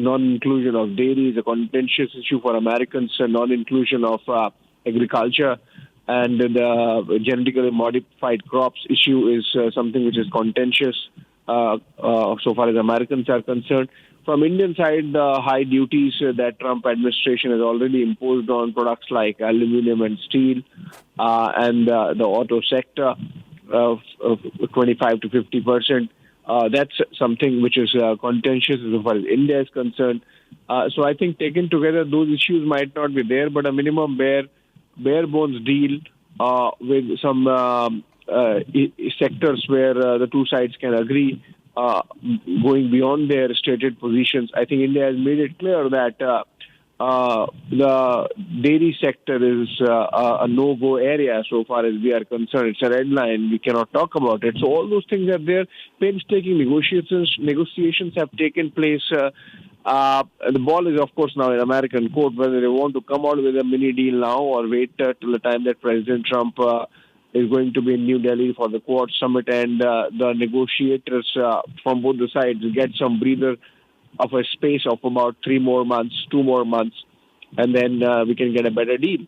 non-inclusion of dairy is a contentious issue for Americans, non-inclusion of agriculture, and the genetically modified crops issue is something which is contentious so far as Americans are concerned. From Indian side, the high duties that Trump administration has already imposed on products like aluminum and steel and the auto sector of 25 to 50%. That's something which is contentious as far as India is concerned. So I think taken together, those issues might not be there, but a minimum bare bones deal with some sectors where the two sides can agree, going beyond their stated positions. I think India has made it clear that the dairy sector is a no-go area so far as we are concerned. It's a red line. We cannot talk about it. So all those things are there. Painstaking negotiations have taken place. The ball is, of course, now in American court, whether they want to come out with a mini deal now or wait till the time that President Trump is going to be in New Delhi for the Quad Summit, and the negotiators from both the sides get some breather of a space of about 2 more months, and then we can get a better deal.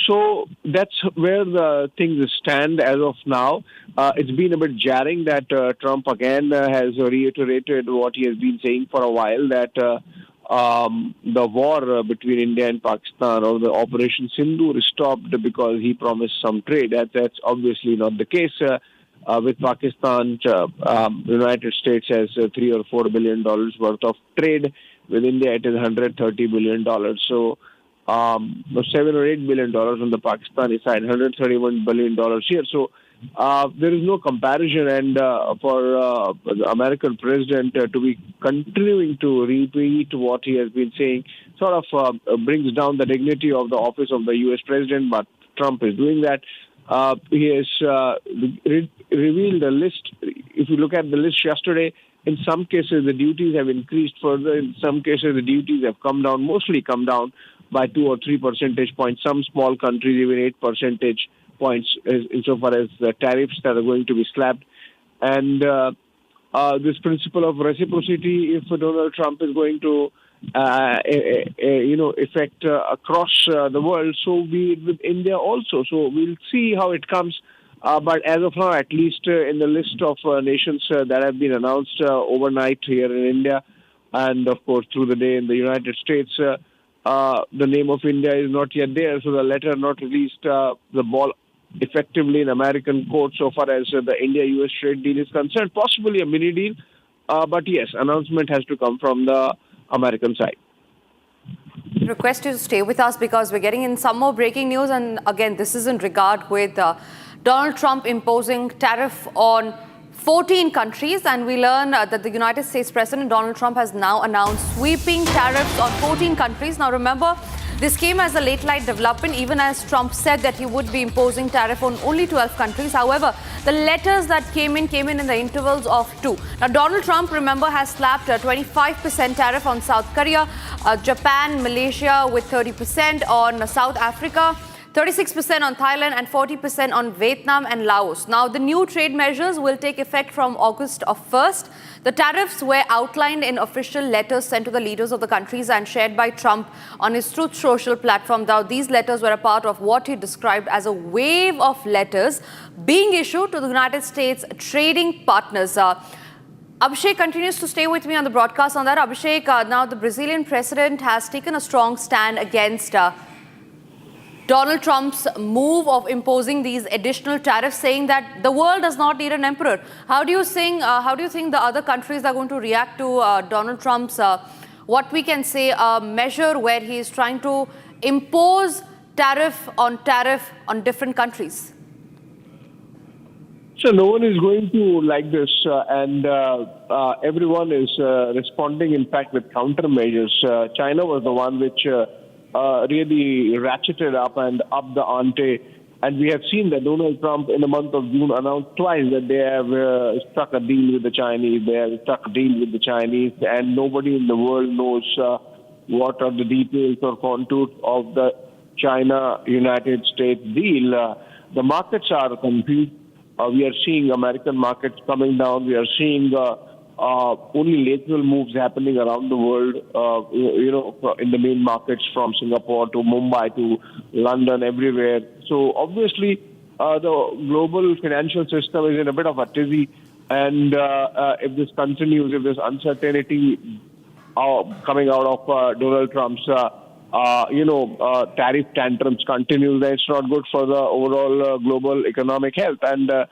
So that's where the things stand as of now. It's been a bit jarring that Trump again has reiterated what he has been saying for a while, that the war between India and Pakistan, or the Operation Sindoor, stopped because he promised some trade. That's obviously not the case. With Pakistan, United States has $3 or $4 billion worth of trade. With India, it is $130 billion. So, $7 or $8 billion on the Pakistani side, $131 billion here. So, there is no comparison, and for the American president to be continuing to repeat what he has been saying sort of brings down the dignity of the office of the U.S. president, but Trump is doing that. He has revealed a list. If you look at the list yesterday, in some cases the duties have increased further. In some cases the duties have come down, mostly come down by 2 or 3 percentage points. Some small countries even 8 percentage points insofar as the tariffs that are going to be slapped. And this principle of reciprocity, if Donald Trump is going to effect across the world, so be it with India also. So we'll see how it comes. But as of now, at least in the list of nations that have been announced overnight here in India, and of course through the day in the United States, the name of India is not yet there. So the letter not released, the ball effectively in American court so far as the India-US trade deal is concerned. Possibly a mini deal, but yes, announcement has to come from the American side. Request you to stay with us because we're getting in some more breaking news, and again, this is in regard with Donald Trump imposing tariff on 14 countries, and we learn that the United States President Donald Trump has now announced sweeping tariffs on 14 countries. Now remember, this came as a late-night development, even as Trump said that he would be imposing tariff on only 12 countries. However, the letters that came in the intervals of 2. Now, Donald Trump, remember, has slapped a 25% tariff on South Korea, Japan, Malaysia with 30%, on South Africa, 36% on Thailand, and 40% on Vietnam and Laos. Now, the new trade measures will take effect from August 1st. The tariffs were outlined in official letters sent to the leaders of the countries and shared by Trump on his Truth Social platform. Now, these letters were a part of what he described as a wave of letters being issued to the United States trading partners. Abhishek continues to stay with me on the broadcast on that. Abhishek, now the Brazilian president has taken a strong stand against Donald Trump's move of imposing these additional tariffs, saying that the world does not need an emperor. How do you think the other countries are going to react to Donald Trump's, what we can say, a measure where he is trying to impose tariff on different countries? So no one is going to like this, and everyone is responding, in fact, with countermeasures. China was the one which really ratcheted up the ante. And we have seen that Donald Trump in the month of June announced twice that they have struck a deal with the Chinese. They have struck a deal with the Chinese, and nobody in the world knows what are the details or contours of the China-United States deal. The markets are confused. We are seeing American markets coming down. We are seeing only lateral moves happening around the world, in the main markets from Singapore to Mumbai to London, everywhere. So obviously, the global financial system is in a bit of a tizzy. And if this continues, if this uncertainty coming out of Donald Trump's, tariff tantrums continue, then it's not good for the overall global economic health. And the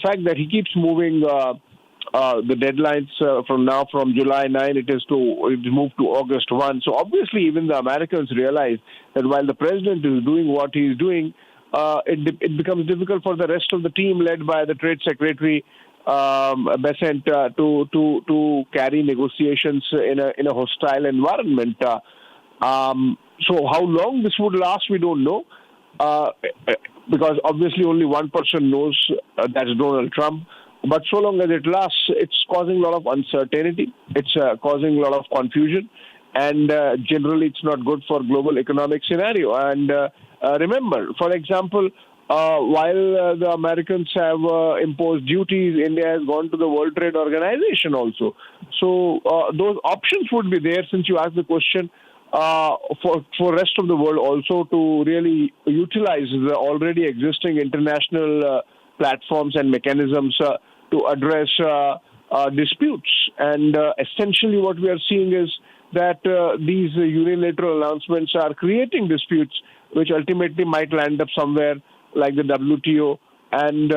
fact that he keeps moving the deadlines from July 9, it moved to August 1. So obviously, even the Americans realize that while the president is doing what he's doing, it becomes difficult for the rest of the team led by the Trade Secretary Besant to carry negotiations in a hostile environment. So how long this would last, we don't know, because obviously only one person knows, that's Donald Trump. But so long as it lasts, it's causing a lot of uncertainty. It's causing a lot of confusion. And generally, it's not good for global economic scenario. And remember, for example, while the Americans have imposed duties, India has gone to the World Trade Organization also. So those options would be there, since you asked the question, for rest of the world also to really utilize the already existing international platforms and mechanisms to address disputes. And essentially what we are seeing is that these unilateral announcements are creating disputes which ultimately might land up somewhere like the WTO. And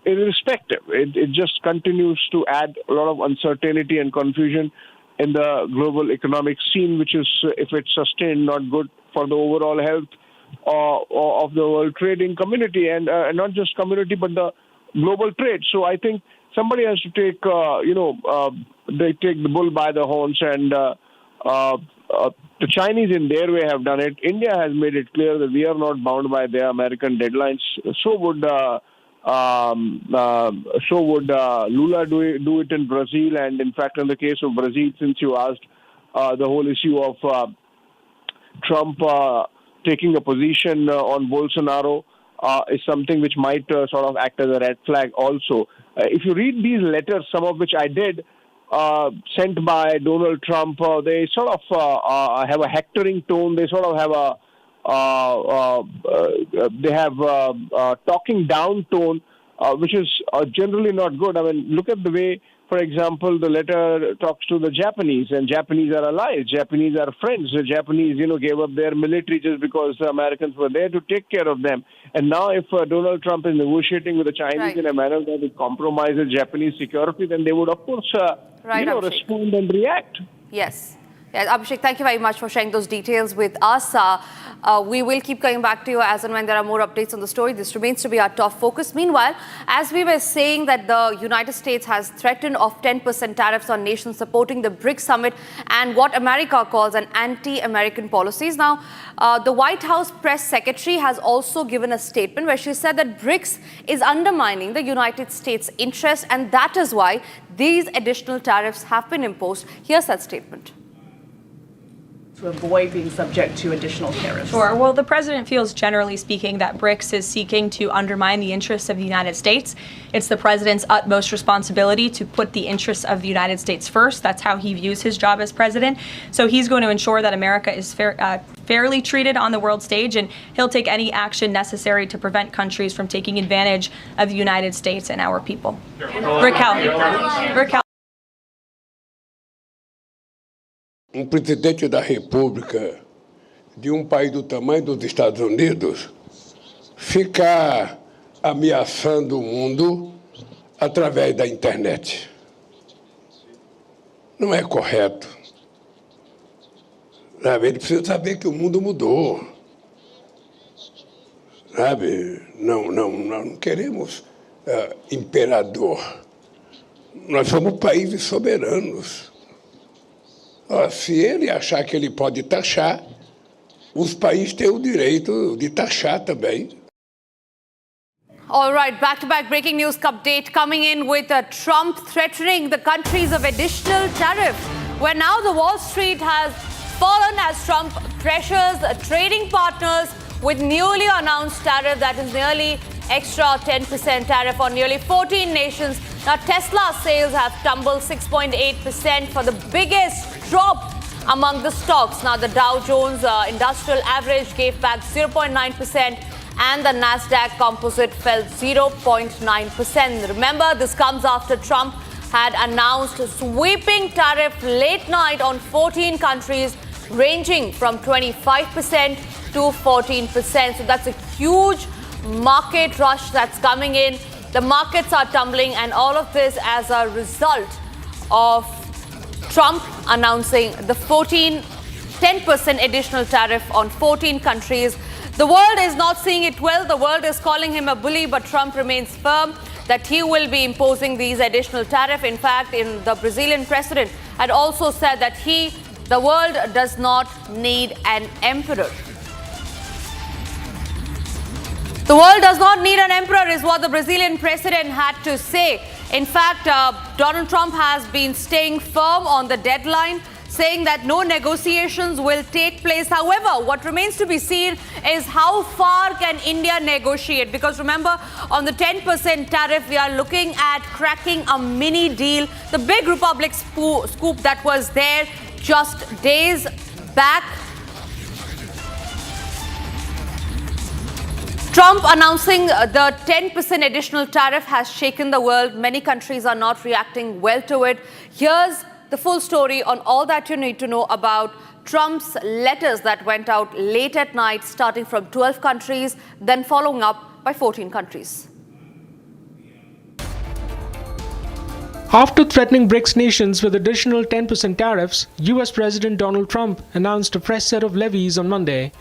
irrespective, it just continues to add a lot of uncertainty and confusion in the global economic scene, which is, if it's sustained, not good for the overall health of the world trading community, and not just community, but the global trade. So I think somebody has to take, they take the bull by the horns, and the Chinese in their way have done it. India has made it clear that we are not bound by their American deadlines. So would Lula do it in Brazil. And in fact, in the case of Brazil, since you asked, the whole issue of Trump taking a position on Bolsonaro is something which might sort of act as a red flag also. If you read these letters, some of which I did, sent by Donald Trump, they sort of have a hectoring tone. They sort of have a talking down tone, which is generally not good. I mean, look at the way, for example, the letter talks to the Japanese, and Japanese are allies. Japanese are friends. The Japanese, gave up their military just because the Americans were there to take care of them. And now if Donald Trump is negotiating with the Chinese in a manner that would compromise Japanese security, then they would, of course, respond and react. Yes. Yes, Abhishek, thank you very much for sharing those details with us. We will keep coming back to you as and when there are more updates on the story. This remains to be our top focus. Meanwhile, as we were saying that the United States has threatened of 10% tariffs on nations supporting the BRICS summit and what America calls an anti-American policies. Now, the White House press secretary has also given a statement where she said that BRICS is undermining the United States' interest, and that is why these additional tariffs have been imposed. Here's that statement. To avoid being subject to additional tariffs? Sure. Well, the president feels, generally speaking, that BRICS is seeking to undermine the interests of the United States. It's the president's utmost responsibility to put the interests of the United States first. That's how he views his job as president. So he's going to ensure that America is fairly treated on the world stage, and he'll take any action necessary to prevent countries from taking advantage of the United States and our people. Raquel. Presidente da República de país do tamanho dos Estados Unidos ficar ameaçando o mundo através da internet. Não é correto. Sabe? Ele precisa saber que o mundo mudou. Sabe? Não queremos imperador. Nós somos países soberanos. Se ele achar que ele pode taxar, os países têm o direito de taxar também. All right, back-to-back breaking news update coming in with Trump threatening the countries of additional tariffs, where now the Wall Street has fallen as Trump pressures trading partners with newly announced tariff that is nearly extra 10% tariff on nearly 14 nations Now, Tesla sales have tumbled 6.8% for the biggest drop among the stocks. Now, the Dow Jones Industrial Average gave back 0.9% and the Nasdaq Composite fell 0.9%. Remember, this comes after Trump had announced a sweeping tariff late night on 14 countries, ranging from 25% to 14%. So that's a huge market rush that's coming in. The markets are tumbling, and all of this as a result of Trump announcing the 10% additional tariff on 14 countries. The world is not seeing it well. The world is calling him a bully, but Trump remains firm that he will be imposing these additional tariffs. In fact, the Brazilian president had also said that the world does not need an emperor. The world does not need an emperor is what the Brazilian president had to say. In fact, Donald Trump has been staying firm on the deadline, saying that no negotiations will take place. However, what remains to be seen is how far can India negotiate? Because remember, on the 10% tariff, we are looking at cracking a mini deal. The big Republic scoop that was there just days back. Trump announcing the 10% additional tariff has shaken the world. Many countries are not reacting well to it. Here's the full story on all that you need to know about Trump's letters that went out late at night, starting from 12 countries, then following up by 14 countries. After threatening BRICS nations with additional 10% tariffs, US President Donald Trump announced a fresh set of levies on Monday.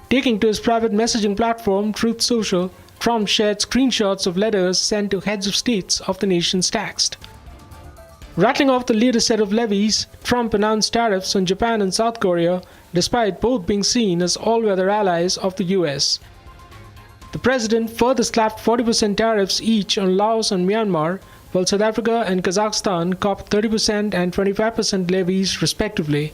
Taking to his private messaging platform, Truth Social, Trump shared screenshots of letters sent to heads of states of the nations taxed. Rattling off the latest set of levies, Trump announced tariffs on Japan and South Korea, despite both being seen as all-weather allies of the US. The president further slapped 40% tariffs each on Laos and Myanmar, while South Africa and Kazakhstan copped 30% and 25% levies respectively.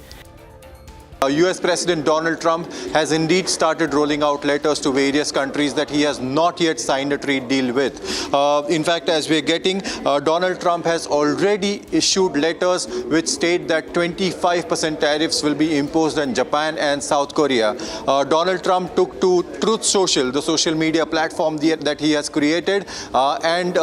US President Donald Trump has indeed started rolling out letters to various countries that he has not yet signed a trade deal with. In fact, as we're getting, Donald Trump has already issued letters which state that 25% tariffs will be imposed on Japan and South Korea. Donald Trump took to Truth Social, the social media platform that he has created, and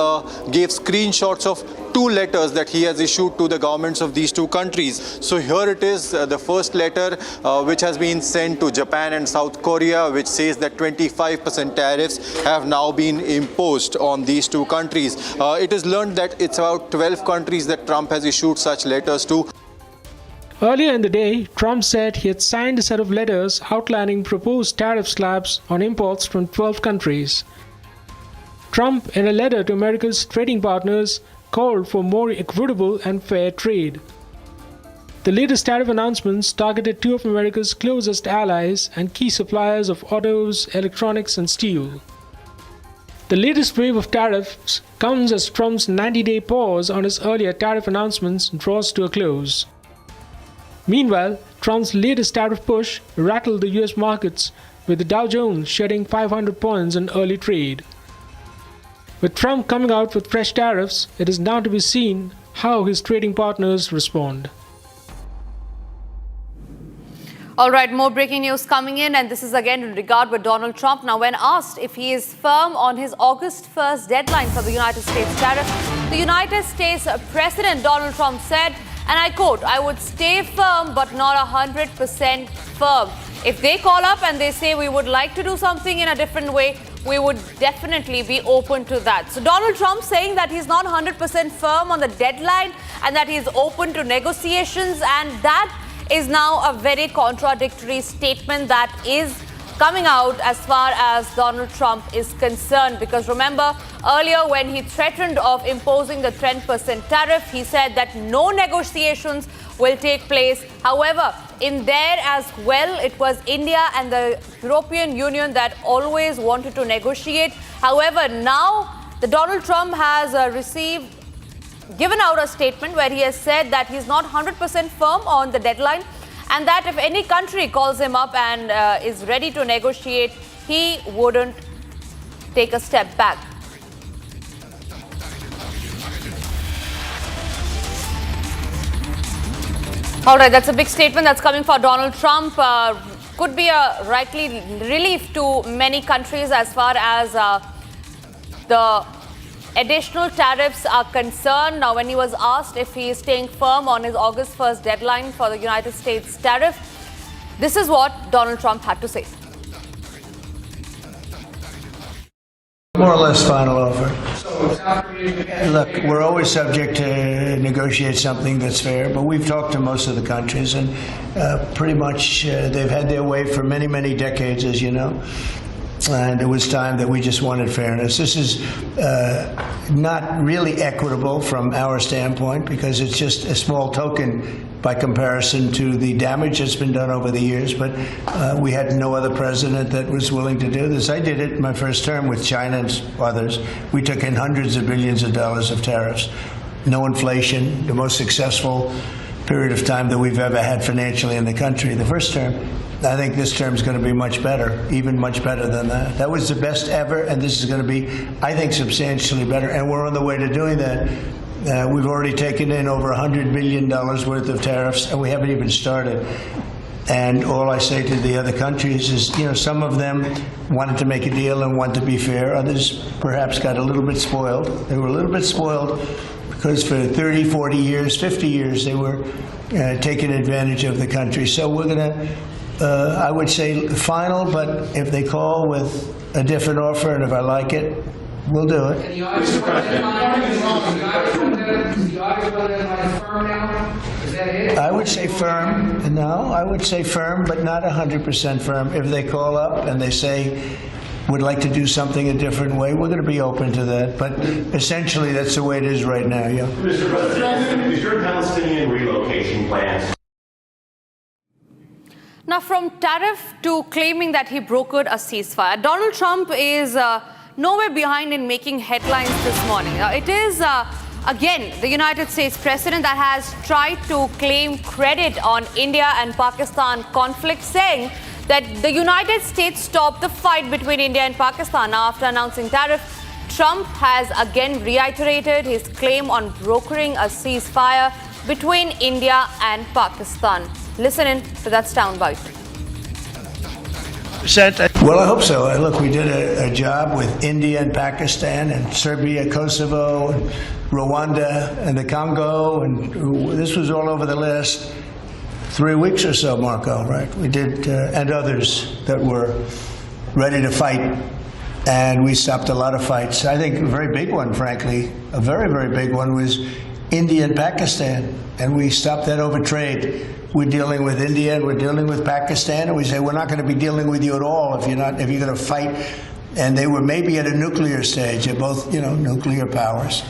gave screenshots of 2 letters that he has issued to the governments of these 2 countries. So here it is, the first letter which has been sent to Japan and South Korea, which says that 25% tariffs have now been imposed on these 2 countries. It is learned that it's about 12 countries that Trump has issued such letters to. Earlier in the day, Trump said he had signed a set of letters outlining proposed tariff slabs on imports from 12 countries. Trump, in a letter to America's trading partners, called for more equitable and fair trade. The latest tariff announcements targeted 2 of America's closest allies and key suppliers of autos, electronics, and steel. The latest wave of tariffs comes as Trump's 90-day pause on his earlier tariff announcements draws to a close. Meanwhile, Trump's latest tariff push rattled the US markets, with the Dow Jones shedding 500 points in early trade. With Trump coming out with fresh tariffs, it is now to be seen how his trading partners respond. All right, more breaking news coming in, and this is again in regard with Donald Trump. Now, when asked if he is firm on his August 1st deadline for the United States tariff, the United States President Donald Trump said, and I quote, "I would stay firm but not 100% firm. If they call up and they say we would like to do something in a different way, we would definitely be open to that." So Donald Trump saying that he's not 100% firm on the deadline and that he's open to negotiations, and that is now a very contradictory statement that is coming out as far as Donald Trump is concerned. Because remember, earlier when he threatened of imposing the 10% tariff, he said that no negotiations will take place. However, in there as well, it was India and the European Union that always wanted to negotiate. However, now the Donald Trump has given out a statement where he has said that he's not 100% firm on the deadline, and that if any country calls him up and is ready to negotiate, he wouldn't take a step back. All right, that's a big statement that's coming for Donald Trump. Could be a rightly relief to many countries as far as the additional tariffs are concerned. Now, when he was asked if he is staying firm on his August 1st deadline for the United States tariff, this is what Donald Trump had to say. More or less final offer. Look, we're always subject to negotiate something that's fair, but we've talked to most of the countries, and pretty much they've had their way for many, many decades, as you know. And it was time that we just wanted fairness. This is not really equitable from our standpoint because it's just a small token by comparison to the damage that's been done over the years. But we had no other president that was willing to do this. I did it in my first term with China and others. We took in hundreds of billions of dollars of tariffs. No inflation, the most successful period of time that we've ever had financially in the country. The first term. I think this term is going to be much better, even much better than that. That was the best ever, and this is going to be, I think, substantially better, and we're on the way to doing that. We've already taken in over $100 billion worth of tariffs, and we haven't even started. And all I say to the other countries is, you know, some of them wanted to make a deal and want to be fair. Others perhaps got a little bit spoiled. They were a little bit spoiled because for 30, 40 years, 50 years, they were taking advantage of the country. So we're going to, I would say final, but if they call with a different offer and if I like it, we'll do it. I would say firm. No, I would say firm, but not 100% firm. If they call up and they say, would like to do something a different way, we're going to be open to that. But essentially, that's the way it is right now. Yeah. Mr. President, is your Palestinian relocation plans? Now, from tariff to claiming that he brokered a ceasefire, Donald Trump is nowhere behind in making headlines this morning. It is, again, the United States president that has tried to claim credit on India and Pakistan conflict, saying that the United States stopped the fight between India and Pakistan. Now, after announcing tariff, Trump has again reiterated his claim on brokering a ceasefire between India and Pakistan. Listen in to that soundbite. Well, I hope so. Look, we did a job with India and Pakistan and Serbia, Kosovo, and Rwanda, and the Congo, and this was all over the last 3 weeks or so, Marco, right? We did, and others that were ready to fight, and we stopped a lot of fights. I think a very big one, frankly, a very, very big one was India and Pakistan, and we stopped that over trade. We're dealing with India and we're dealing with Pakistan, and we say we're not going to be dealing with you at all if you're going to fight. And they were maybe at a nuclear stage. They're both, you know, nuclear powers.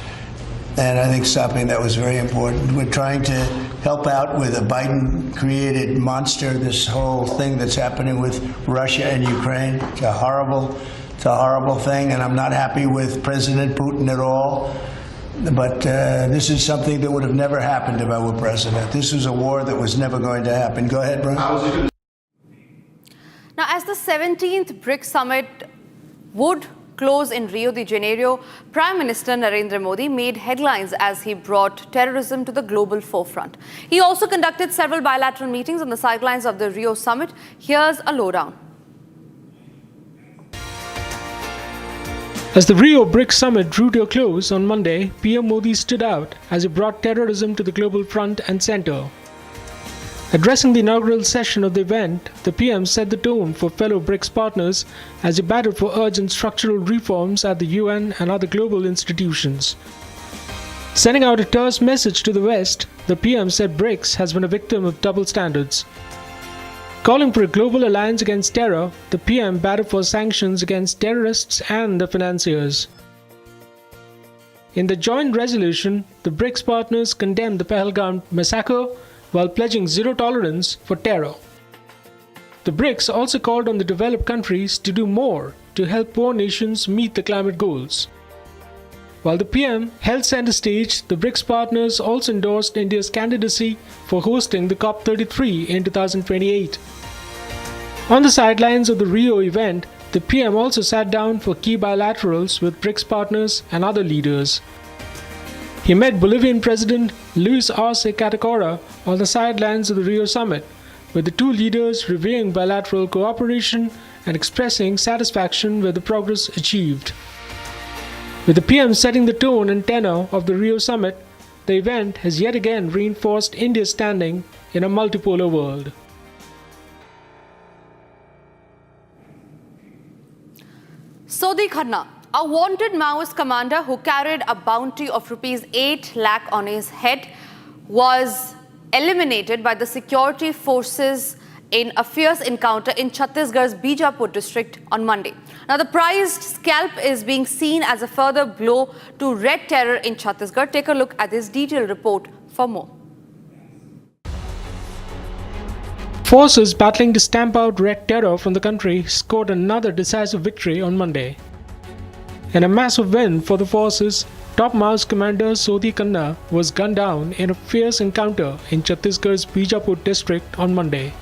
And I think stopping that was very important. We're trying to help out with a Biden-created monster, this whole thing that's happening with Russia and Ukraine. It's a horrible thing, and I'm not happy with President Putin at all. But this is something that would have never happened if I were president. This was a war that was never going to happen. Go ahead, Brian. Now, as the 17th BRICS summit would close in Rio de Janeiro, Prime Minister Narendra Modi made headlines as he brought terrorism to the global forefront. He also conducted several bilateral meetings on the sidelines of the Rio summit. Here's a lowdown. As the Rio BRICS summit drew to a close on Monday, PM Modi stood out as he brought terrorism to the global front and center. Addressing the inaugural session of the event, the PM set the tone for fellow BRICS partners as he battled for urgent structural reforms at the UN and other global institutions. Sending out a terse message to the West, the PM said BRICS has been a victim of double standards. Calling for a global alliance against terror, the PM battled for sanctions against terrorists and the financiers. In the joint resolution, the BRICS partners condemned the Pahalgam massacre while pledging zero tolerance for terror. The BRICS also called on the developed countries to do more to help poor nations meet the climate goals. While the PM held center stage, the BRICS partners also endorsed India's candidacy for hosting the COP33 in 2028. On the sidelines of the Rio event, the PM also sat down for key bilaterals with BRICS partners and other leaders. He met Bolivian President Luis Arce Catacora on the sidelines of the Rio summit, with the two leaders reviewing bilateral cooperation and expressing satisfaction with the progress achieved. With the PM setting the tone and tenor of the Rio summit, the event has yet again reinforced India's standing in a multipolar world. Sodhi Khanna, a wanted Maoist commander who carried a bounty of rupees 8 lakh on his head, was eliminated by the security forces in a fierce encounter in Chhattisgarh's Bijapur district on Monday. Now, the prized scalp is being seen as a further blow to red terror in Chhattisgarh. Take a look at this detailed report for more. Forces battling to stamp out red terror from the country scored another decisive victory on Monday. In a massive win for the forces, top Maoist commander Sodhi Khanna was gunned down in a fierce encounter in Chhattisgarh's Bijapur district on Monday.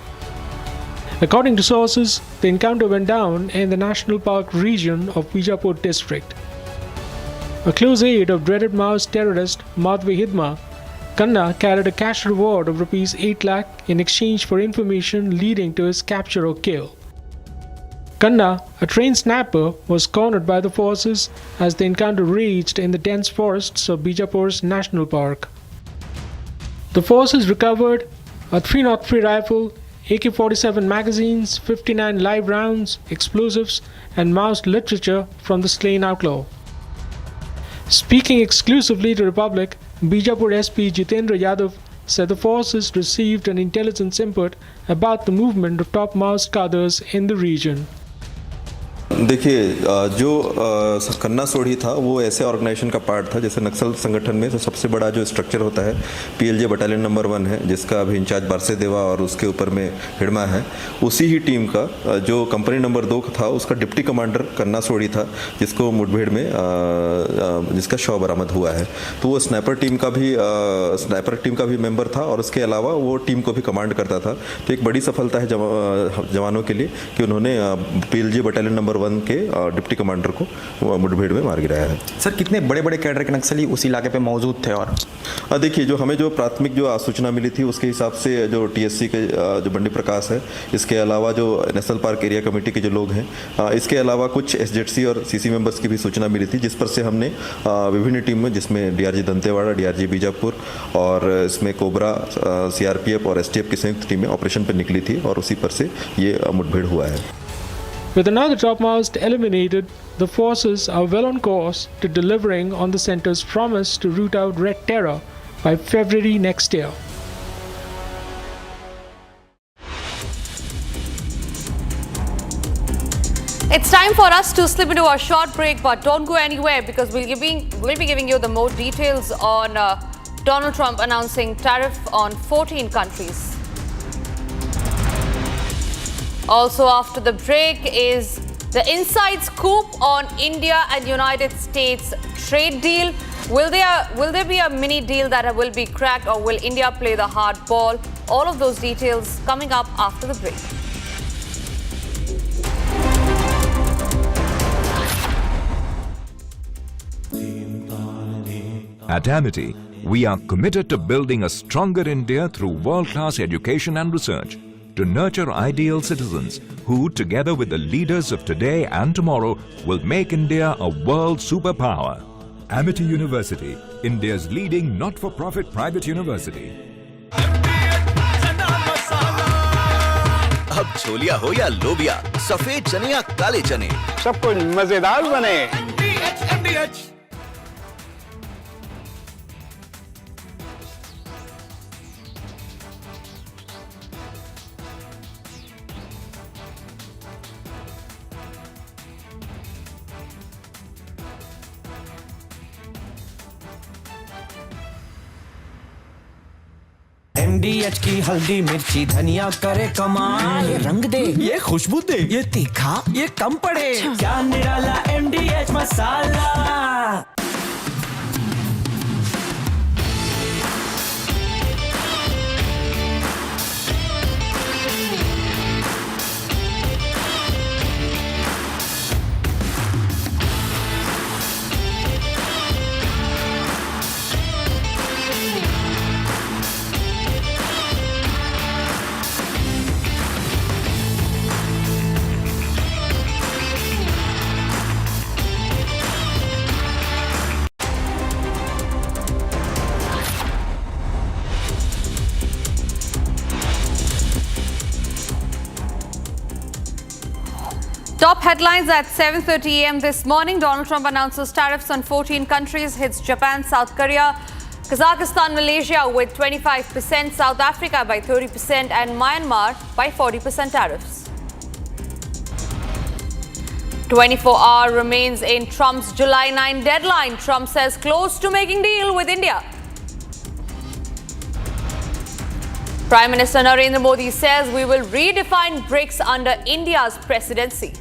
According to sources, the encounter went down in the National Park region of Bijapur district. A close aide of dreaded Maoist terrorist Madhvi Hidma, Khanna carried a cash reward of rupees 8 lakh in exchange for information leading to his capture or kill. Khanna, a trained sniper, was cornered by the forces as the encounter raged in the dense forests of Bijapur's National Park. The forces recovered a 303 rifle, AK-47 magazines, 59 live rounds, explosives, and Maoist literature from the slain outlaw. Speaking exclusively to Republic, Bijapur SP Jitendra Yadav said the forces received an intelligence input about the movement of top Maoist cadres in the region. देखिए, जो कन्ना सोढ़ी था वो ऐसे organisation का part था जैसे नक्सल संगठन में तो सबसे बड़ा जो स्ट्रक्चर होता है पीएलजे बटालियन नंबर 1 है, जिसका अभी इंचार्ज बारसे देवा और उसके ऊपर में हिडमा है। उसी ही टीम का जो कंपनी नंबर 2 था उसका डिप्टी कमांडर कन्ना सोढ़ी था, जिसको मुठभेड़ में जिसका शव बरामद हुआ है। तो वो स्नाइपर टीम का भी मेंबर था और उसके अलावा वो टीम को भी कमांड करता था। तो एक बड़ी सफलता है जवानों के लिए कि उन्होंने पीएलजे बटालियन नंबर 1 के डिप्टी कमांडर को मुठभेड़ में मार गिराया है। सर, कितने बड़े बड़े कैडर के नक्सली उस इलाके पे मौजूद थे? और देखिए, जो हमें जो प्राथमिक जो सूचना मिली थी उसके हिसाब से जो टीएससी के जो बंडी प्रकाश है, इसके अलावा जो नेशनल पार्क एरिया कमेटी के जो लोग हैं, इसके अलावा कुछ एसजेडसी और सीसी मेंबर्स की भी सूचना मिली थी, जिस पर से हमने विभिन्न टीम में जिसमें डीआरजी दंतेवाड़ा, डीआरजी बीजापुर और इसमें कोबरा, सीआरपीएफ और एसटीएफ की संयुक्त टीमें ऑपरेशन पर निकली थी और उसी पर से ये मुठभेड़ हुआ है। With another top Maoist eliminated, the forces are well on course to delivering on the centre's promise to root out red terror by February next year. It's time for us to slip into a short break, but don't go anywhere because we'll be giving you the more details on Donald Trump announcing tariff on 14 countries. Also after the break is the inside scoop on India and United States trade deal. Will there be a mini deal that will be cracked, or will India play the hard ball? All of those details coming up after the break. At Amity, we are committed to building a stronger India through world-class education and research, to nurture ideal citizens who, together with the leaders of today and tomorrow, will make India a world superpower. Amity University, India's leading not-for-profit private university. अब छोलिया हो या लोबिया, सफेद चने या काले चने, सब कुछ मजेदार बने। MDH की हल्दी मिर्ची धनिया करे कमाल, ये रंग दे, ये खुशबू दे, ये तीखा, ये कम पड़े, क्या निराला MDH masala. Top headlines at 7:30 a.m. this morning. Donald Trump announces tariffs on 14 countries, hits Japan, South Korea, Kazakhstan, Malaysia with 25%, South Africa by 30% and Myanmar by 40% tariffs. 24-hour remains in Trump's July 9 deadline. Trump says close to making deal with India. Prime Minister Narendra Modi says we will redefine BRICS under India's presidency.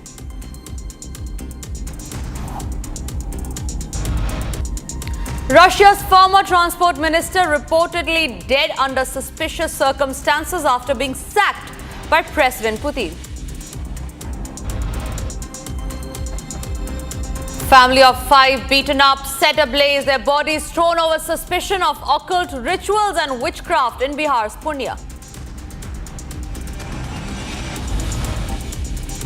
Russia's former transport minister reportedly dead under suspicious circumstances after being sacked by President Putin. Family of 5 beaten up, set ablaze, their bodies thrown over suspicion of occult rituals and witchcraft in Bihar's Purnia.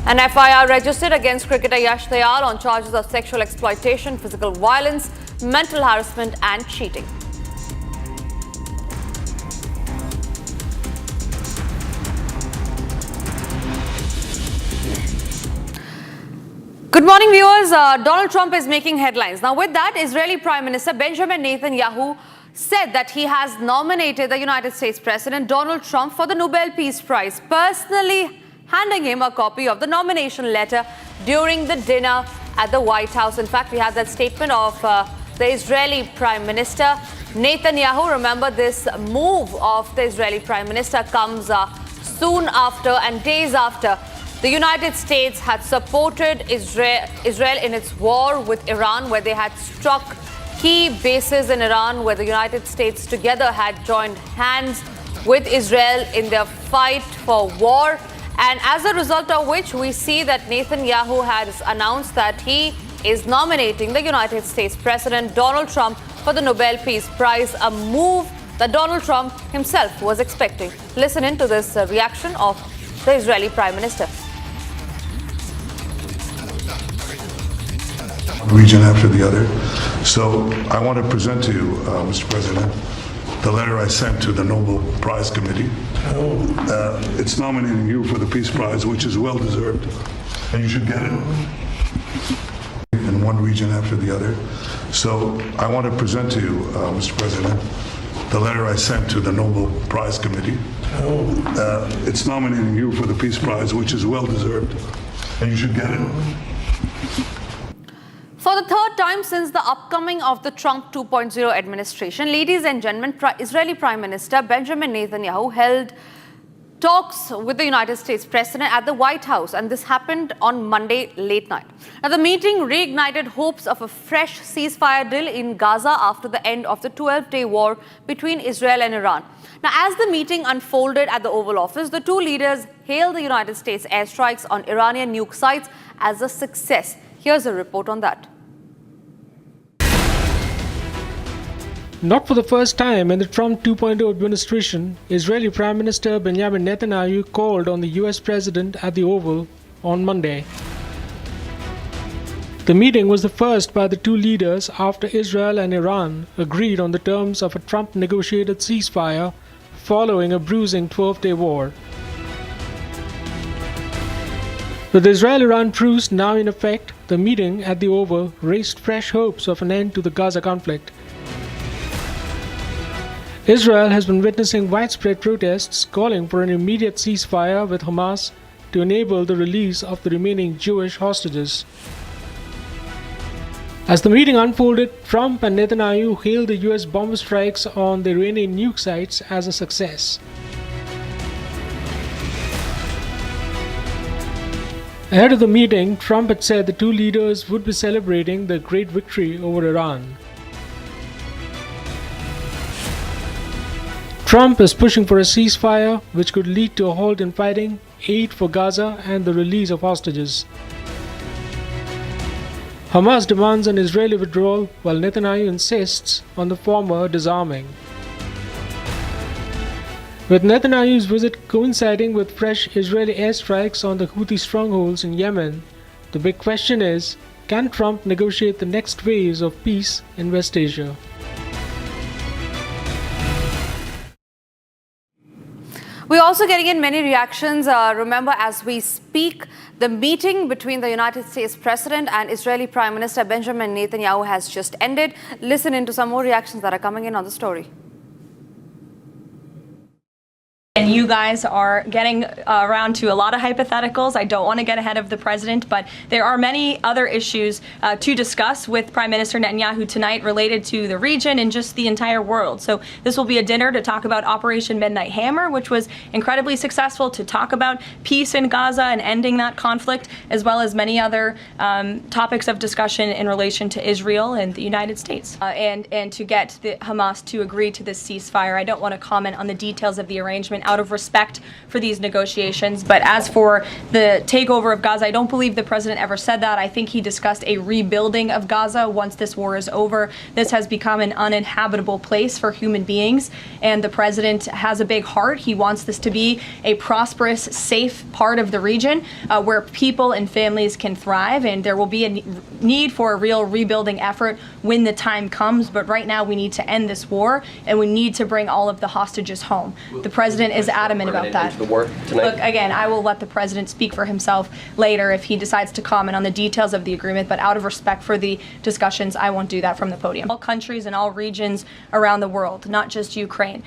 An FIR registered against cricketer Yash Dayal on charges of sexual exploitation, physical violence, mental harassment and cheating. Good morning, viewers. Donald Trump is making headlines. Now, with that, Israeli Prime Minister Benjamin Netanyahu said that he has nominated the United States President Donald Trump for the Nobel Peace Prize, personally handing him a copy of the nomination letter during the dinner at the White House. In fact, we have that statement of the Israeli Prime Minister Netanyahu. Remember, this move of the Israeli Prime Minister comes soon after and days after the United States had supported Israel in its war with Iran, where they had struck key bases in Iran, where the United States together had joined hands with Israel in their fight for war. And as a result of which, we see that Netanyahu has announced that he is nominating the United States President Donald Trump for the Nobel Peace Prize, a move that Donald Trump himself was expecting. Listen in to this reaction of the Israeli Prime Minister. Region after the other. So I want to present to you, Mr. President, the letter I sent to the Nobel Prize Committee. It's nominating you for the Peace Prize, which is well deserved, and you should get it. In one region after the other. So I want to present to you, Mr. President, the letter I sent to the Nobel Prize Committee. It's nominating you for the Peace Prize, which is well deserved, and you should get it. For the third time since the upcoming of the Trump 2.0 administration, ladies and gentlemen, Israeli Prime Minister Benjamin Netanyahu held talks with the United States President at the White House, and this happened on Monday late night. Now, the meeting reignited hopes of a fresh ceasefire deal in Gaza after the end of the 12-day war between Israel and Iran. Now, as the meeting unfolded at the Oval Office, the two leaders hailed the United States airstrikes on Iranian nuke sites as a success. Here's a report on that. Not for the first time in the Trump 2.0 administration, Israeli Prime Minister Benjamin Netanyahu called on the US President at the Oval on Monday. The meeting was the first by the two leaders after Israel and Iran agreed on the terms of a Trump-negotiated ceasefire following a bruising 12-day war. With the Israel-Iran truce now in effect, the meeting at the Oval raised fresh hopes of an end to the Gaza conflict. Israel has been witnessing widespread protests calling for an immediate ceasefire with Hamas to enable the release of the remaining Jewish hostages. As the meeting unfolded, Trump and Netanyahu hailed the US bomber strikes on the Iranian nuke sites as a success. Ahead of the meeting, Trump had said the two leaders would be celebrating the great victory over Iran. Trump is pushing for a ceasefire which could lead to a halt in fighting, aid for Gaza, and the release of hostages. Hamas demands an Israeli withdrawal, while Netanyahu insists on the former disarming. With Netanyahu's visit coinciding with fresh Israeli airstrikes on the Houthi strongholds in Yemen, the big question is, can Trump negotiate the next phase of peace in West Asia? We're also getting in many reactions. Remember, as we speak, the meeting between the United States President and Israeli Prime Minister Benjamin Netanyahu has just ended. Listen into some more reactions that are coming in on the story. And you guys are getting around to a lot of hypotheticals. I don't want to get ahead of the president, but there are many other issues to discuss with Prime Minister Netanyahu tonight related to the region and just the entire world. So this will be a dinner to talk about Operation Midnight Hammer, which was incredibly successful, to talk about peace in Gaza and ending that conflict, as well as many other topics of discussion in relation to Israel and the United States, and to get the Hamas to agree to this ceasefire. I don't want to comment on the details of the arrangement out of respect for these negotiations. But as for the takeover of Gaza, I don't believe the president ever said that. I think he discussed a rebuilding of Gaza once this war is over. This has become an uninhabitable place for human beings, and the president has a big heart. He wants this to be a prosperous, safe part of the region where people and families can thrive, and there will be a need for a real rebuilding effort when the time comes. But right now we need to end this war, and we need to bring all of the hostages home. The president is adamant about that. Look, again, I will let the president speak for himself later if he decides to comment on the details of the agreement, but out of respect for the discussions, I won't do that from the podium. All countries and all regions around the world, not just Ukraine.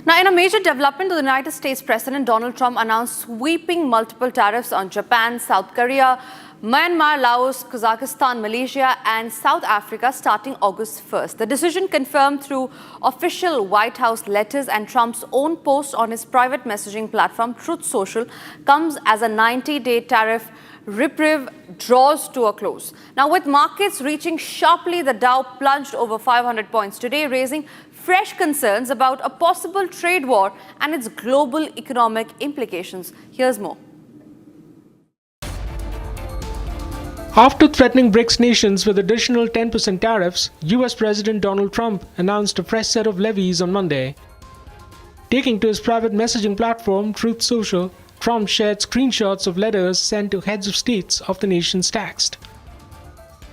Now, in a major development, the United States President Donald Trump announced sweeping multiple tariffs on Japan, South Korea, Myanmar, Laos, Kazakhstan, Malaysia and South Africa starting August 1st. The decision, confirmed through official White House letters and Trump's own post on his private messaging platform, Truth Social, comes as a 90-day tariff reprieve draws to a close. Now, with markets reaching sharply, the Dow plunged over 500 points today, raising fresh concerns about a possible trade war and its global economic implications. Here's more. After threatening BRICS nations with additional 10% tariffs, US President Donald Trump announced a fresh set of levies on Monday. Taking to his private messaging platform, Truth Social, Trump shared screenshots of letters sent to heads of states of the nations taxed.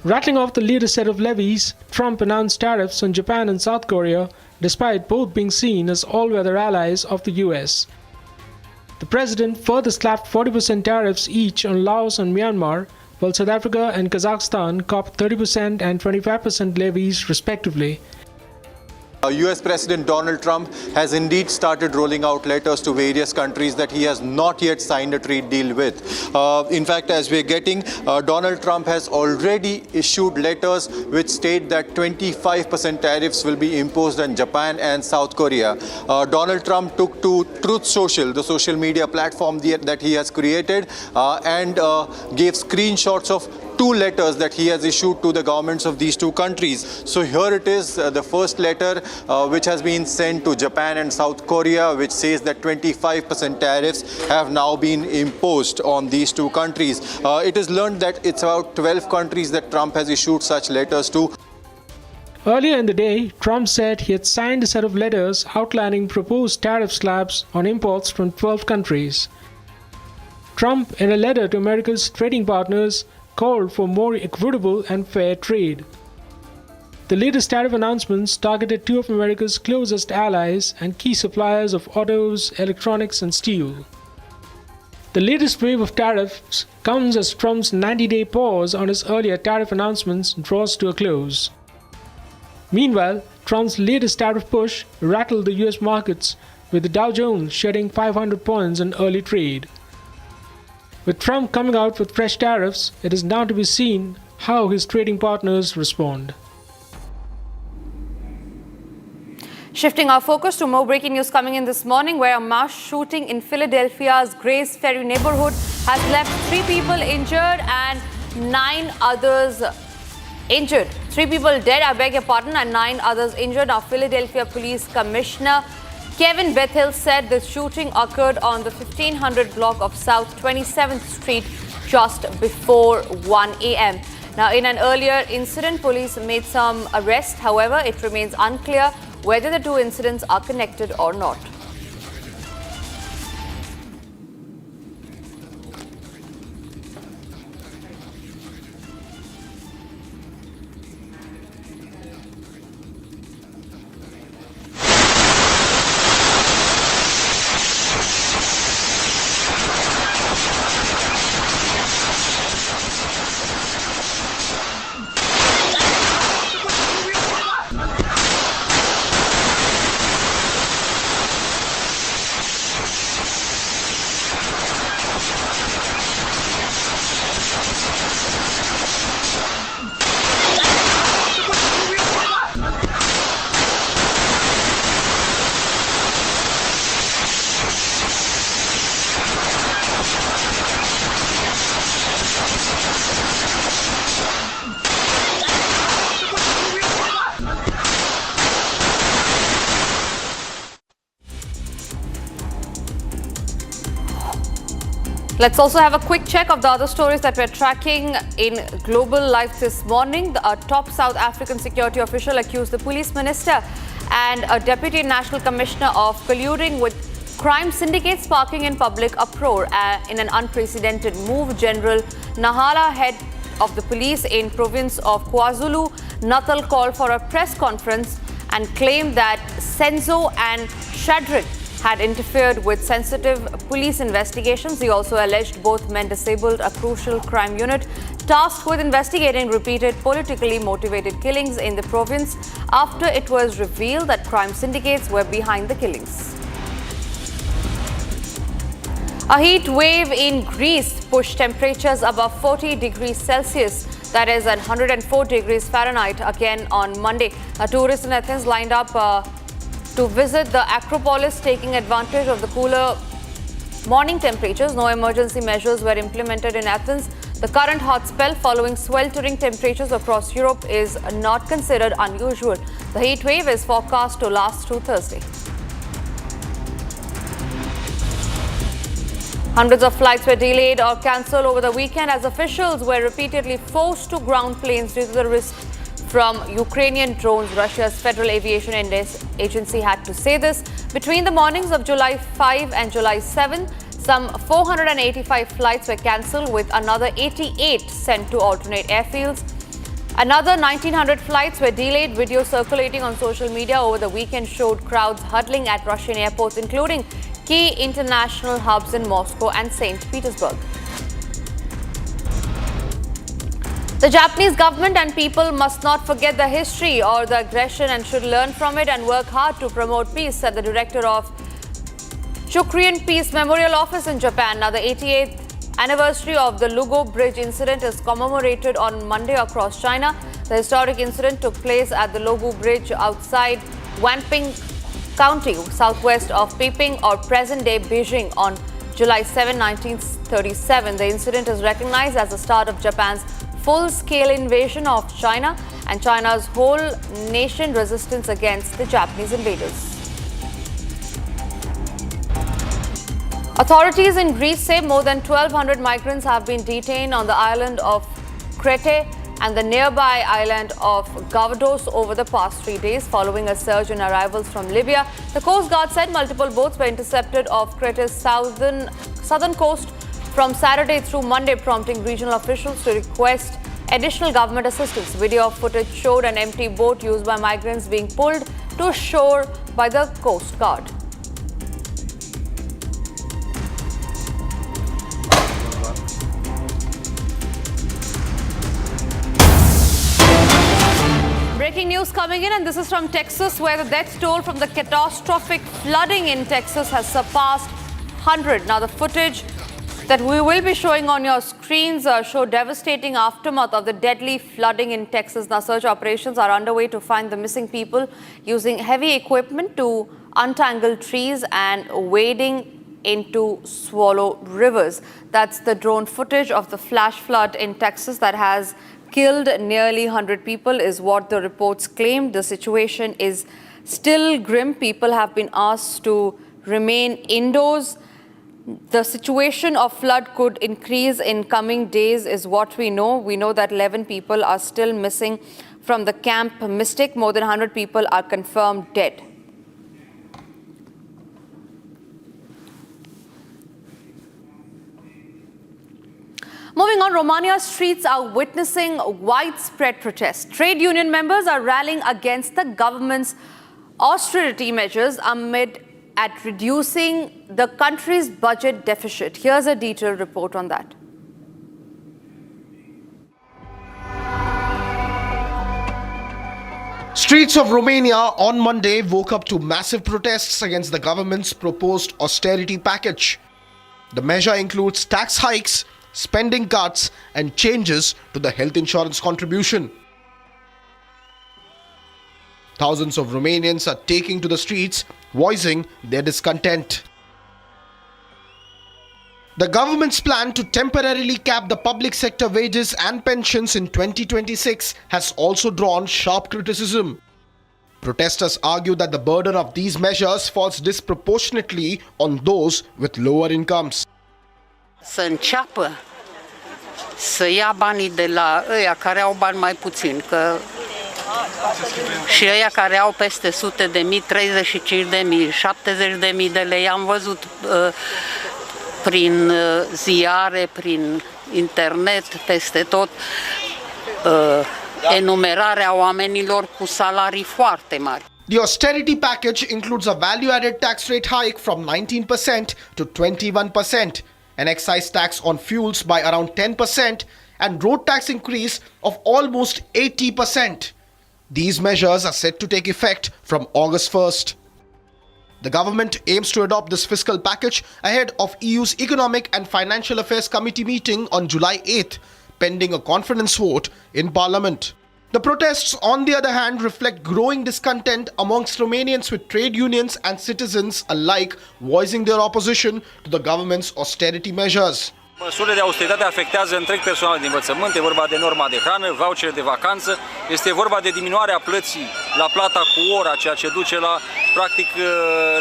Rattling off the latest set of levies, Trump announced tariffs on Japan and South Korea, despite both being seen as all-weather allies of the US. The president further slapped 40% tariffs each on Laos and Myanmar, while South Africa and Kazakhstan copped 30% and 25% levies respectively. US President Donald Trump has indeed started rolling out letters to various countries that he has not yet signed a trade deal with. In fact, as we're getting, Donald Trump has already issued letters which state that 25% tariffs will be imposed on Japan and South Korea. Donald Trump took to Truth Social, the social media platform that he has created, and gave screenshots of 2 letters that he has issued to the governments of these 2 countries. So here it is, the first letter which has been sent to Japan and South Korea, which says that 25% tariffs have now been imposed on these 2 countries. It is learned that it's about 12 countries that Trump has issued such letters to. Earlier in the day, Trump said he had signed a set of letters outlining proposed tariff slabs on imports from 12 countries. Trump, in a letter to America's trading partners, called for more equitable and fair trade. The latest tariff announcements targeted 2 of America's closest allies and key suppliers of autos, electronics and steel. The latest wave of tariffs comes as Trump's 90-day pause on his earlier tariff announcements draws to a close. Meanwhile, Trump's latest tariff push rattled the US markets, with the Dow Jones shedding 500 points in early trade. With Trump coming out with fresh tariffs, it is now to be seen how his trading partners respond. Shifting our focus to more breaking news coming in this morning, where a mass shooting in Philadelphia's Grays Ferry neighborhood has left 3 people injured and 9 others injured. 3 people dead, I beg your pardon, and 9 others injured. Now, Philadelphia Police Commissioner Kevin Bethel said the shooting occurred on the 1500 block of South 27th Street just before 1 a.m. Now, in an earlier incident, police made some arrests. However, it remains unclear whether the 2 incidents are connected or not. Let's also have a quick check of the other stories that we're tracking in global life this morning. A top South African security official accused the police minister and a deputy national commissioner of colluding with crime syndicates, sparking in public uproar. In an unprecedented move, General Nahala, head of the police in province of KwaZulu-Natal, called for a press conference and claimed that Senzo and Shadrach had interfered with sensitive police investigations. He also alleged both men disabled a crucial crime unit tasked with investigating repeated politically motivated killings in the province after it was revealed that crime syndicates were behind the killings. A heat wave in Greece pushed temperatures above 40 degrees Celsius, that is at 104 degrees Fahrenheit, again on Monday. Tourists in Athens lined up to visit the Acropolis, taking advantage of the cooler morning temperatures. No emergency measures were implemented in Athens. The current hot spell following sweltering temperatures across Europe is not considered unusual. The heat wave is forecast to last through Thursday. Hundreds of flights were delayed or cancelled over the weekend as officials were repeatedly forced to ground planes due to the risk from Ukrainian drones. Russia's Federal Aviation Agency had to say this. Between the mornings of July 5 and July 7, some 485 flights were cancelled, with another 88 sent to alternate airfields. Another 1,900 flights were delayed. Videos circulating on social media over the weekend showed crowds huddling at Russian airports, including key international hubs in Moscow and St. Petersburg. The Japanese government and people must not forget the history or the aggression and should learn from it and work hard to promote peace, said the director of Chukrian Peace Memorial Office in Japan. Now, the 88th anniversary of the Lugo Bridge incident is commemorated on Monday across China. The historic incident took place at the Lugo Bridge outside Wanping County, southwest of Peiping or present-day Beijing, on July 7, 1937. The incident is recognized as the start of Japan's full-scale invasion of China and China's whole nation resistance against the Japanese invaders. Authorities in Greece say more than 1,200 migrants have been detained on the island of Crete and the nearby island of Gavados over the past 3 days, following a surge in arrivals from Libya. The Coast Guard said multiple boats were intercepted off Crete's southern coast from Saturday through Monday, prompting regional officials to request additional government assistance. Video footage showed an empty boat used by migrants being pulled to shore by the Coast Guard. Breaking news coming in, and this is from Texas, where the death toll from the catastrophic flooding in Texas has surpassed 100. Now, the footage that we will be showing on your screens show devastating aftermath of the deadly flooding in Texas. Now, search operations are underway to find the missing people using heavy equipment to untangle trees and wading into swallow rivers. That's the drone footage of the flash flood in Texas that has killed nearly 100 people, is what the reports claimed. The situation is still grim. People have been asked to remain indoors. The situation of flood could increase in coming days is what we know. We know that 11 people are still missing from the Camp Mystic. More than 100 people are confirmed dead. Moving on, Romania's streets are witnessing widespread protests. Trade union members are rallying against the government's austerity measures amid reducing the country's budget deficit. Here's a detailed report on that. Streets of Romania on Monday woke up to massive protests against the government's proposed austerity package. The measure includes tax hikes, spending cuts, and changes to the health insurance contribution. Thousands of Romanians are taking to the streets, voicing their discontent. The government's plan to temporarily cap the public sector wages and pensions in 2026 has also drawn sharp criticism. Protesters argue that the burden of these measures falls disproportionately on those with lower incomes. Să înceapă să ia banii de la ăia care au bani mai puțin, că și ăia care au peste sute de mii, 35 de mii, 70 de mii de lei, am văzut prin ziare, prin internet, peste tot, enumerarea oamenilor cu salarii foarte mari. The austerity package includes a value-added tax rate hike from 19% to 21%, an excise tax on fuels by around 10%, and road tax increase of almost 80%. These measures are set to take effect from August 1st. The government aims to adopt this fiscal package ahead of EU's Economic and Financial Affairs Committee meeting on July 8th, pending a confidence vote in Parliament. The protests, on the other hand, reflect growing discontent amongst Romanians, with trade unions and citizens alike voicing their opposition to the government's austerity measures. Măsurile de austeritate afectează întreg personalul de învățământ, e vorba de norma de hrană, vouchere de vacanță, este vorba de diminuarea plății la plata cu ora, ceea ce duce la, practic,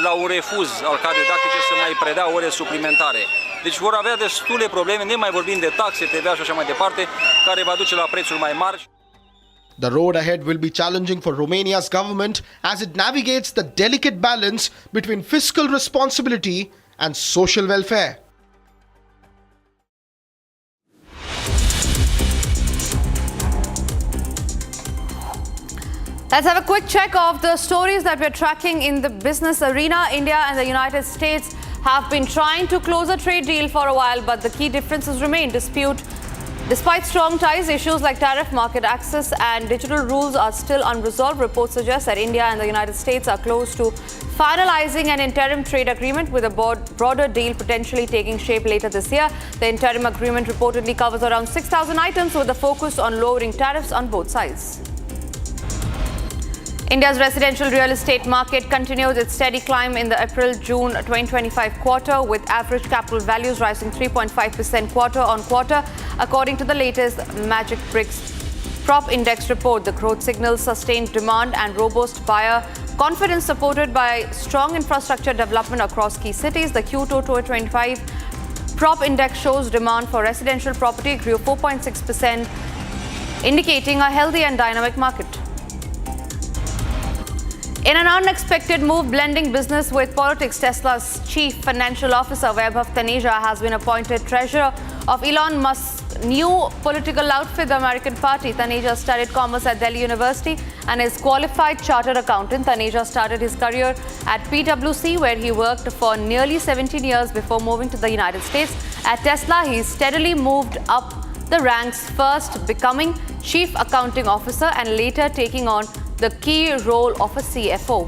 la un refuz al cadrei didactice să mai predea ore suplimentare. Deci vor avea destule probleme, ne mai vorbim de taxe, TVA și așa mai departe, care va duce la prețuri mai mari. The road ahead will be challenging for Romania's government as it navigates the delicate balance between fiscal responsibility and social welfare. Let's have a quick check of the stories that we're tracking in the business arena. India and the United States have been trying to close a trade deal for a while, but the key differences remain. Despite strong ties, issues like tariff, market access and digital rules are still unresolved. Reports suggest that India and the United States are close to finalizing an interim trade agreement, with a broader deal potentially taking shape later this year. The interim agreement reportedly covers around 6,000 items, with a focus on lowering tariffs on both sides. India's residential real estate market continues its steady climb in the April-June 2025 quarter, with average capital values rising 3.5% quarter-on-quarter, according to the latest Magic BRICS Prop Index report. The growth signals sustained demand and robust buyer confidence, supported by strong infrastructure development across key cities. The Q2 2025 Prop Index shows demand for residential property grew 4.6%, indicating a healthy and dynamic market. In an unexpected move blending business with politics, Tesla's chief financial officer Vaibhav Taneja has been appointed treasurer of Elon Musk's new political outfit, the American Party. Taneja studied commerce at Delhi University and is qualified chartered accountant. Taneja started his career at PwC, where he worked for nearly 17 years before moving to the United States. At Tesla, he steadily moved up the ranks, first becoming chief accounting officer and later taking on the key role of a CFO.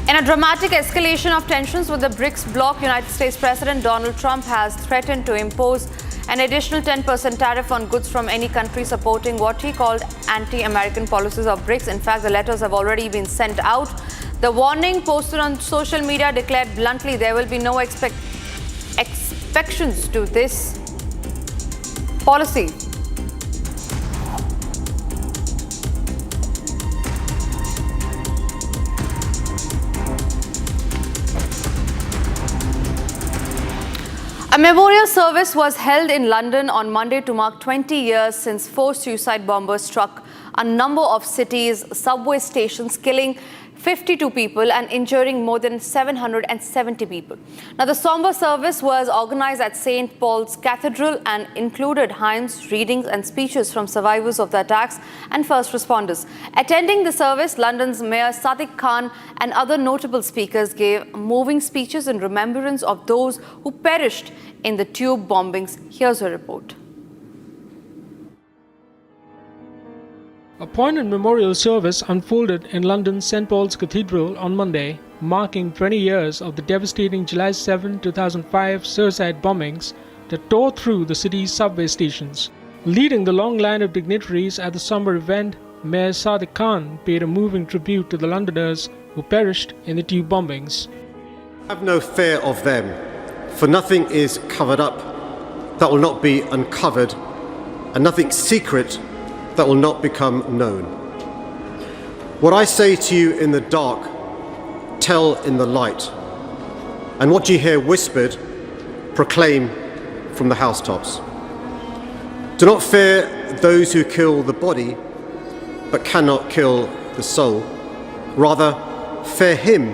In a dramatic escalation of tensions with the BRICS bloc, United States President Donald Trump has threatened to impose an additional 10% tariff on goods from any country supporting what he called anti-American policies of BRICS. In fact, the letters have already been sent out. The warning, posted on social media, declared bluntly there will be no exceptions to this policy. A memorial service was held in London on Monday to mark 20 years since 4 suicide bombers struck a number of cities' subway stations, killing 52 people and injuring more than 770 people. Now, the somber service was organized at St. Paul's Cathedral and included hymns, readings and speeches from survivors of the attacks and first responders. Attending the service, London's Mayor Sadiq Khan and other notable speakers gave moving speeches in remembrance of those who perished in the tube bombings. Here's a report. A poignant memorial service unfolded in London's St. Paul's Cathedral on Monday, marking 20 years of the devastating July 7, 2005 suicide bombings that tore through the city's subway stations. Leading the long line of dignitaries at the somber event, Mayor Sadiq Khan paid a moving tribute to the Londoners who perished in the tube bombings. Have no fear of them, for nothing is covered up that will not be uncovered, and nothing secret that will not become known. What I say to you in the dark, tell in the light. and what you hear whispered, proclaim from the housetops. Do not fear those who kill the body, but cannot kill the soul. Rather, fear him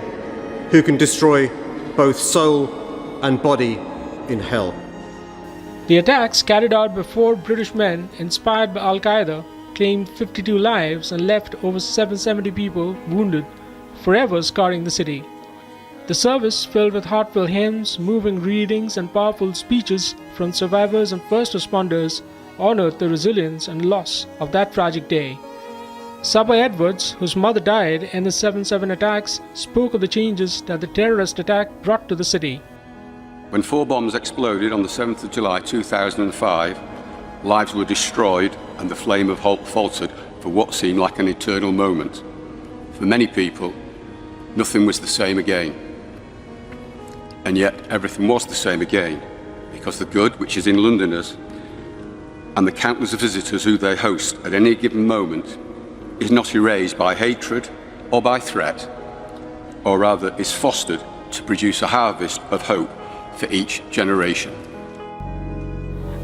who can destroy both soul and body in hell. The attacks carried out by 4 British men inspired by Al-Qaeda claimed 52 lives and left over 770 people wounded, forever scarring the city. The service, filled with heartfelt hymns, moving readings and powerful speeches from survivors and first responders, honored the resilience and loss of that tragic day. Sabah Edwards, whose mother died in the 7/7 attacks, spoke of the changes that the terrorist attack brought to the city. When 4 bombs exploded on the 7th of July 2005, lives were destroyed and the flame of hope faltered for what seemed like an eternal moment. For many people, nothing was the same again. And yet everything was the same again, because the good which is in Londoners and the countless visitors who they host at any given moment is not erased by hatred or by threat, or rather is fostered to produce a harvest of hope for each generation.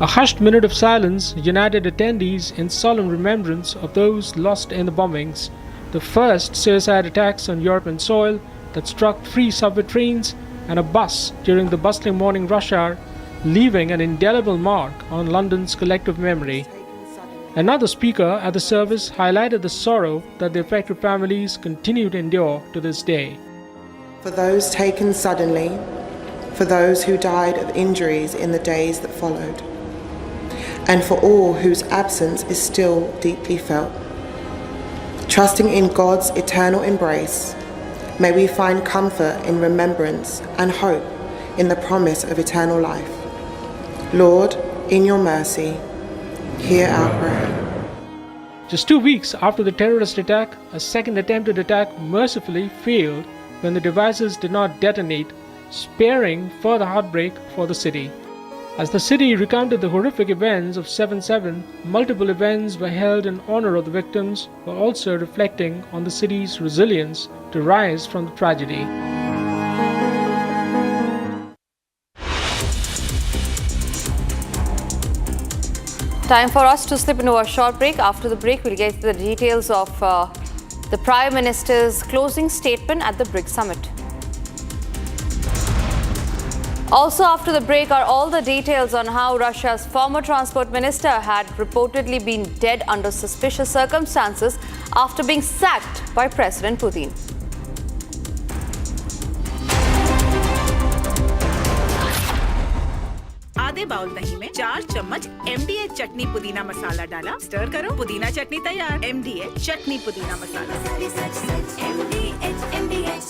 A hushed minute of silence united attendees in solemn remembrance of those lost in the bombings, the first suicide attacks on European soil that struck 3 subway trains and a bus during the bustling morning rush hour, leaving an indelible mark on London's collective memory. Another speaker at the service highlighted the sorrow that the affected families continue to endure to this day. For those taken suddenly, for those who died of injuries in the days that followed, and for all whose absence is still deeply felt. Trusting in God's eternal embrace, may we find comfort in remembrance and hope in the promise of eternal life. Lord, in your mercy, hear our prayer. Just 2 weeks after the terrorist attack, a second attempted attack mercifully failed when the devices did not detonate, sparing further heartbreak for the city. As the city recounted the horrific events of 7/7, multiple events were held in honor of the victims, while also reflecting on the city's resilience to rise from the tragedy. Time for us to slip into a short break. After the break, we'll get to the details of the Prime Minister's closing statement at the BRICS summit. Also after the break are all the details on how Russia's former transport minister had reportedly been dead under suspicious circumstances after being sacked by President Putin. आधे bowl दही में 4 चम्मच MDH चटनी पुदीना मसाला डाला, stir करो, पुदीना चटनी तैयार। MDH चटनी पुदीना मसाला। MDH।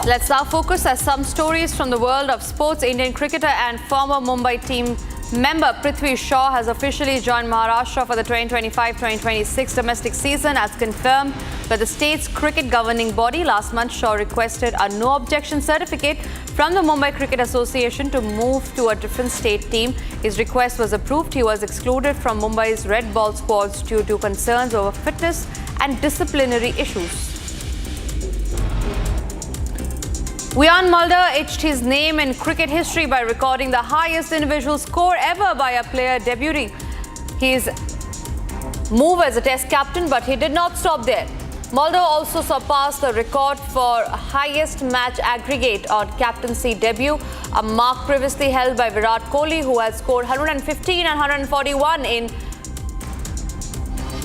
Let's now focus on some stories from the world of sports. Indian cricketer and former Mumbai team member Prithvi Shaw has officially joined Maharashtra for the 2025-2026 domestic season as confirmed by the state's cricket governing body. Last month, Shaw requested a no objection certificate from the Mumbai Cricket Association to move to a different state team. His request was approved. He was excluded from Mumbai's red ball squads due to concerns over fitness and disciplinary issues. Vian Mulder etched his name in cricket history by recording the highest individual score ever by a player debuting his move as a test captain, but he did not stop there. Mulder also surpassed the record for highest match aggregate on captaincy debut, a mark previously held by Virat Kohli, who had scored 115 and 141 in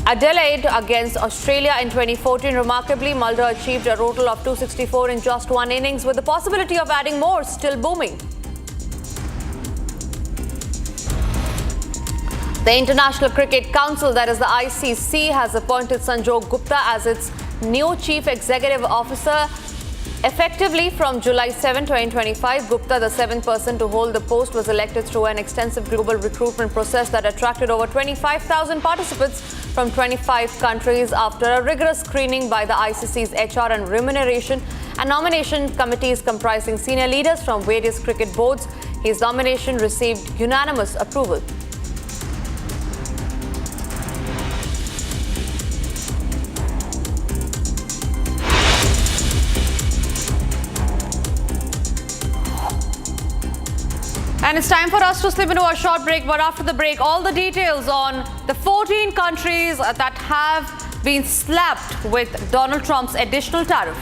Adelaide against Australia in 2014. Remarkably, Mulder achieved a total of 264 in just one innings, with the possibility of adding more still booming. The International Cricket Council, that is the ICC, has appointed Sanjog Gupta as its new Chief Executive Officer effectively from July 7, 2025. Gupta, the seventh person to hold the post, was elected through an extensive global recruitment process that attracted over 25,000 participants from 25 countries after a rigorous screening by the ICC's HR and remuneration and nomination committees comprising senior leaders from various cricket boards. His nomination received unanimous approval. And it's time for us to slip into a short break, but after the break, all the details on the 14 countries that have been slapped with Donald Trump's additional tariff.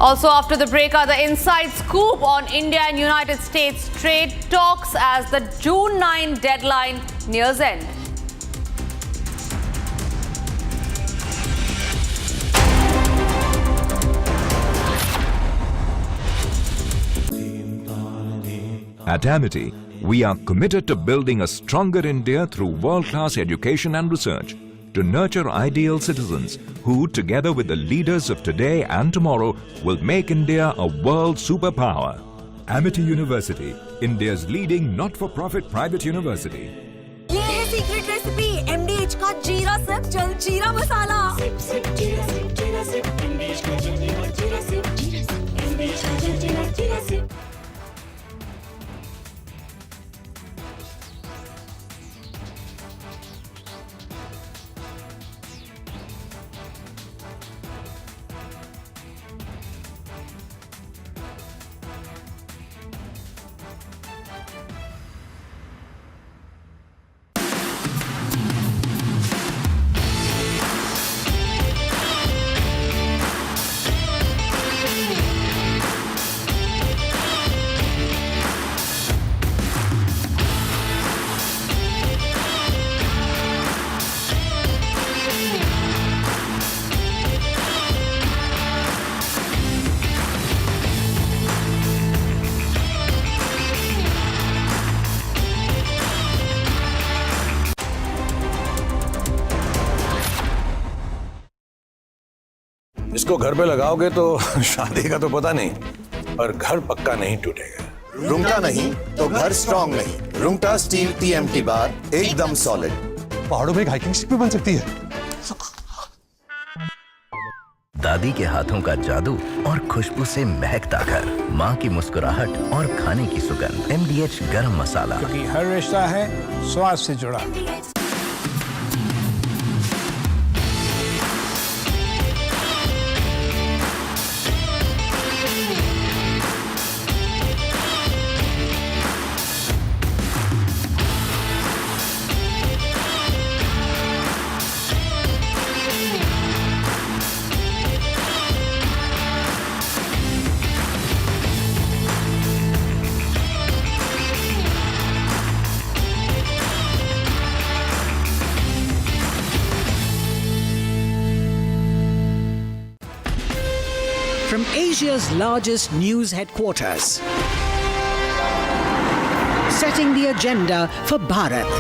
Also after the break are the inside scoop on India and United States trade talks as the June 9 deadline nears end. At Amity, we are committed to building a stronger India through world-class education and research, to nurture ideal citizens who, together with the leaders of today and tomorrow, will make India a world superpower. Amity University, India's leading not-for-profit private university. ये है secret recipe MDH का जीरा SIP जल जीरा मसाला। SIP SIP जीरा SIP MDH का जल जीरा सिप MDH का जल जीरा सिप। इसको घर पे लगाओगे तो शादी का तो पता नहीं, पर घर पक्का नहीं टूटेगा। रुंगटा नहीं तो घर स्ट्रॉन्ग नहीं। रुंगटा स्टील TMT बार एकदम सॉलिड। पहाड़ों में एक हाइकिंग शिप भी बन सकती है। दादी के हाथों का जादू और खुशबू से महकता घर, माँ की मुस्कुराहट और खाने की सुगंध। MDH गरम मसाला, क्योंकि हर रिश्ता है स्वाद से जुड़ा। From Asia's largest news headquarters, setting the agenda for Bharat.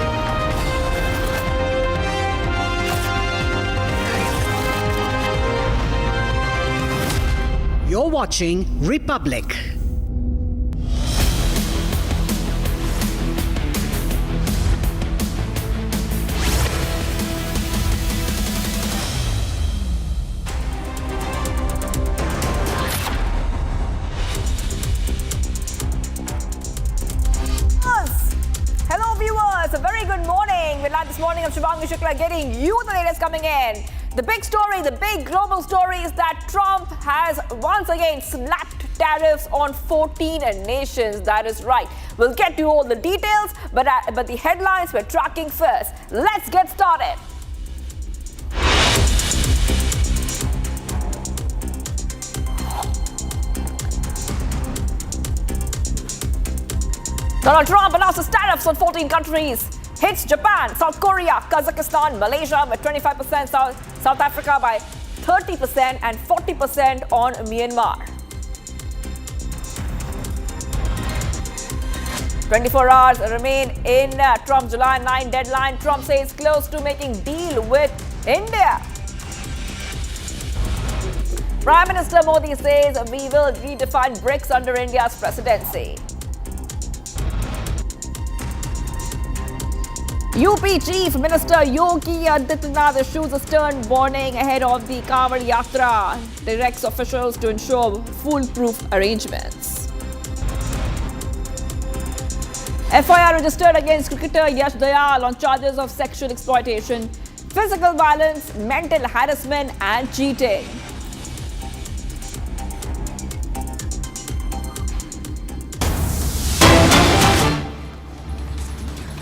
You're watching Republic. This morning of Shubhangi Shukla getting you the latest coming in. The big story, the big global story is that Trump has once again slapped tariffs on 14 nations. That is right. We'll get to all the details, but the headlines we're tracking first. Let's get started. Donald Trump announces tariffs on 14 countries. Hits Japan, South Korea, Kazakhstan, Malaysia by 25%, South Africa by 30% and 40% on Myanmar. 24 hours remain in Trump's July 9 deadline. Trump says close to making deal with India. Prime Minister Modi says we will redefine BRICS under India's presidency. UP Chief Minister Yogi Adityanath issues a stern warning ahead of the Kanwar Yatra, directs officials to ensure foolproof arrangements. FIR registered against cricketer Yash Dayal on charges of sexual exploitation, physical violence, mental harassment and cheating.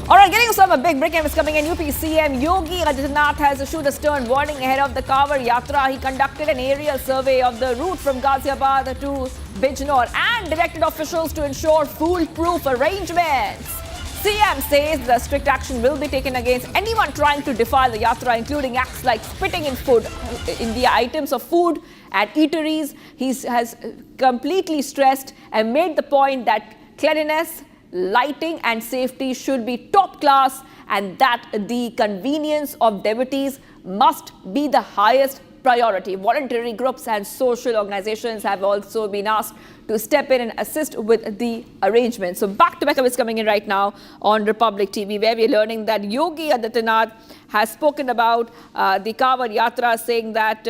Alright, getting some big breaking news coming in. UP CM Yogi Adityanath has issued a stern warning ahead of the Kanwar Yatra. He conducted an aerial survey of the route from Ghaziabad to Bijnor and directed officials to ensure foolproof arrangements. CM says the strict action will be taken against anyone trying to defile the Yatra, including acts like spitting in the items of food at eateries. He has completely stressed and made the point that cleanliness, lighting and safety should be top class and that the convenience of devotees must be the highest priority. Voluntary groups and social organizations have also been asked to step in and assist with the arrangements. So back-to-back is coming in right now on Republic TV, where we're learning that Yogi Adityanath has spoken about the Kanwar Yatra, saying that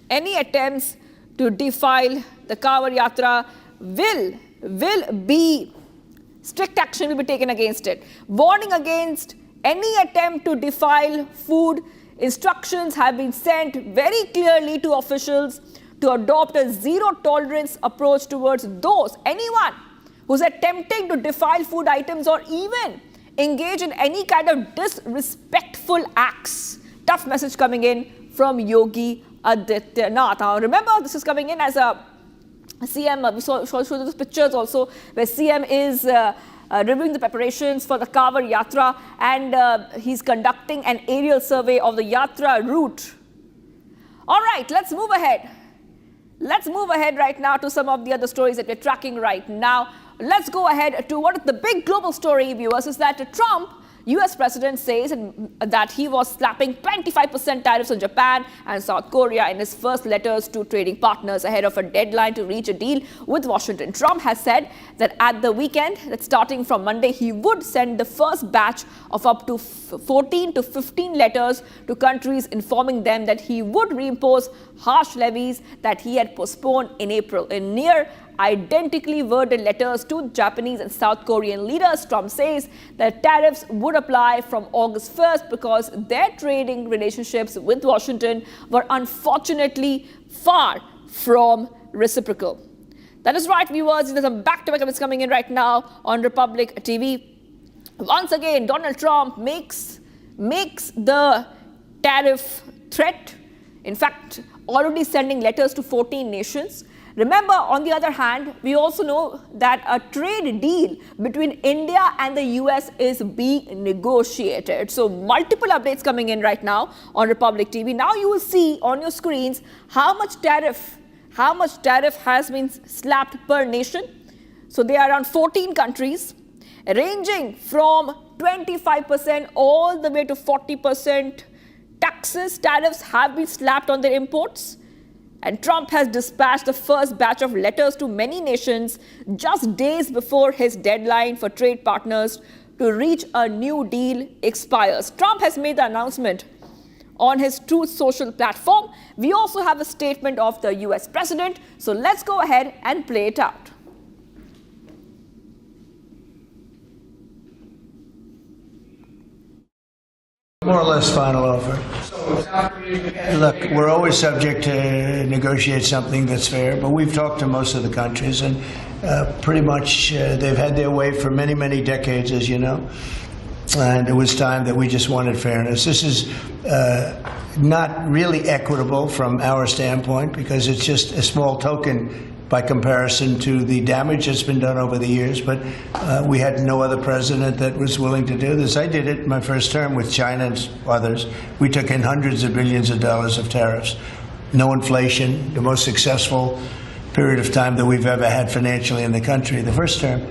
any attempts to defile the Kanwar Yatra will be strict action will be taken against it. Warning against any attempt to defile food. Instructions have been sent very clearly to officials to adopt a zero-tolerance approach towards anyone who's attempting to defile food items or even engage in any kind of disrespectful acts. Tough message coming in from Yogi Adityanath. Now, remember, this is coming in as a CM, we saw those pictures also, where CM is reviewing the preparations for the Kanwar Yatra, and he's conducting an aerial survey of the Yatra route. All right, let's move ahead. Let's move ahead right now to some of the other stories that we're tracking right now. Let's go ahead to what the big global story, viewers, is that Trump, US president, says that he was slapping 25% tariffs on Japan and South Korea in his first letters to trading partners ahead of a deadline to reach a deal with Washington. Trump has said that at the weekend, that starting from Monday, he would send the first batch of up to 14 to 15 letters to countries informing them that he would reimpose harsh levies that he had postponed in April. In near identically worded letters to Japanese and South Korean leaders, Trump says that tariffs would apply from August 1st because their trading relationships with Washington were unfortunately far from reciprocal. That is right, viewers. There's a back-to-back that's coming in right now on Republic TV. Once again, Donald Trump makes the tariff threat. In fact, already sending letters to 14 nations. Remember, on the other hand, we also know that a trade deal between India and the US is being negotiated. So multiple updates coming in right now on Republic TV. Now you will see on your screens how much tariff has been slapped per nation. So they are around 14 countries, ranging from 25% all the way to 40% tariffs have been slapped on their imports. And Trump has dispatched the first batch of letters to many nations just days before his deadline for trade partners to reach a new deal expires. Trump has made the announcement on his Truth Social platform. We also have a statement of the US president. So let's go ahead and play it out. More or less final offer. Look, we're always subject to negotiate something that's fair, but we've talked to most of the countries, and pretty much they've had their way for many, many decades, as you know. And it was time that we just wanted fairness. This is not really equitable from our standpoint because it's just a small token by comparison to the damage that's been done over the years, but we had no other president that was willing to do this. I did it my first term with China and others. We took in hundreds of billions of dollars of tariffs. No inflation, the most successful period of time that we've ever had financially in the country. The first term,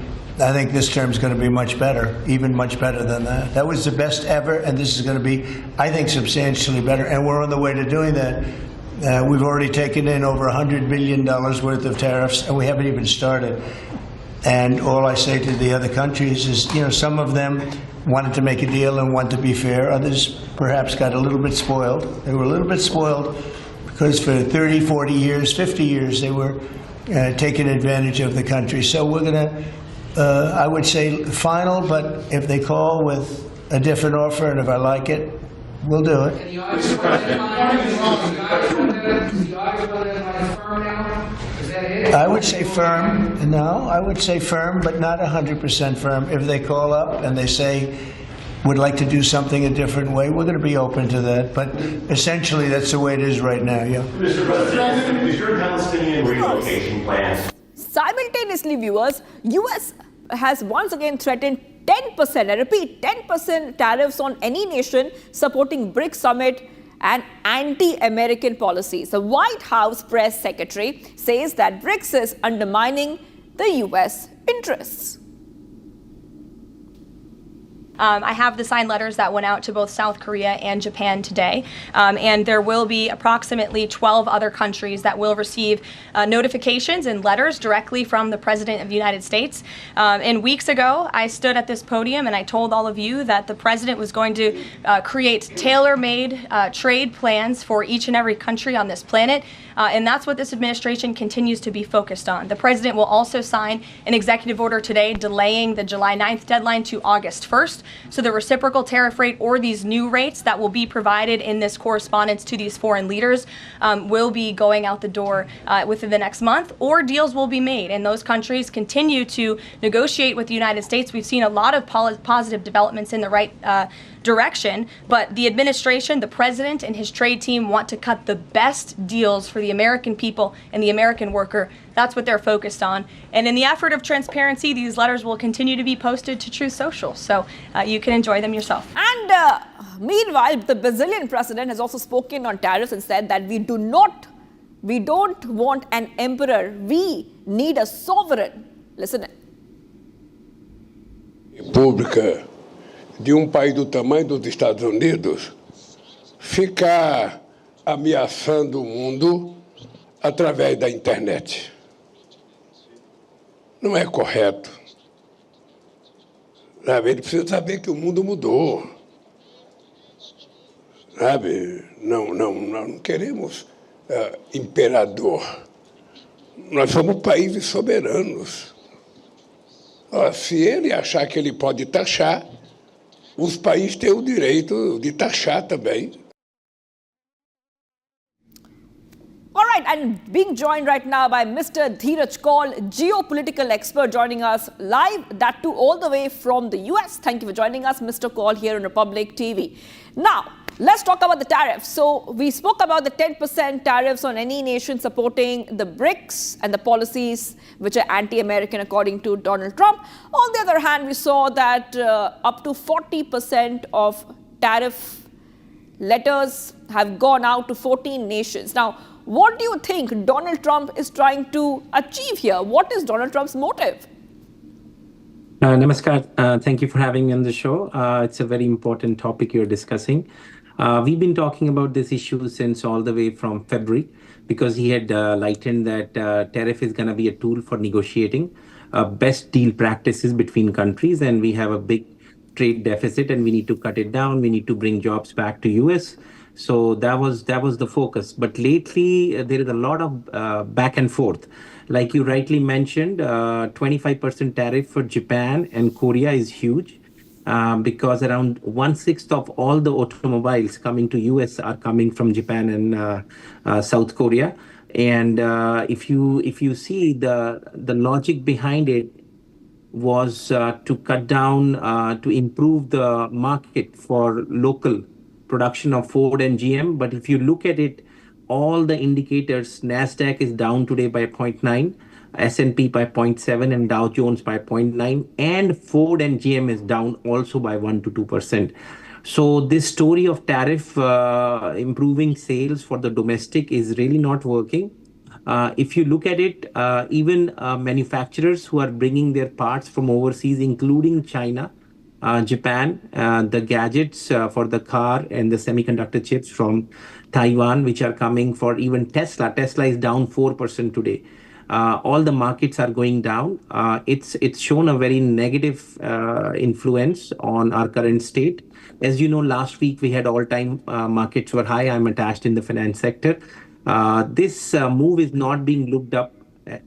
I think this term is going to be much better, even much better than that. That was the best ever, and this is going to be, I think, substantially better. And we're on the way to doing that. We've already taken in over $100 billion worth of tariffs, and we haven't even started. And all I say to the other countries is, some of them wanted to make a deal and want to be fair. Others perhaps got a little bit spoiled. They were a little bit spoiled because for 30, 40 years, 50 years, they were taking advantage of the country. So we're going to, I would say, final, but if they call with a different offer and if I like it, we'll do it. I would say firm. No, I would say firm, but not 100% firm. If they call up and they say, would like to do something a different way, we're going to be open to that. But essentially, that's the way it is right now, yeah. Mr. President, is your Palestinian relocation plan? Simultaneously, viewers, US has once again threatened 10%, I repeat, 10% tariffs on any nation supporting BRICS summit and anti-American policies. The White House press secretary says that BRICS is undermining the US interests. I have the signed letters that went out to both South Korea and Japan today, and there will be approximately 12 other countries that will receive notifications and letters directly from the President of the United States. And weeks ago, I stood at this podium and I told all of you that the President was going to create tailor-made trade plans for each and every country on this planet. And that's what this administration continues to be focused on. The President will also sign an executive order today delaying the July 9th deadline to August 1st. So the reciprocal tariff rate or these new rates that will be provided in this correspondence to these foreign leaders will be going out the door within the next month, or deals will be made. And those countries continue to negotiate with the United States. We've seen a lot of positive developments in the right direction, but the administration, the president and his trade team want to cut the best deals for the American people and the American worker. That's what they're focused on. And in the effort of transparency, these letters will continue to be posted to Truth Social, so you can enjoy them yourself. And meanwhile, the Brazilian president has also spoken on tariffs and said that we don't want an emperor, we need a sovereign. Listen. República de país do tamanho dos Estados Unidos ficar ameaçando o mundo através da internet. Não é correto. Sabe? Ele precisa saber que o mundo mudou. Sabe? Não queremos imperador. Nós somos países soberanos. Se ele achar que ele pode taxar, os países têm o direito de taxar também. All right, and being joined right now by Mr. Dheeraj Kaul, geopolitical expert, joining us live, that too all the way from the US. Thank you for joining us, Mr. Kaul, here on Republic TV. Now, let's talk about the tariffs. So we spoke about the 10% tariffs on any nation supporting the BRICS and the policies which are anti-American according to Donald Trump. On the other hand, we saw that up to 40% of tariff letters have gone out to 14 nations. Now, what do you think Donald Trump is trying to achieve here? What is Donald Trump's motive? Namaskar. Thank you for having me on the show. It's a very important topic you're discussing. We've been talking about this issue since all the way from February, because he had lightened that tariff is going to be a tool for negotiating best deal practices between countries, and we have a big trade deficit and we need to cut it down. We need to bring jobs back to US. So that was the focus. But lately, there is a lot of back and forth. Like you rightly mentioned, 25% tariff for Japan and Korea is huge because around 1/6 of all the automobiles coming to US are coming from Japan and South Korea. And if you see the logic behind it was to cut down, to improve the market for local production of Ford and GM. But if you look at it, all the indicators, NASDAQ is down today by 0.9, S&P by 0.7, and Dow Jones by 0.9, and Ford and GM is down also by 1 to 2%. So this story of tariff improving sales for the domestic is really not working. If you look at it, even manufacturers who are bringing their parts from overseas, including China, Japan, the gadgets for the car and the semiconductor chips from Taiwan, which are coming for even Tesla. Tesla is down 4% today. All the markets are going down. It's shown a very negative influence on our current state. As you know, last week we had all-time markets were high. I'm attached in the finance sector. This move is not being looked up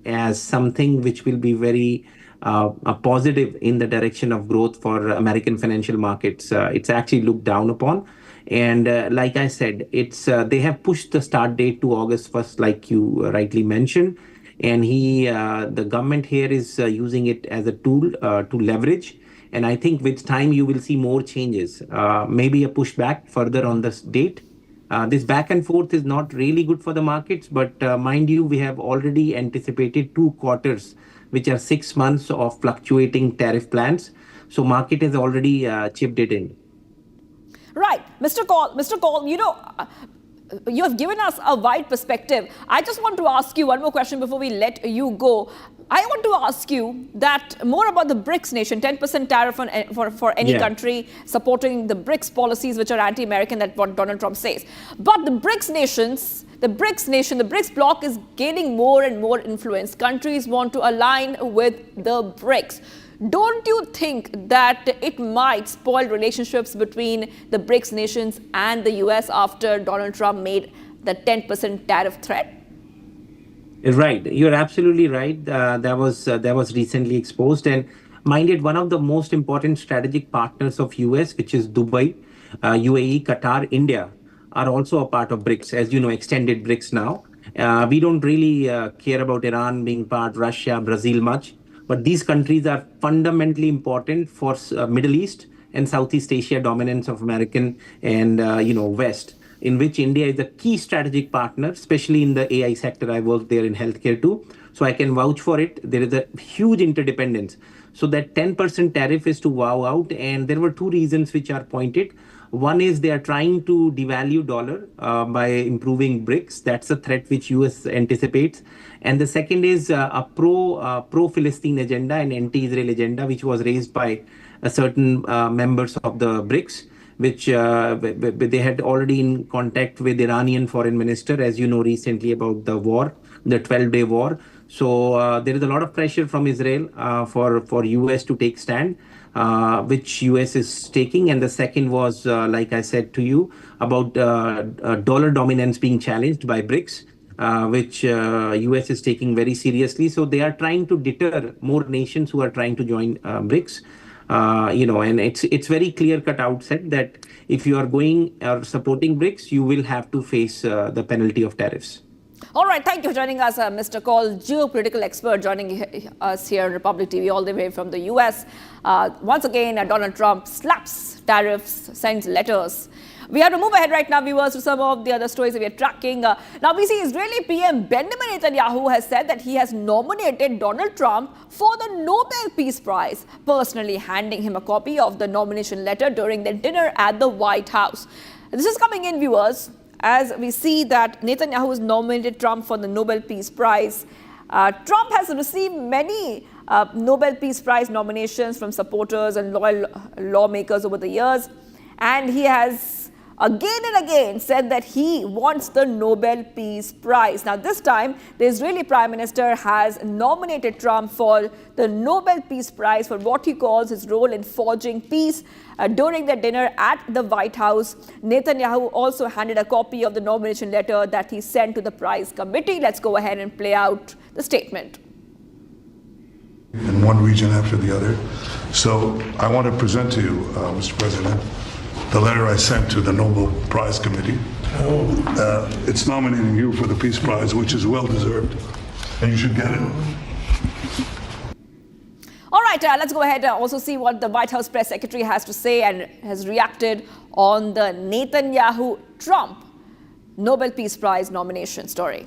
as something which will be very a positive in the direction of growth for American financial markets. It's actually looked down upon. And like I said, it's they have pushed the start date to August 1st, like you rightly mentioned. And the government here is using it as a tool to leverage. And I think with time, you will see more changes, maybe a pushback further on this date. This back and forth is not really good for the markets, but mind you, we have already anticipated 2 quarters, which are 6 months of fluctuating tariff plans. So market has already chipped it in. Right. Mr. Cole, you have given us a wide perspective. I just want to ask you one more question before we let you go. I want to ask you that more about the BRICS nation, 10% tariff for any country supporting the BRICS policies, which are anti-American, that's what Donald Trump says. But the BRICS bloc is gaining more and more influence. Countries want to align with the BRICS. Don't you think that it might spoil relationships between the BRICS nations and the US after Donald Trump made the 10% tariff threat? Right, you're absolutely right. That was recently exposed, and minded one of the most important strategic partners of US, which is Dubai, UAE, Qatar, India, are also a part of BRICS. As you know, extended BRICS now. We don't really care about Iran being part, Russia, Brazil much, but these countries are fundamentally important for Middle East and Southeast Asia dominance of American and West, in which India is a key strategic partner, especially in the AI sector. I work there in healthcare too, so I can vouch for it. There is a huge interdependence. So that 10% tariff is to wow out, and there were 2 reasons which are pointed. One is they are trying to devalue dollar by improving BRICS. That's a threat which US anticipates. And the second is a pro-Philistine agenda and anti-Israel agenda, which was raised by certain members of the BRICS, which they had already in contact with Iranian foreign minister, as you know, recently about the war, the 12-day war. So there is a lot of pressure from Israel for US to take stand, which US is taking. And the second was, like I said to you, about dollar dominance being challenged by BRICS, which US is taking very seriously. So they are trying to deter more nations who are trying to join BRICS. And it's very clear-cut outset that if you are going or supporting BRICS, you will have to face the penalty of tariffs. All right, thank you for joining us, Mr. Cole, geopolitical expert joining us here on Republic TV all the way from the US. Once again, Donald Trump slaps tariffs, sends letters. We have to move ahead right now, viewers, to some of the other stories that we are tracking. Now, we see Israeli PM Benjamin Netanyahu has said that he has nominated Donald Trump for the Nobel Peace Prize, personally handing him a copy of the nomination letter during their dinner at the White House. This is coming in, viewers, as we see that Netanyahu has nominated Trump for the Nobel Peace Prize. Trump has received many Nobel Peace Prize nominations from supporters and loyal lawmakers over the years, and he has again and again said that he wants the Nobel Peace Prize. Now this time, the Israeli Prime Minister has nominated Trump for the Nobel Peace Prize for what he calls his role in forging peace. During their dinner at the White House, Netanyahu also handed a copy of the nomination letter that he sent to the prize committee. Let's go ahead and play out the statement. In one region after the other. So I want to present to you, Mr. President, the letter I sent to the Nobel Prize Committee. It's nominating you for the Peace Prize, which is well-deserved, and you should get it. All right, let's go ahead and also see what the White House press secretary has to say and has reacted on the Netanyahu-Trump Nobel Peace Prize nomination story.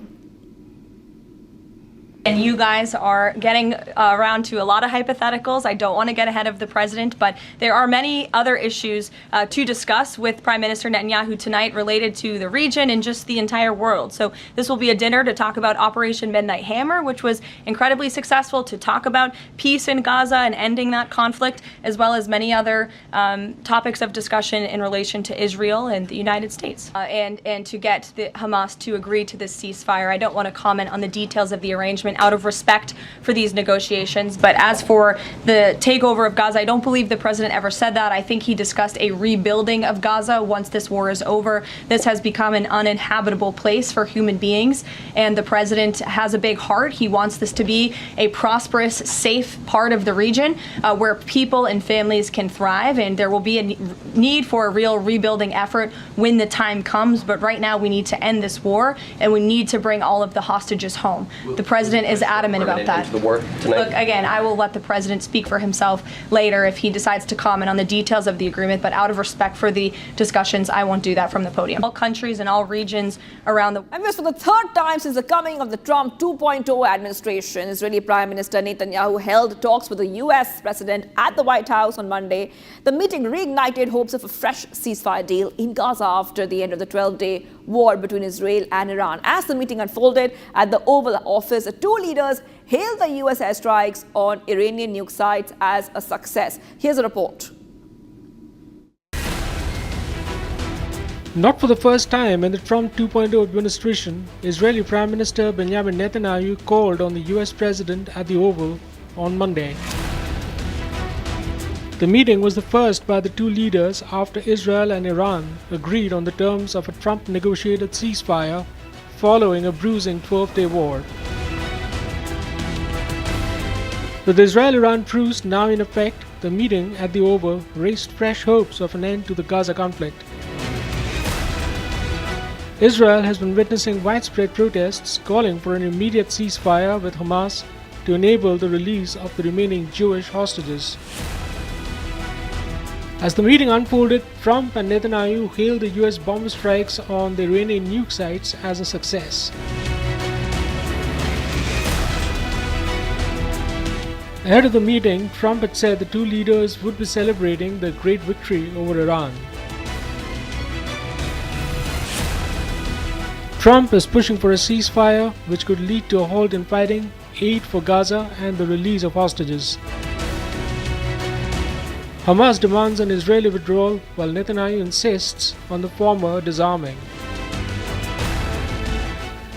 And you guys are getting around to a lot of hypotheticals. I don't want to get ahead of the president, but there are many other issues to discuss with Prime Minister Netanyahu tonight related to the region and just the entire world. So this will be a dinner to talk about Operation Midnight Hammer, which was incredibly successful, to talk about peace in Gaza and ending that conflict, as well as many other topics of discussion in relation to Israel and the United States, and to get the Hamas to agree to this ceasefire. I don't want to comment on the details of the arrangement out of respect for these negotiations. But as for the takeover of Gaza, I don't believe the president ever said that. I think he discussed a rebuilding of Gaza once this war is over. This has become an uninhabitable place for human beings, and the president has a big heart. He wants this to be a prosperous, safe part of the region where people and families can thrive, and there will be a need for a real rebuilding effort when the time comes. But right now we need to end this war, and we need to bring all of the hostages home. The president is adamant about that. Look, again, I will let the president speak for himself later if he decides to comment on the details of the agreement, but out of respect for the discussions, I won't do that from the podium. All countries and all regions around the... And this for the third time since the coming of the Trump 2.0 administration, Israeli Prime Minister Netanyahu held talks with the US President at the White House on Monday. The meeting reignited hopes of a fresh ceasefire deal in Gaza after the end of the 12-day war between Israel and Iran. As the meeting unfolded at the Oval Office, the two leaders hailed the US airstrikes on Iranian nuke sites as a success. Here's a report. Not for the first time in the Trump 2.0 administration, Israeli Prime Minister Benjamin Netanyahu called on the US President at the Oval on Monday. The meeting was the first by the two leaders after Israel and Iran agreed on the terms of a Trump-negotiated ceasefire following a bruising 12-day war. With the Israel-Iran truce now in effect, the meeting at the Oval raised fresh hopes of an end to the Gaza conflict. Israel has been witnessing widespread protests calling for an immediate ceasefire with Hamas to enable the release of the remaining Jewish hostages. As the meeting unfolded, Trump and Netanyahu hailed the US bomb strikes on the Iranian nuke sites as a success. Ahead of the meeting, Trump had said the two leaders would be celebrating the great victory over Iran. Trump is pushing for a ceasefire which could lead to a halt in fighting, aid for Gaza, and the release of hostages. Hamas demands an Israeli withdrawal while Netanyahu insists on the former disarming.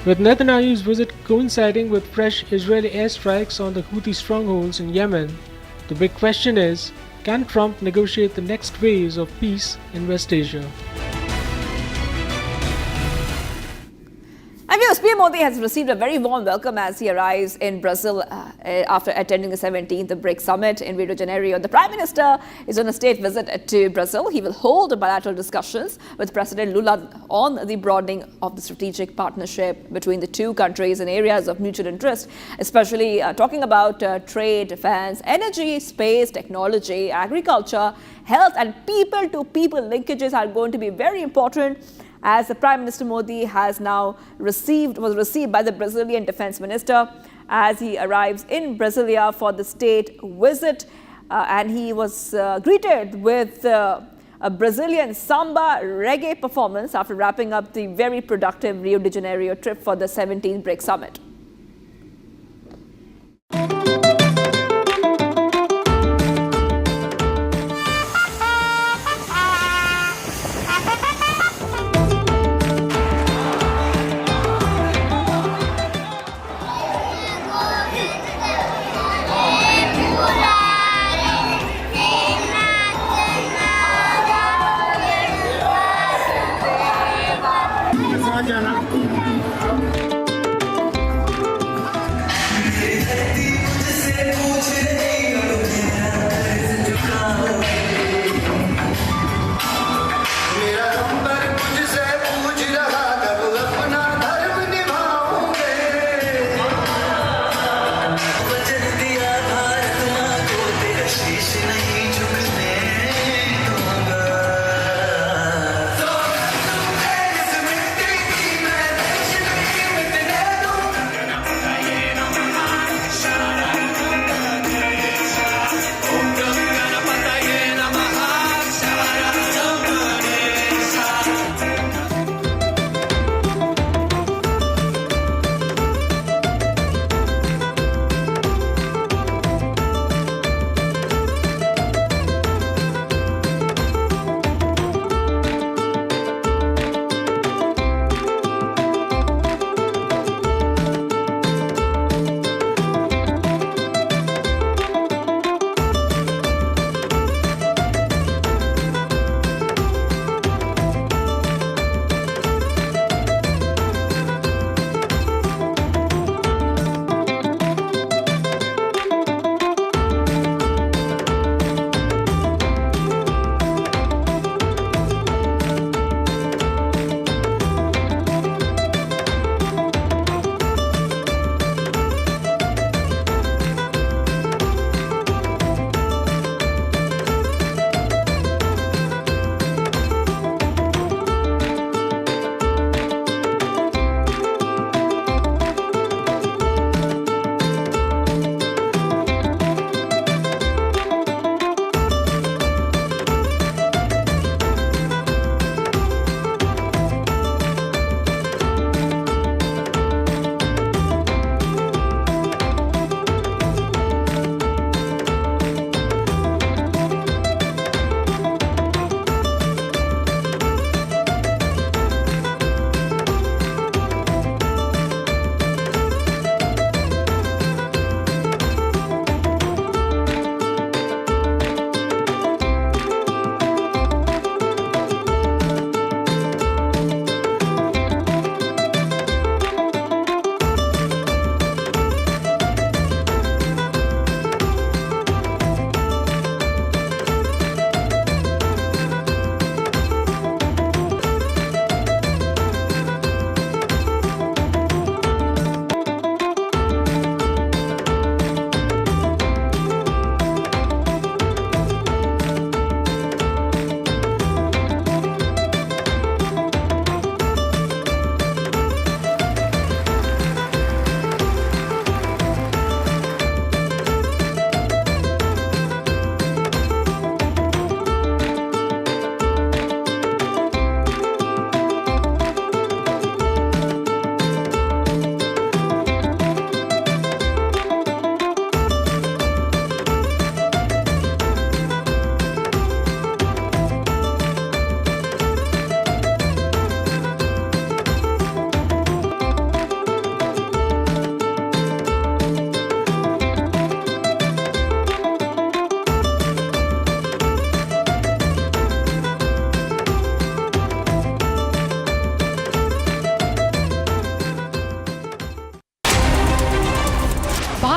With Netanyahu's visit coinciding with fresh Israeli airstrikes on the Houthi strongholds in Yemen, the big question is, can Trump negotiate the next phase of peace in West Asia? And viewers, PM Modi has received a very warm welcome as he arrives in Brazil after attending the 17th BRICS Summit in Rio de Janeiro. The Prime Minister is on a state visit to Brazil. He will hold bilateral discussions with President Lula on the broadening of the strategic partnership between the two countries in areas of mutual interest, especially talking about trade, defense, energy, space, technology, agriculture, health, and people-to-people linkages are going to be very important, as the Prime Minister Modi was received by the Brazilian Defense Minister as he arrives in Brasilia for the state visit, and he was greeted with a Brazilian samba reggae performance after wrapping up the very productive Rio de Janeiro trip for the 17th BRICS Summit.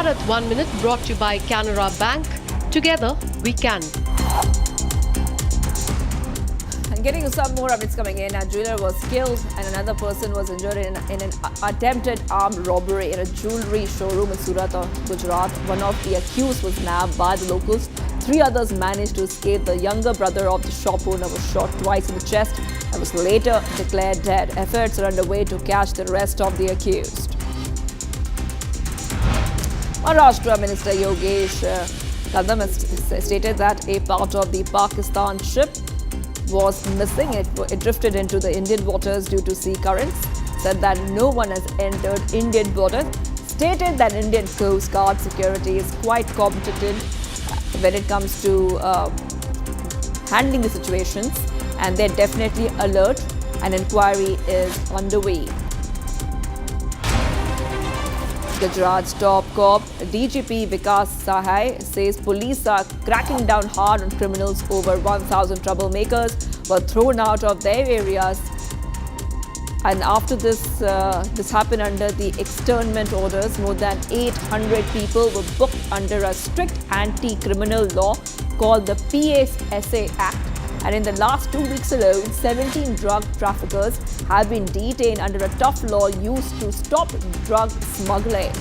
Bharat 1 Minute brought to you by Canara Bank. Together we can. And getting you some more updates coming in. A jeweler was killed and another person was injured in an attempted armed robbery in a jewellery showroom in Surat, Gujarat. One of the accused was nabbed by the locals. 3 others managed to escape. The younger brother of the shop owner was shot twice in the chest and was later declared dead. Efforts are underway to catch the rest of the accused. Maharashtra Minister Yogesh Kadam has stated that a part of the Pakistan ship was missing. It drifted into the Indian waters due to sea currents. Said that no one has entered Indian borders. Stated that Indian Coast Guard security is quite competent when it comes to handling the situations, and they're definitely alert. An inquiry is underway. Gujarat's top cop, DGP Vikas Sahai, says police are cracking down hard on criminals. Over 1,000 troublemakers were thrown out of their areas. And after this happened under the externment orders, more than 800 people were booked under a strict anti-criminal law called the PSA Act. And in the last 2 weeks alone, 17 drug traffickers have been detained under a tough law used to stop drug smuggling.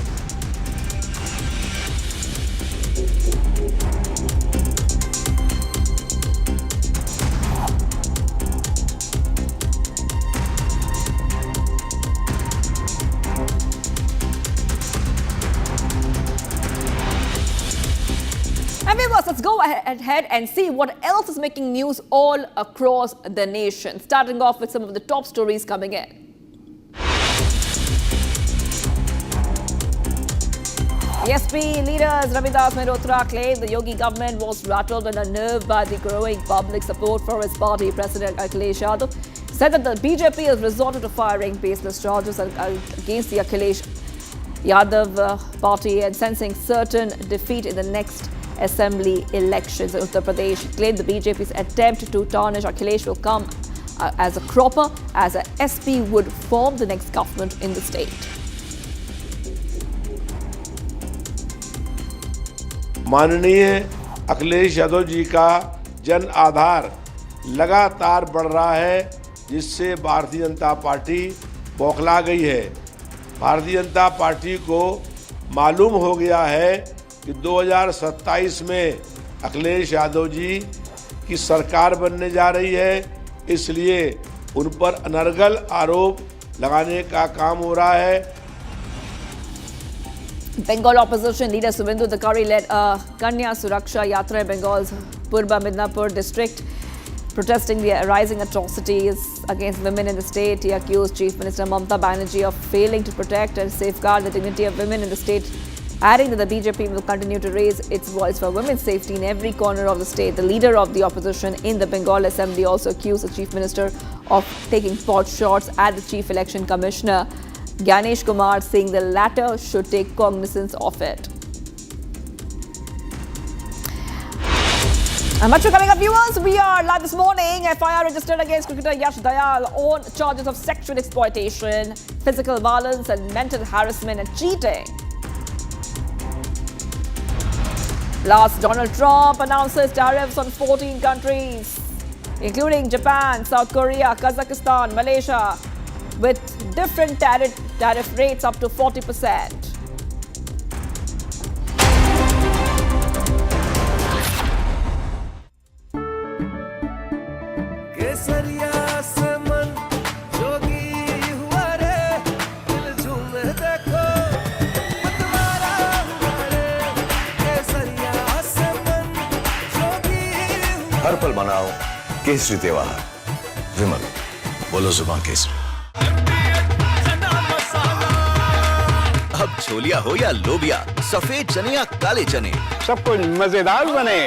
And viewers, let's go ahead and see what else is making news all across the nation. Starting off with some of the top stories coming in. BSP leaders Ravidas Mehrotra claimed the Yogi government was rattled and unnerved by the growing public support for his party. President Akhilesh Yadav said that the BJP has resorted to firing baseless charges against the Akhilesh Yadav party and sensing certain defeat in the next assembly elections in Uttar Pradesh. He claimed the BJP's attempt to tarnish Akhilesh will come as a cropper, as a SP would form the next government in the state. माननीय अखिलेश यादव जी का जन आधार लगातार बढ़ रहा है, जिससे Bharatiya Janata party बौखला गई है। भारतीय जनता पार्टी को मालूम हो गया है कि 2027 में अखिलेश यादव जी की सरकार बनने जा रही है, इसलिए उन पर अनर्गल आरोप लगाने का काम हो रहा है। Bengal opposition leader Suvendu Thakari led a Kanya Suraksha Yatra in Bengal's Purba Midnapur district, protesting the rising atrocities against women in the state. He accused Chief Minister Mamata Banerjee of failing to protect and safeguard the dignity of women in the state, adding that the BJP will continue to raise its voice for women's safety in every corner of the state. The leader of the opposition in the Bengal Assembly also accused the Chief Minister of taking pot shots at the Chief Election Commissioner Ganesh Kumar, saying the latter should take cognizance of it. And much more coming up, viewers. We are live this morning. FIR registered against cricketer Yash Dayal on charges of sexual exploitation, physical violence and mental harassment and cheating. Last, Donald Trump announces tariffs on 14 countries, including Japan, South Korea, Kazakhstan, Malaysia, with different tariff rates up to 40%. हर पल मनाओ केसरी त्योहार। विमल, बोलो जुबान केसरी। अब छोलिया हो या लोबिया, सफेद चने या काले चने, सब कुछ मजेदार बने।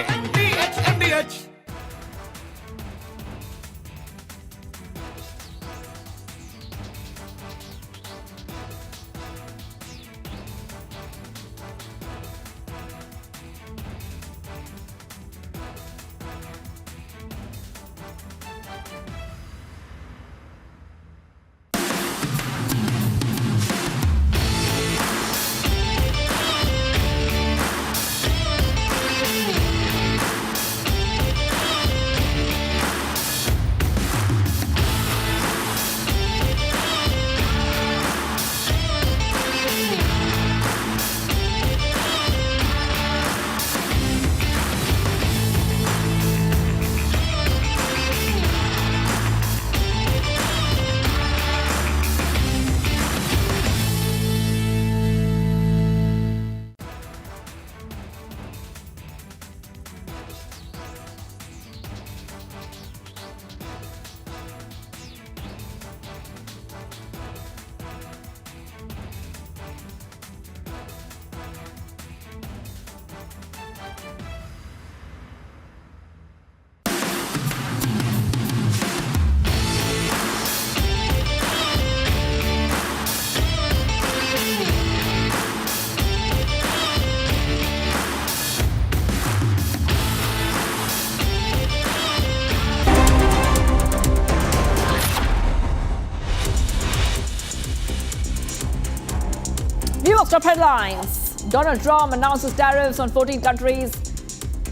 Viewers, top headlines. Donald Trump announces tariffs on 14 countries.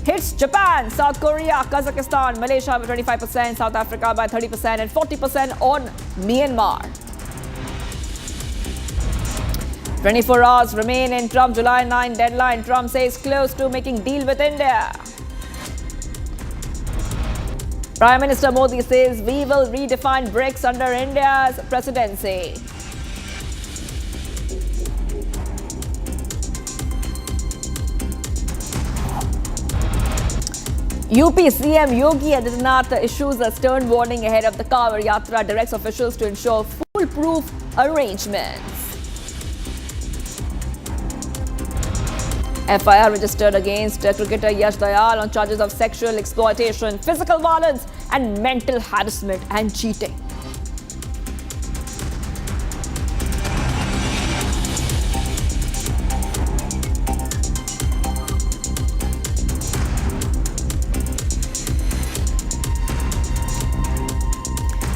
Hits Japan, South Korea, Kazakhstan, Malaysia by 25%, South Africa by 30%, and 40% on Myanmar. 24 hours remain in Trump July 9 deadline. Trump says close to making deal with India. Prime Minister Modi says we will redefine BRICS under India's presidency. UP CM Yogi Adityanath issues a stern warning ahead of the Kanwar Yatra, directs officials to ensure foolproof arrangements. FIR registered against cricketer Yash Dayal on charges of sexual exploitation, physical violence and mental harassment and cheating.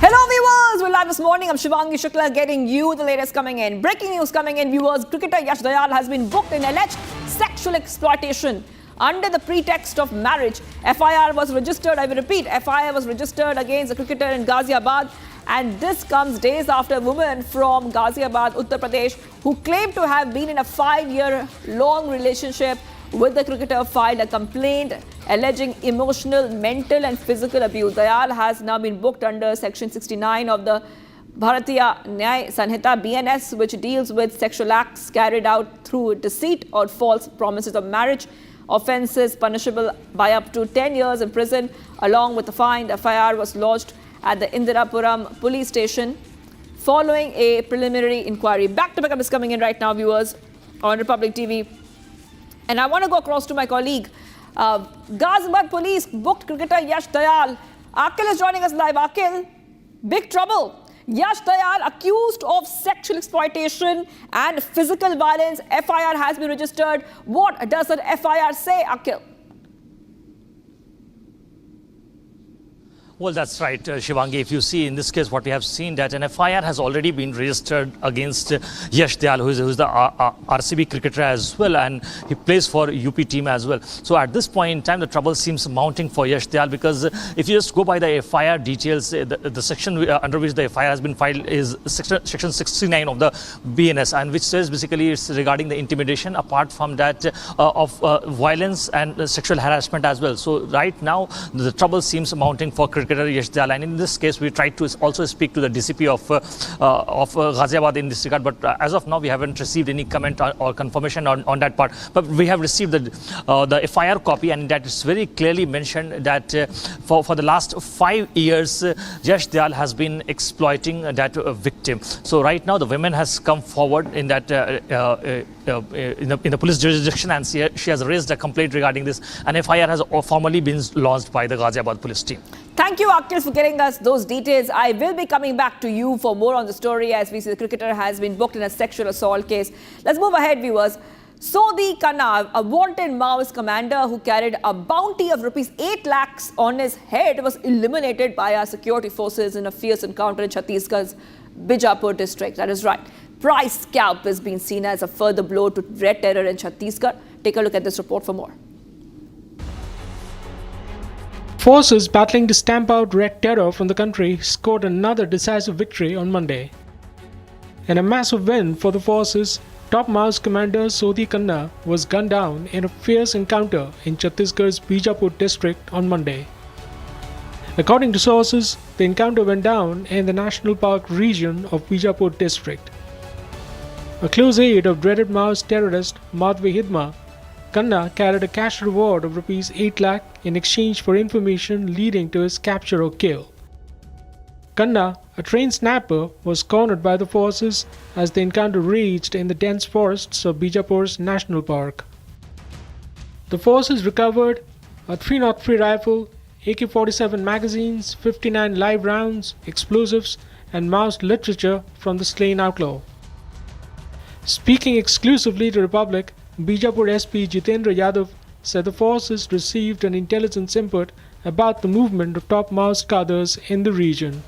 Hello viewers, we're live this morning. I'm Shivangi Shukla getting you the latest coming in. Breaking news coming in, viewers. Cricketer Yash Dayal has been booked in alleged sexual exploitation under the pretext of marriage. FIR was registered, I will repeat, FIR was registered against a cricketer in Ghaziabad, and this comes days after a woman from Ghaziabad, Uttar Pradesh, who claimed to have been in a 5-year-long relationship with the cricketer, filed a complaint alleging emotional, mental and physical abuse. Dayal has now been booked under Section 69 of the Bharatiya Nyaya Sanhita BNS, which deals with sexual acts carried out through deceit or false promises of marriage. Offences punishable by up to 10 years in prison, along with a fine. The FIR was lodged at the Indirapuram police station following a preliminary inquiry. Back to back is coming in right now, viewers, on Republic TV. And I want to go across to my colleague. Ghaziabad police booked cricketer Yash Dayal. Akil is joining us live. Akil, big trouble. Yash Dayal accused of sexual exploitation and physical violence. FIR has been registered. What does the FIR say, Akil? Well, that's right, Shivangi. If you see in this case, what we have seen that an FIR has already been registered against Yash Dayal, who is the RCB cricketer as well, and he plays for UP team as well. So at this point in time, the trouble seems mounting for Yash Dayal, because if you just go by the FIR details, the section under which the FIR has been filed is section 69 of the BNS, and which says basically it's regarding the intimidation, apart from that of violence and sexual harassment as well. So right now, the trouble seems mounting for cricketer Yash Dayal, and in this case we tried to also speak to the DCP of Ghaziabad in this regard, but as of now we haven't received any comment or confirmation on that part. But we have received the FIR copy, and that is very clearly mentioned that for the last 5 years Yash Dayal has been exploiting that victim. So right now the women has come forward in that in the police jurisdiction, and she has raised a complaint regarding this, and FIR has formally been launched by the Ghaziabad police team. Thank you, Akil, for getting us those details. I will be coming back to you for more on the story, as we see the cricketer has been booked in a sexual assault case. Let's move ahead, viewers. Sodhi Khanna, a wanted Maoist commander who carried a bounty of rupees 8 lakhs on his head, was eliminated by our security forces in a fierce encounter in Chhattisgarh's Bijapur district. That is right. Price scalp is being seen as a further blow to red terror in Chhattisgarh. Take a look at this report for more. Forces battling to stamp out red terror from the country scored another decisive victory on Monday. In a massive win for the forces, top Maoist commander Sodhi Khanna was gunned down in a fierce encounter in Chhattisgarh's Bijapur district on Monday. According to sources, the encounter went down in the National Park region of Bijapur district. A close aide of dreaded Maoist terrorist Madhvi Hidma, Khanna carried a cash reward of rupees 8 lakh in exchange for information leading to his capture or kill. Khanna, a trained sniper, was cornered by the forces as the encounter raged in the dense forests of Bijapur's National Park. The forces recovered a .303 rifle, AK-47 magazines, 59 live rounds, explosives, and Maoist literature from the slain outlaw. Speaking exclusively to Republic, Bijapur SP Jitendra Yadav said the forces received an intelligence input about the movement of top Maoist cadres in the region.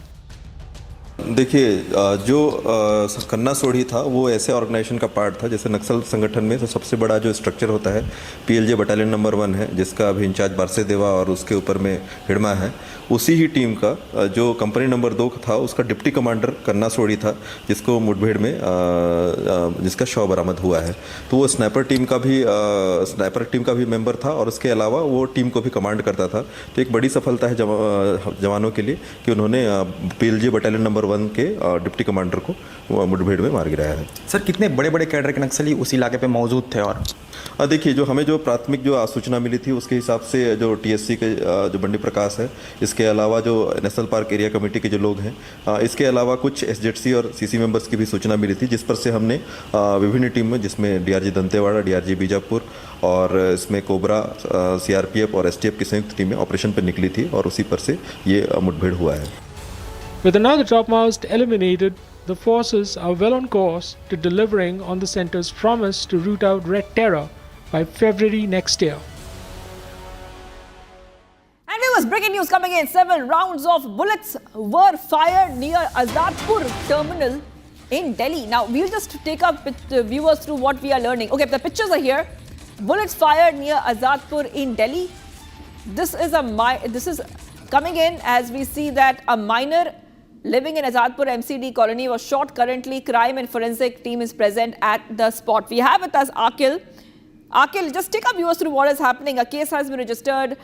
देखिए जो कन्ना सोढ़ी था वो ऐसे organisation का part था जैसे नक्सल संगठन में तो सबसे बड़ा जो स्ट्रक्चर होता है पीएलजे बटालियन नंबर 1 है जिसका अभी इंचार्ज बारसे देवा और उसके ऊपर में हिड़मा है। उसी ही टीम का जो कंपनी नंबर 2 था उसका डिप्टी कमांडर कन्ना सोढ़ी था जिसको मुठभेड़ में जिसका शव बरामद हुआ है। तो वो स्नाइपर टीम का भी मेंबर था और उसके अलावा वो टीम को भी कमांड करता था। तो एक बड़ी सफलता है जवानों के लिए कि उन्होंने पीएलजे बटालियन नंबर 1 के डिप्टी कमांडर को मुठभेड़ में मार गिराया है। सर कितने बड़े बड़े कैडर के नक्सली उस इलाके पे मौजूद थे? और देखिए जो हमें जो प्राथमिक जो सूचना मिली थी उसके हिसाब से जो टीएससी के जो बंडी प्रकाश है, इसके अलावा जो नेशनल पार्क एरिया कमेटी के जो लोग हैं, इसके अलावा कुछ एसजेडसी और सीसी मेंबर्स की भी सूचना मिली थी जिस पर से हमने विभिन्न टीम में जिसमें डीआरजी दंतेवाड़ा, डीआरजी बीजापुर और इसमें कोबरा, सीआरपीएफ और एसटीएफ की संयुक्त टीमें ऑपरेशन पर निकली थी और उसी पर से ये मुठभेड़ हुआ है। With another topmost eliminated, the forces are well on course to delivering on the centre's promise to root out red terror by February next year. And there was breaking news coming in. Several rounds of bullets were fired near Azadpur terminal in Delhi. Now, we'll just take up viewers through what we are learning. Okay, the pictures are here. Bullets fired near Azadpur in Delhi. This is coming in as we see that a minor living in Azadpur MCD colony was shot. Currently, crime and forensic team is present at the spot. We have with us Akil. Akil, just take up viewers through what is happening. A case has been registered.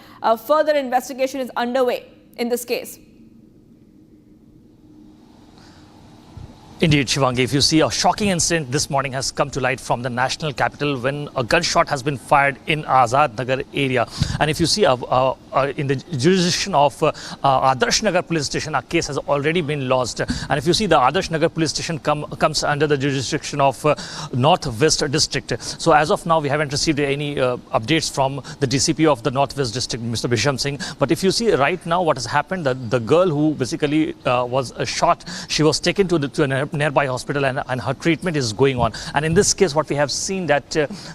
Further investigation is underway in this case. Indeed, Shivangi, if you see a shocking incident this morning has come to light from the national capital when a gunshot has been fired in Azad Nagar area. And if you see in the jurisdiction of Adarsh Nagar police station, a case has already been lodged. And if you see the Adarsh Nagar police station comes under the jurisdiction of Northwest district. So as of now, we haven't received any updates from the DCP of the Northwest district, Mr. Bisham Singh. But if you see right now what has happened, the girl who basically was shot, she was taken to a nearby hospital and her treatment is going on. And in this case, what we have seen that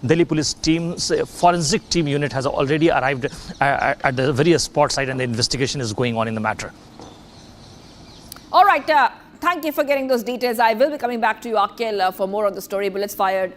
Delhi police team's forensic team unit has already arrived at the various spot site and the investigation is going on in the matter. All right, thank you for getting those details. I will be coming back to you, Akil, for more on the story. Bullets fired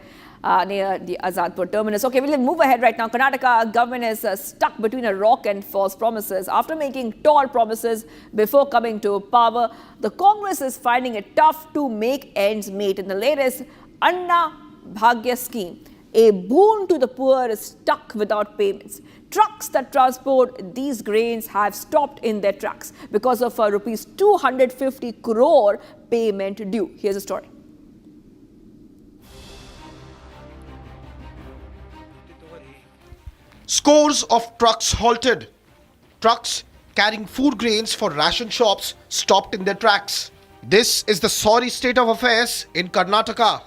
near the Azadpur terminus. Okay, we'll move ahead right now. Karnataka government is stuck between a rock and false promises. After making tall promises before coming to power, the Congress is finding it tough to make ends meet. In the latest Anna Bhagya scheme, a boon to the poor is stuck without payments. Trucks that transport these grains have stopped in their tracks because of a rupees 250 crore payment due. Here's the story. Scores of trucks halted. Trucks carrying food grains for ration shops stopped in their tracks. This is the sorry state of affairs in Karnataka.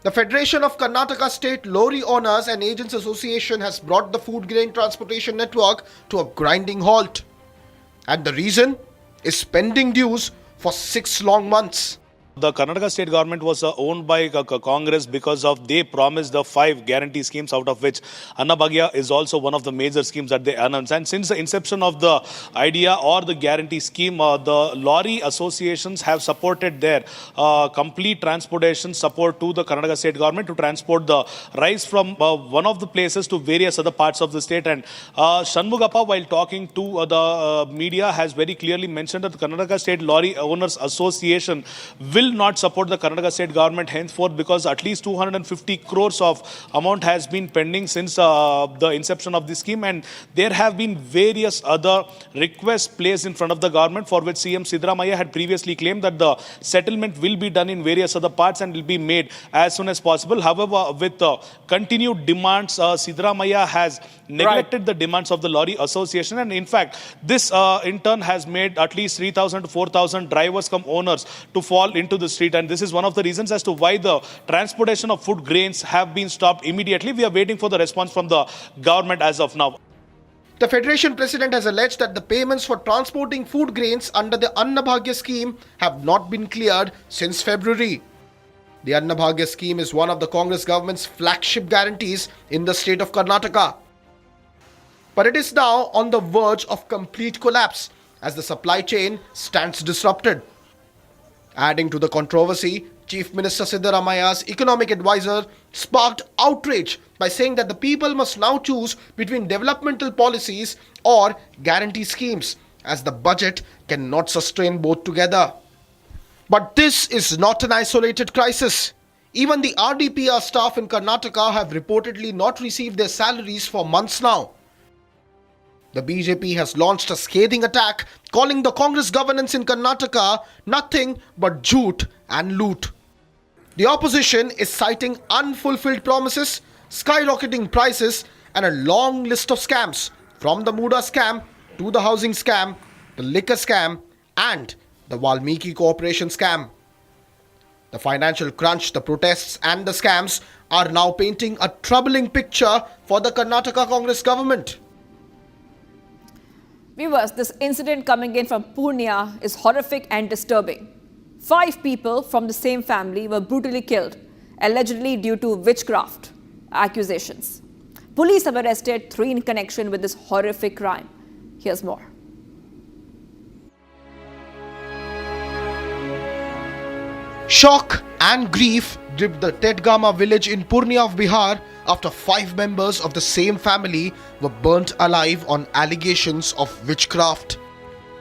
The Federation of Karnataka State Lorry Owners and Agents Association has brought the food grain transportation network to a grinding halt. And the reason is pending dues for 6 long months. The Karnataka state government was owned by Congress because of they promised the 5 guarantee schemes, out of which Annabhagya is also one of the major schemes that they announced. And since the inception of the idea or the guarantee scheme, the lorry associations have supported their complete transportation support to the Karnataka state government to transport the rice from one of the places to various other parts of the state. And Shanmugappa, while talking to the media, has very clearly mentioned that the Karnataka State Lorry Owners Association will not support the Karnataka state government henceforth because at least 250 crores of amount has been pending since the inception of this scheme, and there have been various other requests placed in front of the government for which CM Siddaramaiah had previously claimed that the settlement will be done in various other parts and will be made as soon as possible. However, with continued demands, Siddaramaiah has neglected the demands of the lorry association, and in fact this in turn has made at least 3,000 to 4,000 drivers come owners to fall into the street, and this is one of the reasons as to why the transportation of food grains have been stopped immediately. We are waiting for the response from the government as of now. The Federation President has alleged that the payments for transporting food grains under the Annabhagya scheme have not been cleared since February. The Annabhagya scheme is one of the Congress government's flagship guarantees in the state of Karnataka. But it is now on the verge of complete collapse as the supply chain stands disrupted. Adding to the controversy, Chief Minister Siddaramaya's economic advisor sparked outrage by saying that the people must now choose between developmental policies or guarantee schemes, as the budget cannot sustain both together. But this is not an isolated crisis. Even the RDPR staff in Karnataka have reportedly not received their salaries for months now. The BJP has launched a scathing attack, calling the Congress governance in Karnataka nothing but jhoot and loot. The opposition is citing unfulfilled promises, skyrocketing prices, and a long list of scams, from the Muda scam to the housing scam, the liquor scam, and the Valmiki Corporation scam. The financial crunch, the protests, and the scams are now painting a troubling picture for the Karnataka Congress government. Viewers, this incident coming in from Purnia is horrific and disturbing. 5 people from the same family were brutally killed, allegedly due to witchcraft accusations. Police have arrested 3 in connection with this horrific crime. Here's more. Shock and grief gripped the Tedgama village in Purnia of Bihar after 5 members of the same family were burnt alive on allegations of witchcraft.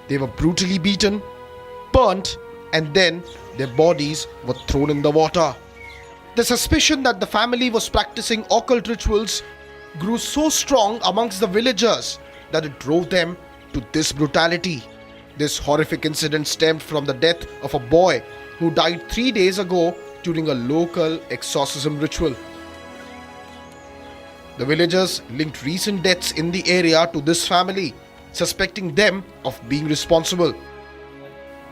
They were brutally beaten, burnt, and then their bodies were thrown in the water. The suspicion that the family was practicing occult rituals grew so strong amongst the villagers that it drove them to this brutality. This horrific incident stemmed from the death of a boy who died 3 days ago during a local exorcism ritual. The villagers linked recent deaths in the area to this family, suspecting them of being responsible.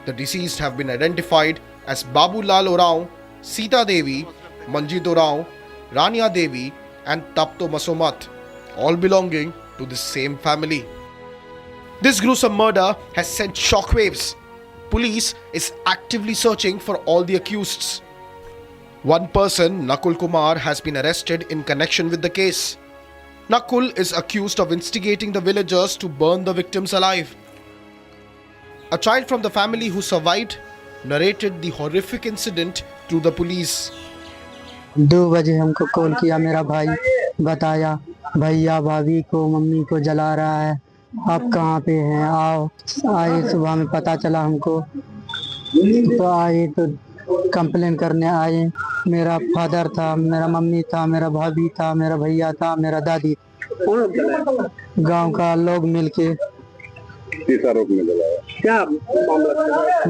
The deceased have been identified as Babu Lal Orao, Sita Devi, Manjit Orao, Rania Devi, and Tapto Masomat, all belonging to the same family. This gruesome murder has sent shockwaves. Police is actively searching for all the accused. One person, Nakul Kumar, has been arrested in connection with the case. Nakul is accused of instigating the villagers to burn the victims alive. A child from the family who survived narrated the horrific incident to the police. 2 बजे हमको call किया मेरा भाई, बताया भैया भाभी को mummy को जला रहा है, आप कहाँ पे हैं, आओ। आए, सुबह में पता चला हमको, तो आए तो कंप्लेन करने आए। मेरा फादर था, मेरा मम्मी था, मेरा भाभी था, मेरा भैया था, मेरा दादी, गांव का लोग मिलके। किस आरोप में जलाया? क्या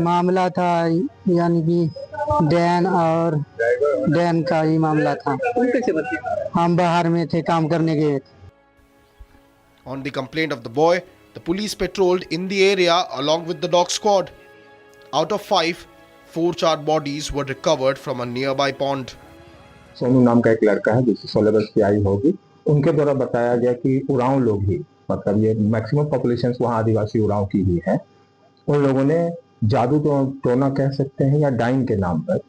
मामला था, यानी कि डैन का ही मामला था। हम बाहर में थे, काम करने गए थे। On the complaint of the boy, the police patrolled in the area along with the dog squad. Out of 5, 4 charred bodies were recovered from a nearby pond. Sonu नाम का एक लड़का है जिसकी 16 वर्ष की आयु होगी, उनके द्वारा बताया गया कि उरांव लोग ही, मतलब ये मैक्सिमम पॉपुलेशन वहाँ आदिवासी उरांव की ही है, उन लोगों ने जादू टोना कह सकते हैं या डाइन के नाम पर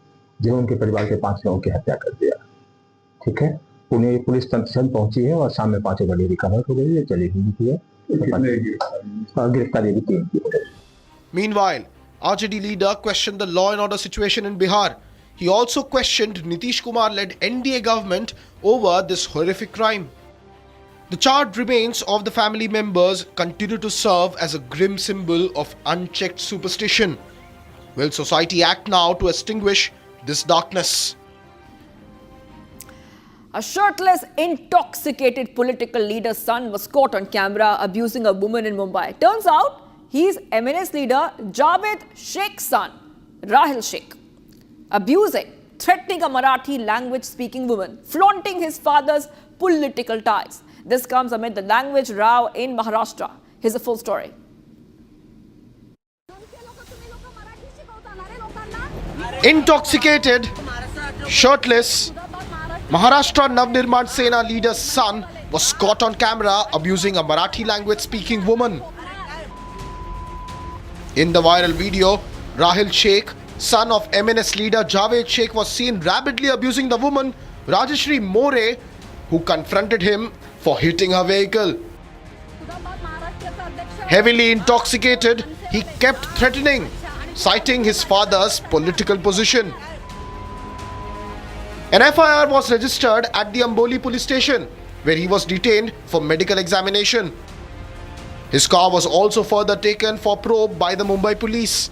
जो उनके परिवार के 5 लोगों की हत्या कर दिया। ठीक है, पुणे पुलिस तत्क्षण पहुंची है और सामने 5 बॉडी रिकवर हो गई है, चली हुई है, गिरफ्तारी भी 3 की। Meanwhile, RJD leader questioned the law and order situation in Bihar. He also questioned Nitish Kumar-led NDA government over this horrific crime. The charred remains of the family members continue to serve as a grim symbol of unchecked superstition. Will society act now to extinguish this darkness? A shirtless, intoxicated political leader's son was caught on camera abusing a woman in Mumbai. Turns out, he's MNS leader Javed Sheikh's son, Rahil Sheikh. Abusing, threatening a Marathi language-speaking woman, flaunting his father's political ties. This comes amid the language row in Maharashtra. Here's the full story. Intoxicated, shirtless, Maharashtra Navnirman Sena leader's son was caught on camera abusing a Marathi language-speaking woman. In the viral video, Rahil Sheikh, son of MNS leader Javed Sheikh, was seen rabidly abusing the woman, Rajashri More, who confronted him for hitting her vehicle. Heavily intoxicated, he kept threatening, citing his father's political position. An FIR was registered at the Amboli police station, where he was detained for medical examination. His car was also further taken for probe by the Mumbai police.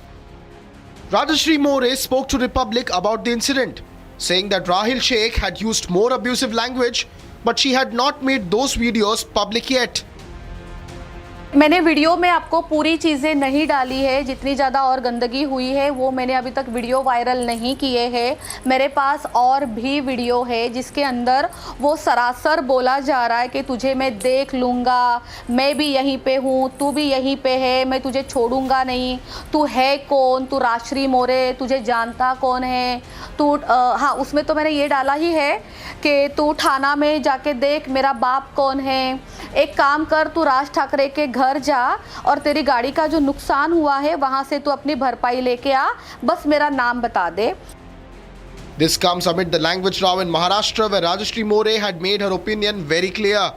Rajashri More spoke to Republic about the incident, saying that Rahil Sheikh had used more abusive language, but she had not made those videos public yet. मैंने video में आपको पूरी चीज़ें नहीं डाली है, जितनी ज़्यादा और गंदगी हुई है वो मैंने अभी तक वीडियो वायरल नहीं किए हैं। मेरे पास और भी वीडियो है जिसके अंदर वो सरासर बोला जा रहा है कि तुझे मैं देख लूँगा, मैं भी यहीं पे हूँ, तू भी यहीं पे है, मैं तुझे छोड़ूंगा नहीं, तू है कौन, तू राजश्री मोरे, तुझे जानता कौन है तू। हाँ, उसमें तो मैंने ये डाला ही है कि तू थाना में जाके देख मेरा बाप कौन है, एक काम कर तू राज ठाकरे के घर जा और तेरी गाड़ी का जो नुकसान हुआ है वहां से तू अपनी भरपाई लेके आ, बस मेरा नाम बता दे। This comes amid the language row in Maharashtra, where Rajashri More had made her opinion very clear.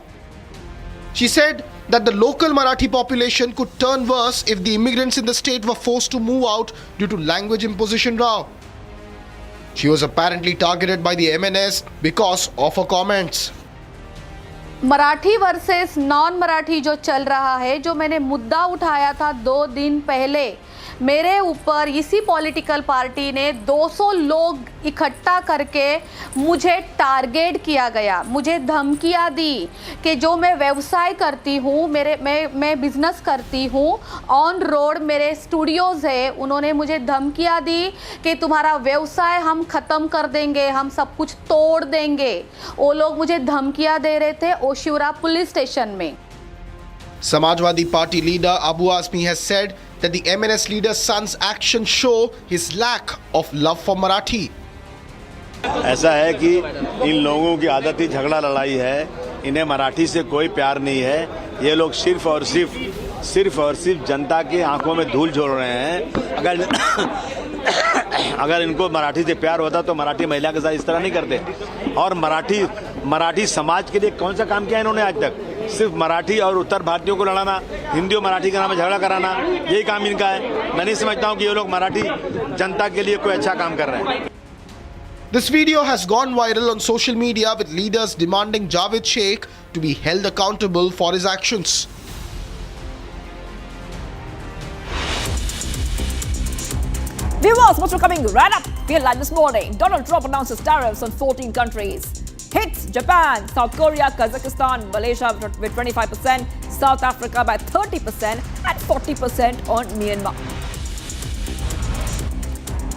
She said that the local Marathi population could turn worse if the immigrants in the state were forced to move out due to language imposition row. She was apparently targeted by the MNS because of her comments. Marathi versus non Marathi जो चल रहा है, जो मैंने मुद्दा उठाया था 2 दिन पहले, मेरे ऊपर इसी पॉलिटिकल पार्टी ने 200 लोग इकट्ठा करके मुझे टारगेट किया गया, मुझे धमकियां दी कि जो मैं व्यवसाय करती हूँ, मैं बिजनेस करती हूँ, ऑन रोड मेरे स्टूडियोज़ है, उन्होंने मुझे धमकियां दी कि तुम्हारा व्यवसाय हम ख़त्म कर देंगे, हम सब कुछ तोड़ देंगे। वो लोग मुझे धमकियां दे रहे थे ओशिवरा पुलिस स्टेशन में। Samajwadi Party leader Abu Azmi has said that the MNS leader's son's actions show his lack of love for Marathi. ऐसा है कि इन लोगों की आदत ही झगड़ा लड़ाई है, इन्हें मराठी से कोई प्यार नहीं है। ये लोग सिर्फ और सिर्फ जनता के आंखों में धूल झोल रहे हैं। अगर इनको मराठी से प्यार होता तो मराठी महिला के साथ इस तरह नहीं करते। और मराठी समाज के लिए कौन सा काम किया इन्होंने आज तक? सिर्फ मराठी और उत्तर भारतीयों को लड़ाना, हिंदी और मराठी के नाम में झगड़ा कराना, यही काम इनका है। मैं नहीं समझता हूँ कि ये लोग मराठी जनता के लिए कोई अच्छा काम कर रहे हैं। This video has gone viral on social media, with leaders demanding Javed Sheikh to be held accountable for his actions. Viewers, what's coming right up? Feel like this morning, Donald Trump announces tariffs on 14 countries. Hits Japan, South Korea, Kazakhstan, Malaysia with 25%, South Africa by 30% and 40% on Myanmar.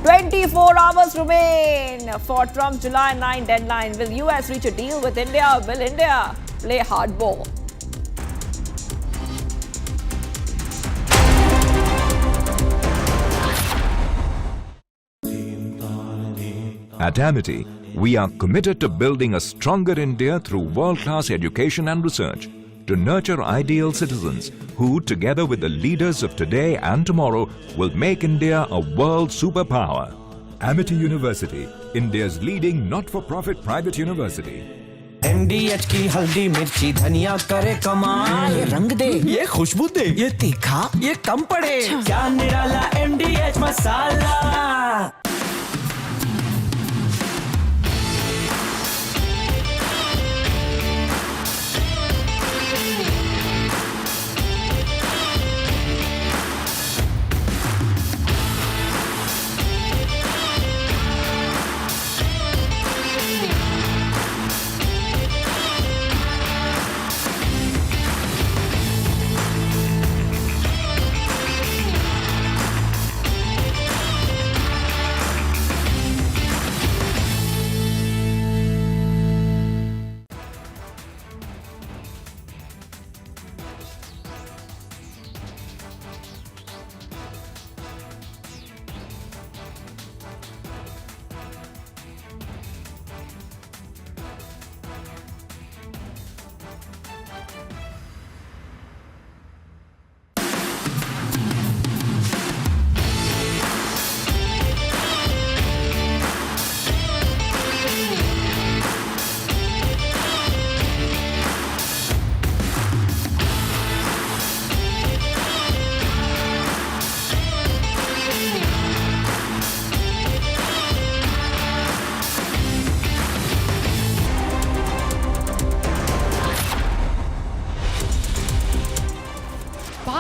24 hours remain for Trump's July 9 deadline. Will US reach a deal with India? Will India play hardball? At Amity, we are committed to building a stronger India through world-class education and research, to nurture ideal citizens who, together with the leaders of today and tomorrow, will make India a world superpower. Amity University, India's leading not-for-profit private university. MDH की हल्दी मिर्ची धनिया करे कमाल, ये रंग दे, ये खुशबू दे, ये तीखा, ये कम पड़े, क्या निराला MDH masala.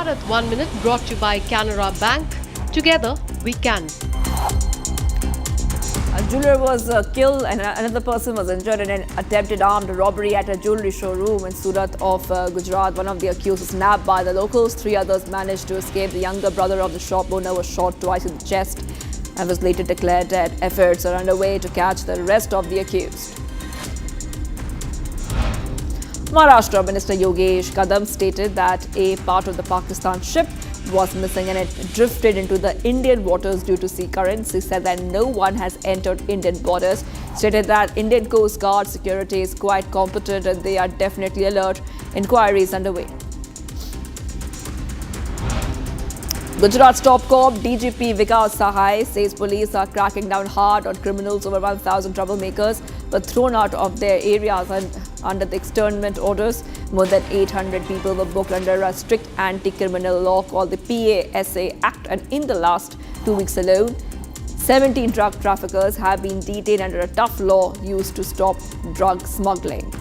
Bharat 1 Minute brought to you by Canara Bank. Together we can. A jeweler was killed and another person was injured in an attempted armed robbery at a jewellery showroom in Surat of Gujarat. One of the accused was nabbed by the locals. 3 others managed to escape. The younger brother of the shop owner was shot twice in the chest and was later declared dead. Efforts are underway to catch the rest of the accused. Maharashtra Minister Yogesh Kadam stated that a part of the Pakistan ship was missing and it drifted into the Indian waters due to sea currents. He said that no one has entered Indian borders. Stated that Indian Coast Guard security is quite competent and they are definitely alert. Inquiries underway. Gujarat's top cop DGP Vikas Sahai says police are cracking down hard on criminals. Over 1,000 troublemakers were thrown out of their areas and under the externment orders. More than 800 people were booked under a strict anti-criminal law called the PASA Act, and in the last 2 weeks alone, 17 drug traffickers have been detained under a tough law used to stop drug smuggling.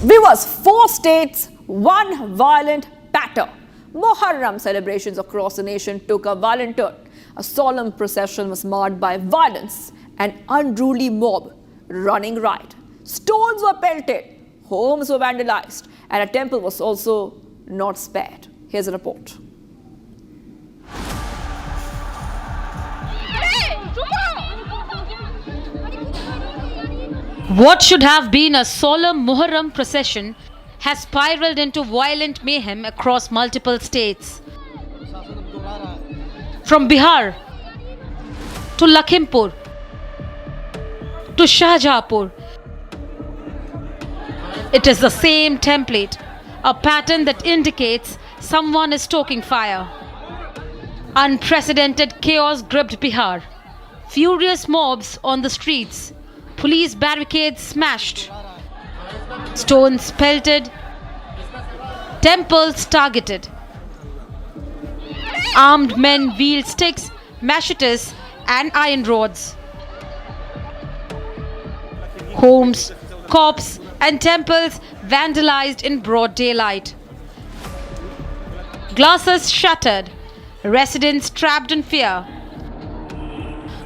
Viewers, 4 states, 1 violent patter. Muharram celebrations across the nation took a violent turn. A solemn procession was marred by violence, an unruly mob running riot. Stones were pelted, homes were vandalized, and a temple was also not spared. Here's a report. What should have been a solemn Muharram procession has spiraled into violent mayhem across multiple states. From Bihar to Lakhimpur to Shahjahanpur, it is the same template, a pattern that indicates someone is stoking fire. Unprecedented chaos gripped Bihar. Furious mobs on the streets, police barricades smashed, stones pelted, temples targeted. Armed men wield sticks, machetes and iron rods. Homes, shops and temples vandalized in broad daylight. Glasses shattered, residents trapped in fear.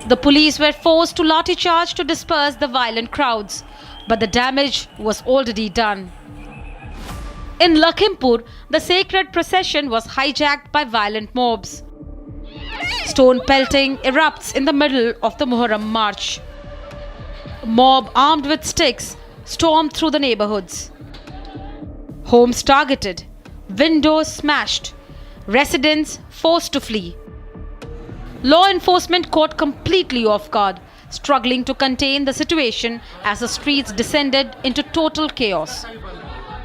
The police were forced to lathi charge to disperse the violent crowds, but the damage was already done. In Lakhimpur, the sacred procession was hijacked by violent mobs. Stone pelting erupts in the middle of the Muharram march. A mob armed with sticks stormed through the neighborhoods. Homes targeted, windows smashed, residents forced to flee. Law enforcement caught completely off guard, struggling to contain the situation as the streets descended into total chaos.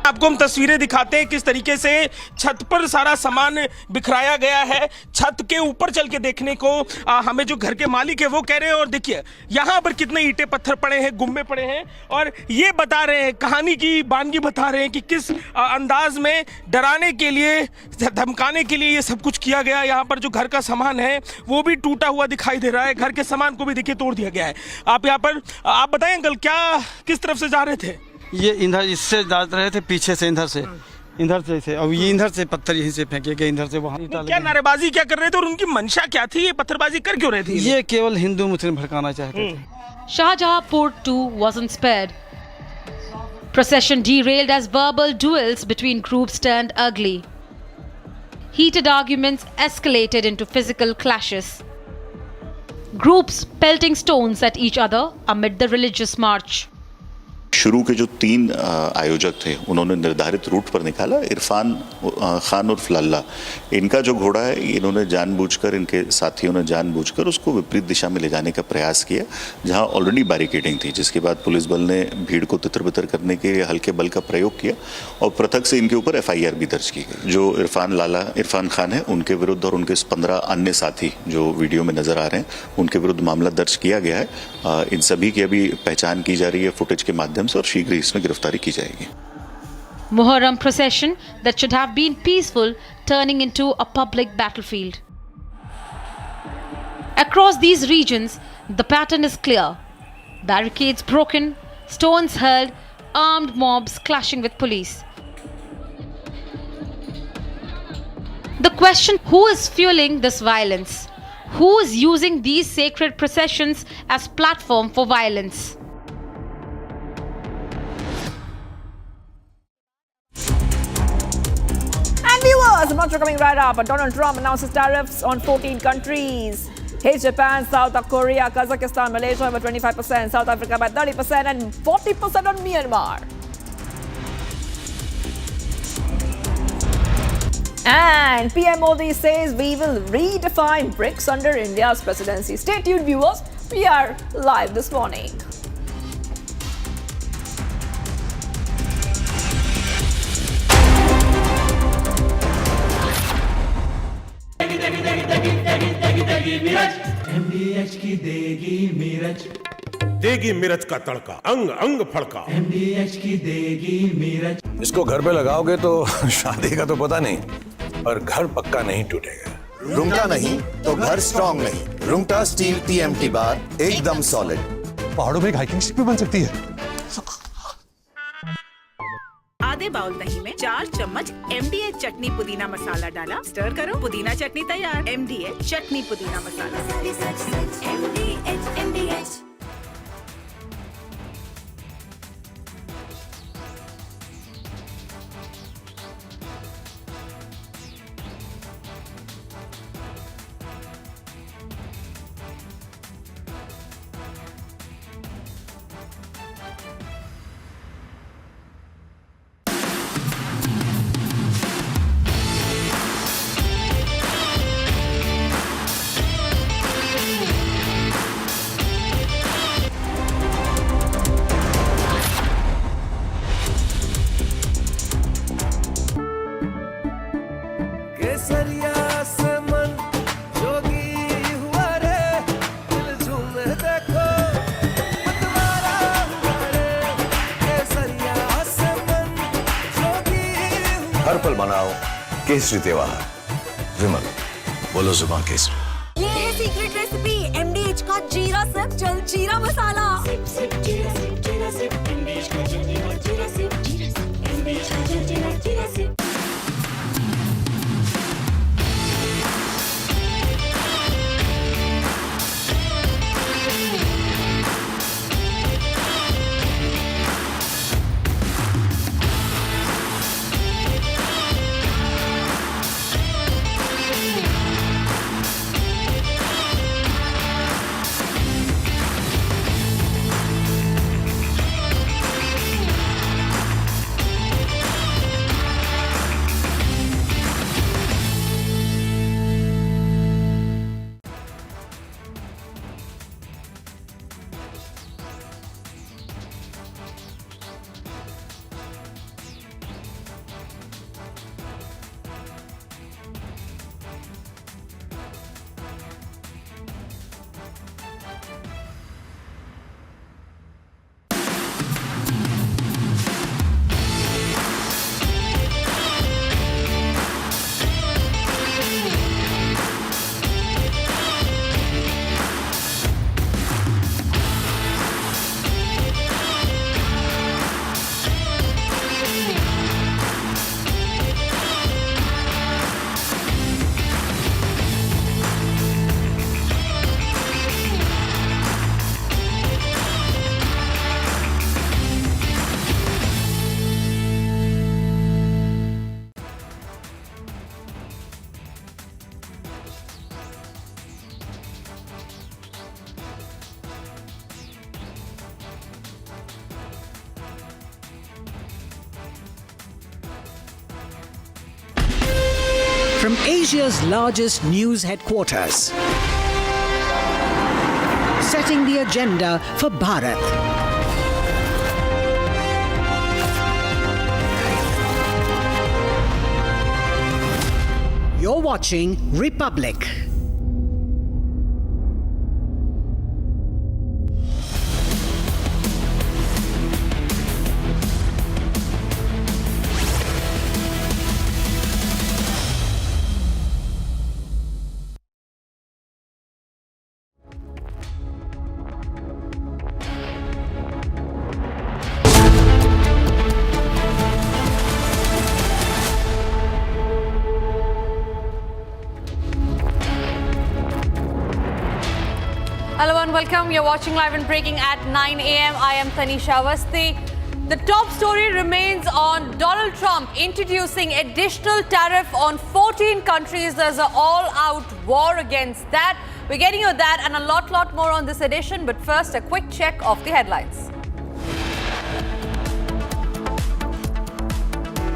आपको हम तस्वीरें दिखाते हैं किस तरीके से छत पर सारा सामान बिखराया गया है। छत के ऊपर चल के देखने को हमें जो घर के मालिक है वो कह रहे हैं, और देखिए यहाँ पर कितने ईंटें पत्थर पड़े हैं, गुम्बे पड़े हैं, और ये बता रहे हैं, कहानी की बानगी बता रहे हैं कि किस अंदाज में डराने के लिए, धमकाने के लिए ये सब कुछ किया गया। यहाँ पर जो घर का सामान है वो भी टूटा हुआ दिखाई दे रहा है, घर के सामान को भी देखिए तोड़ दिया गया है। आप यहाँ पर आप बताएं अंकल, क्या किस तरफ से जा रहे थे? ये इधर इससे जा रहे थे, पीछे से इधर से थे, और ये इधर से पत्थर यहीं से फेंके गए, इधर से वहाँ। क्या नारेबाजी क्या कर रहे थे और उनकी मंशा क्या थी? ये पत्थरबाजी कर क्यों रहे थे? ये केवल हिंदू मुस्लिम भड़काना चाहते थे। Shahjahanpur too wasn't spared. Procession derailed as verbal duels between groups turned ugly. Heated arguments escalated into physical clashes. Groups pelting stones at each other amid the religious march. शुरू के जो 3 आयोजक थे उन्होंने निर्धारित रूट पर निकाला। इरफान खान और फलाल्ला, इनका जो घोड़ा है, इन्होंने जानबूझकर, इनके साथियों ने जानबूझकर उसको विपरीत दिशा में ले जाने का प्रयास किया, जहां ऑलरेडी बैरिकेडिंग थी, जिसके बाद पुलिस बल ने भीड़ को तितर-बितर करने के हल्के बल का प्रयोग किया और पृथक से इनके ऊपर FIR भी दर्ज की गई। जो इरफान खान है उनके विरुद्ध और उनके 15 अन्य साथी जो वीडियो में नजर आ रहे हैं, उनके विरुद्ध मामला दर्ज किया गया है। इन सभी की अभी पहचान की जा रही है फुटेज के माध्यम से और शीघ्र ही इसमें गिरफ्तारी की जाएगी। Muharram procession that should have been peaceful turning into a public battlefield. Across these regions, the pattern is clear. Barricades broken, stones hurled, armed mobs clashing with police. The question: who is fueling this violence? Who is using these sacred processions as platform for violence? And viewers, much are coming right up. Donald Trump announces tariffs on 14 countries. Hits Japan, South Korea, Kazakhstan, Malaysia by 25%, South Africa by 30%, and 40% on Myanmar. And PM Modi says we will redefine BRICS under India's presidency. Stay tuned, viewers. We are live this morning. MDH की देगी मिर्च, देगी मिर्च का तड़का, अंग अंग फड़का। MDH की देगी मिर्च। इसको घर पे लगाओगे तो शादी का तो पता नहीं, पर घर पक्का नहीं टूटेगा। रुंगटा नहीं तो घर स्ट्रॉन्ग नहीं। रुंगटा स्टील TMT बार एकदम सॉलिड। पहाड़ों में एक हाइकिंग शिप भी बन सकती है। आधे बाउल दही में 4 चम्मच MDH चटनी पुदीना मसाला डाला, स्टर करो, पुदीना चटनी तैयार। MDH चटनी पुदीना मसाला। MDH। हर पल मनाओ केसरी त्योहार। विमल, बोलो जुबान केसरी। ये है सीक्रेट रेसिपी MDH का जीरा सिप जल जीरा मसाला। सिप सिप जीरा सिप जीरा सिप MDH का जल जीरा सिप जीरा सिप MDH का जल जीरा SIP. From Asia's largest news headquarters, setting the agenda for Bharat. You're watching Republic. Hello and welcome. You're watching Live and Breaking at 9 a.m. I am Tanisha Awasthi. The top story remains on Donald Trump introducing additional tariff on 14 countries. There's an all-out war against that. We're getting you that and a lot more on this edition. But first, a quick check of the headlines.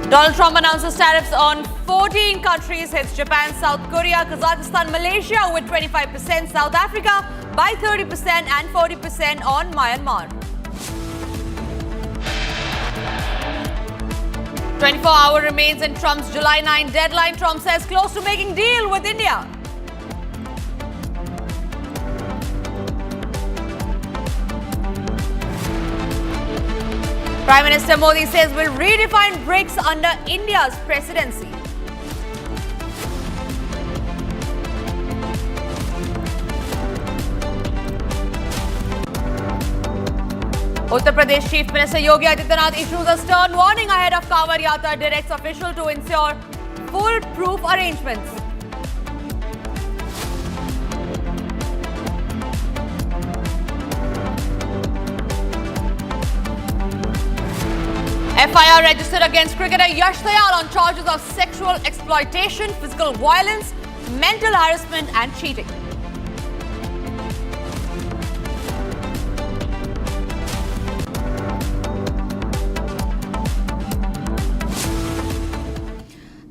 Donald Trump announces tariffs on 14 countries, hits Japan, South Korea, Kazakhstan, Malaysia with 25%, South Africa by 30% and 40% on Myanmar. 24-hour remains in Trump's July 9 deadline. Trump says close to making deal with India. Prime Minister Modi says we'll redefine BRICS under India's presidency. Uttar Pradesh Chief Minister Yogi Adityanath issues a stern warning ahead of Kanwar Yatra, directs officials to ensure foolproof arrangements. FIR registered against cricketer Yash Dayal on charges of sexual exploitation, physical violence, mental harassment and cheating.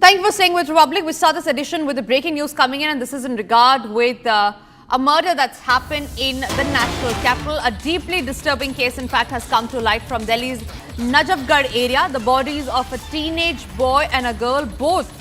Thank you for staying with Republic. We start this edition with the breaking news coming in, and this is in regard with a murder that's happened in the national capital. A deeply disturbing case, in fact, has come to light from Delhi's Najafgarh area. The bodies of a teenage boy and a girl, both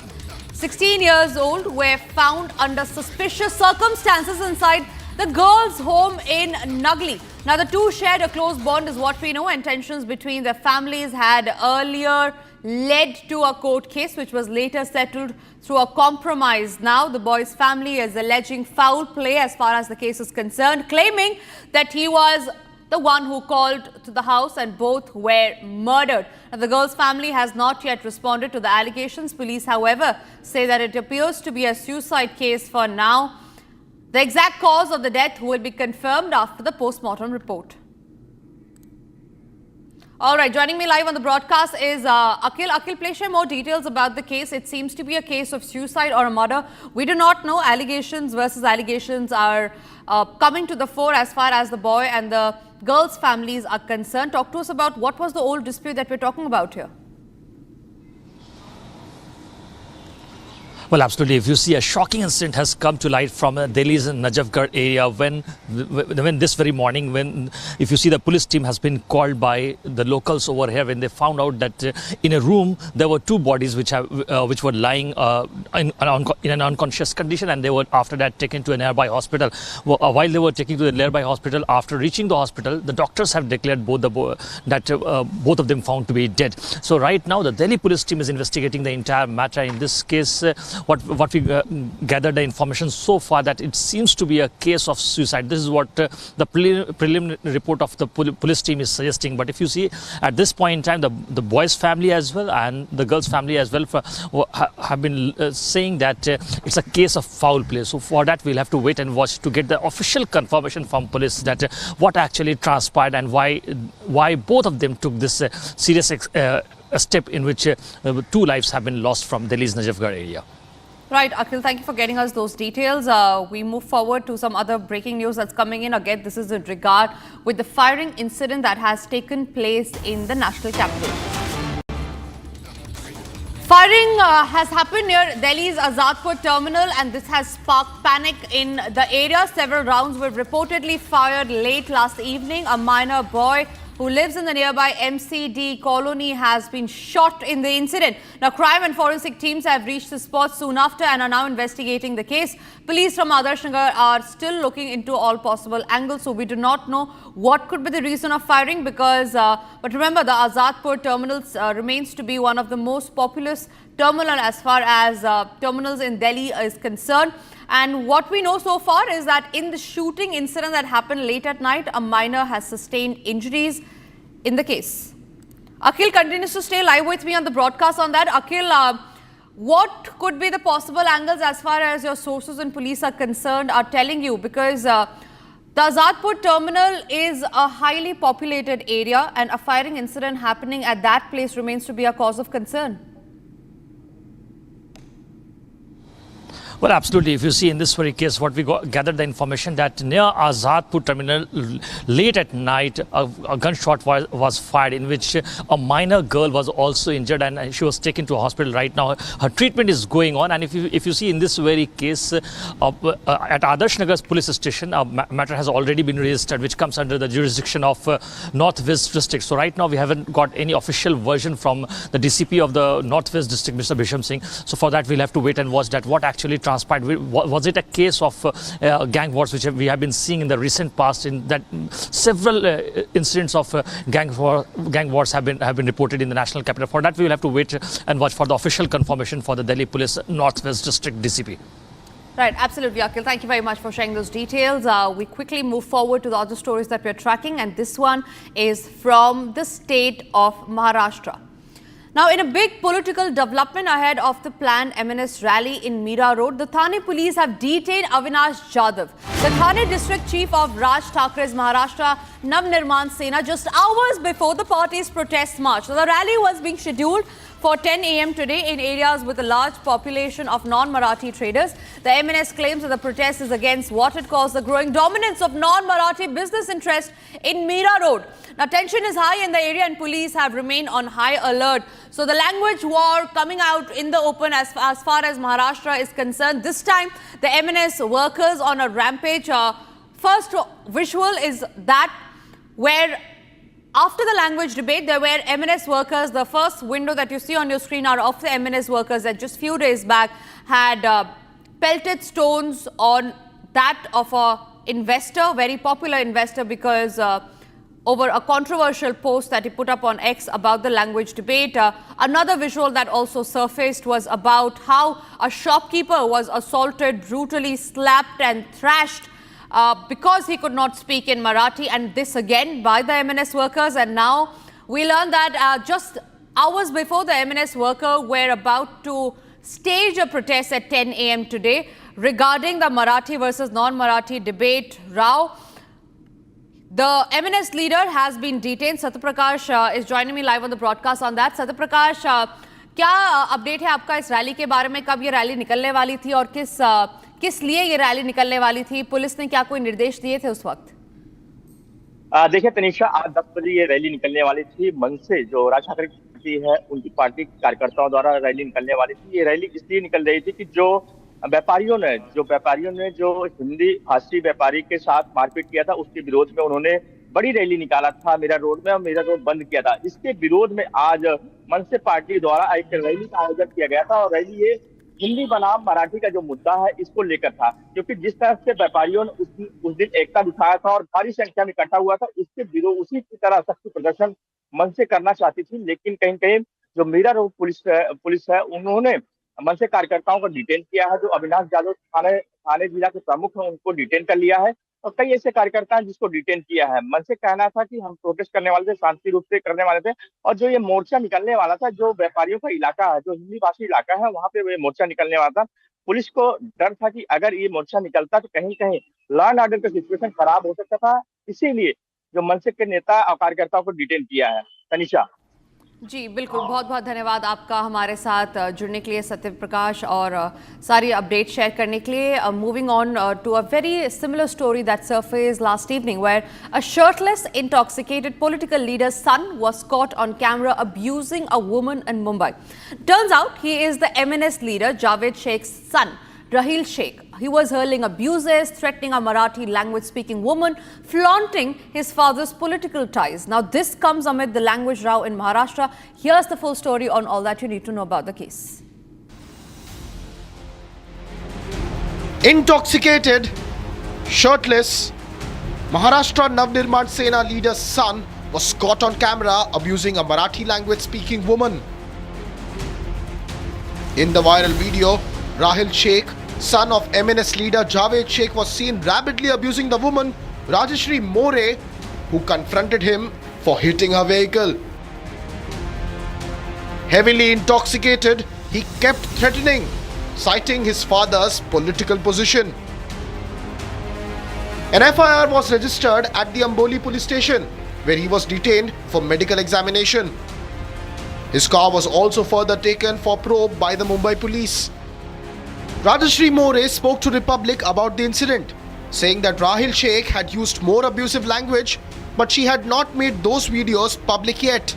16 years old, were found under suspicious circumstances inside the girl's home in Nagli. Now, the two shared a close bond is what we know, and tensions between their families had earlier led to a court case which was later settled through a compromise. Now, the boy's family is alleging foul play as far as the case is concerned, claiming that he was the one who called to the house and both were murdered. Now, the girl's family has not yet responded to the allegations. Police, however, say that it appears to be a suicide case for now. The exact cause of the death will be confirmed after the post-mortem report. All right, joining me live on the broadcast is Akhil. Akhil, please share more details about the case. It seems to be a case of suicide or a murder. We do not know. Allegations versus allegations are coming to the fore as far as the boy and the girl's families are concerned. Talk to us about what was the old dispute that we're talking about here. Well, absolutely. If you see, a shocking incident has come to light from Delhi's Najafgarh area when this very morning, if you see, the police team has been called by the locals over here when they found out that in a room there were two bodies which were lying in an unconscious condition, and they were after that taken to a nearby hospital. While they were taken to the nearby hospital, after reaching the hospital, the doctors have declared both of them found to be dead. So right now, the Delhi police team is investigating the entire matter. In this case, what we gathered the information so far, that it seems to be a case of suicide. This is what the preliminary report of the police team is suggesting. But if you see, at this point in time, the boy's family as well and the girl's family as well have been saying that it's a case of foul play. So for that, we'll have to wait and watch to get the official confirmation from police that what actually transpired and why both of them took this serious step in which two lives have been lost from Delhi's Najafgarh area. Right, Akhil, thank you for getting us those details. We move forward to some other breaking news that's coming in. Again, this is in regard with the firing incident that has taken place in the national capital. Firing has happened near Delhi's Azadpur terminal, and this has sparked panic in the area. Several rounds were reportedly fired late last evening. A minor boy who lives in the nearby MCD colony has been shot in the incident. Now, crime and forensic teams have reached the spot soon after and are now investigating the case. Police from Adarsh Nagar are still looking into all possible angles, so we do not know what could be the reason of firing because, but remember, the Azadpur terminals remains to be one of the most populous terminal as far as terminals in Delhi is concerned. And what we know so far is that in the shooting incident that happened late at night, a minor has sustained injuries in the case. Akhil continues to stay live with me on the broadcast on that. Akhil, what could be the possible angles as far as your sources and police are concerned are telling you? Because The Azadpur terminal is a highly populated area, and a firing incident happening at that place remains to be a cause of concern. Well, absolutely. If you see in this very case, what we gathered the information that near Azadpur terminal, late at night, a gunshot was fired in which a minor girl was also injured, and she was taken to a hospital right now. Her treatment is going on, and if you see in this very case, at Adarsh Nagar's police station, a matter has already been registered, which comes under the jurisdiction of Northwest District. So right now we haven't got any official version from the DCP of the Northwest District, Mr. Bisham Singh. So for that we'll have to wait and watch that what actually transpired. Was it a case of gang wars, which we have been seeing in the recent past, in that several incidents of gang wars have been reported in the national capital? For that we will have to wait and watch for the official confirmation for the Delhi Police Northwest District DCP. Right, absolutely, Akhil. Thank you very much for sharing those details. We quickly move forward to the other stories that we're tracking, and this one is from the state of Maharashtra. Now, in a big political development ahead of the planned MNS rally in Mira Road, the Thane police have detained Avinash Jadhav, the Thane district chief of Raj Thakre's Maharashtra Navnirman Sena, just hours before the party's protest march. So the rally was being scheduled for 10 a.m. today in areas with a large population of non-Marathi traders. The MNS claims that the protest is against what it calls the growing dominance of non-Marathi business interests in Mira Road. Now, tension is high in the area and police have remained on high alert. So the language war coming out in the open as far as Maharashtra is concerned. This time, the MNS workers on a rampage. First visual is that where after the language debate, there were MNS workers. The first window that you see on your screen are of the MNS workers that just few days back had pelted stones on that of a investor, very popular investor, because over a controversial post that he put up on X about the language debate. Another visual that also surfaced was about how a shopkeeper was assaulted, brutally slapped and thrashed because he could not speak in Marathi, and this again by the MNS workers. And now we learned that just hours before the MNS worker were about to stage a protest at 10 a.m. today regarding the Marathi versus non-Marathi debate row. The MNS leader has been detained. Satyaprakash is joining me live on the broadcast on that. Satyaprakash, क्या update है आपका इस rally के बारे में? कब ये rally निकलने वाली थी और किस लिए ये रैली निकलने वाली थी? पुलिस ने क्या कोई निर्देश दिए थे उस वक्त? देखिए तनिषा, आज 10 बजे ये रैली निकलने वाली थी। मन से जो राज ठाकरे की पार्टी है, उनकी पार्टी कार्यकर्ताओं द्वारा रैली निकलने वाली थी। ये रैली इसलिए निकल रही थी कि जो व्यापारियों ने जो हिंदी भाषी व्यापारी के साथ मारपीट किया था, उसके विरोध में उन्होंने बड़ी रैली निकाला था मेरा रोड में, और मेरा रोड बंद किया था। इसके विरोध में आज मनसे पार्टी द्वारा एक रैली का आयोजन किया गया था, और रैली ये हिंदी बनाम मराठी का जो मुद्दा है इसको लेकर था, क्योंकि जिस तरह से व्यापारियों ने उस दिन एकता दिखाया था और भारी संख्या में इकट्ठा हुआ था, इसके विरोध उसी की तरह शक्ति प्रदर्शन मनसे करना चाहती थी। लेकिन कहीं कहीं जो मीरा रोड पुलिस है, उन्होंने मनसे कार्यकर्ताओं को डिटेन किया है। जो अविनाश यादव थाने जिला के प्रमुख हैं, उनको डिटेन कर लिया है, और कई ऐसे कार्यकर्ता हैं जिसको डिटेन किया है। मनसे कहना था कि हम प्रोटेस्ट करने वाले थे, शांति रूप से करने वाले थे, और जो ये मोर्चा निकलने वाला था, जो व्यापारियों का इलाका है, जो हिंदी भाषी इलाका है, वहां पे ये मोर्चा निकलने वाला था। पुलिस को डर था कि अगर ये मोर्चा निकलता तो कहीं कहीं लॉ एंड ऑर्डर का सिचुएशन खराब हो सकता था, इसीलिए जो मनसे के नेता और कार्यकर्ताओं को डिटेन किया है। तनिषा जी बिल्कुल, बहुत बहुत धन्यवाद आपका हमारे साथ जुड़ने के लिए सत्य प्रकाश, और सारी अपडेट शेयर करने के लिए। Moving on to a very similar story that surfaced last evening, where a shirtless, intoxicated political leader's son was caught on camera abusing a woman in Mumbai. Turns out he is the MNS leader Javed Sheikh's son, Rahil Sheikh. He was hurling abuses, threatening a Marathi language-speaking woman, flaunting his father's political ties. Now, this comes amid the language row in Maharashtra. Here's the full story on all that you need to know about the case. Intoxicated, shirtless, Maharashtra Navnirman Sena leader's son was caught on camera abusing a Marathi language-speaking woman. In the viral video, Rahil Sheikh, son of MNS leader Javed Sheikh, was seen rabidly abusing the woman Rajeshri More, who confronted him for hitting her vehicle. Heavily intoxicated, he kept threatening, citing his father's political position. An FIR was registered at the Amboli police station, where he was detained for medical examination. His car was also further taken for probe by the Mumbai police. Rajashri More spoke to Republic about the incident, saying that Rahil Sheikh had used more abusive language, but she had not made those videos public yet.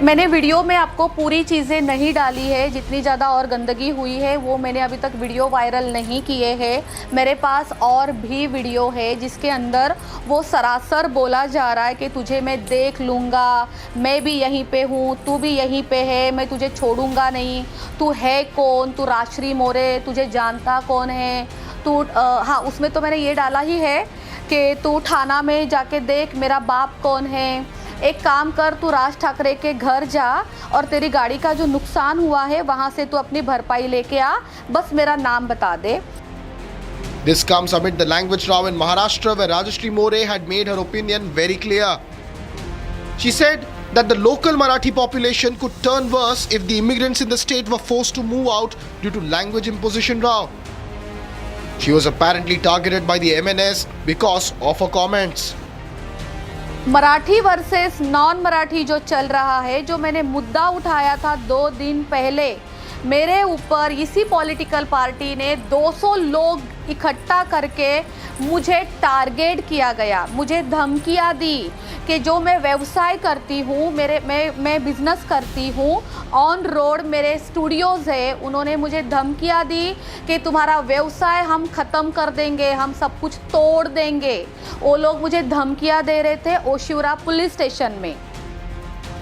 मैंने video में आपको पूरी चीज़ें नहीं डाली है, जितनी ज़्यादा और गंदगी हुई है वो मैंने अभी तक वीडियो वायरल नहीं किए हैं। मेरे पास और भी वीडियो है जिसके अंदर वो सरासर बोला जा रहा है कि तुझे मैं देख लूँगा, मैं भी यहीं पे हूँ, तू भी यहीं पे है, मैं तुझे छोड़ूंगा नहीं, तू है कौन, तू राजश्री मोरे, तुझे जानता कौन है तू। हाँ, उसमें तो मैंने ये डाला ही है कि तू थाना में जाके देख मेरा बाप कौन है, एक काम कर तू राज ठाकरे के घर जा और तेरी गाड़ी का जो नुकसान हुआ है वहां से तू अपनी भरपाई लेके आ, बस मेरा नाम बता दे। This comes amid the language row in Maharashtra, where Rajashri More had made her opinion very clear. She said that the local Marathi population could turn worse if the immigrants in the state were forced to move out due to language imposition row. She was apparently targeted by the MNS because of her comments. Marathi versus non Marathi जो चल रहा है, जो मैंने मुद्दा उठाया था 2 दिन पहले, मेरे ऊपर इसी पॉलिटिकल पार्टी ने 200 लोग इकट्ठा करके मुझे टारगेट किया गया, मुझे धमकियाँ दी कि जो मैं व्यवसाय करती हूँ, मैं बिजनेस करती हूँ, ऑन रोड मेरे स्टूडियोज़ है, उन्होंने मुझे धमकियाँ दी कि तुम्हारा व्यवसाय हम ख़त्म कर देंगे, हम सब कुछ तोड़ देंगे। वो लोग मुझे धमकियाँ दे रहे थे ओशिवरा पुलिस स्टेशन में।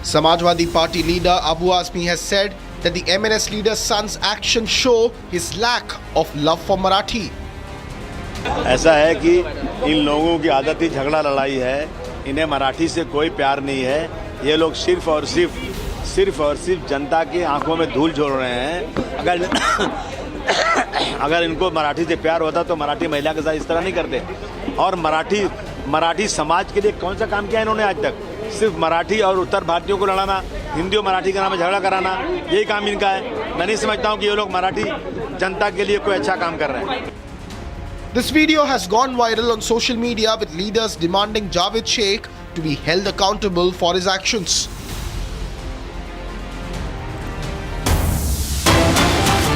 Samajwadi Party leader Abu Azmi has said that the MNS leader's son's actions show his lack of love for Marathi. ऐसा है कि इन लोगों की आदत ही झगड़ा लड़ाई है, इन्हें मराठी से कोई प्यार नहीं है। ये लोग सिर्फ और सिर्फ जनता की आंखों में धूल झोल रहे हैं। अगर इनको मराठी से प्यार होता तो मराठी महिला के साथ इस तरह नहीं करते। और मराठी समाज के लिए कौन सा काम किया इन्होंने आज तक? सिर्फ मराठी और उत्तर भारतीयों को लड़ाना, हिंदी और मराठी के नाम में झगड़ा कराना, यही काम इनका है। मैं नहीं समझता हूँ कि ये लोग मराठी जनता के लिए कोई अच्छा काम कर रहे हैं। This video has gone viral on social media, with leaders demanding Javed Sheikh to be held accountable for his actions.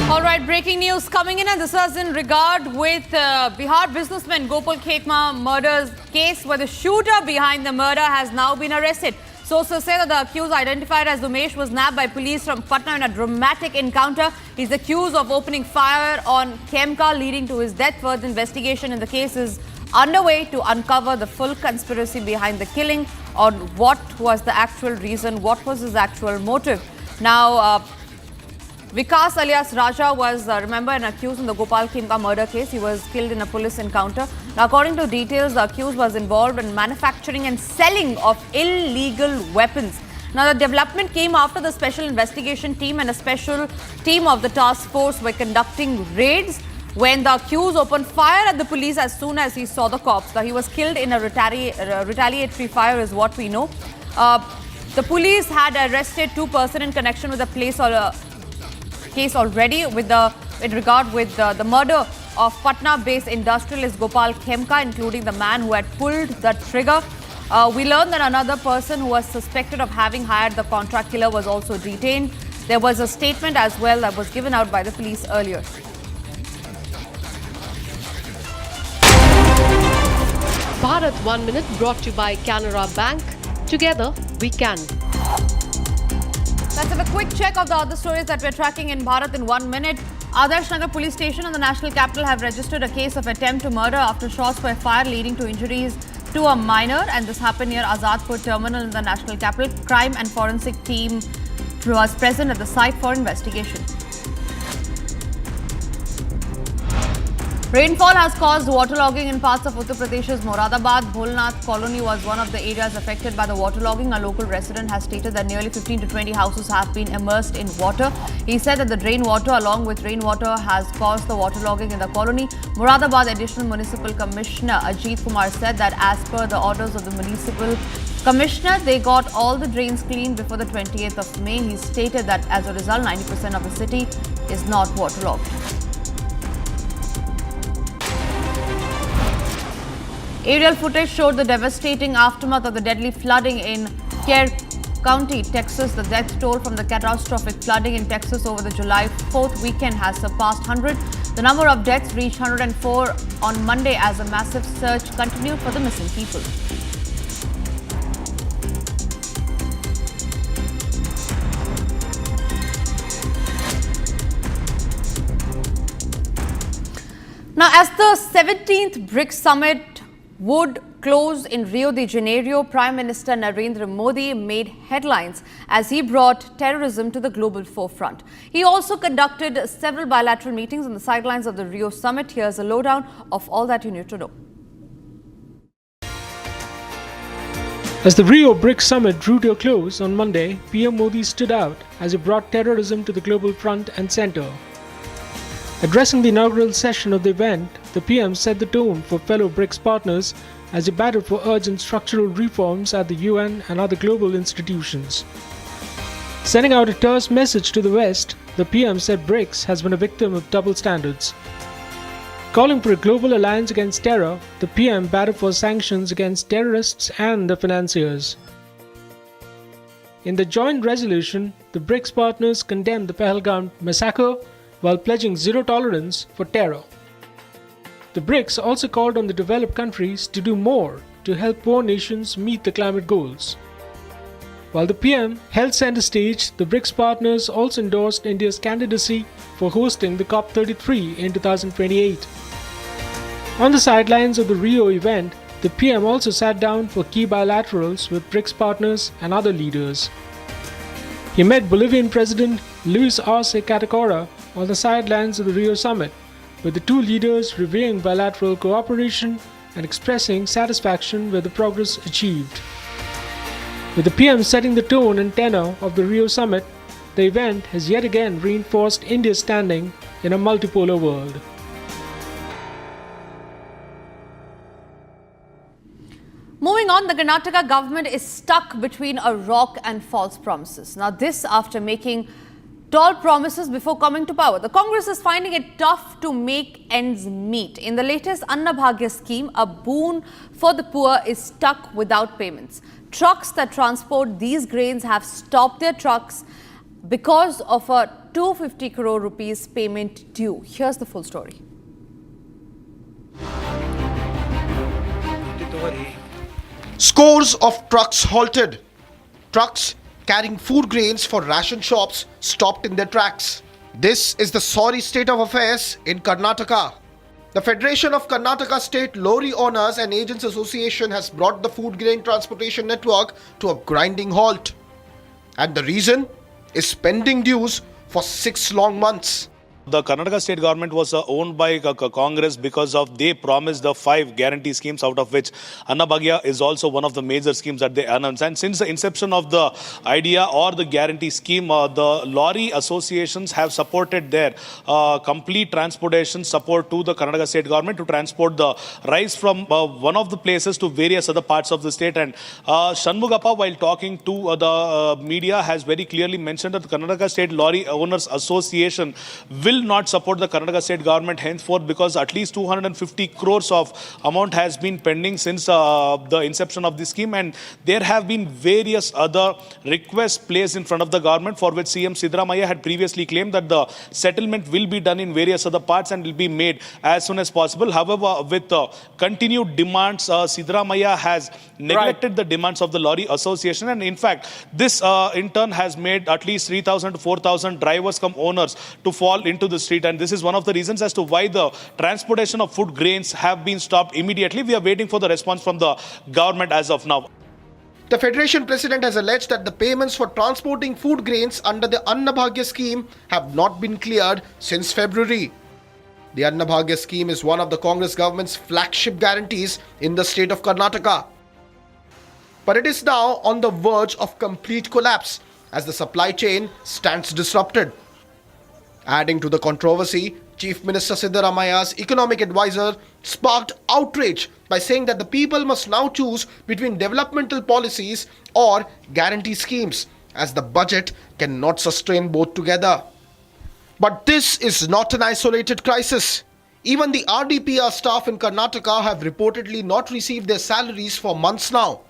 All right, breaking news coming in, and this was in regard with Bihar businessman Gopal Khetma murder case, where the shooter behind the murder has now been arrested. Sources say that the accused, identified as Umesh, was nabbed by police from Patna in a dramatic encounter. He's accused of opening fire on Khemka, leading to his death. Further investigation in the case is underway to uncover the full conspiracy behind the killing, or what was the actual reason, what was his actual motive. Now, Vikas alias Raja was, remember, an accused in the Gopal Khemka murder case. He was killed in a police encounter. Now, according to details, the accused was involved in manufacturing and selling of illegal weapons. Now, the development came after the special investigation team and a special team of the task force were conducting raids when the accused opened fire at the police as soon as he saw the cops. Now, he was killed in a retaliatory fire is what we know. The police had arrested 2 persons in connection with the case already in regard with the murder of Patna-based industrialist Gopal Khemka, including the man who had pulled the trigger. We learned that another person who was suspected of having hired the contract killer was also detained. There was a statement as well that was given out by the police earlier. Bharat 1 Minute brought to you by Canara Bank. Together we can. Let's have a quick check of the other stories that we're tracking in Bharat in 1 minute. Adarsh Nagar police station in the national capital have registered a case of attempt to murder after shots were fired, leading to injuries to a minor, and this happened near Azadpur terminal in the national capital. Crime and forensic team was present at the site for investigation. Rainfall has caused waterlogging in parts of Uttar Pradesh's Moradabad. Bholnath colony was one of the areas affected by the waterlogging. A local resident has stated that nearly 15 to 20 houses have been immersed in water. He said that the drain water along with rainwater has caused the waterlogging in the colony. Moradabad Additional Municipal Commissioner Ajit Kumar said that as per the orders of the Municipal Commissioner, they got all the drains cleaned before the 28th of May. He stated that as a result, 90% of the city is not waterlogged. Aerial footage showed the devastating aftermath of the deadly flooding in Pierre County, Texas. The death toll from the catastrophic flooding in Texas over the July 4th weekend has surpassed 100. The number of deaths reached 104 on Monday as a massive search continued for the missing people. Now, as the 17th BRICS summit would close in Rio de Janeiro, Prime Minister Narendra Modi made headlines as he brought terrorism to the global forefront. He also conducted several bilateral meetings on the sidelines of the Rio summit. Here's a lowdown of all that you need to know. As the Rio BRICS summit drew to a close on Monday, PM Modi stood out as he brought terrorism to the global front and center. Addressing the inaugural session of the event, the PM set the tone for fellow BRICS partners as he battled for urgent structural reforms at the UN and other global institutions. Sending out a terse message to the West, the PM said BRICS has been a victim of double standards. Calling for a global alliance against terror, the PM battled for sanctions against terrorists and the financiers. In the joint resolution, the BRICS partners condemned the Pahalgam massacre while pledging zero tolerance for terror. The BRICS also called on the developed countries to do more to help poor nations meet the climate goals. While the PM held center stage, the BRICS partners also endorsed India's candidacy for hosting the COP33 in 2028. On the sidelines of the Rio event, the PM also sat down for key bilaterals with BRICS partners and other leaders. He met Bolivian President Luis Arce Catacora on the sidelines of the Rio summit, with the two leaders reviewing bilateral cooperation and expressing satisfaction with the progress achieved. With the PM setting the tone and tenor of the Rio summit, the event has yet again reinforced India's standing in a multipolar world. Moving on, the Karnataka government is stuck between a rock and false promises. Now, this after making tall promises before coming to power. The Congress is finding it tough to make ends meet. In the latest Annabhagya scheme, a boon for the poor is stuck without payments. Trucks that transport these grains have stopped their trucks because of a 250 crore rupees payment due. Here's the full story. Scores of trucks halted. Trucks carrying food grains for ration shops stopped in their tracks. This is the sorry state of affairs in Karnataka. The Federation of Karnataka State Lorry Owners and Agents Association has brought the food grain transportation network to a grinding halt. And the reason is pending dues for 6 long months. The Karnataka state government was owned by Congress because of they promised the 5 guarantee schemes, out of which Annabhagya is also one of the major schemes that they announced. And since the inception of the idea or the guarantee scheme, the lorry associations have supported their complete transportation support to the Karnataka state government to transport the rice from one of the places to various other parts of the state. And Shanmugappa, while talking to the media, has very clearly mentioned that the Karnataka State Lorry Owners Association will not support the Karnataka state government henceforth because at least 250 crores of amount has been pending since the inception of the scheme, and there have been various other requests placed in front of the government for which CM Siddaramaiah had previously claimed that the settlement will be done in various other parts and will be made as soon as possible. However, with continued demands, Siddaramaiah has neglected the demands of the lorry association, and in fact this in turn has made at least 3,000 to 4,000 drivers come owners to fall into the street, and this is one of the reasons as to why the transportation of food grains have been stopped immediately. We are waiting for the response from the government as of now. The Federation President has alleged that the payments for transporting food grains under the Annabhagya scheme have not been cleared since February. The Annabhagya scheme is one of the Congress government's flagship guarantees in the state of Karnataka. But it is now on the verge of complete collapse as the supply chain stands disrupted. Adding to the controversy, Chief Minister Siddaramaiah's economic advisor sparked outrage by saying that the people must now choose between developmental policies or guarantee schemes, as the budget cannot sustain both together. But this is not an isolated crisis. Even the RDPR staff in Karnataka have reportedly not received their salaries for months now.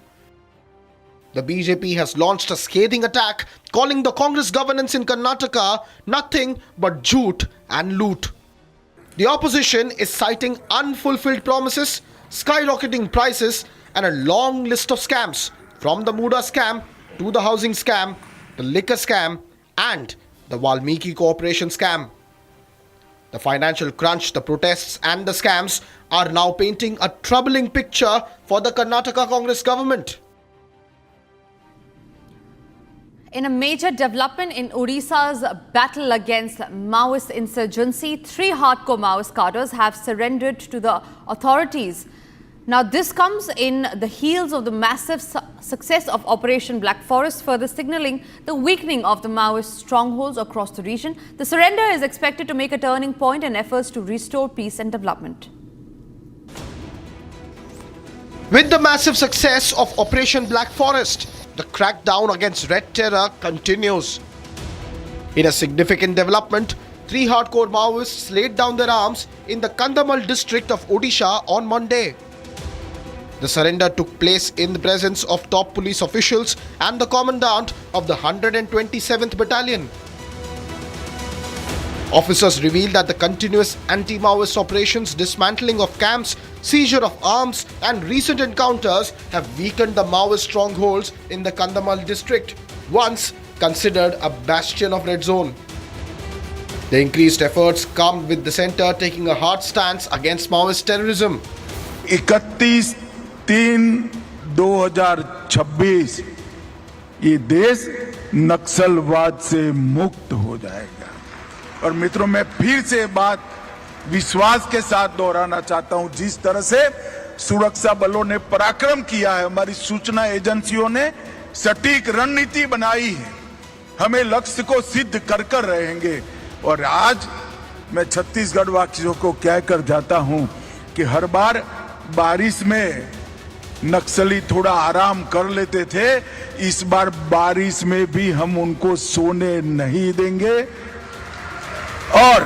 The BJP has launched a scathing attack, calling the Congress governance in Karnataka nothing but jhoot and loot. The opposition is citing unfulfilled promises, skyrocketing prices, and a long list of scams, from the Muda scam to the housing scam, the liquor scam, and the Valmiki Corporation scam. The financial crunch, the protests, and the scams are now painting a troubling picture for the Karnataka Congress government. In a major development in Odisha's battle against Maoist insurgency, 3 hardcore Maoist cadres have surrendered to the authorities. Now, this comes in the heels of the massive success of Operation Black Forest, further signalling the weakening of the Maoist strongholds across the region. The surrender is expected to make a turning point in efforts to restore peace and development. With the massive success of Operation Black Forest, the crackdown against Red Terror continues. In a significant development, 3 hardcore Maoists laid down their arms in the Kandhamal district of Odisha on Monday. The surrender took place in the presence of top police officials and the commandant of the 127th Battalion. Officers revealed that the continuous anti-Maoist operations, dismantling of camps, seizure of arms, and recent encounters have weakened the Maoist strongholds in the Kandhamal district, once considered a bastion of red zone. The increased efforts come with the centre taking a hard stance against Maoist terrorism. 31/3/2026 ये देश नक्सलवाद से मुक्त हो जाएगा। और मित्रों, मैं फिर से बात विश्वास के साथ दोहराना चाहता हूं, जिस तरह से सुरक्षा बलों ने पराक्रम किया है, हमारी सूचना एजेंसियों ने सटीक रणनीति बनाई है, हमें लक्ष्य को सिद्ध कर रहेंगे। और आज मैं छत्तीसगढ़ वासियों को कहकर जाता हूं कि हर बार बारिश में नक्सली थोड़ा आराम कर लेते थे, इस बार बारिश में भी हम उनको सोने नहीं देंगे और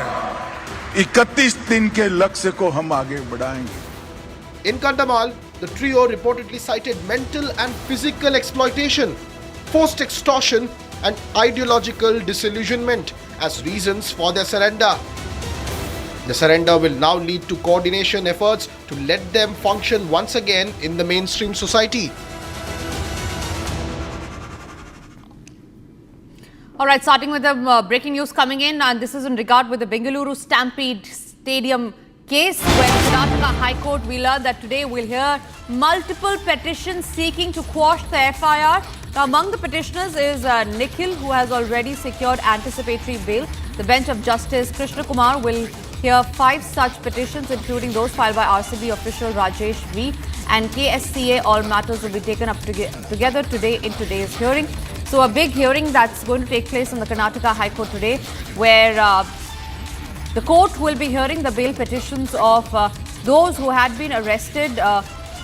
31 दिन के लक्ष्य को हम आगे बढ़ाएंगे। In Kandhamal, the trio reportedly cited mental and physical exploitation, forced extortion, and ideological disillusionment as reasons for their surrender. The surrender will now lead to coordination efforts to let them function once again in the mainstream society. All right, starting with the breaking news coming in, and this is in regard with the Bengaluru Stampede Stadium case, where the Karnataka High Court, we learned that today we'll hear multiple petitions seeking to quash the FIR. Now, among the petitioners is Nikhil, who has already secured anticipatory bail. The bench of Justice Krishna Kumar will hear 5 such petitions, including those filed by RCB official Rajesh V and KSCA. All matters will be taken up together today in today's hearing. So a big hearing that's going to take place in the Karnataka High Court today, where the court will be hearing the bail petitions of those who had been arrested.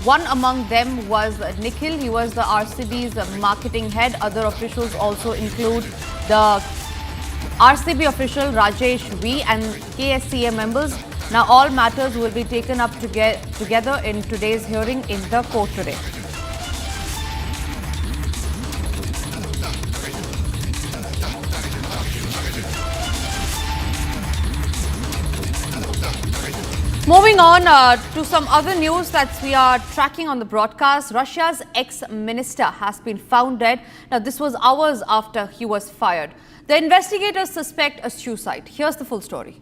One among them was Nikhil. He was the RCB's marketing head. Other officials also include the RCB official Rajesh V and KSCA members. Now all matters will be taken up together in today's hearing in the court today. Moving on to some other news that we are tracking on the broadcast. Russia's ex-minister has been found dead. Now, this was hours after he was fired. The investigators suspect a suicide. Here's the full story.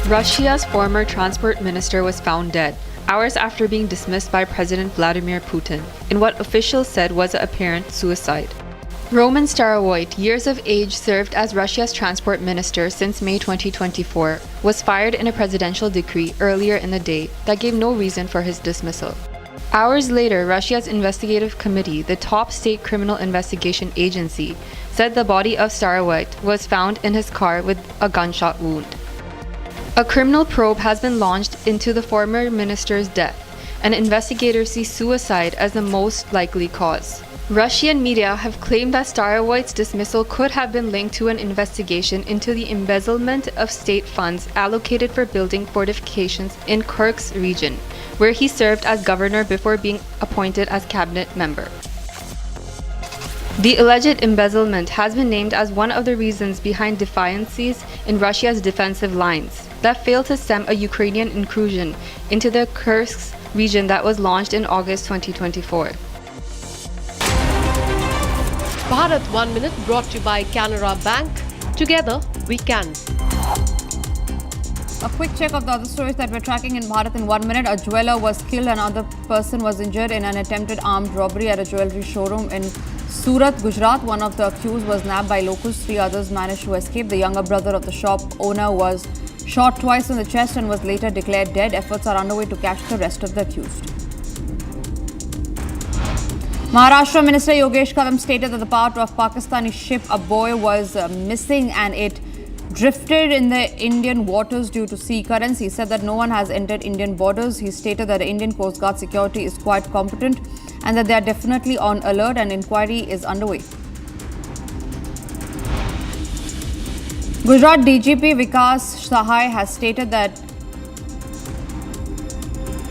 Russia's former transport minister was found dead, hours after being dismissed by President Vladimir Putin, in what officials said was an apparent suicide. Roman Starovoyt, years of age, served as Russia's transport minister since May 2024, was fired in a presidential decree earlier in the day that gave no reason for his dismissal. Hours later, Russia's investigative committee, the top state criminal investigation agency, said the body of Starovoyt was found in his car with a gunshot wound. A criminal probe has been launched into the former minister's death, and investigators see suicide as the most likely cause. Russian media have claimed that Starovoyt's dismissal could have been linked to an investigation into the embezzlement of state funds allocated for building fortifications in Kursk region, where he served as governor before being appointed as cabinet member. The alleged embezzlement has been named as one of the reasons behind defiances in Russia's defensive lines that failed to stem a Ukrainian incursion into the Kursk region that was launched in August 2024. Bharat 1 Minute brought to you by Canara Bank. Together we can. A quick check of the other stories that we're tracking in Bharat in 1 minute. A jeweler was killed, another person was injured in an attempted armed robbery at a jewellery showroom in Surat, Gujarat. One of the accused was nabbed by locals. 3 others managed to escape. The younger brother of the shop owner was shot twice in the chest and was later declared dead. Efforts are underway to catch the rest of the accused. Maharashtra Minister Yogesh Kadam stated that the part of Pakistani ship Aboy was missing and it drifted in the Indian waters due to sea currents. He said that no one has entered Indian borders. He stated that the Indian Coast Guard security is quite competent and that they are definitely on alert and inquiry is underway. Gujarat DGP Vikas Sahai has stated that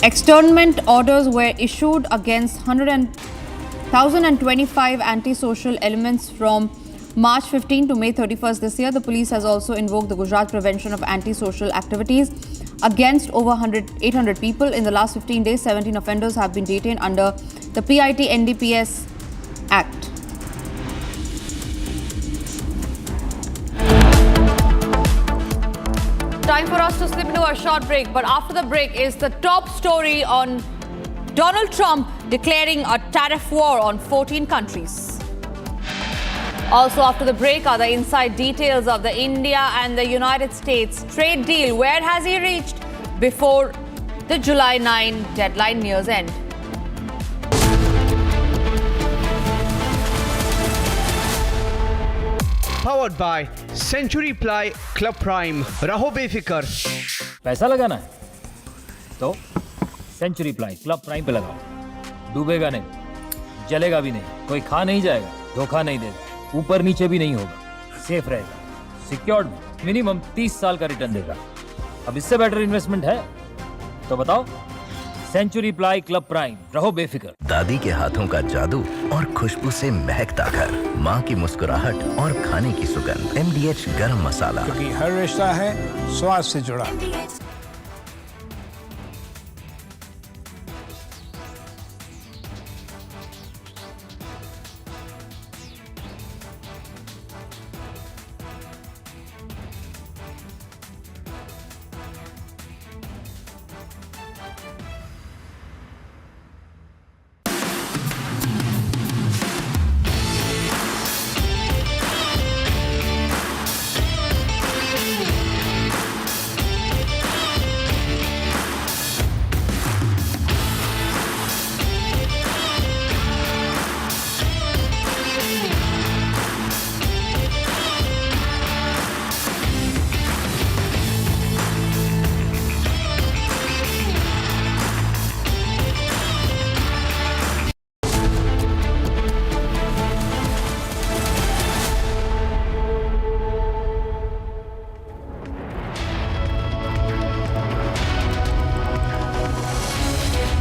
externment orders were issued against 1,025 antisocial elements from March 15 to May 31st this year. The police has also invoked the Gujarat Prevention of Antisocial Activities against over 800 people. In the last 15 days, 17 offenders have been detained under the PIT NDPS Act. Time for us to slip into a short break, but after the break is the top story on Donald Trump declaring a tariff war on 14 countries. Also after the break are the inside details of the India and the United States trade deal. Where has he reached before the July 9 deadline nears end? Powered by Century Ply Club Prime. Raho befikar. पैसा लगाना है तो century Ply Club prime पे लगाओ. डूबेगा नहीं, जलेगा भी नहीं, कोई खा नहीं जाएगा, धोखा नहीं देगा, ऊपर नीचे भी नहीं होगा, सेफ रहेगा, सिक्योर्ड, मिनिमम 30 साल का रिटर्न देगा. अब इससे बेटर इन्वेस्टमेंट है तो बताओ. Century Ply Club Prime. रहो बेफिक्र. दादी के हाथों का जादू और खुशबू से महकता घर, माँ की मुस्कुराहट और खाने की सुगंध. MDH गरम मसाला, क्योंकि हर रिश्ता है स्वाद से जुड़ा.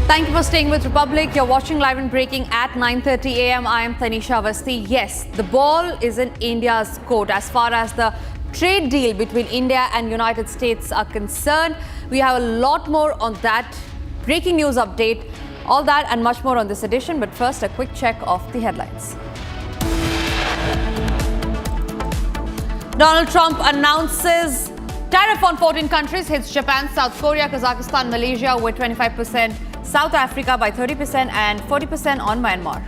Thank you for staying with Republic. You're watching Live and Breaking at 9:30 a.m. I am Tanisha Avasthi. Yes, the ball is in India's court as far as the trade deal between India and United States are concerned. We have a lot more on that. Breaking news update, all that and much more on this edition. But first, a quick check of the headlines. Donald Trump announces tariff on 14 countries, hits Japan, South Korea, Kazakhstan, Malaysia with 25%, South Africa by 30% and 40% on Myanmar.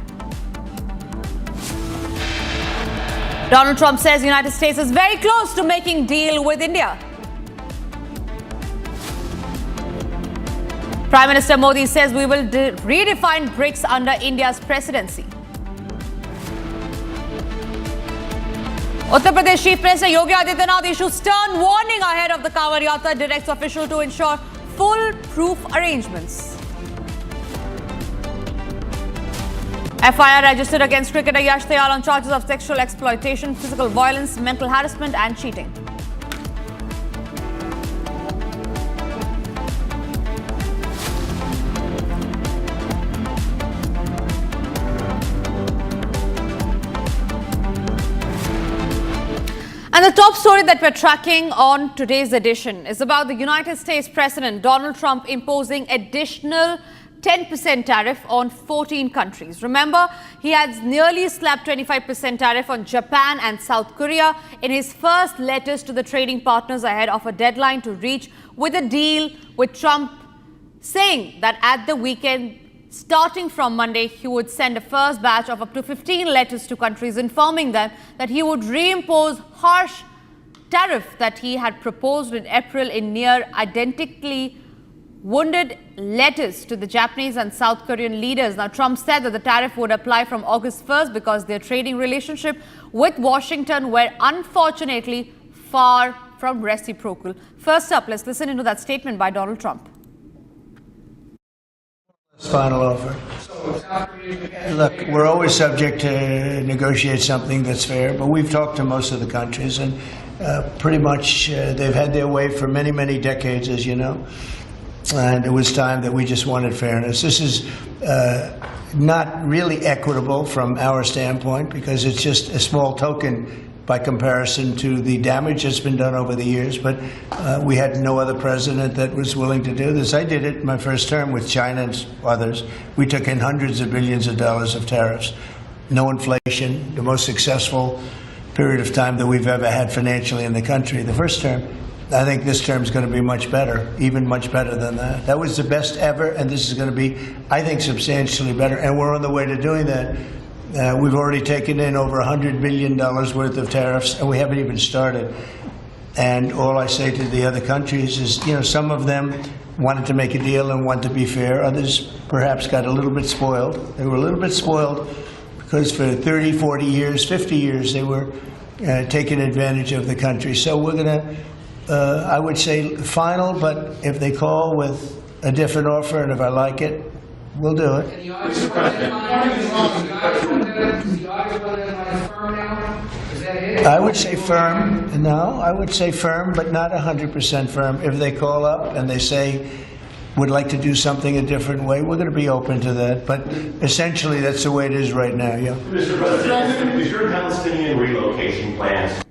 Donald Trump says the United States is very close to making deal with India. Prime Minister Modi says we will redefine BRICS under India's presidency. Uttar Pradesh Chief Minister Yogi Adityanath issues stern warning ahead of the Kanwar Yatra, directs officials to ensure foolproof arrangements. FIR registered against cricketer Yash Dayal on charges of sexual exploitation, physical violence, mental harassment and cheating. And the top story that we're tracking on today's edition is about the United States President Donald Trump imposing additional 10% tariff on 14 countries. Remember, he had nearly slapped 25% tariff on Japan and South Korea in his first letters to the trading partners ahead of a deadline to reach with a deal with Trump, saying that at the weekend, starting from Monday, he would send a first batch of up to 15 letters to countries informing them that he would reimpose harsh tariff that he had proposed in April in near identically wounded letters to the Japanese and South Korean leaders. Now, Trump said that the tariff would apply from August 1st because their trading relationship with Washington were unfortunately far from reciprocal. First up, let's listen into that statement by Donald Trump. Final offer. Look, we're always subject to negotiate something that's fair, but we've talked to most of the countries, and pretty much they've had their way for many, many decades, as you know. And it was time that we just wanted fairness. This is not really equitable from our standpoint because it's just a small token by comparison to the damage that's been done over the years. But we had no other president that was willing to do this. I did it in my first term with China and others. We took in hundreds of billions of dollars of tariffs. No inflation, the most successful period of time that we've ever had financially in the country. The first term. I think this term is going to be much better, even much better than that. That was the best ever, and this is going to be, I think, substantially better. And we're on the way to doing that. We've already taken in over $100 billion worth of tariffs, and we haven't even started. And all I say to the other countries is, you know, some of them wanted to make a deal and want to be fair. Others perhaps got a little bit spoiled. They were a little bit spoiled because for 30, 40 years, 50 years, they were taking advantage of the country. So we're going to, I would say, final, but if they call with a different offer and if I like it, we'll do it. I would say firm. No, I would say firm, but not 100% firm. If they call up and they say, would like to do something a different way, we're going to be open to that. But essentially, that's the way it is right now, yeah. Mr. President, is your Palestinian relocation plans?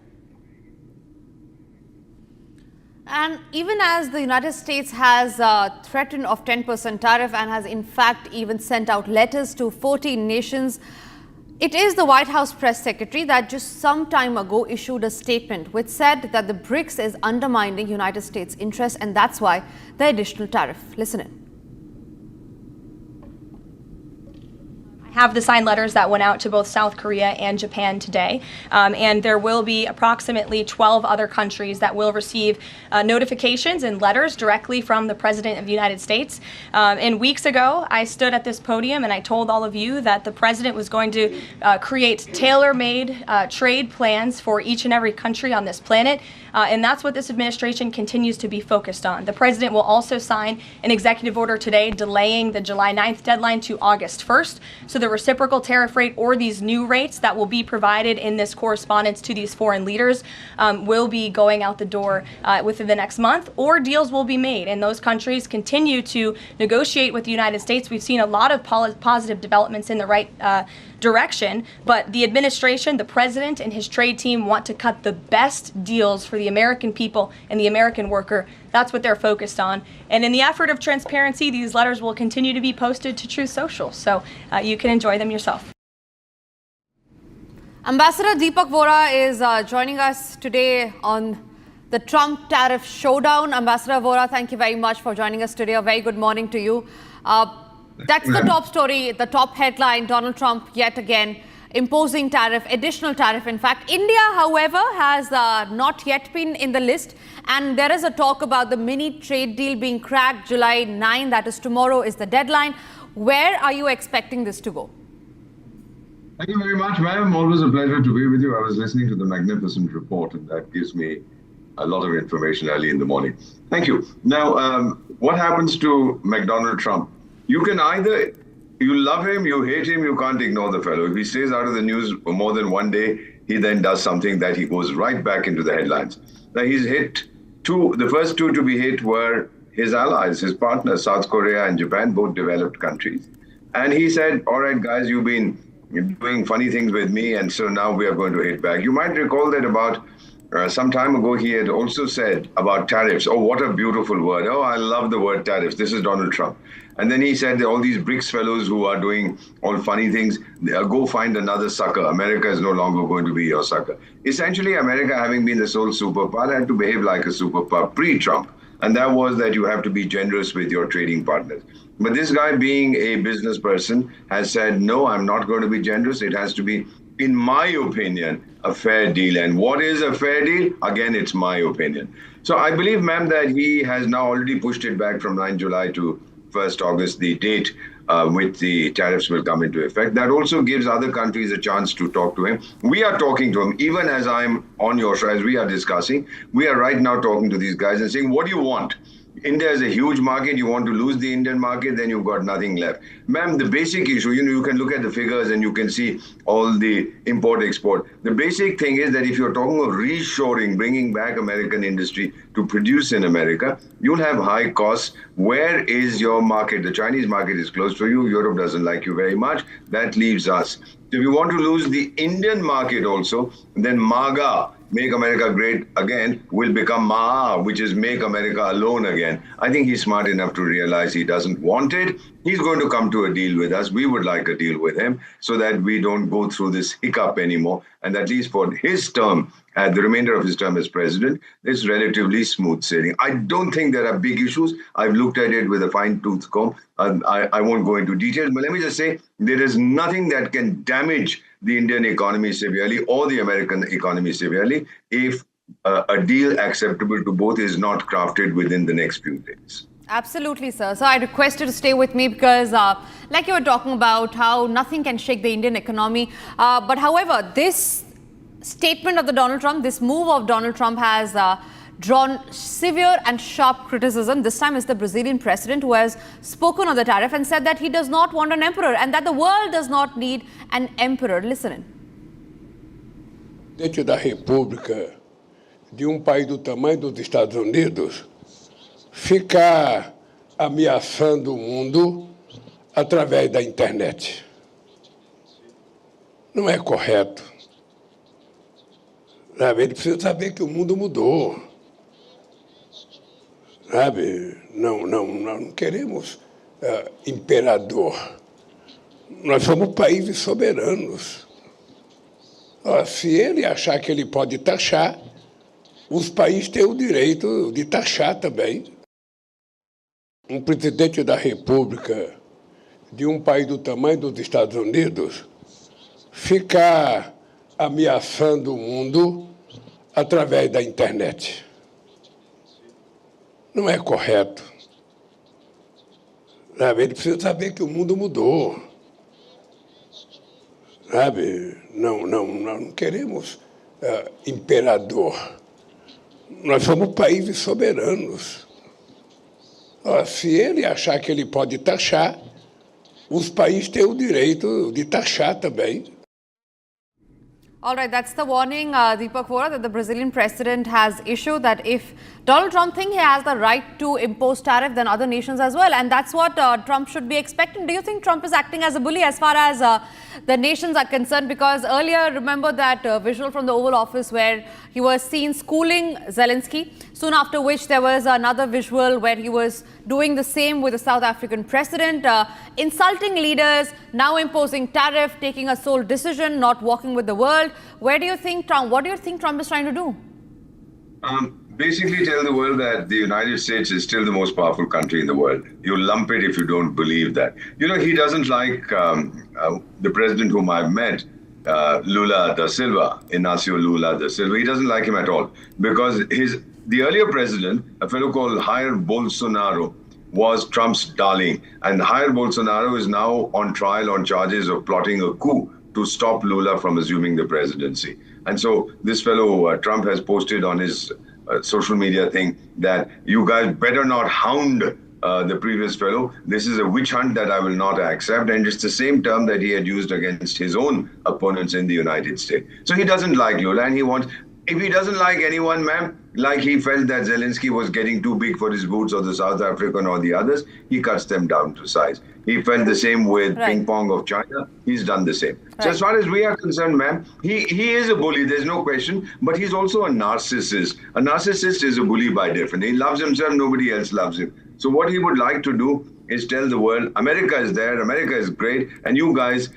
And even as the United States has threatened of 10% tariff and has in fact even sent out letters to 14 nations, it is the White House press secretary that just some time ago issued a statement which said that the BRICS is undermining United States interests, and that's why the additional tariff. Listen in. Have the signed letters that went out to both South Korea and Japan today. And there will be approximately 12 other countries that will receive notifications and letters directly from the President of the United States. And weeks ago, I stood at this podium and I told all of you that the President was going to create tailor-made trade plans for each and every country on this planet. And that's what this administration continues to be focused on. The President will also sign an executive order today delaying the July 9th deadline to August 1st. So the reciprocal tariff rate or these new rates that will be provided in this correspondence to these foreign leaders will be going out the door within the next month, or deals will be made. And those countries continue to negotiate with the United States. We've seen a lot of positive developments in the right direction, but the administration, the president and his trade team want to cut the best deals for the American people and the American worker. That's what they're focused on. And in the effort of transparency, these letters will continue to be posted to Truth Social, so you can enjoy them yourself. Ambassador Deepak Vora is joining us today on the Trump tariff showdown. Ambassador Vora, thank you very much for joining us today. A very good morning to you. That's the top story, the top headline. Donald Trump yet again imposing tariff, additional tariff. In fact, India, however, has not yet been in the list. And there is a talk about the mini trade deal being cracked July 9. That is tomorrow is the deadline. Where are you expecting this to go? Thank you very much, ma'am. Always a pleasure to be with you. I was listening to the magnificent report, and that gives me a lot of information early in the morning. Thank you. Now, what happens to McDonald Trump? You can either You love him, you hate him, you can't ignore the fellow. If he stays out of the news for more than one day, he then does something that he goes right back into the headlines. Now he's hit the first two to be hit were his allies, his partners, South Korea and Japan, both developed countries. And he said, all right, guys, you've been doing funny things with me, and so now we are going to hit back. You might recall that about some time ago, he had also said about tariffs. Oh, what a beautiful word. Oh, I love the word tariffs. This is Donald Trump. And then he said that all these BRICS fellows who are doing all funny things, go find another sucker. America is no longer going to be your sucker. Essentially, America, having been the sole superpower, had to behave like a superpower pre-Trump. And that was that you have to be generous with your trading partners. But this guy, being a business person, has said, no, I'm not going to be generous. It has to be, in my opinion, a fair deal. And what is a fair deal? Again, it's my opinion. So I believe, ma'am, that he has now already pushed it back from 9 July to 1st August, the date which the tariffs will come into effect. That also gives other countries a chance to talk to him. We are talking to him, even as I'm on your show, as we are discussing. We are right now talking to these guys and saying, what do you want? India is a huge market. You want to lose the Indian market, then you've got nothing left. Ma'am, the basic issue, you can look at the figures and you can see all the import-export. The basic thing is that if you're talking of reshoring, bringing back American industry to produce in America, you'll have high costs. Where is your market? The Chinese market is close to you. Europe doesn't like you very much. That leaves us. If you want to lose the Indian market also, then MAGA, Make America Great Again, will become MAA, which is Make America Alone Again. I think he's smart enough to realize he doesn't want it. He's going to come to a deal with us. We would like a deal with him so that we don't go through this hiccup anymore. And at least for his term, the remainder of his term as president, it's relatively smooth sailing. I don't think there are big issues. I've looked at it with a fine-tooth comb. I won't go into details, but let me just say there is nothing that can damage the Indian economy severely or the American economy severely if a deal acceptable to both is not crafted within the next few days. Absolutely, sir. So I request you to stay with me because like you were talking about how nothing can shake the Indian economy. But however, this statement of the Donald Trump, this move of Donald Trump has drawn severe and sharp criticism. This time it's the Brazilian president who has spoken on the tariff and said that he does not want an emperor and that the world does not need an emperor. Listen in. Presidente da República de país do tamanho dos Estados Unidos ficar ameaçando o mundo através da internet. Não é correto. Sabe? Ele precisa saber que o mundo mudou. Sabe? Nós não queremos imperador. Nós somos países soberanos. Se ele achar que ele pode taxar, os países têm o direito de taxar também. Presidente da República de país do tamanho dos Estados Unidos ficar ameaçando o mundo através da internet. Não é correto. Sabe? Ele precisa saber que o mundo mudou. Sabe? Nós não queremos imperador. Nós somos países soberanos. Se ele achar que ele pode taxar, os países têm o direito de taxar também. All right, that's the warning, Deepak Vora, that the Brazilian president has issued, that if Donald Trump thinks he has the right to impose tariff, then other nations as well. And that's what Trump should be expecting. Do you think Trump is acting as a bully as far as the nations are concerned? Because earlier, remember that visual from the Oval Office where he was seen schooling Zelensky, soon after which there was another visual where he was doing the same with the South African president, insulting leaders, now imposing tariff, taking a sole decision, not walking with the world. What do you think Trump is trying to do? Basically tell the world that the United States is still the most powerful country in the world. You lump it if you don't believe that. He doesn't like the president whom I've met, Lula da Silva, Inácio Lula da Silva. He doesn't like him at all because the earlier president, a fellow called Jair Bolsonaro, was Trump's darling. And Jair Bolsonaro is now on trial on charges of plotting a coup to stop Lula from assuming the presidency. And so this fellow, Trump, has posted on his social media thing that you guys better not hound the previous fellow, this is a witch hunt that I will not accept. And it's the same term that he had used against his own opponents in the United States. So he doesn't like Lula, and he wants, if he doesn't like anyone, ma'am, like he felt that Zelensky was getting too big for his boots, or the South African or the others, he cuts them down to size. He felt the same with Ping Pong of China. He's done the same. So as far as we are concerned, ma'am, he is a bully, there's no question, but he's also a narcissist. A narcissist is a bully by definition. He loves himself, nobody else loves him. So what he would like to do is tell the world, America is there, America is great, and you guys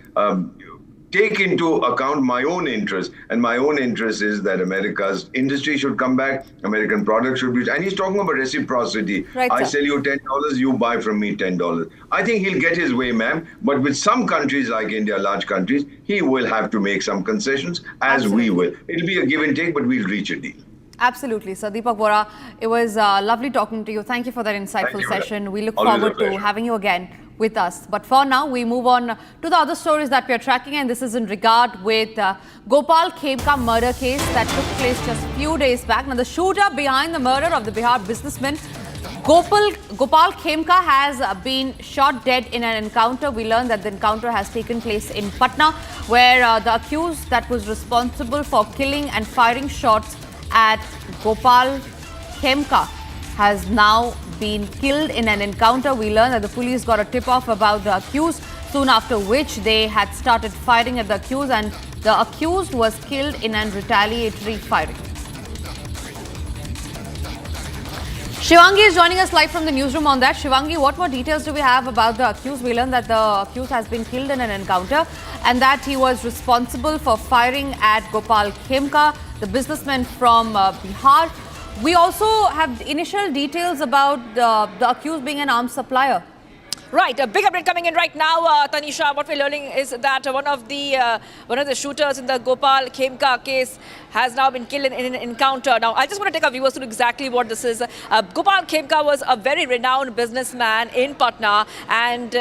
take into account my own interest. And my own interest is that America's industry should come back, American products should be, and he's talking about reciprocity. I sell you $10, you buy from me $10. I think he'll get his way, ma'am, but with some countries like India, large countries, he will have to make some concessions, as we will. It'll be a give and take, but we'll reach a deal. Absolutely, Sir. Deepak Vora, it was lovely talking to you. Thank you for that insightful session. We look forward to having you again with us. But for now, we move on to the other stories that we are tracking, and this is in regard with Gopal Khemka murder case that took place just a few days back. Now, the shooter behind the murder of the Bihar businessman Gopal Khemka has been shot dead in an encounter. We learned that the encounter has taken place in Patna, where the accused that was responsible for killing and firing shots at Gopal Khemka has now been killed in an encounter. We learned that the police got a tip-off about the accused, soon after which they had started firing at the accused, and the accused was killed in an retaliatory firing. Shivangi is joining us live from the newsroom on that. Shivangi, what more details do we have about the accused? We learned that the accused has been killed in an encounter and that he was responsible for firing at Gopal Khemka, the businessman from Bihar. We also have initial details about the accused being an arms supplier. Right, a big update coming in right now, Tanisha. What we're learning is that one of the shooters in the Gopal Khemka case has now been killed in an encounter. Now, I just want to take our viewers through exactly what this is. Gopal Khemka was a very renowned businessman in Patna, and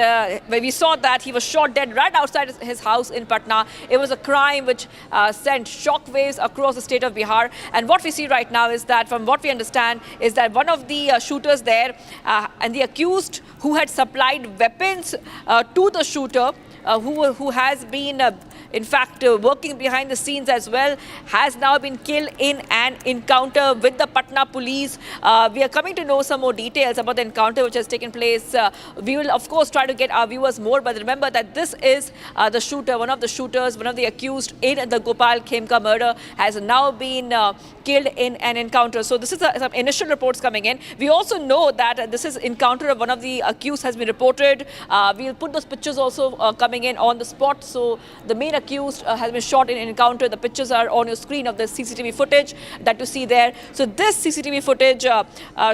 when we saw that he was shot dead right outside his house in Patna. It was a crime which sent shockwaves across the state of Bihar. And what we see right now is that, from what we understand, is that one of the shooters there and the accused who had supplied weapons to the shooter, who has been in fact working behind the scenes as well, has now been killed in an encounter with the Patna police. We are coming to know some more details about the encounter which has taken place. We will of course try to get our viewers more, but remember that this is the shooter, one of the shooters, one of the accused in the Gopal Khemka murder, has now been killed in an encounter. So this is some initial reports coming in. We also know that this is encounter of one of the accused has been reported. We'll put those pictures also coming in on the spot. So the main accused has been shot in an encounter. The pictures are on your screen of the CCTV footage that you see there. So this CCTV footage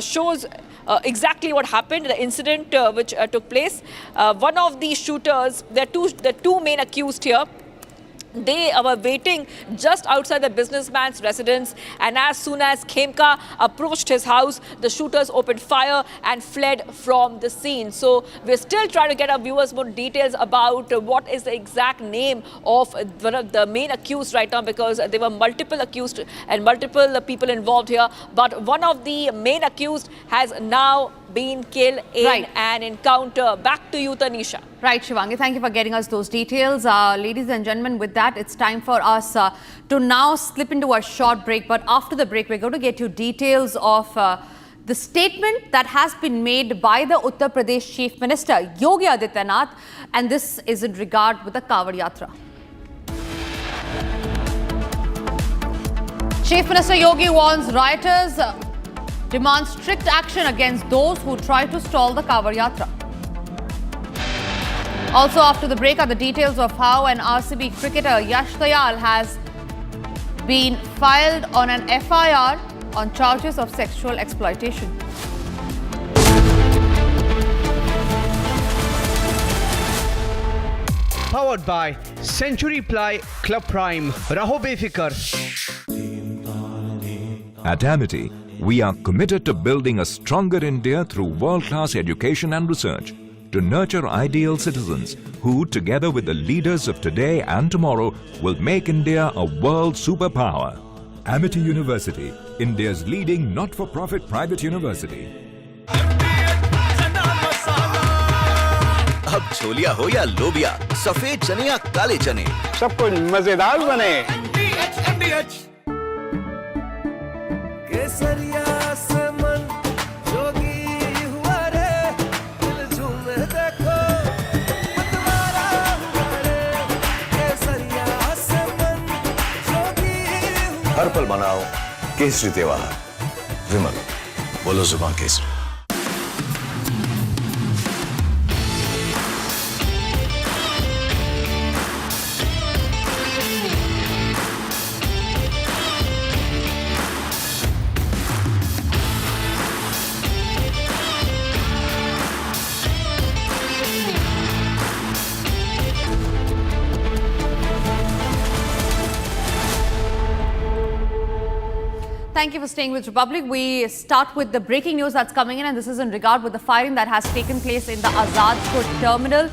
shows exactly what happened, the incident which took place. One of the shooters, the two main accused here, they were waiting just outside the businessman's residence, and as soon as Khemka approached his house, the shooters opened fire and fled from the scene. So we're still trying to get our viewers more details about what is the exact name of one of the main accused right now, because there were multiple accused and multiple people involved here. But one of the main accused has now been killed in an encounter. Back to you, Tanisha. Right, Shivangi, thank you for getting us those details. Ladies and gentlemen, with that, it's time for us to now slip into a short break. But after the break, we're going to get you details of the statement that has been made by the Uttar Pradesh Chief Minister, Yogi Adityanath, and this is in regard with the Kavod Yatra. Chief Minister Yogi warns rioters, demands strict action against those who try to stall the Kavod Yatra. Also, after the break are the details of how an RCB cricketer, Yash Dayal, has been filed on an FIR on charges of sexual exploitation. Powered by Century Ply Club Prime. Raho befikar. At Amity, we are committed to building a stronger India through world-class education and research, to nurture ideal citizens who, together with the leaders of today and tomorrow, will make India a world superpower. Amity University, India's leading not-for-profit private university. अब छोलिया हो या लोबिया, सफेद चने या काले चने, सब कुछ मजेदार बने। केसरिया से मन जोगी हुआ रे, दिल झूमे देखो मतवारा हुआ रे। केसरिया से मन जोगी हुआ। हर पल मनाओ केसरी त्योहार। विमल, बोलो जुबान Kesari. Thank you for staying with Republic. We start with the breaking news that's coming in, and this is in regard with the firing that has taken place in the Azadpur terminal,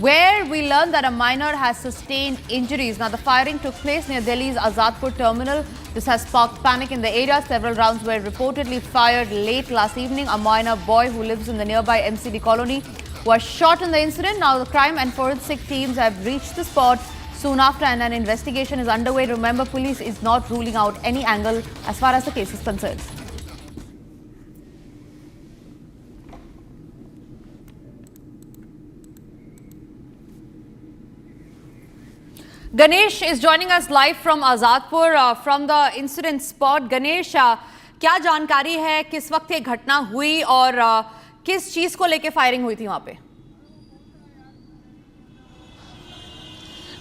where we learned that a minor has sustained injuries. Now, the firing took place near Delhi's Azadpur terminal. This has sparked panic in the area. Several rounds were reportedly fired late last evening. A minor boy who lives in the nearby MCD colony was shot in the incident. Now, the crime and forensic teams have reached the spot soon after, and an investigation is underway. Remember, police is not ruling out any angle as far as the case is concerned. Ganesh is joining us live from Azadpur from the incident spot. Ganesh, क्या जानकारी है, किस वक्त ये घटना हुई और किस चीज को लेके फायरिंग हुई थी वहां पे?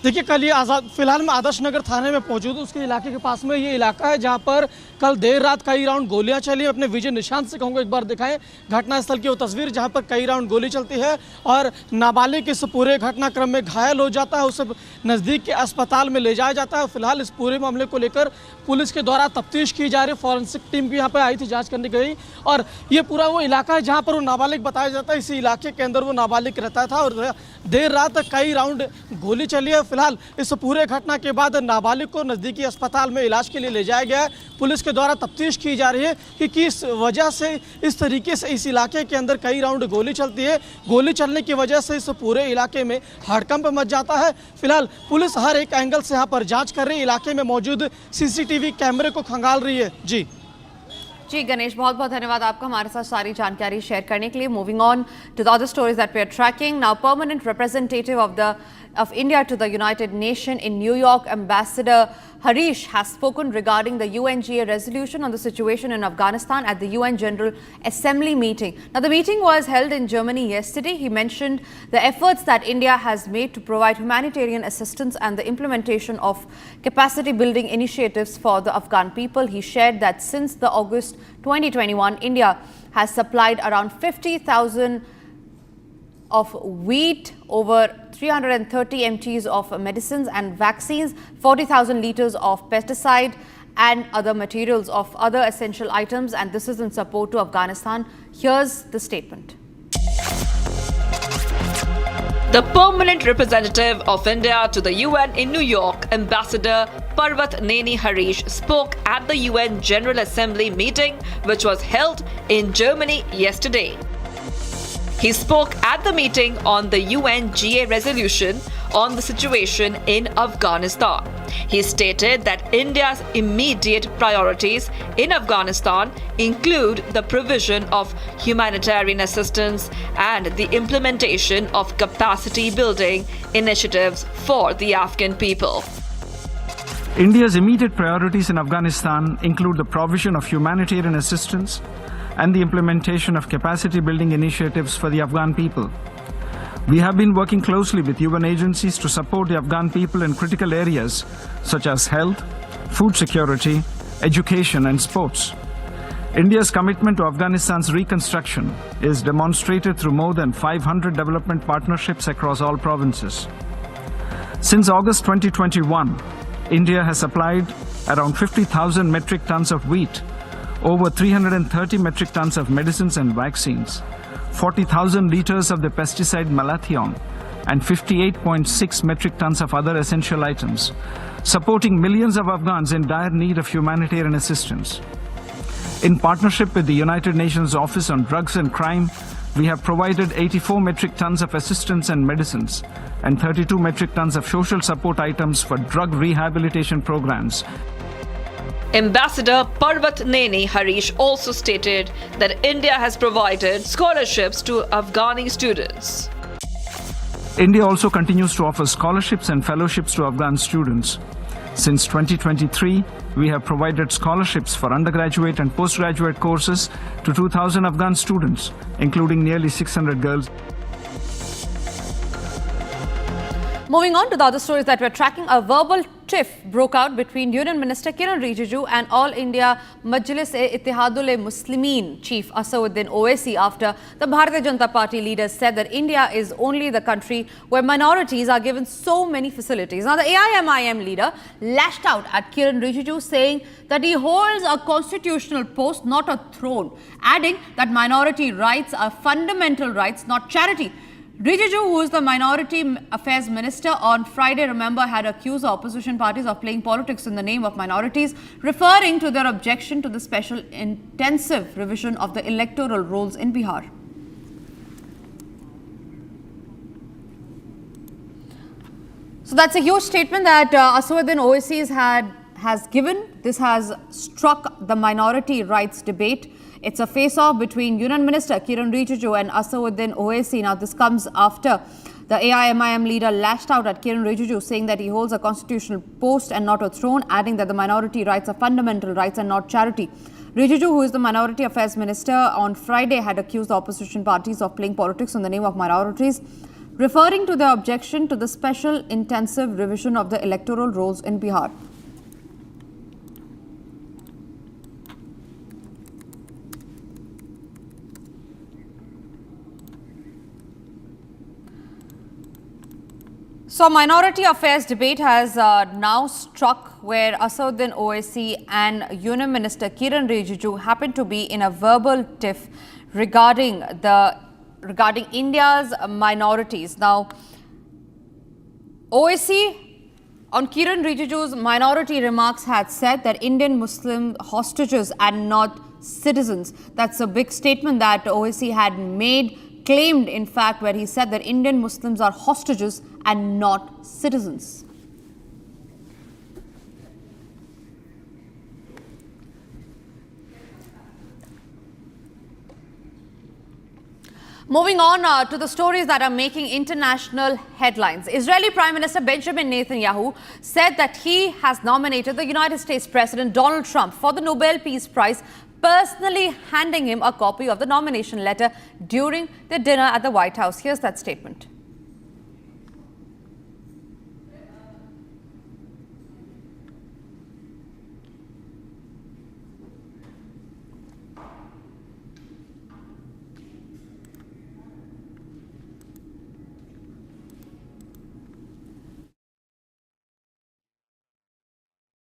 देखिए, कल ये फिलहाल मैं आदर्श नगर थाने में मौजूद हूँ। उसके इलाके के पास में ये इलाका है जहाँ पर कल देर रात कई राउंड गोलियां चली। अपने विजय निशांत से कहूँगा एक बार दिखाएं घटनास्थल की वो तस्वीर जहाँ पर कई राउंड गोली चलती है और नाबालिग इस पूरे घटनाक्रम में घायल हो जाता है। उसे नज़दीक के अस्पताल में ले जाया जाता है। फिलहाल इस पूरे मामले को लेकर पुलिस के द्वारा तफ्तीश की जा रही है। फॉरेंसिक टीम भी यहाँ पर आई थी, जाँच करने गई, और ये पूरा वो इलाका है जहाँ पर वो नाबालिग बताया जाता है। इसी इलाके के अंदर वो नाबालिग रहता था और देर रात कई राउंड गोली चली है। फिलहाल इस पूरे घटना के बाद नाबालिग को नज़दीकी अस्पताल में इलाज के लिए ले जाया गया है। पुलिस के द्वारा तफ्तीश की जा रही है कि किस वजह से इस तरीके से इस इलाके के अंदर कई राउंड गोली चलती है। गोली चलने की वजह से इस पूरे इलाके में हड़कंप मच जाता है। फिलहाल पुलिस हर एक एंगल से यहाँ पर जांच कर रही है। इलाके में मौजूद सीसीटीवी कैमरे को खंगाल रही है। जी गणेश, बहुत बहुत धन्यवाद आपका हमारे साथ सारी जानकारी शेयर करने के लिए। Moving on to the other stories that we are tracking now, permanent representative of India to the United Nations in New York, Ambassador Harish, has spoken regarding the UNGA resolution on the situation in Afghanistan at the UN General Assembly meeting. Now, the meeting was held in Germany yesterday. He mentioned the efforts that India has made to provide humanitarian assistance and the implementation of capacity building initiatives for the Afghan people. He shared that since the August 2021, India has supplied around 50,000 of wheat, over 330 mgs of medicines and vaccines, 40,000 liters of pesticide and other materials of other essential items, and this is in support to Afghanistan. Here's the statement. The permanent representative of India to the UN in New York, Ambassador Parvat Neni Harish, spoke at the UN General Assembly meeting, which was held in Germany yesterday. He spoke at the meeting on the UNGA resolution on the situation in Afghanistan. He stated that India's immediate priorities in Afghanistan include the provision of humanitarian assistance and the implementation of capacity building initiatives for the Afghan people. India's immediate priorities in Afghanistan include the provision of humanitarian assistance and the implementation of capacity-building initiatives for the Afghan people. We have been working closely with UN agencies to support the Afghan people in critical areas such as health, food security, education and sports. India's commitment to Afghanistan's reconstruction is demonstrated through more than 500 development partnerships across all provinces. Since August 2021, India has supplied around 50,000 metric tons of wheat, over 330 metric tons of medicines and vaccines, 40,000 liters of the pesticide malathion, and 58.6 metric tons of other essential items, supporting millions of Afghans in dire need of humanitarian assistance. In partnership with the United Nations Office on Drugs and Crime, We have provided 84 metric tons of assistance and medicines and 32 metric tons of social support items for drug rehabilitation programs. Ambassador Parvat Neni Harish also stated that India has provided scholarships to Afghani students. India also continues to offer scholarships and fellowships to Afghan students. Since 2023, we have provided scholarships for undergraduate and postgraduate courses to 2,000 Afghan students, including nearly 600 girls. Moving on to the other stories that we're tracking, a verbal tiff broke out between Union Minister Kiran Rijiju and All India Majlis-e-Ittihadul-e-Muslimin Chief Asauddin Owaisi after the Bharatiya Janata Party leaders said that India is only the country where minorities are given so many facilities. Now, the AIMIM leader lashed out at Kiran Rijiju, saying that he holds a constitutional post, not a throne, adding that minority rights are fundamental rights, not charity. Rijiju, who is the Minority Affairs Minister, on Friday, remember, had accused the opposition parties of playing politics in the name of minorities, referring to their objection to the special intensive revision of the electoral rolls in Bihar. So that's a huge statement that Asauddin Owaisi has given. This has struck the minority rights debate. It's a face-off between Union Minister Kiran Rijiju and Asauddin Owaisi. Now, this comes after the AIMIM leader lashed out at Kiran Rijiju, saying that he holds a constitutional post and not a throne, adding that the minority rights are fundamental rights and not charity. Rijiju, who is the Minority Affairs Minister, on Friday had accused the opposition parties of playing politics in the name of minorities, referring to their objection to the special intensive revision of the electoral rolls in Bihar. So, minority affairs debate has now struck where Asauddin Owaisi and Union Minister Kiran Rijiju happen to be in a verbal tiff regarding India's minorities. Now, Owaisi on Kiran Rijiju's minority remarks had said that Indian Muslim hostages are not citizens. That's a big statement that Owaisi had claimed, in fact, where he said that Indian Muslims are hostages and not citizens. Moving on to the stories that are making international headlines. Israeli Prime Minister Benjamin Netanyahu said that he has nominated the United States President Donald Trump for the Nobel Peace Prize, personally handing him a copy of the nomination letter during the dinner at the White House. Here's that statement.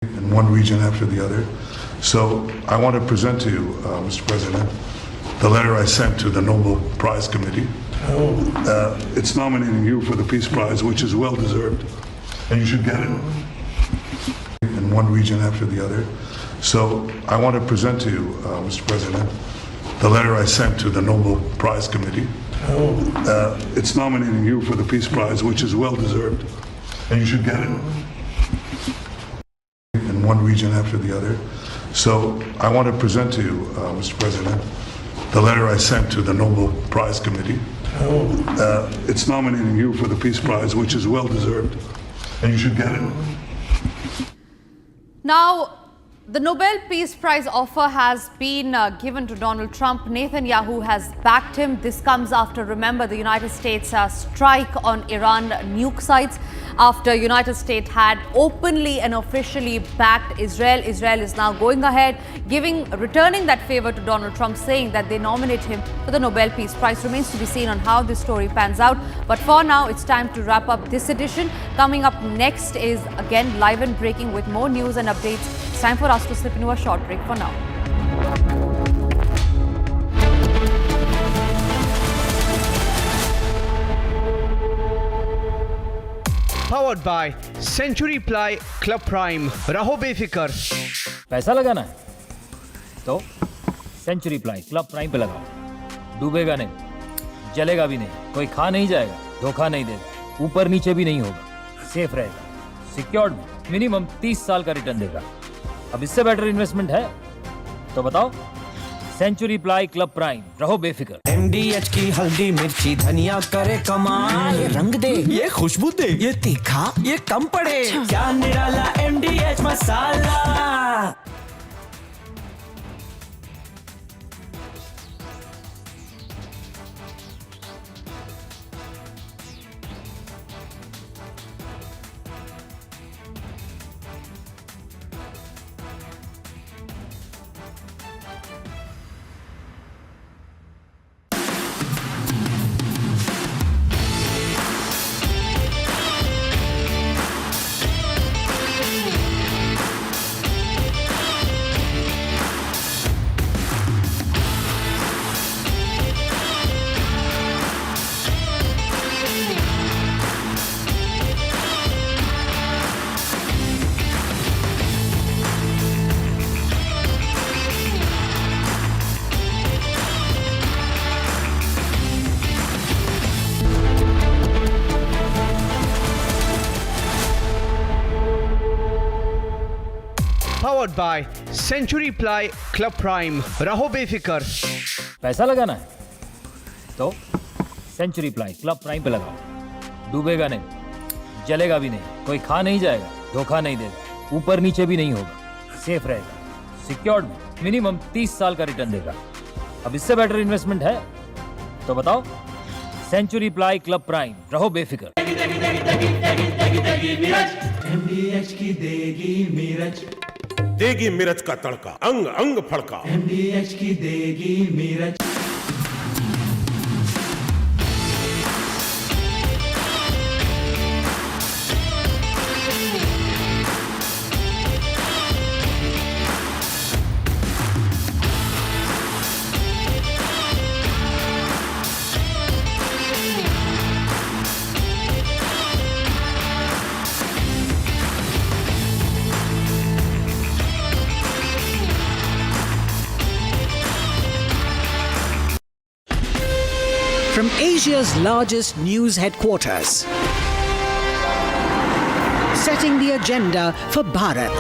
In one region after the other. So I want to present to you, Mr. President, the letter I sent to the Nobel Prize Committee. It's nominating you for the Peace Prize, which is well deserved, and you should get it. In one region after the other. So I want to present to you, Mr. President, the letter I sent to the Nobel Prize Committee. It's nominating you for the Peace Prize, which is well deserved, and you should get it. In one region after the other. So I want to present to you, Mr. President, the letter I sent to the Nobel Prize Committee. It's nominating you for the Peace Prize, which is well deserved, and you should get it. Now, the Nobel Peace Prize offer has been given to Donald Trump. Netanyahu has backed him. This comes after, remember, the United States strike on Iran nuke sites. After United States had openly and officially backed Israel, Israel is now going ahead, returning that favor to Donald Trump, saying that they nominate him for the Nobel Peace Prize. Remains to be seen on how this story pans out. But for now, it's time to wrap up this edition. Coming up next is, again, live and breaking with more news and updates. It's time for us to slip into a short break for now. Powered by Century Ply Club Prime. रहो बेफिक्र. पैसा लगाना है तो century Ply Club prime पे लगाओ, डूबेगा नहीं. जलेगा भी नहीं, कोई खा नहीं जाएगा, धोखा नहीं देगा, ऊपर नीचे भी नहीं होगा, सेफ रहेगा, सिक्योर्ड मिनिमम 30 साल का रिटर्न देगा। अब इससे बेटर इन्वेस्टमेंट है तो बताओ। सेंचुरी प्लाई क्लब प्राइम, रहो बेफिक्र। MDH की हल्दी मिर्ची धनिया करे कमाल, ये रंग दे, ये खुशबू दे, ये तीखा, ये कम पड़े, क्या निराला MDH masala. Powered by Century Ply Club Prime, रहो बेफिक्र। पैसा लगाना है तो सेंचुरी प्लाई क्लब प्राइम पे लगाओ, डूबेगा नहीं, जलेगा भी नहीं, कोई खा नहीं जाएगा, धोखा नहीं देगा, ऊपर नीचे भी नहीं होगा, सेफ रहेगा, सिक्योर्ड मिनिमम 30 साल का रिटर्न देगा। अब इससे बेटर इन्वेस्टमेंट है तो बताओ। सेंचुरी प्लाई क्लब प्राइम, रहो बेफिक्र। MDH की देगी मिर्च, देगी मिर्च का तड़का, अंग अंग फड़का। MDH की देगी मिर्च। From Asia's largest news headquarters, setting the agenda for Bharat.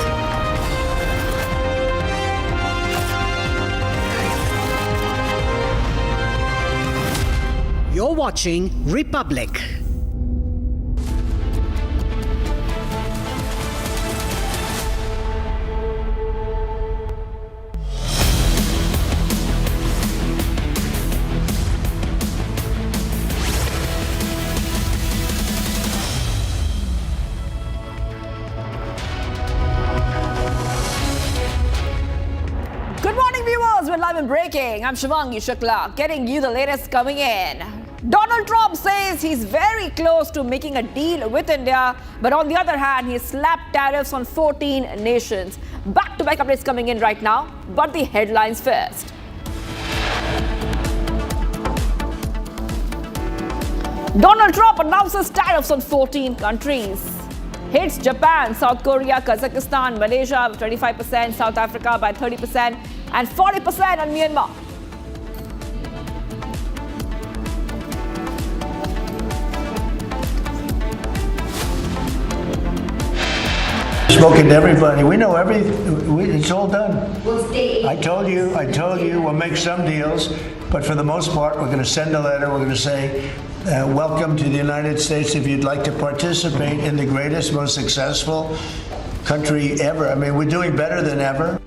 You're watching Republic. Live and breaking. I'm Shivangi Shukla, getting you the latest coming in. Donald Trump says he's very close to making a deal with India, but on the other hand, he slapped tariffs on 14 nations. Back-to-back updates coming in right now, but the headlines first. Donald Trump announces tariffs on 14 countries. Hits Japan, South Korea, Kazakhstan, Malaysia by 25%, South Africa by 30%, and 40% on Myanmar. Spoken to everybody. We know it's all done. I told you, we'll make some deals, but for the most part, we're going to send a letter. We're going to say, welcome to the United States. If you'd like to participate in the greatest, most successful country ever. I mean, we're doing better than ever.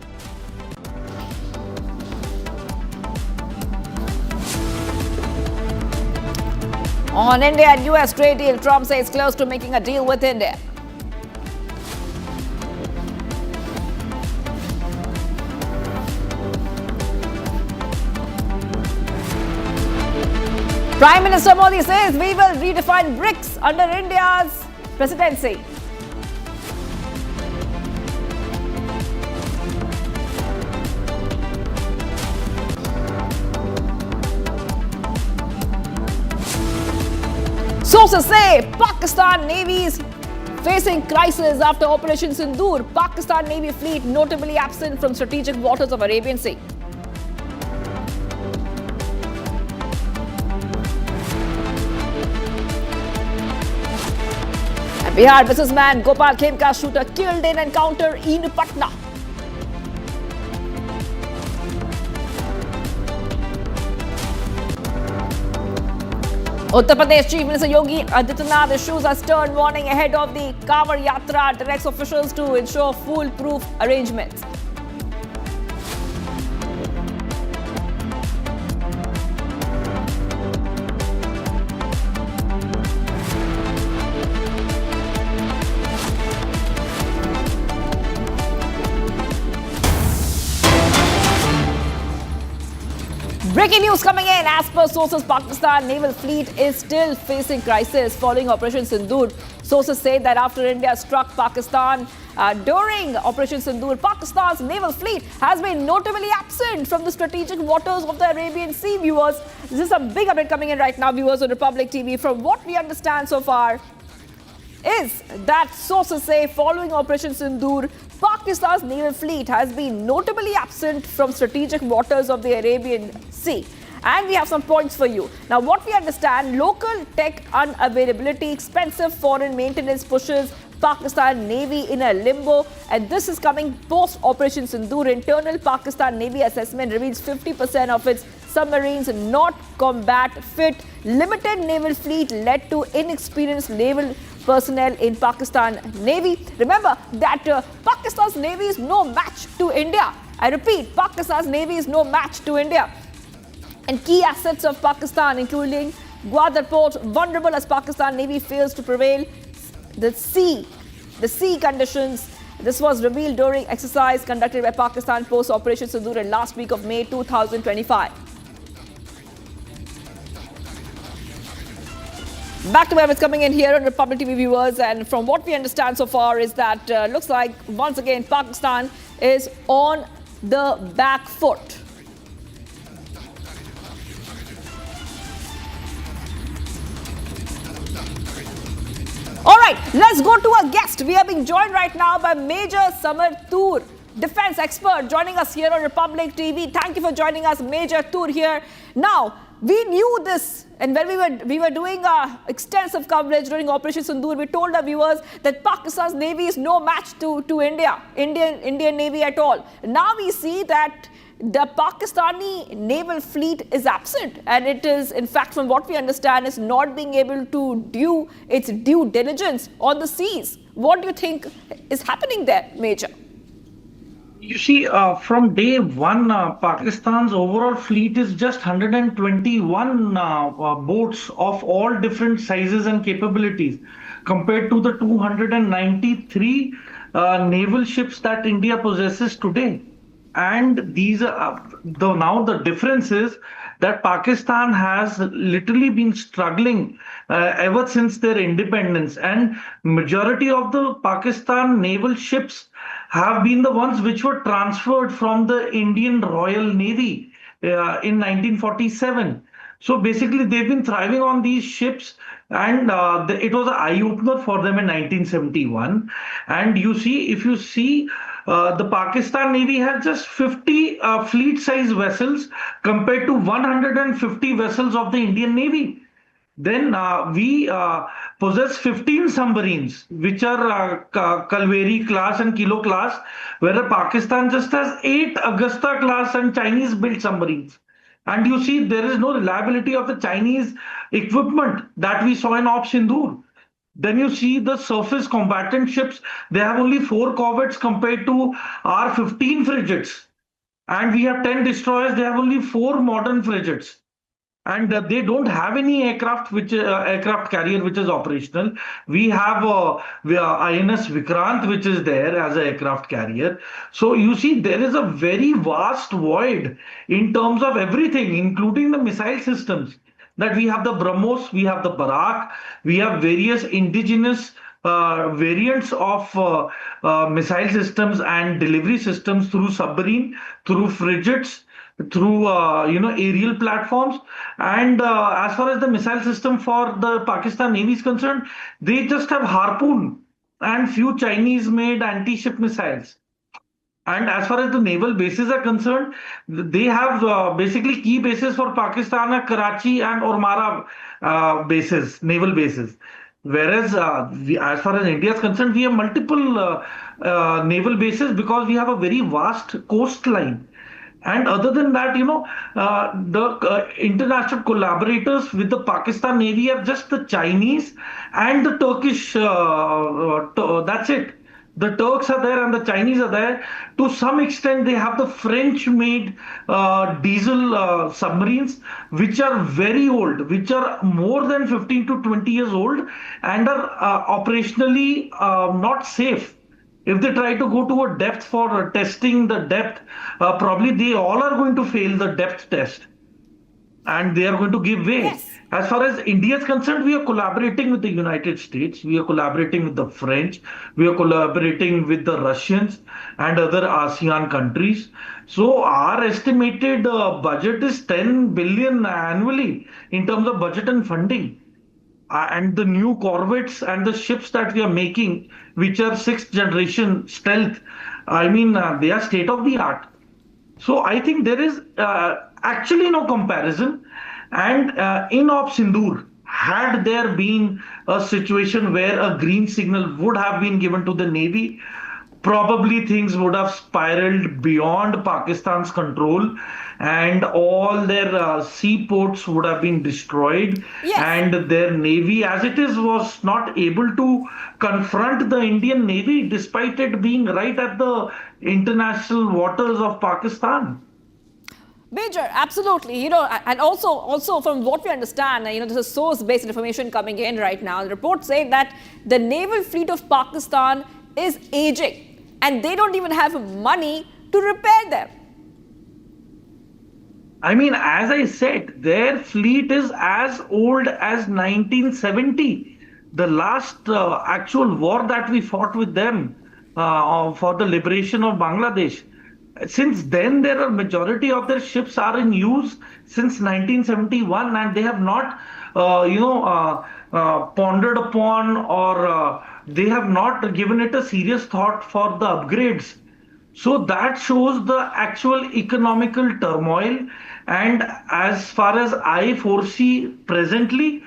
On India and US trade deal, Trump says close to making a deal with India. Prime Minister Modi says we will redefine BRICS under India's presidency. Sources say Pakistan Navy is facing crisis after Operation Sindoor. Pakistan Navy fleet notably absent from strategic waters of Arabian Sea. Bihar businessman Gopal Khemka shooter killed in encounter in Patna. Uttar Pradesh Chief Minister Yogi Adityanath issues a stern warning ahead of the Kanwar Yatra, directs officials to ensure foolproof arrangements. Breaking news coming in. As per sources, Pakistan naval fleet is still facing crisis following Operation Sindoor. Sources say that after India struck Pakistan during Operation Sindoor, Pakistan's naval fleet has been notably absent from the strategic waters of the Arabian Sea. Viewers, this is a big update coming in right now, viewers on Republic TV. From what we understand so far, is that sources say following Operation Sindoor, Pakistan's naval fleet has been notably absent from strategic waters of the Arabian Sea. And we have some points for you. Now, what we understand, local tech unavailability, expensive foreign maintenance pushes Pakistan Navy in a limbo. And this is coming post-Operation Sindoor. Internal Pakistan Navy assessment reveals 50% of its submarines not combat fit. Limited naval fleet led to inexperienced naval personnel in Pakistan Navy. Remember that Pakistan's Navy is no match to India. I repeat, Pakistan's Navy is no match to India. And key assets of Pakistan, including Gwadar Port, vulnerable as Pakistan Navy fails to prevail. The sea conditions. This was revealed during exercise conducted by Pakistan post-Operation Sindoor in last week of May 2025. Back to where it's coming in here on Republic TV, viewers, and from what we understand so far is that looks like once again Pakistan is on the back foot. All right, let's go to our guest. We are being joined right now by Major Samar Toor, defense expert, joining us here on Republic TV. Thank you for joining us, Major Toor here. Now, we knew this, and when we were doing extensive coverage during Operation Sindoor, we told our viewers that Pakistan's Navy is no match to Indian Navy at all. Now we see that the Pakistani naval fleet is absent, and it is, in fact, from what we understand, is not being able to do its due diligence on the seas. What do you think is happening there, Major? You see, from day one, Pakistan's overall fleet is just 121 boats of all different sizes and capabilities, compared to the 293 naval ships that India possesses today. And these are now the difference is that Pakistan has literally been struggling ever since their independence, and majority of the Pakistan naval ships have been the ones which were transferred from the Indian Royal Navy in 1947. So basically, they've been thriving on these ships, and it was an eye-opener for them in 1971. And you see, if you see, the Pakistan Navy has just 50 fleet-size vessels compared to 150 vessels of the Indian Navy. Then we possess 15 submarines, which are Kalveri class and Kilo class, whereas Pakistan just has 8 Augusta class and Chinese-built submarines. And you see, there is no reliability of the Chinese equipment that we saw in Op Sindoor. Then you see the surface combatant ships, they have only 4 corvettes compared to our 15 frigates. And we have 10 destroyers, they have only 4 modern frigates. And they don't have any aircraft carrier which is operational. We have INS Vikrant, which is there as an aircraft carrier. So you see, there is a very vast void in terms of everything, including the missile systems. That we have the BrahMos, we have the Barak, we have various indigenous variants of missile systems and delivery systems through submarine, through frigates, through aerial platforms. And as far as the missile system for the Pakistan Navy is concerned, they just have Harpoon and few Chinese-made anti-ship missiles. And as far as the naval bases are concerned, they have basically key bases for Pakistan are Karachi and Ormara bases, naval bases. Whereas, as far as India is concerned, we have multiple naval bases because we have a very vast coastline. And other than that, the international collaborators with the Pakistan Navy are just the Chinese and the Turkish. That's it. The Turks are there and the Chinese are there. To some extent, they have the French-made diesel submarines, which are very old, which are more than 15 to 20 years old and are operationally not safe. If they try to go to a depth for testing the depth, probably they all are going to fail the depth test. And they are going to give way. Yes. As far as India is concerned, we are collaborating with the United States, we are collaborating with the French, we are collaborating with the Russians and other ASEAN countries. So our estimated budget is 10 billion annually in terms of budget and funding. And the new corvettes and the ships that we are making, which are 6th generation stealth, they are state of the art. So I think there is actually no comparison. And in Op Sindoor, had there been a situation where a green signal would have been given to the Navy, probably things would have spiraled beyond Pakistan's control and all their seaports would have been destroyed. Yes. And their Navy, as it is, was not able to confront the Indian Navy despite it being right at the international waters of Pakistan. Major, absolutely. And also from what we understand, this is source-based information coming in right now. The reports say that the naval fleet of Pakistan is aging and they don't even have money to repair them. As I said, their fleet is as old as 1970. The last actual war that we fought with them for the liberation of Bangladesh. Since then, there are majority of their ships are in use since 1971, and they have not, pondered upon or they have not given it a serious thought for the upgrades. So that shows the actual economical turmoil. And as far as I foresee presently,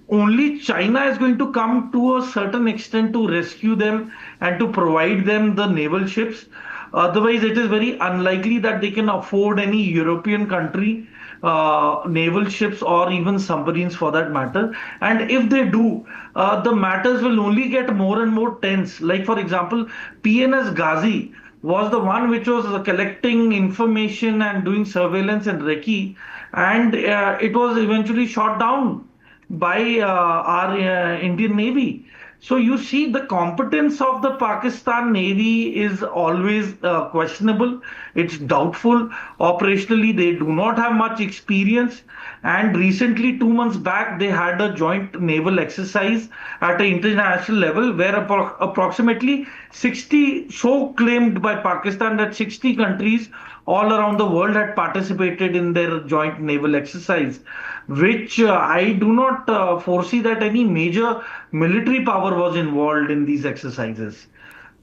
only China is going to come to a certain extent to rescue them and to provide them the naval ships. Otherwise, it is very unlikely that they can afford any European country naval ships or even submarines for that matter. And if they do, the matters will only get more and more tense. Like, for example, PNS Ghazi was the one which was collecting information and doing surveillance and recce, and it was eventually shot down by our Indian Navy. So you see, the competence of the Pakistan Navy is always questionable. It's doubtful. Operationally, they do not have much experience. And recently, 2 months back, they had a joint naval exercise at an international level where approximately 60, so claimed by Pakistan that 60 countries all around the world had participated in their joint naval exercise, which I do not foresee that any major military power was involved in these exercises.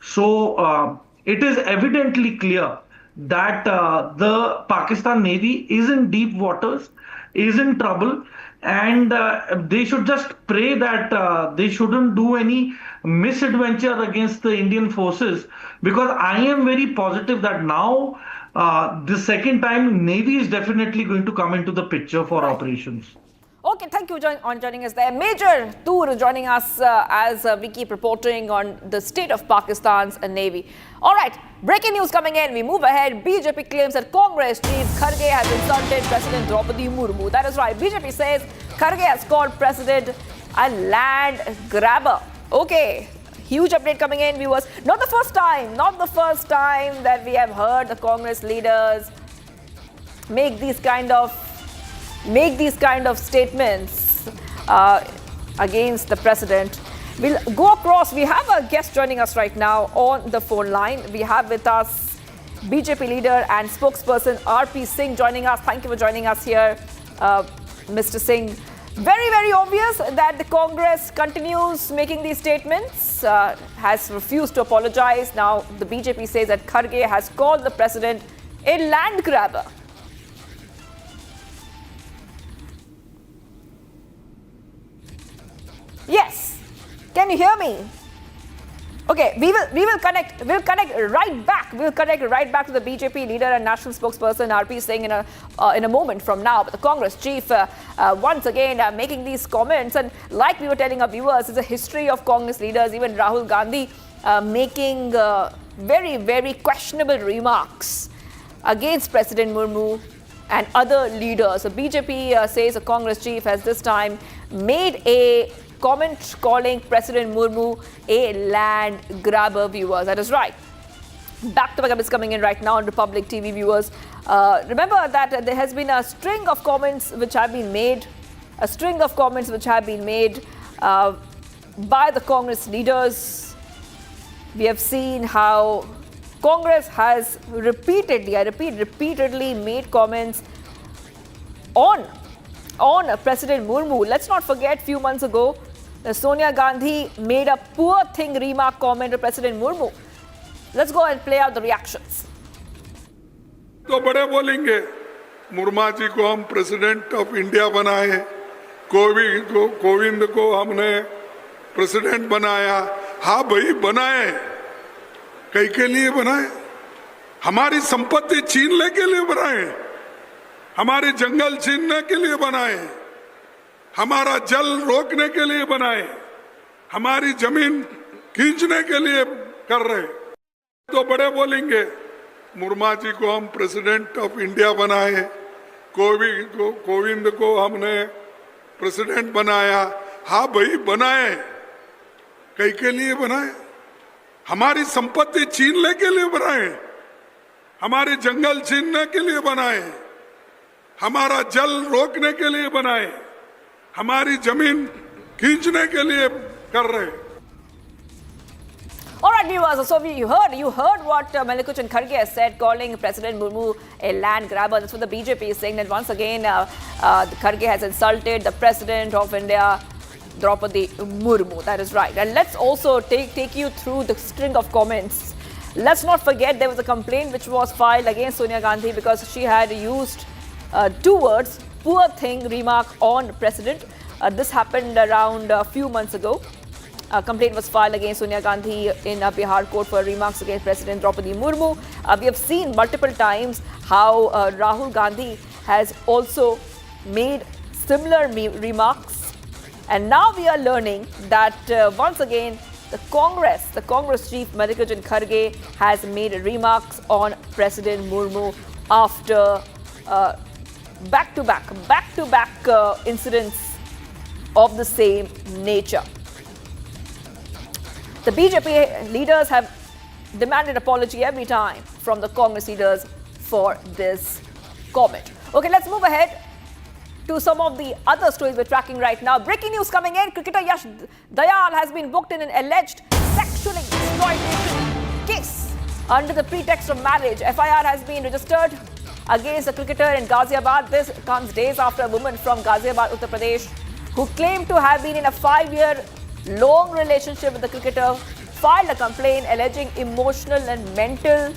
So it is evidently clear that the Pakistan Navy is in deep waters, is in trouble, and they should just pray that they shouldn't do any misadventure against the Indian forces, because I am very positive that now the second time Navy is definitely going to come into the picture for operations. Okay, thank you for joining us there. Major Tour joining us as we keep reporting on the state of Pakistan's Navy. All right, breaking news coming in. We move ahead. BJP claims that Congress chief Kharge has insulted President Draupadi Murmu. That is right. BJP says Kharge has called President a land grabber. Okay, huge update coming in, viewers. Not the first time that we have heard the Congress leaders make these kind of statements against the president. We'll go across. We have a guest joining us right now on the phone line. We have with us BJP leader and spokesperson RP Singh joining us. Thank you for joining us here, Mr. Singh. Very, very obvious that the Congress continues making these statements, has refused to apologize. Now the BJP says that Kharge has called the president a land grabber. Yes. Can you hear me? Okay, we will connect right back. We'll connect right back to the BJP leader and national spokesperson RP Singh in a moment from now. But the Congress chief once again making these comments, and like we were telling our viewers, it's a history of Congress leaders. Even Rahul Gandhi making very, very questionable remarks against President Murmu and other leaders. So BJP says the Congress chief has this time made a comment calling President Murmu a land grabber, viewers. That is right. Back to back is coming in right now on Republic TV, viewers. Remember that there has been a string of comments which have been made, by the Congress leaders. We have seen how Congress has repeatedly made comments on President Murmu. Let's not forget, few months ago, Sonia Gandhi made a poor thing remark comment to President Murmu. Let's go and play out the reactions. तो बड़े बोलेंगे, मुर्मा जी को हम president of India बनाए, कोविंद को हमने president बनाया. हाँ भाई बनाए, कई के लिए बनाए? हमारी संपत्ति छीनने के लिए बनाए, हमारे जंगल छीनने के लिए बनाए, हमारा जल रोकने के लिए बनाए, हमारी जमीन खींचने के लिए कर रहे. तो बड़े बोलेंगे, मुर्मा जी को हम प्रेसिडेंट ऑफ इंडिया बनाए, कोविंद को हमने प्रेसिडेंट बनाया. हाँ भाई बनाए, कई के लिए बनाए? हमारी संपत्ति छीनने के लिए बनाए, हमारे जंगल छीनने के लिए बनाए, हमारा जल रोकने के लिए बनाए, हमारी जमीन खींचने के लिए कर रहे. All right, viewers. So you heard what Mallikarjun Kharge has said, calling President Murmu a land grabber. That's what the BJP is saying. That once again, Kharge has insulted the President of India, Draupadi Murmu. That is right. And let's also take you through the string of comments. Let's not forget there was a complaint which was filed against Sonia Gandhi because she had used two words, poor thing remark on President. This happened around a few months ago. A complaint was filed against Sonia Gandhi in a Bihar court for remarks against President Draupadi Murmu. We have seen multiple times how Rahul Gandhi has also made similar remarks. And now we are learning that once again, the Congress chief Mallikarjun Kharge has made remarks on President Murmu after back-to-back incidents of the same nature. The BJP leaders have demanded apology every time from the Congress leaders for this comment. Okay, let's move ahead to some of the other stories we're tracking right now. Breaking news coming in. Cricketer Yash Dayal has been booked in an alleged sexual exploitation case under the pretext of marriage. FIR has been registered against a cricketer in Ghaziabad. This comes days after a woman from Ghaziabad, Uttar Pradesh, who claimed to have been in a 5-year long relationship with the cricketer, filed a complaint alleging emotional and mental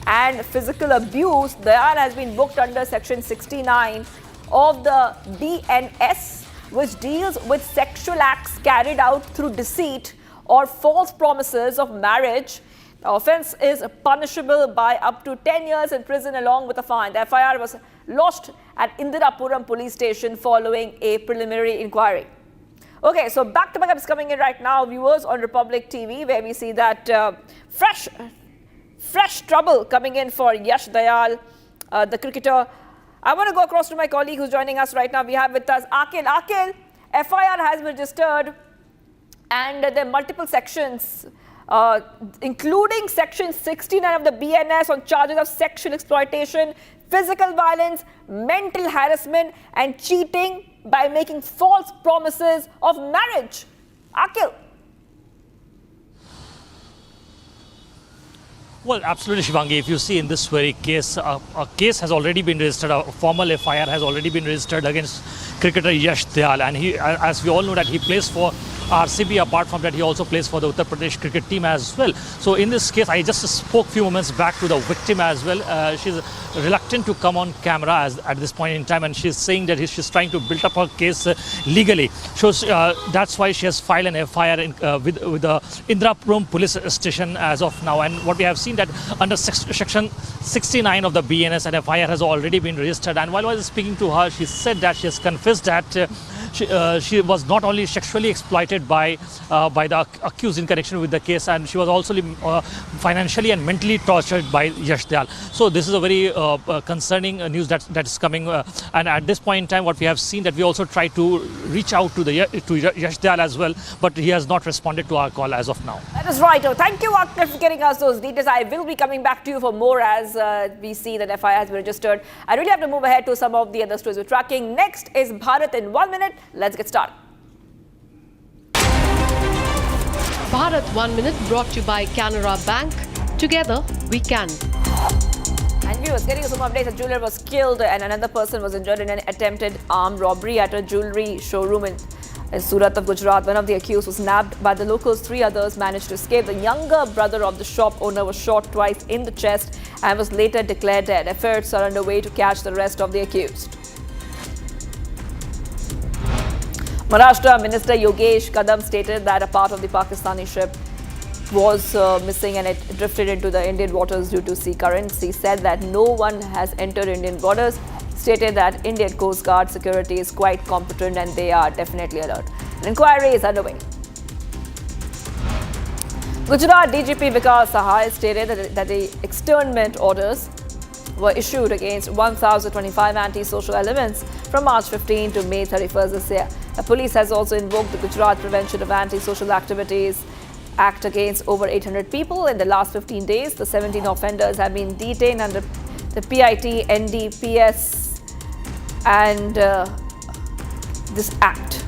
and physical abuse. Dayal has been booked under Section 69 of the BNS, which deals with sexual acts carried out through deceit or false promises of marriage. The offence is punishable by up to 10 years in prison along with a fine. The FIR was lodged at Indirapuram police station following a preliminary inquiry. Okay, so back-to-back is coming in right now, viewers, on Republic TV, where we see that fresh trouble coming in for Yash Dayal, the cricketer. I want to go across to my colleague who's joining us right now. We have with us Akil. Akil, FIR has been registered and there are multiple sections, including Section 69 of the BNS on charges of sexual exploitation, physical violence, mental harassment and cheating by making false promises of marriage. Akil. Well, absolutely, Shivangi. If you see in this very case, a case has already been registered, a formal FIR has already been registered against cricketer Yash Dayal. And he, as we all know, that he plays for RCB. Apart from that, he also plays for the Uttar Pradesh cricket team as well. So in this case, I just spoke few moments back to the victim as well. She's reluctant to come on camera at this point in time, and she's saying that she's trying to build up her case legally. So that's why she has filed an FIR with the Indrapuram police station as of now. And what we have seen that under section 69 of the BNS, an FIR has already been registered. And while I was speaking to her, she said that she has confessed that she was not only sexually exploited by the accused in connection with the case, and she was also financially and mentally tortured by Yash Dayal. So this is a very concerning news that is coming. And at this point in time, what we have seen that we also tried to reach out to Yash Dayal as well, but he has not responded to our call as of now. That is right. Oh, thank you, Arnab, for getting us those details. I will be coming back to you for more as we see that FIR has been registered. I really have to move ahead to some of the other stories we're tracking. Next is Bharat in 1 minute. Let's get started. Bharat 1 Minute brought to you by Canara Bank. Together we can. And viewers, getting some updates, a jeweler was killed and another person was injured in an attempted armed robbery at a jewellery showroom in Surat of Gujarat. One of the accused was nabbed by the locals. 3 others managed to escape. The younger brother of the shop owner was shot twice in the chest and was later declared dead. Efforts are underway to catch the rest of the accused. Maharashtra Minister Yogesh Kadam stated that a part of the Pakistani ship was missing and it drifted into the Indian waters due to sea currents. He said that no one has entered Indian waters, stated that Indian Coast Guard security is quite competent and they are definitely alert. An inquiry is underway. Gujarat DGP Vikas Sahai stated that the externment orders were issued against 1,025 anti-social elements from March 15 to May 31st this year. The police has also invoked the Gujarat Prevention of Anti-Social Activities Act against over 800 people. In the last 15 days, the 17 offenders have been detained under the PIT, NDPS and this act.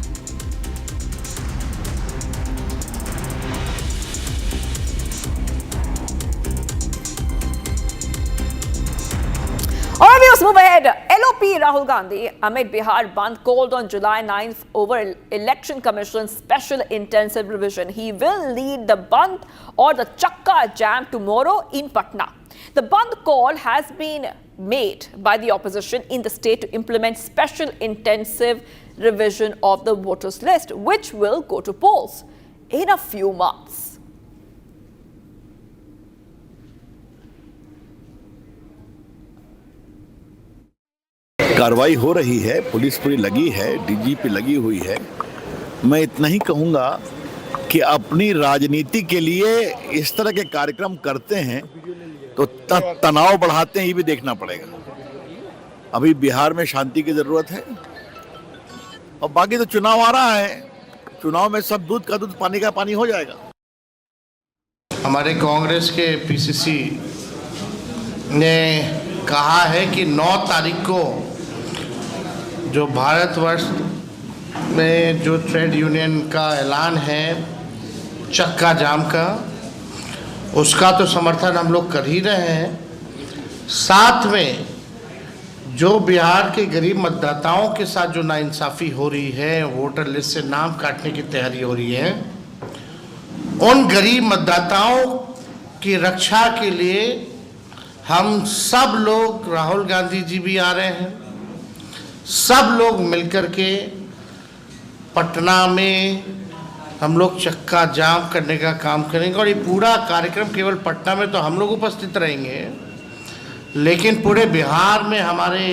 All right, let's move ahead. LOP Rahul Gandhi amid Bihar Bandh called on July 9th over Election Commission's special intensive revision. He will lead the Bandh or the Chakka Jam tomorrow in Patna. The Bandh call has been made by the opposition in the state to implement special intensive revision of the voters list, which will go to polls in a few months. कार्रवाई हो रही है, police पूरी लगी है, DGP लगी हुई है। मैं इतना ही कहूँगा कि अपनी राजनीति के लिए इस तरह के कार्यक्रम करते हैं तो तनाव बढ़ाते हैं, ये भी देखना पड़ेगा। अभी बिहार में शांति की जरूरत है और बाकी तो चुनाव आ रहा है, चुनाव में सब दूध का दूध पानी का पानी हो जाएगा। हमारे कांग्रेस के पीसीसी ने कहा है कि 9 तारीख को जो भारतवर्ष में जो ट्रेड यूनियन का ऐलान है चक्का जाम का, उसका तो समर्थन हम लोग कर ही रहे हैं। साथ में जो बिहार के गरीब मतदाताओं के साथ जो नाइंसाफ़ी हो रही है, वोटर लिस्ट से नाम काटने की तैयारी हो रही है, उन गरीब मतदाताओं की रक्षा के लिए हम सब लोग, राहुल गांधी जी भी आ रहे हैं, सब लोग मिलकर के पटना में हम लोग चक्का जाम करने का काम करेंगे। और ये पूरा कार्यक्रम केवल पटना में तो हम लोग उपस्थित रहेंगे, लेकिन पूरे बिहार में हमारे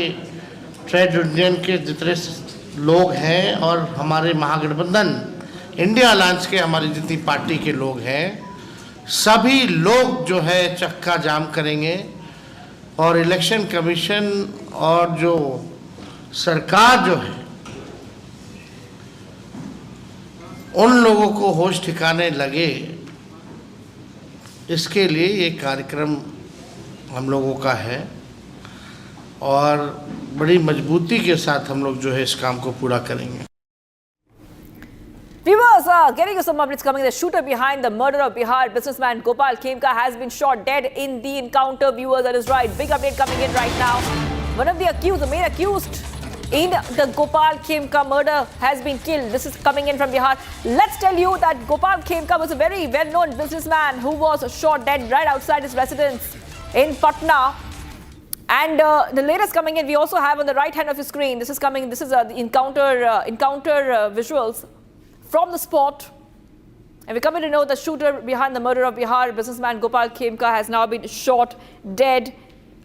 ट्रेड यूनियन के जितने लोग हैं और हमारे महागठबंधन इंडिया अलायंस के हमारी जितनी पार्टी के लोग हैं, सभी लोग जो है चक्का जाम करेंगे। और इलेक्शन कमीशन और जो सरकार जो है, उन लोगों को होश ठिकाने लगे, इसके लिए ये कार्यक्रम हम लोगों का है और बड़ी मजबूती के साथ हम लोग जो है इस काम को पूरा करेंगे। Viewers, getting you some updates coming. The shooter behind the murder of Bihar businessman Gopal Khemka has been shot dead in the encounter. Viewers, that is right. Big update coming in right now. One of the accused, the main accused in the Gopal Khemka murder has been killed. This is coming in from Bihar. Let's tell you that Gopal Khemka was a very well-known businessman who was shot dead right outside his residence in Patna. And the latest coming in, we also have on the right hand of your screen. This is the encounter visuals from the spot. And we're coming to know the shooter behind the murder of Bihar businessman Gopal Khemka has now been shot dead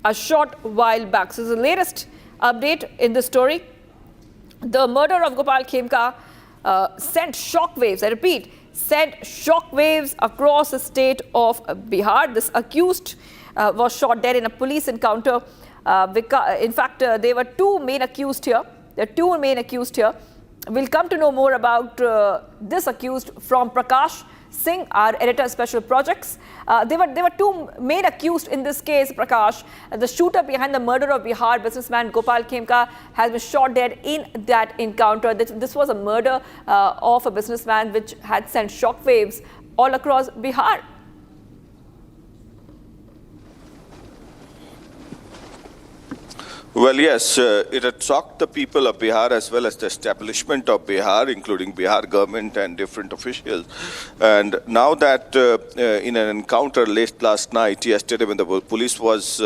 a short while back. So this is the latest update in this story. The murder of Gopal Khemka sent shockwaves, I repeat, sent shockwaves across the state of Bihar. This accused was shot dead in a police encounter. In fact, there were two main accused here. We'll come to know more about this accused from Prakash Singh, our editor of special projects. There were two main accused in this case, Prakash. The shooter behind the murder of Bihar businessman Gopal Khemka has been shot dead in that encounter. This was a murder of a businessman which had sent shockwaves all across Bihar. Well, yes, it had shocked the people of Bihar as well as the establishment of Bihar, including Bihar government and different officials. And now that in an encounter late last night, yesterday, when the police was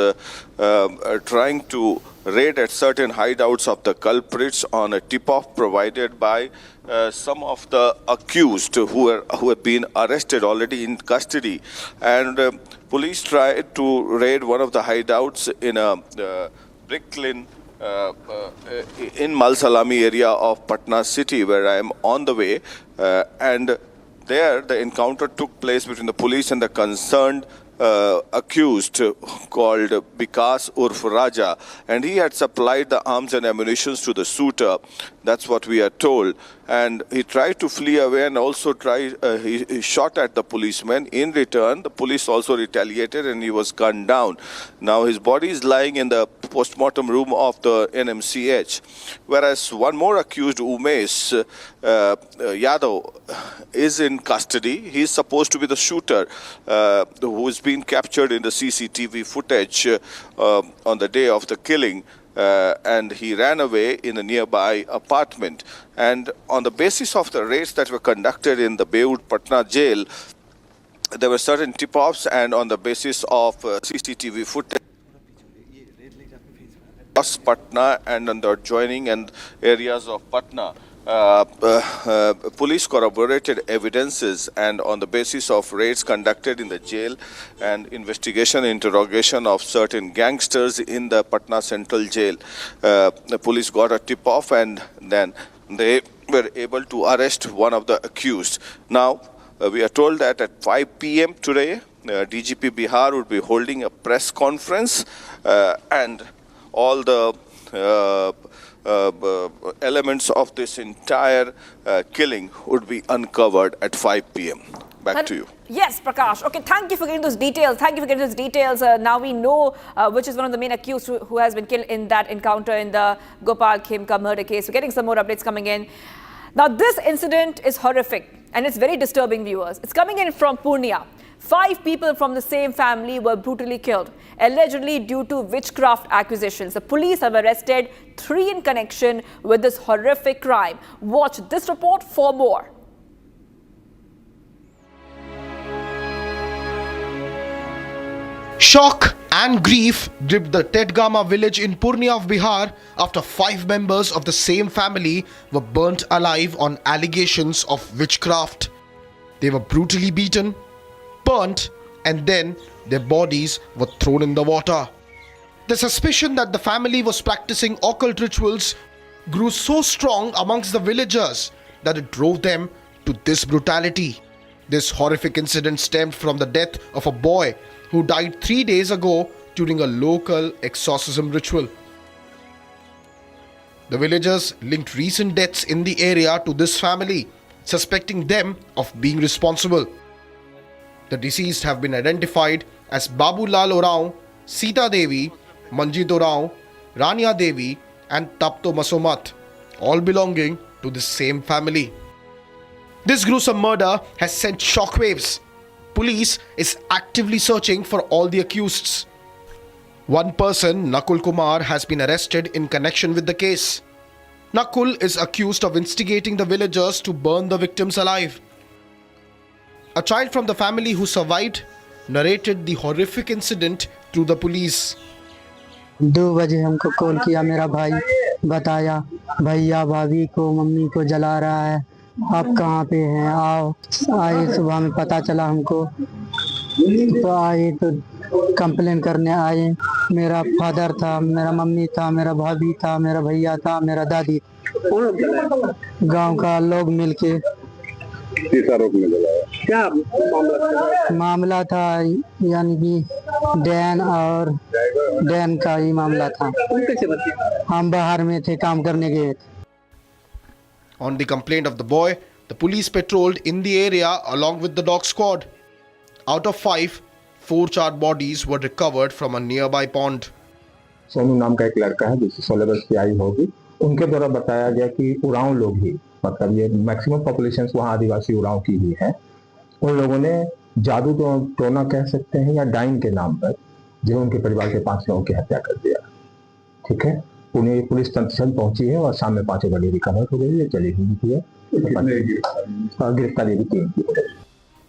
trying to raid at certain hideouts of the culprits on a tip-off provided by some of the accused who have been arrested already in custody. And police tried to raid one of the hideouts in a BRICS in Malsalami area of Patna city, where I am on the way, and there the encounter took place between the police and the concerned accused called Vikas Urf Raja, and he had supplied the arms and ammunition to the shooter. That's what we are told. And he tried to flee away and also he shot at the policeman. In return, the police also retaliated and he was gunned down. Now his body is lying in the post-mortem room of the NMCH. Whereas one more accused, Umesh Yadav, is in custody. He is supposed to be the shooter who has been captured in the CCTV footage on the day of the killing. And he ran away in a nearby apartment. And on the basis of the raids that were conducted in the Beud Patna jail, there were certain tip-offs, and on the basis of CCTV footage, Patna and on the adjoining and areas of Patna, police corroborated evidences, and on the basis of raids conducted in the jail and investigation interrogation of certain gangsters in the Patna Central Jail, the police got a tip-off and then they were able to arrest one of the accused. Now, we are told that at 5 p.m. today, DGP Bihar would be holding a press conference and all the elements of this entire killing would be uncovered at 5 p.m. Back to you. Yes, Prakash. Okay, thank you for getting those details. Now we know which is one of the main accused who has been killed in that encounter in the Gopal Khemka murder case. We're getting some more updates coming in. Now, this incident is horrific and it's very disturbing, viewers. It's coming in from Purnia. 5 people from the same family were brutally killed, allegedly due to witchcraft accusations. The police have arrested 3 in connection with this horrific crime. Watch this report for more. Shock and grief gripped the Tedgama village in Purnia of Bihar after 5 members of the same family were burnt alive on allegations of witchcraft. They were brutally beaten, burnt, and then their bodies were thrown in the water. The suspicion that the family was practicing occult rituals grew so strong amongst the villagers that it drove them to this brutality. This horrific incident stemmed from the death of a boy who died 3 days ago during a local exorcism ritual. The villagers linked recent deaths in the area to this family, suspecting them of being responsible. The deceased have been identified as Babu Lal Oraon, Sita Devi, Manjit Oraon, Rania Devi and Tapto Masomat, all belonging to the same family. This gruesome murder has sent shockwaves. Police is actively searching for all the accused. One person, Nakul Kumar, has been arrested in connection with the case. Nakul is accused of instigating the villagers to burn the victims alive. A child from the family who survived narrated the horrific incident to the police. 2 बजे हमको call किया मेरा भाई, बताया भैया भाभी को mummy को जला रहा है, आप कहाँ पे हैं, आओ। आए, सुबह में पता चला हमको, तो आए तो कंप्लेन करने आए। मेरा फादर था, मेरा मम्मी था, मेरा भाभी था, मेरा भैया था, मेरा दादी, गांव का लोग मिलके। किस आरोप में जलाया? क्या मामला था? यानी कि डैन का ही मामला था। हम बाहर में थे, काम करने गए थे। On the complaint of the boy, the police patrolled in the area along with the dog squad. Out of 5, 4 charred bodies were recovered from a nearby pond. Sonu नाम का एक लड़का है जिसकी 16 वर्ष की आयु होगी। उनके द्वारा बताया गया कि उरांव लोग ही, मतलब ये मैक्सिमम पॉपुलेशन वहाँ आदिवासी उरांव की ही है, उन लोगों ने जादू टोना कह सकते हैं या डाइन के नाम पर जो उनके परिवार के 5 लोगों की हत्या कर दिया। ठीक है, उन्हें पुलिस तत्काल पहुंची है और शाम में 5 बॉडी रिकवर हो गई है, चली हुई है। गिरफ्तारी भी 3 की हो गई।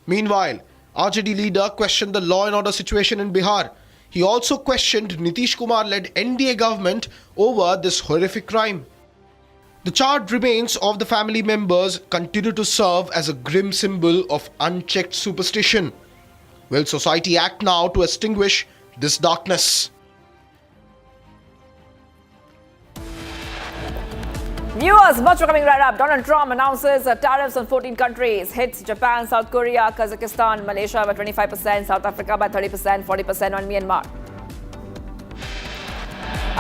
Meanwhile, RJD leader questioned the law and order situation in Bihar. He also questioned Nitish Kumar-led NDA government over this horrific crime. The charred remains of the family members continue to serve as a grim symbol of unchecked superstition. Will society act now to extinguish this darkness? Viewers, much more coming right up. Donald Trump announces tariffs on 14 countries. Hits Japan, South Korea, Kazakhstan, Malaysia by 25%, South Africa by 30%, 40% on Myanmar.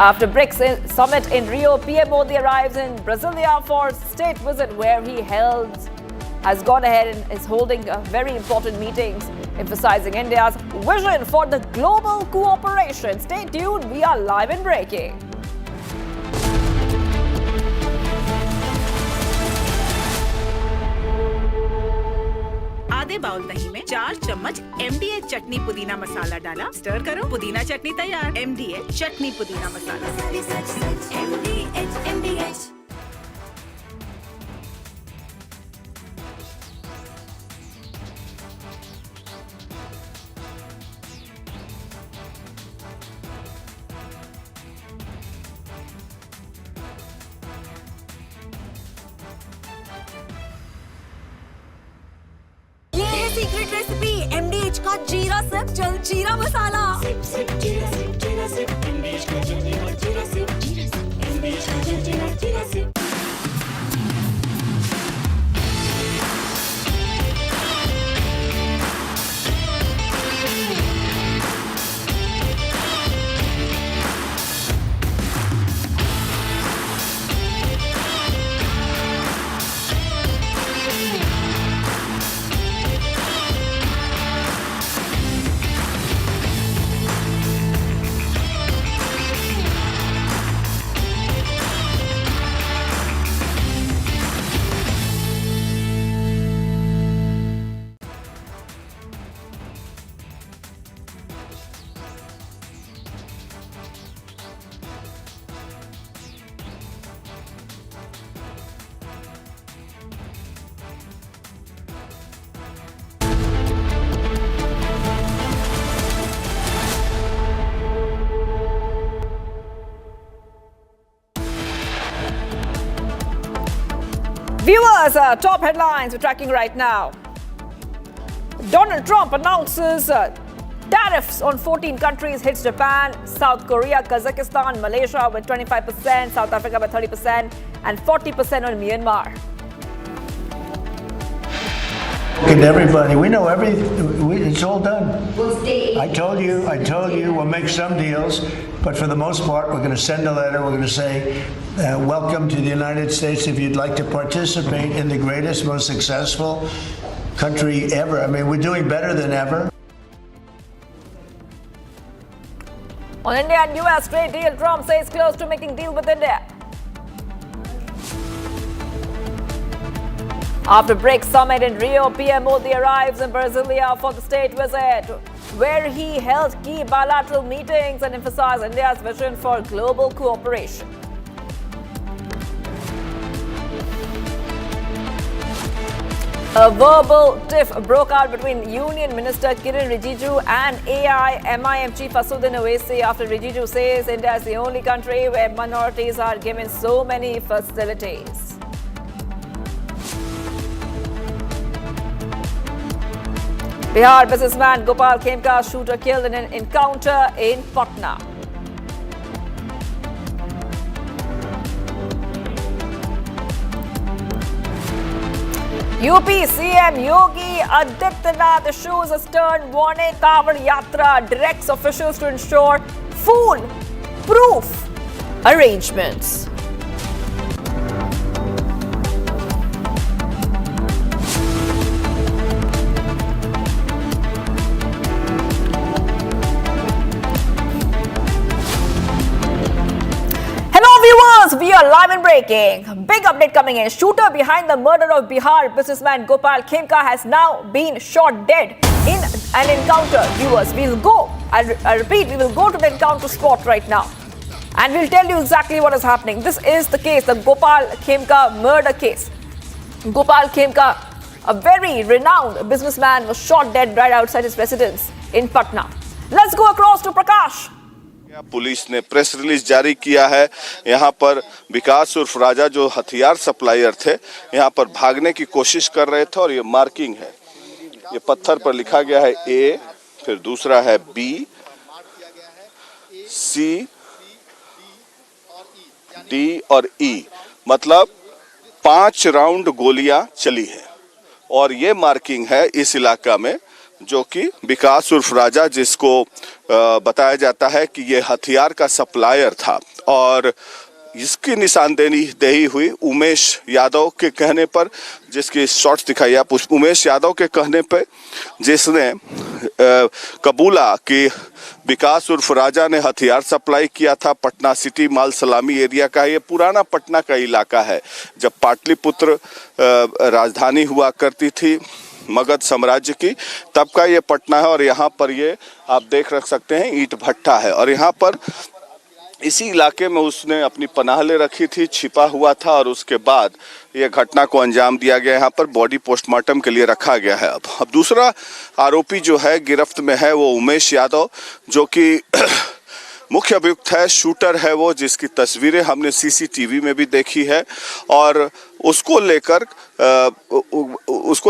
After BRICS summit in Rio, PM Modi arrives in Brasilia for state visit where he has gone ahead and is holding very important meetings, emphasizing India's vision for the global cooperation. Stay tuned, we are live and breaking. आधे bowl दही में 4 चम्मच MDH चटनी पुदीना मसाला डाला, stir करो, पुदीना चटनी तैयार। MDH चटनी पुदीना मसाला। MDH। सीक्रेट रेसिपी MDH का जीरा सिप जल जीरा मसाला। MDH का जल जीरा सिप। MDH का जल जीरा SIP. Viewers, top headlines we're tracking right now. Donald Trump announces tariffs on 14 countries, hits Japan, South Korea, Kazakhstan, Malaysia with 25%, South Africa by 30%, and 40% on Myanmar. And everybody, we know it's all done. I told you, we'll make some deals, but for the most part, we're going to send a letter. We're going to say, welcome to the United States. If you'd like to participate in the greatest, most successful country ever. I mean, we're doing better than ever. On India and US trade deal, Trump says close to making deal with India. After BRICS summit in Rio, PM Modi arrives in Brasilia for the state visit, where he held key bilateral meetings and emphasized India's vision for global cooperation. A verbal tiff broke out between Union Minister Kiren Rijiju and AIMIM Chief Asudin Owaisi after Rijiju says India is the only country where minorities are given so many facilities. Bihar businessman Gopal Khemka shooter killed in an encounter in Patna. UP CM Yogi Adityanath issues a stern warning. Kavod Yatra directs officials to ensure fool-proof arrangements. We are live and breaking. Big update coming in. Shooter behind the murder of Bihar businessman Gopal Khemka has now been shot dead in an encounter. Viewers, we'll go. I repeat, we will go to the encounter spot right now. And we'll tell you exactly what is happening. This is the case, the Gopal Khemka murder case. Gopal Khemka, a very renowned businessman, was shot dead right outside his residence in Patna. Let's go across to Prakash. Police ने press release जारी किया है। यहाँ पर विकास उर्फ राजा जो हथियार supplier थे यहाँ पर भागने की कोशिश कर रहे थे और ये मार्किंग है, ये पत्थर पर लिखा गया है ए, फिर दूसरा है बी, सी, डी और ई, मतलब 5 राउंड गोलियां चली है और ये मार्किंग है इस इलाका में जो कि विकास उर्फ राजा जिसको बताया जाता है कि ये हथियार का सप्लायर था और इसकी निशानदेही हुई उमेश यादव के कहने पर, जिसकी शॉट्स दिखाई आप, उमेश यादव के कहने पर जिसने कबूला कि विकास उर्फ राजा ने हथियार सप्लाई किया था। पटना सिटी माल सलामी एरिया का ये पुराना पटना का इलाका है, जब पाटलिपुत्र राजधानी हुआ करती थी मगध साम्राज्य की, तब का ये पटना है और यहाँ पर ये आप देख रख सकते हैं ईंट भट्टा है और यहाँ पर इसी इलाके में उसने अपनी पनाह ले रखी थी, छिपा हुआ था और उसके बाद ये घटना को अंजाम दिया गया। यहाँ पर बॉडी पोस्टमार्टम के लिए रखा गया है। अब दूसरा आरोपी जो है गिरफ्त में है वो उमेश यादव जो कि मुख्य अभियुक्त है, शूटर है वो, जिसकी तस्वीरें हमने सीसीटीवी में भी देखी है और उसको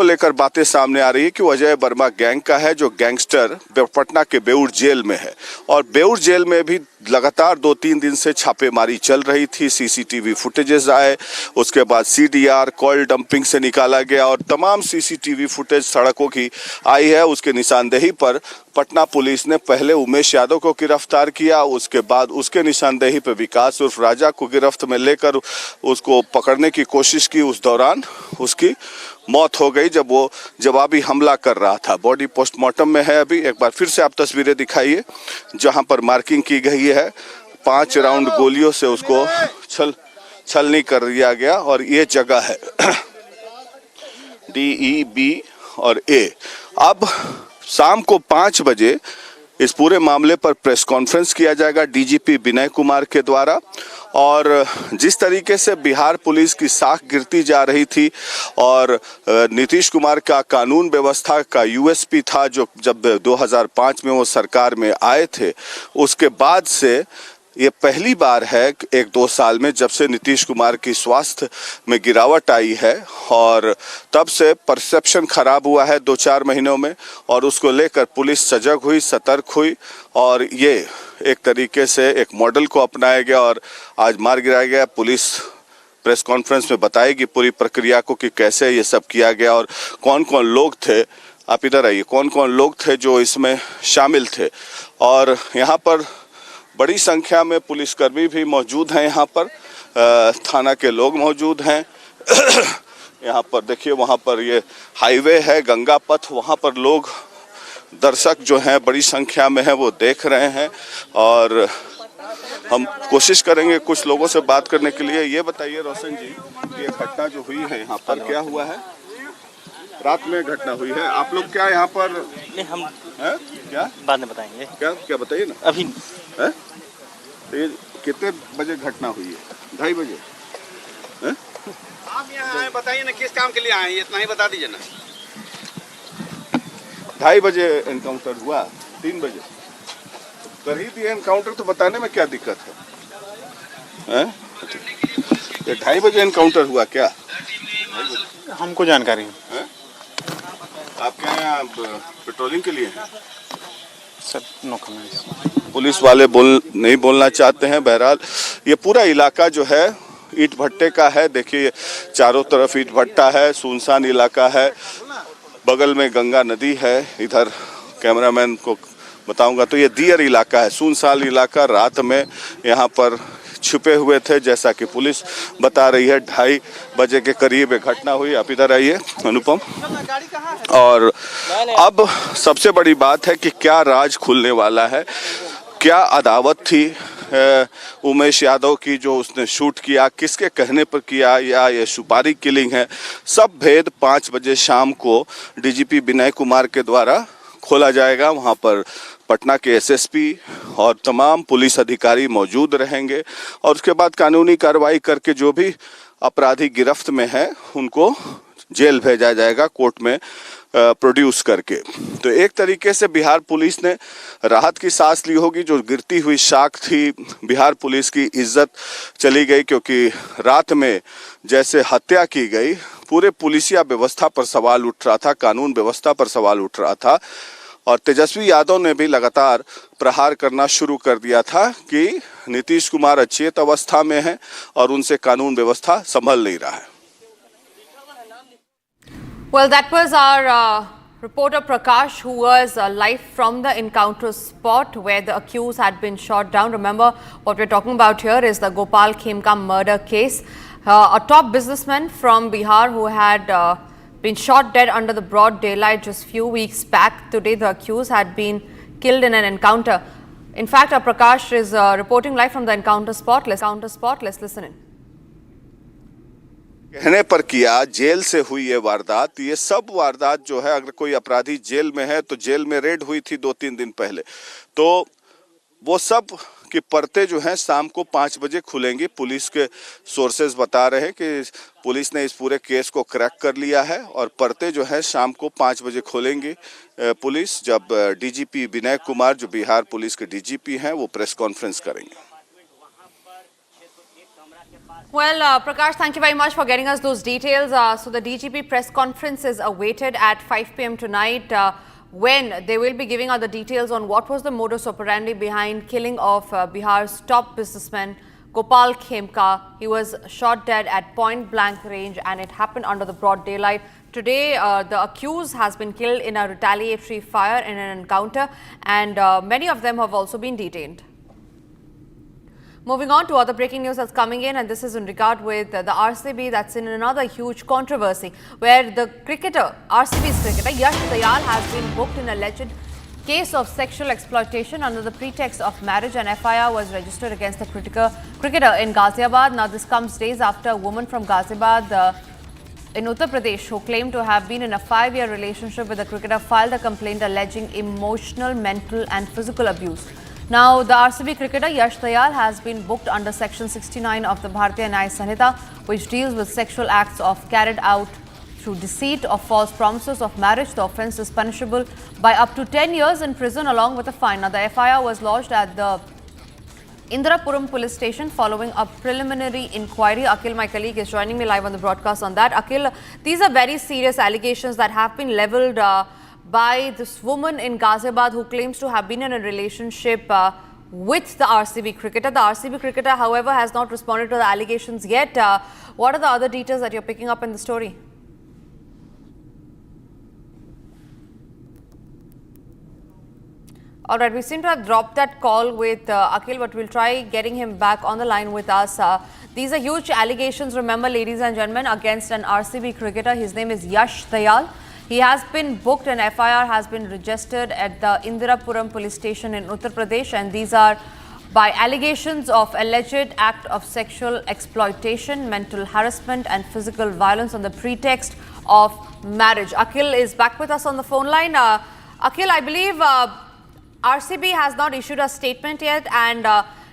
लेकर बातें सामने आ रही है कि वो अजय वर्मा गैंग का है जो गैंगस्टर पटना के बेउर जेल में है और बेउर जेल में भी लगातार 2-3 दिन से छापेमारी चल रही थी। सीसीटीवी फुटेजेस आए, उसके बाद सीडीआर कॉल डंपिंग से निकाला गया और तमाम सीसीटीवी फुटेज सड़कों की आई है। उसके निशानदेही पर पटना पुलिस ने पहले उमेश यादव को गिरफ्तार किया, उसके बाद उसके निशानदेही पर विकास उर्फ राजा को गिरफ्त में लेकर उसको पकड़ने की कोशिश की। उस दौरान उसकी मौत हो गई जब वो जवाबी हमला कर रहा था। बॉडी पोस्टमार्टम में है अभी। एक बार फिर से आप तस्वीरें दिखाइए जहां पर मार्किंग की गई है। 5 राउंड गोलियों से उसको छलनी कर दिया गया और ये जगह है DEB और A। अब शाम को 5 बजे इस पूरे मामले पर प्रेस कॉन्फ्रेंस किया जाएगा डीजीपी विनय कुमार के द्वारा और जिस तरीके से बिहार पुलिस की साख गिरती जा रही थी और नीतीश कुमार का कानून व्यवस्था का यूएसपी था जो जब 2005 में वो सरकार में आए थे, उसके बाद से ये पहली बार है 1-2 साल में जब से नीतीश कुमार की स्वास्थ्य में गिरावट आई है और तब से परसेप्शन खराब हुआ है 2-4 महीनों में और उसको लेकर पुलिस सजग हुई, सतर्क हुई और ये एक तरीके से एक मॉडल को अपनाया गया और आज मार गिराया गया। पुलिस प्रेस कॉन्फ्रेंस में बताएगी पूरी प्रक्रिया को कि कैसे ये सब किया गया और कौन कौन लोग थे। आप इधर आइए, कौन कौन लोग थे जो इसमें शामिल थे और यहाँ पर बड़ी संख्या में पुलिसकर्मी भी मौजूद हैं। यहाँ पर थाना के लोग मौजूद हैं। यहाँ पर देखिए, वहाँ पर ये हाईवे है, गंगा पथ, वहाँ पर लोग दर्शक जो हैं बड़ी संख्या में हैं, वो देख रहे हैं और हम कोशिश करेंगे कुछ लोगों से बात करने के लिए। ये बताइए रोशन जी, ये घटना जो हुई है यहाँ पर क्या हुआ है? रात में घटना हुई है, आप लोग क्या यहाँ पर हम है? क्या बाद में बताएंगे? क्या बताइए ना अभी है? ये कितने बजे घटना हुई है? 2:30 बजे है? आप यहाँ आए बताइए ना किस काम के लिए आए हैं, इतना ही बता दीजिए ना। 2:30 बजे एनकाउंटर हुआ, 3 बजे कर ही दिए एनकाउंटर, तो बताने में क्या दिक्कत है? ये 2:30 बजे एनकाउंटर हुआ क्या? हमको जानकारी है। आप क्या यहाँ पेट्रोलिंग के लिए हैं? Sir no comments. पुलिस वाले नहीं बोलना चाहते हैं। बहरहाल ये पूरा इलाका जो है ईंट भट्टे का है। देखिए चारों तरफ ईंट भट्टा है, सुनसान इलाका है, बगल में गंगा नदी है। इधर कैमरामैन को बताऊंगा तो ये दियर इलाका है, सुनसान इलाका। रात में यहाँ पर छुपे हुए थे, जैसा कि पुलिस बता रही है। 2:30 बजे के करीब एक घटना हुई। आप इधर आइए अनुपम। और अब सबसे बड़ी बात है कि क्या राज खुलने वाला है, क्या अदावत थी उमेश यादव की जो उसने शूट किया, किसके कहने पर किया, या ये सुपारी किलिंग है। सब भेद 5 बजे शाम को डीजीपी विनय कुमार के द्वारा खोला जाएगा। वहाँ पर पटना के एसएसपी और तमाम पुलिस अधिकारी मौजूद रहेंगे और उसके बाद कानूनी कार्रवाई करके जो भी अपराधी गिरफ्त में है उनको जेल भेजा जाएगा, कोर्ट में प्रोड्यूस करके। तो एक तरीके से बिहार पुलिस ने राहत की सांस ली होगी। जो गिरती हुई शाख थी, बिहार पुलिस की इज्जत चली गई, क्योंकि रात में जैसे हत्या की गई, पूरे पुलिसिया व्यवस्था पर सवाल उठ रहा था, कानून व्यवस्था पर सवाल उठ रहा था। और तेजस्वी यादव ने भी लगातार प्रहार करना शुरू कर दिया था कि नीतीश कुमार अचेत अवस्था में है और उनसे कानून व्यवस्था संभल नहीं रहा है। Well, that was our reporter Prakash, who was live from the encounter spot where the accused had been shot down. Remember, what we're talking about here is the Gopal Khemka murder case. A top businessman from Bihar who had been shot dead under the broad daylight just few weeks back. Today, the accused had been killed in an encounter. In fact, Prakash is reporting live from the encounter spot. Let's listen in. कहने पर किया, jail से हुई ये वारदात। ये सब वारदात जो है, अगर कोई अपराधी जेल में है तो जेल में रेड हुई थी 2-3 दिन पहले, तो वो सब की परतें जो हैं शाम को 5 बजे खुलेंगी। पुलिस के सोर्सेज बता रहे हैं कि पुलिस ने इस पूरे केस को क्रैक कर लिया है और परतें जो है शाम को 5 बजे खोलेंगी पुलिस, जब डीजीपी विनय कुमार जो बिहार पुलिस के डीजीपी हैं वो प्रेस कॉन्फ्रेंस करेंगे। Well, Prakash, thank you very much for getting us those details. So the DGP press conference is awaited at 5 p.m. tonight, when they will be giving out the details on what was the modus operandi behind killing of Bihar's top businessman Gopal Khemka. He was shot dead at point blank range and it happened under the broad daylight. Today, the accused has been killed in a retaliatory fire in an encounter, and many of them have also been detained. Moving on to other breaking news that's coming in, and this is in regard with the RCB that's in another huge controversy, where the cricketer, RCB's cricketer Yash Dayal has been booked in alleged case of sexual exploitation under the pretext of marriage. An FIR was registered against the cricketer in Ghaziabad. Now this comes days after a woman from Ghaziabad in Uttar Pradesh who claimed to have been in a 5-year relationship with the cricketer filed a complaint alleging emotional, mental and physical abuse. Now, the RCB cricketer Yash Dayal has been booked under Section 69 of the Bharatiya Nyaya Sanhita, which deals with sexual acts carried out through deceit or false promises of marriage. The offence is punishable by up to 10 years in prison along with a fine. Now, the FIR was lodged at the Indirapuram police station following a preliminary inquiry. Akhil, my colleague, is joining me live on the broadcast on that. Akhil, these are very serious allegations that have been levelled by this woman in Ghaziabad who claims to have been in a relationship with the RCB cricketer. The RCB cricketer, however, has not responded to the allegations yet. What are the other details that you're picking up in the story? All right, we seem to have dropped that call with Akhil, but we'll try getting him back on the line with us. These are huge allegations, remember, ladies and gentlemen, against an RCB cricketer. His name is Yash Dayal. He has been booked and FIR has been registered at the Indirapuram police station in Uttar Pradesh, and these are by allegations of alleged act of sexual exploitation, mental harassment and physical violence on the pretext of marriage. Akhil is back with us on the phone line. Akhil, I believe RCB has not issued a statement yet, and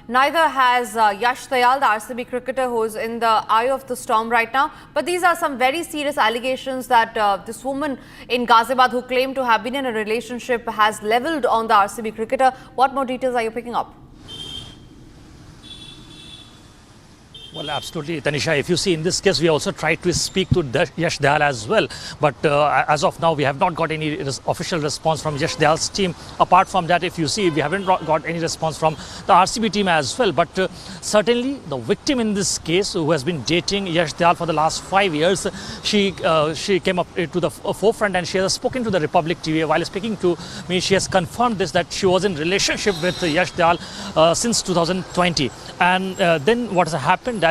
Neither has Yash Dayal, the RCB cricketer who is in the eye of the storm right now. But these are some very serious allegations that this woman in Ghaziabad who claimed to have been in a relationship has leveled on the RCB cricketer. What more details are you picking up? Well, absolutely, Tanisha. If you see in this case, we also tried to speak to Yash Dayal as well. But as of now, we have not got any official response from Yash Dayal's team. Apart from that, if you see, we haven't got any response from the RCB team as well. But certainly, the victim in this case, who has been dating Yash Dayal for the last 5 years, she came up to the forefront and she has spoken to the Republic TV. While speaking to me, she has confirmed this, that she was in relationship with Yash Dayal since 2020. And then what has happened that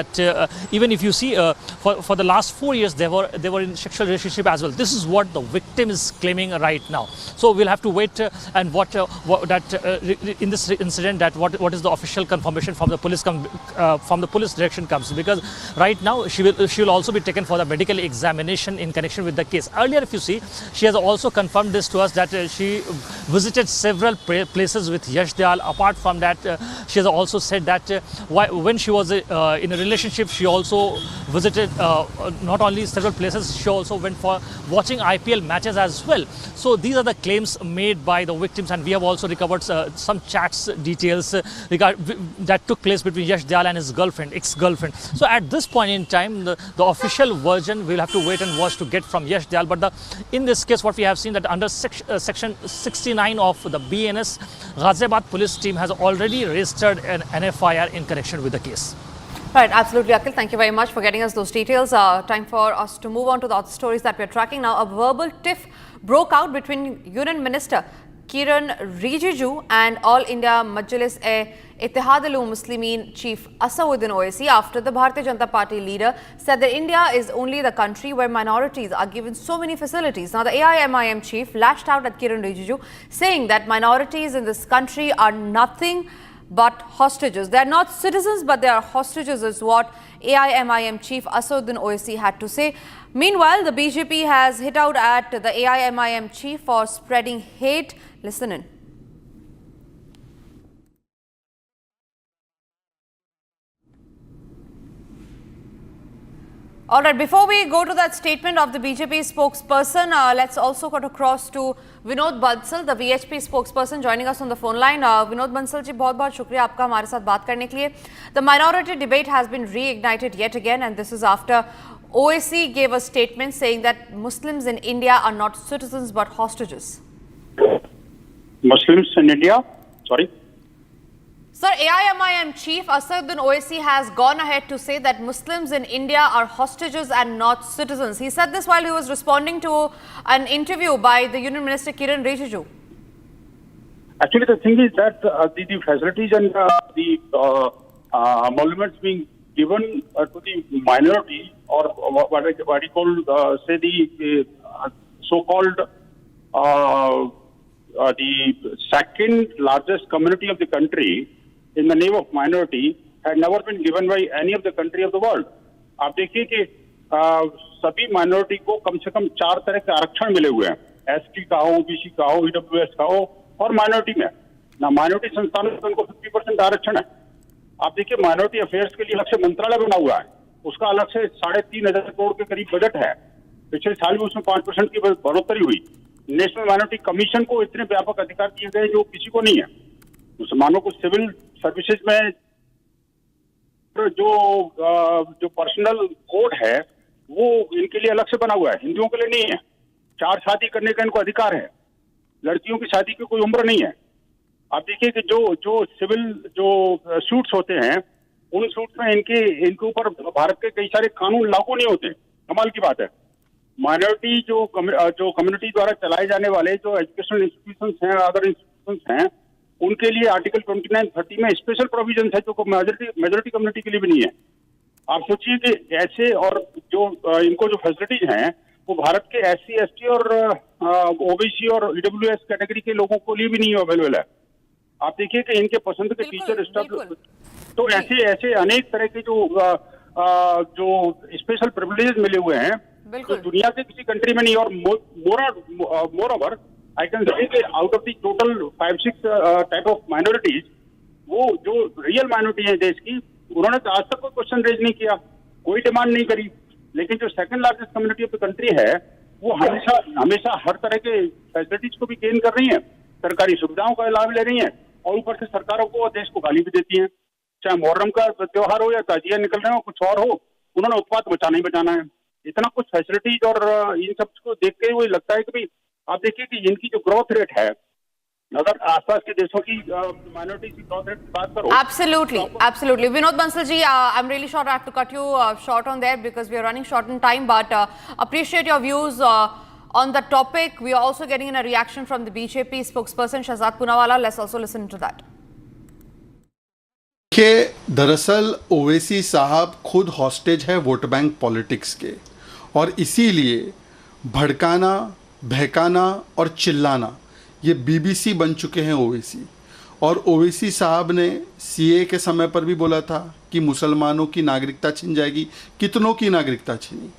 even if you see for the last 4 years they were in sexual relationship as well. This is what the victim is claiming right now. So we'll have to wait and watch in this incident that what is the official confirmation from the police direction comes, because right now she will also be taken for the medical examination in connection with the case. Earlier, if you see, she has also confirmed this to us that she visited several places with Yash Dayal. Apart from that, she has also said that when she was in a relationship, she also visited not only several places, she also went for watching IPL matches as well. So these are the claims made by the victims, and we have also recovered some chats details that took place between Yash Dayal and his girlfriend, ex-girlfriend. So at this point in time, the official version we'll have to wait and watch to get from Yash Dayal. But in this case, what we have seen that under section 69 of the BNS, Ghaziabad police team has already registered an FIR in connection with the case. Right, absolutely, Akhil. Thank you very much for getting us those details. Time for us to move on to the other stories that we're tracking now. A verbal tiff broke out between Union Minister Kiran Rijiju and All India Majlis-e-Ittihad-ul-Muslimin Chief Asauddin Owaisi after the Bharatiya Janata Party leader said that India is only the country where minorities are given so many facilities. Now, the AIMIM chief lashed out at Kiran Rijiju, saying that minorities in this country are nothing but hostages. They are not citizens, but they are hostages, is what AIMIM chief Asauddin Owaisi had to say. Meanwhile, the BJP has hit out at the AIMIM chief for spreading hate. Listen in. All right, before we go to that statement of the BJP spokesperson, let's also cut across to Vinod Bansal, the VHP spokesperson, joining us on the phone line. Vinod Bansal ji, बहुत-बहुत शुक्रिया आपका हमारे साथ बात करने के लिए. The minority debate has been reignited yet again, and this is after OAC gave a statement saying that Muslims in India are not citizens but hostages. Muslims in India? Sorry? Sir, AIMIM chief Asauddin Owaisi has gone ahead to say that Muslims in India are hostages and not citizens. He said this while he was responding to an interview by the Union Minister Kiran Rijiju. Actually, the thing is that the facilities and the emoluments being given to the minority, or what you call, say, the so-called the second largest community of the country in the name of minority had never been given by any of the country of the world. आप देखिए कि सभी minority को कम से कम 4 तरह के आरक्षण मिले हुए हैं. एसटी का हो, ओबीसी का हो, ईडब्ल्यूएस का हो, और माइनॉरिटी में ना माइनॉरिटी संस्थानों में उनको 50% आरक्षण है. आप देखिए माइनॉरिटी अफेयर्स के लिए अलग से मंत्रालय बना हुआ है, उसका अलग से 3,500 करोड़ के करीब बजट है. पिछले साल में उसमें 5% की बढ़ोतरी हुई. नेशनल माइनॉरिटी कमीशन को इतने व्यापक अधिकार दिए गए जो किसी को नहीं है. मुसलमानों को सिविल सर्विसेज में जो पर्सनल कोड है वो इनके लिए अलग से बना हुआ है, हिंदुओं के लिए नहीं है. 4 शादी करने का इनको अधिकार है. लड़कियों की शादी की कोई उम्र नहीं है. आप देखिए कि जो सिविल जो सूट्स होते हैं, उन सूट्स में इनके ऊपर भारत के कई सारे कानून लागू नहीं होते. कमाल की बात है. माइनॉरिटी जो कम्युनिटी द्वारा चलाए जाने वाले जो एजुकेशनल इंस्टीट्यूशंस हैं, अदर इंस्टीट्यूशंस हैं, उनके लिए आर्टिकल 29-30 में स्पेशल प्रोविजन है जो मेजोरिटी कम्युनिटी के लिए भी नहीं है. आप सोचिए कि ऐसे और जो इनको जो फैसिलिटीज हैं वो भारत के SC, ST और ओबीसी और ईडब्ल्यूएस कैटेगरी के लोगों को लिए भी नहीं अवेलेबल है. आप देखिए कि इनके पसंद के टीचर स्टाफ, तो ऐसे अनेक तरह के जो स्पेशल प्रिविलेजेस मिले हुए हैं तो दुनिया के किसी कंट्री में नहीं. और more over I can say कि out of the total 5-6 type of minorities, वो जो रियल माइनॉरिटी है देश की, उन्होंने तो आज तक कोई क्वेश्चन रेज नहीं किया, कोई डिमांड नहीं करी। लेकिन जो second largest community of the country है, वो हमेशा हर तरह के फैसिलिटीज को भी गेन कर रही है, सरकारी सुविधाओं का लाभ ले रही है, और ऊपर से सरकारों को और देश को गाली भी देती है। चाहे मुहर्रम का त्योहार हो या ताजिया निकल रहे हो, कुछ और हो, उन्होंने उत्पात बचाना ही बचाना है। इतना कुछ फैसिलिटीज और इन सब को देख के वही लगता है कि भाई आप देखिए कि इनकी जो ग्रोथ रेट है, अगर आसपास के देशों की माइनॉरिटी की ग्रोथ रेट की बात करो। Absolutely. Vinod Bansal ji, I'm really sure I have to cut you short on there because we are running short on time, but appreciate your views on the topic. We are also getting a reaction from the BJP spokesperson Shahzad Poonawalla. Let's also listen to that. कि दरअसल ओवैसी साहब खुद hostage है vote bank politics के, और इसीलिए भड़काना, बहकाना और चिल्लाना ये बीबीसी बन चुके हैं ओवैसी। और ओवैसी साहब ने सीए के समय पर भी बोला था कि मुसलमानों की नागरिकता छिन जाएगी, कितनों की नागरिकता छिनी।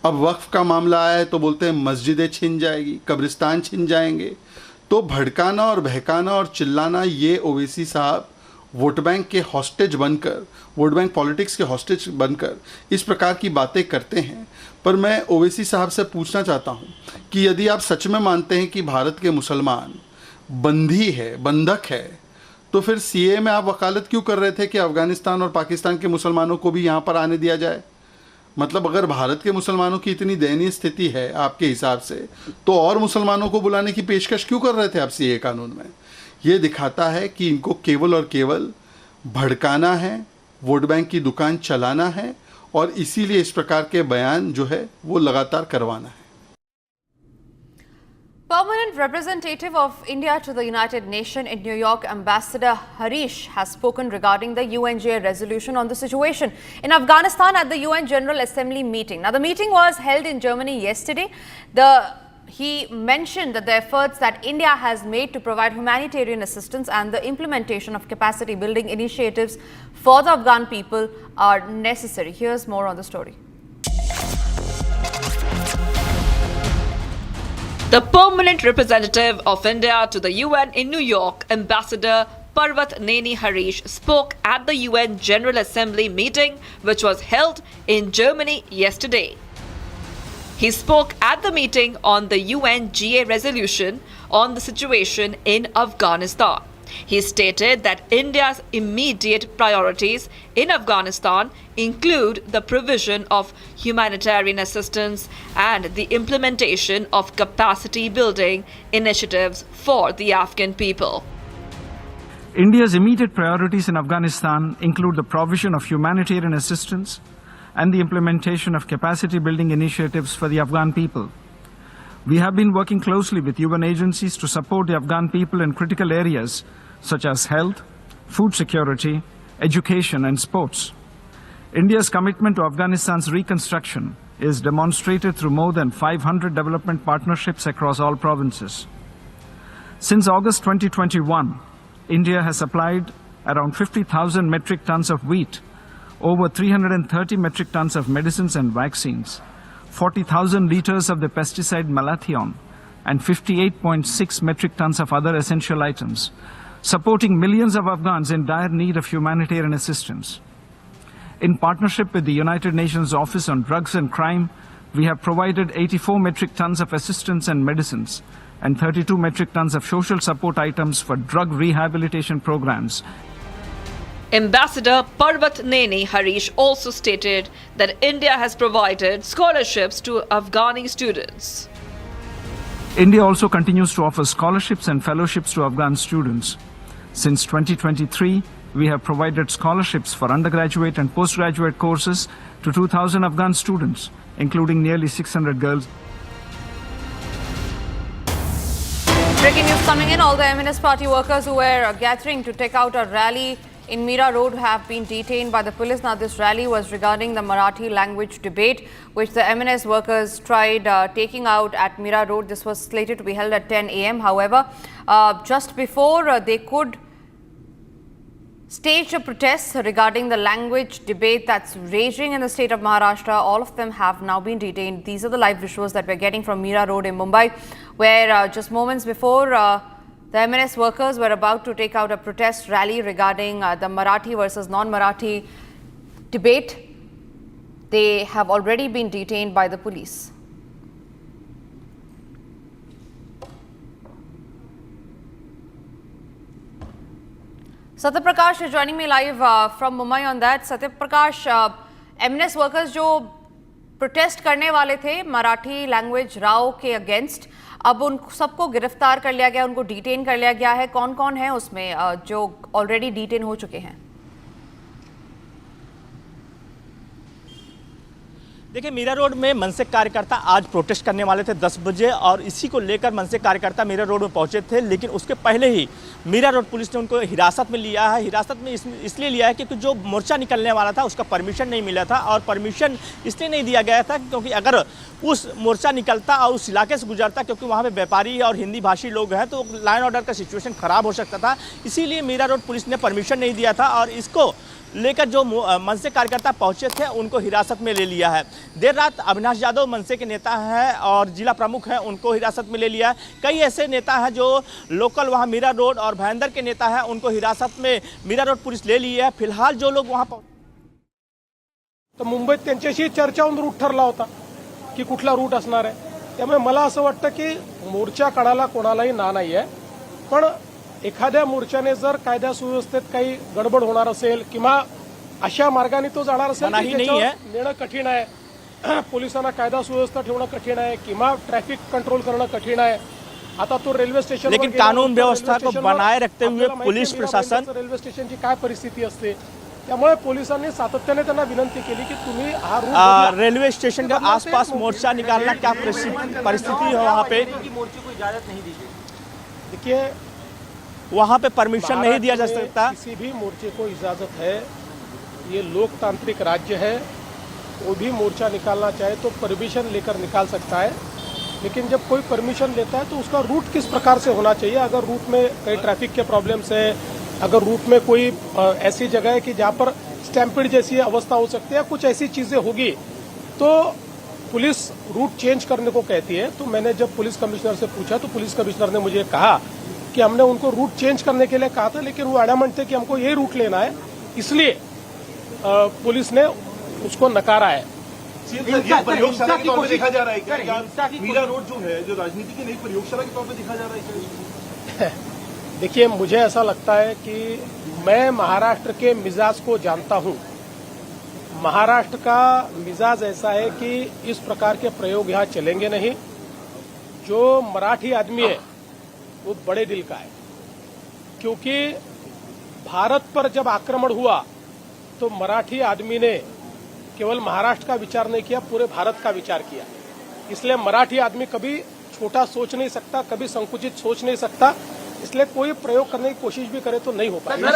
अब वक्फ का मामला आया है तो बोलते हैं मस्जिदें छिन जाएगी, कब्रिस्तान छिन जाएंगे। तो भड़काना और बहकाना और चिल्लाना, ये ओवैसी साहब वोट बैंक के हॉस्टेज बनकर, वोट बैंक पॉलिटिक्स के हॉस्टेज बनकर इस प्रकार की बातें करते हैं। पर मैं ओवैसी साहब से पूछना चाहता हूं कि यदि आप सच में मानते हैं कि भारत के मुसलमान बंदी है, बंधक है, तो फिर सीए में आप वकालत क्यों कर रहे थे कि अफगानिस्तान और पाकिस्तान के मुसलमानों को भी यहाँ पर आने दिया जाए? मतलब अगर भारत के मुसलमानों की इतनी दयनीय स्थिति है आपके हिसाब से, तो और मुसलमानों को बुलाने की पेशकश क्यों कर रहे थे आप सीए कानून में? ये दिखाता है कि इनको केवल और केवल भड़काना है, वोट बैंक की दुकान चलाना है, और इसीलिए इस प्रकार के बयान जो है वो लगातार करवाना है। Permanent representative of India to the United Nations in New York, Ambassador Harish, has spoken regarding the UNGA resolution on the situation in Afghanistan at the UN General Assembly meeting. Now, the meeting was held in Germany yesterday. He mentioned that the efforts that India has made to provide humanitarian assistance and the implementation of capacity building initiatives for the Afghan people are necessary. Here's more on the story. The permanent representative of India to the UN in New York, Ambassador Parvat Neni Harish, spoke at the UN General Assembly meeting, which was held in Germany yesterday. He spoke at the meeting on the UNGA resolution on the situation in Afghanistan. He stated that India's immediate priorities in Afghanistan include the provision of humanitarian assistance and the implementation of capacity building initiatives for the Afghan people. India's immediate priorities in Afghanistan include the provision of humanitarian assistance and the implementation of capacity building initiatives for the Afghan people. We have been working closely with UN agencies to support the Afghan people in critical areas such as health, food security, education and sports. India's commitment to Afghanistan's reconstruction is demonstrated through more than 500 development partnerships across all provinces. Since August 2021, India has supplied around 50,000 metric tons of wheat, over 330 metric tons of medicines and vaccines, 40,000 liters of the pesticide malathion, and 58.6 metric tons of other essential items, supporting millions of Afghans in dire need of humanitarian assistance. In partnership with the United Nations Office on Drugs and Crime, we have provided 84 metric tons of assistance and medicines and 32 metric tons of social support items for drug rehabilitation programs. Ambassador Parvat Neni Harish also stated that India has provided scholarships to Afghani students. India also continues to offer scholarships and fellowships to Afghan students. Since 2023, we have provided scholarships for undergraduate and postgraduate courses to 2,000 Afghan students, including nearly 600 girls. Breaking news coming in, all the MNS party workers who were gathering to take out a rally in Mira Road have been detained by the police. Now, this rally was regarding the Marathi language debate, which the MNS workers tried taking out at Mira Road. This was slated to be held at 10 a.m. However, just before they could stage a protest regarding the language debate that's raging in the state of Maharashtra, all of them have now been detained. These are the live visuals that we're getting from Mira Road in Mumbai, where just moments before The MNS workers were about to take out a protest rally regarding the Marathi versus non-Marathi debate. They have already been detained by the police. Satyaprakash is joining me live from Mumbai on that. Satyaprakash, MNS workers जो protest करने वाले थे Marathi language Rao के against, अब उन सबको गिरफ्तार कर लिया गया, उनको डिटेन कर लिया गया है। कौन कौन है उसमें जो ऑलरेडी डिटेन हो चुके हैं? देखिए, मीरा रोड में मनसे कार्यकर्ता आज प्रोटेस्ट करने वाले थे 10 बजे और इसी को लेकर मनसे कार्यकर्ता मीरा रोड में पहुंचे थे, लेकिन उसके पहले ही मीरा रोड पुलिस ने उनको हिरासत में लिया है। हिरासत में इसलिए लिया है क्योंकि जो मोर्चा निकलने वाला था उसका परमिशन नहीं मिला था, और परमिशन इसलिए नहीं दिया गया था क्योंकि अगर उस मोर्चा निकलता और उस इलाके से गुजरता, क्योंकि वहाँ पे व्यापारी और हिंदी भाषी लोग हैं, तो लाइन ऑर्डर का सिचुएशन खराब हो सकता था। इसीलिए मीरा रोड पुलिस ने परमिशन नहीं दिया था और इसको लेकर जो मनसे कार्यकर्ता पहुंचे थे उनको हिरासत में ले लिया है। देर रात अविनाश यादव मनसे के नेता हैं और जिला प्रमुख हैं, उनको हिरासत में ले लिया है। कई ऐसे नेता हैं जो लोकल वहां मीरा रोड और भयंदर के नेता हैं, उनको हिरासत में मीरा रोड पुलिस ले ली है। फिलहाल जो लोग वहां तर मुंबईत त्यांच्याशी चर्चा होऊन रूट ठरला होता की कुठला रूट असणार आहे। त्यामुळे मला असं वाटतं की मोर्चा काढायला कोणालाही ना नाही आहे, पण एखाद्या मोर्चाने जर कायदा सुव्यवस्थेत काही गडबड होणार असेल किंवा अशा मार्गाने तो जाणार असेल नेणं कठीण आहे, पोलिसांना कायदा सुव्यवस्था ठेवणं कठीण आहे किंवा ट्रॅफिक कंट्रोल करणं कठीण आहे। आता तो रेल्वे स्टेशन, लेकिन कानून व्यवस्था को बनाए रखते हुए पुलिस प्रशासन, रेल्वे स्टेशनची काय परिस्थिती असते, त्यामुळे पोलिसांनी सातत्याने त्यांना विनंती केली की तुम्ही हा रूट रेलवे स्टेशन के आसपास मोर्चा निकालना क्या परिस्थिति है वहाँ पे, मोर्चे को इजाजत नहीं दी गई। देखिए, वहाँ पे परमिशन नहीं दिया जा सकता। किसी भी मोर्चे को इजाजत है, ये लोकतांत्रिक राज्य है, वो भी मोर्चा निकालना चाहे तो परमिशन लेकर निकाल सकता है, लेकिन जब कोई परमिशन लेता है तो उसका रूट किस प्रकार से होना चाहिए। अगर रूट में कई ट्रैफिक के प्रॉब्लम्स है, अगर रूट में कोई ऐसी जगह है कि जहाँ पर स्टैम्पिड जैसी अवस्था हो सकती है, कुछ ऐसी चीजें होगी तो पुलिस रूट चेंज करने को कहती है। तो मैंने जब पुलिस कमिश्नर से पूछा तो पुलिस कमिश्नर ने मुझे कहा कि हमने उनको रूट चेंज करने के लिए कहा था, लेकिन वो एडमंट थे कि हमको ये रूट लेना है, इसलिए पुलिस ने उसको नकारा है। प्रयोगशाला के तौर पे देखा जा रहा है क्या मीरा रोड जो है, जो राजनीति की नई प्रयोगशाला के तौर पे देखा जा रहा है? देखिए, मुझे ऐसा लगता है कि मैं महाराष्ट्र के मिजाज को जानता हूं। महाराष्ट्र का मिजाज ऐसा है कि इस प्रकार के प्रयोग यहां चलेंगे नहीं। जो मराठी आदमी है वो बड़े दिल का है, क्योंकि भारत पर जब आक्रमण हुआ तो मराठी आदमी ने केवल महाराष्ट्र का विचार नहीं किया, पूरे भारत का विचार किया। इसलिए मराठी आदमी कभी छोटा सोच नहीं सकता, कभी संकुचित सोच नहीं सकता, इसलिए कोई प्रयोग करने की कोशिश भी करे तो नहीं हो पाएगा।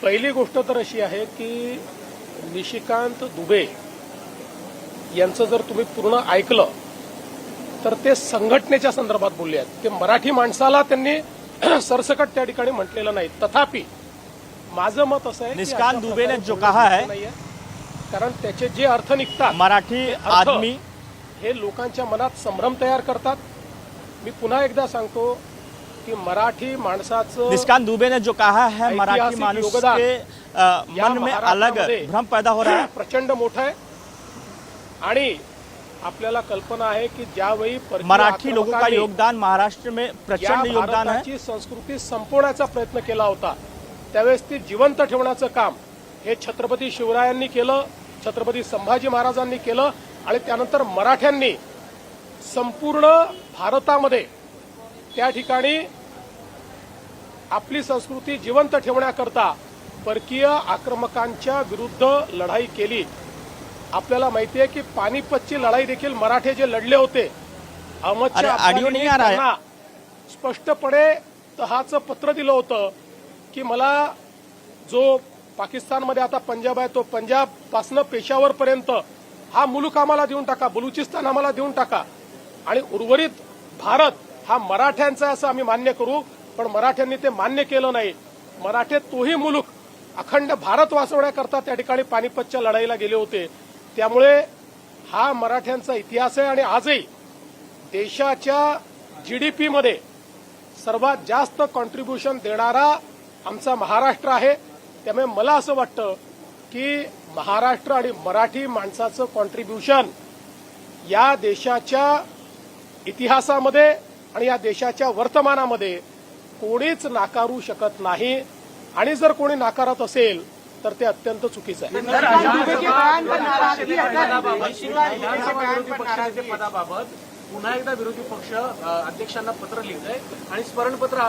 पहिली गोष्ट तर अशी आहे की निशिकांत दुबे यांचं जर तुम्ही पूर्ण ऐकलं तर ते संघटनेच्या संदर्भात बोलले आहेत की मराठी माणसाला त्यांनी सरसकट त्या ठिकाणी म्हटलेलं नाही। तथापि माझं मत असं आहे, निशिकांत दुबे ने जो कहा है, कारण त्याचे जे अर्थ निघतात मराठी आदमी हे लोकांच्या मनात संभ्रम तयार करतात। मी पुन्हा एकदा सांगतो कि मराठी माणसाचं, निशिकांत दुबे ने जो कहा है, मराठी माणूस के मन में अलग भ्रम पैदा हो रहा है, प्रचंड मोठा है। आणि आपल्याला कल्पना आहे की ज्यावेळी मराठी लोगों का योगदान महाराष्ट्र में प्रचंड योगदान है, भारताची संस्कृती संपवण्याचा प्रयत्न केला होता, त्यावेळेस ती जिवंत ठेवण्याचं काम हे छत्रपती शिवरायांनी केलं, छत्रपती संभाजी महाराजांनी केलं आणि त्यानंतर मराठ्यांनी संपूर्ण भारतामध्ये त्या ठिकाणी आपली संस्कृती जिवंत ठेवण्याकरता परकीय आक्रमकांच्या विरुद्ध लढाई केली। आपल्याला माहिती आहे की पानिपतची लढाई देखील मराठे जे लढले होते, त्यांना स्पष्टपणे तहाचं पत्र दिलं होतं की मला जो पाकिस्तानमध्ये आता पंजाब आहे तो पंजाब पासून पेशावर पर्यंत हा मुलूक आम्हाला देऊन टाका, बलुचिस्तान आम्हाला देऊन टाका आणि उर्वरित भारत हा मराठ्यांचा असं आम्ही मान्य करू। पण मराठ्यांनी ते मान्य केलं नाही। मराठे तोही मुलूक अखंड भारत वाचवण्याकरता त्या ठिकाणी पानिपतच्या लढाईला गेले होते। त्यामुळे हा मराठ्यांचा इतिहास आहे आणि आजही देशाच्या GDP मध्ये सर्वात जास्त कॉन्ट्रीब्युशन देणारा आमचा महाराष्ट्र आहे. त्यामुळे मला असं वाटतं की महाराष्ट्र आणि मराठी माणसाचं कॉन्ट्रीब्युशन या देशाच्या इतिहासामध्ये आणि या देशाच्या वर्तमानामध्ये कोणीच नाकारू शकत नाही. आणि जर कोणी नाकारत असेल तर ते अत्यंत चुकीचं आहे. पदाबाबत पुन्हा एकदा विरोधी पक्ष अध्यक्षांना पत्र लिहितंय आणि स्मरणपत्र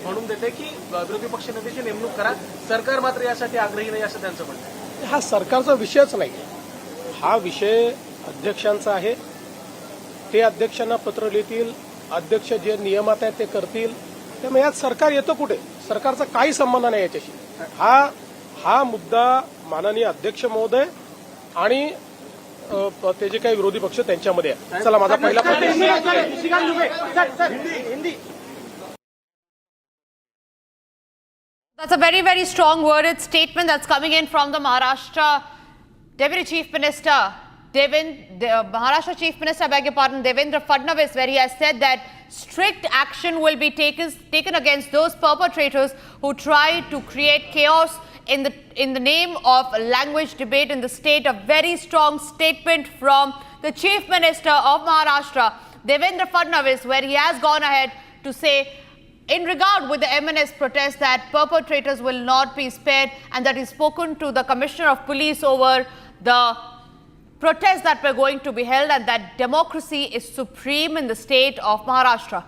म्हणून देते की विरोधी पक्ष नेत्याची नेमणूक करा. सरकार मात्र यासाठी आग्रही नाही असं त्यांचं म्हणणं आहे. हा सरकारचा विषयच नाही. हा विषय अध्यक्षांचा आहे. ते अध्यक्षांना पत्र लिहितील. अध्यक्ष जे नियमात आहेत ते करतील. त्यामुळे यात सरकार येतं कुठे? सरकारचा काही संबंध नाही याच्याशी. हा मुद्दा माननीय अध्यक्ष महोदय आणि ते जे काही विरोधी पक्ष त्यांच्यामध्ये आहे. चला माझा पहिला That's a very, very strong worded statement that's coming in from the Maharashtra Deputy Chief Minister, Maharashtra Chief Minister, I beg your pardon, Devendra Fadnavis, where he has said that strict action will be taken against those perpetrators who try to create chaos in the name of language debate in the state. A very strong statement from the Chief Minister of Maharashtra, Devendra Fadnavis, where he has gone ahead to say, in regard with the MNS protest, that perpetrators will not be spared, and that he's spoken to the Commissioner of Police over the protests that were going to be held, and that democracy is supreme in the state of Maharashtra.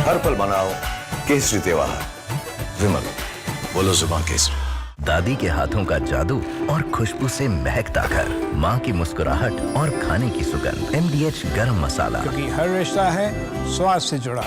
हर पल मनाओ केसरी त्योहार। विमल, बोलो जुबान केसरी। दादी के हाथों का जादू और खुशबू से महकता घर, माँ की मुस्कुराहट और खाने की सुगंध। MDH गरम मसाला, क्योंकि हर रिश्ता है स्वाद से जुड़ा।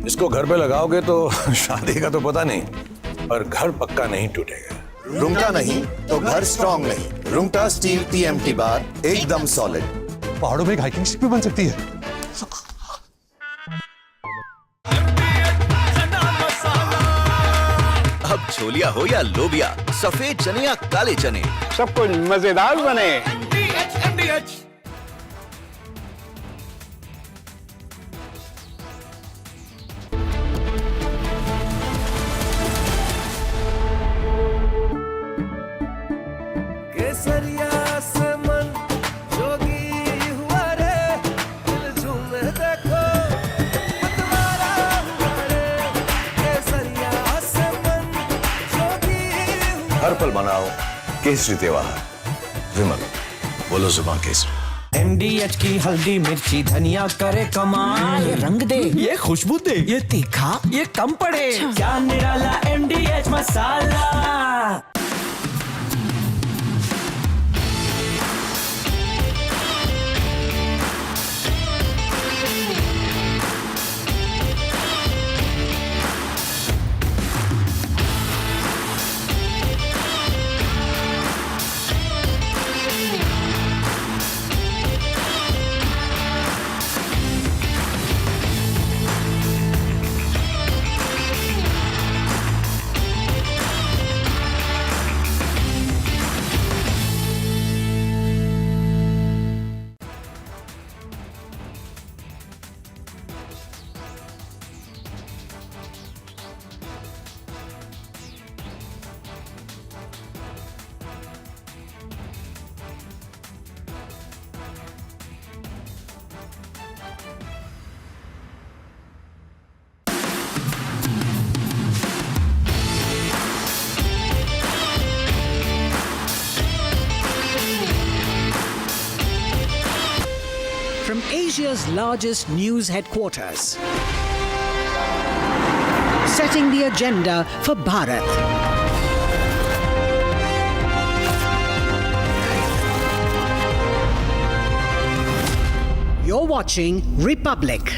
इसको घर पे लगाओगे तो शादी का तो पता नहीं, पर घर पक्का नहीं टूटेगा। रुंगटा नहीं तो घर स्ट्रॉन्ग नहीं। रुंगटा स्टील TMT बार एकदम सॉलिड। पहाड़ों में एक हाइकिंग स्टिक भी बन सकती है। अब छोलिया हो या लोबिया, सफेद चने या काले चने, सब कुछ मजेदार बने। हर पल मनाओ केसरी त्योहार। विमल, बोलो जुबान केसरी। MDH की हल्दी मिर्ची धनिया करे कमाल। ये रंग दे, ये खुशबू दे, ये तीखा, ये कम पड़े। क्या निराला MDH masala. Asia's largest news headquarters, setting the agenda for Bharat. You're watching Republic.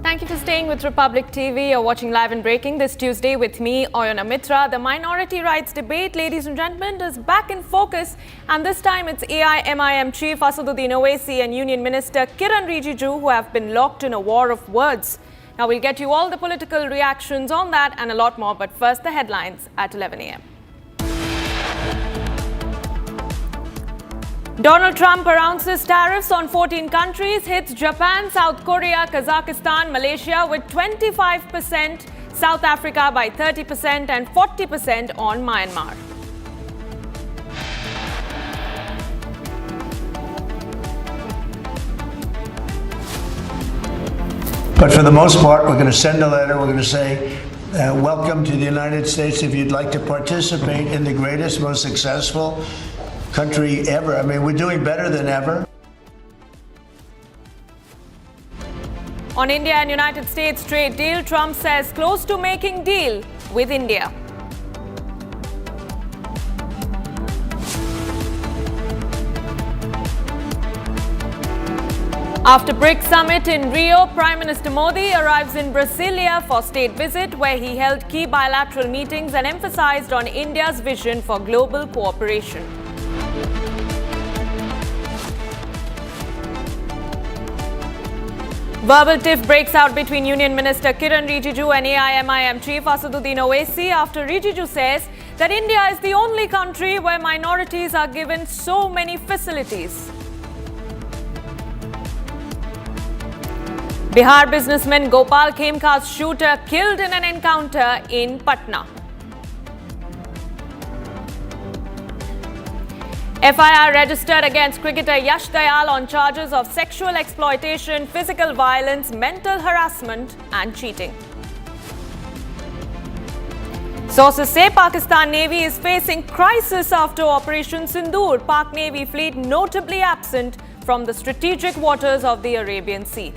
Thank you for staying with Republic TV. You're watching Live and Breaking this Tuesday with me, Oyana Mitra. The minority rights debate, ladies and gentlemen, is back in focus. And this time it's AIMIM Chief Asaduddin Owaisi and Union Minister Kiran Rijiju who have been locked in a war of words. Now we'll get you all the political reactions on that and a lot more. But first, the headlines at 11 a.m. Donald Trump announces tariffs on 14 countries, hits Japan, South Korea, Kazakhstan, Malaysia with 25%, South Africa by 30% and 40% on Myanmar. But for the most part, we're going to send a letter. We're going to say, welcome to the United States. If you'd like to participate in the greatest, most successful country ever. I mean, we're doing better than ever. On India and United States trade deal, Trump says close to making deal with India. After BRICS summit in Rio, Prime Minister Modi arrives in Brasilia for state visit, where he held key bilateral meetings and emphasized on India's vision for global cooperation. Verbal tiff breaks out between Union Minister Kiran Rijiju and AIMIM Chief Asaduddin Owaisi after Rijiju says that India is the only country where minorities are given so many facilities. Bihar businessman Gopal Khemka's shooter killed in an encounter in Patna. FIR registered against cricketer Yash Dayal on charges of sexual exploitation, physical violence, mental harassment and cheating. Sources say Pakistan Navy is facing crisis after Operation Sindoor. Pak Navy fleet notably absent from the strategic waters of the Arabian Sea.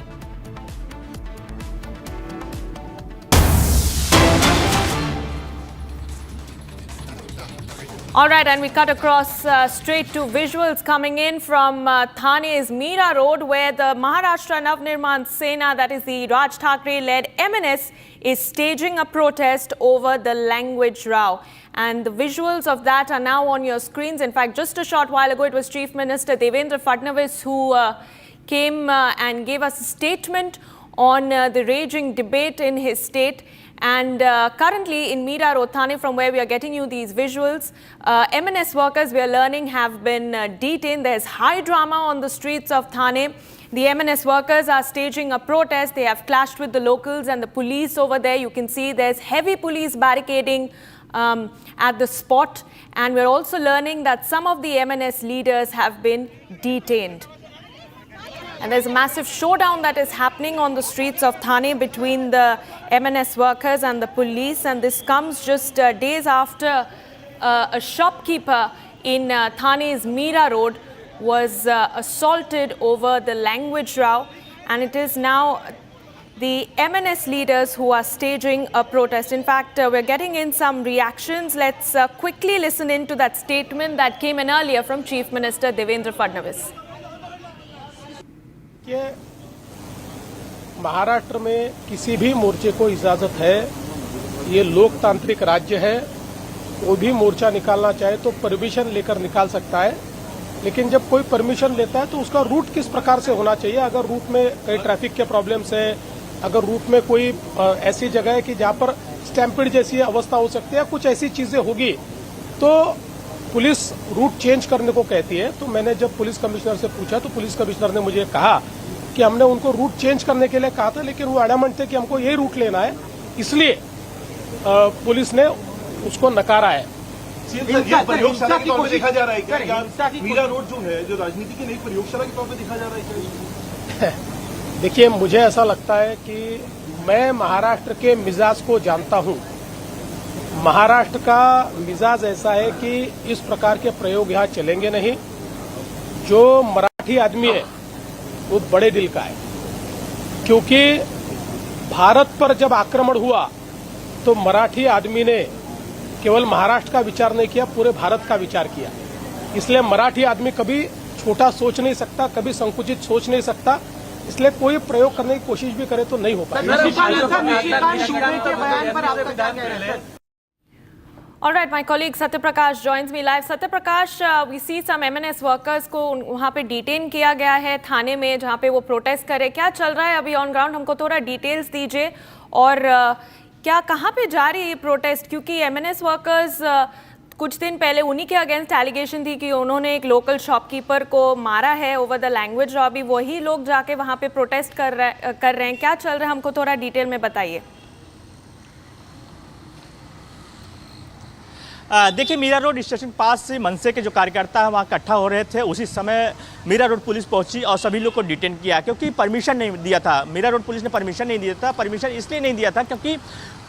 All right, and we cut across straight to visuals coming in from Thane's Mira Road, where the Maharashtra Navnirman Sena, that is the Raj Thackeray-led MNS, is staging a protest over the language row. And the visuals of that are now on your screens. In fact, just a short while ago, it was Chief Minister Devendra Fadnavis who came and gave us a statement on the raging debate in his state. And currently in Mira Road, Thane, from where we are getting you these visuals, MNS workers, we are learning, have been detained. There's high drama on the streets of Thane. The MNS workers are staging a protest. They have clashed with the locals and the police over there. You can see there's heavy police barricading at the spot. And we're also learning that some of the MNS leaders have been detained. And there's a massive showdown that is happening on the streets of Thane between the MNS workers and the police. And this comes just days after a shopkeeper in Thane's Mira Road was assaulted over the language row. And it is now the MNS leaders who are staging a protest. In fact, we're getting in some reactions. Let's quickly listen in to that statement that came in earlier from Chief Minister Devendra Fadnavis. कि महाराष्ट्र में किसी भी मोर्चे को इजाजत है, ये लोकतांत्रिक राज्य है, वो भी मोर्चा निकालना चाहे तो परमिशन लेकर निकाल सकता है, लेकिन जब कोई परमिशन लेता है तो उसका रूट किस प्रकार से होना चाहिए। अगर रूट में कई ट्रैफिक के प्रॉब्लम्स है, अगर रूट में कोई ऐसी जगह है कि जहां पर स्टैम्पिड जैसी अवस्था हो सकती है, कुछ ऐसी चीजें होगी तो पुलिस रूट चेंज करने को कहती है। तो मैंने जब पुलिस कमिश्नर से पूछा तो पुलिस कमिश्नर ने मुझे कहा कि हमने उनको रूट चेंज करने के लिए कहा था, लेकिन वो एडमेंट थे कि हमको यही रूट लेना है, इसलिए पुलिस ने उसको नकारा है। प्रयोगशाला के तौर पे देखा जा रहा है क्या? मीरा रोड जो है, जो राजनीति की नई प्रयोगशाला के तौर पे देखा जा रहा है क्या? देखिए, मुझे ऐसा लगता है कि मैं महाराष्ट्र के मिजाज को जानता हूं। महाराष्ट्र का मिजाज ऐसा है कि इस प्रकार के प्रयोग यहां चलेंगे नहीं। जो मराठी आदमी है वो बड़े दिल का है, क्योंकि भारत पर जब आक्रमण हुआ तो मराठी आदमी ने केवल महाराष्ट्र का विचार नहीं किया, पूरे भारत का विचार किया। इसलिए मराठी आदमी कभी छोटा सोच नहीं सकता, कभी संकुचित सोच नहीं सकता। इसलिए कोई प्रयोग करने की कोशिश भी करे तो नहीं हो पाएगा। All right, my colleague Satyaprakash joins me live. Satyaprakash, we see some MNS workers को वहाँ पे डिटेन किया गया है थाने में, जहाँ पे वो प्रोटेस्ट करे। क्या चल रहा है अभी ऑन ग्राउंड? हमको थोड़ा डिटेल्स दीजिए। और क्या कहाँ पे जा रही है प्रोटेस्ट? क्योंकि MNS वर्कर्स कुछ दिन पहले उन्हीं के अगेंस्ट एलिगेशन थी कि उन्होंने एक लोकल शॉपकीपर को मारा है ओवर द लैंग्वेज। और अभी वही लोग जाके वहाँ पे प्रोटेस्ट कर रहे हैं। क्या चल रहा है, हमको थोड़ा डिटेल में बताइए। देखिए, मीरा रोड स्टेशन पास से मनसे के जो कार्यकर्ता है वहाँ इकट्ठा हो रहे थे। उसी समय मीरा रोड पुलिस पहुंची और सभी लोग को डिटेन किया, क्योंकि परमिशन नहीं दिया था। मीरा रोड पुलिस ने परमिशन नहीं दिया था। परमिशन इसलिए नहीं दिया था क्योंकि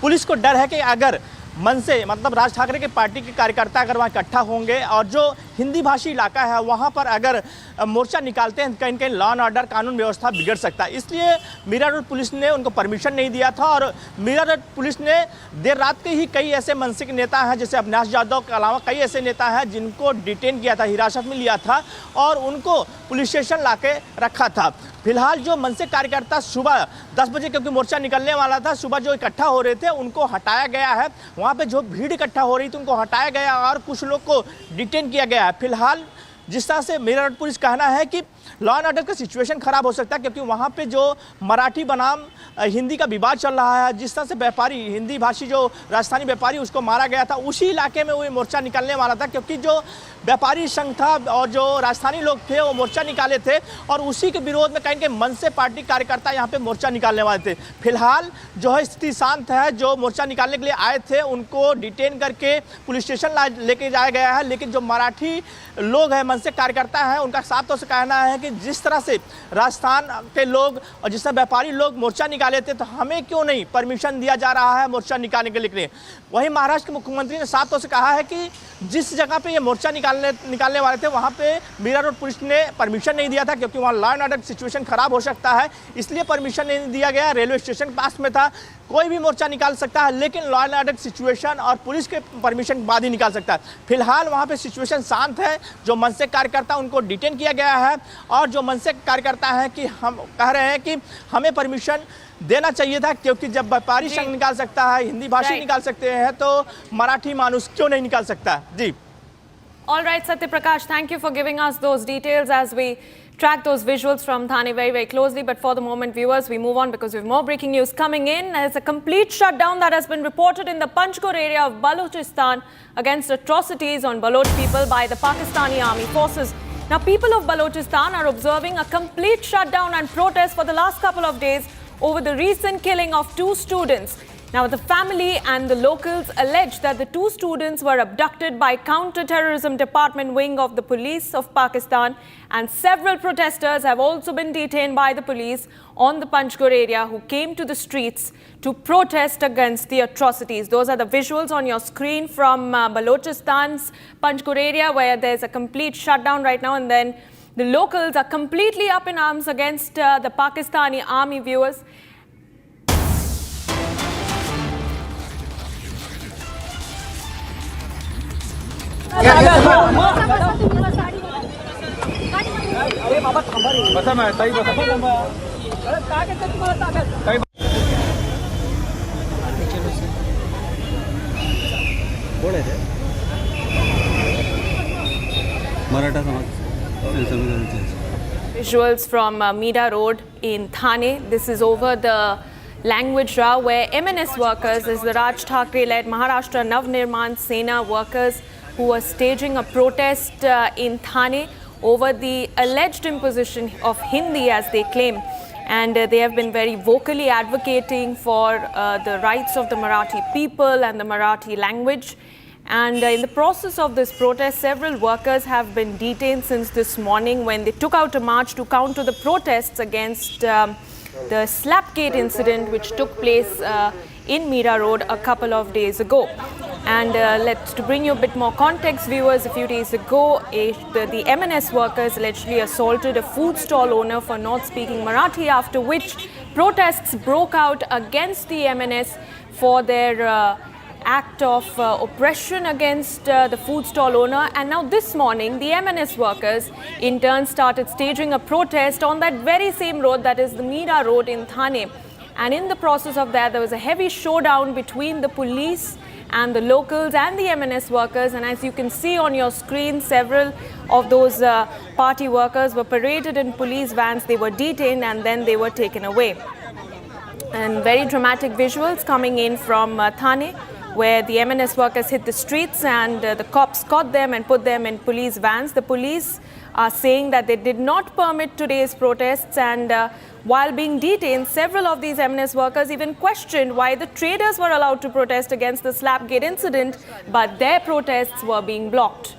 पुलिस को डर है कि अगर मनसे मतलब राज ठाकरे के पार्टी के कार्यकर्ता अगर वहाँ इकट्ठा होंगे और जो हिंदी भाषी इलाका है वहाँ पर अगर मोर्चा निकालते हैं, कहीं कहीं लॉ एंड ऑर्डर कानून व्यवस्था बिगड़ सकता है। इसलिए मीरा रोड पुलिस ने उनको परमिशन नहीं दिया था। और मीरा रोड पुलिस ने देर रात के ही कई ऐसे मनसे के नेता हैं, जैसे अविनाश यादव के अलावा कई ऐसे नेता हैं जिनको डिटेन किया था, हिरासत में लिया था और उनको पुलिस स्टेशन ला के रखा था। फिलहाल जो मनसे कार्यकर्ता सुबह 10 बजे, क्योंकि मोर्चा निकलने वाला था, सुबह जो इकट्ठा हो रहे थे उनको हटाया गया है। वहाँ पे जो भीड़ इकट्ठा हो रही थी उनको हटाया गया और कुछ लोग को डिटेन किया गया है। फिलहाल जिस तरह से मीरा रोड पुलिस कहना है कि लॉ एंड ऑर्डर का सिचुएशन खराब हो सकता है, क्योंकि वहाँ पे जो मराठी बनाम हिंदी का विवाद चल रहा है, जिस तरह से व्यापारी हिंदी भाषी जो राजस्थानी व्यापारी उसको मारा गया था, उसी इलाके में वो मोर्चा निकलने वाला था। क्योंकि जो व्यापारी संघ था और जो राजस्थानी लोग थे वो मोर्चा निकाले थे और उसी के विरोध में कहीं के मनसे पार्टी कार्यकर्ता यहाँ पे मोर्चा निकालने वाले थे। फिलहाल जो है स्थिति शांत है। जो मोर्चा निकालने के लिए आए थे उनको डिटेन करके पुलिस स्टेशन लेके जाया गया है। लेकिन जो मराठी लोग हैं, मनसे कार्यकर्ता हैं, उनका साफ तौर से कहना है कि जिस तरह से राजस्थान के लोग और जिस तरह व्यापारी लोग मोर्चा निकाले थे, तो हमें क्यों नहीं परमिशन दिया जा रहा है मोर्चा निकालने के लिए। वहीं महाराष्ट्र के मुख्यमंत्री ने साफ तौर से कहा है कि जिस जगह पे ये मोर्चा निकालने वाले थे वहाँ पे मीरा रोड पुलिस ने परमिशन नहीं दिया था, क्योंकि वहाँ लॉ एंड ऑर्डर सिचुएशन खराब हो सकता है, इसलिए परमिशन नहीं दिया गया। रेलवे स्टेशन पास में था, कोई भी मोर्चा निकाल सकता है, लेकिन लॉ एंड ऑर्डर सिचुएशन और पुलिस के परमिशन के बाद ही निकाल सकता है। फिलहाल वहाँ पे सिचुएशन शांत है। जो मनसे कार्यकर्ता उनको डिटेन किया गया है और जो मनसे कार्यकर्ता हैं कि हम कह रहे हैं कि हमें परमिशन देना चाहिए था, क्योंकि जब व्यापारी संघ निकाल सकता है, हिंदी भाषी निकाल सकते हैं, तो मराठी मानुस क्यों नहीं निकाल सकता। जी। All right, Satyaprakash, thank you for giving us those details as we track those visuals from Thane very, very closely. But for the moment, viewers, we move on because we have more breaking news coming in. There's a complete shutdown that has been reported in the Panchkor area of Balochistan against atrocities on Baloch people by the Pakistani army forces. Now, people of Balochistan are observing a complete shutdown and protest for the last couple of days over the recent killing of 2 students. Now, the family and the locals allege that the 2 students were abducted by Counter-Terrorism Department wing of the police of Pakistan, and several protesters have also been detained by the police on the Panchkor area who came to the streets to protest against the atrocities. Those are the visuals on your screen from Balochistan's Panchkor area, where there's a complete shutdown right now, and then the locals are completely up in arms against the Pakistani army, viewers. Visuals from Meera Road in Thane. This is over the language row where MNS workers, is the Raj Thakre-led Maharashtra Navnirman Sena workers who were staging a protest in Thane over the alleged imposition of Hindi, as they claim. And they have been very vocally advocating for the rights of the Marathi people and the Marathi language. And in the process of this protest, several workers have been detained since this morning when they took out a march to counter the protests against the Slapgate incident which took place in Mira Road a couple of days ago. And to bring you a bit more context, viewers, a few days ago, the MNS workers allegedly assaulted a food stall owner for not speaking Marathi, after which protests broke out against the MNS for their act of oppression against the food stall owner. And now this morning, the MNS workers in turn started staging a protest on that very same road, that is the Mira Road in Thane. And in the process of that, there was a heavy showdown between the police and the locals and the MNS workers. And as you can see on your screen, several of those party workers were paraded in police vans. They were detained and then they were taken away. And very dramatic visuals coming in from Thane, where the MNS workers hit the streets and the cops caught them and put them in police vans. The police are saying that they did not permit today's protests, and while being detained, several of these MNS workers even questioned why the traders were allowed to protest against the Slapgate incident, but their protests were being blocked.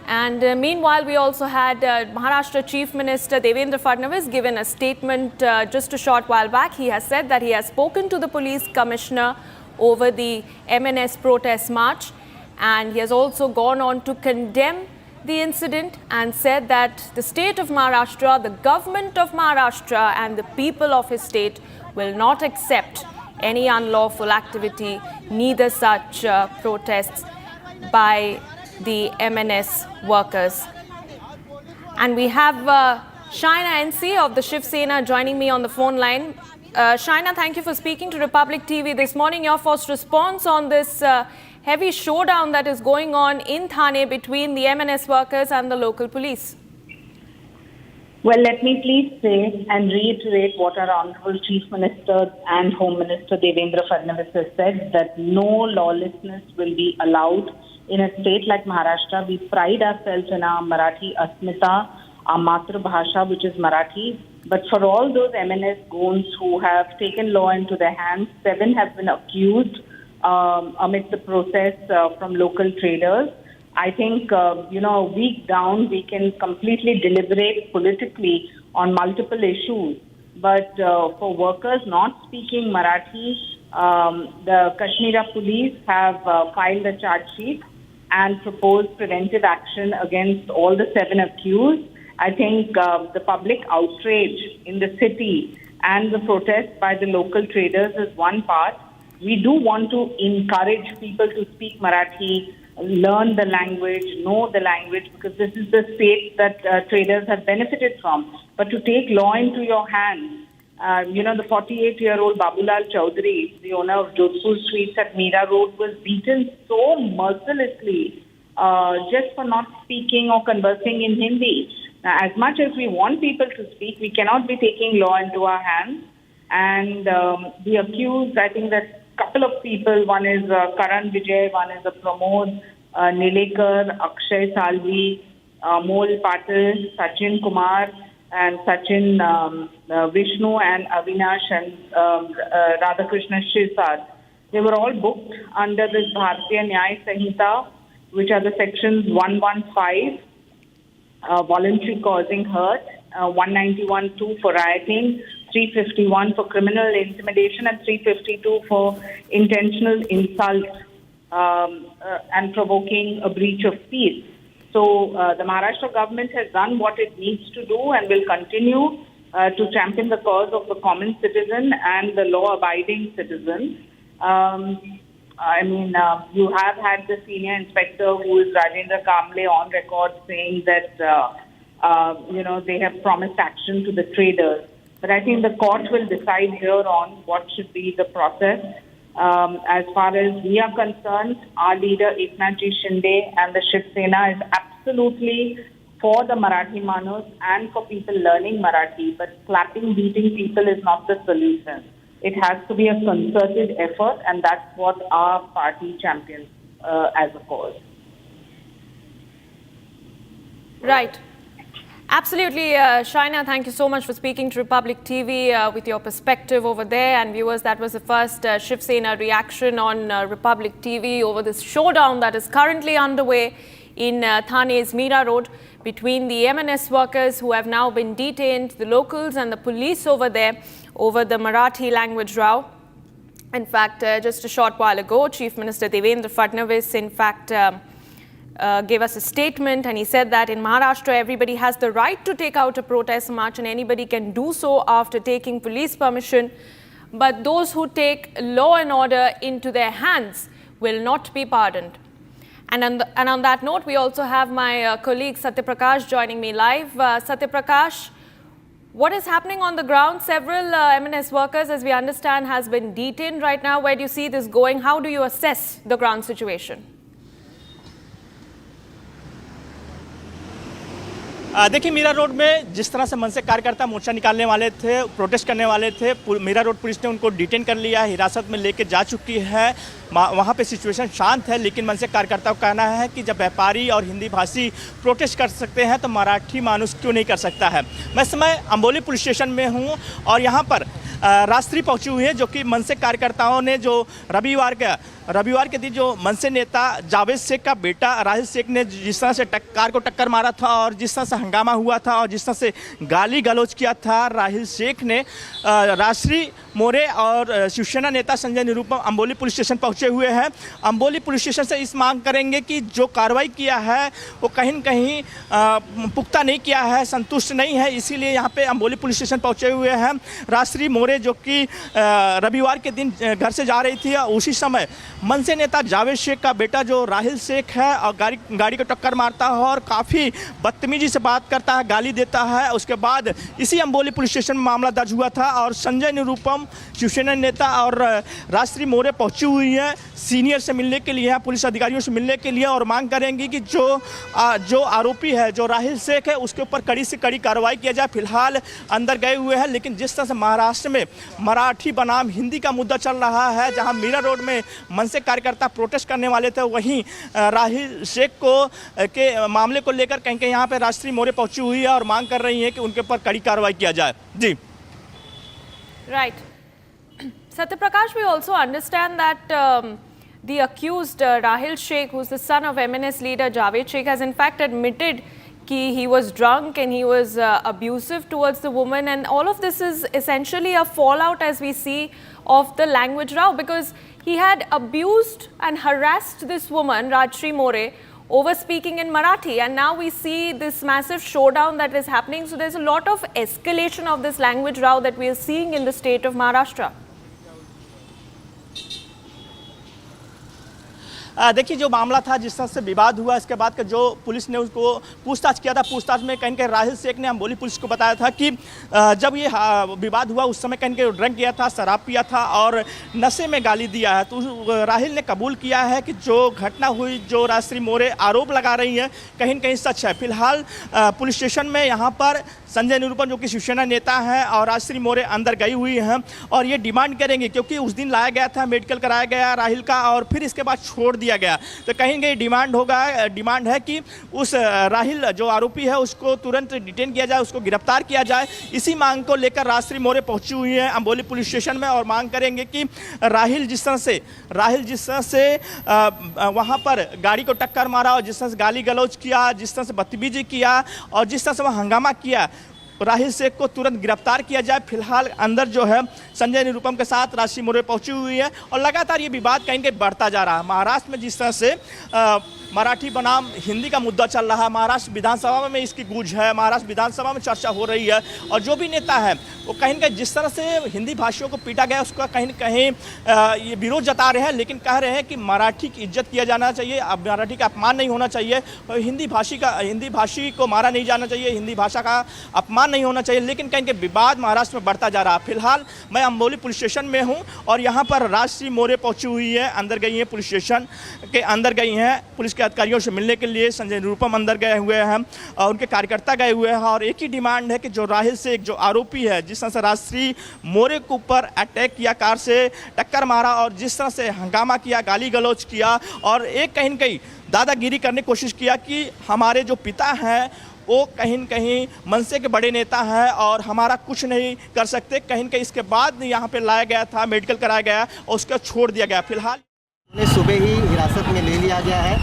And meanwhile, we also had Maharashtra Chief Minister Devendra Fadnavis given a statement just a short while back. He has said that he has spoken to the police commissioner over the MNS protest march, and he has also gone on to condemn the incident and said that the state of Maharashtra, the government of Maharashtra and the people of his state will not accept any unlawful activity, neither such protests by the MNS workers. And we have Shaina NC of the Shiv Sena joining me on the phone line. Shaina, thank you for speaking to Republic TV this morning. Your first response on this heavy showdown that is going on in Thane between the MNS workers and the local police. Well, let me please say and reiterate what our Honorable Chief Minister and Home Minister Devendra Fadnavis has said, that no lawlessness will be allowed in a state like Maharashtra. We pride ourselves in our Marathi Asmita, our Matra Bhasha, which is Marathi. But for all those MNS goons who have taken law into their hands, 7 have been accused amid the process from local traders. I think, a week down, we can completely deliberate politically on multiple issues. But for workers not speaking Marathi, the Kashmira police have filed a charge sheet and proposed preventive action against all the 7 accused. I think the public outrage in the city and the protest by the local traders is one part. We do want to encourage people to speak Marathi, learn the language, know the language, because this is the state that traders have benefited from. But to take law into your hands, the 48-year-old Babulal Chaudhary, the owner of Jodhpur Sweets at Mira Road, was beaten so mercilessly just for not speaking or conversing in Hindi. Now, as much as we want people to speak, we cannot be taking law into our hands. And the accused, I think that couple of people, one is Karan Vijay, one is Pramod Nilekar, Akshay Salvi, Mol Patil, Sachin Kumar, and Sachin Vishnu, and Avinash, and Radhakrishna Shirsad. They were all booked under this Bharatiya Nyaya Sanhita, which are the sections 115, voluntary causing hurt, 191(2) for rioting, 351 for criminal intimidation, and 352 for intentional insult and provoking a breach of peace. So the Maharashtra government has done what it needs to do and will continue to champion the cause of the common citizen and the law-abiding citizen. You have had the senior inspector, who is Rajendra Kamble, on record saying that they have promised action to the traders. But I think the court will decide here on what should be the process. As far as we are concerned, our leader Eknath Ji Shinde and the Shiv Sena is absolutely for the Marathi Manos and for people learning Marathi. But slapping, beating people is not the solution. It has to be a concerted effort, and that's what our party champions as a cause. Right. Absolutely, Shaina, thank you so much for speaking to Republic TV with your perspective over there. And viewers, that was the first Shiv Sena reaction on Republic TV over this showdown that is currently underway in Thane's Mira Road between the M&S workers who have now been detained, the locals and the police over there over the Marathi language row. In fact, just a short while ago, Chief Minister Devendra Fadnavis, in fact, gave us a statement, and he said that in Maharashtra, everybody has the right to take out a protest march and anybody can do so after taking police permission. But those who take law and order into their hands will not be pardoned. And on that note, we also have my colleague Satya Prakash joining me live. Satya Prakash, what is happening on the ground? Several M&S workers, as we understand, has been detained right now. Where do you see this going? How do you assess the ground situation? देखिए, Meera road में जिस तरह से मनसे कार्यकर्ता मोर्चा निकालने वाले थे, protest करने वाले थे, मीरा रोड पुलिस ने उनको डिटेन कर लिया, हिरासत में लेके जा चुकी है। वहाँ पे सिचुएशन शांत है, लेकिन मनसे कार्यकर्ताओं का कहना है कि जब व्यापारी और हिंदी भाषी प्रोटेस्ट कर सकते हैं तो मराठी मानुस क्यों नहीं कर सकता है। मैं इस समय अंबोली पुलिस स्टेशन में हूँ और यहाँ पर राष्ट्रीय पहुंची हुई है, जो कि मनसे कार्यकर्ताओं ने जो रविवार के दिन जो मनसे नेता जावेद शेख का बेटा राहिल शेख ने जिस तरह से कार को टक्कर मारा था और जिस तरह से हंगामा हुआ था और जिस तरह से गाली गलौज किया था, राहिल शेख ने राष्ट्रीय मोरे और शिवसेना नेता संजय निरुपम अंबोली पुलिस स्टेशन पहुंचे हुए हैं। अंबोली पुलिस स्टेशन से इस मांग करेंगे कि जो कार्रवाई किया है वो कहीं न कहीं पुख्ता नहीं किया है, संतुष्ट नहीं है, इसीलिए यहाँ पे अंबोली पुलिस स्टेशन पहुंचे हुए हैं। राष्ट्रीय मोरे जो कि रविवार के दिन घर से जा रही थी, उसी समय मनसे नेता जावेद शेख का बेटा जो राहिल शेख है और गाड़ी को टक्कर मारता है और काफ़ी बदतमीजी से बात करता है, गाली देता है। उसके बाद इसी अंबोली पुलिस स्टेशन में मामला दर्ज हुआ था और संजय निरुपम शिवसेना नेता और राष्ट्रीय मोरे पहुंची हुई है सीनियर से मिलने के लिए, पुलिस अधिकारियों से मिलने के लिए, और मांग करेंगी कि जो आरोपी है, जो राहिल शेख है, उसके ऊपर कड़ी से कड़ी कार्रवाई किया जाए। फिलहाल अंदर गए हुए हैं, लेकिन जिस तरह से महाराष्ट्र में मराठी बनाम हिंदी का मुद्दा चल रहा है, जहां मीरा रोड में मनसे कार्यकर्ता प्रोटेस्ट करने वाले थे, वहीं राहिल शेख के मामले को लेकर कहीं कहीं यहाँ पे राष्ट्रीय मोरे पहुंची हुई है और मांग कर रही है कि उनके ऊपर कड़ी कार्रवाई किया जाए। जी right Satya Prakash, we also understand that the accused Rahil Sheikh, who is the son of MNS leader Javed Sheikh, has in fact admitted that he was drunk and he was abusive towards the woman, and all of this is essentially a fallout, as we see, of the language row, because he had abused and harassed this woman, Rajshri More, over speaking in Marathi, and now we see this massive showdown that is happening. So there's a lot of escalation of this language row that we are seeing in the state of Maharashtra. देखिए, जो मामला था, जिस तरह से विवाद हुआ, इसके बाद का जो पुलिस ने उसको पूछताछ किया था, पूछताछ में कहीं कहीं राहिल शेख ने अंबोली पुलिस को बताया था कि जब ये विवाद हुआ उस समय कहीं कहीं ड्रंक किया था, शराब पिया था और नशे में गाली दिया है। तो राहिल ने कबूल किया है कि जो घटना हुई, जो राष्ट्रीय मोरे आरोप लगा रही हैं, कहीं न कहीं सच है। फिलहाल पुलिस स्टेशन में यहाँ पर संजय निरुपम, जो कि शिवसेना नेता हैं, और राष्ट्रीय मोरे अंदर गई हुई हैं और ये डिमांड करेंगे, क्योंकि उस दिन लाया गया था, मेडिकल कराया गया राहिल का और फिर इसके बाद छोड़ दिया गया, तो कहीं कहीं डिमांड है कि उस राहिल जो आरोपी है उसको तुरंत डिटेन किया जाए, उसको गिरफ्तार किया जाए। इसी मांग को लेकर राष्ट्रीय मोरे पहुंची हुई है अंबोली पुलिस स्टेशन में और मांग करेंगे कि राहिल जिस तरह से वहां पर गाड़ी को टक्कर मारा और जिस तरह से गाली गलौज किया, जिस तरह से बदतमीजी किया और जिस तरह से वह हंगामा किया, राहिल शेख को तुरंत गिरफ्तार किया जाए। फिलहाल अंदर जो है संजय निरुपम के साथ राष्ट्रीय मोरे पहुंची हुई है और लगातार ये विवाद कहीं कहीं बढ़ता जा रहा है। महाराष्ट्र में जिस तरह से मराठी बनाम हिंदी का मुद्दा चल रहा है, महाराष्ट्र विधानसभा में इसकी गूंज है, महाराष्ट्र विधानसभा में चर्चा हो रही है और जो भी नेता है वो कहीं न कहीं जिस तरह से हिंदी भाषियों को पीटा गया उसका कहीं न कहीं ये विरोध जता रहे हैं, लेकिन कह रहे हैं कि मराठी की इज्जत किया जाना चाहिए, अब मराठी का अपमान नहीं होना चाहिए, हिंदी भाषी को मारा नहीं जाना चाहिए, हिंदी भाषा का अपमान नहीं होना चाहिए, लेकिन कहीं कहीं विवाद महाराष्ट्र में बढ़ता जा रहा है। फिलहाल मैं अंबोली पुलिस स्टेशन में हूँ और यहाँ पर राष्ट्रीय मोरे पहुँची हुई है, अंदर गई हैं, पुलिस स्टेशन के अंदर गई हैं, पुलिस के अधिकारियों से मिलने के लिए संजय निरुपम अंदर गए हुए हैं और उनके कार्यकर्ता गए हुए हैं और एक ही डिमांड है कि जो राहिल शेख जो आरोपी है, जिस तरह से राष्ट्रीय मोरे के ऊपर अटैक किया, कार से टक्कर मारा और जिस तरह से हंगामा किया, गाली गलौज किया और एक कहीं न कहीं दादागिरी करने की कोशिश किया कि हमारे जो पिता हैं वो कहीं न कहीं मनसे के बड़े नेता हैं और हमारा कुछ नहीं कर सकते। कहीं न कहीं इसके बाद यहाँ पे लाया गया था, मेडिकल कराया गया और उसको छोड़ दिया गया। फिलहाल उन्हें सुबह ही हिरासत में ले लिया गया है।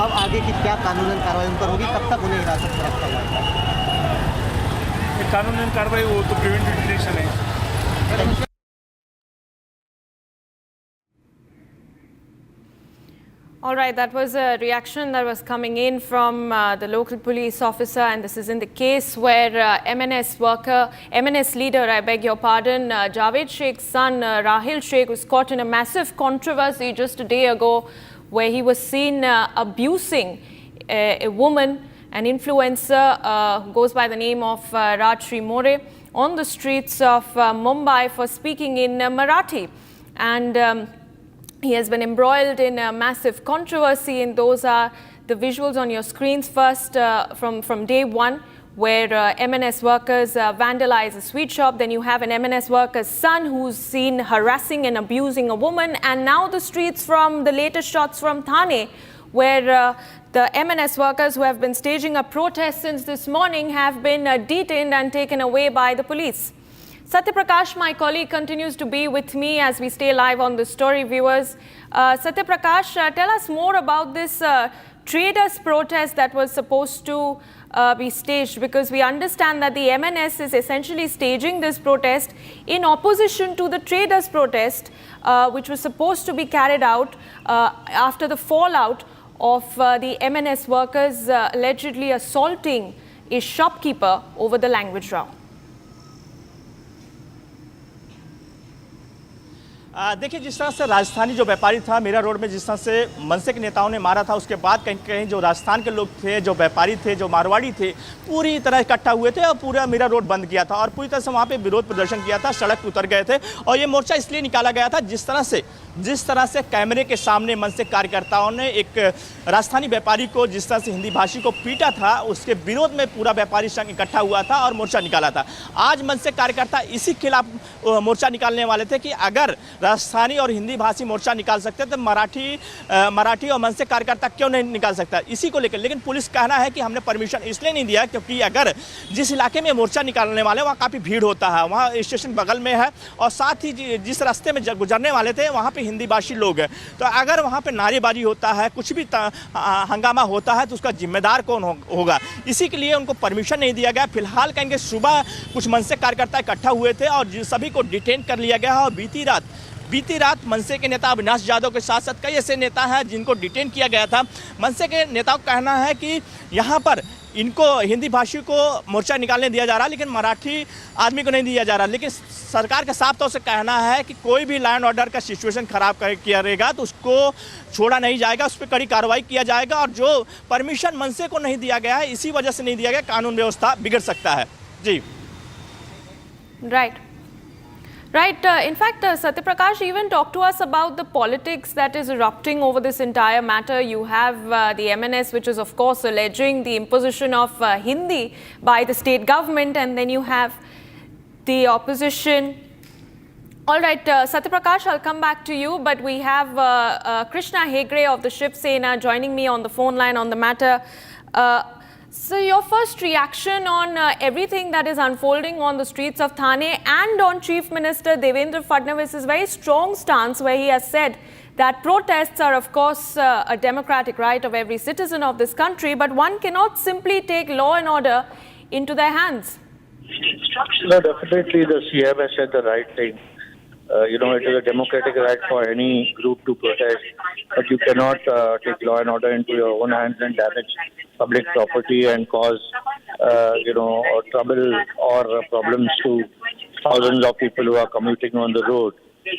अब आगे की क्या कानूनन कार्रवाई उन पर होगी, कब तक उन्हें हिरासत में रखा जाएगा? कानूनन कार्रवाई वो तो प्रिवेंटिव डिटेंशन है। All right, that was a reaction that was coming in from the local police officer, and this is in the case where MNS leader, I beg your pardon, Javed Sheikh's son, Rahil Sheikh, was caught in a massive controversy just a day ago where he was seen abusing a woman, an influencer who goes by the name of Rajshri More, on the streets of Mumbai for speaking in Marathi. And he has been embroiled in a massive controversy, and those are the visuals on your screens. First, from day one, where MNS workers vandalize a sweet shop. Then you have an MNS worker's son who's seen harassing and abusing a woman. And now the streets from the latest shots from Thane, where the MNS workers who have been staging a protest since this morning have been detained and taken away by the police. Satya Prakash, my colleague, continues to be with me as we stay live on this story, viewers. Satya Prakash, tell us more about this traders' protest that was supposed to be staged, because we understand that the MNS is essentially staging this protest in opposition to the traders' protest, which was supposed to be carried out after the fallout of the MNS workers allegedly assaulting a shopkeeper over the language row. देखिए, जिस तरह से राजस्थानी जो व्यापारी था Meera road में, जिस तरह से मनसे के नेताओं ने मारा था, उसके बाद कहीं कहीं जो राजस्थान के लोग थे, जो व्यापारी थे, जो मारवाड़ी थे, पूरी तरह इकट्ठा हुए थे और पूरा मीरा रोड बंद किया था और पूरी तरह से वहाँ पे विरोध प्रदर्शन किया था, सड़क पर उतर गए थे। और ये मोर्चा इसलिए निकाला गया था जिस तरह से कैमरे के सामने मनसे कार्यकर्ताओं ने एक राजस्थानी व्यापारी को, जिस तरह से हिंदी भाषी को पीटा था, उसके विरोध में पूरा व्यापारी संघ इकट्ठा हुआ था और मोर्चा निकाला था। आज मनसे कार्यकर्ता इसी खिलाफ मोर्चा निकालने वाले थे कि अगर राजस्थानी और हिंदी भाषी मोर्चा निकाल सकते तो मराठी और मनसे कार्यकर्ता क्यों नहीं निकाल सकता, इसी को लेकर। लेकिन पुलिस कहना है कि हमने परमिशन इसलिए नहीं दिया क्योंकि अगर जिस इलाके में मोर्चा निकालने वाले वहाँ काफ़ी भीड़ होता है, वहाँ स्टेशन बगल में है और साथ ही जिस रास्ते में गुजरने वाले थे वहाँ पे हिंदी भाषी लोग हैं, तो अगर वहाँ पे नारेबाजी होता है, कुछ भी हंगामा होता है तो उसका जिम्मेदार कौन होगा, इसी के लिए उनको परमिशन नहीं दिया गया। फिलहाल कहेंगे सुबह कुछ मनसे कार्यकर्ता इकट्ठा हुए थे और सभी को डिटेन कर लिया गया है और बीती रात मनसे के नेता अविनाश यादव के साथ साथ कई ऐसे नेता हैं जिनको डिटेन किया गया था। मनसे के नेताओं का कहना है कि यहाँ पर इनको हिंदी भाषी को मोर्चा निकालने दिया जा रहा है लेकिन मराठी आदमी को नहीं दिया जा रहा। लेकिन सरकार का साफ तौर से कहना है कि कोई भी लॉ एंड ऑर्डर का सिचुएशन खराब किया रहेगा तो उसको छोड़ा नहीं जाएगा, उस पर कड़ी कार्रवाई किया जाएगा। और जो परमिशन मनसे को नहीं दिया गया है, इसी वजह से नहीं दिया गया, कानून व्यवस्था बिगड़ सकता है। जी Right. In fact, Satya Prakash, even talk to us about the politics that is erupting over this entire matter. You have the MNS, which is of course alleging the imposition of Hindi by the state government, and then you have the opposition. All right, Satya Prakash, I'll come back to you, but we have Krishna Hegre of the Shiv Sena joining me on the phone line on the matter. So your first reaction on everything that is unfolding on the streets of Thane and on Chief Minister Devendra Fadnavis's very strong stance, where he has said that protests are of course a democratic right of every citizen of this country, but one cannot simply take law and order into their hands. No, definitely the CM has said the right thing. It is a democratic right for any group to protest, but you cannot take law and order into your own hands and damage public property and cause, trouble or problems to thousands of people who are commuting on the road.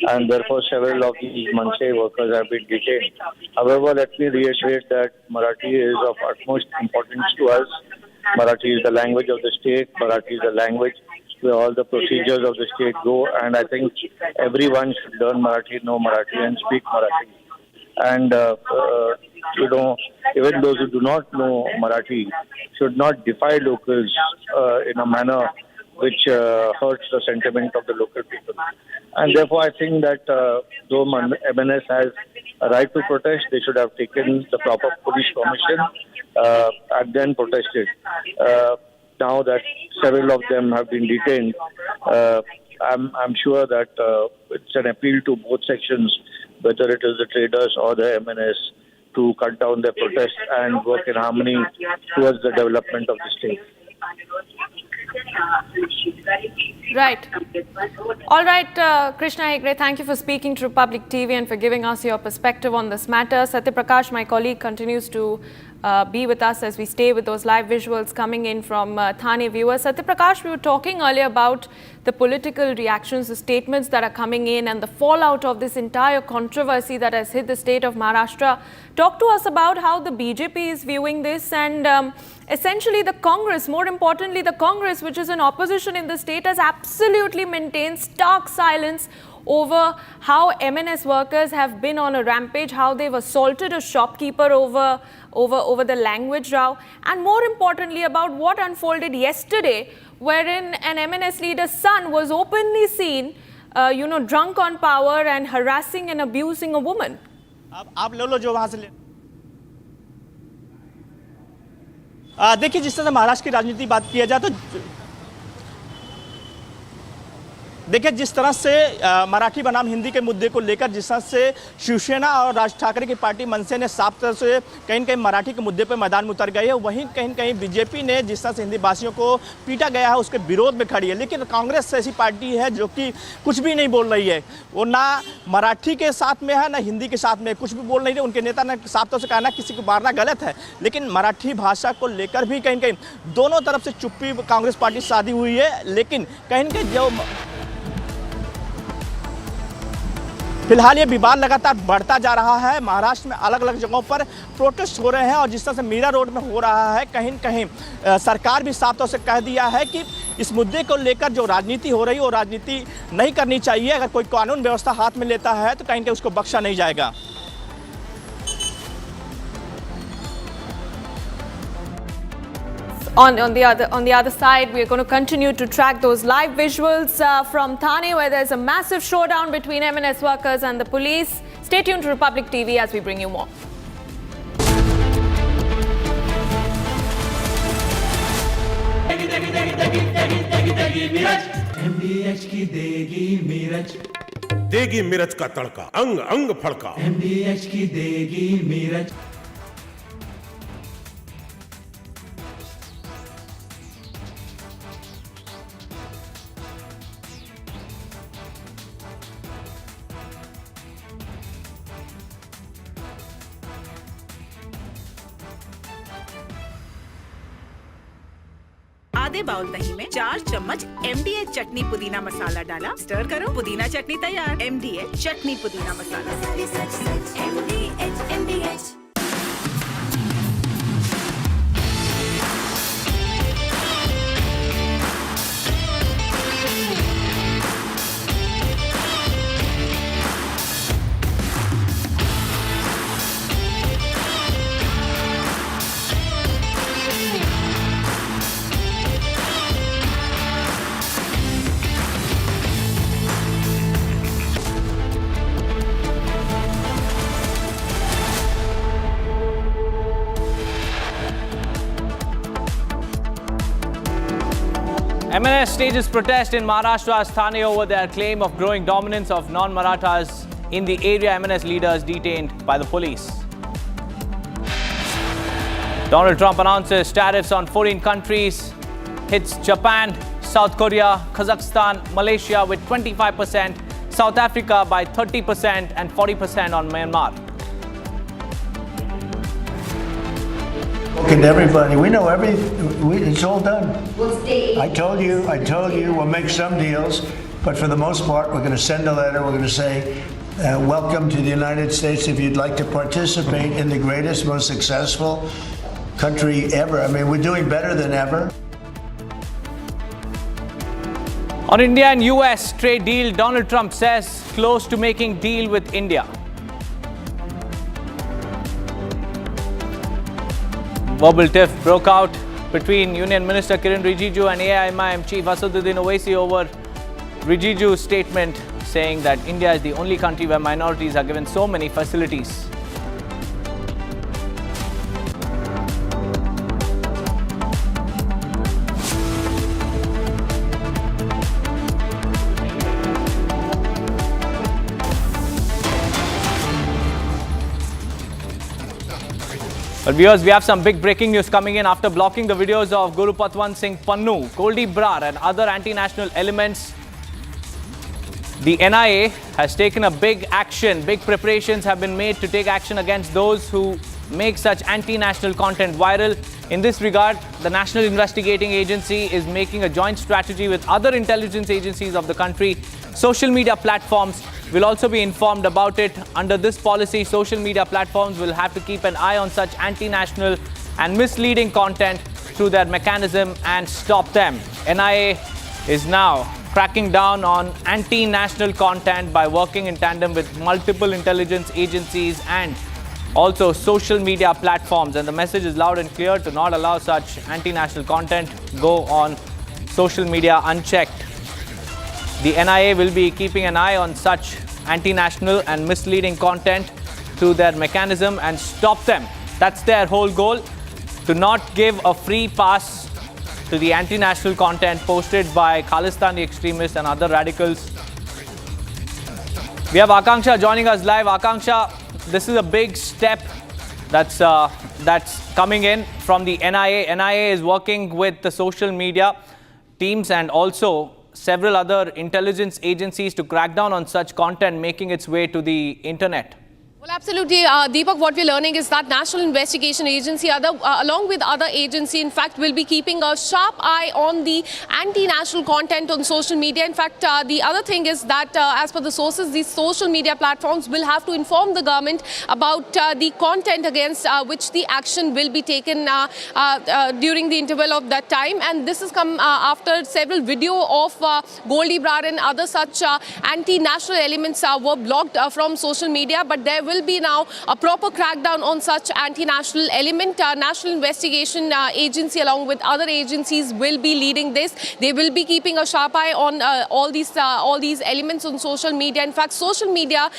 And therefore, several of these Manse workers have been detained. However, let me reiterate that Marathi is of utmost importance to us. Marathi is the language of the state. Marathi is the language where all the procedures of the state go, and I think everyone should learn Marathi, know Marathi, and speak Marathi. And, even those who do not know Marathi should not defy locals in a manner which hurts the sentiment of the local people. And therefore, I think that though MNS has a right to protest, they should have taken the proper police permission and then protested. Now that several of them have been detained, I'm sure that it's an appeal to both sections, whether it is the traders or the MNS, to cut down their protests and work in harmony towards the development of the state. Right. All right, Krishna Hegde, thank you for speaking to Republic TV and for giving us your perspective on this matter. Satya Prakash, my colleague, continues to be with us as we stay with those live visuals coming in from Thane viewers. Satya Prakash, we were talking earlier about the political reactions, the statements that are coming in and the fallout of this entire controversy that has hit the state of Maharashtra. Talk to us about how the BJP is viewing this and essentially the Congress, more importantly the Congress, which is in opposition in the state, has absolutely maintained stark silence over how MNS workers have been on a rampage, how they've assaulted a shopkeeper over the language row, and more importantly about what unfolded yesterday, wherein an MNS leader's son was openly seen, drunk on power and harassing and abusing a woman. आप ले लो जो वहां से ले। देखिए, जिस तरह से महाराष्ट्र की राजनीति बात किया जाए तो देखिए जिस तरह से मराठी बनाम हिंदी के मुद्दे को लेकर जिस तरह से शिवसेना और राज ठाकरे की पार्टी मनसे ने साफ तरह से कहीं न कहीं मराठी के मुद्दे पर मैदान में उतर गई है, वहीं कहीं न कहीं बीजेपी ने जिस तरह से हिंदी भाषियों को पीटा गया है उसके विरोध में खड़ी है। लेकिन कांग्रेस ऐसी पार्टी है जो कि कुछ भी नहीं बोल रही है, वो ना मराठी के साथ में है ना हिंदी के साथ में, कुछ भी बोल नहीं रही। उनके नेता ने साफ तौर से कहा ना किसी को मारना गलत है, लेकिन मराठी भाषा को लेकर भी कहीं न कहीं दोनों तरफ से चुप्पी कांग्रेस पार्टी साधी हुई है। लेकिन कहीं न कहीं जो फिलहाल ये विवाद लगातार बढ़ता जा रहा है। महाराष्ट्र में अलग अलग जगहों पर प्रोटेस्ट हो रहे हैं और जिस तरह से मीरा रोड में हो रहा है, कहीं न कहीं सरकार भी साफ तौर से कह दिया है कि इस मुद्दे को लेकर जो राजनीति हो रही है वो राजनीति नहीं करनी चाहिए। अगर कोई कानून व्यवस्था हाथ में लेता है तो कहीं न कहीं उसको बख्शा नहीं जाएगा। On the other side, we are going to continue to track those live visuals from Thane, where there's a massive showdown between MNS workers and the police. Stay tuned to Republic TV as we bring you more. MDH की देगी मिर्च, देगी मिर्च का तड़का, अंग अंग फड़का। MDH की देगी मिर्च। आधे बाउल दही में 4 चम्मच MDH चटनी पुदीना मसाला डाला, स्टर करो, पुदीना चटनी तैयार। MDH चटनी पुदीना मसाला। MDH। MNS stages protest in Maharashtra's Thane over their claim of growing dominance of non-Marathas in the area. MNS leaders detained by the police. Donald Trump announces tariffs on 14 countries, hits Japan, South Korea, Kazakhstan, Malaysia with 25%, South Africa by 30% and 40% on Myanmar. Talking to everybody, we know it's all done. I told you, we'll make some deals, but for the most part, we're going to send a letter. We're going to say, welcome to the United States. If you'd like to participate in the greatest, most successful country ever. I mean, we're doing better than ever. On India and US trade deal, Donald Trump says close to making deal with India. Verbal tiff broke out between Union Minister Kiren Rijiju and AIMIM Chief Asaduddin Owaisi over Rijiju's statement saying that India is the only country where minorities are given so many facilities. But viewers, we have some big breaking news coming in after blocking the videos of Guru Patwant Singh Pannu, Goldie Brar and other anti-national elements. The NIA has taken a big action. Big preparations have been made to take action against those who make such anti-national content viral. In this regard, the National Investigating Agency is making a joint strategy with other intelligence agencies of the country. Social media platforms will also be informed about it. Under this policy, social media platforms will have to keep an eye on such anti-national and misleading content through their mechanism and stop them. NIA is now cracking down on anti-national content by working in tandem with multiple intelligence agencies and also social media platforms. And the message is loud and clear to not allow such anti-national content go on social media unchecked. The NIA will be keeping an eye on such anti-national and misleading content through their mechanism and stop them. That's their whole goal, to not give a free pass to the anti-national content posted by Khalistani extremists and other radicals. We have Akanksha joining us live. Akanksha, this is a big step that's coming in from the NIA. NIA is working with the social media teams and also several other intelligence agencies to crack down on such content making its way to the internet. Well, absolutely, Deepak, what we're learning is that National Investigation Agency, along with other agencies, in fact, will be keeping a sharp eye on the anti-national content on social media. In fact, the other thing is that, as per the sources, these social media platforms will have to inform the government about the content against which the action will be taken during the interval of that time. And this has come after several videos of Goldie Brar and other such anti-national elements were blocked from social media. But there will be now a proper crackdown on such anti-national element. National Investigation Agency, along with other agencies, will be leading this. They will be keeping a sharp eye on all these elements on social media. In fact, social media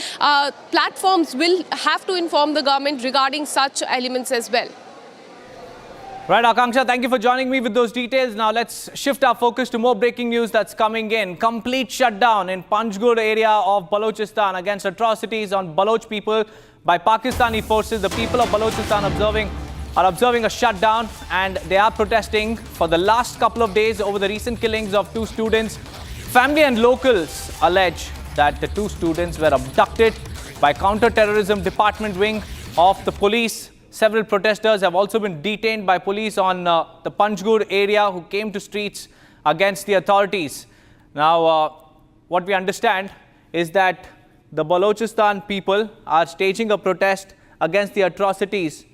platforms will have to inform the government regarding such elements as well. Right, Akanksha, thank you for joining me with those details. Now let's shift our focus to more breaking news that's coming in. Complete shutdown in Panjgur area of Balochistan against atrocities on Baloch people by Pakistani forces. The people of Balochistan are observing a shutdown, and they are protesting for the last couple of days over the recent killings of 2 students. Family and locals allege that the 2 students were abducted by counter-terrorism department wing of the police. Several protesters have also been detained by police on the Panjgur area who came to streets against the authorities. Now, what we understand is that the Balochistan people are staging a protest against the atrocities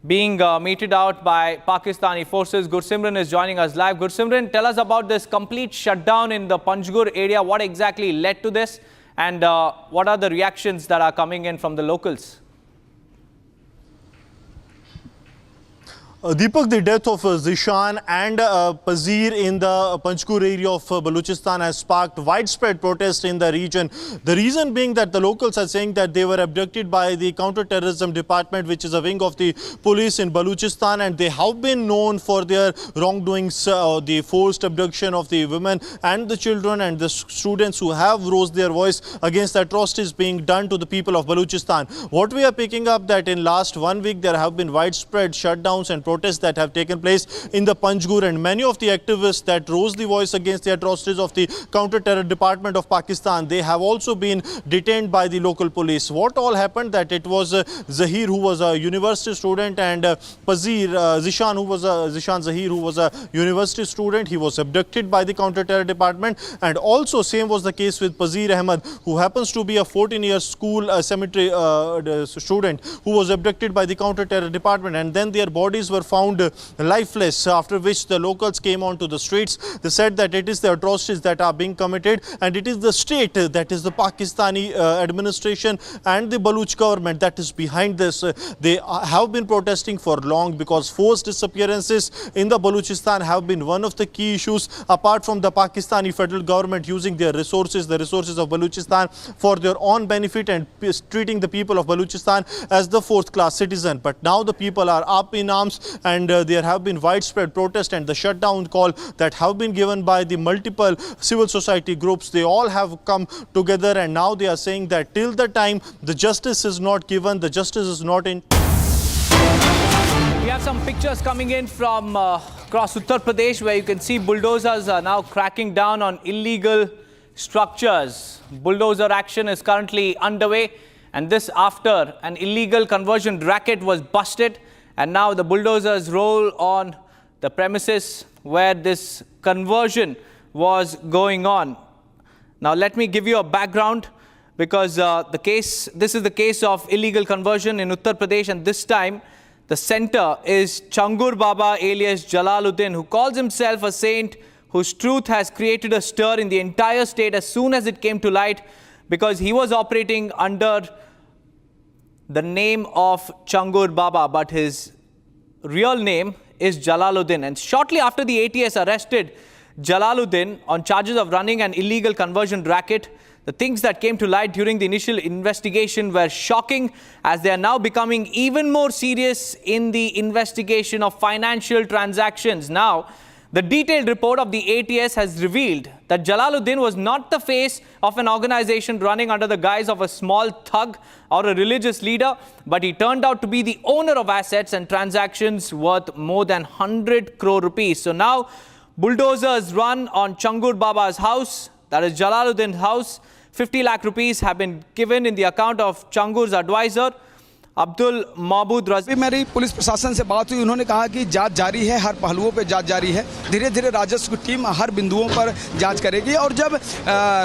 being meted out by Pakistani forces. Gursimran is joining us live. Gursimran, tell us about this complete shutdown in the Panjgur area. What exactly led to this, and what are the reactions that are coming in from the locals? Deepak, the death of Zishan and Pazir in the Panjgur area of Balochistan has sparked widespread protest in the region. The reason being that the locals are saying that they were abducted by the counter-terrorism department, which is a wing of the police in Balochistan, and they have been known for their wrongdoings, the forced abduction of the women and the children and the students who have raised their voice against the atrocities being done to the people of Balochistan. What we are picking up that in last 1 week there have been widespread shutdowns and protests that have taken place in the Panjgur, and many of the activists that rose the voice against the atrocities of the counter-terror department of Pakistan, they have also been detained by the local police. What all happened that it was Zahir, who was a university student, and Zishan Zahir, who was a university student. He was abducted by the counter-terror department, and also same was the case with Pazir Ahmed, who happens to be a 14-year school cemetery student who was abducted by the counter-terror department, and then their bodies were found lifeless, after which the locals came onto the streets. They said that it is the atrocities that are being committed, and it is the state, that is the Pakistani administration and the Baloch government, that is behind this. They have been protesting for long because forced disappearances in the Balochistan have been one of the key issues, apart from the Pakistani federal government using their resources, the resources of Balochistan, for their own benefit and treating the people of Balochistan as the fourth-class citizen. But now the people are up in arms, and there have been widespread protest and the shutdown call that have been given by the multiple civil society groups. They all have come together, and now they are saying that till the time the justice is not given, the justice is not in have some pictures coming in from across Uttar Pradesh where you can see bulldozers are now cracking down on illegal structures. Bulldozer action is currently underway, and this after an illegal conversion racket was busted, and now the bulldozers roll on the premises where this conversion was going on. Now let me give you a background, because this is the case of illegal conversion in Uttar Pradesh, and this time the center is Changur Baba alias Jalaluddin, who calls himself a saint whose truth has created a stir in the entire state as soon as it came to light, because he was operating under the name of Changur Baba, but his real name is Jalaluddin. And shortly after the ATS arrested Jalaluddin on charges of running an illegal conversion racket, the things that came to light during the initial investigation were shocking, as they are now becoming even more serious in the investigation of financial transactions. Now, the detailed report of the ATS has revealed that Jalaluddin was not the face of an organization running under the guise of a small thug or a religious leader, but he turned out to be the owner of assets and transactions worth more than 100 crore rupees. So now, bulldozers run on Changur Baba's house, that is Jalaluddin's house. 50 lakh rupees have been given in the account of Changur's advisor, Abdul माबूद रज़ी। मेरी police प्रशासन से बात हुई, उन्होंने कहा कि जांच जारी है, हर पहलुओं पे जांच जारी है। धीरे धीरे राजस्व की टीम हर बिंदुओं पर जांच करेगी, और जब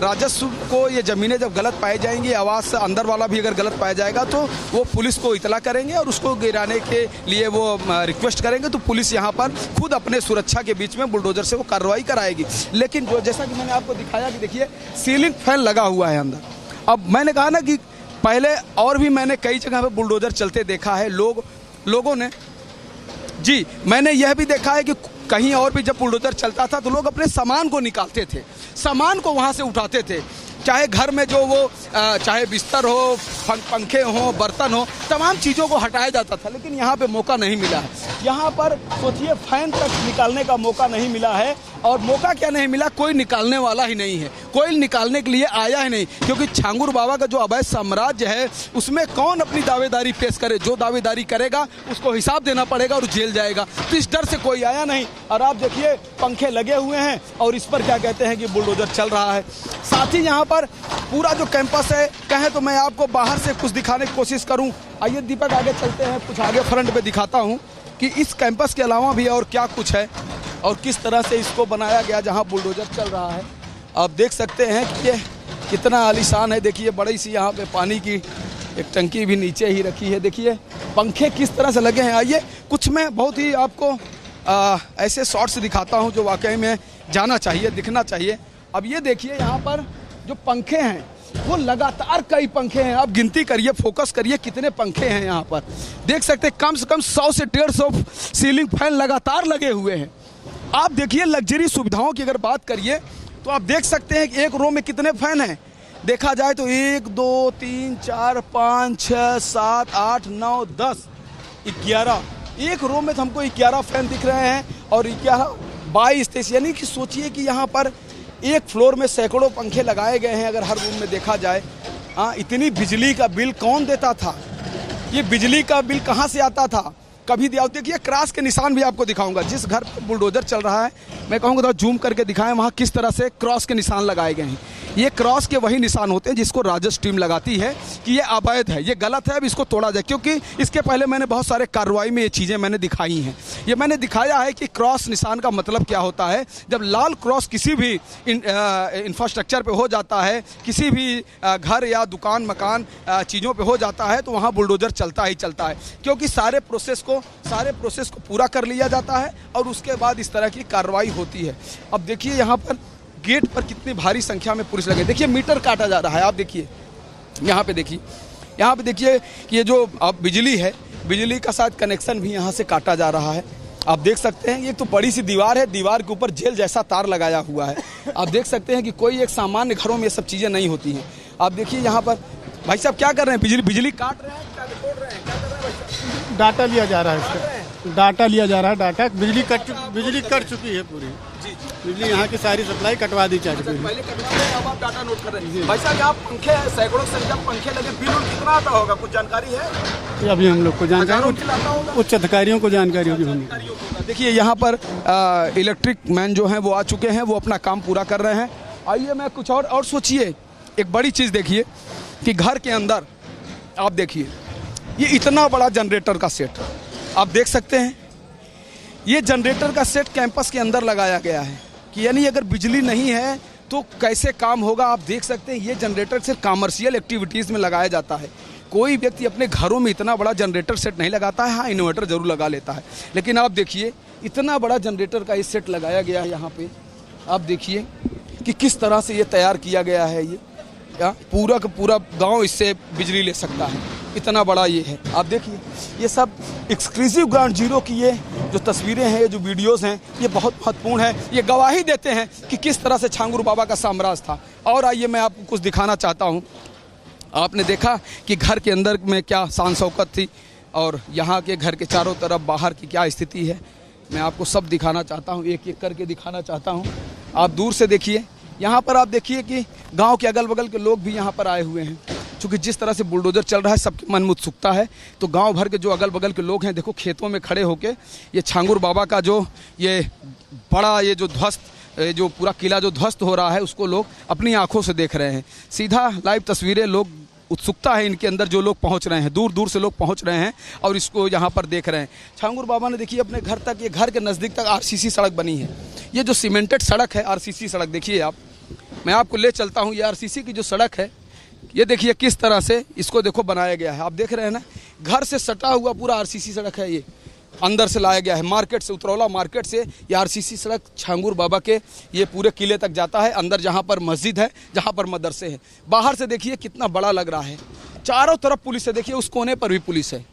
राजस्व को ये ज़मीनें जब गलत पाई जाएंगी, आवास अंदर वाला भी अगर गलत पाया जाएगा, तो वो पुलिस को इतला करेंगे और उसको गिराने के लिए वो रिक्वेस्ट करेंगे, तो पुलिस यहाँ पर खुद अपने सुरक्षा के बीच में बुलडोजर से वो कार्रवाई कराएगी। लेकिन जो जैसा कि मैंने आपको दिखाया कि देखिए सीलिंग फैन लगा हुआ है अंदर। अब मैंने कहा ना कि पहले और भी मैंने कई जगह पे बुलडोजर चलते देखा है, लोगों ने जी, मैंने यह भी देखा है कि कहीं और भी जब बुलडोजर चलता था तो लोग अपने सामान को निकालते थे, सामान को वहां से उठाते थे, चाहे घर में जो वो चाहे बिस्तर हो, पंखे हो, बर्तन हो, तमाम चीज़ों को हटाया जाता था। लेकिन यहाँ पे मौका नहीं मिला है। यहाँ पर सोचिए फैन तक निकालने का मौका नहीं मिला है, और मौका क्या नहीं मिला, कोई निकालने वाला ही नहीं है, कोई निकालने के लिए आया ही नहीं, क्योंकि छांगुर बाबा का जो अवैध साम्राज्य है उसमें कौन अपनी दावेदारी पेश करे। जो दावेदारी करेगा उसको हिसाब देना पड़ेगा और जेल जाएगा, तो इस डर से कोई आया नहीं। और आप देखिए पंखे लगे हुए हैं और इस पर क्या कहते हैं कि बुलडोजर चल रहा है। साथ ही यहाँ पर पूरा जो कैंपस है, कहें तो मैं आपको बाहर से कुछ दिखाने की कोशिश करूँ। आइए दीपक आगे चलते हैं, कुछ आगे फ्रंट पे दिखाता हूँ कि इस कैंपस के अलावा भी और क्या कुछ है और किस तरह से इसको बनाया गया जहाँ बुलडोजर चल रहा है। आप देख सकते हैं कि ये कितना आलीशान है। देखिए बड़ी सी यहाँ पे पानी की एक टंकी भी नीचे ही रखी है। देखिए पंखे किस तरह से लगे हैं। आइए कुछ मैं बहुत ही आपको ऐसे शॉर्ट्स दिखाता हूँ जो वाकई में जाना चाहिए, दिखना चाहिए। अब ये देखिए यहाँ पर जो पंखे हैं वो लगातार कई पंखे हैं, आप गिनती करिए, फोकस करिए कितने पंखे हैं यहाँ पर। देख सकते हैं कम से कम 100 से 150 सीलिंग फैन लगातार लगे हुए हैं। आप देखिए लग्जरी सुविधाओं की अगर बात करिए तो आप देख सकते हैं कि एक रो में कितने फैन हैं। देखा जाए तो 1 2 3 4 5 6 7 8 9 10 11, एक रो में तो हमको 11 फैन दिख रहे हैं, और 11 22 23, यानी कि सोचिए कि यहाँ पर एक फ्लोर में सैकड़ों पंखे लगाए गए हैं। अगर हर रूम में देखा जाए, हाँ, इतनी बिजली का बिल कौन देता था? ये बिजली का बिल कहाँ से आता था? कभी दिया? देखिए क्रॉस के निशान भी आपको दिखाऊंगा। जिस घर पर बुलडोजर चल रहा है, मैं कहूँगा थोड़ा जूम करके दिखाएं वहाँ किस तरह से क्रॉस के निशान लगाए गए हैं। ये क्रॉस के वही निशान होते हैं जिसको राजस्व टीम लगाती है कि ये अवैध है, ये गलत है, अब इसको तोड़ा जाए। क्योंकि इसके पहले मैंने बहुत सारे कार्रवाई में ये चीज़ें मैंने दिखाई हैं। ये मैंने दिखाया है कि क्रॉस निशान का मतलब क्या होता है। जब लाल क्रॉस किसी भी इंफ्रास्ट्रक्चर पे हो जाता है, किसी भी घर या दुकान मकान चीज़ों पे हो जाता है, तो वहाँ बुलडोजर चलता ही चलता है, क्योंकि सारे प्रोसेस को पूरा कर लिया जाता है और उसके बाद इस तरह की कार्रवाई होती है। अब देखिए यहाँ पर गेट पर कितनी भारी संख्या में पुलिस लगे। देखिए मीटर काटा जा रहा है। आप देखिए यहाँ पे देखिए कि ये जो अब बिजली है, बिजली का साथ कनेक्शन भी यहाँ से काटा जा रहा है। आप देख सकते हैं ये तो बड़ी सी दीवार है, दीवार के ऊपर जेल जैसा तार लगाया हुआ है। आप देख सकते हैं कि कोई एक सामान्य घरों में ये सब चीज़ें नहीं होती हैं। आप देखिए यहाँ पर भाई साहब क्या कर रहे हैं, बिजली काट रहे हैं, क्या तोड़ रहे हैं, क्या कर रहे हैं भाई साहब? डाटा लिया जा रहा है, इसका डाटा लिया जा रहा है। डाटा बिजली कट चुकी है पूरी। बिजली यहाँ की सारी सप्लाई कटवा दी चाहिए। पहले कटवा रहे, अब आप डाटा नोट कर रहे हैं। भाई साहब यहाँ पंखे हैं, सैकड़ों संख्या पंखे लगे, बिल कितना आता होगा, कुछ जानकारी है? अभी हम लोग को जानकारी, उच्च अधिकारियों को जानकारी होगी। देखिए यहाँ पर इलेक्ट्रिक मैन जो हैं वो आ चुके हैं, वो अपना काम पूरा कर रहे हैं। आइए मैं कुछ और सोचिए, एक बड़ी चीज़ देखिए कि घर के अंदर आप देखिए ये इतना बड़ा जनरेटर का सेट आप देख सकते हैं। ये जनरेटर का सेट कैंपस के अंदर लगाया गया है कि यानी अगर बिजली नहीं है तो कैसे काम होगा। आप देख सकते हैं ये जनरेटर सिर्फ कॉमर्शियल एक्टिविटीज़ में लगाया जाता है। कोई व्यक्ति अपने घरों में इतना बड़ा जनरेटर सेट नहीं लगाता है, हाँ इन्वर्टर ज़रूर लगा लेता है। लेकिन आप देखिए इतना बड़ा जनरेटर का ये सेट लगाया गया है यहाँ पे। आप देखिए कि किस तरह से ये तैयार किया गया है। ये पूरा का पूरा गांव इससे बिजली ले सकता है, इतना बड़ा ये है। आप देखिए ये सब एक्सक्लूसिव ग्राउंड जीरो की ये जो तस्वीरें हैं, ये जो वीडियोस हैं, ये बहुत महत्वपूर्ण है। ये गवाही देते हैं कि किस तरह से छांगुर बाबा का साम्राज्य था। और आइए मैं आपको कुछ दिखाना चाहता हूँ। आपने देखा कि घर के अंदर में क्या शान शौकत थी और यहाँ के घर के चारों तरफ बाहर की क्या स्थिति है। मैं आपको सब दिखाना चाहता हूँ, एक एक करके दिखाना चाहता हूँ। आप दूर से देखिए, यहाँ पर आप देखिए कि गांव के अगल बगल के लोग भी यहाँ पर आए हुए हैं। क्योंकि जिस तरह से बुलडोजर चल रहा है, सबके मन में उत्सुकता है। तो गांव भर के जो अगल बगल के लोग हैं, देखो खेतों में खड़े होके ये छांगुर बाबा का जो ये बड़ा ये जो ध्वस्त, जो पूरा किला जो ध्वस्त हो रहा है, उसको लोग अपनी आंखों से देख रहे हैं। सीधा लाइव तस्वीरें, लोग उत्सुकता है इनके अंदर, जो लोग पहुंच रहे हैं, दूर दूर से लोग पहुंच रहे हैं और इसको यहाँ पर देख रहे हैं। छांगुर बाबा ने देखिए अपने घर तक, ये घर के नज़दीक तक आरसीसी सड़क बनी है। ये जो सीमेंटेड सड़क है, आरसीसी सड़क देखिए आप, मैं आपको ले चलता हूँ। ये आरसीसी की जो सड़क है, ये देखिए किस तरह से इसको देखो बनाया गया है। आप देख रहे हैं ना, घर से सटा हुआ पूरा आरसीसी सड़क है। ये अंदर से लाया गया है, मार्केट से, उतरौला मार्केट से ये आरसीसी सड़क छांगुर बाबा के ये पूरे किले तक जाता है। अंदर जहाँ पर मस्जिद है, जहाँ पर मदरसे हैं। बाहर से देखिए कितना बड़ा लग रहा है। चारों तरफ पुलिस है। देखिए उस कोने पर भी पुलिस है।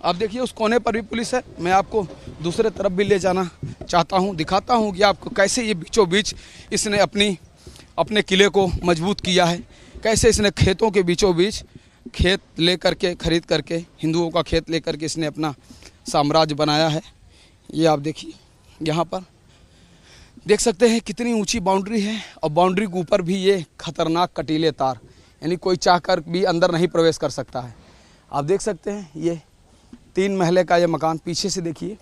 आप देखिए उस कोने पर भी पुलिस है। मैं आपको दूसरे तरफ भी ले जाना चाहता हूँ, दिखाता हूँ कि आपको कैसे ये बीचों बीच इसने अपने किले को मजबूत किया है। कैसे इसने खेतों के बीचों बीच खेत ले करके, खरीद करके, हिंदुओं का खेत ले करके इसने अपना साम्राज्य बनाया है। ये आप देखिए, यहाँ पर देख सकते हैं कितनी ऊंची बाउंड्री है और बाउंड्री के ऊपर भी ये खतरनाक कटीले तार, यानी कोई चाहकर भी अंदर नहीं प्रवेश कर सकता है। आप देख सकते हैं ये 3 महले का ये मकान, पीछे से देखिए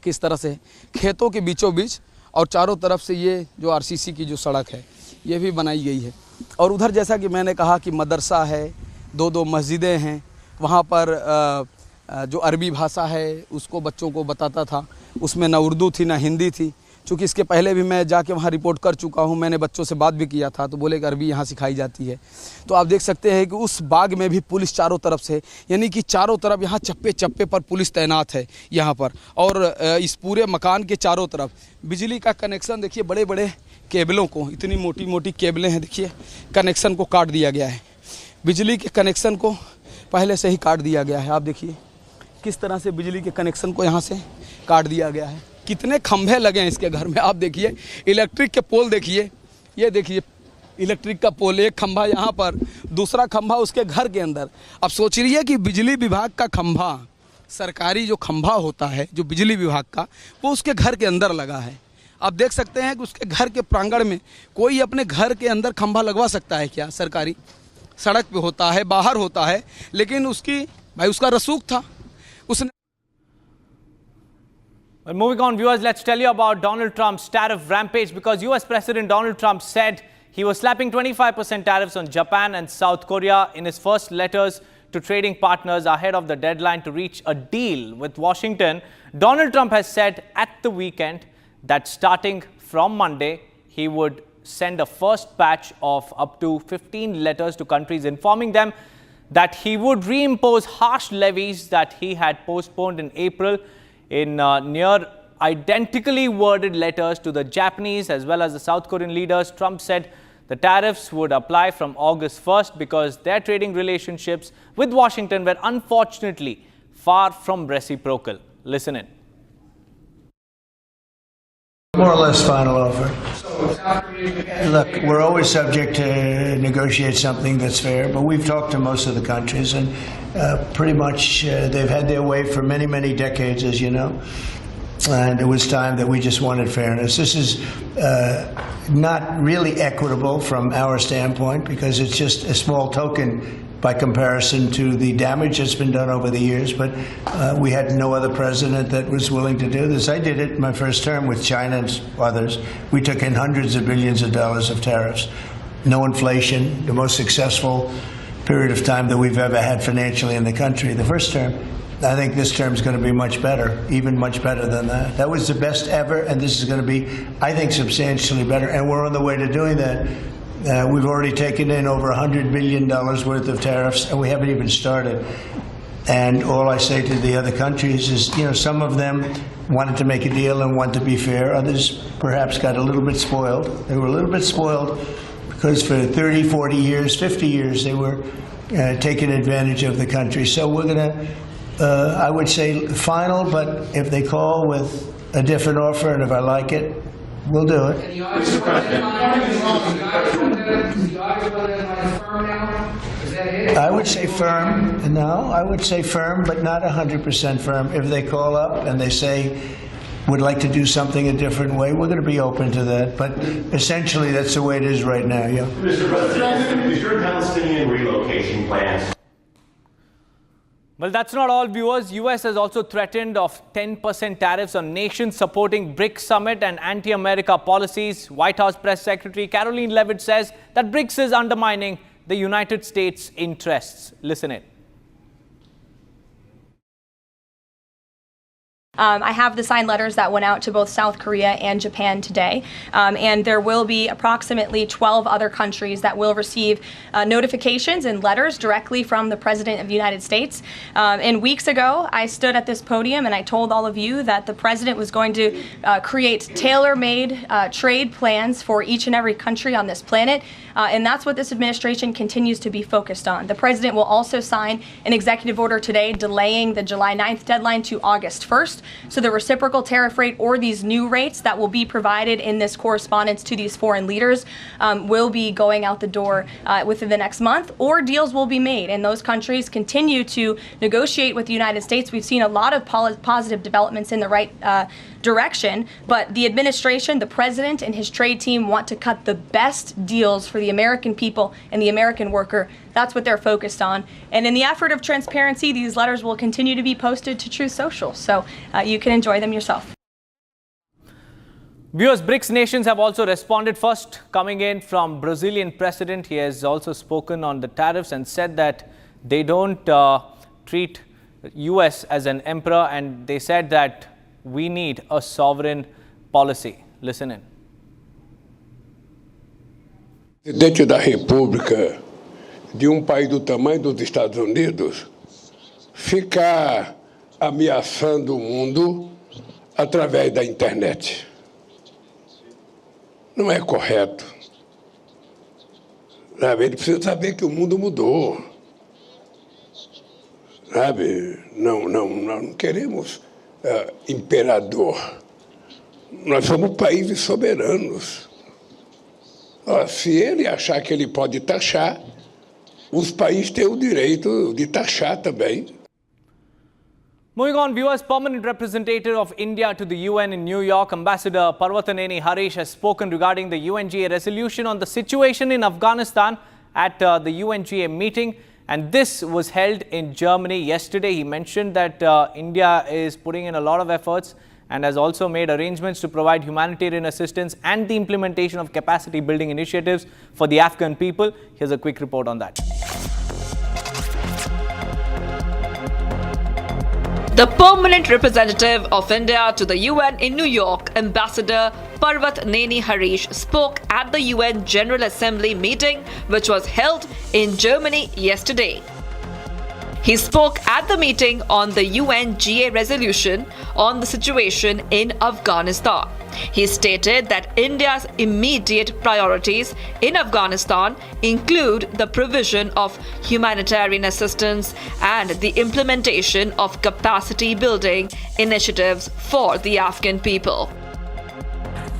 किस तरह से खेतों के बीचों बीच और चारों तरफ से ये जो आरसीसी की जो सड़क है ये भी बनाई गई है। और उधर जैसा कि मैंने कहा कि मदरसा है, 2 मस्जिदें हैं। वहाँ पर जो अरबी भाषा है उसको बच्चों को बताता था। उसमें ना उर्दू थी ना हिंदी थी। चूँकि इसके पहले भी मैं जाके वहाँ रिपोर्ट कर चुका हूँ, मैंने बच्चों से बात भी किया था, तो बोले कि अरबी यहाँ सिखाई जाती है। तो आप देख सकते हैं कि उस बाग में भी पुलिस चारों तरफ से, यानी कि चारों तरफ यहाँ चप्पे चप्पे पर पुलिस तैनात है यहाँ पर। और इस पूरे मकान के चारों तरफ बिजली का कनेक्शन देखिए, बड़े बड़े केबलों को, इतनी मोटी मोटी केबलें हैं, देखिए कनेक्शन को काट दिया गया है। बिजली के कनेक्शन को पहले से ही काट दिया गया है। आप देखिए किस तरह से बिजली के कनेक्शन को यहाँ से काट दिया गया है। कितने खंभे लगे हैं इसके घर में। आप देखिए इलेक्ट्रिक के पोल देखिए, ये देखिए इलेक्ट्रिक का पोल, एक खंभा यहाँ पर, दूसरा खंभा उसके घर के अंदर। अब सोच रही है कि बिजली विभाग का खंभा, सरकारी जो खंभा होता है जो बिजली विभाग का, वो उसके घर के अंदर लगा है। आप देख सकते हैं कि उसके घर के प्रांगण में कोई अपने घर के अंदर खंभा लगवा सकता है क्या? सरकारी सड़क पे होता है, बाहर होता है, लेकिन उसका रसूख था उसने। Well, moving on, viewers, let's tell you about Donald Trump's tariff rampage, because US President Donald Trump said he was slapping 25% tariffs on Japan and South Korea in his first letters to trading partners ahead of the deadline to reach a deal with Washington. Donald Trump has said at the weekend that starting from Monday, he would send a first batch of up to 15 letters to countries informing them that he would reimpose harsh levies that he had postponed in April. In near identically worded letters to the Japanese as well as the South Korean leaders, Trump said the tariffs would apply from August 1st because their trading relationships with Washington were unfortunately far from reciprocal. Listen in. More or less final offer. Look, we're always subject to negotiate something that's fair, but we've talked to most of the countries, and pretty much they've had their way for many, many decades, as you know. And it was time that we just wanted fairness. This is not really equitable from our standpoint because it's just a small token by comparison to the damage that's been done over the years. But we had no other president that was willing to do this. I did it in my first term with China and others. We took in hundreds of billions of dollars of tariffs. No inflation, the most successful period of time that we've ever had financially in the country. The first term. I think this term is going to be much better, even much better than that. That was the best ever, and this is going to be, I think, substantially better. And we're on the way to doing that. We've already taken in over $100 billion worth of tariffs, and we haven't even started. And all I say to the other countries is, you know, some of them wanted to make a deal and want to be fair. Others perhaps got a little bit spoiled. They were a little bit spoiled because for 30, 40 years, 50 years, they were taking advantage of the country. So we're going to, I would say, final, but if they call with a different offer and if I like it, we'll do it. I would say firm. No, I would say firm, but not 100% firm. If they call up and they say, would like to do something a different way, we're going to be open to that. But essentially, that's the way it is right now. Yeah. Mr. President, is your Palestinian relocation plans? Well, that's not all, viewers. US has also threatened of 10% tariffs on nations supporting BRICS summit and anti-America policies. White House Press Secretary Karoline Leavitt says that BRICS is undermining the United States' interests. Listen in. I have the signed letters that went out to both South Korea and Japan today, and there will be approximately 12 other countries that will receive notifications and letters directly from the President of the United States. And weeks ago, I stood at this podium and I told all of you that the President was going to create tailor-made trade plans for each and every country on this planet, and that's what this administration continues to be focused on. The President will also sign an executive order today delaying the July 9th deadline to August 1st. So the reciprocal tariff rate or these new rates that will be provided in this correspondence to these foreign leaders will be going out the door within the next month, or deals will be made. And those countries continue to negotiate with the United States. We've seen a lot of positive developments in the right direction, but the administration, the President and his trade team want to cut the best deals for the American people and the American worker. That's what they're focused on. And in the effort of transparency, these letters will continue to be posted to Truth Social, so you can enjoy them yourself. Viewers, BRICS nations have also responded. First, coming in from Brazilian president, he has also spoken on the tariffs and said that they don't treat US as an emperor, and they said that we need a sovereign policy. Listen in. Presidente da República de país do tamanho dos Estados Unidos ficar ameaçando o mundo através da internet. Não é correto. Sabe? Ele precisa saber que o mundo mudou. Sabe? Não queremos imperador. Nós somos países soberanos. Se ele achar que ele pode taxar, os países têm o direito de taxar também. Moving on, viewers, permanent representative of India to the UN in New York, Ambassador Parvathaneni Harish, has spoken regarding the UNGA resolution on the situation in Afghanistan at the UNGA meeting. And this was held in Germany yesterday. He mentioned that India is putting in a lot of efforts and has also made arrangements to provide humanitarian assistance and the implementation of capacity building initiatives for the Afghan people. Here's a quick report on that. The permanent representative of India to the UN in New York, Ambassador Parvathaneni Harish, spoke at the UN General Assembly meeting, which was held in Germany yesterday. He spoke at the meeting on the UNGA resolution on the situation in Afghanistan. He stated that India's immediate priorities in Afghanistan include the provision of humanitarian assistance and the implementation of capacity building initiatives for the Afghan people.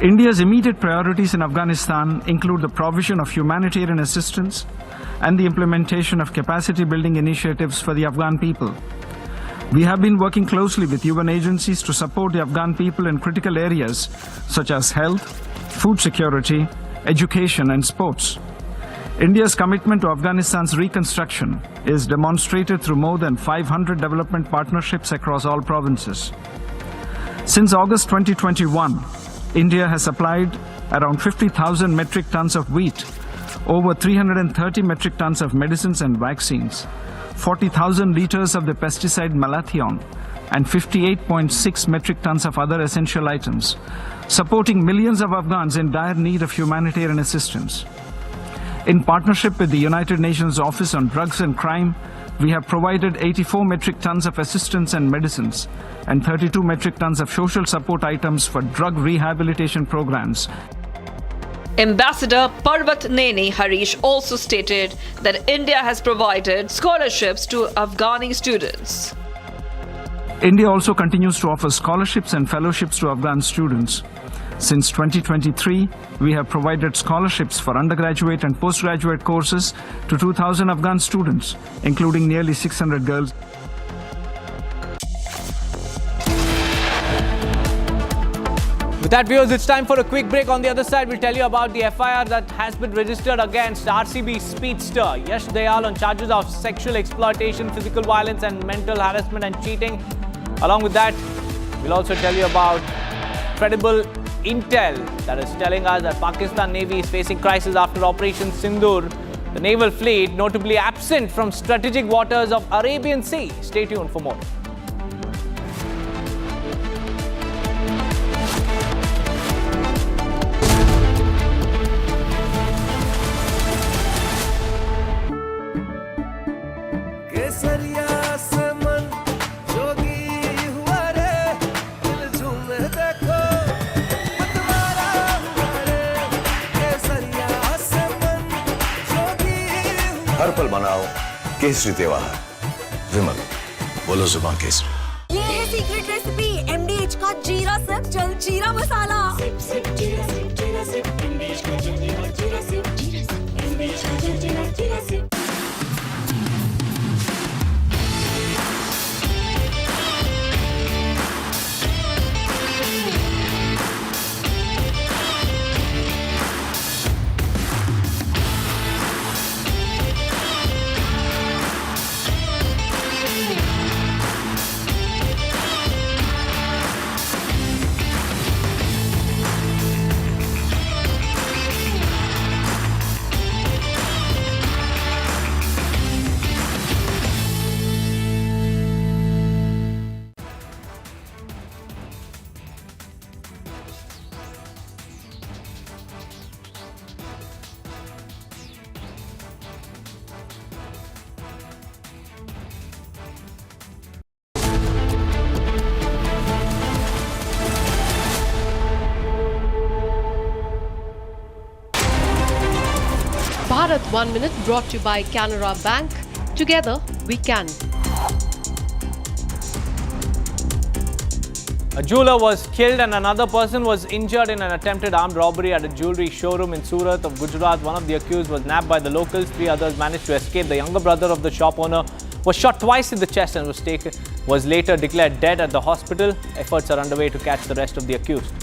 India's immediate priorities in Afghanistan include the provision of humanitarian assistance and the implementation of capacity building initiatives for the Afghan people. We have been working closely with UN agencies to support the Afghan people in critical areas such as health, food security, education and sports. India's commitment to Afghanistan's reconstruction is demonstrated through more than 500 development partnerships across all provinces. Since August 2021, India has supplied around 50,000 metric tons of wheat, over 330 metric tons of medicines and vaccines, 40,000 liters of the pesticide malathion, and 58.6 metric tons of other essential items, supporting millions of Afghans in dire need of humanitarian assistance. In partnership with the United Nations Office on Drugs and Crime, we have provided 84 metric tons of assistance and medicines and 32 metric tons of social support items for drug rehabilitation programs. Ambassador Parvat Neni Harish also stated that India has provided scholarships to Afghani students. India also continues to offer scholarships and fellowships to Afghan students. Since 2023, we have provided scholarships for undergraduate and postgraduate courses to 2,000 Afghan students, including nearly 600 girls. With that, viewers, it's time for a quick break. On the other side, we'll tell you about the FIR that has been registered against RCB speedster Yash Dayal on charges of sexual exploitation, physical violence and mental harassment and cheating. Along with that, we'll also tell you about credible intel that is telling us that Pakistan Navy is facing crisis after Operation Sindoor. The naval fleet notably absent from strategic waters of Arabian Sea. Stay tuned for more. हर पल मनाओ केसरी त्योहार। विमल, बोलो जुबान केसरी। ये है secret recipe MDH का जीरा SIP जल जीरा मसाला। सिप सिप जीरा सिप जीरा सिप MDH का जल जीरा सिप MDH का जल जीरा SIP. Bharat 1 Minute brought to you by Canara Bank. Together we can. A jeweler was killed and another person was injured in an attempted armed robbery at a jewellery showroom in Surat of Gujarat. One of the accused was nabbed by the locals. 3 others managed to escape. The younger brother of the shop owner was shot twice in the chest and was later declared dead at the hospital. Efforts are underway to catch the rest of the accused.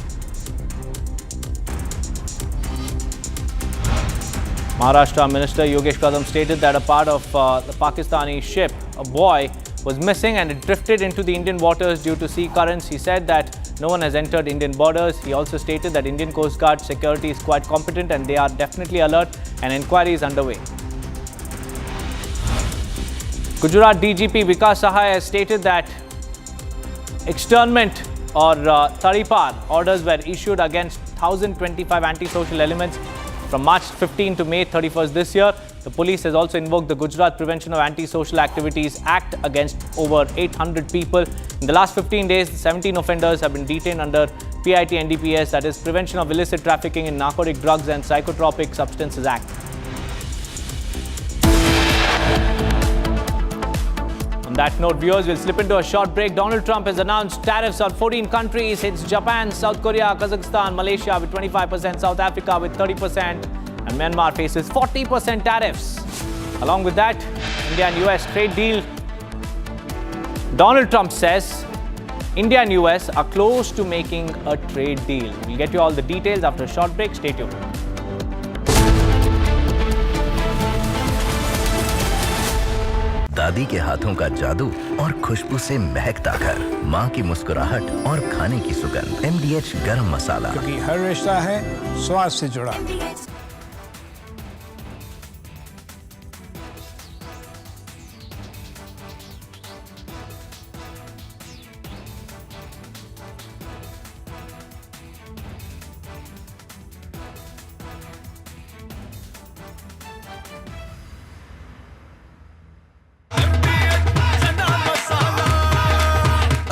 Maharashtra Minister Yogesh Kadam stated that a part of the Pakistani ship, a buoy, was missing and it drifted into the Indian waters due to sea currents. He said that no one has entered Indian borders. He also stated that Indian Coast Guard security is quite competent and they are definitely alert and inquiry is underway. Gujarat DGP Vikas Sahai has stated that externment or tarifar orders were issued against 1,025 antisocial elements from March 15 to May 31st this year. The police has also invoked the Gujarat Prevention of Antisocial Activities Act against over 800 people. In the last 15 days, 17 offenders have been detained under PIT NDPS, that is Prevention of Illicit Trafficking in Narcotic Drugs and Psychotropic Substances Act. On that note, viewers, we'll slip into a short break. Donald Trump has announced tariffs on 14 countries. It's Japan, South Korea, Kazakhstan, Malaysia with 25%, South Africa with 30%, and Myanmar faces 40% tariffs. Along with that, India and US trade deal Donald Trump says India and US are close to making a trade deal. We'll get you all the details after a short break. Stay tuned. दादी के हाथों का जादू और खुशबू से महकता घर, माँ की मुस्कुराहट और खाने की सुगंध। MDH गरम मसाला, क्योंकि हर रिश्ता है स्वाद से जुड़ा।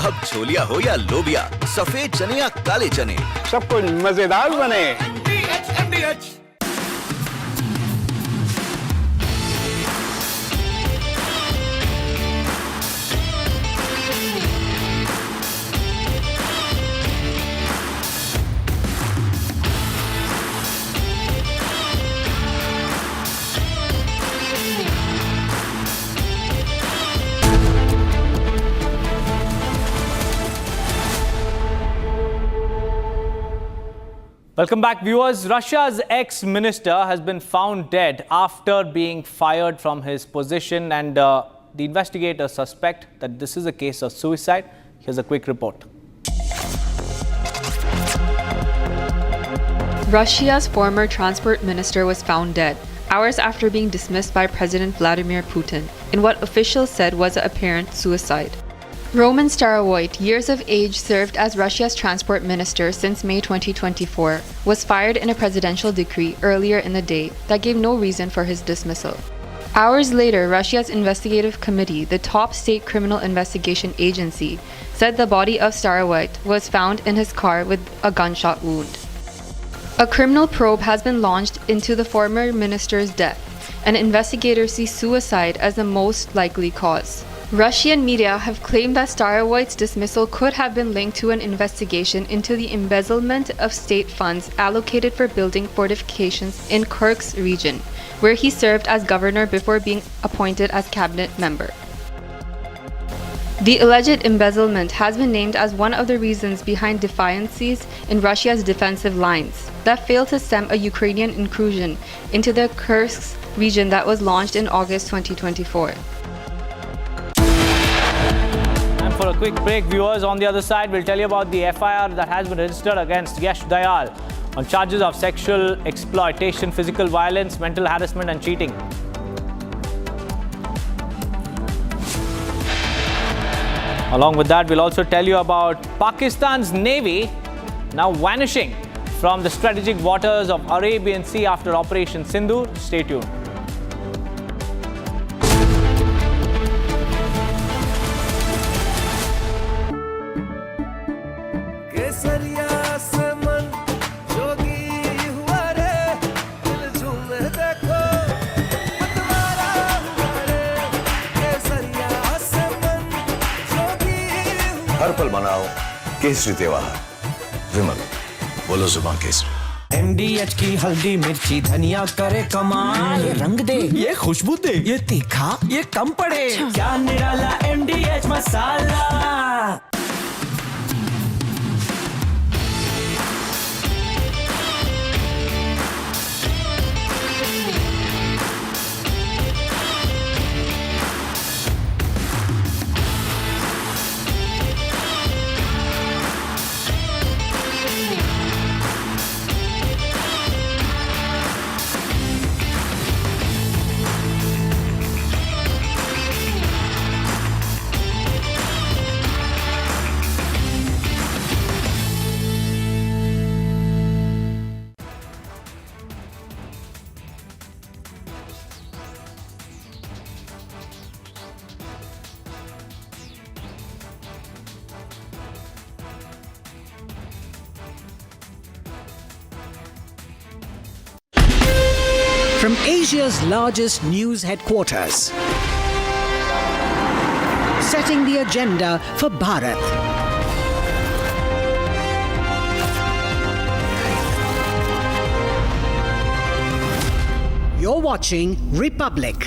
अब छोलिया हो या लोबिया, सफेद चने या काले चने, सब कुछ मजेदार बने। Welcome back, viewers. Russia's ex-minister has been found dead after being fired from his position, and the investigators suspect that this is a case of suicide. Here's a quick report. Russia's former transport minister was found dead, hours after being dismissed by President Vladimir Putin, in what officials said was an apparent suicide. Roman Starovoyt, years of age, served as Russia's transport minister since May 2024, was fired in a presidential decree earlier in the day that gave no reason for his dismissal. Hours later, Russia's investigative committee, the top state criminal investigation agency, said the body of Starovoyt was found in his car with a gunshot wound. A criminal probe has been launched into the former minister's death, and investigators see suicide as the most likely cause. Russian media have claimed that Starovoyt's dismissal could have been linked to an investigation into the embezzlement of state funds allocated for building fortifications in Kursk region, where he served as governor before being appointed as cabinet member. The alleged embezzlement has been named as one of the reasons behind defiances in Russia's defensive lines that failed to stem a Ukrainian incursion into the Kursk region that was launched in August 2024. For a quick break, viewers, on the other side, we'll tell you about the FIR that has been registered against Yash Dayal on charges of sexual exploitation, physical violence, mental harassment and cheating. Along with that, we'll also tell you about Pakistan's Navy now vanishing from the strategic waters of Arabian Sea after Operation Sindoor. Stay tuned. हर पल मनाओ केसरी त्योहार। विमल, बोलो जुबान Kesari. MDH की हल्दी मिर्ची धनिया करे कमाल, ये रंग दे, ये खुशबू दे, ये तीखा, ये कम पड़े, क्या निराला MDH masala. From Asia's largest news headquarters, setting the agenda for Bharat. You're watching Republic.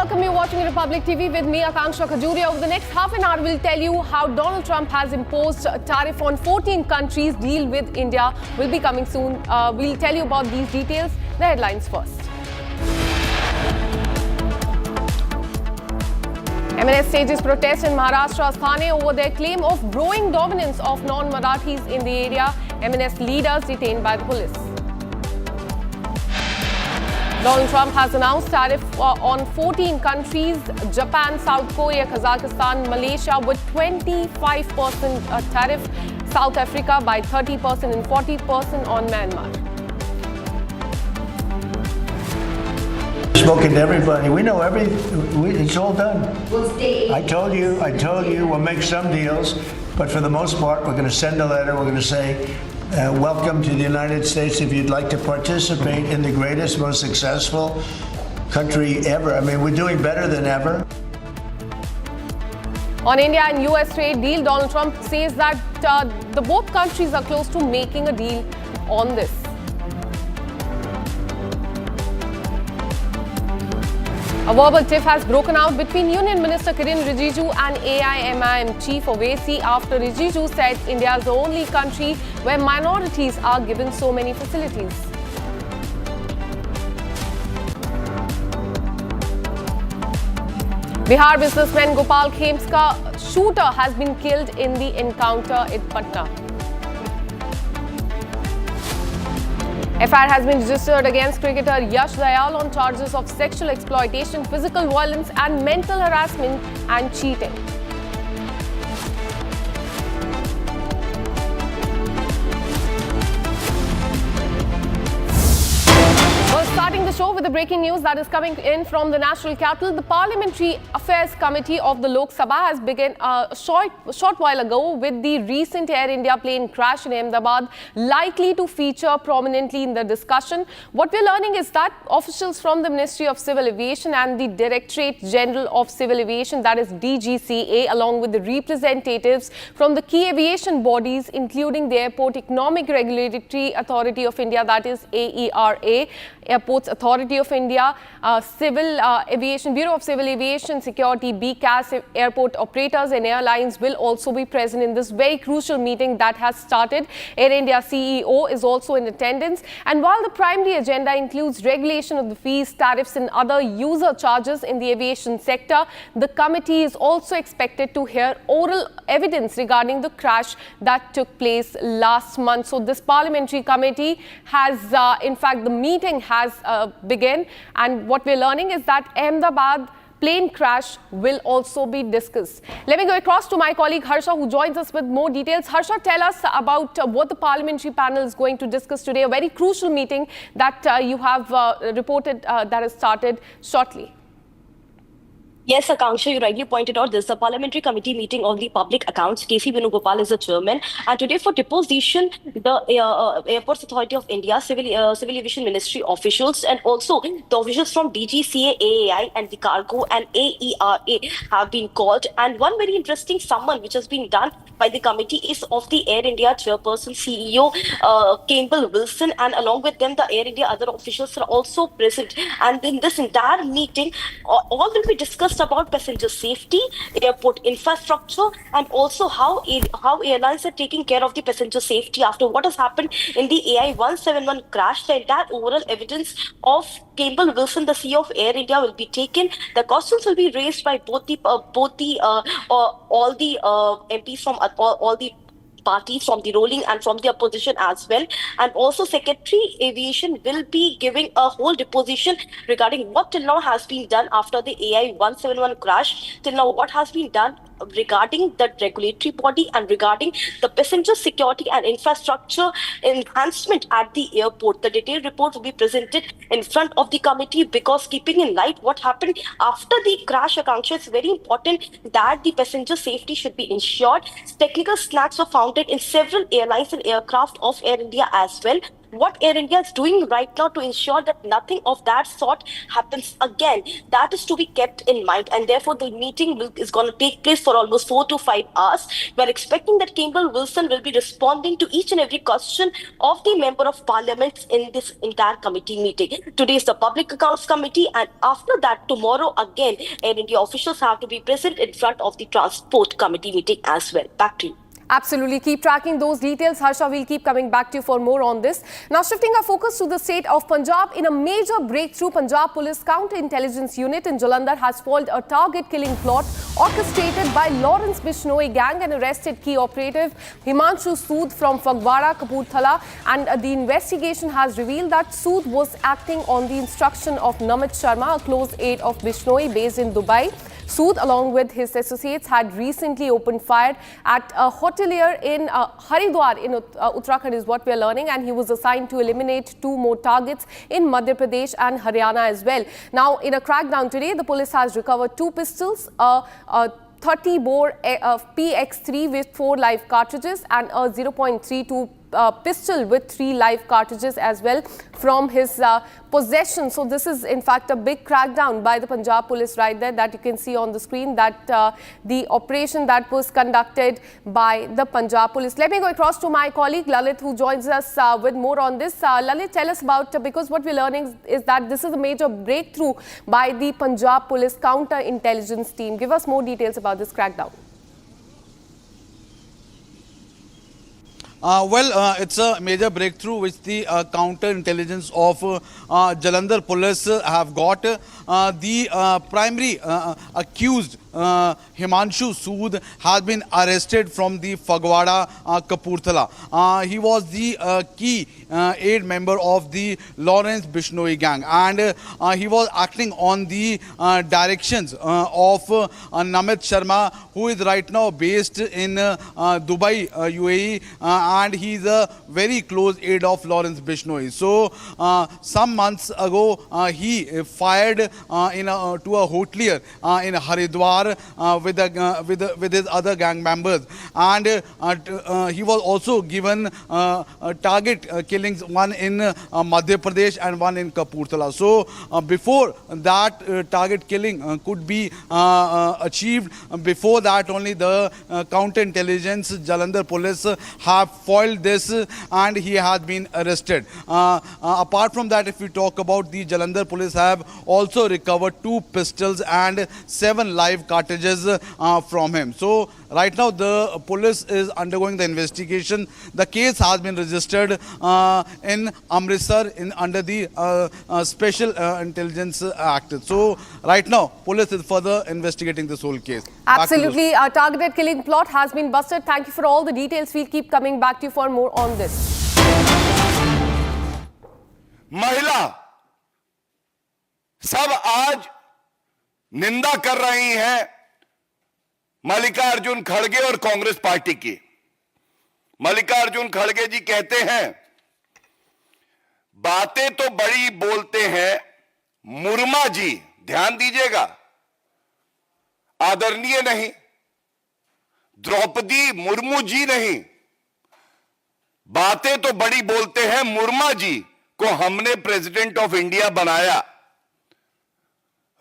welcome you watching Republic TV with me, Akanksha Khajuria. Over the next half an hour, we'll tell you how Donald Trump has imposed a tariff on 14 countries. Deal with India will be coming soon. We'll tell you about these details. The headlines first. MNS stages protest in Maharashtra's Thane over their claim of growing dominance of non-Marathis in the area. MNS leaders detained by the police. Donald Trump has announced tariff on 14 countries: Japan, South Korea, Kazakhstan, Malaysia with 25% tariff, South Africa by 30% and 40% on Myanmar. Spoken to everybody. We know it's all done. I told you, we'll make some deals, but for the most part, we're going to send a letter. We're going to say, welcome to the United States. If you'd like to participate in the greatest, most successful country ever. I mean, we're doing better than ever. On India and US trade deal, Donald Trump says that the both countries are close to making a deal on this. A verbal tiff has broken out between Union Minister Kiren Rijiju and AIMIM Chief Owaisi after Rijiju said India is the only country where minorities are given so many facilities. Bihar businessman Gopal Khemska shooter has been killed in the encounter in Patna. FIR has been registered against cricketer Yash Dayal on charges of sexual exploitation, physical violence and mental harassment and cheating. Starting the show with the breaking news that is coming in from the national capital. The Parliamentary Affairs Committee of the Lok Sabha has begun a short while ago with the recent Air India plane crash in Ahmedabad likely to feature prominently in the discussion. What we're learning is that officials from the Ministry of Civil Aviation and the Directorate General of Civil Aviation, that is DGCA, along with the representatives from the key aviation bodies, including the Airport Economic Regulatory Authority of India, that is AERA, Airports Authority of India, Civil Aviation Bureau of Civil Aviation Security, BCAS, airport operators and airlines will also be present in this very crucial meeting that has started. Air India CEO is also in attendance. And while the primary agenda includes regulation of the fees, tariffs and other user charges in the aviation sector, the committee is also expected to hear oral evidence regarding the crash that took place last month. So this parliamentary committee has, in fact, the meeting has begun, and what we're learning is that Ahmedabad plane crash will also be discussed. Let me go across to my colleague Harsha, who joins us with more details. Harsha, tell us about what the parliamentary panel is going to discuss today, a very crucial meeting that you have reported that has started shortly. Yes, Akanksha, you rightly pointed out this is a parliamentary committee meeting of the public accounts. KC Venugopal is the chairman. And today for deposition, the Airports Authority of India, Civil Aviation Ministry officials and also the officials from DGCA, AAI and the Cargo and AERA have been called. And one very interesting summon which has been done by the committee is of the Air India chairperson, CEO Campbell Wilson, and along with them the Air India other officials are also present. And in this entire meeting, all will be discussed about passenger safety, airport infrastructure, and also how airlines are taking care of the passenger safety after what has happened in the AI-171 crash. The entire overall evidence of Campbell Wilson, the CEO of Air India, will be taken. The questions will be raised by all the MPs from all the parties from the ruling and from the opposition as well. And also Secretary Aviation will be giving a whole deposition regarding what till now has been done after the AI-171 crash. Till now what has been done regarding the regulatory body and regarding the passenger security and infrastructure enhancement at the airport. The detailed report will be presented in front of the committee because keeping in light what happened after the crash, Akanksha, it's very important that the passenger safety should be ensured. Technical snags were found in several airlines and aircraft of Air India as well. what Air India is doing right now to ensure that nothing of that sort happens again. That is to be kept in mind, and therefore the meeting is going to take place for almost 4 to 5 hours. We are expecting that Campbell Wilson will be responding to each and every question of the Member of Parliament in this entire committee meeting. Today is the Public Accounts Committee, and after that, tomorrow again, Air India officials have to be present in front of the Transport Committee meeting as well. Back to you. Absolutely. Keep tracking those details. Harsha, we'll keep coming back to you for more on this. Now, shifting our focus to the state of Punjab. In a major breakthrough, Punjab Police Counter-Intelligence Unit in Jalandhar has foiled a target-killing plot orchestrated by Lawrence Bishnoi gang and arrested key operative Himanshu Sood from Fagwara, Kapurthala. And the investigation has revealed that Sood was acting on the instruction of Namit Sharma, a close aide of Bishnoi based in Dubai. Sood, along with his associates, had recently opened fire at a hotelier in Haridwar in Uttarakhand is what we are learning, and he was assigned to eliminate 2 more targets in Madhya Pradesh and Haryana as well. Now, in a crackdown today, the police has recovered 2 pistols, a 30-bore PX3 with 4 live cartridges and a 0.32 pistol with 3 live cartridges as well from his possession. So this is in fact a big crackdown by the Punjab police right there that you can see on the screen, that the operation that was conducted by the Punjab police. Let me go across to my colleague Lalit, who joins us with more on this. Lalit, tell us about, because what we're learning is that this is a major breakthrough by the Punjab police counter-intelligence team. Give us more details about this crackdown. It's a major breakthrough which the counter-intelligence of Jalandhar police have got. The primary accused, Himanshu Sood, has been arrested from the Fagwara, Kapurthala. He was the key aide member of the Lawrence Bishnoi gang, and he was acting on the directions of Namit Sharma, who is right now based in Dubai, UAE, and he is a very close aide of Lawrence Bishnoi. So some months ago, he fired to a hotelier in Haridwar with his other gang members, and he was also given target killings, one in Madhya Pradesh and one in Kapurthala. So before that target killing could be achieved, before that only the counter-intelligence Jalandhar police have foiled this, and he has been arrested. Apart from that, if we talk about the Jalandhar police have also recovered 2 pistols and 7 live cartridges from him. So right now the police is undergoing the investigation. The case has been registered in Amritsar under the Special Intelligence Act. So right now police is further investigating this whole case. Absolutely. A targeted killing plot has been busted. Thank you for all the details. We'll keep coming back to you for more on this. महिला सब आज निंदा कर रही हैं मल्लिकार्जुन खड़गे और Congress party की। मल्लिकार्जुन खड़गे जी कहते हैं, बातें तो बड़ी बोलते हैं मुर्मा जी, ध्यान दीजिएगा, आदरणीय नहीं, द्रौपदी मुर्मू जी नहीं, बातें तो बड़ी बोलते हैं मुर्मा जी को हमने प्रेसिडेंट ऑफ इंडिया बनाया।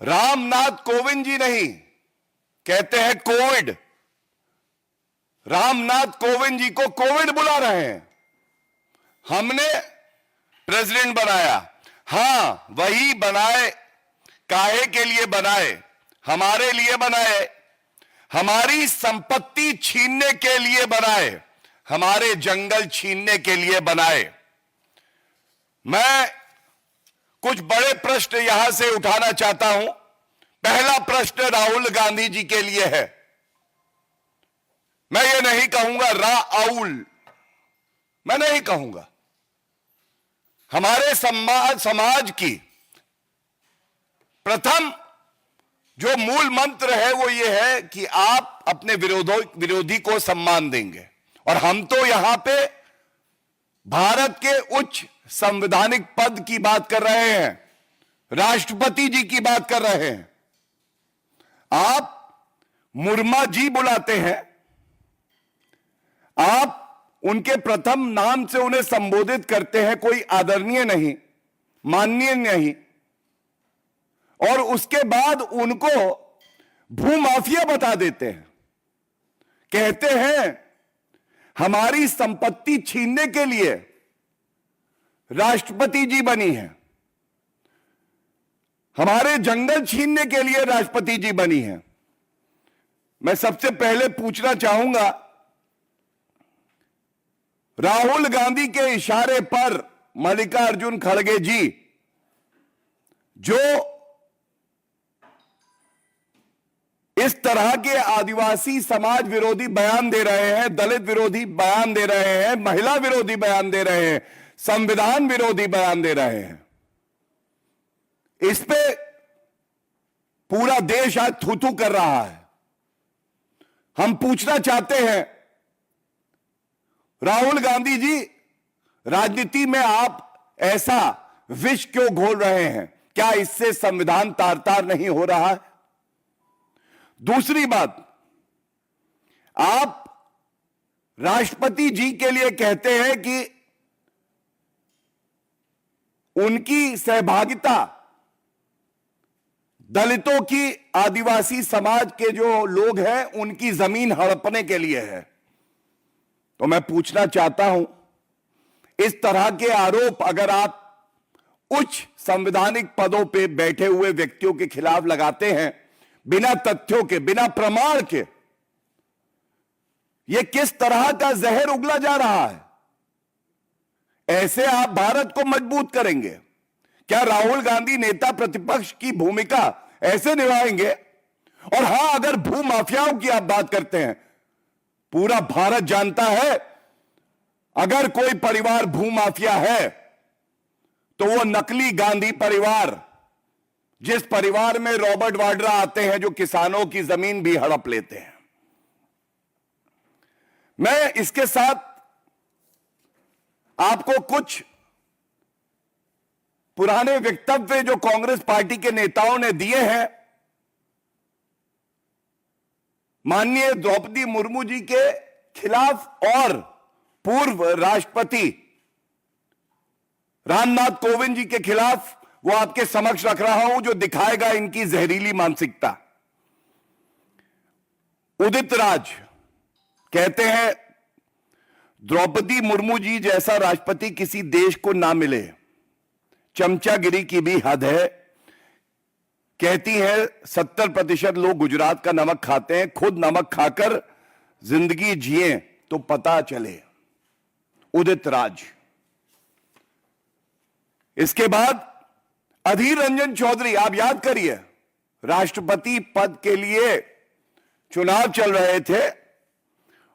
रामनाथ कोविंद जी नहीं, कहते हैं कोविड। रामनाथ कोविंद जी को कोविड बुला रहे हैं। हमने प्रेसिडेंट बनाया। हां, वही बनाए, काहे के लिए बनाए? हमारे लिए बनाए, हमारी संपत्ति छीनने के लिए बनाए, हमारे जंगल छीनने के लिए बनाए। मैं कुछ बड़े प्रश्न यहां से उठाना चाहता हूं। पहला प्रश्न राहुल गांधी जी के लिए है। मैं ये नहीं कहूंगा राउल, मैं नहीं कहूंगा। हमारे समाज की प्रथम जो मूल मंत्र है वो ये है कि आप अपने विरोधी को सम्मान देंगे, और हम तो यहां पे भारत के उच्च संवैधानिक पद की बात कर रहे हैं, राष्ट्रपति जी की बात कर रहे हैं। आप मुर्मा जी बुलाते हैं, आप उनके प्रथम नाम से उन्हें संबोधित करते हैं, कोई आदरणीय नहीं, माननीय नहीं, और उसके बाद उनको भूमाफिया बता देते हैं। कहते हैं हमारी संपत्ति छीनने के लिए राष्ट्रपति जी बनी है, हमारे जंगल छीनने के लिए राष्ट्रपति जी बनी है। मैं सबसे पहले पूछना चाहूंगा, राहुल गांधी के इशारे पर मल्लिकार्जुन खड़गे जी जो इस तरह के आदिवासी समाज विरोधी बयान दे रहे हैं, दलित विरोधी बयान दे रहे हैं, महिला विरोधी बयान दे रहे हैं, संविधान विरोधी बयान दे रहे हैं, इस पे पूरा देश आज थू-थू कर रहा है। हम पूछना चाहते हैं, राहुल गांधी जी, राजनीति में आप ऐसा विष क्यों घोल रहे हैं? क्या इससे संविधान तार-तार नहीं हो रहा है? दूसरी बात, आप राष्ट्रपति जी के लिए कहते हैं कि उनकी सहभागिता दलितों की, आदिवासी समाज के जो लोग हैं उनकी जमीन हड़पने के लिए है। तो मैं पूछना चाहता हूं, इस तरह के आरोप अगर आप उच्च संवैधानिक पदों पे बैठे हुए व्यक्तियों के खिलाफ लगाते हैं, बिना तथ्यों के, बिना प्रमाण के, यह किस तरह का जहर उगला जा रहा है? ऐसे आप भारत को मजबूत करेंगे? क्या राहुल गांधी नेता प्रतिपक्ष की भूमिका ऐसे निभाएंगे? और हां, अगर भू माफियाओं की आप बात करते हैं, पूरा भारत जानता है अगर कोई परिवार भू माफिया है तो वो नकली गांधी परिवार, जिस परिवार में रॉबर्ट वाड्रा आते हैं जो किसानों की जमीन भी हड़प लेते हैं। मैं इसके साथ आपको कुछ पुराने वक्तव्य जो कांग्रेस पार्टी के नेताओं ने दिए हैं, माननीय द्रौपदी मुर्मू जी के खिलाफ और पूर्व राष्ट्रपति रामनाथ कोविंद जी के खिलाफ, वो आपके समक्ष रख रहा हूं, जो दिखाएगा इनकी जहरीली मानसिकता। उदित राज कहते हैं द्रौपदी मुर्मू जी जैसा राष्ट्रपति किसी देश को ना मिले, चमचागिरी की भी हद है। कहती है 70% लोग गुजरात का नमक खाते हैं, खुद नमक खाकर जिंदगी जिए तो पता चले। उदित राज। इसके बाद अधीर रंजन चौधरी, आप याद करिए, राष्ट्रपति पद के लिए चुनाव चल रहे थे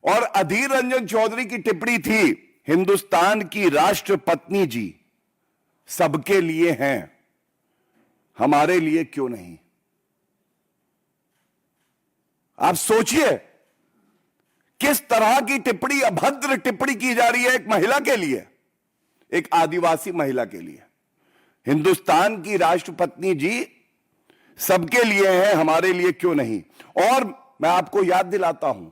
और अधीर रंजन चौधरी की टिप्पणी थी, हिंदुस्तान की राष्ट्रपत्नी जी सबके लिए हैं, हमारे लिए क्यों नहीं? आप सोचिए किस तरह की टिप्पणी, अभद्र टिप्पणी की जा रही है एक महिला के लिए, एक आदिवासी महिला के लिए। हिंदुस्तान की राष्ट्रपत्नी जी सबके लिए है, हमारे लिए क्यों नहीं? और मैं आपको याद दिलाता हूं,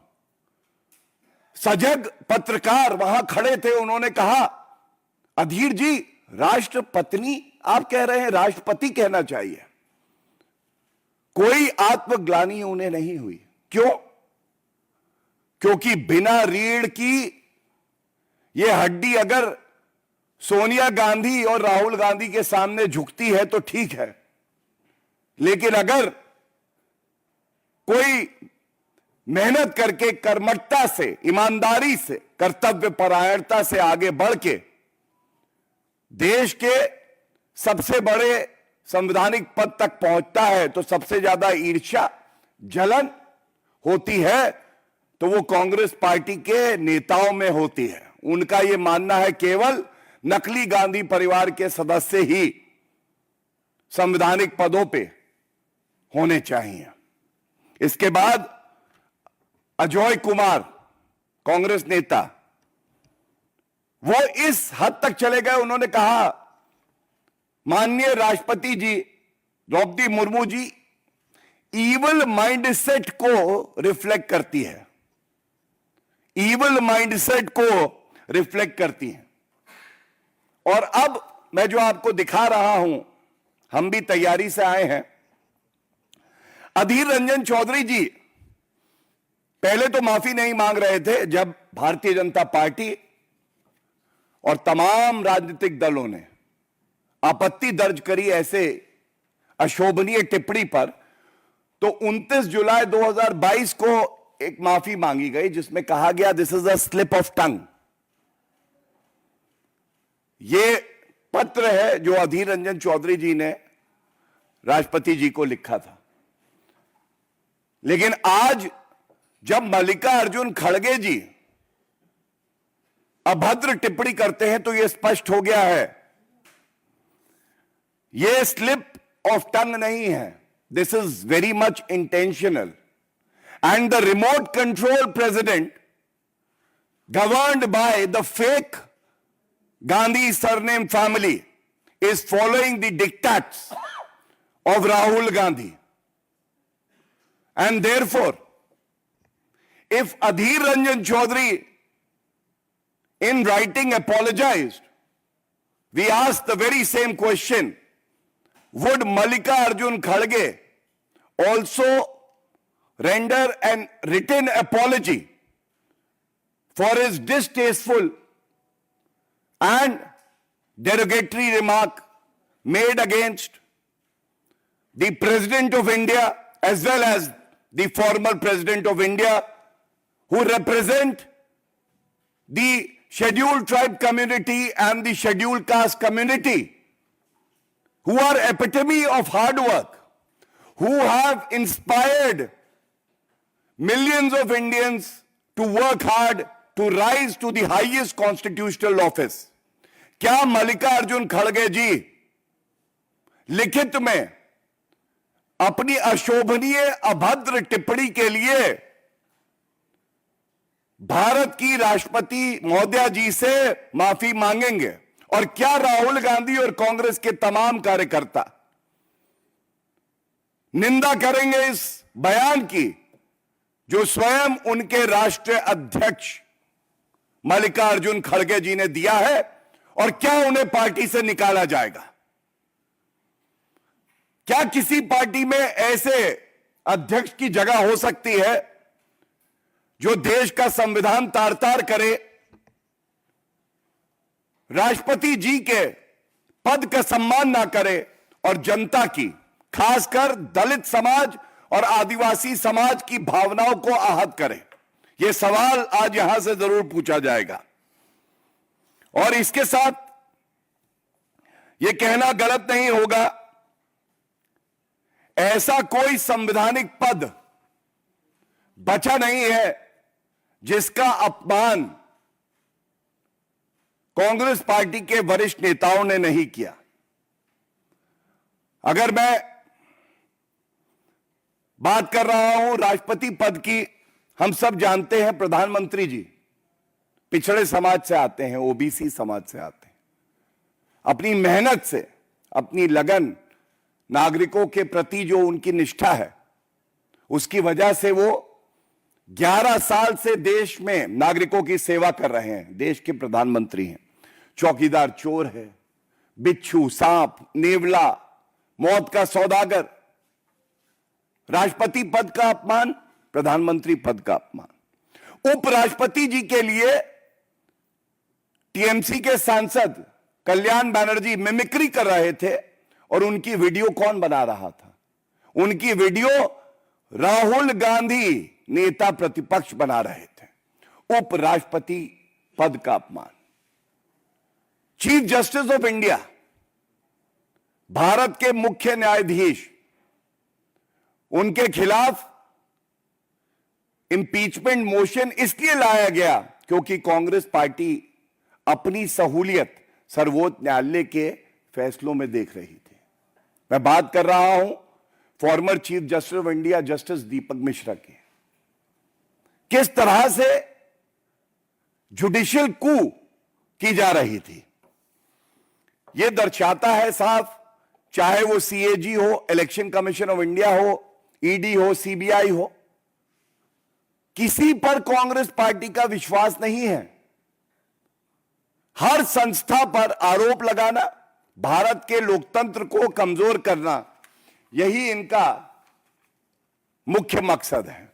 सजग पत्रकार वहां खड़े थे, उन्होंने कहा, अधीर जी राष्ट्रपत्नी आप कह रहे हैं, राष्ट्रपति कहना चाहिए। कोई आत्मग्लानि उन्हें नहीं हुई। क्यों? क्योंकि बिना रीढ़ की यह हड्डी अगर सोनिया गांधी और राहुल गांधी के सामने झुकती है तो ठीक है, लेकिन अगर कोई मेहनत करके, कर्मठता से, ईमानदारी से, कर्तव्य परायणता से आगे बढ़ के देश के सबसे बड़े संवैधानिक पद तक पहुंचता है तो सबसे ज्यादा ईर्ष्या, जलन होती है तो वो कांग्रेस पार्टी के नेताओं में होती है। उनका यह मानना है केवल नकली गांधी परिवार के सदस्य ही संवैधानिक पदों पे होने चाहिए। इसके बाद अजय कुमार, कांग्रेस नेता, वो इस हद तक चले गए, उन्होंने कहा माननीय राष्ट्रपति जी द्रौपदी मुर्मू जी ईवल माइंडसेट को रिफ्लेक्ट करती है। ईवल माइंडसेट को रिफ्लेक्ट करती हैं। और अब मैं जो आपको दिखा रहा हूं, हम भी तैयारी से आए हैं। अधीर रंजन चौधरी जी पहले तो माफी नहीं मांग रहे थे, जब भारतीय जनता पार्टी और तमाम राजनीतिक दलों ने आपत्ति दर्ज करी ऐसे अशोभनीय टिप्पणी पर, तो 29 जुलाई 2022 को एक माफी मांगी गई जिसमें कहा गया this is a slip of tongue. ये पत्र है जो अधीर रंजन चौधरी जी ने राष्ट्रपति जी को लिखा था। लेकिन आज जब मल्लिकार्जुन खड़गे जी अभद्र टिप्पणी करते हैं तो यह स्पष्ट हो गया है, यह स्लिप ऑफ टंग नहीं है, this is very much intentional. And the remote control president governed by the fake Gandhi surname family is following the diktats of Rahul Gandhi. And therefore, if Adhir Ranjan Chaudhary in writing apologized, we ask the very same question, would Mallikarjun Kharge also render an written apology for his distasteful and derogatory remark made against the President of India as well as the former President of India, who represent the scheduled tribe community and the scheduled caste community, who are epitome of hard work, who have inspired millions of Indians to work hard to rise to the highest constitutional office. क्या मल्लिकार्जुन खड़गे जी लिखित में अपनी अशोभनीय अभद्र टिप्पणी के लिए भारत की राष्ट्रपति महोदया जी से माफी मांगेंगे? और क्या राहुल गांधी और कांग्रेस के तमाम कार्यकर्ता निंदा करेंगे इस बयान की जो स्वयं उनके राष्ट्रीय अध्यक्ष मल्लिकार्जुन खड़गे जी ने दिया है? और क्या उन्हें पार्टी से निकाला जाएगा? क्या किसी पार्टी में ऐसे अध्यक्ष की जगह हो सकती है जो देश का संविधान तार-तार करे, राष्ट्रपति जी के पद का सम्मान ना करे और जनता की, खासकर दलित समाज और आदिवासी समाज की भावनाओं को आहत करे? यह सवाल आज यहां से जरूर पूछा जाएगा। और इसके साथ यह कहना गलत नहीं होगा, ऐसा कोई संवैधानिक पद बचा नहीं है जिसका अपमान कांग्रेस पार्टी के वरिष्ठ नेताओं ने नहीं किया। अगर मैं बात कर रहा हूं राष्ट्रपति पद की, हम सब जानते हैं प्रधानमंत्री जी पिछड़े समाज से आते हैं, ओबीसी समाज से आते हैं। अपनी मेहनत से, अपनी लगन, नागरिकों के प्रति जो उनकी निष्ठा है, उसकी वजह से वो 11 साल से देश में नागरिकों की सेवा कर रहे हैं। देश के प्रधानमंत्री हैं। चौकीदार चोर है, बिच्छू, सांप, नेवला, मौत का सौदागर। राष्ट्रपति पद का अपमान, प्रधानमंत्री पद का अपमान। उपराष्ट्रपति जी के लिए टीएमसी के सांसद कल्याण बनर्जी मिमिक्री कर रहे थे और उनकी वीडियो कौन बना रहा था? उनकी वीडियो राहुल गांधी नेता प्रतिपक्ष बना रहे थे। उपराष्ट्रपति पद का अपमान। Chief justice of India, Bharat के मुख्य न्यायाधीश, उनके खिलाफ इंपीचमेंट मोशन इसलिए लाया गया क्योंकि कांग्रेस पार्टी अपनी सहूलियत सर्वोच्च न्यायालय के फैसलों में देख रही थी। मैं बात कर रहा हूं former chief justice of India justice Deepak Mishra की। किस तरह से जुडिशियल कू की जा रही थी, यह दर्शाता है साफ, चाहे वो सीएजी हो, इलेक्शन कमीशन ऑफ इंडिया हो, ईडी हो, सीबीआई हो, किसी पर कांग्रेस पार्टी का विश्वास नहीं है। हर संस्था पर आरोप लगाना, भारत के लोकतंत्र को कमजोर करना, यही इनका मुख्य मकसद है।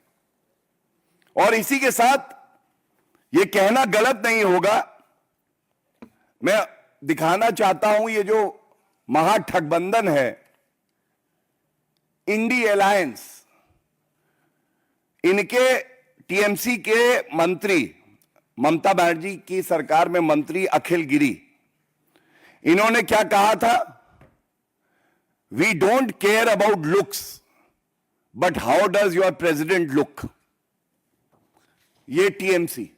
और इसी के साथ यह कहना गलत नहीं होगा, मैं दिखाना चाहता हूं ये जो महाठगबंधन है, इंडी अलायंस, इनके टीएमसी के मंत्री, ममता बनर्जी की सरकार में मंत्री अखिल गिरी, इन्होंने क्या कहा था? We don't care about looks but how does your president look. ये टीएमसी।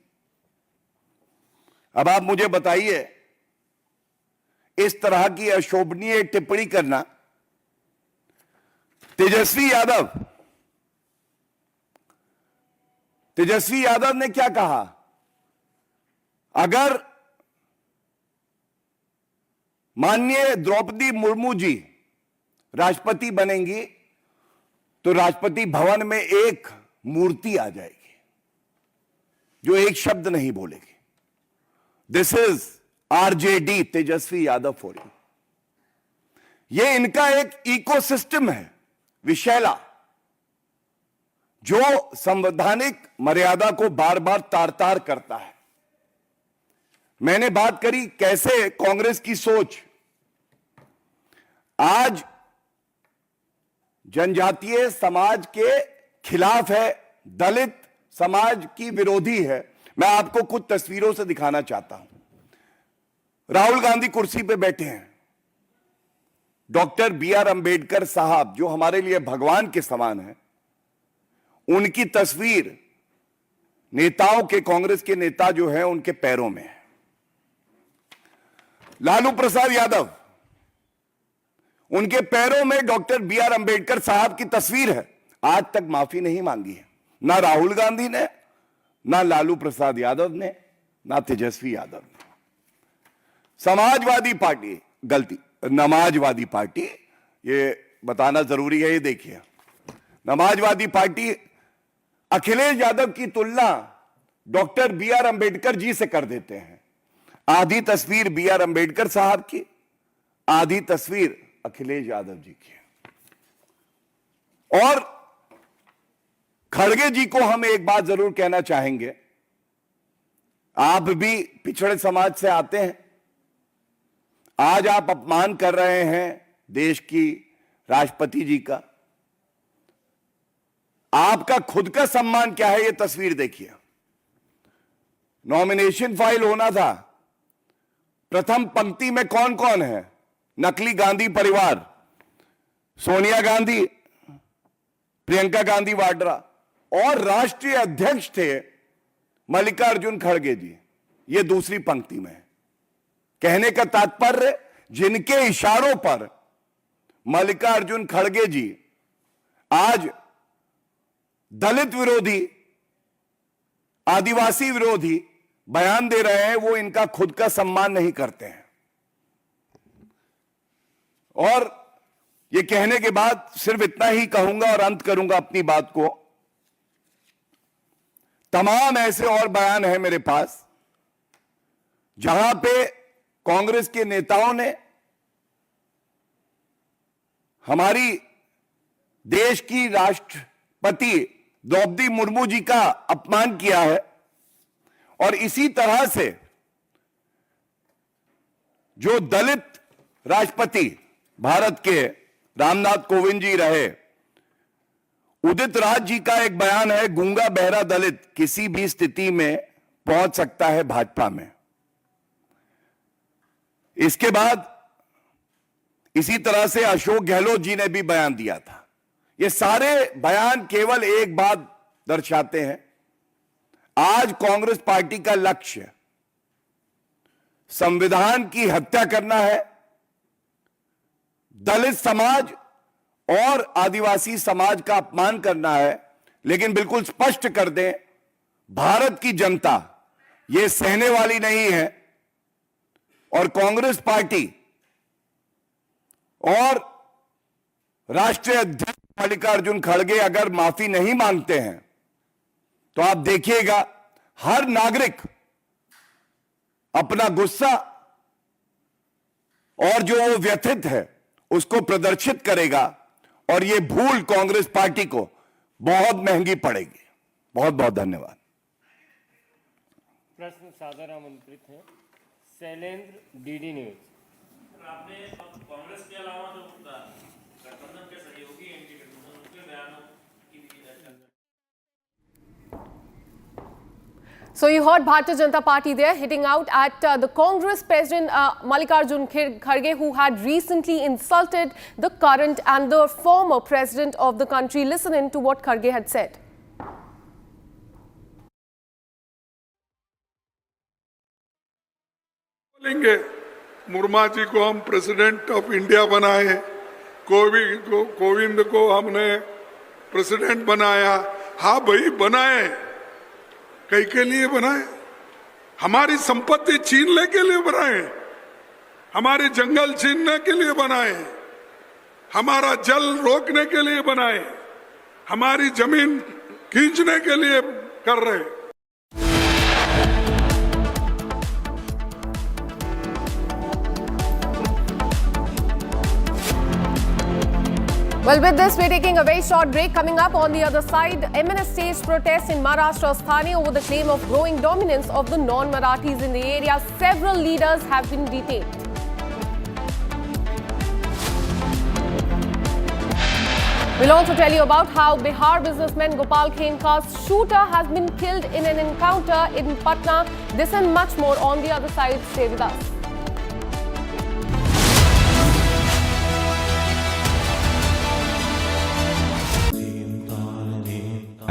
अब आप मुझे बताइए, इस तरह की अशोभनीय टिप्पणी करना, तेजस्वी यादव ने क्या कहा? अगर माननीय द्रौपदी मुर्मू जी राष्ट्रपति बनेंगी तो राष्ट्रपति भवन में एक मूर्ति आ जाएगी जो एक शब्द नहीं बोलेगी। This is RJD, Tejashwi Yadav for you. ये इनका एक इकोसिस्टम है विशैला, जो संवैधानिक मर्यादा को बार बार तार तार करता है। मैंने बात करी कैसे कांग्रेस की सोच आज जनजातीय समाज के खिलाफ है, दलित समाज की विरोधी है। मैं आपको कुछ तस्वीरों से दिखाना चाहता हूं। राहुल गांधी कुर्सी पे बैठे हैं, डॉक्टर BR अंबेडकर साहब जो हमारे लिए भगवान के समान है, उनकी तस्वीर नेताओं के, कांग्रेस के नेता जो है उनके पैरों में है। लालू प्रसाद यादव, उनके पैरों में डॉक्टर BR अंबेडकर साहब की तस्वीर है। आज तक माफी नहीं मांगी है, ना राहुल गांधी ने, ना लालू प्रसाद यादव ने, ना तेजस्वी यादव ने। समाजवादी पार्टी, गलती, नमाजवादी पार्टी, ये बताना जरूरी है। ये देखिए, नमाजवादी पार्टी अखिलेश यादव की तुलना डॉक्टर BR अंबेडकर जी से कर देते हैं। आधी तस्वीर BR अंबेडकर साहब की, आधी तस्वीर अखिलेश यादव जी की। और खड़गे जी को हम एक बात जरूर कहना चाहेंगे, आप भी पिछड़े समाज से आते हैं, आज आप अपमान कर रहे हैं देश की राष्ट्रपति जी का। आपका खुद का सम्मान क्या है? ये तस्वीर देखिए। नॉमिनेशन फाइल होना था, प्रथम पंक्ति में कौन कौन है? नकली गांधी परिवार, सोनिया गांधी, प्रियंका गांधी वाड्रा, और राष्ट्रीय अध्यक्ष थे मल्लिकार्जुन खड़गे जी, ये दूसरी पंक्ति में है। कहने का तात्पर्य, जिनके इशारों पर मल्लिकार्जुन खड़गे जी आज दलित विरोधी, आदिवासी विरोधी बयान दे रहे हैं, वो इनका खुद का सम्मान नहीं करते हैं। और ये कहने के बाद सिर्फ इतना ही कहूंगा और अंत करूंगा अपनी बात को। तमाम ऐसे और बयान हैं मेरे पास जहां पे कांग्रेस के नेताओं ने हमारी देश की राष्ट्रपति द्रौपदी मुर्मू जी का अपमान किया है। और इसी तरह से जो दलित राष्ट्रपति भारत के रामनाथ कोविंद जी रहे, उदित राज जी का एक बयान है, गूंगा बहरा दलित किसी भी स्थिति में पहुंच सकता है भाजपा में। इसके बाद इसी तरह से अशोक गहलोत जी ने भी बयान दिया था। ये सारे बयान केवल एक बात दर्शाते हैं, आज कांग्रेस पार्टी का लक्ष्य संविधान की हत्या करना है, दलित समाज और आदिवासी समाज का अपमान करना है। लेकिन बिल्कुल स्पष्ट कर दें, भारत की जनता यह सहने वाली नहीं है। और कांग्रेस पार्टी और राष्ट्रीय अध्यक्ष मल्लिकार्जुन खड़गे अगर माफी नहीं मांगते हैं तो आप देखिएगा हर नागरिक अपना गुस्सा और जो वो व्यथित है उसको प्रदर्शित करेगा और ये भूल कांग्रेस पार्टी को बहुत महंगी पड़ेगी। बहुत बहुत धन्यवाद। प्रश्न सादर आमंत्रित हैं शैलेंद्र, डीडी न्यूज। आपने कांग्रेस के अलावा जो गठबंधन के सहयोगी एंटी गठबंधन उनके बयानों की भी चर्चा। So you heard Bharatiya Janata Party there hitting out at the Congress President Mallikarjun Kharge, who had recently insulted the current and the former president of the country. Listen in to what Kharge had said. बोलेंगे मुर्मा जी को हम president of India बनाए, कोविंद को हमने president बनाया। हाँ भाई बनाए, कई के लिए बनाए? हमारी संपत्ति छीनने के लिए बनाए, हमारे जंगल छीनने के लिए बनाए, हमारा जल रोकने के लिए बनाए, हमारी जमीन खींचने के लिए कर रहे। Well, with this, we're taking a very short break. Coming up on the other side, MNS staged protests in Maharashtra's Thane over the claim of growing dominance of the non-Marathis in the area. Several leaders have been detained. We'll also tell you about how Bihar businessman Gopal Khenka's shooter has been killed in an encounter in Patna. This and much more on the other side. Stay with us.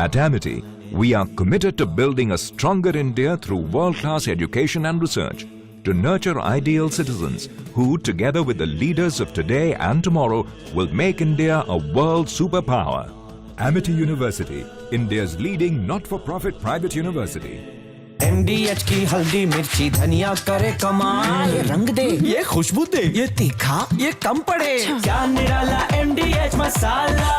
At Amity, we are committed to building a stronger India through world-class education and research, to nurture ideal citizens who, together with the leaders of today and tomorrow, will make India a world superpower. Amity University, India's leading not-for-profit private university. MDH की हल्दी मिर्ची धनिया करे कमाल, ये रंग दे, ये खुशबू दे, ये तीखा, ये कम पड़े, क्या निराला MDH मसाला।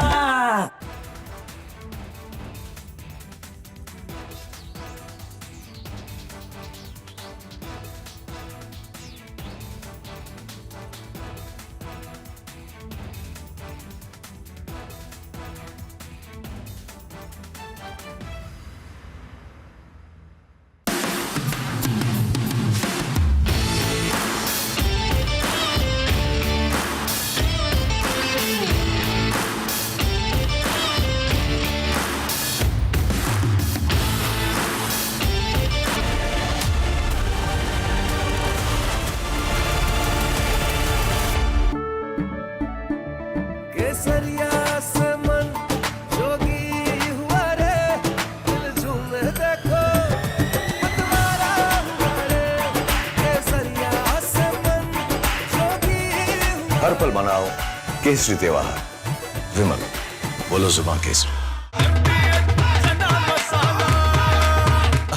हर पल मनाओ केसरी त्योहार। विमल, बोलो जुबान केसरी।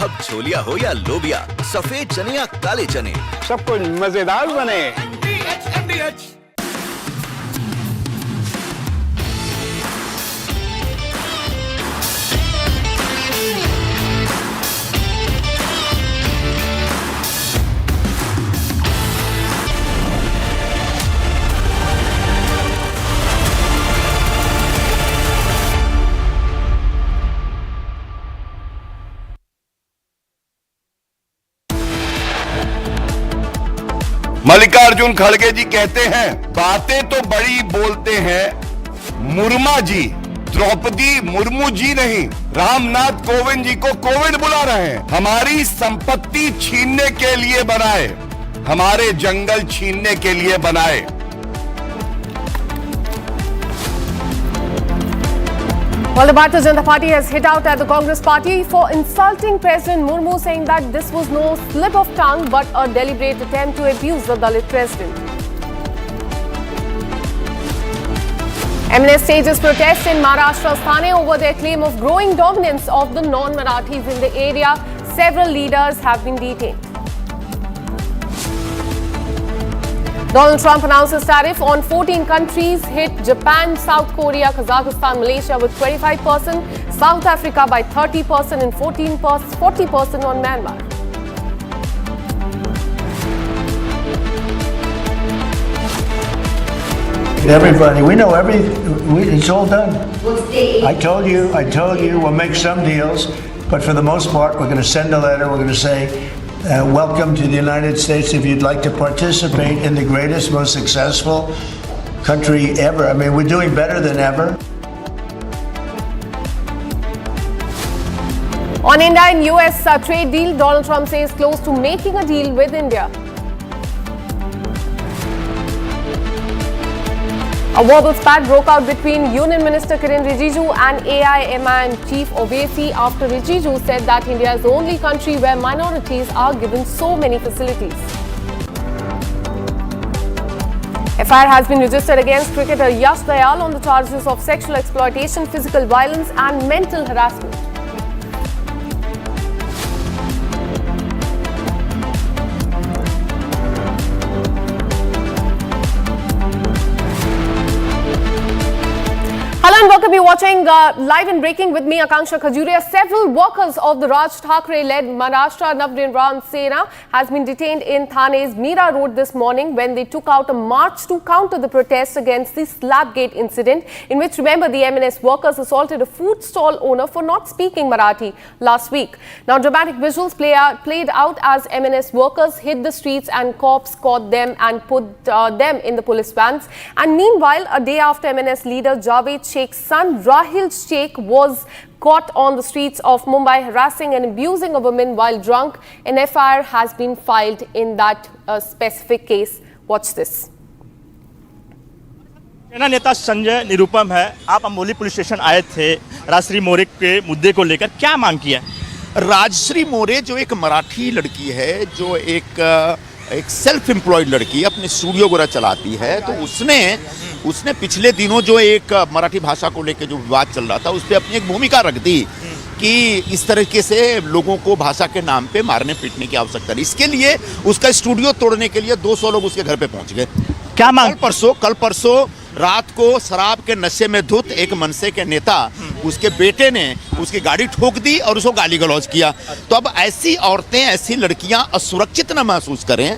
अब छोलिया हो या लोबिया, सफेद चने या काले चने, सब कुछ मजेदार बने। मल्लिकार्जुन खड़गे जी कहते हैं, बातें तो बड़ी बोलते हैं मुर्मा जी, द्रौपदी मुर्मू जी नहीं, रामनाथ कोविंद जी को कोविंद बुला रहे हैं। हमारी संपत्ति छीनने के लिए बनाए, हमारे जंगल छीनने के लिए बनाए। Well, the Bharatiya Janata Party has hit out at the Congress party for insulting President Murmu, saying that this was no slip of tongue but a deliberate attempt to abuse the Dalit president. MNS stages protests in Maharashtra's Thane over their claim of growing dominance of the non-Marathis in the area. Several leaders have been detained. Donald Trump announces tariff on 14 countries, hit Japan, South Korea, Kazakhstan, Malaysia with 25%, South Africa by 30% and 40% on Myanmar. Everybody, we know it's all done. I told you, we'll make some deals, but for the most part, we're going to send a letter. We're going to say, welcome to the United States. If you'd like to participate in the greatest, most successful country ever. I mean, we're doing better than ever. On India and US trade deal, Donald Trump says close to making a deal with India. A verbal spat broke out between Union Minister Kiren Rijiju and AIMIM Chief Owaisi after Rijiju said that India is the only country where minorities are given so many facilities. FIR has been registered against cricketer Yash Dayal on the charges of sexual exploitation, physical violence and mental harassment. Hello and welcome. You're watching Live and Breaking with me, Akanksha Khajuria. Several workers of the Raj Thackeray-led Maharashtra Navnirman Sena has been detained in Thane's Mira Road this morning when they took out a march to counter the protests against the Slabgate incident, in which, remember, the MNS workers assaulted a food stall owner for not speaking Marathi last week. Now, dramatic visuals played out as MNS workers hit the streets and cops caught them and put them in the police vans. And meanwhile, a day after MNS leader Javed Sheikh's son Rahil Sheikh was caught on the streets of Mumbai harassing and abusing a woman while drunk, an FIR has been filed in that specific case. Watch this. सेना नेता संजय निरुपम है, आप Amoli police station आए थे राजश्री मोरे के मुद्दे को लेकर, क्या मांग किया? राजश्री मोरे जो एक मराठी लड़की है, जो एक सेल्फ एम्प्लॉयड लड़की अपने स्टूडियो वगैरह चलाती है, तो उसने पिछले दिनों जो एक मराठी भाषा को लेकर जो विवाद चल रहा था, उस पर अपनी एक भूमिका रख दी कि इस तरीके से लोगों को भाषा के नाम पे मारने पीटने की आवश्यकता नहीं। इसके लिए उसका स्टूडियो तोड़ने के लिए 200 लोग उसके घर पे पहुंच गए। क्या मांग? कल परसों रात को शराब के नशे में धुत एक मनसे के नेता, उसके बेटे ने उसकी गाड़ी ठोक दी और उसको गाली गलौज किया। तो अब ऐसी औरतें, ऐसी लड़कियां असुरक्षित न महसूस करें,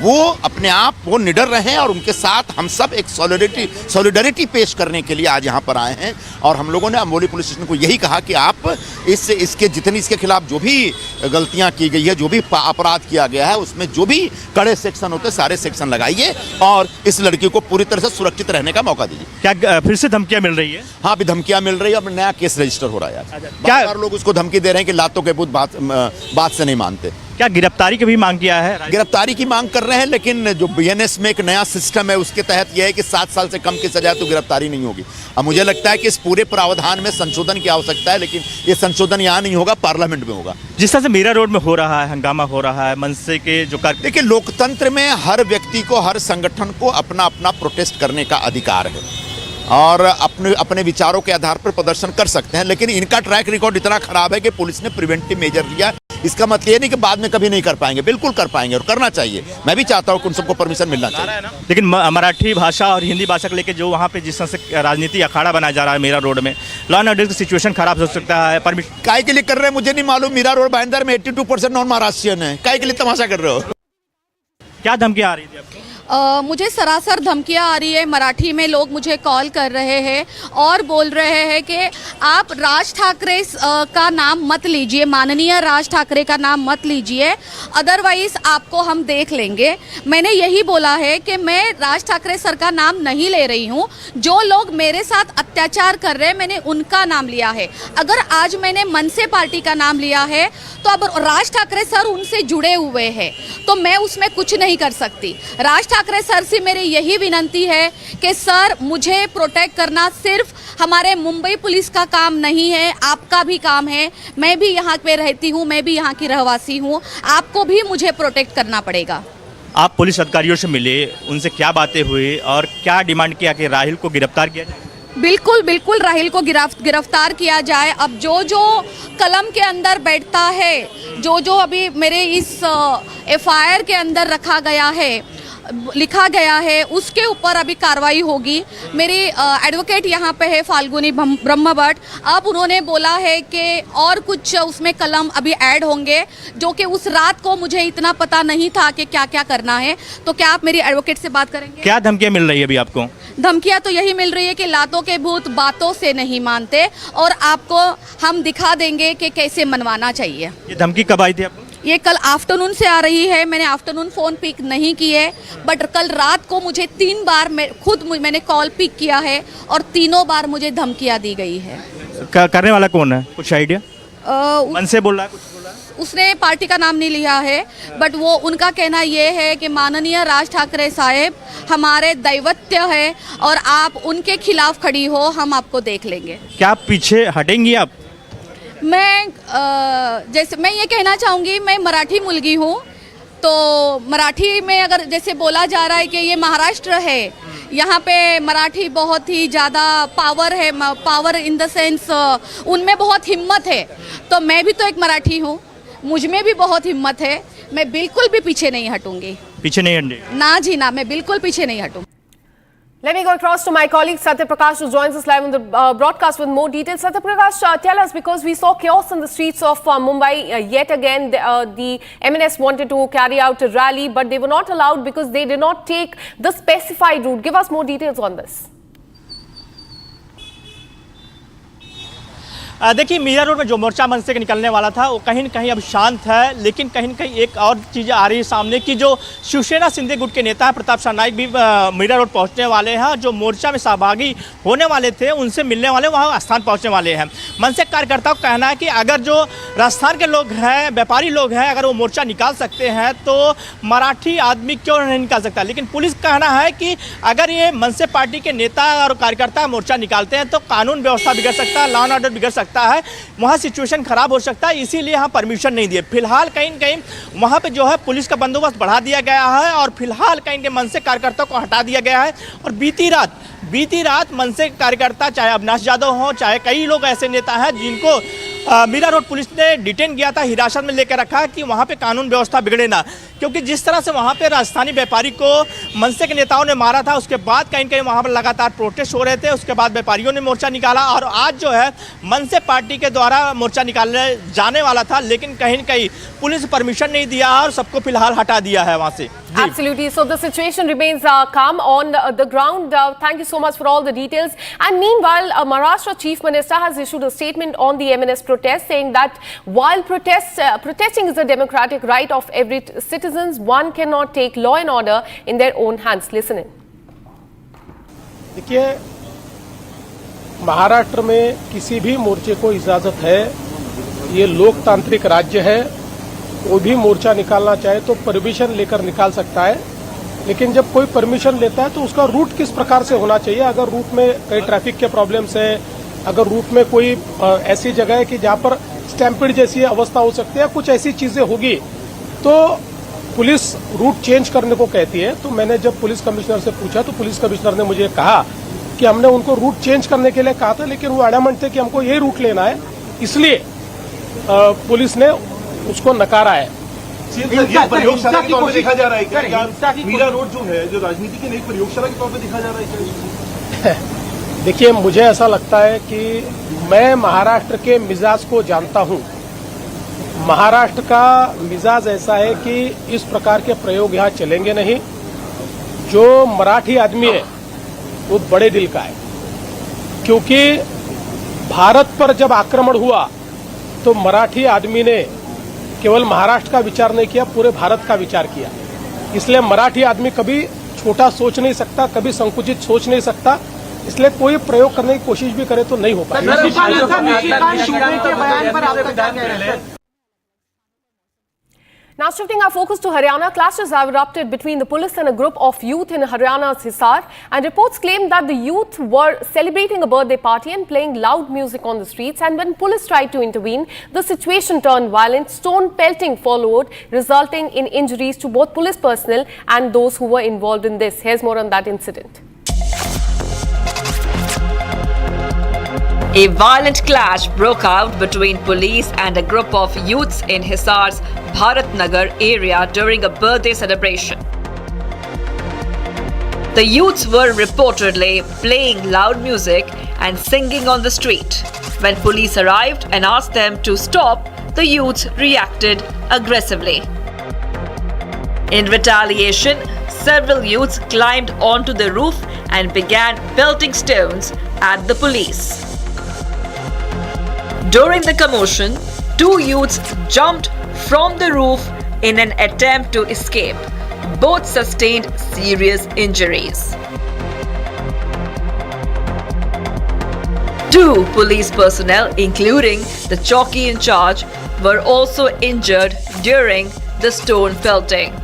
वो अपने आप वो निडर रहें, और उनके साथ हम सब एक सॉलिडरिटी पेश करने के लिए आज यहाँ पर आए हैं। और हम लोगों ने अमोली पुलिस स्टेशन को यही कहा कि आप इसके खिलाफ जो भी गलतियाँ की गई है, जो भी अपराध किया गया है, उसमें जो भी कड़े सेक्शन होते हैं सारे सेक्शन लगाइए और इस लड़की को पूरी तरह से सुरक्षित रहने का मौका दीजिए। क्या फिर से धमकियाँ मिल रही है? हाँ, अभी धमकियाँ मिल रही है, अब नया केस रजिस्टर हो रहा है यार। क्या लोग उसको धमकी दे रहे हैं कि लातों के भूत बात से नहीं मानते। क्या गिरफ्तारी की भी मांग किया है? गिरफ्तारी की मांग कर रहे हैं, लेकिन जो बीएनएस में एक नया सिस्टम है उसके तहत यह है कि 7 साल से कम की सजा तो गिरफ्तारी नहीं होगी। अब मुझे लगता है कि इस पूरे प्रावधान में संशोधन की आवश्यकता है, लेकिन ये संशोधन यहाँ नहीं होगा, पार्लियामेंट में होगा। जिस तरह से मीरा रोड में हो रहा है, हंगामा हो रहा है, मनसे के जो देखिए, लोकतंत्र में हर व्यक्ति को, हर संगठन को अपना अपना प्रोटेस्ट करने का अधिकार है और अपने विचारों के आधार पर प्रदर्शन कर सकते हैं, लेकिन इनका ट्रैक रिकॉर्ड इतना खराब है कि पुलिस ने प्रिवेंटिव मेजर लिया। इसका मतलब ये नहीं कि बाद में कभी नहीं कर पाएंगे, बिल्कुल कर पाएंगे और करना चाहिए। मैं भी चाहता हूँ कि उन सबको परमिशन मिलना चाहिए। लेकिन मराठी भाषा और हिंदी भाषा को लेकर जो वहाँ पे जिस तरह से राजनीति अखाड़ा बनाया जा रहा है मीरा रोड में, लॉ एंड ऑर्डर की सिचुएशन खराब हो सकता है। काय के लिए कर रहे हैं मुझे नहीं मालूम। मीरा रोड भाईंदर में 82% नॉन महाराष्ट्रियन है, काय के लिए तमाशा कर रहे हो? क्या धमकियाँ आ रही थी आपको? मुझे सरासर धमकियाँ आ रही है। मराठी में लोग मुझे कॉल कर रहे हैं और बोल रहे हैं कि आप राज ठाकरे का नाम मत लीजिए, माननीय राज ठाकरे का नाम मत लीजिए, अदरवाइज आपको हम देख लेंगे। मैंने यही बोला है कि मैं राज ठाकरे सर का नाम नहीं ले रही हूँ। जो लोग मेरे साथ अत्याचार कर रहे हैं, मैंने उनका नाम लिया है। अगर आज मैंने मनसे पार्टी का नाम लिया है तो अब राज ठाकरे सर उनसे जुड़े हुए हैं, तो मैं उसमें कुछ नहीं कर सकती। राज ठाकरे सर से मेरी यही विनंती है कि सर, मुझे प्रोटेक्ट करना सिर्फ हमारे मुंबई पुलिस का काम नहीं है, आपका भी काम है। मैं भी यहाँ पे रहती हूँ, मैं भी यहाँ की रहवासी हूँ, आपको भी मुझे प्रोटेक्ट करना पड़ेगा। आप पुलिस अधिकारियों से मिले, उनसे क्या बातें हुई और क्या डिमांड किया कि राहिल को गिरफ्तार किया जाए? बिल्कुल बिल्कुल राहिल को गिरफ्तार किया जाए। अब जो कलम के अंदर बैठता है, जो अभी मेरे इस FIR के अंदर लिखा गया है, उसके ऊपर अभी कार्रवाई होगी। मेरी एडवोकेट यहाँ पे है फाल्गुनी ब्रह्मभट्ट। अब उन्होंने बोला है कि और कुछ उसमें कलम अभी ऐड होंगे, जो कि उस रात को मुझे इतना पता नहीं था कि क्या क्या करना है। तो क्या आप मेरी एडवोकेट से बात करेंगे? क्या धमकियाँ मिल रही है अभी आपको? धमकियां तो यही मिल रही है कि लातों के भूत बातों से नहीं मानते और आपको हम दिखा देंगे कि कैसे मनवाना चाहिए। ये धमकी कब आई थी आपको? ये कल आफ्टरनून से आ रही है। मैंने आफ्टरनून फ़ोन पिक नहीं की है, बट कल रात को मुझे 3 बार मैंने कॉल पिक किया है और तीनों बार मुझे धमकियां दी गई है। करने वाला कौन है, कुछ आइडिया? मन से बोल रहा है, कुछ बोल रहा है? उसने पार्टी का नाम नहीं लिया है, बट वो उनका कहना ये है कि माननीय राज ठाकरे साहब हमारे दैवत्य है और आप उनके खिलाफ खड़ी हो, हम आपको देख लेंगे। क्या आप पीछे हटेंगी आप? जैसे मैं ये कहना चाहूँगी, मैं मराठी मुलगी हूँ, तो मराठी में अगर जैसे बोला जा रहा है कि ये महाराष्ट्र है, यहाँ पे मराठी बहुत ही ज़्यादा पावर है, पावर इन द सेंस उनमें बहुत हिम्मत है। तो मैं भी तो एक मराठी हूँ, मुझ में भी बहुत हिम्मत है, मैं बिल्कुल भी पीछे नहीं हटूंगी। पीछे नहीं हटेंगे? ना जी ना, मैं बिल्कुल पीछे नहीं हटूंगी। Let me go across to my colleague Satya Prakash, who joins us live on the broadcast with more details. Satya Prakash, tell us, because we saw chaos in the streets of Mumbai yet again. The MNS wanted to carry out a rally, but they were not allowed because they did not take the specified route. Give us more details on this. देखिए, Meera road में जो मोर्चा मंच से निकलने वाला था वो कहीं न कहीं अब शांत है, लेकिन कहीं न कहीं एक और चीज़ आ रही है सामने कि जो शिवसेना शिंदे गुट के नेता प्रताप सरनाईक भी मीरा रोड पहुंचने वाले हैं। जो मोर्चा में सहभागी होने वाले थे उनसे मिलने वाले वहां स्थान पहुंचने वाले हैं। मन से कार्यकर्ताओं का कहना है कि अगर जो राजस्थान के लोग हैं, व्यापारी लोग हैं, अगर वो मोर्चा निकाल सकते हैं तो मराठी आदमी क्यों नहीं निकाल सकता। लेकिन पुलिस का कहना है कि अगर ये मनसे पार्टी के नेता और कार्यकर्ता मोर्चा निकालते हैं तो कानून व्यवस्था बिगड़ सकता है, लॉ एंड ऑर्डर बिगड़ सकता है, वहाँ सिचुएशन खराब हो सकता है, इसीलिए यहाँ परमिशन नहीं दिए। फिलहाल कहीं न कहीं वहाँ पे जो है पुलिस का बंदोबस्त बढ़ा दिया गया है और फिलहाल कहीं के मनसे कार्यकर्ताओं को हटा दिया गया है। और बीती रात मनसे कार्यकर्ता, चाहे अविनाश यादव हो, चाहे कई लोग ऐसे नेता हैं जिनको मीरा रोड पुलिस ने डिटेन किया था, हिरासत में लेकर रखा कि वहाँ पे कानून व्यवस्था बिगड़े ना, क्योंकि जिस तरह से वहाँ पे राजस्थानी व्यापारी को मनसे के नेताओं ने मारा था, उसके बाद कहीं कहीं वहाँ पर लगातार प्रोटेस्ट हो रहे थे। उसके बाद व्यापारियों ने मोर्चा निकाला और आज जो है मनसे पार्टी के द्वारा मोर्चा निकालने जाने वाला था, लेकिन कहीं न कहीं पुलिस परमिशन नहीं दिया और सबको फिलहाल हटा दिया है वहाँ से। Absolutely. So the situation remains calm on the ground. Thank you so much for all the details. And meanwhile, Maharashtra Chief Minister has issued a statement on the MNS protest, saying that while protesting is a democratic right of every citizens, one cannot take law and order in their own hands. Listen in. देखिए, महाराष्ट्र में किसी भी मोर्चे को इजाजत है, ये लोकतांत्रिक राज्य है, कोई भी मोर्चा निकालना चाहे तो परमिशन लेकर निकाल सकता है। लेकिन जब कोई परमिशन लेता है तो उसका रूट किस प्रकार से होना चाहिए। अगर रूट में कई ट्रैफिक के प्रॉब्लम्स है, अगर रूट में कोई ऐसी जगह है कि जहां पर स्टैम्पिड जैसी अवस्था हो सकती है, कुछ ऐसी चीजें होगी तो पुलिस रूट चेंज करने को कहती है। तो मैंने जब पुलिस कमिश्नर से पूछा तो पुलिस कमिश्नर ने मुझे कहा कि हमने उनको रूट चेंज करने के लिए कहा था, लेकिन वो एडमेंट थे कि हमको यही रूट लेना है, इसलिए पुलिस ने उसको नकारा है। प्रयोगशाला के तौर पे देखा जा रहा है क्या? मीरा रोड जो है, जो राजनीति की नई प्रयोगशाला के तौर पे देखा जा रहा है क्या? देखिए, मुझे ऐसा लगता है कि मैं महाराष्ट्र के मिजाज को जानता हूं। महाराष्ट्र का मिजाज ऐसा है कि इस प्रकार के प्रयोग यहां चलेंगे नहीं। जो मराठी आदमी है वो बड़े दिल का है, क्योंकि भारत पर जब आक्रमण हुआ तो मराठी आदमी ने केवल महाराष्ट्र का विचार नहीं किया, पूरे भारत का विचार किया। इसलिए मराठी आदमी कभी छोटा सोच नहीं सकता, कभी संकुचित सोच नहीं सकता। इसलिए कोई प्रयोग करने की कोशिश भी करे तो नहीं हो पाएगा। Now shifting our focus to Haryana, clashes have erupted between the police and a group of youth in Haryana's Hisar, and reports claim that the youth were celebrating a birthday party and playing loud music on the streets, and when police tried to intervene, the situation turned violent. Stone pelting followed, resulting in injuries to both police personnel and those who were involved in this. Here's more on that incident. A violent clash broke out between police and a group of youths in Hisar's Bharat Nagar area during a birthday celebration. The youths were reportedly playing loud music and singing on the street. When police arrived and asked them to stop, the youths reacted aggressively. In retaliation, several youths climbed onto the roof and began pelting stones at the police. During the commotion, two youths jumped from the roof in an attempt to escape. Both sustained serious injuries. Two police personnel, including the chowki in charge, were also injured during the stone pelting.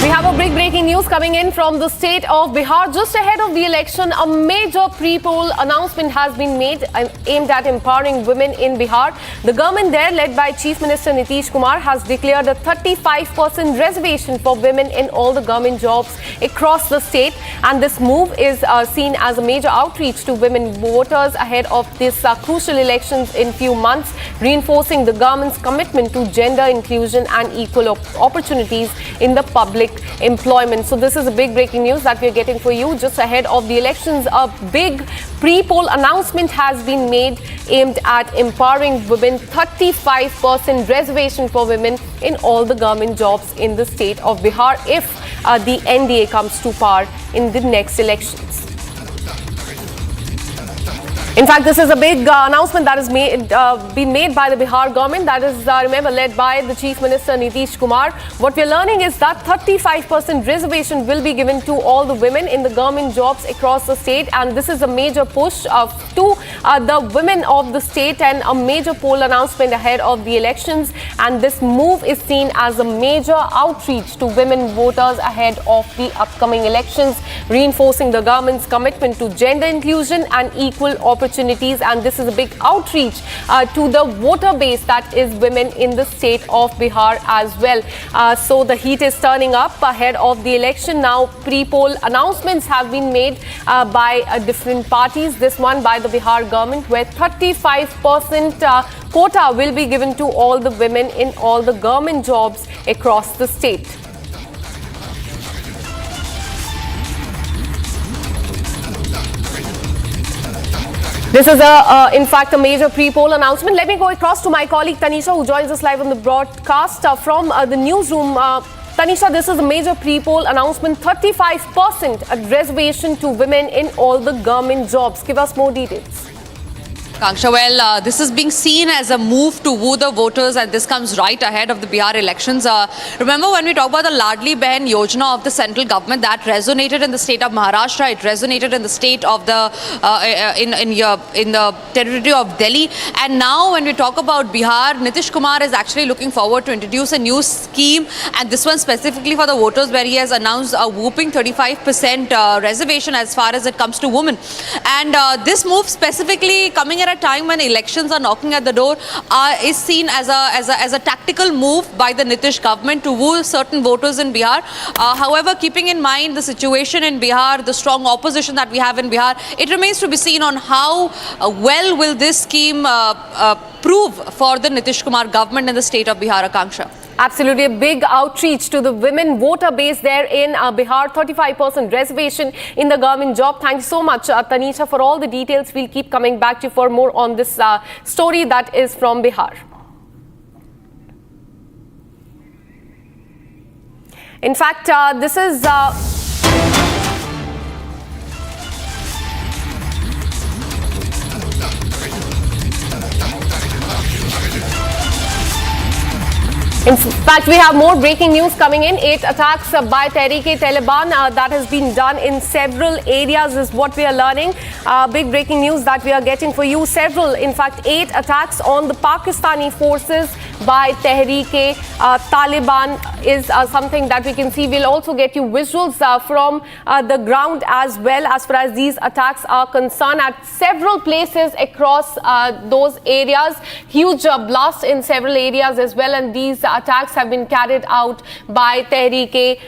We have a big breaking news coming in from the state of Bihar. Just ahead of the election, a major pre-poll announcement has been made aimed at empowering women in Bihar. The government there, led by Chief Minister Nitish Kumar, has declared a 35% reservation for women in all the government jobs across the state. And this move is seen as a major outreach to women voters ahead of this crucial elections in few months, reinforcing the government's commitment to gender inclusion and equal opportunities in the public employment. So this is a big breaking news that we're getting for you just ahead of the elections. A big pre-poll announcement has been made aimed at empowering women. 35% reservation for women in all the government jobs in the state of Bihar if the NDA comes to power in the next elections. In fact, this is a big announcement that has been made by the Bihar government, that is, remember, led by the Chief Minister Nitish Kumar. What we're learning is that 35% reservation will be given to all the women in the government jobs across the state, and this is a major push to the women of the state and a major poll announcement ahead of the elections. And this move is seen as a major outreach to women voters ahead of the upcoming elections, reinforcing the government's commitment to gender inclusion and equal opportunities. And this is a big outreach to the voter base that is women in the state of Bihar as well. So the heat is turning up ahead of the election. Now pre-poll announcements have been made by different parties. This one by the Bihar government, where 35% quota will be given to all the women in all the government jobs across the state. This is, in fact, a major pre-poll announcement. Let me go across to my colleague Tanisha, who joins us live on the broadcast from the newsroom. Tanisha, this is a major pre-poll announcement. 35% reservation to women in all the government jobs. Give us more details. Well, this is being seen as a move to woo the voters, and this comes right ahead of the Bihar elections. Remember, when we talk about the Ladli Behan Yojana of the central government, that resonated in the state of Maharashtra, it resonated in the state of the in the territory of Delhi, and now when we talk about Bihar, Nitish Kumar is actually looking forward to introduce a new scheme, and this one specifically for the voters, where he has announced a whooping 35% reservation as far as it comes to women. And this move specifically coming at a time when elections are knocking at the door is seen as a tactical move by the Nitish government to woo certain voters in Bihar. However, keeping in mind the situation in Bihar, the strong opposition that we have in Bihar, it remains to be seen on how well will this scheme prove for the Nitish Kumar government in the state of Bihar, Akanksha. Absolutely, a big outreach to the women voter base there in Bihar. 35% reservation in the government job. Thanks so much, Tanisha, for all the details. We'll keep coming back to you for more on this story that is from Bihar. In fact, this is... In fact, we have more breaking news coming in. 8 attacks by Tehreek-e-Taliban that has been done in several areas is what we are learning. Big breaking news that we are getting for you. In fact, 8 attacks on the Pakistani forces by Tehreek-e-Taliban is something that we can see. We'll also get you visuals from the ground as well as far as these attacks are concerned at several places across those areas. Huge blast in several areas as well, and these attacks have been carried out by Tehreek-e-Taliban.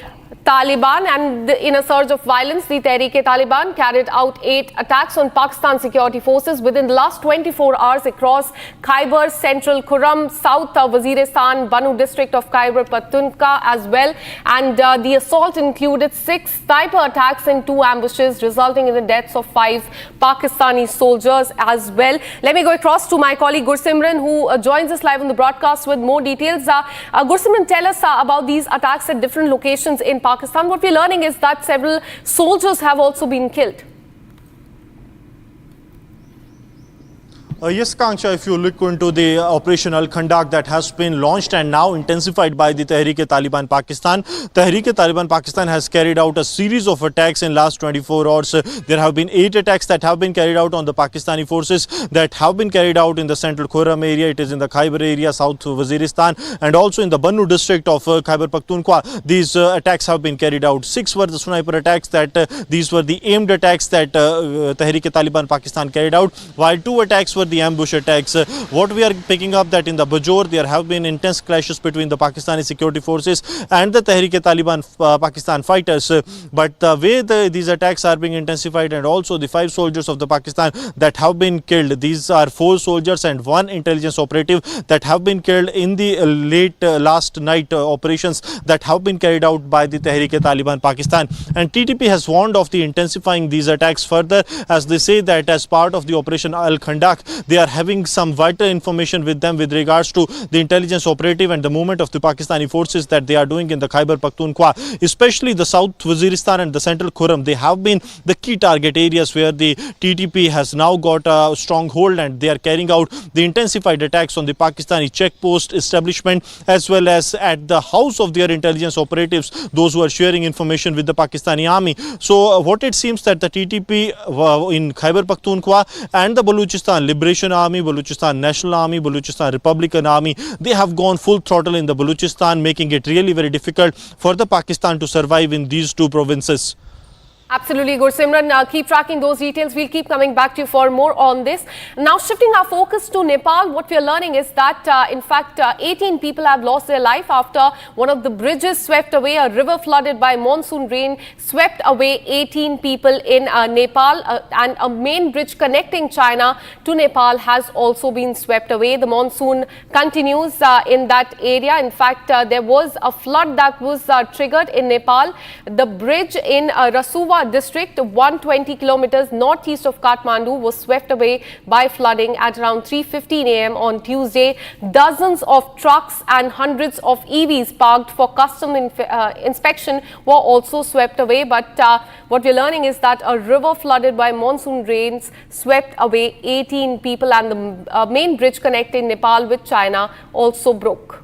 Taliban, and in a surge of violence, the Tehreek-e-Taliban carried out 8 attacks on Pakistan security forces within the last 24 hours across Khyber, Central Khurram, South Waziristan, Banu district of Khyber Pakhtunkhwa as well. And the assault included 6 sniper attacks and 2 ambushes, resulting in the deaths of 5 Pakistani soldiers as well. Let me go across to my colleague Gursimran, who joins us live on the broadcast with more details. Gursimran, tell us about these attacks at different locations in Pakistan. What we're learning is that several soldiers have also been killed. Yes, Kanksha, if you look into the Operation Al-Khandak that has been launched and now intensified by the Tehreek-e-Taliban Pakistan. Tehreek-e-Taliban Pakistan has carried out a series of attacks in last 24 hours. There have been 8 attacks that have been carried out on the Pakistani forces that have been carried out in the Central Khurram area. It is in the Khyber area, South Waziristan, and also in the Banu district of Khyber Pakhtunkhwa. These attacks have been carried out. 6 were the sniper attacks these were the aimed attacks that Tehreek-e-Taliban Pakistan carried out, while 2 attacks were the ambush attacks. What we are picking up that in the Bajor there have been intense clashes between the Pakistani security forces and the Tehreek-e-Taliban Pakistan fighters. But the way these attacks are being intensified, and also the 5 soldiers of the Pakistan that have been killed, these are 4 soldiers and 1 intelligence operative that have been killed in the late last night operations that have been carried out by the Tehreek-e-Taliban Pakistan. And TTP has warned of the intensifying these attacks further, as they say that as part of the Operation Al-Khandak, they are having some vital information with them with regards to the intelligence operative and the movement of the Pakistani forces that they are doing in the Khyber Pakhtunkhwa, especially the South Waziristan and the Central Khurram. They have been the key target areas where the TTP has now got a stronghold, and they are carrying out the intensified attacks on the Pakistani checkpost establishment as well as at the house of their intelligence operatives, those who are sharing information with the Pakistani army. So what it seems that the TTP in Khyber Pakhtunkhwa and the Baluchistan Liberation Army, Baluchistan National Army, Baluchistan Republican Army, they have gone full throttle in the Baluchistan, making it really very difficult for the Pakistan to survive in these 2 provinces. Absolutely, Gursimran. Keep tracking those details. We'll keep coming back to you for more on this. Now, shifting our focus to Nepal, what we are learning is that, in fact, 18 people have lost their life after one of the bridges swept away. A river flooded by monsoon rain swept away 18 people in Nepal, and a main bridge connecting China to Nepal has also been swept away. The monsoon continues in that area. In fact, there was a flood that was triggered in Nepal. The bridge in Rasuwa district, 120 kilometers northeast of Kathmandu, was swept away by flooding at around 3:15 a.m. on Tuesday. Dozens of trucks and hundreds of EVs parked for custom inspection were also swept away. But what we're learning is that a river flooded by monsoon rains swept away 18 people, and the main bridge connecting Nepal with China also broke.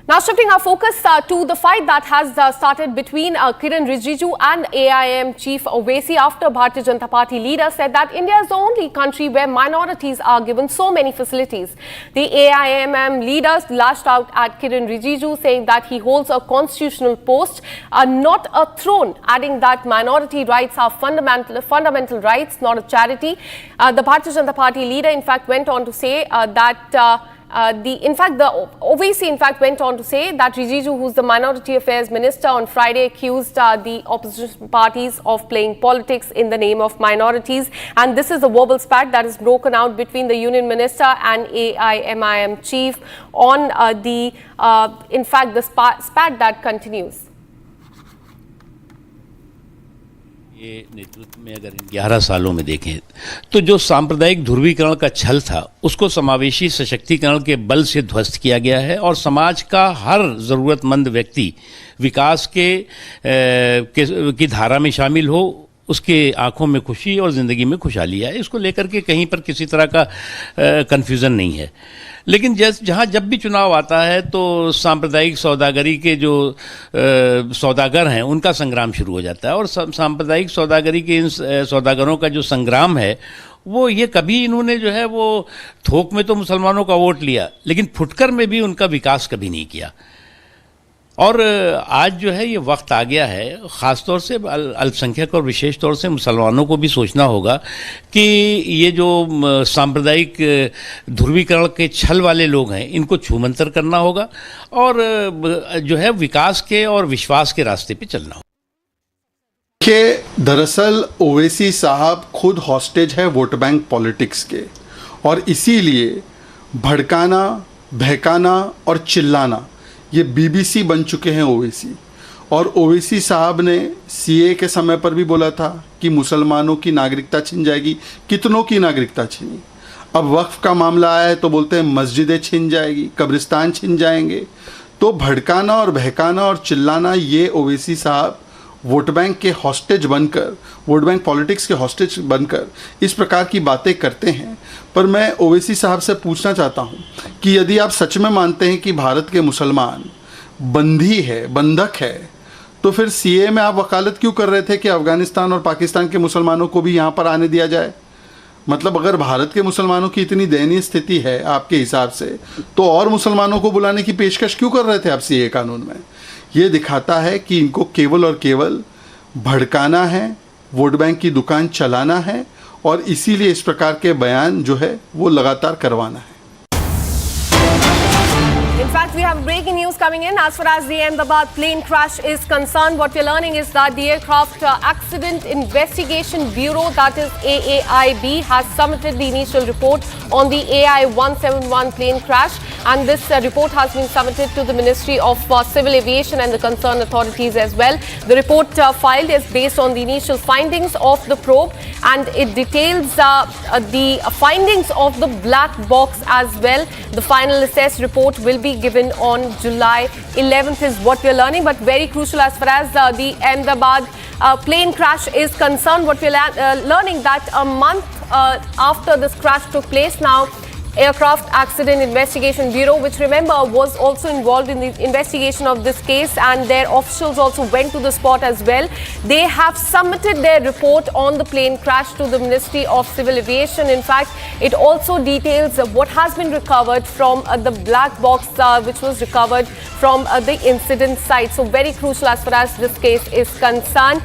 Now, shifting our focus to the fight that has started between Kiran Rijiju and AIM Chief Owaisi, after Bharatiya Janata Party leader said that India is the only country where minorities are given so many facilities. The AIMM leaders lashed out at Kiran Rijiju, saying that he holds a constitutional post, not a throne, adding that minority rights are fundamental rights, not a charity. The Bharatiya Janata Party leader, in fact, went on to say that Owaisi went on to say that Rijiju, who's the Minority Affairs Minister, on Friday accused the opposition parties of playing politics in the name of minorities. And this is a verbal spat that is broken out between the Union Minister and AIMIM Chief on the spat that continues. ये नेतृत्व में अगर 11 सालों में देखें तो जो सांप्रदायिक ध्रुवीकरण का छल था उसको समावेशी सशक्तिकरण के बल से ध्वस्त किया गया है, और समाज का हर ज़रूरतमंद व्यक्ति विकास की धारा में शामिल हो, उसके आंखों में खुशी और ज़िंदगी में खुशहाली है। इसको लेकर के कहीं पर किसी तरह का कन्फ्यूज़न नहीं है। लेकिन जहाँ जब भी चुनाव आता है तो सांप्रदायिक सौदागरी के जो सौदागर हैं उनका संग्राम शुरू हो जाता है, और सांप्रदायिक सौदागरी के इन सौदागरों का जो संग्राम है वो ये कभी इन्होंने जो है वो थोक में तो मुसलमानों का वोट लिया, लेकिन फुटकर में भी उनका विकास कभी नहीं किया। और आज जो है ये वक्त आ गया है, ख़ासतौर से अल्पसंख्यक और विशेष तौर से मुसलमानों को भी सोचना होगा कि ये जो सांप्रदायिक ध्रुवीकरण के छल वाले लोग हैं, इनको छूमंतर करना होगा और जो है विकास के और विश्वास के रास्ते पे चलना होगा। कि दरअसल ओवैसी साहब खुद हॉस्टेज है वोट बैंक पॉलिटिक्स के, और इसीलिए भड़काना, बहकाना और चिल्लाना ये बीबीसी बन चुके हैं ओवैसी। और ओवैसी साहब ने सीए के समय पर भी बोला था कि मुसलमानों की नागरिकता छिन जाएगी, कितनों की नागरिकता छिनी। अब वक्फ का मामला आया है तो बोलते हैं मस्जिदें छिन जाएगी, कब्रिस्तान छिन जाएंगे। तो भड़काना और बहकाना और चिल्लाना ये ओवैसी साहब वोट बैंक के हॉस्टेज बनकर, वोट बैंक पॉलिटिक्स के हॉस्टेज बनकर इस प्रकार की बातें करते हैं। पर मैं ओवैसी साहब से पूछना चाहता हूं कि यदि आप सच में मानते हैं कि भारत के मुसलमान बंदी है, बंधक है, तो फिर सीए में आप वकालत क्यों कर रहे थे कि अफगानिस्तान और पाकिस्तान के मुसलमानों को भी यहाँ पर आने दिया जाए? मतलब अगर भारत के मुसलमानों की इतनी दयनीय स्थिति है आपके हिसाब से, तो और मुसलमानों को बुलाने की पेशकश क्यों कर रहे थे आप सीए कानून में? ये दिखाता है कि इनको केवल और केवल भड़काना है, वोट बैंक की दुकान चलाना है, और इसीलिए इस प्रकार के बयान जो है वो लगातार करवाना है। In fact, we have breaking news coming in. As far as the Ahmedabad plane crash is concerned, what we're learning is that the Aircraft Accident Investigation Bureau, that is AAIB, has submitted the initial report on the AI-171 plane crash. And this report has been submitted to the Ministry of Civil Aviation and the concerned authorities as well. The report filed is based on the initial findings of the probe, and it details the findings of the black box as well. The final assessed report will be given on July 11th is what we are learning. But very crucial as far as the Ahmedabad plane crash is concerned, what we are learning that a month after this crash took place now, Aircraft Accident Investigation Bureau, which remember was also involved in the investigation of this case, and their officials also went to the spot as well. They have submitted their report on the plane crash to the Ministry of Civil Aviation. In fact, it also details what has been recovered from the black box which was recovered from the incident site. So very crucial as far as this case is concerned.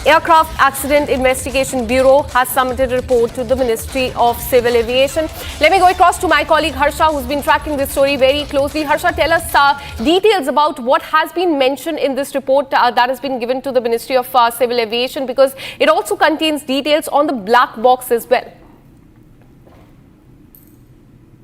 Aircraft Accident Investigation Bureau has submitted a report to the Ministry of Civil Aviation. Let me go across to my colleague Harsha, who's been tracking this story very closely. Harsha, tell us details about what has been mentioned in this report that has been given to the Ministry of Civil Aviation, because it also contains details on the black box as well.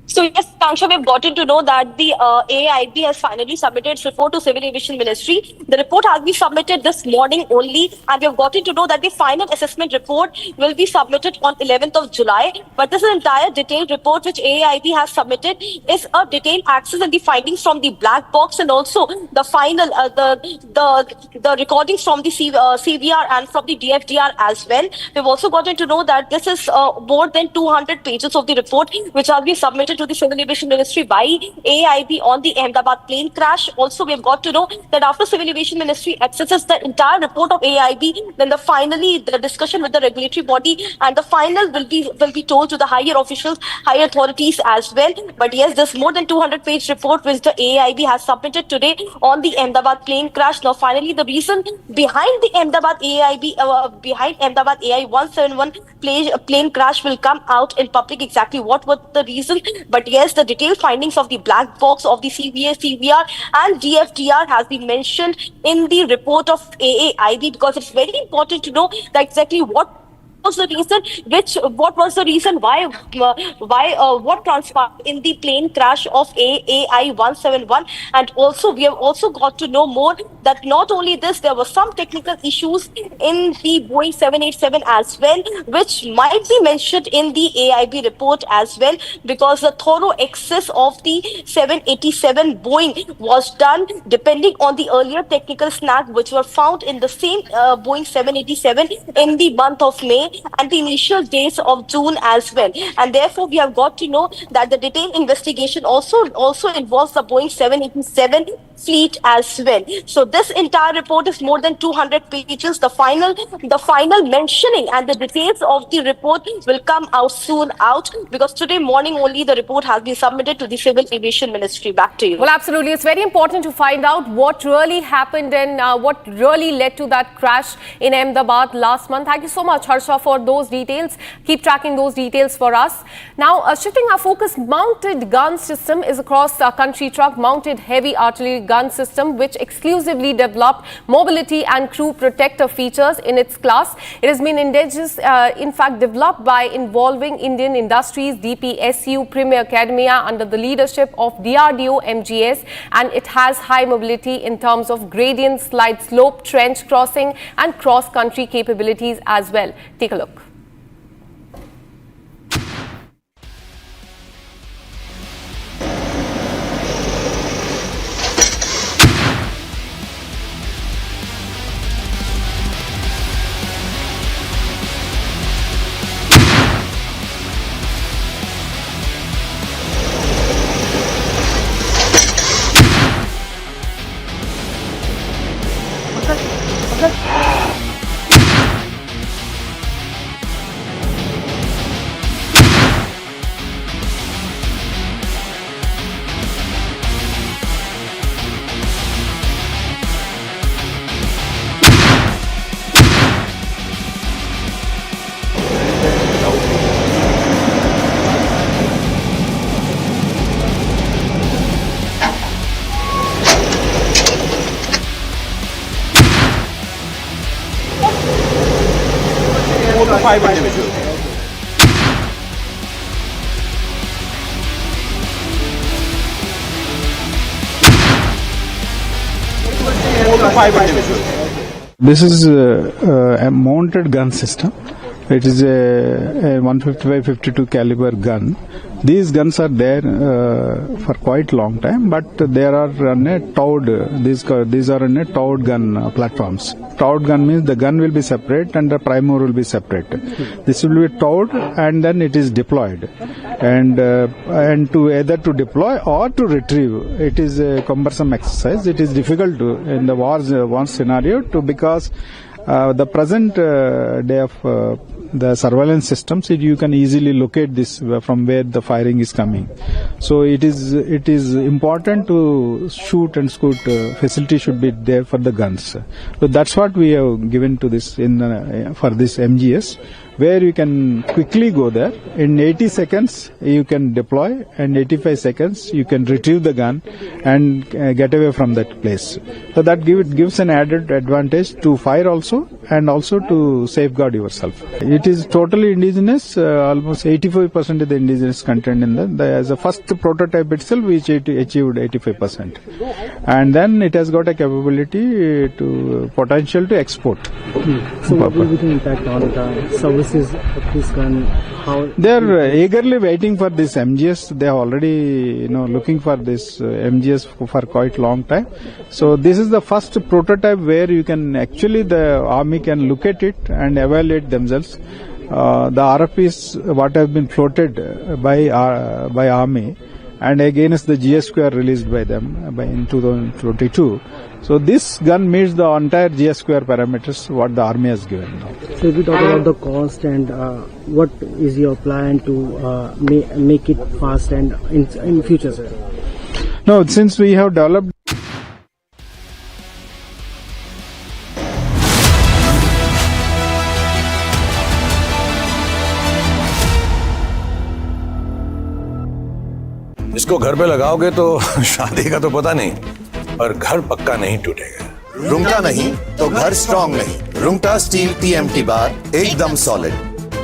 So yes, Kanksha, we've gotten to know that the AIB has finally submitted its report to Civil Aviation Ministry. The report has been submitted this morning only, and we've gotten to know that the final assessment report will be submitted on 11th of July. But this entire detailed report which AIB has submitted is a detailed access and the findings from the black box, and also the final the recordings from the CVR and from the DFDR as well. We've also gotten to know that this is more than 200 pages of the report which has been submitted to the Civil Aviation Ministry by AIB on the Ahmedabad plane crash. Also, we've got to know that after Civil Aviation Ministry accesses the entire report of AIB, then finally the discussion with the regulatory body and the final will be told to the higher officials, higher authorities as well. But yes, this more than 200-page report which the AIB has submitted today on the Ahmedabad plane crash. Now, finally, the reason behind the Ahmedabad AIB, behind Ahmedabad AI-171 plane crash will come out in public. Exactly what was the reason? But yes, the detailed findings of the black box of the CVA, CVR and DFDR has been mentioned in the report of AAIB, because it's very important to know that exactly what was the reason what transpired in the plane crash of AI-171. And also we have also got to know more that not only this, there were some technical issues in the Boeing 787 as well, which might be mentioned in the AIB report as well, because the thorough access of the 787 Boeing was done depending on the earlier technical snag which were found in the same Boeing 787 in the month of May. and the initial days of June as well. And therefore, we have got to know that the detailed investigation also involves the Boeing 787 fleet as well. So this entire report is more than 200 pages. The final mentioning and the details of the report will come out soon because today morning only the report has been submitted to the Civil Aviation Ministry. Back to you. Well, absolutely. It's very important to find out what really happened and what really led to that crash in Ahmedabad last month. Thank you so much, Harsha, for those details. Keep tracking those details for us. Now, shifting our focus, mounted gun system is across the country. Truck-mounted heavy artillery gun system, which exclusively developed mobility and crew protector features in its class. It has been in fact developed by involving Indian industries, DPSU, Premier Academia under the leadership of DRDO MGS, and it has high mobility in terms of gradient, slide slope, trench crossing and cross-country capabilities as well. Take a look. This is a mounted gun system. It is a 155-52 caliber gun. These guns are there for quite a long time, but they are on a towed. These are on a towed gun platforms. Towed gun means the gun will be separate and the primer will be separate. This will be towed and then it is deployed. And to either to deploy or to retrieve, it is a cumbersome exercise. It is difficult to in the war scenario because the present day of the surveillance systems, you can easily locate this from where the firing is coming. So it is important to shoot and scoot facility should be there for the guns. So that's what we have given to this for this MGS, where you can quickly go there. In 80 seconds you can deploy, and 85 seconds you can retrieve the gun and get away from that place. So that gives an added advantage to fire also, and also to safeguard yourself. It is totally indigenous, almost 85% of the indigenous content in as a first prototype itself which achieved 85%. And then it has got a capability potential to export. So what will be the impact on the services of this gun? They are eagerly waiting for this MGS. They are already looking for this MGS for quite long time. So this is the first prototype where you can actually, the army can look at it and evaluate themselves. The RFPs what have been floated by army, and against the GS2 released by them in 2022. So this gun meets the entire GS2 parameters what the army has given now. So if we talk about the cost and what is your plan to make it fast and in future, sir? No, since we have developed इसको घर पे लगाओगे तो शादी का तो पता नहीं, पर घर पक्का नहीं टूटेगा। रुंगटा नहीं तो घर स्ट्रॉन्ग नहीं। रुंगटा स्टील TMT बार एकदम सॉलिड।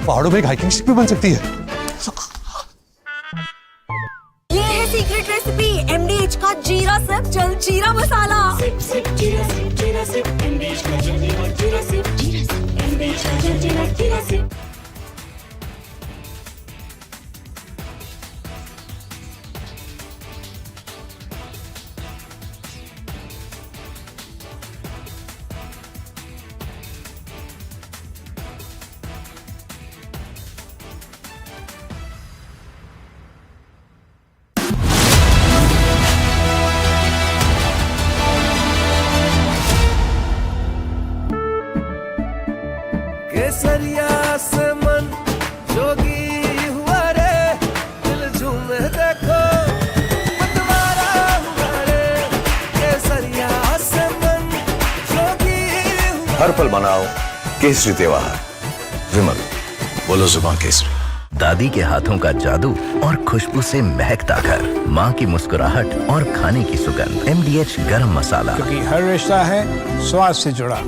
पहाड़ों में एक हाइकिंग शिप भी बन सकती है। ये है सीक्रेट रेसिपी MDH का जीरा सिप जल जीरा मसाला। जीरा सिप MDH का जल जीरा सिप MDH का जल जीरा सिप। हर पल मनाओ केसरी त्योहार। विमल, बोलो जुबान केसरी। दादी के हाथों का जादू और खुशबू से महकता घर, माँ की मुस्कुराहट और खाने की सुगंध। MDH गरम मसाला, क्योंकि हर रिश्ता है स्वाद से जुड़ा।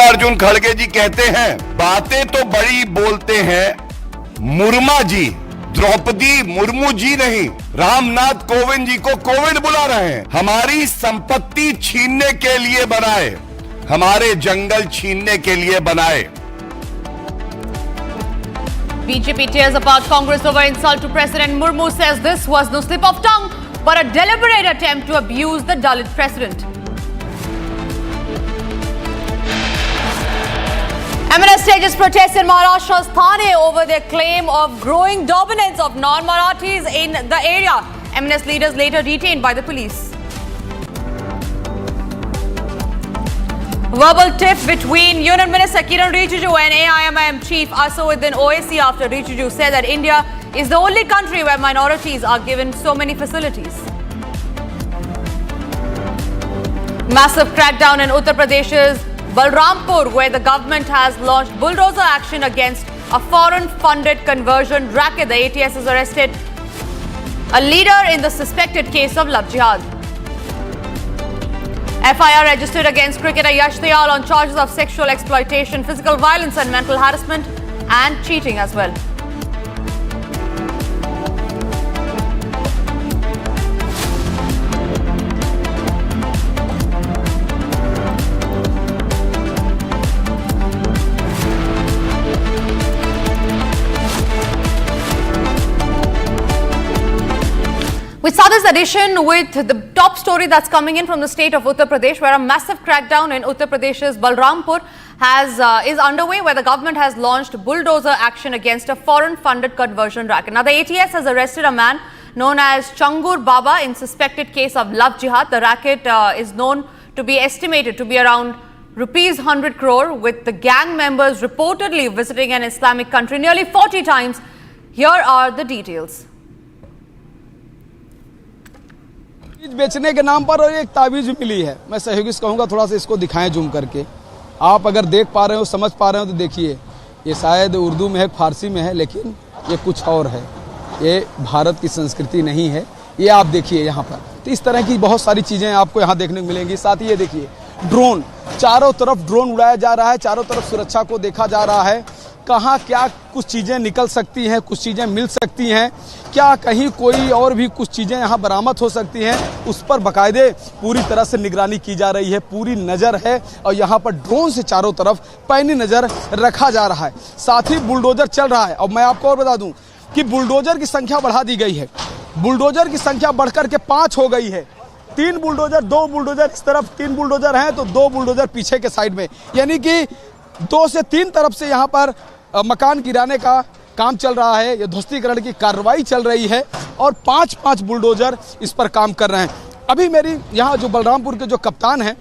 अर्जुन खड़गे जी कहते हैं, बातें तो बड़ी बोलते हैं मुर्मा जी, द्रौपदी मुर्मू जी नहीं। रामनाथ कोविंद जी को कोविंद बुला रहे हैं। हमारी संपत्ति छीनने के लिए बनाए, हमारे जंगल छीनने के लिए बनाए। BJP tears apart Congress over insult to President Murmu, says this was no slip of tongue but a deliberate attempt to abuse the Dalit president. MNS stages protests in Maharashtra's Thane over their claim of growing dominance of non-Marathis in the area. MNS leaders later detained by the police. Verbal tiff between Union Minister Kiran Rijiju and AIMIM Chief Asauddin Owaisi after Rijiju said that India is the only country where minorities are given so many facilities. Massive crackdown in Uttar Pradesh's Balrampur, where the government has launched bulldozer action against a foreign-funded conversion racket. The ATS has arrested a leader in the suspected case of love jihad. FIR registered against cricketer Yash Dayal on charges of sexual exploitation, physical violence and mental harassment and cheating as well. We start this edition with the top story that's coming in from the state of Uttar Pradesh, where a massive crackdown in Uttar Pradesh's Balrampur is underway, where the government has launched bulldozer action against a foreign-funded conversion racket. Now, the ATS has arrested a man known as Changur Baba in suspected case of love jihad. The racket is known to be estimated to be around rupees 100 crore, with the gang members reportedly visiting an Islamic country nearly 40 times. Here are the details. बेचने के नाम पर और एक तावीज मिली है। मैं सहयोगी से कहूँगा थोड़ा सा इसको दिखाएं जूम करके। आप अगर देख पा रहे हो, समझ पा रहे हो तो देखिए, ये शायद उर्दू में है, फारसी में है, लेकिन ये कुछ और है। ये भारत की संस्कृति नहीं है। ये आप देखिए यहाँ पर, तो इस तरह की बहुत सारी चीज़ें आपको यहाँ देखने को मिलेंगी। साथ ही ये देखिए ड्रोन, चारों तरफ ड्रोन उड़ाया जा रहा है, चारों तरफ सुरक्षा को देखा जा रहा है। कहाँ क्या कुछ चीज़ें निकल सकती हैं, कुछ चीज़ें मिल सकती हैं, क्या कहीं कोई और भी कुछ चीज़ें यहाँ बरामद हो सकती हैं, उस पर बाकायदे पूरी तरह से निगरानी की जा रही है, पूरी नज़र है और यहाँ पर ड्रोन से चारों तरफ पैनी नज़र रखा जा रहा है। साथ ही बुलडोजर चल रहा है। और मैं आपको और बता दूं कि बुलडोजर की संख्या बढ़ा दी गई है। बुलडोजर की संख्या बढ़कर के 5 हो गई है। 3 बुलडोजर, 2 बुलडोजर इस तरफ 3 बुलडोजर हैं, तो 2 बुलडोजर पीछे के साइड में, यानी कि 2 से 3 तरफ से यहाँ पर मकान गिराने का काम चल रहा है, ये ध्वस्तीकरण की कार्रवाई चल रही है और 5-5 बुलडोजर इस पर काम कर रहे हैं। अभी मेरी यहाँ जो बलरामपुर के जो कप्तान हैं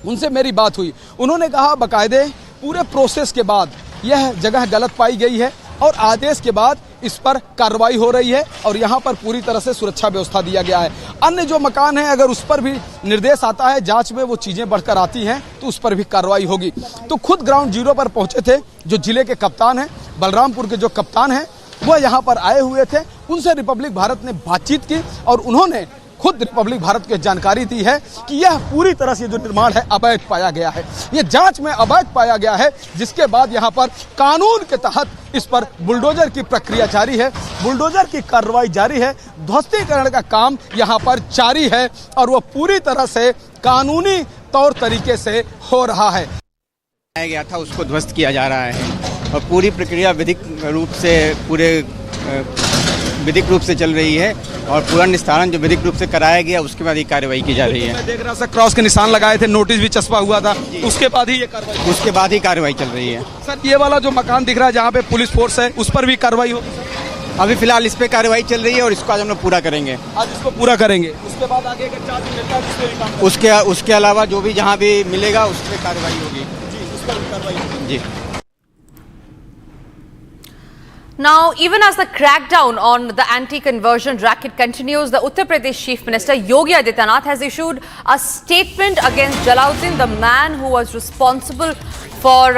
उनसे मेरी बात हुई, उन्होंने कहा बाकायदे पूरे प्रोसेस के बाद यह जगह गलत पाई गई है और आदेश के बाद इस पर कार्रवाई हो रही है और यहाँ पर पूरी तरह से सुरक्षा व्यवस्था दिया गया है। अन्य जो मकान है अगर उस पर भी निर्देश आता है, जांच में वो चीजें बढ़कर आती हैं तो उस पर भी कार्रवाई होगी। तो खुद ग्राउंड जीरो पर पहुंचे थे जो जिले के कप्तान हैं, बलरामपुर के जो कप्तान हैं वह यहाँ पर आए हुए थे। उनसे रिपब्लिक भारत ने बातचीत की और उन्होंने खुद रिपब्लिक भारत को जानकारी दी है कि यह पूरी तरह से जो निर्माण है अवैध पाया गया है, यह जांच में अवैध पाया गया है, जिसके बाद यहाँ पर कानून के तहत इस पर बुलडोजर की प्रक्रिया जारी है, बुलडोजर की कार्रवाई जारी है, ध्वस्तीकरण का काम यहाँ पर जारी है और वह पूरी तरह से कानूनी तौर तरीके से हो रहा है। आया गया था उसको ध्वस्त किया जा रहा है और पूरी प्रक्रिया विधिक रूप से चल रही है और पूरा निस्तारण जो विधिक रूप से कराया गया उसके बाद ही कार्रवाई की जा रही है। मैं देख रहा था क्रॉस के निशान लगाए थे, नोटिस भी चस्पा हुआ था, उसके बाद ही ये कार्रवाई, उसके बाद ही कार्रवाई चल रही है। सर ये वाला जो मकान दिख रहा है जहाँ पे पुलिस फोर्स है उस पर भी कार्रवाई होगी? अभी फिलहाल इस पे कार्रवाई चल रही है और इसको आज हम लोग पूरा करेंगे। आज इसको पूरा करेंगे, उसके बाद आगे का चार्ज मिलता है उस पर भी काम करेंगे। उसके अलावा जो भी जहाँ भी मिलेगा उस पर कार्रवाई होगी। जी, उस पर भी कार्रवाई होगी। जी। Now, even as the crackdown on the anti-conversion racket continues, the Uttar Pradesh Chief Minister Yogi Adityanath has issued a statement against Jalauddin, the man who was responsible for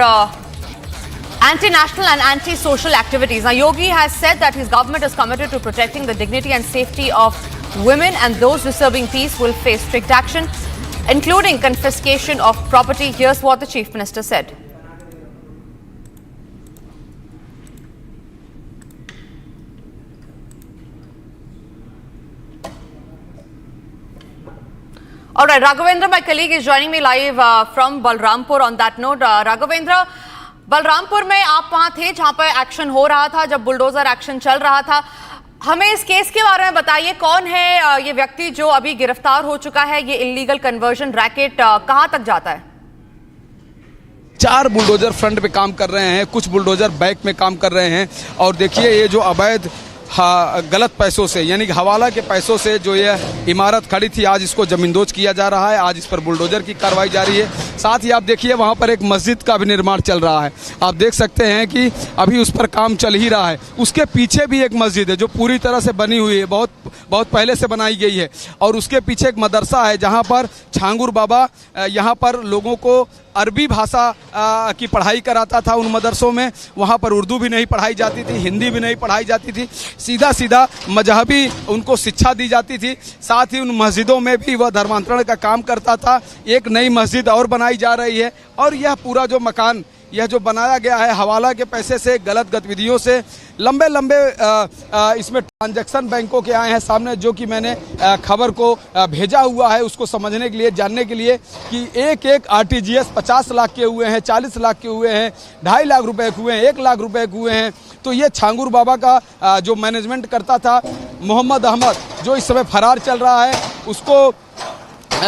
anti-national and anti-social activities. Now, Yogi has said that his government is committed to protecting the dignity and safety of women, and those disturbing peace will face strict action, including confiscation of property. Here's what the Chief Minister said. All right, Raghavendra, my colleague, is joining me live from Balrampur. On that note, Raghavendra, Balrampur में आप वहां थे जहां पर action हो रहा था, जब बुलडोजर एक्शन चल रहा था। हमें इस केस के बारे में बताइए, कौन है ये व्यक्ति जो अभी गिरफ्तार हो चुका है? ये इलीगल कन्वर्जन रैकेट कहां तक जाता है? 4 बुलडोजर फ्रंट पे काम कर रहे हैं, कुछ बुलडोजर बैक में काम कर रहे हैं और देखिए ये जो अवैध गलत पैसों से यानी कि हवाला के पैसों से जो ये इमारत खड़ी थी, आज इसको जमींदोज किया जा रहा है। आज इस पर बुलडोजर की कार्रवाई जारी है। साथ ही आप देखिए वहाँ पर एक मस्जिद का भी निर्माण चल रहा है। आप देख सकते हैं कि अभी उस पर काम चल ही रहा है। उसके पीछे भी एक मस्जिद है जो पूरी तरह से बनी हुई है, बहुत पहले से बनाई गई है और उसके पीछे एक मदरसा है जहाँ पर छांगुर बाबा यहाँ पर लोगों को अरबी भाषा की पढ़ाई कराता था। उन मदरसों में वहाँ पर उर्दू भी नहीं पढ़ाई जाती थी, हिंदी भी नहीं पढ़ाई जाती थी, सीधा मजहबी उनको शिक्षा दी जाती थी। साथ ही उन मस्जिदों में भी वह धर्मांतरण का काम करता था। एक नई मस्जिद और बनाई जा रही है और यह पूरा जो मकान यह जो बनाया गया है हवाला के पैसे से, गलत गतिविधियों से, लंबे इसमें ट्रांजैक्शन बैंकों के आए हैं सामने, जो कि मैंने खबर को भेजा हुआ है उसको समझने के लिए, जानने के लिए कि एक आरटीजीएस 50 लाख के हुए हैं, 40 लाख के हुए हैं, 2.5 लाख रुपए के हुए हैं, 1 लाख रुपए के हुए हैं। तो ये छांगुर बाबा का जो मैनेजमेंट करता था मोहम्मद अहमद, जो इस समय फरार चल रहा है, उसको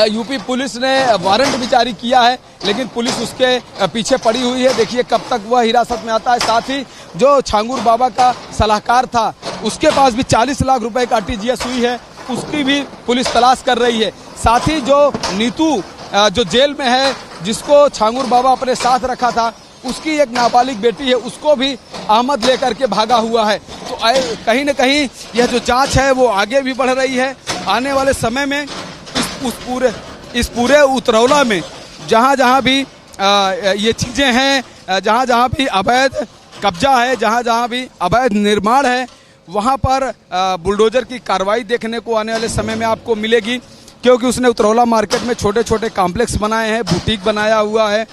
यूपी पुलिस ने वारंट भी जारी किया है, लेकिन पुलिस उसके पीछे पड़ी हुई है। देखिए कब तक वह हिरासत में आता है। साथ ही जो छांगुर बाबा का सलाहकार था उसके पास भी 40 लाख रुपए का आरटीजीएस हुई है, उसकी भी पुलिस तलाश कर रही है। साथ ही जो नीतू जो जेल में है, जिसको छांगुर बाबा अपने साथ रखा था, उसकी एक नाबालिग बेटी है, उसको भी अहमद लेकर के भागा हुआ है। तो कहीं न कहीं यह जो जांच है वो आगे भी बढ़ रही है। आने वाले समय में इस पूरे उतरौला में जहाँ भी ये चीज़ें हैं, जहाँ भी अवैध कब्जा है, जहाँ भी अवैध निर्माण है, वहाँ पर बुलडोजर की कार्रवाई देखने को आने वाले समय में आपको मिलेगी, क्योंकि उसने उतरौला मार्केट में छोटे छोटे कॉम्प्लेक्स बनाए हैं, बुटीक बनाया हुआ है,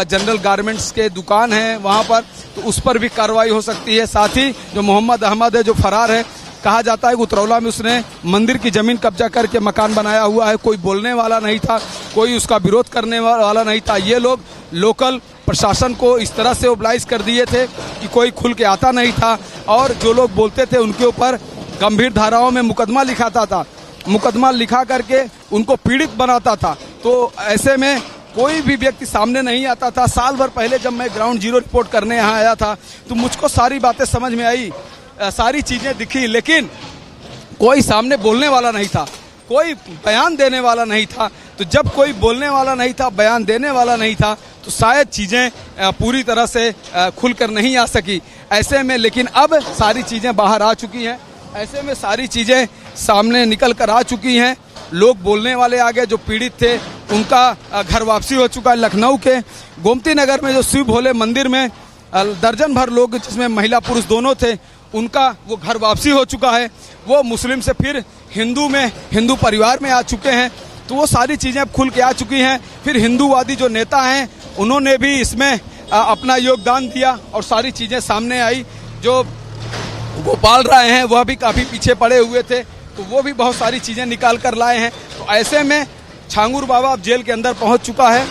जनरल गारमेंट्स के दुकान हैं वहाँ पर, तो उस पर भी कार्रवाई हो सकती है। साथ ही जो मोहम्मद अहमद है जो फरार है, कहा जाता है कि उतरौला में उसने मंदिर की जमीन कब्जा करके मकान बनाया हुआ है। कोई बोलने वाला नहीं था, कोई उसका विरोध करने वाला नहीं था। ये लोग लोकल प्रशासन को इस तरह से ओबलाइज कर दिए थे कि कोई खुल के आता नहीं था और जो लोग बोलते थे उनके ऊपर गंभीर धाराओं में मुकदमा लिखाता था, मुकदमा लिखा करके उनको पीड़ित बनाता था। तो ऐसे में कोई भी व्यक्ति सामने नहीं आता था। साल भर पहले जब मैं ग्राउंड जीरो रिपोर्ट करने यहाँ आया था तो मुझको सारी बातें समझ में आई, सारी चीज़ें दिखी, लेकिन कोई सामने बोलने वाला नहीं था, कोई बयान देने वाला नहीं था। तो जब कोई बोलने वाला नहीं था, बयान देने वाला नहीं था, तो शायद चीज़ें पूरी तरह से खुलकर नहीं आ सकी। ऐसे में लेकिन अब सारी चीज़ें बाहर आ चुकी हैं, ऐसे में सारी चीज़ें सामने निकल कर आ चुकी हैं। लोग बोलने वाले आ गए, जो पीड़ित थे उनका घर वापसी हो चुका है। लखनऊ के गोमती नगर में जो शिव भोले मंदिर में दर्जन भर लोग, जिसमें महिला पुरुष दोनों थे, उनका वो घर वापसी हो चुका है। वो मुस्लिम से फिर हिंदू परिवार में आ चुके हैं। तो वो सारी चीज़ें अब खुल के आ चुकी हैं। फिर हिंदूवादी जो नेता हैं उन्होंने भी इसमें अपना योगदान दिया और सारी चीज़ें सामने आई। जो गोपाल राय हैं वह भी काफ़ी पीछे पड़े हुए थे, तो वो भी बहुत सारी चीज़ें निकाल कर लाए हैं। तो ऐसे में छांगुर बाबा अब जेल के अंदर पहुंच चुका है,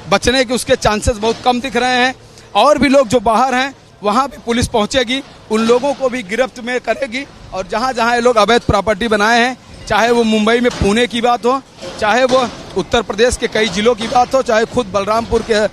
बचने के उसके चांसेस बहुत कम दिख रहे हैं। और भी लोग जो बाहर हैं वहाँ भी पुलिस पहुँचेगी, उन लोगों को भी गिरफ्त में करेगी। और जहाँ जहाँ ये लोग अवैध प्रॉपर्टी बनाए हैं, चाहे वो मुंबई में पुणे की बात हो, चाहे वो उत्तर प्रदेश के कई जिलों की बात हो, चाहे खुद बलरामपुर के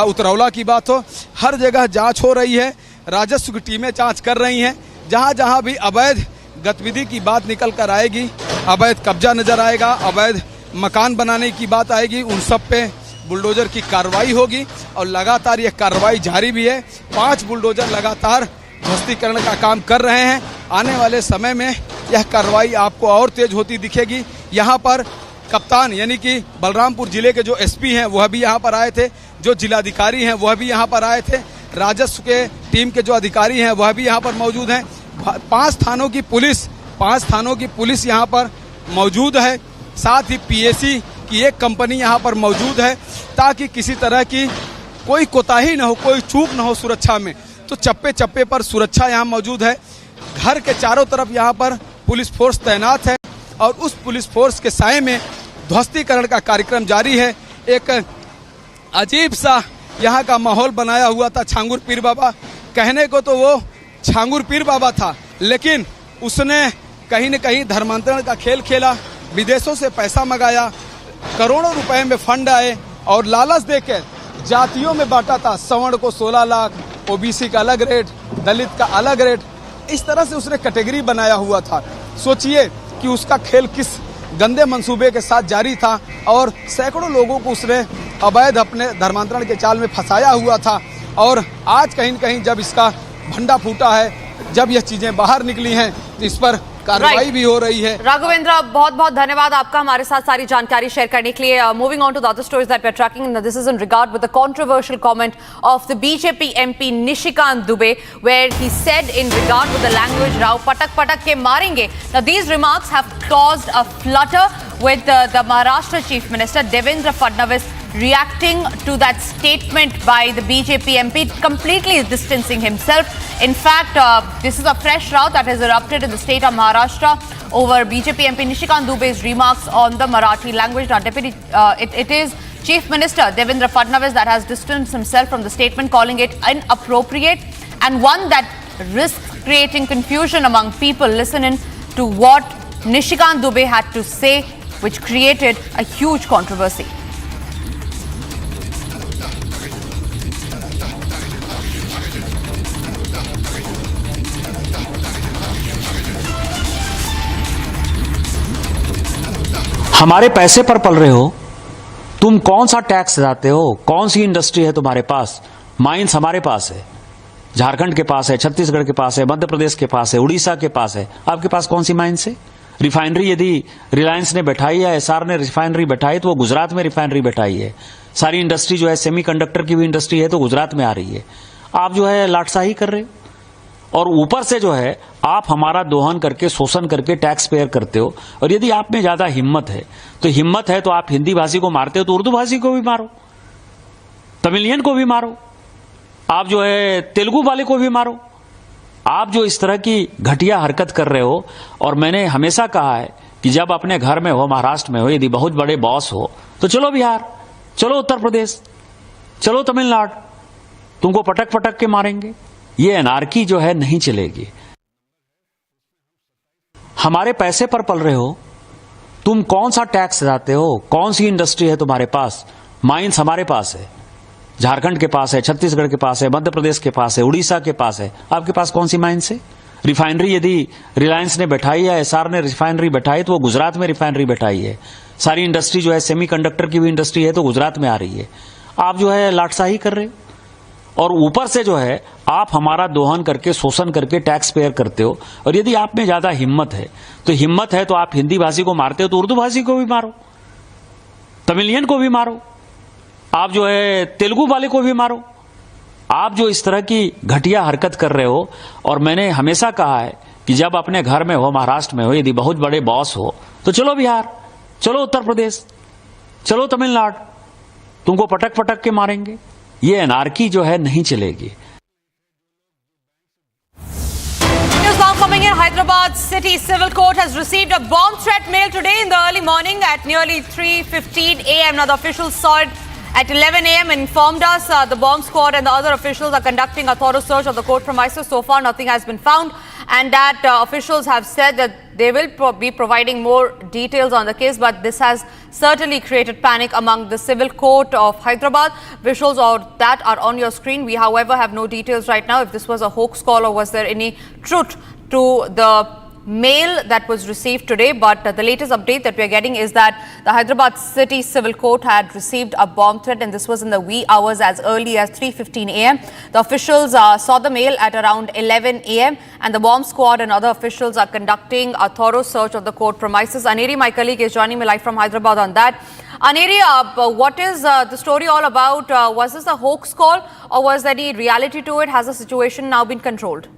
उतरौला की बात हो, हर जगह जांच हो रही है। राजस्व की टीमें जांच कर रही हैं। जहां जहां भी अवैध गतिविधि की बात निकल कर आएगी, अवैध कब्जा नजर आएगा, अवैध मकान बनाने की बात आएगी, उन सब पे बुलडोजर की कार्रवाई होगी। और लगातार यह कार्रवाई जारी भी है। 5 बुलडोजर लगातार ध्वस्तीकरण का काम कर रहे हैं। आने वाले समय में यह कार्रवाई आपको और तेज होती दिखेगी। यहाँ पर कप्तान यानी कि बलरामपुर जिले के जो एसपी हैं वह भी यहाँ पर आए थे, जो जिलाधिकारी हैं वह भी यहाँ पर आए थे, राजस्व के टीम के जो अधिकारी हैं वह भी यहाँ पर मौजूद हैं। 5 थानों की पुलिस यहाँ पर मौजूद है। साथ ही पीएसी की एक कंपनी यहाँ पर मौजूद है, ताकि किसी तरह की कोई कोताही न हो, कोई चूक न हो सुरक्षा में। तो चप्पे चप्पे पर सुरक्षा यहाँ मौजूद है। घर के चारों तरफ यहाँ पर पुलिस फोर्स तैनात है और उस पुलिस फोर्स के साए में ध्वस्तीकरण का कार्यक्रम जारी है। एक अजीब सा यहाँ का माहौल बनाया हुआ था। छांगुर पीर बाबा, कहने को तो वो छांगुर पीर बाबा था, लेकिन उसने कहीं न कहीं धर्मांतरण का खेल खेला, विदेशों से पैसा मंगाया, करोड़ों रुपए में फंड आए और लालच देकर जातियों में बांटा था। सवर्ण को 16 लाख, ओबीसी का अलग रेट, दलित का अलग रेट, इस तरह से उसने कैटेगरी बनाया हुआ था। सोचिए कि उसका खेल किस गंदे मंसूबे के साथ जारी था और सैकड़ों लोगों को उसने अवैध अपने धर्मांतरण के जाल में फंसाया हुआ था। और आज कहीं न कहीं जब इसका भंडा फूटा है, जब यह चीजें बाहर निकली हैं, तो इस पर कार्रवाई भी हो रही है। राघवेंद्र, बहुत बहुत धन्यवाद आपका हमारे साथ सारी जानकारी शेयर करने के लिए। Moving on to the other stories that we are tracking, this is in regard with the controversial comment of the BJP MP Nishikant Dubey, where he said in regard with the language राव पटक पटक के मारेंगे। Now these remarks have caused a flutter with the Maharashtra Chief Minister Devendra Fadnavis reacting to that statement by the BJP MP, completely distancing himself. In fact, this is a fresh row that has erupted in the state of Maharashtra over BJP MP Nishikant Dube's remarks on the Marathi language. Now, it is Chief Minister Devendra Fadnavis that has distanced himself from the statement, calling it inappropriate and one that risks creating confusion among people. Listen in to what Nishikant Dube had to say, which created a huge controversy. हमारे पैसे पर पल रहे हो, तुम कौन सा tax देते हो, कौन सी इंडस्ट्री है तुम्हारे पास? माइंस हमारे पास है, झारखंड के पास है, छत्तीसगढ़ के पास है, मध्य प्रदेश के पास है, उड़ीसा के पास है। आपके पास कौन सी माइंस है? रिफाइनरी यदि रिलायंस ने बैठाई है, एसआर ने रिफाइनरी बैठाई, तो वो गुजरात में रिफाइनरी बैठाई है। सारी इंडस्ट्री जो है, सेमीकंडक्टर की भी इंडस्ट्री है, तो गुजरात में आ रही है। आप जो है लाटसाही कर रहे हो और ऊपर से जो है आप हमारा दोहन करके, शोषण करके टैक्स पेयर करते हो। और यदि आप में ज्यादा हिम्मत है तो आप हिंदी भाषी को मारते हो तो उर्दू भाषी को भी मारो, तमिलियन को भी मारो, आप जो है तेलुगु वाले को भी मारो। आप जो इस तरह की घटिया हरकत कर रहे हो, और मैंने हमेशा कहा है कि जब अपने घर में हो, महाराष्ट्र में हो, यदि बहुत बड़े बॉस हो तो चलो बिहार, चलो उत्तर प्रदेश, चलो तमिलनाडु, तुमको पटक पटक के मारेंगे। ये एनार्की जो है नहीं चलेगी। हमारे पैसे पर पल रहे हो, तुम कौन सा टैक्स देते हो, कौन सी इंडस्ट्री है तुम्हारे पास? माइंस हमारे पास है, झारखंड के पास है, छत्तीसगढ़ के पास है, मध्य प्रदेश के पास है, उड़ीसा के पास है। आपके पास कौन सी माइंस है? रिफाइनरी यदि रिलायंस ने बैठाई है, एसआर ने रिफाइनरी बैठाई, तो वो गुजरात में रिफाइनरी बैठाई है। सारी इंडस्ट्री जो है, सेमीकंडक्टर की भी इंडस्ट्री है, तो गुजरात में आ रही है। आप जो है लाटसाही कर रहे हो और ऊपर से जो है आप हमारा दोहन करके, शोषण करके टैक्स पेयर करते हो। और यदि आप में ज्यादा हिम्मत है तो आप हिंदी भाषी को मारते हो तो उर्दू भाषी को भी मारो, तमिलियन को भी मारो, आप जो है तेलुगु वाले को भी मारो। आप जो इस तरह की घटिया हरकत कर रहे हो, और मैंने हमेशा कहा है कि जब अपने घर में हो, महाराष्ट्र में हो, यदि बहुत बड़े बॉस हो तो चलो बिहार, चलो उत्तर प्रदेश, चलो तमिलनाडु, तुमको पटक पटक के मारेंगे। ये एनार्की जो है नहीं चलेगी। News now coming in. Hyderabad City Civil Court has received a bomb threat mail today in the early morning at nearly 3:15 a.m. Now the officials saw it at 11 a.m. and informed us the bomb squad and the other officials are conducting a thorough search of the court premises. So far nothing has been found, and that officials have said that they will be providing more details on the case, but this has certainly created panic among the civil court of Hyderabad. Visuals of that are on your screen. We however have no details right now if this was a hoax call or was there any truth to the mail that was received today, but the latest update that we are getting is that the Hyderabad City Civil Court had received a bomb threat, and this was in the wee hours as early as 3:15 a.m. The officials saw the mail at around 11 a.m. and the bomb squad and other officials are conducting a thorough search of the court premises. Aneri, my colleague, is joining me live from Hyderabad on that. Aneri, what is the story all about? Was this a hoax call or was there any reality to it? Has the situation now been controlled?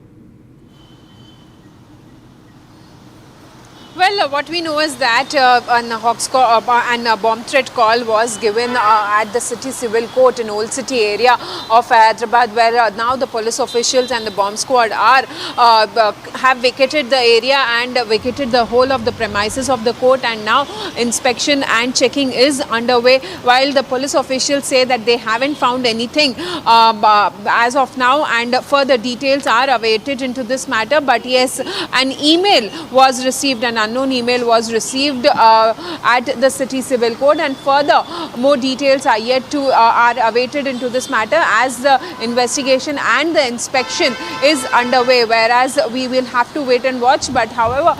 Well, what we know is that a bomb threat call was given at the city civil court in Old City area of Hyderabad, where now the police officials and the bomb squad have vacated the area and vacated the whole of the premises of the court, and now inspection and checking is underway. While the police officials say that they haven't found anything as of now, and further details are awaited into this matter. But yes, an email was received, an unknown email was received at the city civil court, and further more details are yet to are awaited into this matter as the investigation and the inspection is underway, whereas we will have to wait and watch. But however,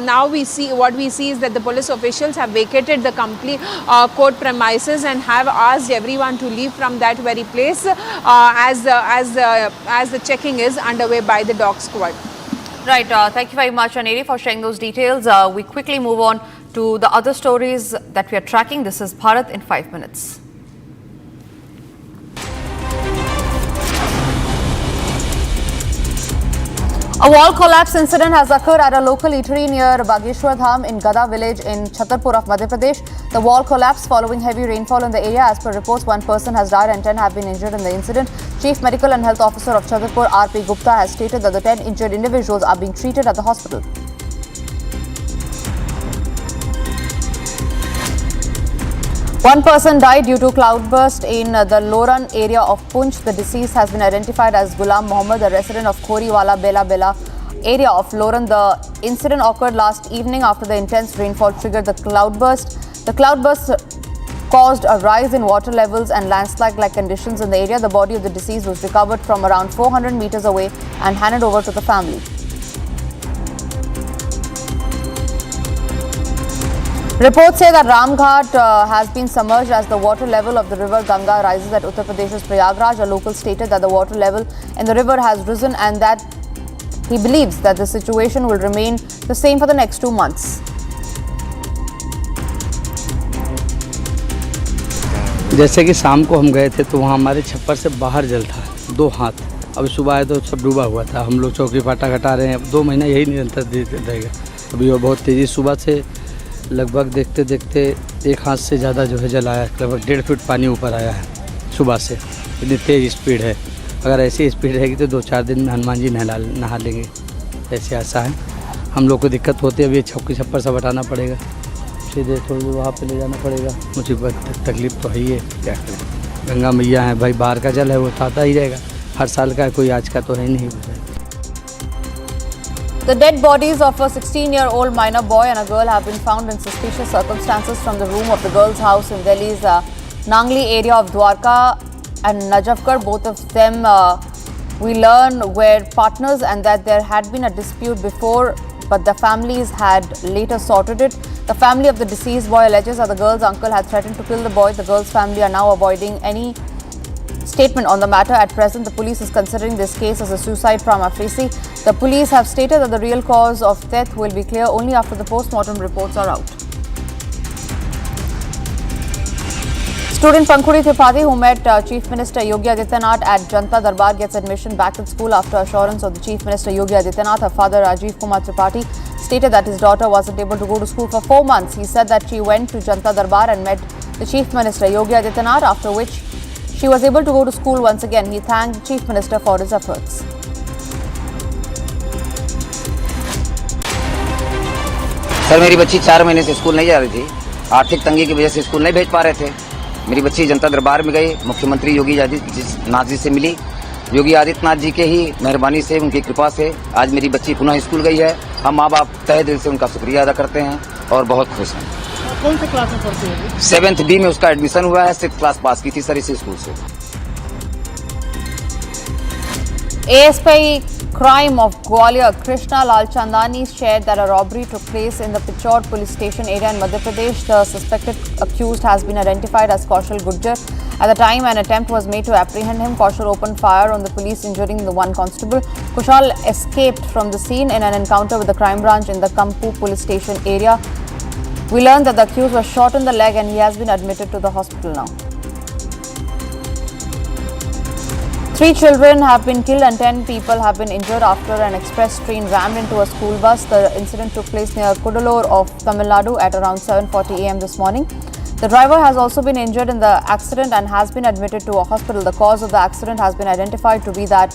now we see is that the police officials have vacated the complete court premises and have asked everyone to leave from that very place as the checking is underway by the dog squad. Right. Thank you very much, Aneri, for sharing those details. We quickly move on to the other stories that we are tracking. This is Bharat in 5 minutes. A wall collapse incident has occurred at a local eatery near Bageshwar Dham in Gada village in Chhatarpur of Madhya Pradesh. The wall collapsed following heavy rainfall in the area. As per reports, one person has died and 10 have been injured in the incident. Chief Medical and Health Officer of Chhatarpur, R.P. Gupta, has stated that the 10 injured individuals are being treated at the hospital. One person died due to cloudburst in the Loran area of Punch. The deceased has been identified as Ghulam Mohammed, a resident of Khoriwala Bela area of Loran. The incident occurred last evening after the intense rainfall triggered the cloudburst. The cloudburst caused a rise in water levels and landslide-like conditions in the area. The body of the deceased was recovered from around 400 meters away and handed over to the family. Reports say that Ramghat has been submerged as the water level of the river Ganga rises at Uttar Pradesh's Prayagraj. A local stated that the water level in the river has risen and that he believes that the situation will remain the same for the next 2 months. जैसे कि शाम को हम गए थे तो वहाँ हमारे छप्पर से बाहर जल था 2 हाथ। अब सुबह आए तो सब डूबा हुआ था। हम लोग चौकी फाटा घटा रहे हैं। अब 2 महीना यही निरंतर रहेगा। अभी वो बहुत तेज़ी सुबह से लगभग देखते देखते 1 हाथ से ज़्यादा जो है जल आया। लगभग 1.5 फीट पानी ऊपर आया है सुबह से। इतनी तेज़ स्पीड है। अगर ऐसी स्पीड रहेगी तो 2-4 दिन में हनुमान जी नहा लेंगे, ऐसे आशा है। हम लोग को दिक्कत होती है। अब ये चौकी छप्पर सब हटाना पड़ेगा, सीधे थोड़ी दूर वहाँ पे ले जाना पड़ेगा। मुसीबत तकलीफ तो है ही है, क्या करें। गंगा मैया है भाई, बाहर का जल है वो तो आता ही रहेगा। हर साल का है, कोई आज का तो है नहीं। The dead bodies of a 16-year-old minor boy and a girl have been found in suspicious circumstances from the room of the girl's house in Delhi's Nangli area of Dwarka and Najafgarh. Both of them, we learn, were partners and that there had been a dispute before, but the families had later sorted it. The family of the deceased boy alleges that the girl's uncle had threatened to kill the boy. The girl's family are now avoiding any statement on the matter. At present, the police is considering this case as a suicide prima facie. The police have stated that the real cause of death will be clear only after the post-mortem reports are out. Student Pankhuri Tripathi, who met Chief Minister Yogi Adityanath at Janta Darbar, gets admission back in school after assurance of the Chief Minister Yogi Adityanath. Her father, Rajiv Kumar Tripathi, stated that his daughter wasn't able to go to school for 4 months. He said that she went to Janta Darbar and met the Chief Minister Yogi Adityanath, after which she was able to go to school once again. He thanked the Chief Minister for his efforts. Sir, मेरी बच्ची 4 महीने से school नहीं जा रही थी। आर्थिक तंगी की वजह से स्कूल नहीं भेज पा रहे थे। मेरी बच्ची जनता दरबार में गई, मुख्यमंत्री योगी आदित्यनाथ जी से मिली। योगी आदित्यनाथ जी के ही मेहरबानी से, उनकी कृपा से आज मेरी बच्ची पुनः स्कूल गई है। हम माँ बाप तहे दिल से उनका शुक्रिया अदा करते हैं और बहुत खुश हैं। कौन से क्लास में पढ़ती है? 7th B में उसका एडमिशन हुआ है। 6th क्लास पास की थी सर इसी स्कूल से। ASP crime of Gwalior, Krishna Lal Chandani, shared that a robbery took place in the Pichor police station area in Madhya Pradesh. The suspected accused has been identified as Kaushal Gujjar. At the time, an attempt was made to apprehend him. Kaushal opened fire on the police, injuring the one constable. Kushal escaped from the scene in an encounter with the crime branch in the Kampu police station area. We learned that the accused was shot in the leg and he has been admitted to the hospital now. 3 children have been killed and 10 people have been injured after an express train rammed into a school bus. The incident took place near Kudalur of Tamil Nadu at around 7:40 a.m. this morning. The driver has also been injured in the accident and has been admitted to a hospital. The cause of the accident has been identified to be that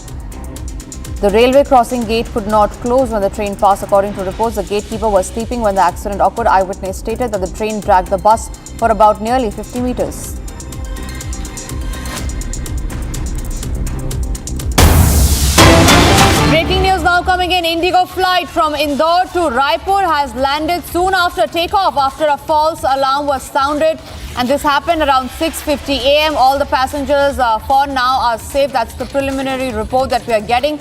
the railway crossing gate could not close when the train passed. According to reports, the gatekeeper was sleeping when the accident occurred. Eyewitness stated that the train dragged the bus for about nearly 50 meters. Breaking news now coming in. Indigo flight from Indore to Raipur has landed soon after takeoff after a false alarm was sounded, and this happened around 6:50 a.m. All the passengers for now are safe. That's the preliminary report that we are getting,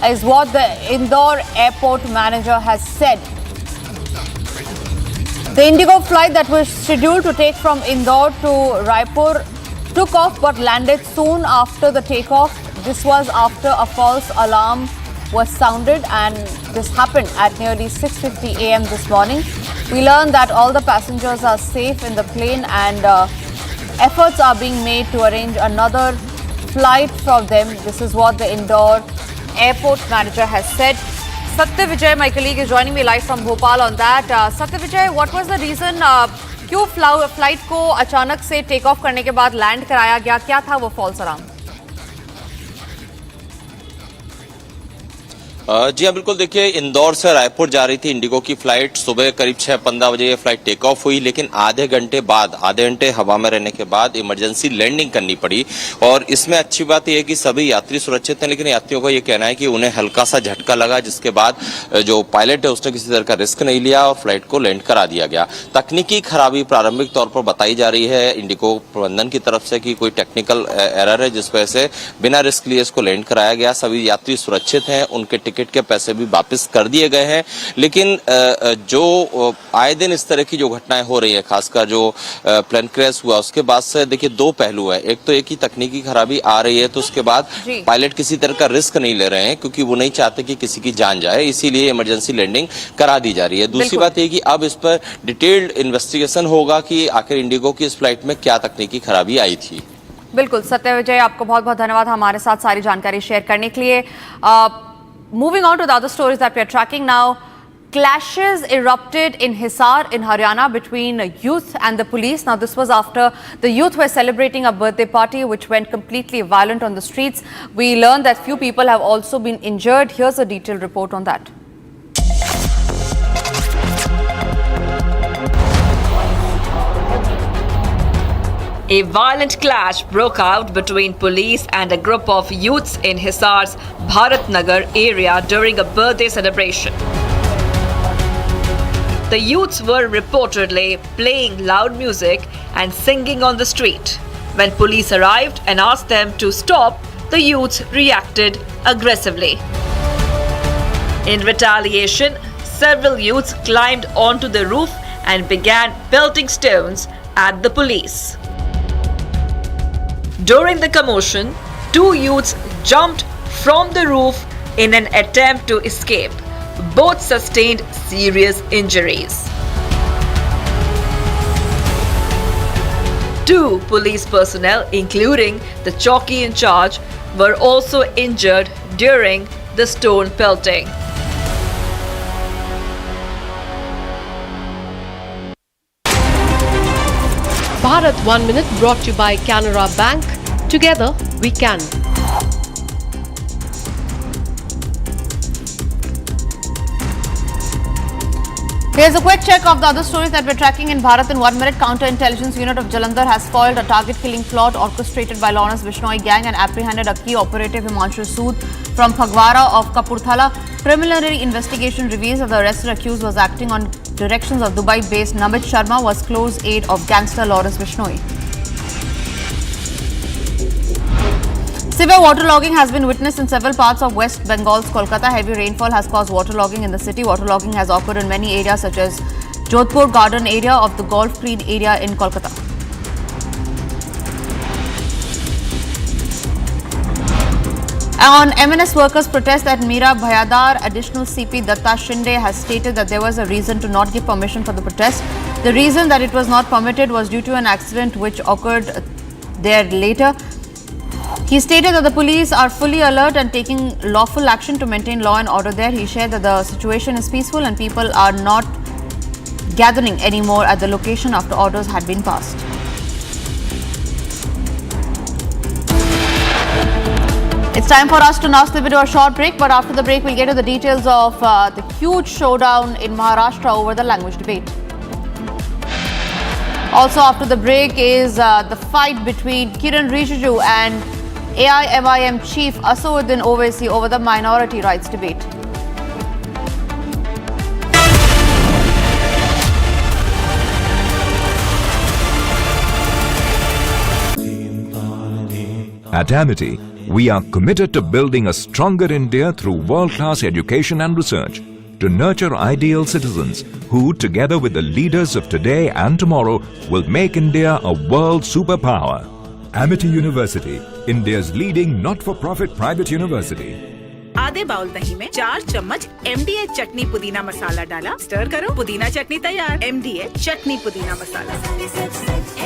is what the Indore airport manager has said. The Indigo flight that was scheduled to take from Indore to Raipur took off but landed soon after the takeoff. This was after a false alarm was sounded, and this happened at nearly 6:50 a.m. this morning. We learned that all the passengers are safe in the plane, and efforts are being made to arrange another flight for them. This is what the Indore airport manager has said. Satya Vijay, my colleague, is joining me live from Bhopal on that. Satya Vijay, what was the reason क्यों flight को अचानक से take off करने के बाद land कराया गया? क्या था वो फॉल्स अलार्म? जी हाँ, बिल्कुल। देखिए, इंदौर से रायपुर जा रही थी इंडिगो की फ्लाइट। सुबह करीब 6:15 बजे ये फ्लाइट टेक ऑफ हुई, लेकिन आधे घंटे हवा में रहने के बाद इमरजेंसी लैंडिंग करनी पड़ी। और इसमें अच्छी बात यह है कि सभी यात्री सुरक्षित हैं, लेकिन यात्रियों का ये कहना है कि उन्हें हल्का सा झटका लगा, जिसके बाद जो पायलट है उसने किसी तरह का रिस्क नहीं लिया और फ्लाइट को लैंड करा दिया गया। तकनीकी खराबी प्रारंभिक तौर पर बताई जा रही है इंडिगो प्रबंधन की तरफ से कि कोई टेक्निकल एरर है, जिस वजह से बिना रिस्क लिए इसको लैंड कराया गया। सभी यात्री सुरक्षित हैं, उनके टिकट के पैसे भी वापस कर दिए गए हैं। लेकिन जो आए दिन इस तरह की जो घटनाएं हो रही है, खासकर जो प्लेन क्रैश हुआ उसके बाद से देखिए 2 पहलू है। एक तो एक ही तकनीकी खराबी आ रही है, तो उसके बाद पायलट किसी तरह का रिस्क नहीं ले रहे हैं, क्योंकि वो नहीं चाहते कि किसी की जान जाए, इसीलिए इमरजेंसी लैंडिंग करा दी जा रही है। दूसरी बात यह कि अब इस पर डिटेल्ड इन्वेस्टिगेशन होगा कि आखिर इंडिगो की इस फ्लाइट में क्या तकनीकी खराबी आई थी। बिल्कुल सत्य विजय, आपको बहुत बहुत धन्यवाद हमारे साथ सारी जानकारी शेयर करने के लिए। Moving on to the other stories that we are tracking now, clashes erupted in Hisar in Haryana between youth and the police. Now, this was after the youth were celebrating a birthday party which went completely violent on the streets. We learned that few people have also been injured. Here's a detailed report on that. A violent clash broke out between police and a group of youths in Hisar's Bharatnagar area during a birthday celebration. The youths were reportedly playing loud music and singing on the street. When police arrived and asked them to stop, the youths reacted aggressively. In retaliation, several youths climbed onto the roof and began pelting stones at the police. During the commotion, two youths jumped from the roof in an attempt to escape. Both sustained serious injuries. Two police personnel, including the chowki in charge, were also injured during the stone pelting. Bharat 1 Minute brought to you by Canara Bank. Together we can. Here's a quick check of the other stories that we're tracking in Bharat in 1 minute. Counter-intelligence unit of Jalandhar has foiled a target-killing plot orchestrated by Lawrence Bishnoi gang and apprehended a key operative Himanshu Sood from Phagwara of Kapurthala. Preliminary investigation reveals that the arrested accused was acting on directions of Dubai-based Namit Sharma, was close aide of gangster Lawrence Bishnoi. Severe waterlogging has been witnessed in several parts of West Bengal's Kolkata. Heavy rainfall has caused waterlogging in the city. Waterlogging has occurred in many areas such as Jodhpur Garden area of the Golf Green area in Kolkata. On MNS workers' protest at Mira Bhayadar, additional CP Datta Shinde has stated that there was a reason to not give permission for the protest. The reason that it was not permitted was due to an accident which occurred there later. He stated that the police are fully alert and taking lawful action to maintain law and order there. He shared that the situation is peaceful and people are not gathering anymore at the location after orders had been passed. It's time for us to now slip into a short break, but after the break we'll get to the details of the huge showdown in Maharashtra over the language debate. Also after the break is the fight between Kiran Rijiju and AIMIM chief Asauddin Owaisi over the minority rights debate. At Amity, we are committed to building a stronger India through world-class education and research, to nurture ideal citizens who, together with the leaders of today and tomorrow, will make India a world superpower. Amity University, India's leading not-for-profit private university. आधे bowl दही में 4 चम्मच MDH चटनी पुदीना मसाला डाला, stir करो, पुदीना चटनी तैयार। MDH चटनी पुदीना मसाला।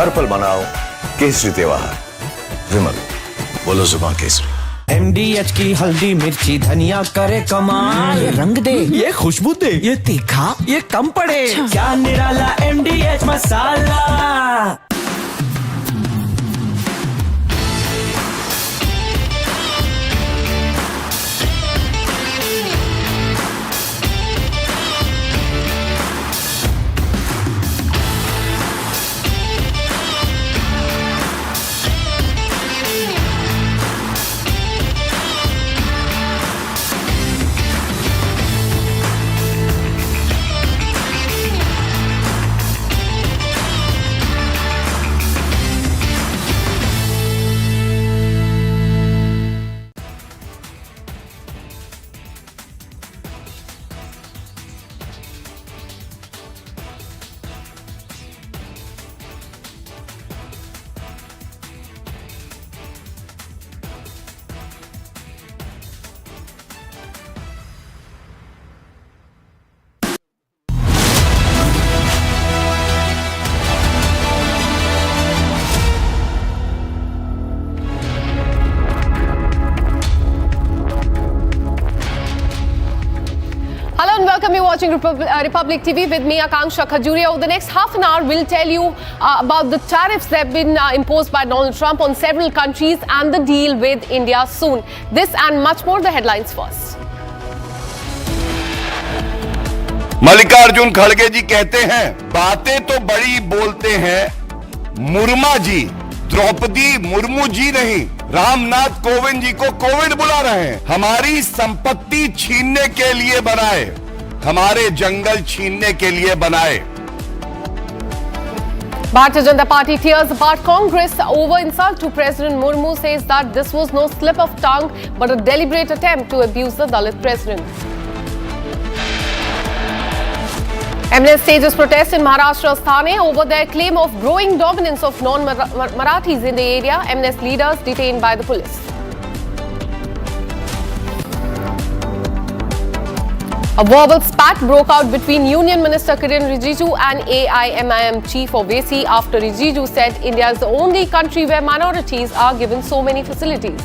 हर पल मनाओ केसरी त्योहार। विमल, बोलो जुबान केसरी। MDH की हल्दी मिर्ची धनिया करे कमाल, ये रंग दे, ये खुशबू दे, ये तीखा, ये कम पड़े, क्या निराला MDH masala. Hello and welcome. You're watching Republic TV with me, Akanksha Khajuria. Over the next half an hour, we'll tell you about the tariffs that have been imposed by Donald Trump on several countries and the deal with India soon. This and much more. The headlines first. Mallikarjun खड़गे जी कहते हैं, बातें तो बड़ी बोलते हैं मुर्मा जी, द्रौपदी मुर्मू जी नहीं, रामनाथ कोविंद जी को कोविड बुला रहे हैं। हमारी संपत्ति छीनने के लिए बनाए, हमारे जंगल छीनने के लिए बनाए। Bharatiya Janata Party tears apart Congress over insult to President Murmu, says that this was no slip of tongue but a deliberate attempt to abuse the Dalit president. MNS stages protest in Maharashtra's Thane over their claim of growing dominance of non-Marathis in the area. MNS leaders detained by the police. A verbal spat broke out between Union Minister Kiren Rijiju and AIMIM Chief Owaisi after Rijiju said India is the only country where minorities are given so many facilities.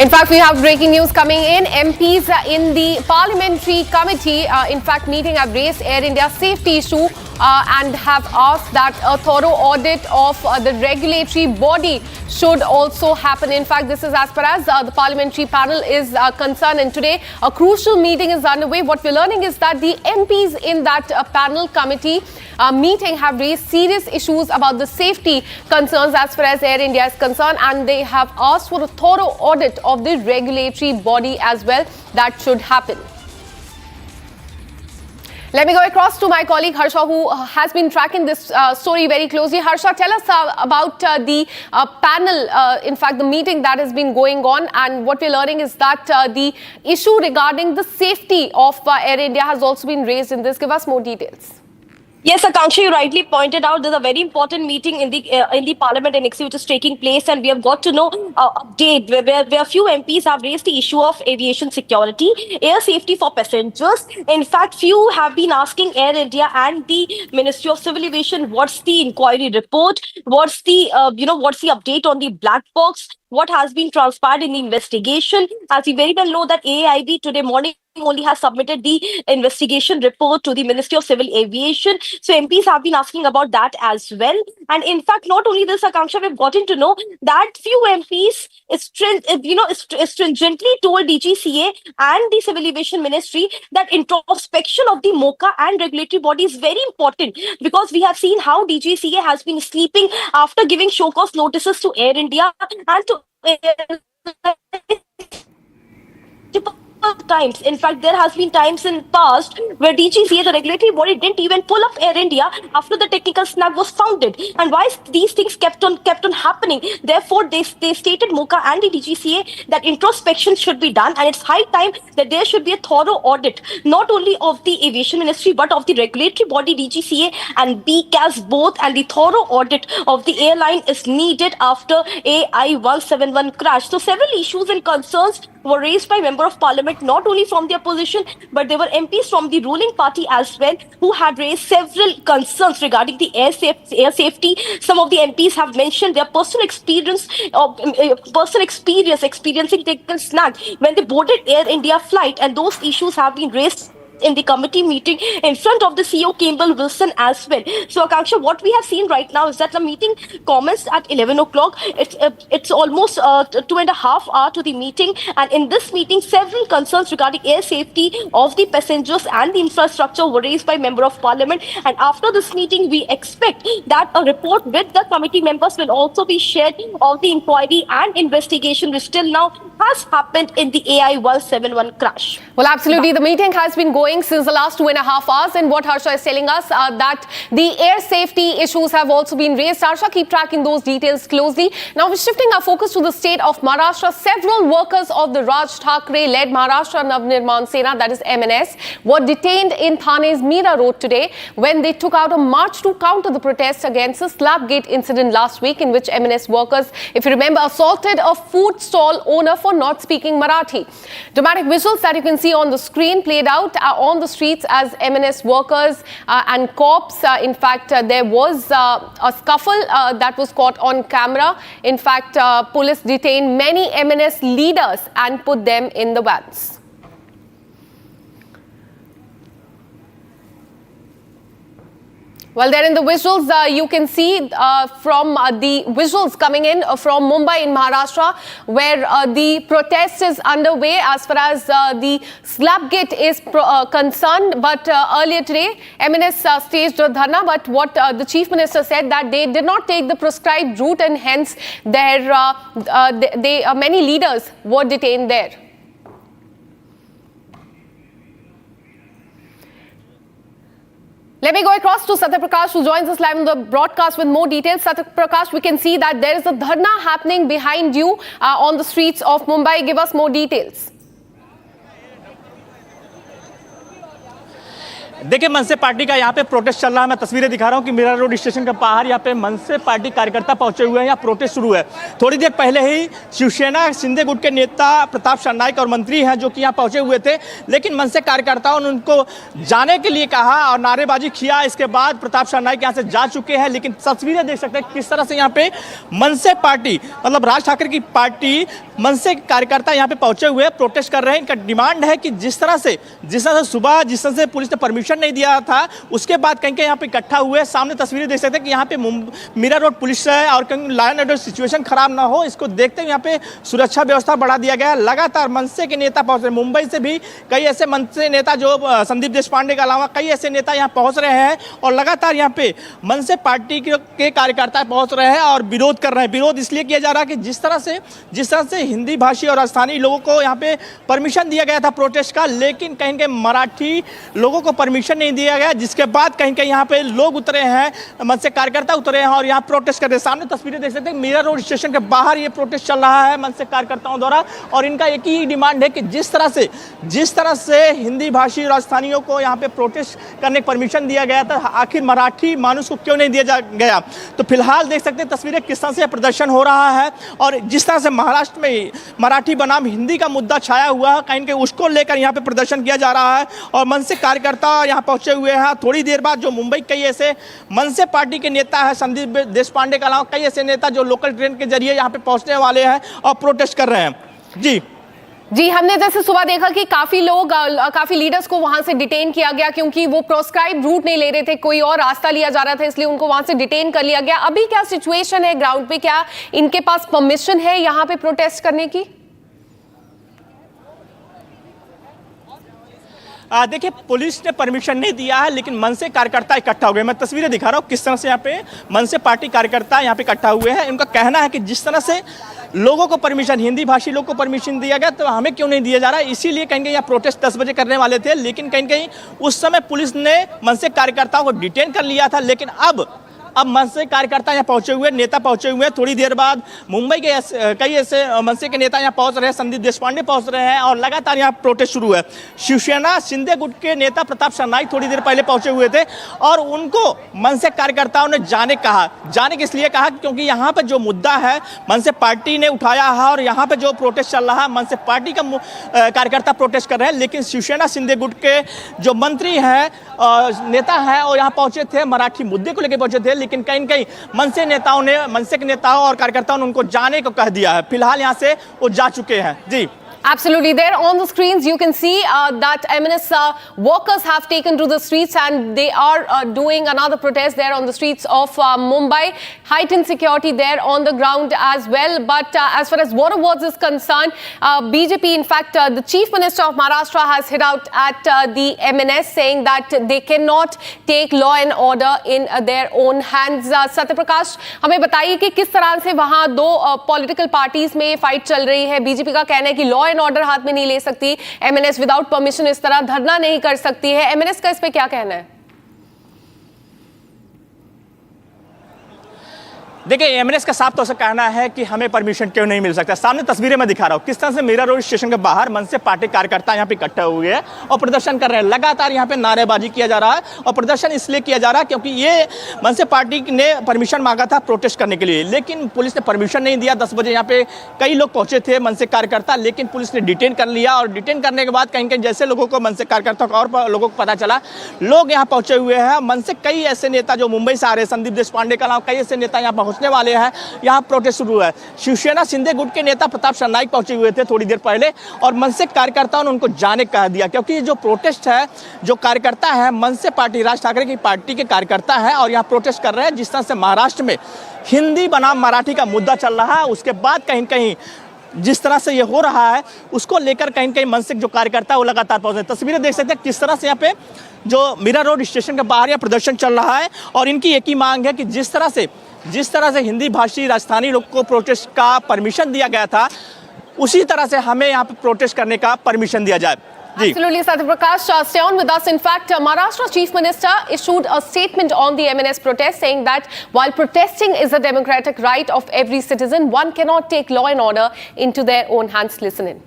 In fact, we have breaking news coming in. MPs in the Parliamentary Committee, in fact, meeting have raised Air India's safety issue and have asked that a thorough audit of the regulatory body should also happen. In fact, this is as far as the Parliamentary panel is concerned. And today, a crucial meeting is underway. What we're learning is that the MPs in that panel committee meeting have raised serious issues about the safety concerns as far as Air India is concerned, and they have asked for a thorough audit of the regulatory body as well. That should happen. Let me go across to my colleague Harsha, who has been tracking this story very closely. Harsha, tell us about the panel, in fact, the meeting that has been going on. And what we're learning is that the issue regarding the safety of Air India has also been raised in this. Give us more details. Yes, Akanksha, you rightly pointed out there's a very important meeting in the Parliament NXT which is taking place, and we have got to know update where a few MPs have raised the issue of aviation security, air safety for passengers. In fact, few have been asking Air India and the Ministry of Civil Aviation what's the inquiry report, what's the what's the update on the black box, what has been transpired in the investigation. As we very well know that AIB today morning only has submitted the investigation report to the Ministry of Civil Aviation. So MPs have been asking about that as well. And in fact, not only this, Akanksha, we've gotten to know that few MPs stringently told DGCA and the Civil Aviation Ministry that introspection of the MOCA and regulatory body is very important, because we have seen how DGCA has been sleeping after giving show cause notices to Air India and to times. In fact, there has been times in past where DGCA, the regulatory body, didn't even pull up Air India after the technical snag was founded. And why these things kept on happening? Therefore, they stated MOCA and the DGCA that introspection should be done, and it's high time that there should be a thorough audit, not only of the Aviation Ministry but of the regulatory body DGCA and BCAS both, and the thorough audit of the airline is needed after AI-171 crash. So several issues and concerns were raised by Member of Parliament, not only from the opposition, but there were MPs from the ruling party as well who had raised several concerns regarding the air safety. Some of the MPs have mentioned their personal experience, experiencing technical snag when they boarded Air India flight, and those issues have been raised in the committee meeting in front of the CEO Campbell Wilson as well. So Akanksha, what we have seen right now is that the meeting commenced at 11 o'clock. It's almost 2.5 hours to the meeting, and in this meeting several concerns regarding air safety of the passengers and the infrastructure were raised by Member of Parliament. And after this meeting, we expect that a report with the committee members will also be shared of the inquiry and investigation which till now has happened in the AI-171 crash. Well, absolutely. The meeting has been going since the last 2.5 hours, and what Harsha is telling us that the air safety issues have also been raised. Harsha, keep tracking those details closely. Now we're shifting our focus to the state of Maharashtra. Several workers of the Raj Thackeray-led Maharashtra Navnirman Sena, that is MNS, were detained in Thane's Mira Road today when they took out a march to counter the protests against the Slabgate incident last week, in which MNS workers, if you remember, assaulted a food stall owner for not speaking Marathi. Dramatic visuals that you can see on the screen played out on the streets as MNS workers and cops. In fact, there was a scuffle that was caught on camera. In fact, police detained many MNS leaders and put them in the vans. Well, there in the visuals, you can see from the visuals coming in from Mumbai in Maharashtra, where the protest is underway as far as the slab-gate is concerned. But earlier today, MNS staged a dharna, but what the Chief Minister said that they did not take the prescribed route and hence many leaders were detained there. Let me go across to Satya Prakash, who joins us live on the broadcast with more details. Satya Prakash, we can see that there is a dharna happening behind you on the streets of Mumbai. Give us more details. देखिए, मनसे party का यहाँ पे protest चल रहा है। मैं तस्वीरें दिखा रहा हूँ कि मीरा रोड स्टेशन के बाहर यहाँ पे मनसे पार्टी कार्यकर्ता पहुंचे हुए हैं। यहाँ प्रोटेस्ट शुरू है। थोड़ी देर पहले ही शिवसेना शिंदे गुट के नेता प्रताप सरनाईक और मंत्री हैं जो कि यहाँ पहुंचे हुए थे, लेकिन मनसे कार्यकर्ताओं ने उनको जाने के लिए कहा और नारेबाजी किया। इसके बाद प्रताप सरनाईक यहाँ से जा चुके हैं, लेकिन तस्वीरें देख सकते हैं किस तरह से यहाँ पे मनसे पार्टी मतलब राज ठाकरे की पार्टी मनसे कार्यकर्ता यहाँ पे पहुंचे हुए प्रोटेस्ट कर रहे हैं। इनका डिमांड है कि जिस तरह से सुबह जिस तरह से पुलिस ने परमिशन नहीं दिया था, उसके बाद कहीं यहाँ पे इकट्ठा हुए। सामने तस्वीरें देख सकते हैं कि यहाँ पे मीरा रोड पुलिस है और कहीं लॉ एंड ऑर्डर सिचुएशन खराब ना हो, इसको देखते हुए यहाँ पे सुरक्षा व्यवस्था बढ़ा दिया गया है। लगातार मनसे के नेता पहुंच रहे हैं। मुंबई से भी कई ऐसे मनसे नेता जो संदीप देशपांडे के अलावा कई ऐसे नेता यहाँ पहुंच रहे हैं और लगातार यहाँ पे मनसे पार्टी के कार्यकर्ता पहुंच रहे हैं और विरोध कर रहे हैं। विरोध इसलिए किया जा रहा है कि जिस तरह से हिंदी भाषी और स्थानीय लोगों को यहाँ पे परमिशन दिया गया था प्रोटेस्ट का, लेकिन कहीं कहीं मराठी लोगों को परमिशन नहीं दिया गया, जिसके बाद कहीं कहीं यहाँ पे लोग उतरे हैं, मनसे कार्यकर्ता उतरे हैं और यहाँ प्रोटेस्ट कर रहे हैं। सामने तस्वीरें देख सकते हैं, मीरा रोड स्टेशन के बाहर ये प्रोटेस्ट चल रहा है मनसे कार्यकर्ताओं द्वारा और इनका एक ही डिमांड है कि जिस तरह से हिंदी भाषी राजस्थानियों को यहाँ पे प्रोटेस्ट करने की परमिशन दिया गया था, आखिर मराठी मानुष को क्यों नहीं दिया गया। तो फिलहाल देख सकते हैं तस्वीरें किस तरह से प्रदर्शन हो रहा है और जिस तरह से महाराष्ट्र में मराठी बनाम हिंदी का मुद्दा छाया हुआ है, कहीं उसको लेकर यहाँ पे प्रदर्शन किया जा रहा है और मनसे कार्यकर्ता यहाँ पहुंचे हुए हैं। थोड़ी देर बाद जो मुंबई कई ऐसे मनसे पार्टी के नेता है संदीप देशपांडे के अलावा कई ऐसे नेता जो लोकल ट्रेन के जरिए यहाँ पे पहुंचने वाले हैं और प्रोटेस्ट कर रहे हैं। जी, हमने जैसे सुबह देखा कि काफी लीडर्स को वहां से डिटेन किया गया क्योंकि वो प्रोस्क्राइब रूट नहीं ले रहे थे, कोई और रास्ता लिया जा रहा था, इसलिए उनको वहां से डिटेन कर लिया गया। अभी क्या सिचुएशन है ग्राउंड पे? क्या इनके पास परमिशन है यहाँ पे प्रोटेस्ट करने की? देखिए, पुलिस ने परमिशन नहीं दिया है, लेकिन मनसे कार्यकर्ता इकट्ठा हो गए। मैं तस्वीरें दिखा रहा हूँ किस तरह से यहाँ पे मनसे पार्टी कार्यकर्ता यहाँ पे इकट्ठा हुए हैं। उनका कहना है कि जिस तरह से लोगों को परमिशन, हिंदी भाषी लोग को परमिशन दिया गया, तो हमें क्यों नहीं दिया जा रहा है। इसीलिए कहीं यहाँ प्रोटेस्ट 10 बजे करने वाले थे, लेकिन कहीं उस समय पुलिस ने मनसे कार्यकर्ताओं को डिटेन कर लिया था। लेकिन अब मनसे कार्यकर्ता यहाँ पहुंचे हुए, नेता पहुंचे हुए हैं। थोड़ी देर बाद मुंबई के कई ऐसे मनसे के नेता यहाँ पहुंच रहे हैं, संदीप देशपांडे पहुंच रहे हैं और लगातार यहाँ प्रोटेस्ट शुरू है। शिवसेना शिंदे गुट के नेता प्रताप सरनाईक थोड़ी देर पहले पहुंचे हुए थे और उनको मनसे कार्यकर्ताओं ने जाने के इसलिए कहा क्योंकि यहाँ पे जो मुद्दा है मनसे पार्टी ने उठाया है और यहाँ पे जो प्रोटेस्ट चल रहा है मनसे पार्टी का कार्यकर्ता प्रोटेस्ट कर रहे हैं। लेकिन शिवसेना शिंदे गुट के जो मंत्री हैं नेता हैं और यहाँ पहुंचे थे, मराठी मुद्दे को लेकर पहुंचे थे, लेकिन कहीं मनसे के नेताओं और कार्यकर्ताओं ने उनको जाने को कह दिया है। फिलहाल यहाँ से वो जा चुके हैं। जी, Absolutely. There on the screens, you can see that MNS workers have taken to the streets and they are doing another protest there on the streets of Mumbai. Heightened security there on the ground as well. But as far as water words is concerned, BJP, in fact, the Chief Minister of Maharashtra has hit out at the MNS saying that they cannot take law and order in their own hands. Satya Prakash, हमें बताइए कि किस तरह से वहाँ दो political parties में fight चल रही है। बीजेपी का कहना है कि लॉ एंड ऑर्डर हाथ में नहीं ले सकती, एमएनएस विदाउट परमिशन इस तरह धरना नहीं कर सकती है। एमएनएस का इस पे क्या कहना है? देखिए एमएनएस का साफ तौर से कहना है कि हमें परमिशन क्यों नहीं मिल सकता। सामने तस्वीरें मैं दिखा रहा हूँ किस तरह से मीरा रोड स्टेशन के बाहर मन से पार्टी कार्यकर्ता यहाँ पे इकट्ठे हुए हैं और प्रदर्शन कर रहे हैं। लगातार यहाँ पे नारेबाजी किया जा रहा है और प्रदर्शन इसलिए किया जा रहा है क्योंकि ये मन से पार्टी ने परमिशन मांगा था प्रोटेस्ट करने के लिए, लेकिन पुलिस ने परमिशन नहीं दिया। 10 बजे यहाँ पे कई लोग पहुंचे थे मन से कार्यकर्ता, लेकिन पुलिस ने डिटेन कर लिया और डिटेन करने के बाद कहीं कहीं जैसे लोगों को मन से कार्यकर्ता को और लोगों को पता चला, लोग यहाँ पहुंचे हुए हैं। मन से कई ऐसे नेता जो मुंबई से आ रहे हैं, संदीप देशपांडे के अलावा कई ऐसे नेता यहाँ पहुंचने वाले हैं। यहाँ प्रोटेस्ट शुरू है। शिवसेना शिंदे गुट के नेता प्रताप सरनाईक पहुंचे हुए थे थोड़ी देर पहले और मन से कार्यकर्ताओं ने उनको जाने कह दिया क्योंकि ये जो प्रोटेस्ट है, जो कार्यकर्ता है मन से पार्टी, राज ठाकरे की पार्टी के कार्यकर्ता है और यहाँ प्रोटेस्ट कर रहे हैं। जिस तरह से महाराष्ट्र में हिंदी बनाम मराठी का मुद्दा चल रहा है, उसके बाद कहीं कहीं जिस तरह से ये हो रहा है उसको लेकर कहीं कहीं मन से जो कार्यकर्ता है वो लगातार पहुंचे। तस्वीरें देख सकते हैं किस तरह से यहाँ पे जो मीरा रोड स्टेशन के बाहर यहाँ प्रदर्शन चल रहा है और इनकी एक ही मांग है कि जिस तरह से हिंदी भाषी राजस्थानी लोग को प्रोटेस्ट का परमिशन दिया गया था, उसी तरह से हमें यहाँ पे प्रोटेस्ट करने का परमिशन दिया जाए। Absolutely, Satyaprakash. Stay on with us. In fact, Maharashtra Chief Minister issued a statement on the MNS protest saying that while protesting is a democratic right of every citizen, one cannot take law and order into their own hands. Listen in.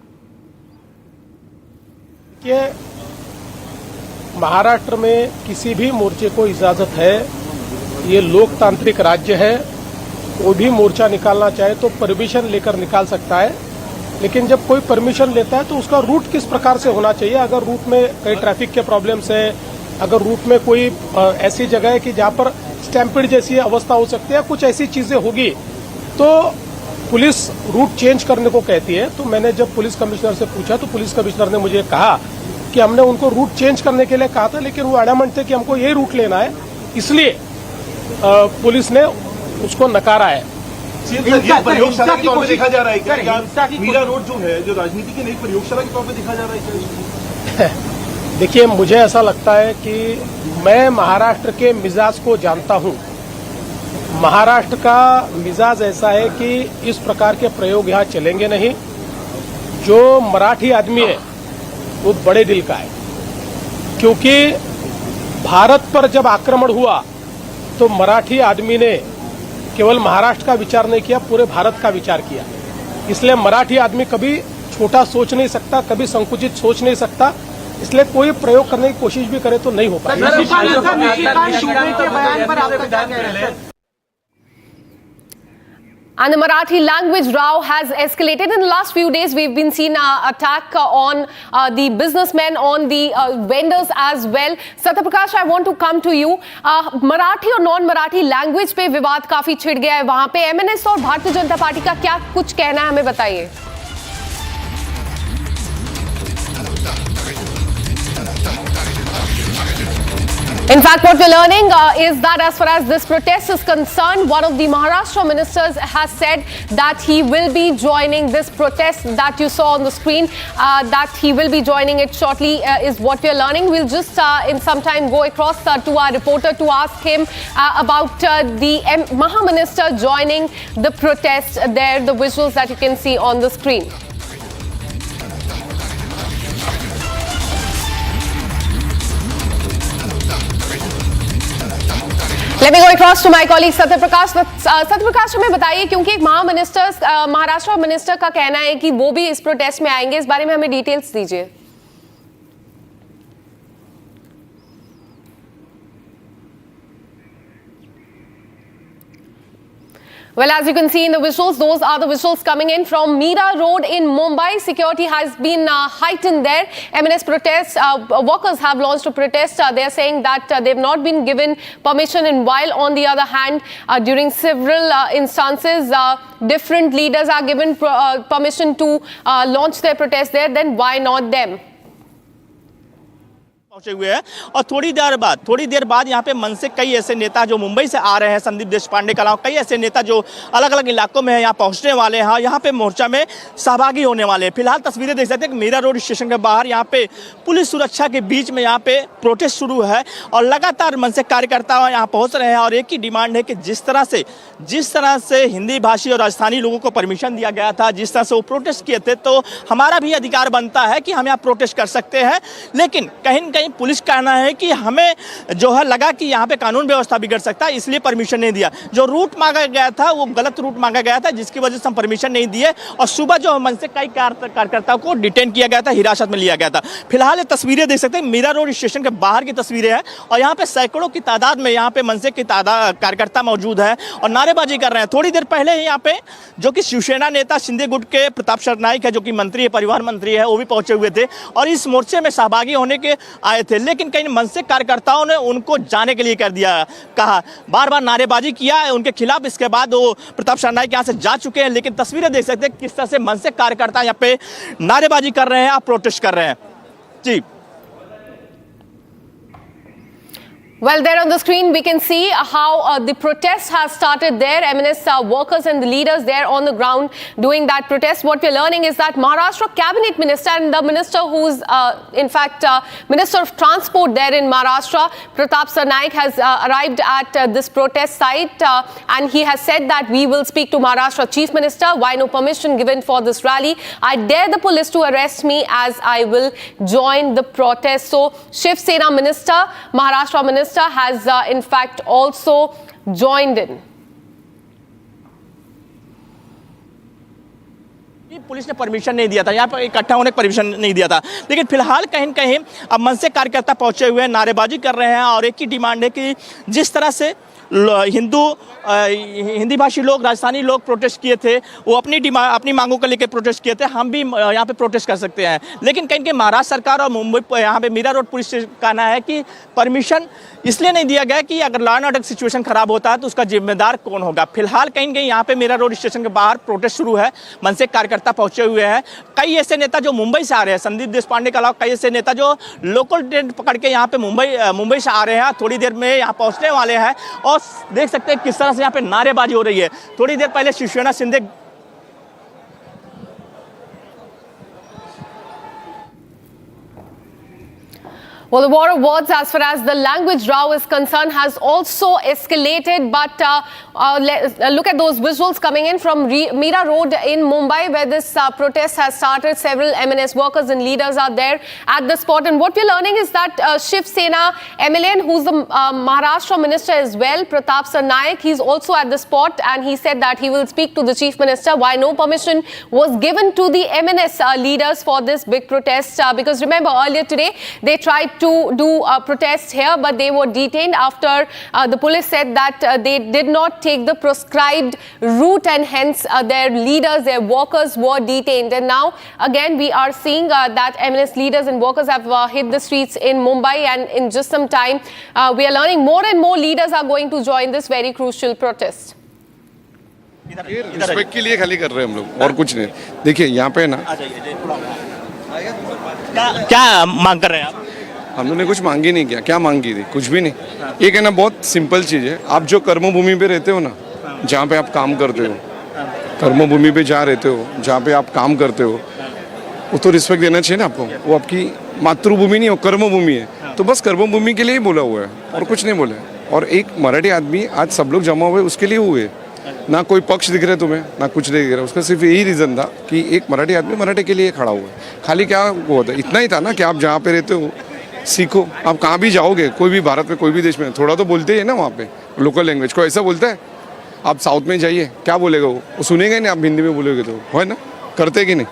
ये महाराष्ट्र में किसी भी मोर्चे को इजाजत है, ये लोकतांत्रिक राज्य है, कोई भी मोर्चा निकालना चाहे तो परमिशन लेकर निकाल सकता है, लेकिन जब कोई परमिशन लेता है तो उसका रूट किस प्रकार से होना चाहिए। अगर रूट में कई ट्रैफिक के प्रॉब्लम्स है, अगर रूट में कोई ऐसी जगह है कि जहां पर स्टैम्पिड जैसी अवस्था हो सकती है, कुछ ऐसी चीजें होगी तो पुलिस रूट चेंज करने को कहती है। तो मैंने जब पुलिस कमिश्नर से पूछा तो पुलिस कमिश्नर ने मुझे कहा कि हमने उनको रूट चेंज करने के लिए कहा था, लेकिन वो एडमेंट थे कि हमको यही रूट लेना है, इसलिए पुलिस ने उसको नकारा है। प्रयोगशाला के तौर पे देखा जा रहा है क्या मीरा रोड जो है, जो राजनीति की नई प्रयोगशाला के तौर पे देखा जा रहा है क्या? देखिए, मुझे ऐसा लगता है कि मैं महाराष्ट्र के मिजाज को जानता हूं। महाराष्ट्र का मिजाज ऐसा है कि इस प्रकार के प्रयोग यहां चलेंगे नहीं। जो मराठी आदमी है वो बड़े दिल का है, क्योंकि भारत पर जब आक्रमण हुआ तो मराठी आदमी ने केवल महाराष्ट्र का विचार नहीं किया, पूरे भारत का विचार किया। इसलिए मराठी आदमी कभी छोटा सोच नहीं सकता, कभी संकुचित सोच नहीं सकता, इसलिए कोई प्रयोग करने की कोशिश भी करे तो नहीं हो पाएगा। And the Marathi language row has escalated. In the last few days, we've been seeing an attack on the businessmen, on the vendors as well. Satyaprakash, I want to come to you. Marathi और non Marathi language पे विवाद काफी छिड़ गया है वहां पे। MNS और भारतीय जनता पार्टी का क्या कुछ कहना है, हमें बताइए। In fact, what we're learning is that as far as this protest is concerned, one of the Maharashtra ministers has said that he will be joining this protest that you saw on the screen, that he will be joining it shortly is what we're learning. We'll just in some time go across to our reporter to ask him about the Maha Minister joining the protest there, the visuals that you can see on the screen. Let me go across to my colleague Satyaprakash. Satyaprakash, हमें बताइए, क्योंकि एक Maharashtra minister का कहना है कि वो भी इस प्रोटेस्ट में आएंगे, इस बारे में हमें डिटेल्स दीजिए। Well, as you can see in the visuals, those are the visuals coming in from Mira Road in Mumbai. Security has been heightened there. MNS protests, workers have launched a protest. They are saying that they've not been given permission, and while on the other hand, during several instances, different leaders are given permission to launch their protest there, then why not them? पहुंचे हुए हैं और थोड़ी देर बाद यहाँ पे मन से कई ऐसे नेता जो मुंबई से आ रहे हैं, संदीप देशपांडे के अलावा कई ऐसे नेता जो अलग अलग इलाकों में हैं, यहाँ पहुंचने वाले हैं, यहाँ पे मोर्चा में सहभागी होने वाले हैं। फिलहाल तस्वीरें देख सकते हैं कि मीरा रोड स्टेशन के बाहर यहाँ पे पुलिस सुरक्षा के बीच में यहाँ पे प्रोटेस्ट शुरू है और लगातार मन से कार्यकर्ता यहाँ पहुँच रहे हैं और एक ही डिमांड है कि जिस तरह से हिंदी भाषी और राजस्थानी लोगों को परमिशन दिया गया था, जिस तरह से वो प्रोटेस्ट किए थे, तो हमारा भी अधिकार बनता है कि हम यहाँ प्रोटेस्ट कर सकते हैं। लेकिन कहीं कहीं पुलिस का कहना है कि हमें जो है लगा कि यहाँ पे कानून व्यवस्था बिगड़ सकता है, इसलिए परमिशन नहीं दिया। जो रूट मांगा गया था वो गलत रूट मांगा गया था, जिसकी वजह से हम परमिशन नहीं दिए और सुबह जो मन से कई कार्यकर्ताओं को डिटेन किया गया था, हिरासत में लिया गया था। फिलहाल ये तस्वीरें देख सकते हैं, मीरा रोड स्टेशन के बाहर की तस्वीरें हैं और यहाँ पे सैकड़ों की तादाद में यहाँ पे मनसे की कार्यकर्ता मौजूद है और नारेबाजी कर रहे हैं। थोड़ी देर पहले ही यहाँ पे जो कि शिवसेना नेता शिंदे गुट के प्रताप सरनाईक है, जो कि मंत्री है, परिवहन मंत्री है, वो भी पहुंचे हुए थे और इस मोर्चे में सहभागी होने के आए थे, लेकिन कई मनसे कार्यकर्ताओं ने उनको जाने के लिए कर दिया, कहा, बार बार नारेबाजी किया है उनके खिलाफ। इसके बाद वो प्रताप सरनाईक यहाँ से जा चुके हैं, लेकिन तस्वीरें देख सकते हैं किस तरह से मनसे कार्यकर्ता यहाँ पे नारेबाजी कर रहे हैं, प्रोटेस्ट कर रहे हैं। जी Well, there on the screen, we can see how the protest has started there. MNS workers and the leaders there on the ground doing that protest. What we're learning is that Maharashtra cabinet minister and the minister who's, in fact, Minister of Transport there in Maharashtra, Pratap Sarnaik, has arrived at this protest site and he has said that we will speak to Maharashtra Chief Minister. Why no permission given for this rally? I dare the police to arrest me as I will join the protest. So, Shiv Sena minister, Maharashtra minister, has in fact also joined in. Police ने permission नहीं दिया था, यहाँ पर इकट्ठा होने का permission नहीं दिया था, लेकिन फिलहाल कहीं न कहीं अब मनसे कार्यकर्ता पहुंचे हुए हैं, नारेबाजी कर रहे हैं और एक ही डिमांड है कि जिस तरह से हिंदी भाषी लोग, राजस्थानी लोग प्रोटेस्ट किए थे, वो अपनी मांगों को लेकर प्रोटेस्ट किए थे, हम भी यहाँ पे प्रोटेस्ट कर सकते हैं। लेकिन कहीं महाराष्ट्र सरकार और मुंबई यहाँ पे मीरा रोड पुलिस का कहना है कि परमिशन इसलिए नहीं दिया गया कि अगर लॉ एंड ऑर्डर सिचुएशन खराब होता है तो उसका जिम्मेदार कौन होगा। फिलहाल कहीं यहाँ पे मीरा रोड स्टेशन के बाहर प्रोटेस्ट शुरू है, मनसे कार्यकर्ता पहुंचे हुए हैं। कई ऐसे नेता जो मुंबई से आ रहे हैं, संदीप देशपांडे के अलावा कई ऐसे नेता जो लोकल ट्रेन पकड़ के यहाँ पे मुंबई से आ रहे हैं, थोड़ी देर में यहाँ पहुँचने वाले हैं और देख सकते हैं किस तरह से यहाँ पे नारेबाजी हो रही है। थोड़ी देर पहले Shiv Sena Shinde Well, the war of words as far as the language row is concerned has also escalated, but look at those visuals coming in from Mira Road in Mumbai where this protest has started. Several MNS workers and leaders are there at the spot, and what we're learning is that Shiv Sena MLN, who's the Maharashtra minister as well, Pratap Sarnaik, he's also at the spot and he said that he will speak to the chief minister. Why no permission was given to the MNS leaders for this big protest, because remember earlier today they tried to do a protest here, but they were detained after the police said that they did not take the prescribed route and hence their leaders, their workers were detained. And now again we are seeing that MNS leaders and workers have hit the streets in Mumbai, and in just some time we are learning more and more leaders are going to join this very crucial protest. Respect के लिए खाली कर रहे हैं हम लोग और कुछ नहीं। देखिए यहाँ पे ना क्या मांग कर रहे हैं आप? हम लोगों ने कुछ मांगी नहीं किया। क्या मांगी थी? कुछ भी नहीं। ये कहना बहुत सिंपल चीज़ है। आप जो कर्मभूमि पे रहते हो ना, जहाँ पे आप काम करते हो, कर्मभूमि पे जहाँ रहते हो, जहाँ पे आप काम करते हो, वो तो रिस्पेक्ट देना चाहिए ना आपको। वो आपकी मातृभूमि नहीं हो, कर्मभूमि है, तो बस कर्मभूमि के लिए ही बोला हुआ है और कुछ नहीं बोला। और एक मराठी आदमी आज सब लोग जमा हुए उसके लिए हुए, ना कोई पक्ष दिख रहे तुम्हें, ना कुछ नहीं दिख रहा। उसका सिर्फ यही रीज़न था कि एक मराठी आदमी मराठी के लिए खड़ा हुआ है। खाली क्या हुआ था? इतना ही था ना कि आप जहाँ पे रहते हो सीखो। आप कहाँ भी जाओगे, कोई भी भारत में कोई भी देश में थोड़ा तो बोलते हैं ना वहाँ पे लोकल लैंग्वेज को। ऐसा बोलता है आप साउथ में जाइए, क्या बोलेगा वो सुनेगा ही नहीं। आप हिंदी में बोलोगे तो है ना, करते कि नहीं।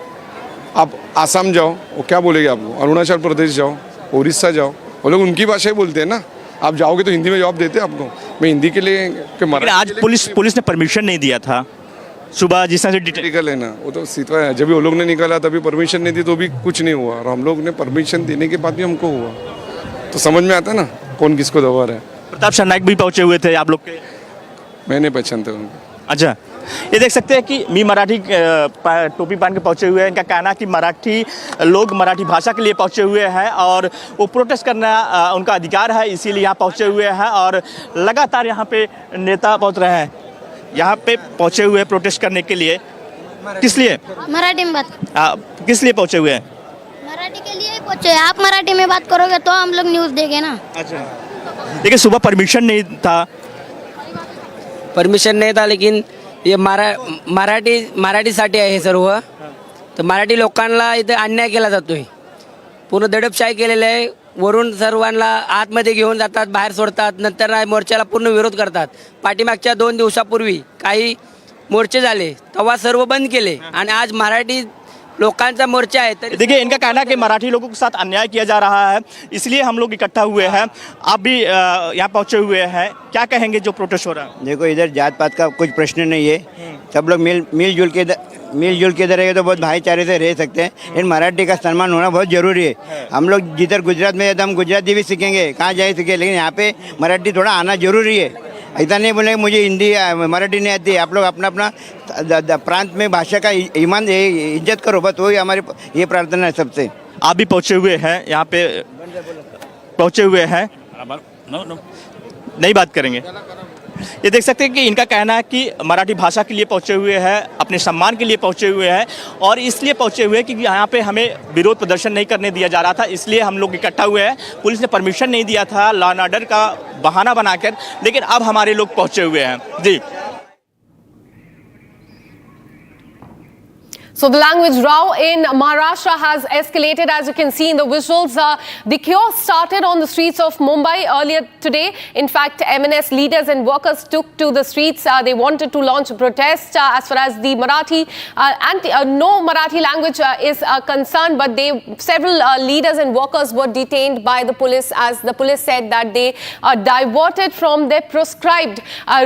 आप आसाम जाओ, वो क्या बोलेगे आपको? अरुणाचल प्रदेश जाओ, उड़ीसा जाओ, वो लोग उनकी भाषा ही बोलते हैं ना। आप जाओगे तो हिंदी में जवाब देते हैं आपको। मैं हिंदी के लिए आज पुलिस ने परमिशन नहीं दिया था सुबह जिस तरह से निकल है ना, वो तो सीधा है। जब भी वो लोग ने निकाला तभी परमिशन नहीं दी तो भी कुछ नहीं हुआ, और हम लोग ने परमिशन देने के बाद भी हमको हुआ। तो समझ में आता ना कौन किसको दबा रहा है। प्रताप सरनाइक भी पहुंचे हुए थे आप लोग के? मैंने पहचानता उनको। अच्छा, ये देख सकते हैं कि मी मराठी टोपी पहन के पहुंचे हुए हैं। इनका कहना है कि मराठी लोग मराठी भाषा के लिए पहुंचे हुए हैं और वो प्रोटेस्ट करना उनका अधिकार है, इसीलिए यहाँ पहुंचे हुए हैं। और लगातार यहाँ पे नेता पहुंच रहे हैं, यहाँ पे पहुंचे हुए प्रोटेस्ट करने के लिए। किस लिए? मराठी में बात। किस लिए पहुंचे हुए हैं? मराठी के लिए ही पहुंचे। आप मराठी में बात करोगे तो हम लोग न्यूज़ देंगे ना। अच्छा, देखिए सुबह परमिशन नहीं था। परमिशन नहीं था, लेकिन ये मराठीसाठी आहे सर्व। तर मराठी लोकांना इथे अन्याय केला जातोय। पूर्ण दडपशाही केलेलं आहे. वरून सर्वांना आतमध्ये घेऊन जातात, बाहेर सोडतात, नंतर मोर्चाला पूर्ण विरोध करतात. पाठीमागच्या 2 दिवसापूर्वी काही मोर्चे झाले तेव्हा सर्व बंद केले आणि आज मराठी लोकांचा मोर्चा है. देखिए, इनका कहना है कि मराठी लोगों के साथ अन्याय किया जा रहा है, इसलिए हम लोग इकट्ठा हुए हैं. आप भी यहाँ पहुँचे हुए हैं, क्या कहेंगे जो प्रोटेस्ट हो रहा है? देखो, इधर जात पात का कुछ प्रश्न नहीं है. सब लोग मिलजुल के इधर रहेंगे तो बहुत भाईचारे से रह सकते हैं. इन मराठी का सम्मान होना बहुत जरूरी है. हम लोग जिधर गुजरात में हम गुजराती भी सीखेंगे, कहाँ जाए सीखें, लेकिन यहाँ पे मराठी थोड़ा आना जरूरी है. ऐसा नहीं बोले मुझे हिंदी मराठी नहीं आती. आप लोग अपना अपना प्रांत में भाषा का ईमान इज्जत करो, बस वही हमारी ये प्रार्थना है सबसे. आप भी पहुँचे हुए हैं, यहाँ पे पहुँचे हुए हैं, नहीं बात करेंगे. ये देख सकते हैं कि इनका कहना है कि मराठी भाषा के लिए पहुँचे हुए हैं, अपने सम्मान के लिए पहुँचे हुए हैं और इसलिए पहुँचे हुए हैं कि यहाँ पे हमें विरोध प्रदर्शन नहीं करने दिया जा रहा था, इसलिए हम लोग इकट्ठा हुए हैं. पुलिस ने परमिशन नहीं दिया था लॉ एंड ऑर्डर का बहाना बनाकर, लेकिन अब हमारे लोग पहुँचे हुए हैं. जी. So the language row in Maharashtra has escalated, as you can see in the visuals. The chaos started on the streets of Mumbai earlier today. In fact, MNS leaders and workers took to the streets. They wanted to launch a protest as far as the Marathi, no Marathi language is concerned, but several leaders and workers were detained by the police, as the police said that they diverted from their prescribed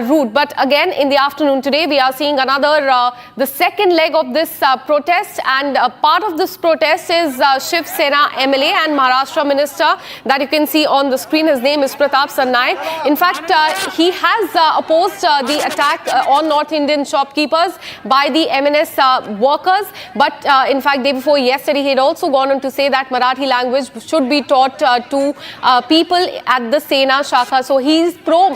route. But again, in the afternoon today, we are seeing the second leg of this protest, and part of this protest is Shiv Sena MLA and Maharashtra minister that you can see on the screen. His name is Pratap Sarnaik. In fact, he has opposed the attack on North Indian shopkeepers by the MNS workers. But in fact, day before yesterday, he had also gone on to say that Marathi language should be taught to people at the Sena Shakha. So he's pro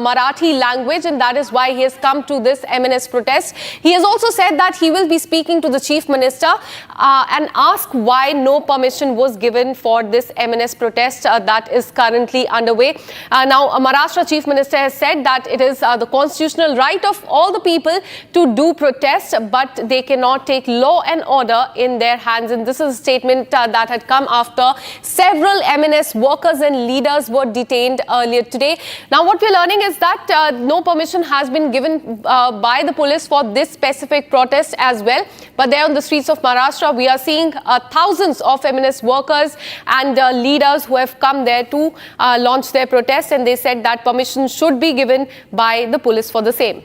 Marathi language, and that is why he has come to this MNS protest. He has also said that he will be speaking to the Chief Minister and ask why no permission was given for this MNS protest that is currently underway. Now, Maharashtra Chief Minister has said that it is the constitutional right of all the people to do protest, but they cannot take law and order in their hands. And this is a statement that had come after several MNS workers and leaders were detained earlier today. Now, what we're learning is that no permission has been given by the police for this specific protest as well. But there on the streets of Maharashtra, we are seeing thousands of MNS workers and leaders who have come there to launch their protest, and they said that permission should be given by the police for the same.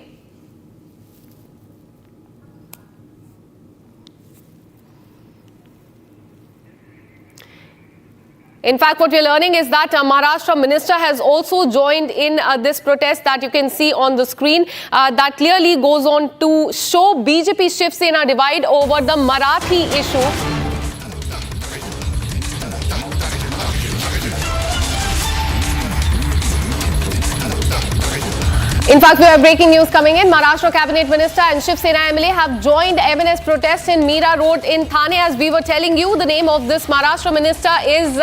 In fact, what we're learning is that Maharashtra minister has also joined in this protest that you can see on the screen. That clearly goes on to show BJP Shiv Sena divide over the Marathi issue. In fact, we have breaking news coming in. Maharashtra Cabinet Minister and Shiv Sena MLA have joined MNS protest in Mira Road in Thane. As we were telling you, the name of this Maharashtra minister is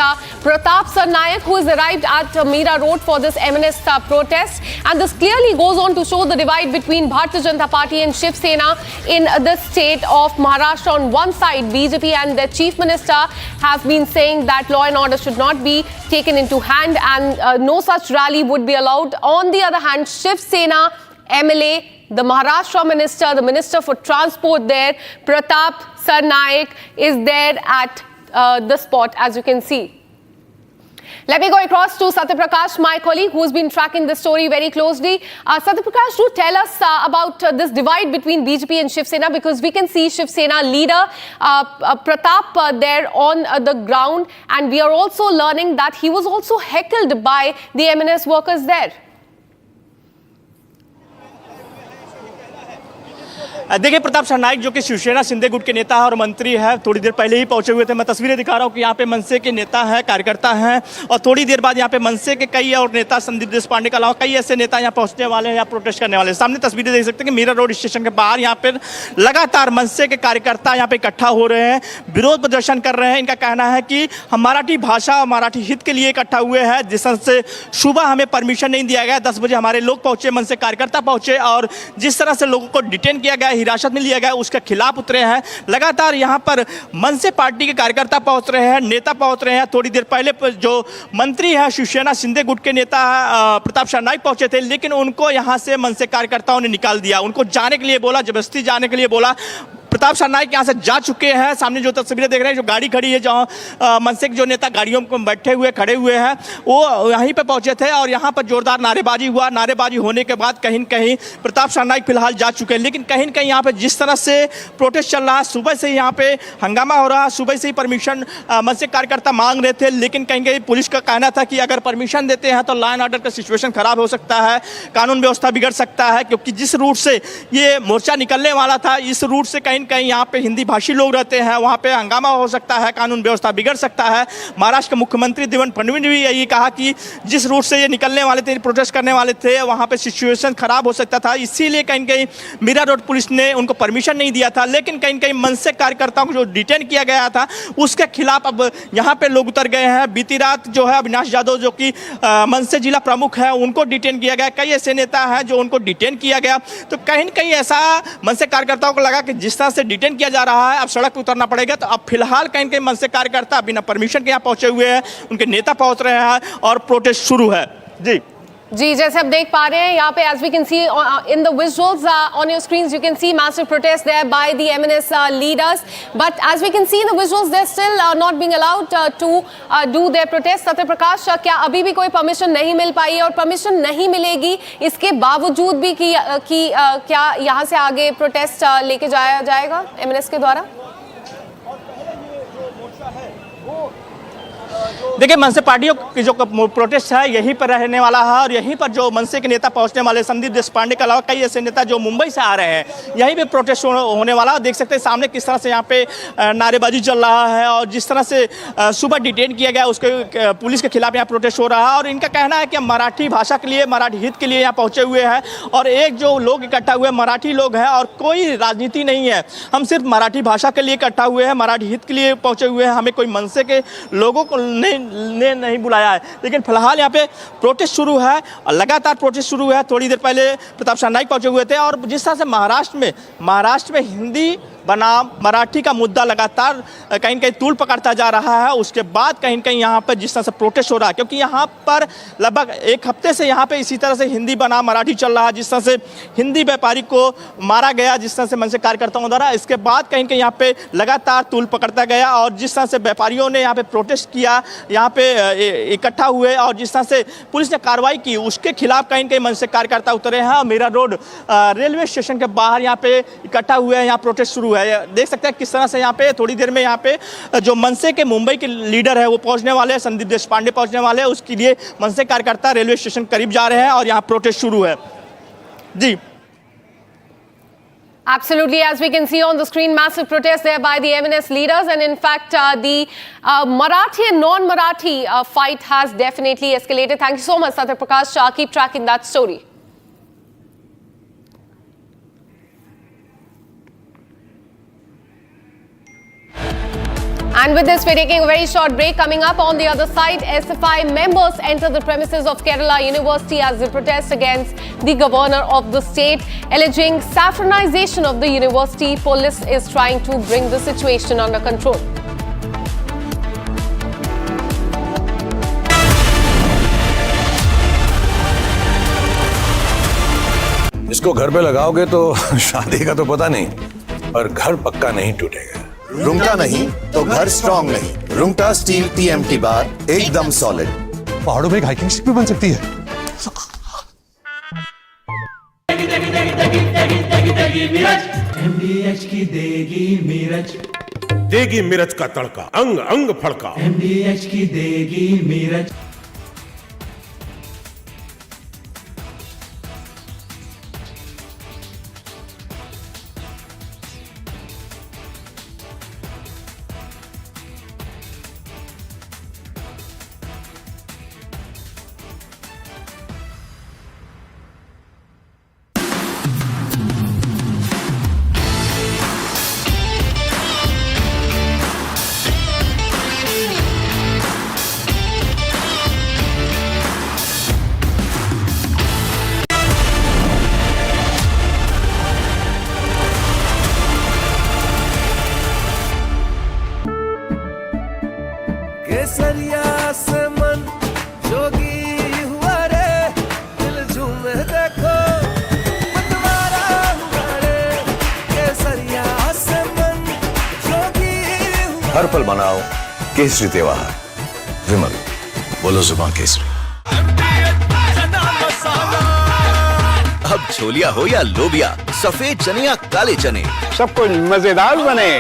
Pratap Sarnaik, who has arrived at Mira Road for this MNS protest. And this clearly goes on to show the divide between Bharatiya Janata Party and Shiv Sena in the state of Maharashtra. On one side, BJP and their chief minister have been saying that law and order should not be taken into hand and no such rally would be allowed. On the other hand, Shiv Sena MLA, the Maharashtra minister, the minister for transport there, Pratap Sarnaik, is there at the spot, as you can see. Let me go across to Satyaprakash, my colleague, who's been tracking this story very closely. Satyaprakash, do tell us about this divide between BJP and Shiv Sena, because we can see Shiv Sena leader Pratap there on the ground, and we are also learning that he was also heckled by the MNS workers there. देखिए, प्रताप सरनाइक जो कि शिवसेना शिंदे गुट के नेता है और मंत्री है, थोड़ी देर पहले ही पहुंचे हुए थे. मैं तस्वीरें दिखा रहा हूं कि यहाँ पे मनसे के नेता हैं, कार्यकर्ता हैं, और थोड़ी देर बाद यहाँ पे मनसे के कई और नेता, संदीप देशपांडे के अलावा कई ऐसे नेता यहाँ पहुंचने वाले हैं या प्रोटेस्ट करने वाले हैं. सामने तस्वीरें देख सकते हैं कि मीरा रोड स्टेशन के बाहर यहाँ पर लगातार मनसे के कार्यकर्ता यहाँ पे इकट्ठा हो रहे हैं, विरोध प्रदर्शन कर रहे हैं. इनका कहना है कि हम मराठी भाषा, मराठी हित के लिए इकट्ठा हुए हैं. जिस तरह से सुबह हमें परमिशन नहीं दिया गया, 10 बजे हमारे लोग पहुंचे, मनसे कार्यकर्ता पहुंचे, और जिस तरह से लोगों को डिटेन किया गया, हिरासत में लिया गया उसके खिलाफ उतरे हैं। लगातार यहाँ पर मन से पार्टी के कार्यकर्ता पहुँच रहे हैं, नेता पहुँच रहे हैं। थोड़ी देर पहले जो मंत्री हैं शिवसेना शिंदे गुट के नेता प्रताप सरनाईक पहुँचे थे, लेकिन उनको यहाँ से मन से कार्यकर्ताओं ने निकाल दिया। उनको जाने के लिए बोला, जबरदस्ती जाने के लिए बोला। प्रताप सरनाईक यहाँ से जा चुके हैं। सामने जो तस्वीरें देख रहे हैं, जो गाड़ी खड़ी है, जहाँ मनसे के जो नेता गाड़ियों में बैठे हुए खड़े हुए हैं, वो यहीं पे पहुंचे थे और यहाँ पर जोरदार नारेबाजी हुआ। नारेबाजी होने के बाद कहीं न कहीं प्रताप सरनाईक फिलहाल जा चुके हैं। लेकिन कहीं न कहीं यहाँ पे जिस तरह से प्रोटेस्ट चल रहा है, सुबह से यहाँ पे हंगामा हो रहा है, सुबह से ही परमिशन मनसे कार्यकर्ता मांग रहे थे, लेकिन कहीं कहीं पुलिस का कहना था कि अगर परमिशन देते हैं तो लॉ एंड ऑर्डर का सिचुएशन खराब हो सकता है, कानून व्यवस्था बिगड़ सकता है, क्योंकि जिस रूट से ये मोर्चा निकलने वाला था, इस रूट से कहीं कहीं यहाँ पे हिंदी भाषी लोग रहते हैं, वहाँ पे हंगामा हो सकता है, कानून व्यवस्था बिगड़ सकता है। महाराष्ट्र के मुख्यमंत्री देवेंद्र फडणवीस ने भी यही कहा कि जिस रूट से ये निकलने वाले थे, प्रोटेस्ट करने वाले थे, वहाँ पे सिचुएशन खराब हो सकता था। इसीलिए कहीं कहीं मीरा रोड पुलिस ने उनको परमिशन नहीं दिया था। लेकिन कहीं कहीं मनसे कार्यकर्ताओं को जो डिटेन किया गया था, उसके खिलाफ अब यहाँ पे लोग उतर गए हैं। बीती रात जो है अविनाश यादव, जो कि मनसे जिला प्रमुख है, उनको डिटेन किया गया। कई ऐसे नेता हैं जो उनको डिटेन किया गया। तो कहीं कहीं ऐसा मनसे कार्यकर्ताओं को लगा कि जिस तरह से डिटेन किया जा रहा है, अब सड़क पर उतरना पड़ेगा। तो अब फिलहाल कहीं कहीं मनसे कार्यकर्ता बिना परमिशन के यहाँ पहुंचे हुए हैं, उनके नेता पहुंच रहे हैं और प्रोटेस्ट शुरू है। जी, जैसे आप देख पा रहे हैं यहाँ पे, as we can see in the visuals on your screens, you can see massive protest there by the MNS leaders. But as we can see in the visuals, they're still not being allowed to do their protest. Satya Prakash, क्या अभी भी कोई permission नहीं मिल पाई है? और permission नहीं मिलेगी इसके बावजूद भी कि क्या यहाँ से आगे प्रोटेस्ट लेके जाया जाएगा MNS के द्वारा? देखिए, मनसे पार्टियों की जो प्रोटेस्ट है यहीं पर रहने वाला है और यहीं पर जो मनसे के नेता पहुंचने वाले, संदीप देशपांडे के अलावा कई ऐसे नेता जो मुंबई से आ रहे हैं, यहीं पे प्रोटेस्ट होने वाला। देख सकते हैं सामने किस तरह से यहाँ पे नारेबाजी चल रहा है और जिस तरह से सुबह डिटेन किया गया, उसके पुलिस के खिलाफ यहाँ प्रोटेस्ट हो रहा है। और इनका कहना है कि मराठी भाषा के लिए, मराठी हित के लिए यहाँ पहुँचे हुए हैं और एक जो लोग इकट्ठा हुए मराठी लोग हैं और कोई राजनीति नहीं है, हम सिर्फ मराठी भाषा के लिए इकट्ठा हुए हैं, मराठी हित के लिए पहुँचे हुए हैं, हमें कोई मनसे के लोगों को नहीं बुलाया है। लेकिन फिलहाल यहाँ पे प्रोटेस्ट शुरू है और लगातार प्रोटेस्ट शुरू है। थोड़ी देर पहले प्रताप सरनाईक पहुंचे हुए थे और जिस तरह से महाराष्ट्र में हिंदी बनाम मराठी का मुद्दा लगातार कहीं कहीं तूल पकड़ता जा रहा है, उसके बाद कहीं कहीं यहाँ पर जिस तरह से प्रोटेस्ट हो रहा है, क्योंकि यहाँ पर लगभग एक हफ्ते से यहाँ पे इसी तरह से हिंदी बनाम मराठी चल रहा है। जिस तरह से हिंदी व्यापारी को मारा गया, जिस तरह से मनसे कार्यकर्ताओं द्वारा, इसके बाद कहीं कहीं यहाँ पे लगातार तूल पकड़ता गया और जिस तरह से व्यापारियों ने यहाँ पे प्रोटेस्ट किया, यहाँ पे इकट्ठा हुए और जिस तरह से पुलिस ने कार्रवाई की, उसके खिलाफ कहीं कहीं मनसे कार्यकर्ता उतरे हैं और मीरा रोड रेलवे स्टेशन के बाहर यहाँ पे इकट्ठा हुए हैं। यहाँ प्रोटेस्ट शुरू है। देख सकते हैं किस तरह से यहाँ पे थोड़ी देर में यहाँ पे जो मनसे के मुंबई के लीडर है वो पहुंचने वाले हैं, संदीप देशपांडे पहुंचने वाले हैं। उसके लिए मनसे कार्यकर्ता रेलवे स्टेशन करीब जा रहे हैं और यहाँ प्रोटेस्ट शुरू है। जी, Absolutely, as we can see on the screen, massive protest there by the MNS leaders, and in fact, the Marathi and non-Marathi fight has definitely escalated. Thank you so much, Satya Prakash. Keep tracking that story. And with this, we're taking a very short break. Coming up on the other side, SFI members enter the premises of Kerala University as they protest against the governor of the state, alleging saffronization of the university. Police is trying to bring the situation under control. इसको घर पे लगाओगे तो शादी का तो पता नहीं, पर घर पक्का नहीं टूटेगा। रुंगटा नहीं तो घर स्ट्रॉन्ग नहीं। रुंगटा स्टील TMT बार एकदम सॉलिड। पहाड़ों में एक हाइकिंग स्टिक भी बन सकती है। MDH की देगी मिर्च, देगी मिर्च का तड़का, अंग अंग फड़का। MDH की देगी मिर्च। सफल बनाओ केसरी त्योहार। विमल, बोलो जुबान केसरी। अब छोलिया हो या लोबिया, सफेद चने या काले चने, सब कुछ मजेदार बने।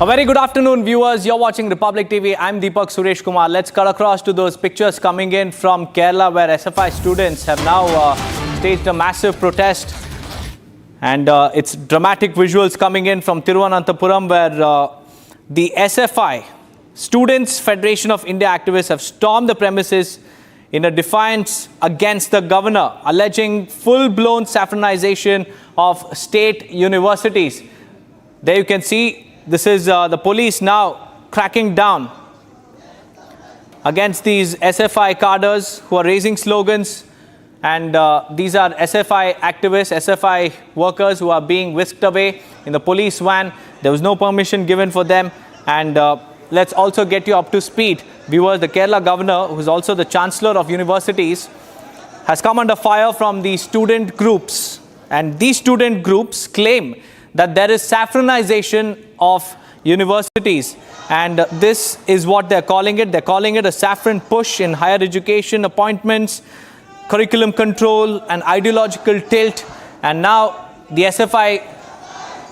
A very good afternoon, viewers. You're watching Republic TV. I'm Deepak Suresh Kumar. Let's cut across to those pictures coming in from Kerala, where SFI students have now staged a massive protest. And it's dramatic visuals coming in from Thiruvananthapuram, where the SFI, Students Federation of India activists, have stormed the premises in a defiance against the governor, alleging full-blown saffronization of state universities. There you can see, this is the police now cracking down against these SFI cadres who are raising slogans. And these are SFI activists, SFI workers who are being whisked away in the police van. There was no permission given for them. And let's also get you up to speed. Viewers, the Kerala governor, who is also the chancellor of universities, has come under fire from the student groups. And these student groups claim that there is saffronization of universities. And this is what they're calling it. They're calling it a saffron push in higher education appointments, curriculum control, and ideological tilt. And now the SFI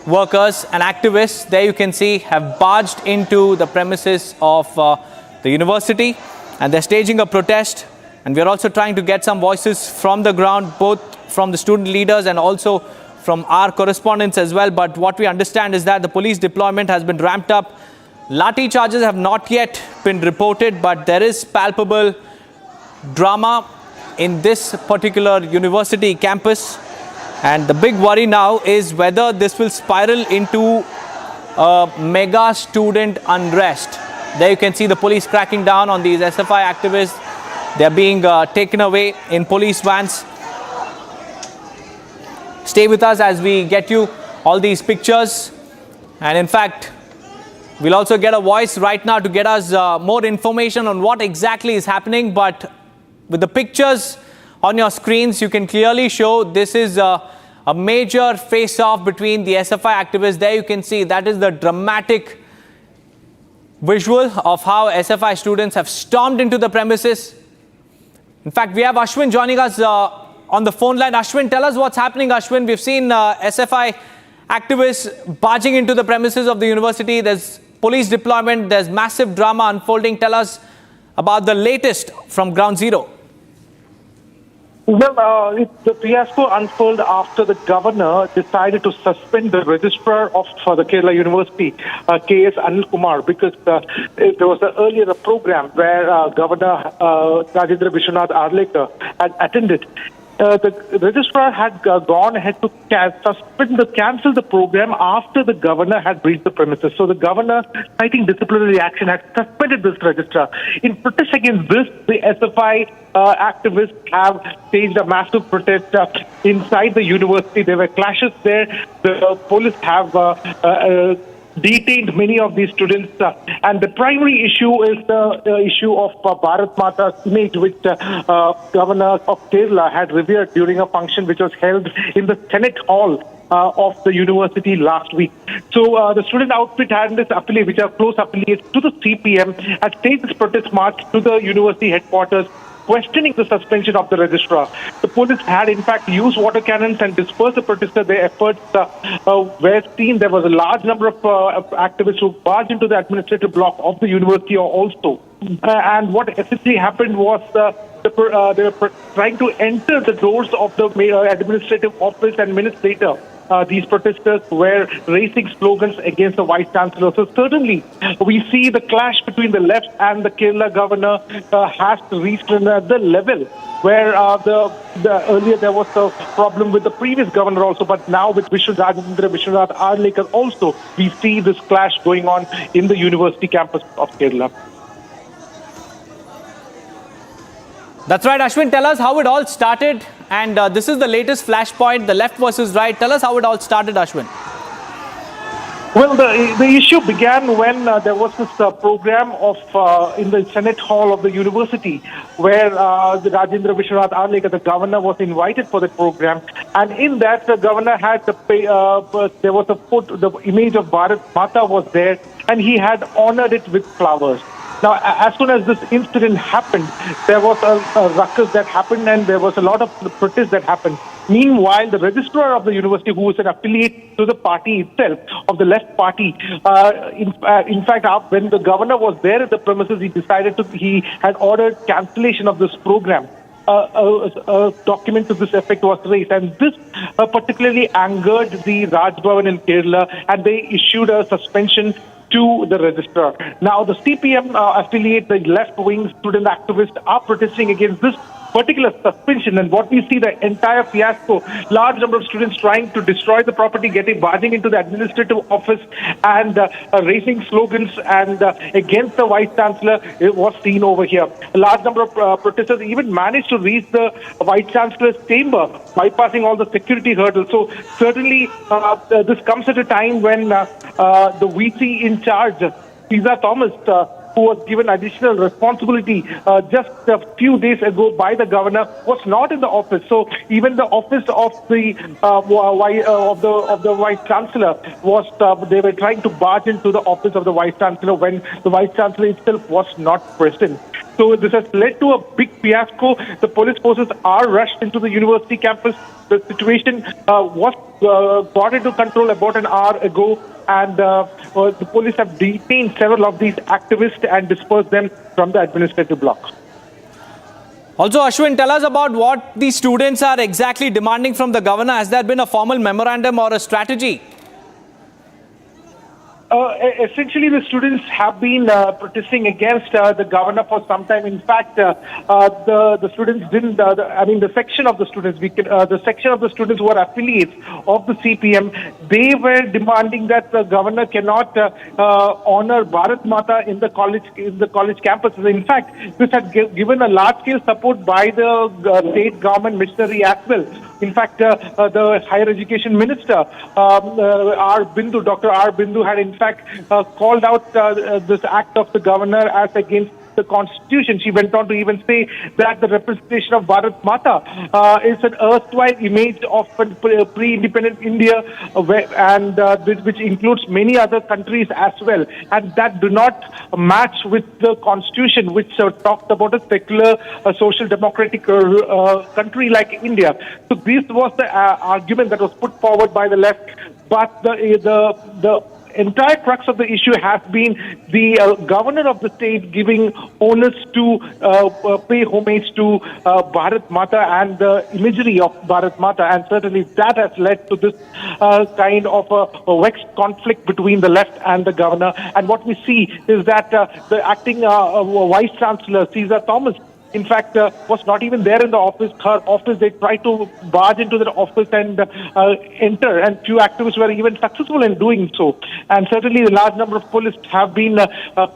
workers and activists, there you can see, have barged into the premises of the university, and they're staging a protest. And we're also trying to get some voices from the ground, both from the student leaders and also from our correspondents as well. But what we understand is that the police deployment has been ramped up. Lathi charges have not yet been reported, but there is palpable drama in this particular university campus. And the big worry now is whether this will spiral into a mega student unrest. There you can see the police cracking down on these SFI activists. They're being taken away in police vans. Stay with us as we get you all these pictures. And in fact, we'll also get a voice right now to get us more information on what exactly is happening. But with the pictures on your screens, you can clearly show this is a major face-off between the SFI activists. There you can see that is the dramatic visual of how SFI students have stormed into the premises. In fact, we have Ashwin joining us on the phone line. Ashwin, tell us what's happening, Ashwin. We've seen SFI activists barging into the premises of the university. There's police deployment. There's massive drama unfolding. Tell us about the latest from ground zero. Well, the fiasco unfolded after the governor decided to suspend the registrar for the Kerala University, K.S. Anil Kumar, because there was a program where Governor Rajendra Vishwanath Arlekar had attended. The registrar had gone ahead to cancel the program after the governor had breached the premises. So the governor, citing disciplinary action, had suspended this registrar. In protest against this, the SFI activists have staged a massive protest inside the university. There were clashes there. The police have detained many of these students, and the primary issue is the issue of Bharat Mata's image, which Governor of Kerala had revered during a function which was held in the Senate Hall of the university last week. So the student outfit and its affiliates, which are close affiliates to the CPM, had staged this protest march to the university headquarters questioning the suspension of the registrar. The police had in fact used water cannons and dispersed the protesters. Their efforts were seen. There was a large number of activists who barged into the administrative block of the university also. And what essentially happened was they were trying to enter the doors of the administrative office, and minutes later, these protesters were raising slogans against the Vice Chancellor. So certainly, we see the clash between the left and the Kerala governor has reached another level where earlier there was a problem with the previous governor also, but now with Vishwanath Arlekar also, we see this clash going on in the university campus of Kerala. That's right, Ashwin. Tell us how it all started. And this is the latest flashpoint, the left versus right. Tell us how it all started, Ashwin. Well, the issue began when there was this program of in the Senate Hall of the university where the Rajendra Vishwanath Arlekar, the governor, was invited for the program. And in that, the governor had there was the image of Bharat Mata was there, and he had honored it with flowers. Now, as soon as this incident happened, there was a ruckus that happened, and there was a lot of protests that happened. Meanwhile, the registrar of the university, who was an affiliate to the party itself, of the left party, in fact, when the governor was there at the premises, he had ordered cancellation of this program. A document to this effect was raised, and this particularly angered the Raj Bhavan in Kerala, and they issued a suspension to the registrar. Now, the CPM affiliate, the left-wing student activists, are protesting against this particular suspension, and what we see, the entire fiasco, large number of students trying to destroy the property, barging into the administrative office and raising slogans and against the Vice Chancellor, it was seen over here. A large number of protesters even managed to reach the Vice Chancellor's chamber, bypassing all the security hurdles. So certainly this comes at a time when the VC in charge, Caesar Thomas, who was given additional responsibility just a few days ago by the governor, was not in the office. So even the office of the Vice Chancellor was, they were trying to barge into the office of the Vice Chancellor when the Vice Chancellor itself was not present. So this has led to a big fiasco. The police forces are rushed into the university campus. The situation was brought into control about an hour ago, and the police have detained several of these activists and dispersed them from the administrative block. Also, Ashwin, tell us about what the students are exactly demanding from the governor. Has there been a formal memorandum or a strategy? Essentially, the students have been protesting against the governor for some time. In fact, the students didn't. The section of the students, the section of the students who are affiliates of the CPM, they were demanding that the governor cannot honor Bharat Mata in the college campuses. In fact, this had given a large-scale support by the state government missionary as well. In fact, the higher education minister, Dr. R. Bindu, had in fact called out this act of the governor as against the constitution. She went on to even say that the representation of Bharat Mata is an erstwhile image of pre-independent India, which includes many other countries as well, and that do not match with the constitution, which talked about a secular, social democratic country like India. So this was the argument that was put forward by the left, but the entire crux of the issue has been the governor of the state giving onus to pay homage to Bharat Mata and the imagery of Bharat Mata, and certainly that has led to this kind of a vexed conflict between the left and the governor. And what we see is that the acting Vice Chancellor, Caesar Thomas, in fact, was not even there in the office. Her office, they tried to barge into the office and enter, and few activists were even successful in doing so. And certainly a large number of police have been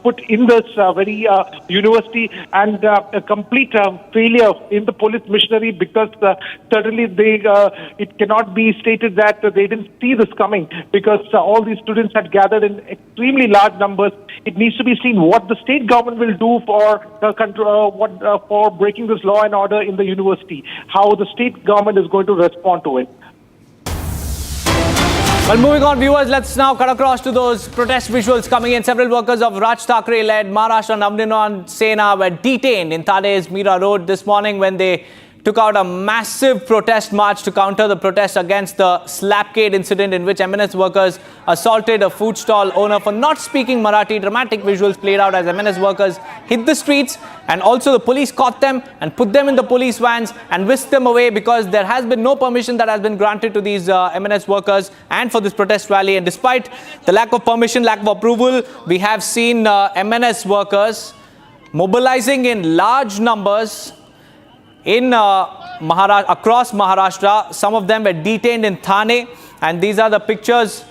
put in this very university, and a complete failure in the police machinery, because certainly it cannot be stated that they didn't see this coming, because all these students had gathered in extremely large numbers. It needs to be seen what the state government will do for for breaking this law and order in the university, how the state government is going to respond to it. Well, moving on, viewers, let's now cut across to those protest visuals coming in. Several workers of Raj Thackeray-led Maharashtra Navniran Sena were detained in Thane's Mira Road this morning when they took out a massive protest march to counter the protest against the slapcade incident in which M&S workers assaulted a food stall owner for not speaking Marathi. Dramatic visuals played out as M&S workers hit the streets, and also the police caught them and put them in the police vans and whisked them away because there has been no permission that has been granted to these M&S workers and for this protest rally. And despite the lack of permission, lack of approval, we have seen M&S workers mobilizing in large numbers in across Maharashtra. Some of them were detained in Thane, and these are the pictures.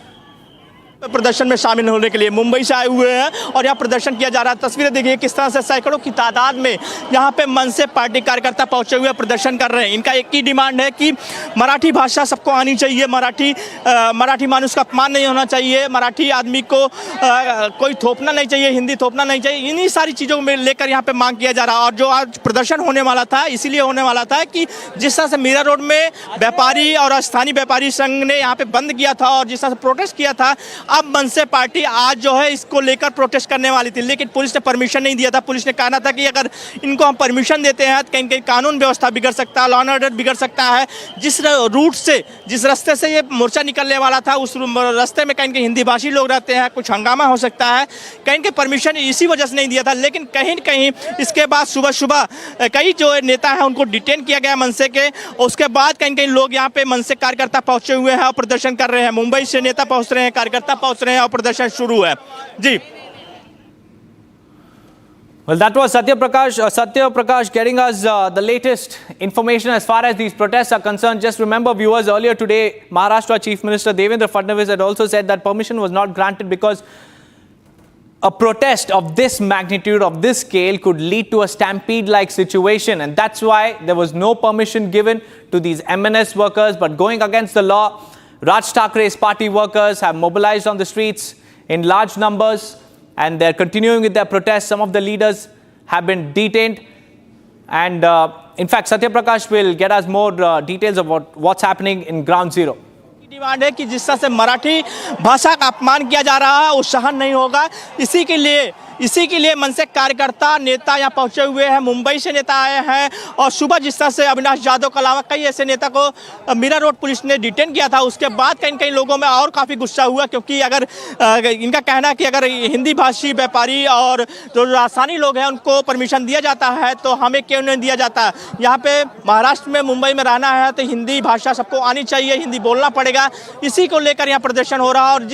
प्रदर्शन में शामिल होने के लिए मुंबई से आए हुए हैं और यहाँ प्रदर्शन किया जा रहा है। तस्वीरें देखिए किस तरह से सैकड़ों की तादाद में यहाँ पे मन से पार्टी कार्यकर्ता पहुंचे हुए प्रदर्शन कर रहे हैं। इनका एक ही डिमांड है कि मराठी भाषा सबको आनी चाहिए, मराठी मानुष का अपमान नहीं होना चाहिए, मराठी आदमी को कोई थोपना नहीं चाहिए, हिंदी थोपना नहीं चाहिए। इन्हीं सारी चीज़ों में लेकर यहाँ पे मांग किया जा रहा है। और जो आज प्रदर्शन होने वाला था इसीलिए होने वाला था कि जिस तरह से मीरा रोड में व्यापारी और स्थानीय व्यापारी संघ ने यहाँ पे बंद किया था और जिस तरह से प्रोटेस्ट किया था, अब मनसे पार्टी आज जो है इसको लेकर प्रोटेस्ट करने वाली थी, लेकिन पुलिस ने परमिशन नहीं दिया था। पुलिस ने कहा था कि अगर इनको हम परमिशन देते हैं तो कहीं कहीं कानून व्यवस्था बिगड़ सकता है, लॉ एंड ऑर्डर बिगड़ सकता है। जिस रूट से जिस रास्ते से ये मोर्चा निकलने वाला था उस रास्ते में कहीं कहीं हिंदी भाषी लोग रहते हैं, कुछ हंगामा हो सकता है, कहीं कहीं परमिशन इसी वजह से नहीं दिया था। लेकिन कहीं कहीं इसके बाद सुबह सुबह कई जो नेता हैं उनको डिटेन किया गया मनसे के। उसके बाद कहीं कहीं लोग यहाँ पे मनसे कार्यकर्ता पहुंचे हुए हैं और प्रदर्शन कर रहे हैं। मुंबई से नेता पहुंच रहे हैं, कार्यकर्ता पहुंच रहे हैं और प्रदर्शन शुरू है जी। Well, that was Satya Prakash getting us the latest information as far as these protests are concerned. Just remember, viewers, earlier today, Maharashtra Chief Minister Devendra Fadnavis had also said that permission was not granted because a protest of this magnitude, of this scale, could lead to a stampede-like situation. And that's why there was no permission given to these M&S workers. But going against the law, Raj Thackeray's party workers have mobilized on the streets in large numbers, and they're continuing with their protests. Some of the leaders have been detained. And in fact, Satya Prakash will get us more details of what's happening in ground zero. Demand है कि जिस तरह से मराठी भाषा का अपमान किया जा रहा है वो सहन नहीं होगा। इसी के लिए मनसे कार्यकर्ता नेता यहाँ पहुंचे हुए हैं। मुंबई से नेता आए हैं और सुबह जिस तरह से अविनाश यादव के अलावा कई ऐसे नेता को मीरा रोड पुलिस ने डिटेन किया था, उसके बाद कई लोगों में और काफ़ी गुस्सा हुआ, क्योंकि अगर इनका कहना है कि अगर हिंदी भाषी व्यापारी और जो राजस्थानी लोग हैं उनको परमिशन दिया जाता है तो हमें क्यों नहीं दिया जाता। यहाँ पे महाराष्ट्र में मुंबई में रहना है तो हिंदी भाषा सबको आनी चाहिए, हिंदी बोलना पड़ेगा। इसी को लेकर यहाँ प्रदर्शन हो रहा है। और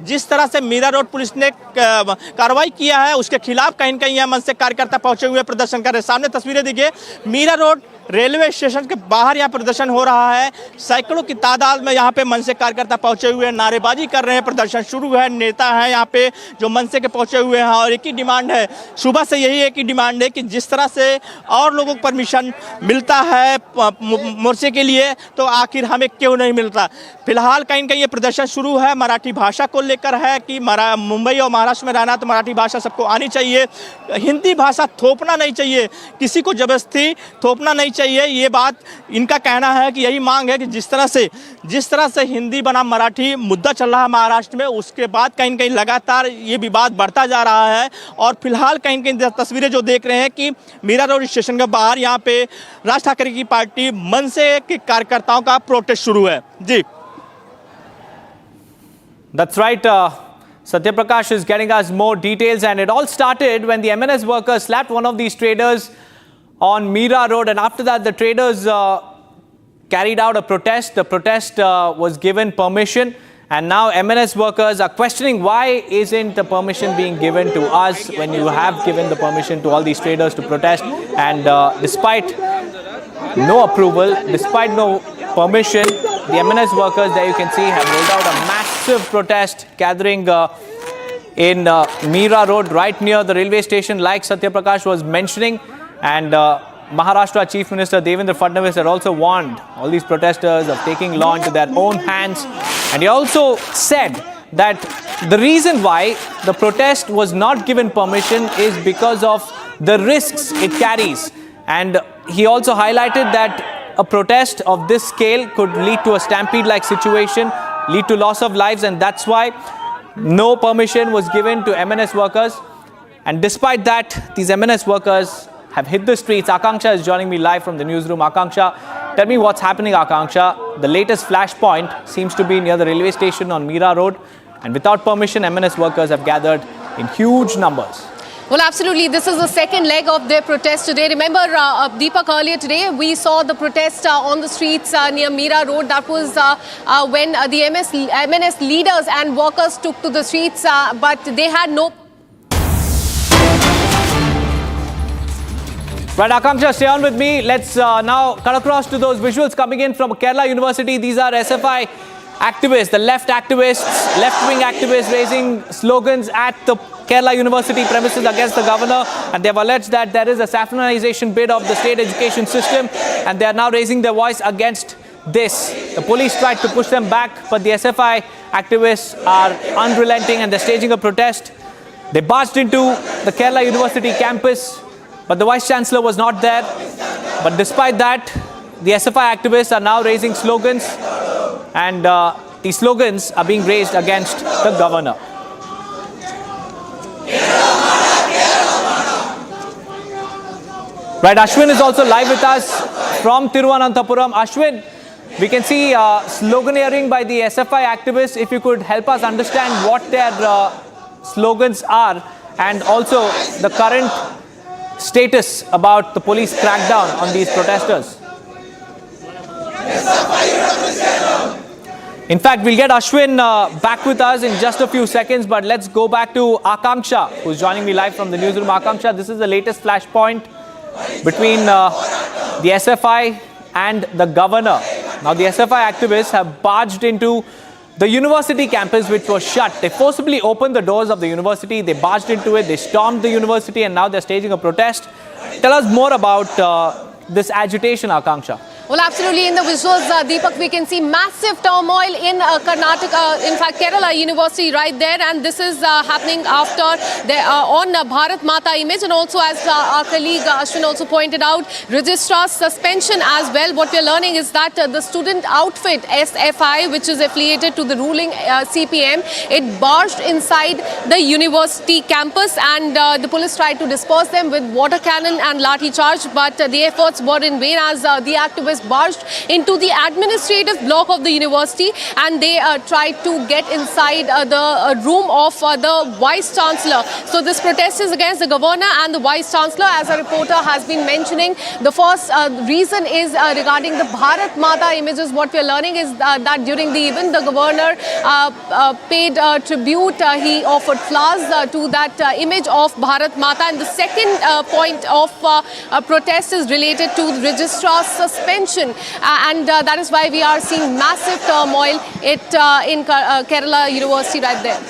जिस तरह से मीरा रोड पुलिस ने कार्रवाई किया है उसके खिलाफ कहीं कहीं यहाँ मनसे कार्यकर्ता पहुंचे हुए प्रदर्शन कर रहे हैं। सामने तस्वीरें देखिए, मीरा रोड रेलवे स्टेशन के बाहर यहाँ प्रदर्शन हो रहा है। सैकड़ों की तादाद में यहाँ पे मनसे कार्यकर्ता पहुंचे हुए हैं, नारेबाजी कर रहे हैं, प्रदर्शन शुरू है। नेता हैं यहाँ पे जो मनसे के पहुंचे हुए हैं और एक ही डिमांड है, सुबह से यही एक ही डिमांड है कि जिस तरह से और लोगों को परमिशन मिलता है मोर्चे के लिए तो आखिर हमें क्यों नहीं मिलता। फिलहाल कहीं कहीं ये प्रदर्शन शुरू है, मराठी भाषा को लेकर है कि मुंबई और महाराष्ट्र में रहना तो मराठी भाषा सबको आनी चाहिए, हिंदी भाषा थोपना नहीं चाहिए, किसी को जबरदस्ती थोपना नहीं चाहिए। ये बात इनका कहना है कि यही मांग है कि जिस तरह से हिंदी बनाम मराठी मुद्दा चल रहा है महाराष्ट्र में, उसके बाद कहीं कहीं लगातार ये विवाद बढ़ता जा रहा है। और फिलहाल कहीं कहीं तस्वीरें जो देख रहे हैं कि मीरा रोड स्टेशन के बाहर यहाँ पे राज ठाकरे की पार्टी मनसे के कार्यकर्ताओं का प्रोटेस्ट शुरू है जी। That's right. Satya Prakash is getting us more details, and it all started when the M&S workers slapped one of these traders on Mira Road, and after that the traders carried out a protest. The protest was given permission, and now M&S workers are questioning why isn't the permission being given to us when you have given the permission to all these traders to protest. And despite no approval, despite no permission, the M&S workers, there you can see, have rolled out a massive protest gathering in Mira Road, right near the railway station, like Satya Prakash was mentioning. And Maharashtra Chief Minister Devendra Fadnavis had also warned all these protesters of taking law into their own hands. And he also said that the reason why the protest was not given permission is because of the risks it carries. And he also highlighted that a protest of this scale could lead to a stampede-like situation lead to loss of lives, and that's why no permission was given to MNS workers. And despite that, these MNS workers have hit the streets. Akanksha is joining me live from the newsroom. Akanksha, tell me what's happening, Akanksha. The latest flashpoint seems to be near the railway station on Mira Road, and without permission, MNS workers have gathered in huge numbers. Well, absolutely. This is the second leg of their protest today. Remember, Deepak, earlier today, we saw the protest on the streets near Mira Road. That was when the MNS leaders and workers took to the streets, but they had no... Right, Akanksha, stay on with me. Let's now cut across to those visuals coming in from Kerala University. These are SFI activists, the left activists, left-wing activists raising slogans at the Kerala University premises against the governor, and they have alleged that there is a saffronization bid of the state education system, and they are now raising their voice against this. The police tried to push them back, but the SFI activists are unrelenting and they're staging a protest. They barged into the Kerala University campus, but the Vice Chancellor was not there. But despite that, the SFI activists are now raising slogans, and these slogans are being raised against the governor. Right, Ashwin is also live with us from Thiruvananthapuram. Ashwin, we can see sloganeering by the SFI activists. If you could help us understand what their slogans are, and also the current status about the police crackdown on these protesters. In fact, we'll get Ashwin back with us in just a few seconds, but let's go back to Akanksha, who's joining me live from the newsroom. Akanksha, this is the latest flashpoint between the SFI and the governor. Now, the SFI activists have barged into the university campus, which was shut. They forcibly opened the doors of the university, they barged into it, they stormed the university, and now they're staging a protest. Tell us more about this agitation, Akanksha. Well, absolutely. In the visuals, Deepak, we can see massive turmoil in Karnataka, in fact, Kerala University right there. And this is happening after on Bharat Mata image. And also, as our colleague Ashwin also pointed out, registrar's suspension as well. What we're learning is that the student outfit, SFI, which is affiliated to the ruling CPM, it barged inside the university campus, and the police tried to disperse them with water cannon and lathi charge. But the efforts were in vain, as the activists barged into the administrative block of the university, and they tried to get inside the room of the Vice Chancellor. So this protest is against the governor and the Vice Chancellor, as a reporter has been mentioning. The first reason is regarding the Bharat Mata images. What we're learning is that during the event, the governor paid tribute. He offered flowers to that image of Bharat Mata. And the second point of protest is related to the registrar's suspension. And that is why we are seeing massive turmoil in Kerala University right there.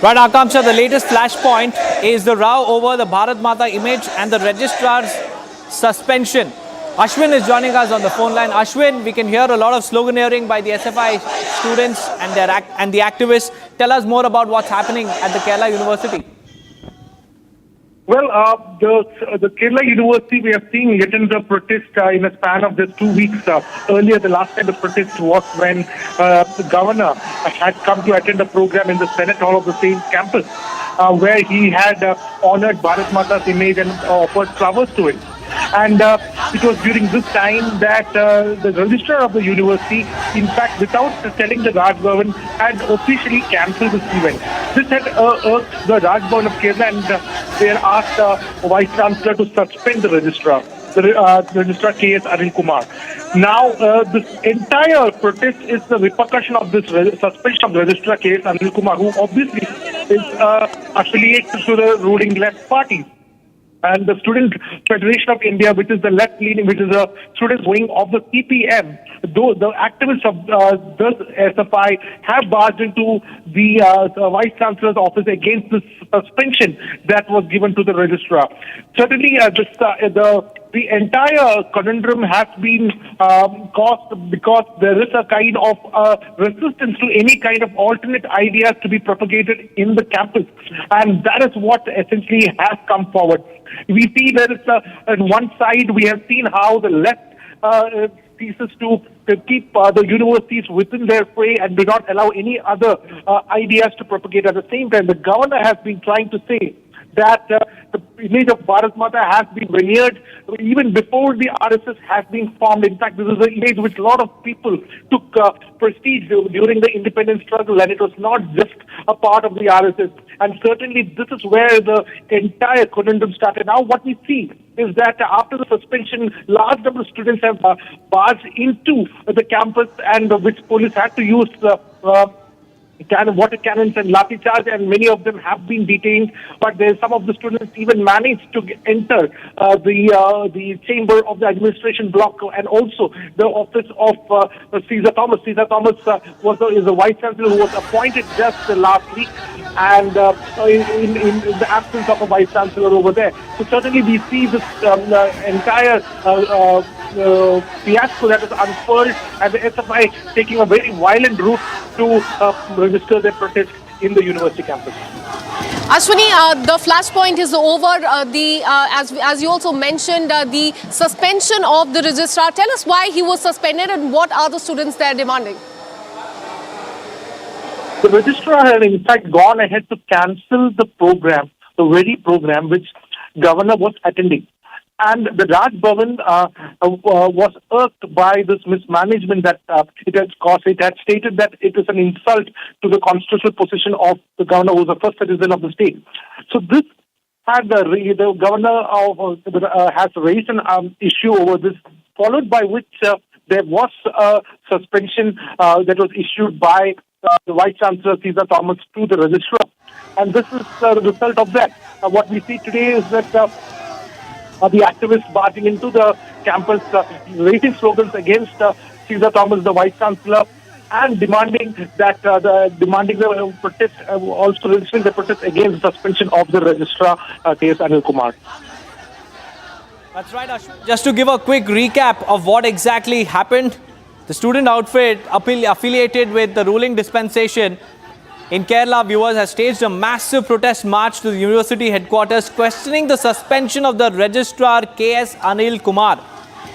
Right, Akanksha, the latest flashpoint is the row over the Bharat Mata image and the registrar's suspension. Ashwin is joining us on the phone line. Ashwin, we can hear a lot of sloganeering by the SFI students and the activists. Tell us more about what's happening at the Kerala University. Well, the Kerala University, we have seen yet another protest in a span of just 2 weeks. Earlier, the last time the protest was when the governor had come to attend a program in the Senate Hall of the same campus, where he had honored Bharat Mata's image and offered flowers to it. And it was during this time that the registrar of the university, in fact, without telling the Raj Bhavan, had officially cancelled this event. This had irked the Raj Bhavan of Kerala, and they had asked the Vice Chancellor to suspend the registrar, Registrar K.S. Anil Kumar. Now, this entire protest is the repercussion of this suspension of the Registrar K.S. Anil Kumar, who obviously is affiliated to the ruling left party. And the Student Federation of India, which is the left-leaning, which is a student wing of the CPM, though the activists of this SFI have barged into the Vice Chancellor's office against this suspension that was given to the registrar. Certainly, the entire conundrum has been caused because there is a kind of resistance to any kind of alternate ideas to be propagated in the campus. And that is what essentially has come forward. We see there is on one side, we have seen how the left ceases to keep the universities within their prey and do not allow any other ideas to propagate. At the same time, the governor has been trying to say that the image of Bharat Mata has been veneered even before the RSS has been formed. In fact, this is an image which a lot of people took prestige during the independence struggle, and it was not just a part of the RSS. And certainly this is where the entire conundrum started. Now what we see is that after the suspension, large number of students have barged into the campus, and which police had to use water cannons and lathi charge, and many of them have been detained. But some of the students even managed to enter the chamber of the administration block and also the office of Caesar Thomas. Caesar Thomas is a vice chancellor who was appointed just last week, and in the absence of a vice chancellor over there. So certainly we see this entire fiasco that is unfurled, and the SFI taking a very violent route to register their protest in the university campus. Ashwini, the flashpoint is over. As you also mentioned, the suspension of the registrar. Tell us why he was suspended and what are the students there demanding? The registrar had in fact gone ahead to cancel the program, the very program which governor was attending. And the Raj Bhavan was irked by this mismanagement that it has caused. It had stated that it is an insult to the constitutional position of the governor, who is the first citizen of the state. So this had the governor has raised an issue over this, followed by which there was a suspension that was issued by the Vice Chancellor Caesar Thomas to the registrar. And this is the result of that. What we see today is that the activists barging into the campus, raising slogans against Caesar Thomas, the Vice Chancellor, and demanding that the protest, also registering the protest against the suspension of the registrar, K.S. Anil Kumar. That's right, Ashwin. Just to give a quick recap of what exactly happened, the student outfit affiliated with the ruling dispensation in Kerala, viewers, has staged a massive protest march to the university headquarters questioning the suspension of the registrar K.S. Anil Kumar.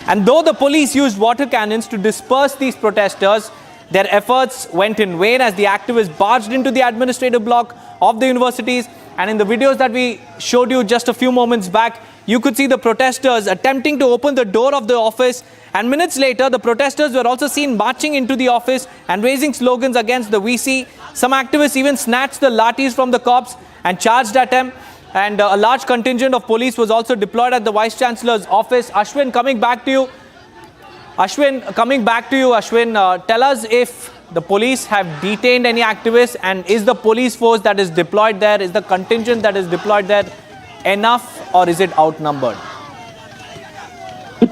And though the police used water cannons to disperse these protesters, their efforts went in vain as the activists barged into the administrative block of the universities. And in the videos that we showed you just a few moments back, you could see the protesters attempting to open the door of the office. And minutes later, the protesters were also seen marching into the office and raising slogans against the VC. Some activists even snatched the lathis from the cops and charged at them. And a large contingent of police was also deployed at the Vice Chancellor's office. Ashwin, coming back to you. Ashwin, tell us if the police have detained any activists, and is the police force that is deployed there, is the contingent that is deployed there enough, or is it outnumbered? The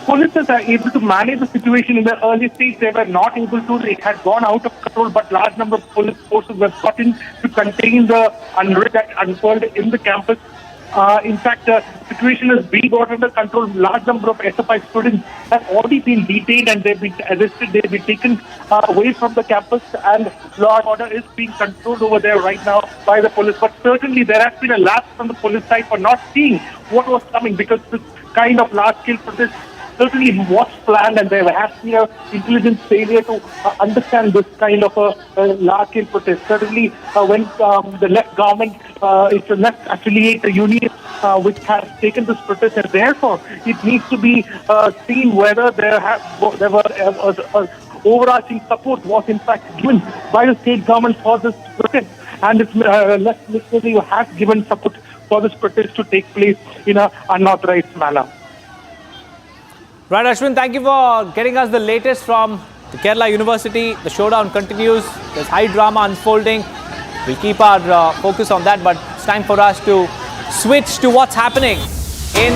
police are able to manage the situation in the early stage. They were not able to. It had gone out of control, but large number of police forces were brought in to contain the unrest that unfurled in the campus. In fact, the situation has been brought under control. Large number of SFI students have already been detained and they've been arrested. They've been taken away from the campus, and law and order is being controlled over there right now by the police. But certainly there has been a lapse from the police side for not seeing what was coming, because this kind of large-scale protest certainly was planned, and there has been an intelligence failure to understand this kind of a large-scale protest. Certainly, when the left government, it's a left affiliate union which has taken this protest, and therefore it needs to be seen whether there were overarching support was in fact given by the state government for this protest, and its left ministry has given support for this protest to take place in an unauthorized manner. Right, Ashwin, thank you for getting us the latest from the Kerala University. The showdown continues. There's high drama unfolding. We'll keep our focus on that, but it's time for us to switch to what's happening in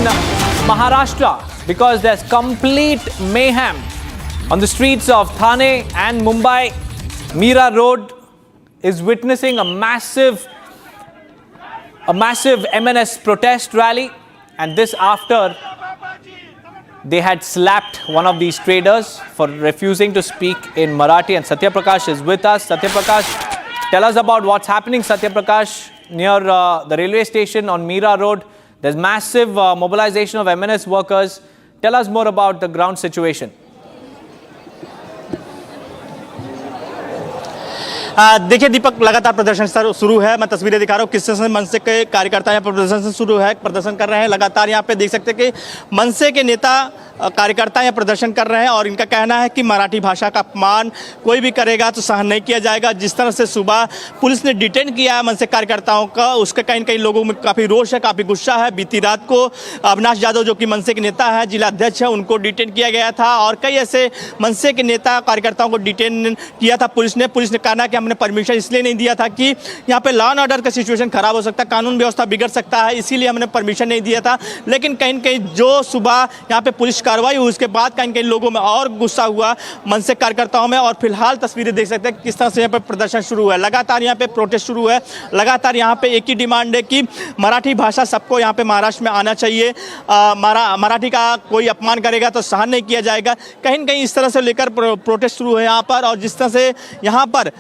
Maharashtra, because there's complete mayhem on the streets of Thane and Mumbai. Mira Road is witnessing a massive MNS protest rally, and this after they had slapped one of these traders for refusing to speak in Marathi. And Satya Prakash is with us. Satya Prakash, tell us about what's happening, Satya Prakash, near the railway station on Mira Road. There's massive mobilization of MNS workers. Tell us more about the ground situation. देखिए दीपक, लगातार प्रदर्शन शुरू है। मैं तस्वीरें दिखा रहा हूँ किस तरह से मनसे के कार्यकर्ता यहाँ पर प्रदर्शन शुरू है, प्रदर्शन कर रहे हैं। लगातार यहाँ पे देख सकते हैं कि मनसे के नेता कार्यकर्ता यहाँ प्रदर्शन कर रहे हैं और इनका कहना है कि मराठी भाषा का अपमान कोई भी करेगा तो सहन नहीं किया जाएगा। जिस तरह से सुबह पुलिस ने डिटेन किया है मनसे कार्यकर्ताओं का, उसके कहीं कहीं लोगों में काफ़ी रोष है, काफ़ी गुस्सा है। बीती रात को अविनाश यादव जो कि मनसे के नेता है, जिला अध्यक्ष है, उनको डिटेन किया गया था और कई ऐसे मनसे के नेता कार्यकर्ताओं को डिटेन किया था पुलिस ने कहना कि हमने परमिशन इसलिए नहीं दिया था कि यहाँ पे लॉ एंड ऑर्डर का सिचुएशन खराब हो सकता है, कानून व्यवस्था बिगड़ सकता है, इसीलिए हमने परमिशन नहीं दिया था। लेकिन कहीं कहीं जो सुबह यहाँ पे पुलिस कार्रवाई हुई उसके बाद कहीं कहीं लोगों में और गुस्सा हुआ मनसे कार्यकर्ताओं में। और फिलहाल तस्वीरें देख सकते हैं किस तरह से यहाँ पे प्रदर्शन शुरू है, लगातार यहाँ पे प्रोटेस्ट शुरू है। लगातार यहाँ पे एक ही डिमांड है कि मराठी भाषा सबको यहाँ पे महाराष्ट्र में आना चाहिए, मराठी का कोई अपमान करेगा तो सहन नहीं किया जाएगा। कहीं न कहीं इस तरह से लेकर प्रोटेस्ट शुरू है यहाँ पर। और जिस तरह से यहाँ पर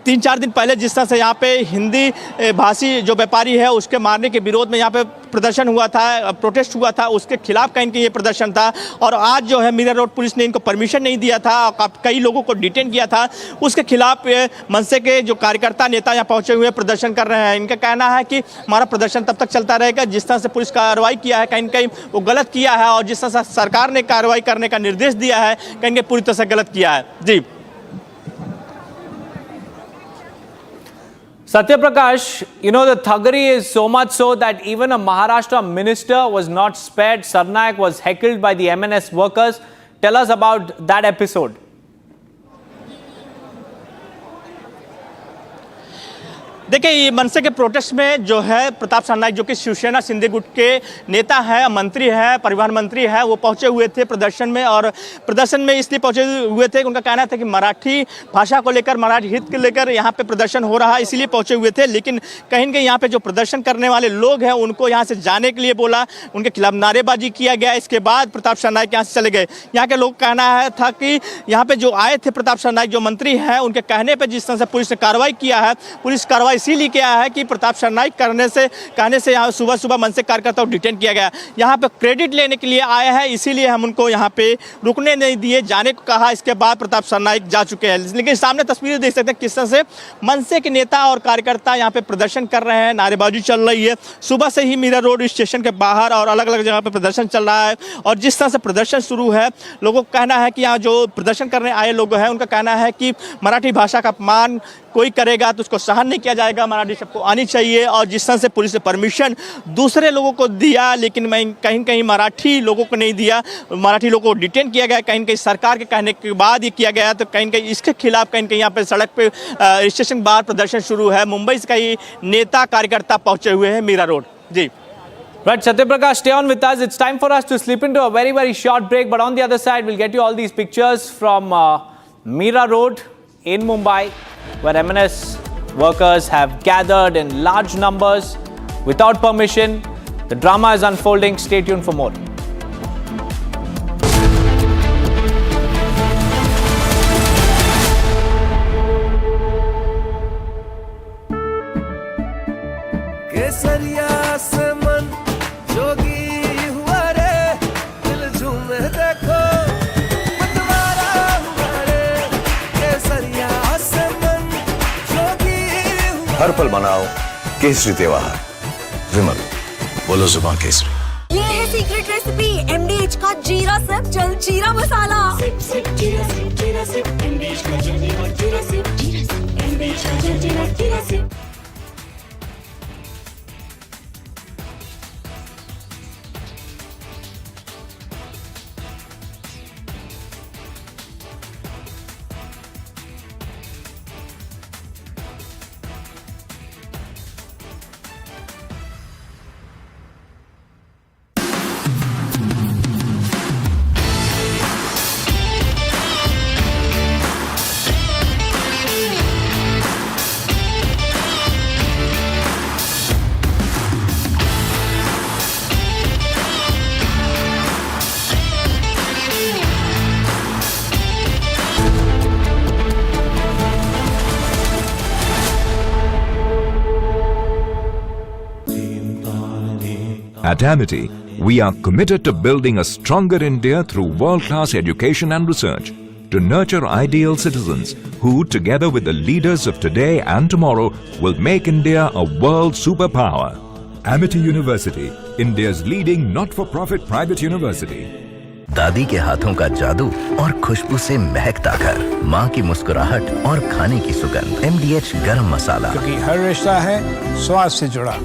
3-4 दिन पहले जिस तरह से यहाँ पे हिंदी भाषी जो व्यापारी है उसके मारने के विरोध में यहाँ पे प्रदर्शन हुआ था, प्रोटेस्ट हुआ था, उसके खिलाफ कहीं ये प्रदर्शन था। और आज जो है मीरा रोड पुलिस ने इनको परमिशन नहीं दिया था, कई लोगों को डिटेन किया था, उसके खिलाफ मनसे के जो कार्यकर्ता नेता यहाँ पहुंचे हुए प्रदर्शन कर रहे हैं। इनका कहना है कि हमारा प्रदर्शन तब तक चलता रहेगा जिस तरह से पुलिस कार्रवाई किया है, कहीं कहीं वो गलत किया है, और जिस तरह से सरकार ने कार्रवाई करने का निर्देश दिया है कहीं पूरी तरह से गलत किया है। जी Satya Prakash, you know, the thuggery is so much so that even a Maharashtra minister was not spared. Sarnaik was heckled by the MNS workers. Tell us about that episode. देखिए, ये मनसे के प्रोटेस्ट में जो है प्रताप सरनाईक जो कि शिवसेना शिंदे गुट के नेता है, मंत्री है, परिवहन मंत्री है, वो पहुंचे हुए थे प्रदर्शन में। और प्रदर्शन में इसलिए पहुंचे हुए थे, उनका कहना था कि मराठी भाषा को लेकर, मराठी हित को लेकर यहाँ पे प्रदर्शन हो रहा है, इसीलिए पहुंचे हुए थे। लेकिन कहीं न कहीं यहाँ पे जो प्रदर्शन करने वाले लोग हैं उनको यहाँ से जाने के लिए बोला, उनके खिलाफ नारेबाजी किया गया। इसके बाद प्रताप सरनाईक यहाँ से चले गए। यहाँ के लोग कहना है था कि यहाँ पे जो आए थे प्रताप सरनाईक जो मंत्री हैं, उनके कहने पर जिस तरह से पुलिस ने कार्रवाई किया है, पुलिस कार्रवाई इसीलिए किया है कि प्रताप सरनाईक कहने से यहाँ सुबह सुबह मनसे कार्यकर्ताओं को डिटेन किया गया। यहाँ पे क्रेडिट लेने के लिए आए हैं, इसीलिए हम उनको यहाँ पे रुकने नहीं दिए, जाने को कहा। इसके बाद प्रताप सरनाईक जा चुके हैं। लेकिन सामने तस्वीरें देख सकते हैं किस तरह से मनसे के नेता और कार्यकर्ता यहाँ पे प्रदर्शन कर रहे हैं, नारेबाजी चल रही है। सुबह से ही मीरा रोड स्टेशन के बाहर और अलग अलग जगह पे प्रदर्शन चल रहा है। और जिस तरह से प्रदर्शन शुरू है, लोगों का कहना है कि यहाँ जो प्रदर्शन करने आए लोग हैं उनका कहना है कि मराठी भाषा का अपमान कोई करेगा तो उसको सहन नहीं किया जाएगा, मराठी सबको आनी चाहिए। और जिस तरह से पुलिस ने परमिशन दूसरे लोगों को दिया, लेकिन कहीं कहीं मराठी लोगों को नहीं दिया, मराठी लोगों को डिटेन किया गया। कहीं कहीं सरकार के कहने के बाद ये किया गया, तो कहीं कहीं इसके खिलाफ कहीं यहाँ पे सड़क पे स्टेशन बाहर प्रदर्शन शुरू है। मुंबई से कई नेता कार्यकर्ता पहुंचे हुए हैं Meera road. Ji Right, Satya Prakash, stay on with us. It's time for us to slip into a very, very short break. But on the other side, we'll get you all these pictures from Mira Road in Mumbai, where MNS workers have gathered in large numbers without permission. The drama is unfolding. Stay tuned for more. केसरिया से मन जोगी हुआ रे, दिल झूमे देखो मतवारा हुआ रे। केसरिया से मन जोगी हुआ। हर पल मनाओ केसरी त्योहार। विमल, बोलो जुबान केसरी। ये है सीक्रेट रेसिपी MDH का जीरा सिप जल जीरा मसाला। सिप सिप जीरा सिप, जीरा सिप MDH का जल जीरा सिप, जीरा सिप MDH का जल जीरा SIP. At Amity, we are committed to building a stronger India through world-class education and research. to nurture ideal citizens who, together with the leaders of today and tomorrow, will make India a world superpower. Amity University, India's leading not-for-profit private university. दादी के हाथों का जादू और खुशबू से महकता घर, माँ की मुस्कुराहट और खाने की सुगंध। MDH गरम मसाला, क्योंकि हर रिश्ता है स्वाद से जुड़ा।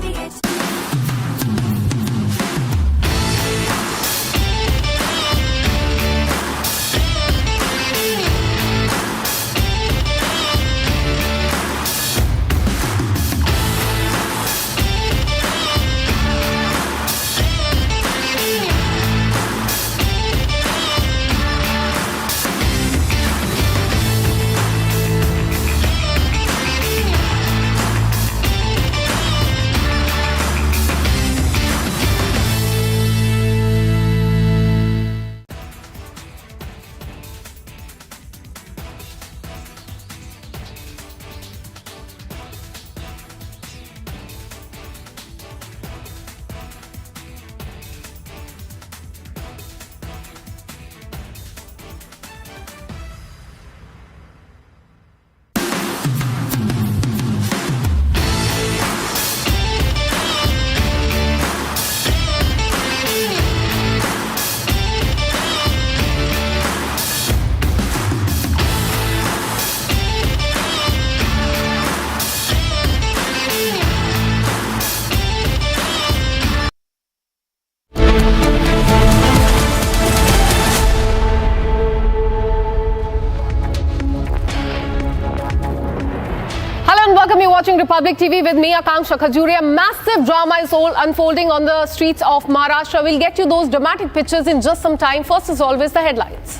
Welcome, you're watching Republic TV with me, Akanksha Khajuri. A massive drama is all unfolding on the streets of Maharashtra. We'll get you those dramatic pictures in just some time. First, as always, the headlines.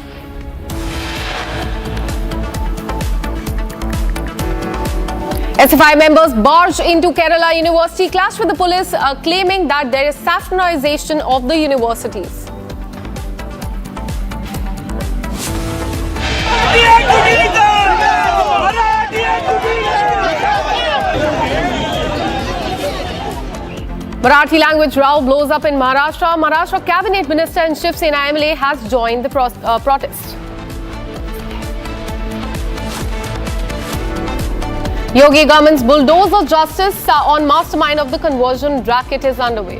SFI members barged into Kerala University, clashed with the police, claiming that there is saffronization of the universities. Marathi language row blows up in Maharashtra. Maharashtra Cabinet Minister and Shiv Sena MLA has joined the protest. Yogi government's bulldoze of justice on mastermind of the conversion racket is underway.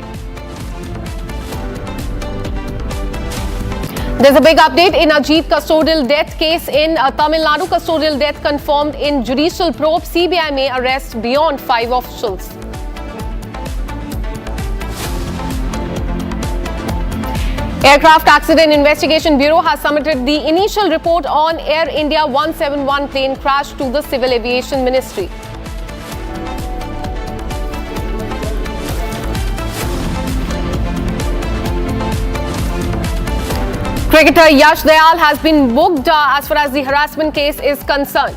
There's a big update in Ajit custodial death case in Tamil Nadu. Custodial death confirmed in judicial probe. CBI may arrest beyond 5 officials. Aircraft Accident Investigation Bureau has submitted the initial report on Air India 171 plane crash to the Civil Aviation Ministry. Cricketer Yash Dayal has been booked as far as the harassment case is concerned.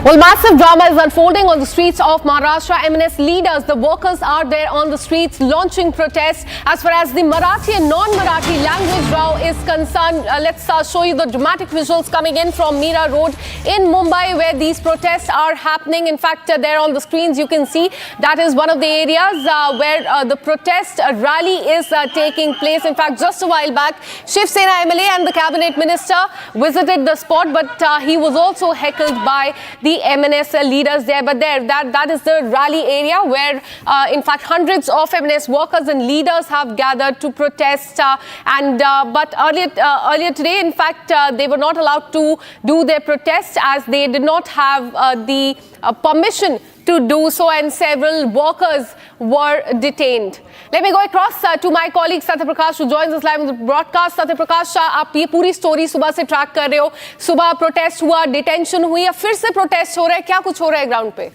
Well, massive drama is unfolding on the streets of Maharashtra. MNS leaders, the workers are there on the streets launching protests. As far as the Marathi and non-Marathi language row is concerned, let's show you the dramatic visuals coming in from Mira Road in Mumbai, where these protests are happening. In fact, there on the screens you can see that is one of the areas where the protest rally is taking place. In fact, just a while back, Shiv Sena MLA and the cabinet minister visited the spot, but he was also heckled by the MNS leaders there. But that is the rally area where in fact hundreds of MNS workers and leaders have gathered to protest, but earlier today, in fact, they were not allowed to do their protest as they did not have the permission to do so, and several workers were detained. Let me go across to my colleague Satya Prakash, who joins us live on the broadcast. Satya Prakash, आप ये पूरी story सुबह से track कर रहे हो. सुबह protest हुआ, डिटेंशन हुई, या फिर से प्रोटेस्ट हो रहा है, क्या कुछ हो रहा है ग्राउंड पे?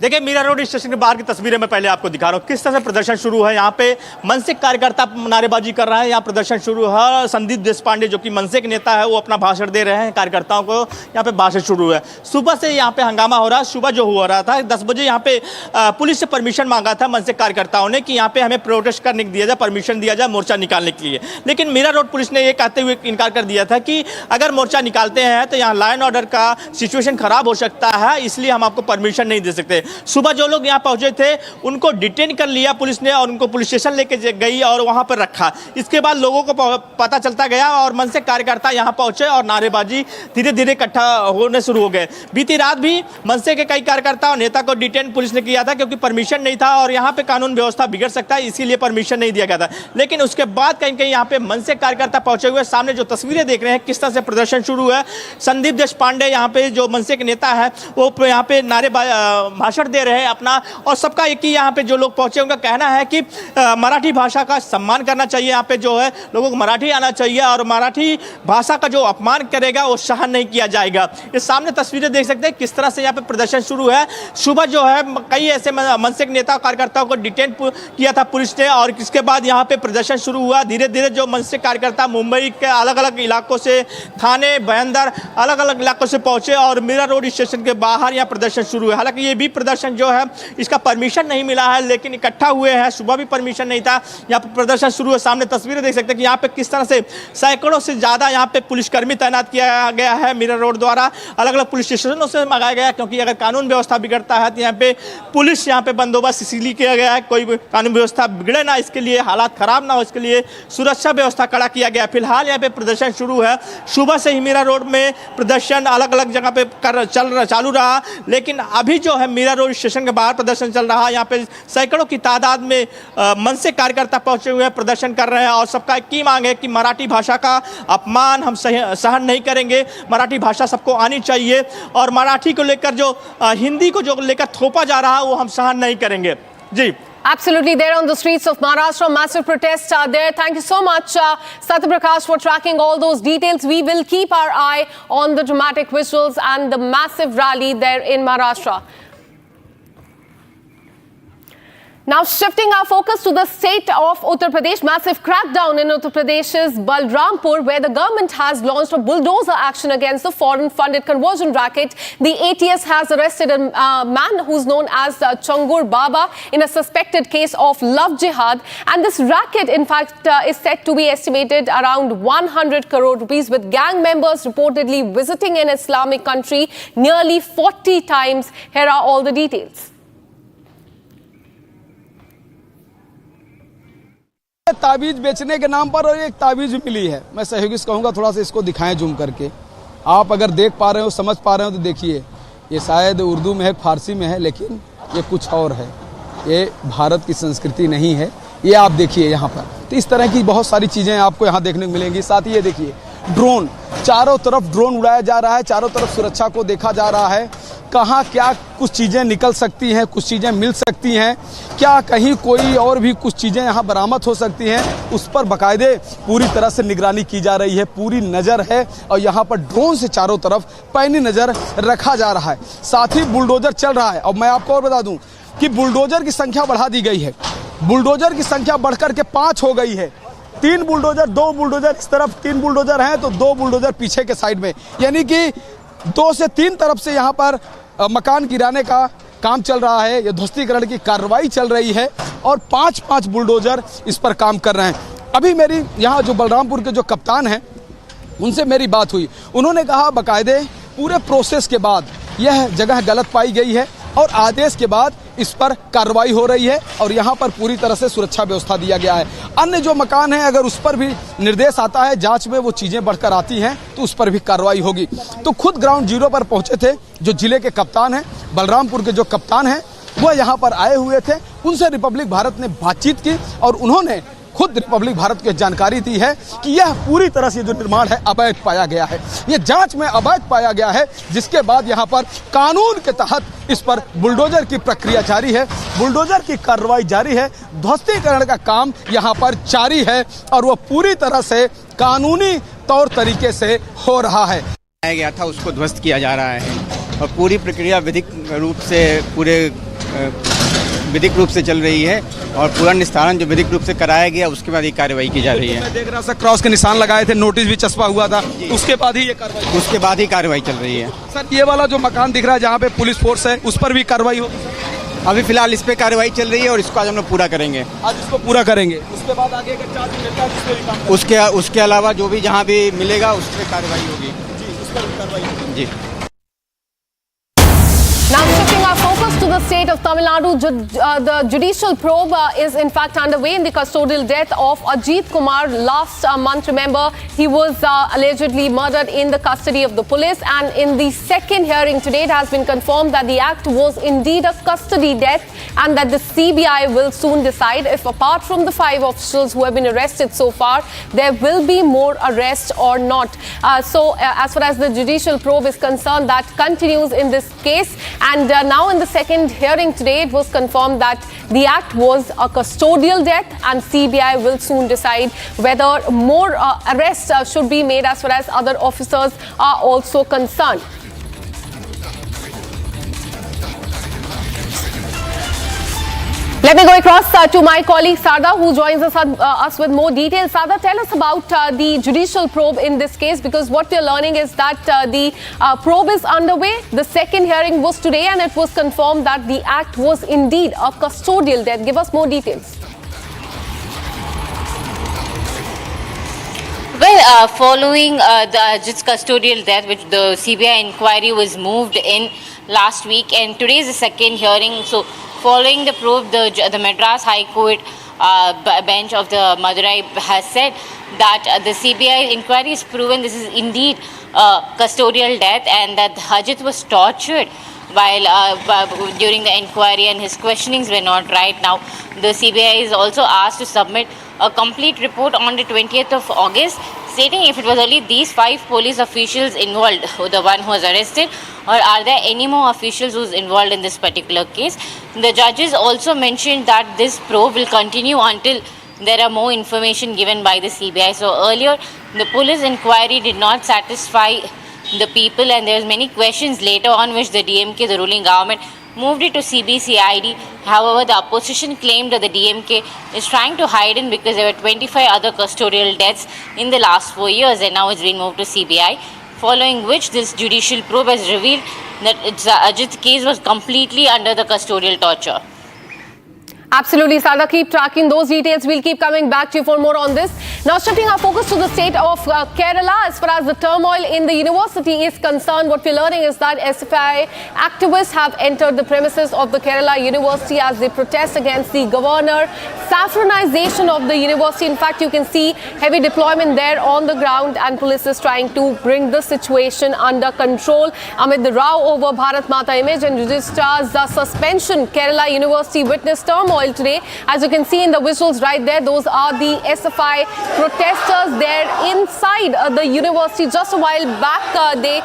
देखिए मीरा रोड स्टेशन के बाहर की तस्वीरें मैं पहले आपको दिखा रहा हूँ किस तरह से प्रदर्शन शुरू है। यहाँ पे मनसे कार्यकर्ता नारेबाजी कर रहा है, यहाँ प्रदर्शन शुरू है। संदीप देशपांडे जो कि मनसे के नेता है वो अपना भाषण दे रहे हैं कार्यकर्ताओं को, यहाँ पे भाषण शुरू है। सुबह से यहाँ पे हंगामा हो रहा है। सुबह जो हो रहा था 10 बजे यहाँ पे पुलिस से परमिशन मांगा था मनसे कार्यकर्ताओं ने कि यहाँ पे हमें प्रोटेस्ट करने दिया जाए, परमिशन दिया जाए मोर्चा निकालने के लिए। लेकिन मीरा रोड पुलिस ने ये कहते हुए इनकार कर दिया था कि अगर मोर्चा निकालते हैं तो यहाँ लॉ एंड ऑर्डर का सिचुएशन खराब हो सकता है, इसलिए हम आपको परमिशन नहीं दे सकते। सुबह जो लोग यहाँ पहुंचे थे उनको डिटेन कर लिया पुलिस ने और उनको पुलिस स्टेशन लेके गई और वहां पर रखा। इसके बाद लोगों को पता चलता गया और मनसे कार्यकर्ता यहाँ पहुंचे और नारेबाजी धीरे धीरे इकट्ठा होने शुरू हो गए। बीती रात भी मनसे के कई कार्यकर्ता और नेता को डिटेन पुलिस ने किया था क्योंकि परमिशन नहीं था और यहाँ पे कानून व्यवस्था बिगड़ सकता है, इसीलिए परमिशन नहीं दिया गया था। लेकिन उसके बाद कहीं कहीं यहाँ पे मनसे कार्यकर्ता पहुंचे हुए। सामने जो तस्वीरें देख रहे हैं किस तरह से प्रदर्शन शुरू है। संदीप देशपांडे यहाँ पे जो मनसे के नेता है वो यहाँ पे भाषण दे रहे हैं अपना, और सबका एक ही यहाँ पे जो लोग पहुंचे उनका कहना है कि मराठी भाषा का सम्मान करना चाहिए। यहाँ पे जो है लोगों को मराठी आना चाहिए और मराठी भाषा का जो अपमान करेगा वो सहन नहीं किया जाएगा। ये सामने तस्वीरें देख सकते हैं किस तरह से यहाँ पे प्रदर्शन शुरू है। सुबह जो है कई ऐसे मनसे के नेता कार्यकर्ताओं को डिटेन किया था पुलिस ने और इसके बाद यहाँ पे प्रदर्शन शुरू हुआ। धीरे धीरे जो मनसे कार्यकर्ता मुंबई के अलग अलग इलाकों से, थाने, बहंदर, अलग अलग इलाकों से पहुंचे और मीरा रोड स्टेशन के बाहर यहाँ प्रदर्शन शुरू है। हालांकि ये भी प्रदर्शन जो है इसका परमिशन नहीं मिला है, लेकिन इकट्ठा हुए हैं। सुबह भी परमिशन नहीं था, यहाँ पर प्रदर्शन शुरू है। सामने तस्वीरें देख सकते हैं कि यहाँ पे किस तरह से सैकड़ों से ज़्यादा यहाँ पे पुलिसकर्मी तैनात किया गया है मीरा रोड द्वारा। अलग अलग पुलिस स्टेशनों से मंगाया गया क्योंकि अगर कानून व्यवस्था बिगड़ता है तो यहाँ पे पुलिस यहाँ पे बंदोबस्त इसीलिए किया गया है, कोई कानून व्यवस्था बिगड़े ना, इसके लिए हालात खराब ना हो, इसके लिए सुरक्षा व्यवस्था कड़ा किया गया। फिलहाल यहाँ पे प्रदर्शन शुरू है। सुबह से ही मीरा रोड में प्रदर्शन अलग अलग जगह पे चालू रहा, लेकिन अभी जो है मीरा रोड स्टेशन के बाहर प्रदर्शन चल रहा है। यहाँ पे सैकड़ों की तादाद में मनसे कार्यकर्ता पहुंचे हुए प्रदर्शन कर रहे हैं और सबका एक ही मांग है कि मराठी भाषा का अपमान हम सहन नहीं करेंगे। मराठी भाषा सबको आनी चाहिए और मराठी को लेकर जो हिंदी को जो लेकर थोपा जा रहा है वो हम सहन नहीं करेंगे। जी Absolutely, there on the streets of Maharashtra, massive protests are there. Thank you so much, Satya Prakash, for tracking all those details. We will keep our eye on the dramatic visuals and the massive rally there in Maharashtra. Now shifting our focus to the state of Uttar Pradesh, massive crackdown in Uttar Pradesh's Balrampur, where the government has launched a bulldozer action against the foreign-funded conversion racket. The ATS has arrested a man who's known as Changur Baba in a suspected case of love jihad. And this racket, in fact, is said to be estimated around 100 crore rupees, with gang members reportedly visiting an Islamic country nearly 40 times. Here are all the details. ताबीज बेचने के नाम पर और एक ताबीज मिली है। मैं सहयोगी से कहूँगा थोड़ा सा इसको दिखाएं जूम करके। आप अगर देख पा रहे हो, समझ पा रहे हो तो देखिए, ये शायद उर्दू में है, फारसी में है, लेकिन ये कुछ और है। ये भारत की संस्कृति नहीं है। ये आप देखिए यहाँ पर, तो इस तरह की बहुत सारी चीज़ें आपको यहाँ देखने को मिलेंगी। साथ ही ये देखिए ड्रोन, चारों तरफ ड्रोन उड़ाया जा रहा है, चारों तरफ सुरक्षा को देखा जा रहा है। कहाँ क्या कुछ चीज़ें निकल सकती हैं, कुछ चीज़ें मिल सकती हैं, क्या कहीं कोई और भी कुछ चीज़ें यहाँ बरामद हो सकती हैं, उस पर बाकायदे पूरी तरह से निगरानी की जा रही है, पूरी नज़र है और यहाँ पर ड्रोन से चारों तरफ पैनी नज़र रखा जा रहा है। साथ ही बुलडोजर चल रहा है। और मैं आपको और बता दूँ कि बुलडोजर की संख्या बढ़ा दी गई है। बुलडोजर की संख्या बढ़कर के 5 हो गई है। 3 बुलडोजर, 2 बुलडोजर इस तरफ, 3 बुलडोजर हैं तो 2 बुलडोजर पीछे के साइड में, यानी कि 2 से 3 तरफ से यहाँ पर मकान गिराने का काम चल रहा है। ये ध्वस्तीकरण की कार्रवाई चल रही है और 5-5 बुलडोजर इस पर काम कर रहे हैं। अभी मेरी यहाँ जो बलरामपुर के जो कप्तान हैं उनसे मेरी बात हुई। उन्होंने कहा बाकायदे पूरे प्रोसेस के बाद यह जगह गलत पाई गई है और आदेश के बाद इस पर कार्रवाई हो रही है और यहाँ पर पूरी तरह से सुरक्षा व्यवस्था दिया गया है। अन्य जो मकान हैं अगर उस पर भी निर्देश आता है, जांच में वो चीज़ें बढ़कर आती हैं तो उस पर भी कार्रवाई होगी। तो खुद ग्राउंड जीरो पर पहुंचे थे जो जिले के कप्तान हैं, बलरामपुर के जो कप्तान हैं, वह यहाँ पर आए हुए थे। उनसे रिपब्लिक भारत ने बातचीत की और उन्होंने खुद रिपब्लिक भारत को जानकारी दी है कि यह पूरी तरह से जो निर्माण है अवैध पाया गया है, यह जांच में अवैध पाया गया है, जिसके बाद यहां पर कानून के तहत इस पर बुलडोजर की प्रक्रिया जारी है, बुलडोजर की कार्रवाई जारी है, ध्वस्तीकरण का काम यहां पर जारी है और वह पूरी तरह से कानूनी तौर तरीके से हो रहा है। गया था उसको ध्वस्त किया जा रहा है और पूरी प्रक्रिया विधिक रूप से पूरे विधिक रूप से चल रही है और पूरा निस्तारण जो विधिक रूप से कराया गया उसके बाद ये कार्रवाई की जा रही है। मैं देख रहा था क्रॉस के निशान लगाए थे, नोटिस भी चस्पा हुआ था, उसके बाद ही ये कार्रवाई, उसके बाद ही कार्रवाई चल रही है। सर ये वाला जो मकान दिख रहा है जहाँ पे पुलिस फोर्स है उस पर भी कार्रवाई होगी? अभी फिलहाल इस पे कार्रवाई चल रही है और इसको आज हम लोग पूरा करेंगे। आज इसको पूरा करेंगे, उसके बाद आगे का चार्ज मिलता है जिस पे भी काम उसके अलावा जो भी जहाँ भी मिलेगा उस पर कार्रवाई होगी। जी, उस पर भी कार्रवाई होगी। जी। Now shifting our focus to the state of Tamil Nadu, the judicial probe is in fact underway in the custodial death of Ajit Kumar last month. Remember, he was allegedly murdered in the custody of the police, and in the second hearing today, it has been confirmed that the act was indeed a custody death and that the CBI will soon decide if, apart from the 5 officials who have been arrested so far, there will be more arrests or not. As far as the judicial probe is concerned, that continues in this case. And now in the second hearing today, it was confirmed that the act was a custodial death and CBI will soon decide whether more arrests should be made as far as other officers are also concerned. Let me go across to my colleague Sada, who joins us with more details. Sada, tell us about the judicial probe in this case, because what we are learning is that the probe is underway. The second hearing was today and it was confirmed that the act was indeed a custodial death. Give us more details. Well, following the Ajit's custodial death, which the CBI inquiry was moved in last week, and today is the second hearing. So, following the probe, the Madras High Court bench of the Madurai has said that the CBI inquiry has proven this is indeed a custodial death and that Ajit was tortured while during the inquiry and his questionings were not right. Now, the CBI is also asked to submit a complete report on the 20th of August, stating if it was only these 5 police officials involved, the one who was arrested, or are there any more officials who's involved in this particular case. The judges also mentioned that this probe will continue until there are more information given by the CBI. So earlier, the police inquiry did not satisfy the people and there was many questions later on which the DMK, the ruling government, moved it to CBCID. However, the opposition claimed that the DMK is trying to hide it because there were 25 other custodial deaths in the last 4 years and now it's been moved to CBI. Following which, this judicial probe has revealed that Ajit's case was completely under the custodial torture. Absolutely, Sada. Keep tracking those details. We'll keep coming back to you for more on this. Now, shifting our focus to the state of Kerala, as far as the turmoil in the university is concerned, what we're learning is that SFI activists have entered the premises of the Kerala University as they protest against the governor saffronization of the university. In fact, you can see heavy deployment there on the ground and police is trying to bring the situation under control. Amid the row over Bharat Mata image and registrar's suspension, Kerala University witnessed turmoil today. As you can see in the visuals right there, those are the SFI protesters there inside the university. Just a while back, they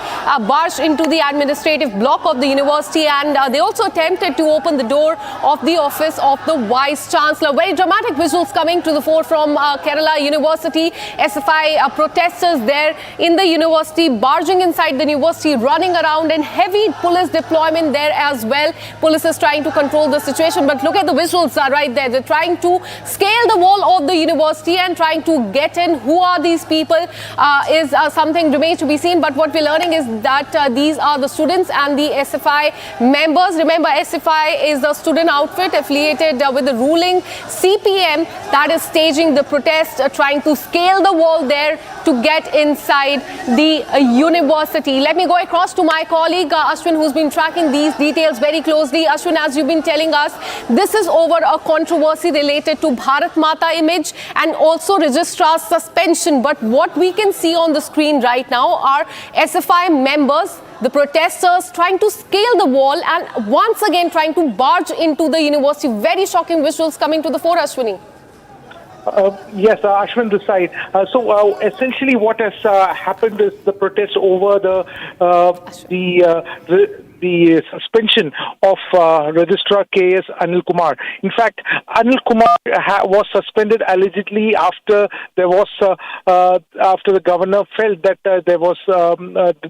barged into the administrative block of the university and they also attempted to open the door of the office of the Vice Chancellor. Very dramatic visuals coming to the fore from Kerala University. SFI protesters there in the university, barging inside the university, running around, and heavy police deployment there as well. Police is trying to control the situation, but look at the visuals right there. They're trying to scale the wall of the university and trying to get in. Who are these people is something remains to be seen, but what we're learning is that these are the students and the SFI members. Remember, SFI is a student outfit affiliated with the ruling CPM that is staging the protest, trying to scale the wall there to get inside the university. Let me go across to my colleague Ashwin, who's been tracking these details very closely. Ashwin, as you've been telling us, this is over a controversy related to Bharat Mata image and also registrar's suspension. But what we can see on the screen right now are SFI members, the protesters trying to scale the wall and once again trying to barge into the university. Very shocking visuals coming to the fore, Ashwini. Yes, Ashwin this side. So essentially what has happened is the protest over the the suspension of Registrar KS Anil Kumar. In fact, Anil Kumar was suspended allegedly after there was after the governor felt that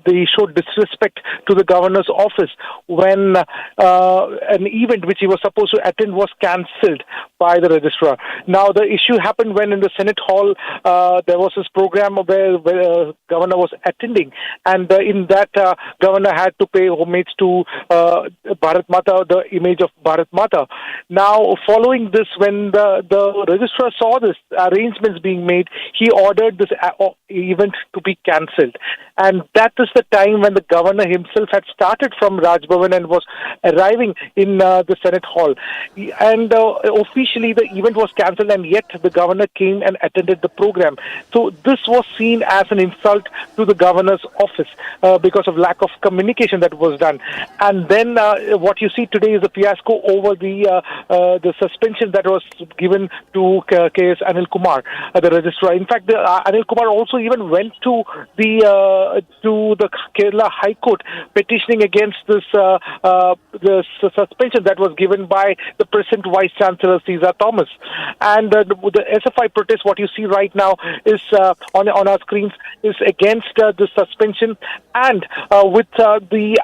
they showed disrespect to the governor's office when an event which he was supposed to attend was cancelled by the registrar. Now, the issue happened when in the Senate hall there was this program where governor was attending, and in that governor had to pay homage to Bharat Mata, the image of Bharat Mata. Now, following this, when the registrar saw this arrangements being made, he ordered this event to be cancelled. And that is the time when the governor himself had started from Raj Bhavan and was arriving in the Senate hall. And officially the event was cancelled, and yet the governor came and attended the program. So this was seen as an insult to the governor's office because of lack of communication that was done. And then what you see today is a fiasco over the suspension that was given to KS Anil Kumar, the registrar. In fact, Anil Kumar also even went to the Kerala High Court petitioning against this suspension that was given by the present Vice Chancellor Caesar Thomas. And the SFI protest, what you see right now is on our screens, is against the suspension, and with the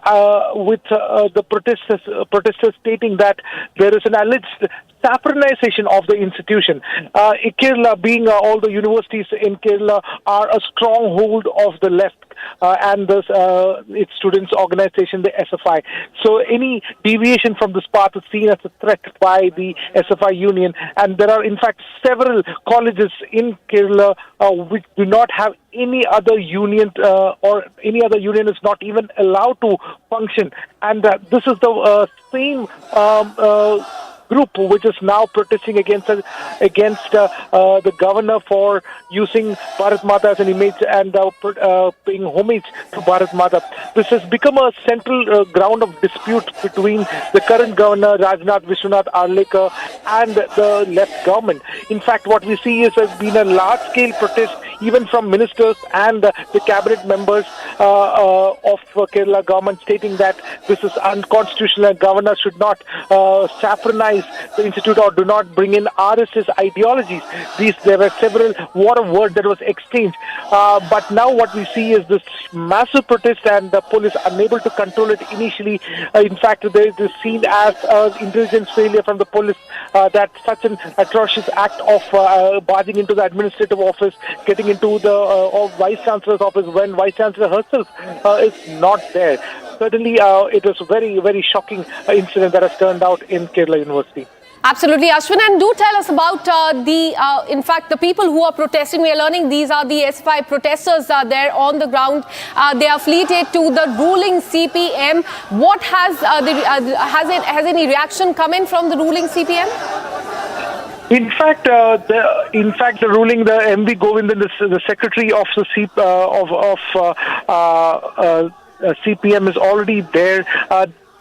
protesters stating that there is an alleged saffronization of the institution. Kerala, being all the universities in Kerala are a stronghold of the left and its students' organization, the SFI. So any deviation from this path is seen as a threat by the SFI union, and there are in fact several colleges in Kerala which do not have any other union or any other union is not even allowed to function, and this is the same group which is now protesting against the governor for using Bharat Mata as an image and paying homage to Bharat Mata. This has become a central ground of dispute between the current governor Rajnath Vishwanath Arlekar and the left government. In fact, what we see is has been a large-scale protest even from ministers and the cabinet members of Kerala government, stating that this is unconstitutional and governor should not saffronize the institute or do not bring in RSS ideologies. There were several war of words that was exchanged. But now what we see is this massive protest, and the police unable to control it initially. In fact, there is seen as intelligence failure from the police that such an atrocious act of barging into the administrative office, getting into the Vice Chancellor's office when Vice Chancellor herself is not there. Certainly, it is a very, very shocking incident that has turned out in Kerala University. Absolutely, Ashwin, and do tell us about in fact, the people who are protesting. We are learning these are the SFI protesters there on the ground. They are affiliated to the ruling CPM. What has any reaction come in from the ruling CPM? In fact, the ruling, the MV Govindan, the secretary of the CPM is already there.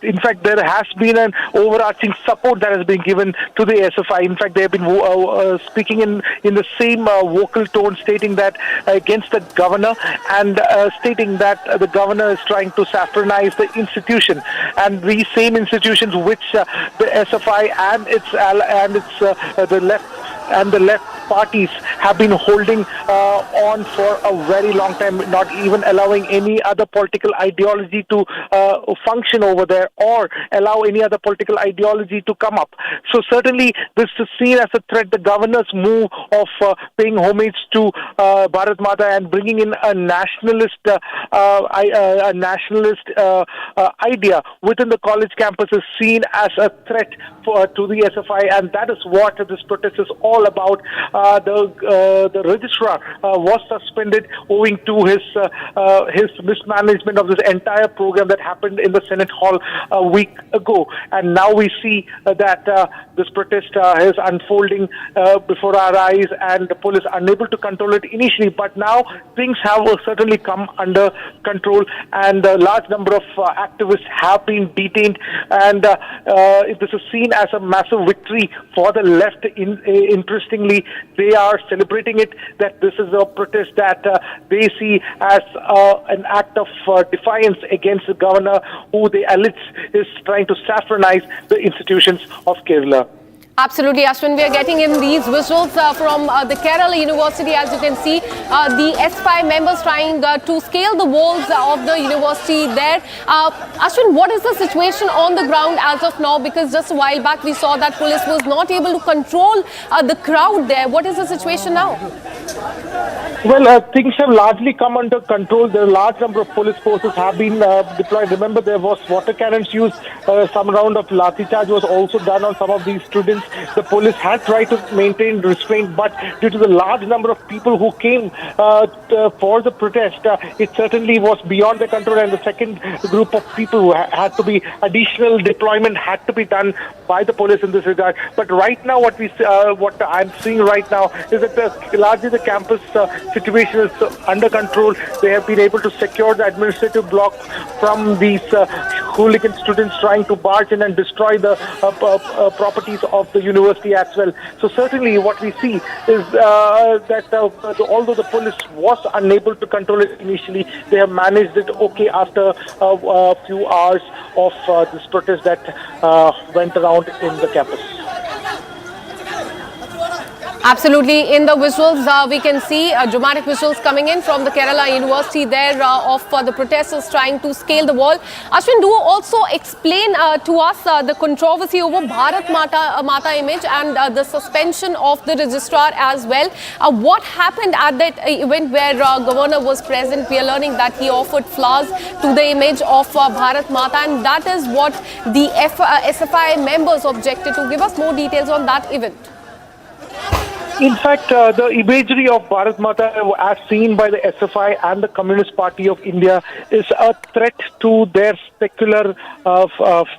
In fact, there has been an overarching support that has been given to the SFI. In fact, they have been speaking in the same vocal tone, stating that against the governor and stating that the governor is trying to saffronize the institution, and these same institutions which the SFI and the left parties have been holding on for a very long time, not even allowing any other political ideology to function over there or allow any other political ideology to come up. So certainly this is seen as a threat. The governor's move of paying homage to Bharat Mata and bringing in a nationalist idea within the college campus is seen as a threat to the SFI, and that is what this protest is all about. The registrar was suspended owing to his mismanagement of this entire program that happened in the Senate hall a week ago, and now we see that this protest is unfolding before our eyes, and the police are unable to control it initially, but now things have certainly come under control, and a large number of activists have been detained, and this is seen as a massive victory for the left. Interestingly, they are celebrating it, that this is a protest that they see as an act of defiance against the governor who they allege is trying to saffronize the institutions of Kerala. Absolutely, Ashwin. We are getting in these visuals from the Kerala University. As you can see, the S5 members trying to scale the walls of the university there. Ashwin, what is the situation on the ground as of now? Because just a while back we saw that police was not able to control the crowd there. What is the situation now? Well, things have largely come under control. There are a large number of police forces have been deployed. Remember, there was water cannons used. Some round of lathi charge was also done on some of these students. The police had tried to maintain restraint, but due to the large number of people who came for the protest, it certainly was beyond their control. And the second group of people who had to be additional deployment had to be done by the police in this regard. But right now, what I'm seeing right now is that largely the campus situation is under control. They have been able to secure the administrative block from these hooligan students trying to barge in and destroy the properties of the university as well. So certainly what we see is that although the police was unable to control it initially, they have managed it okay after a few hours of this protest that went around in the campus. Absolutely. In the visuals, we can see dramatic visuals coming in from the Kerala University there of the protesters trying to scale the wall. Ashwin, do also explain to us the controversy over Bharat Mata image and the suspension of the registrar as well. What happened at that event where Governor was present? We are learning that he offered flowers to the image of Bharat Mata, and that is what the SFI members objected to. Give us more details on that event. In fact, the imagery of Bharat Mata, as seen by the SFI and the Communist Party of India, is a threat to their secular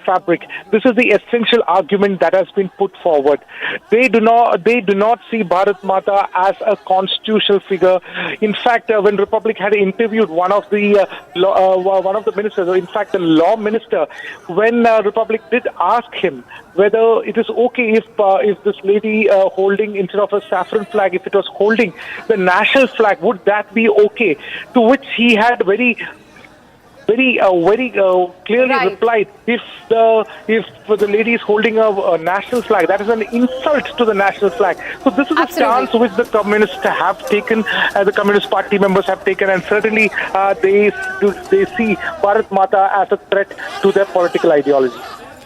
fabric. This is the essential argument that has been put forward. They do not see Bharat Mata as a constitutional figure. In fact, when Republic had interviewed one of the ministers, or in fact the law minister, when Republic did ask him whether it is okay if this lady holding, instead of a saffron flag, if it was holding the national flag, would that be okay? To which he had very clearly replied, if the lady is holding a national flag, that is an insult to the national flag. So this is a stance which the communists have taken, the Communist Party members have taken, and certainly they see Bharat Mata as a threat to their political ideology.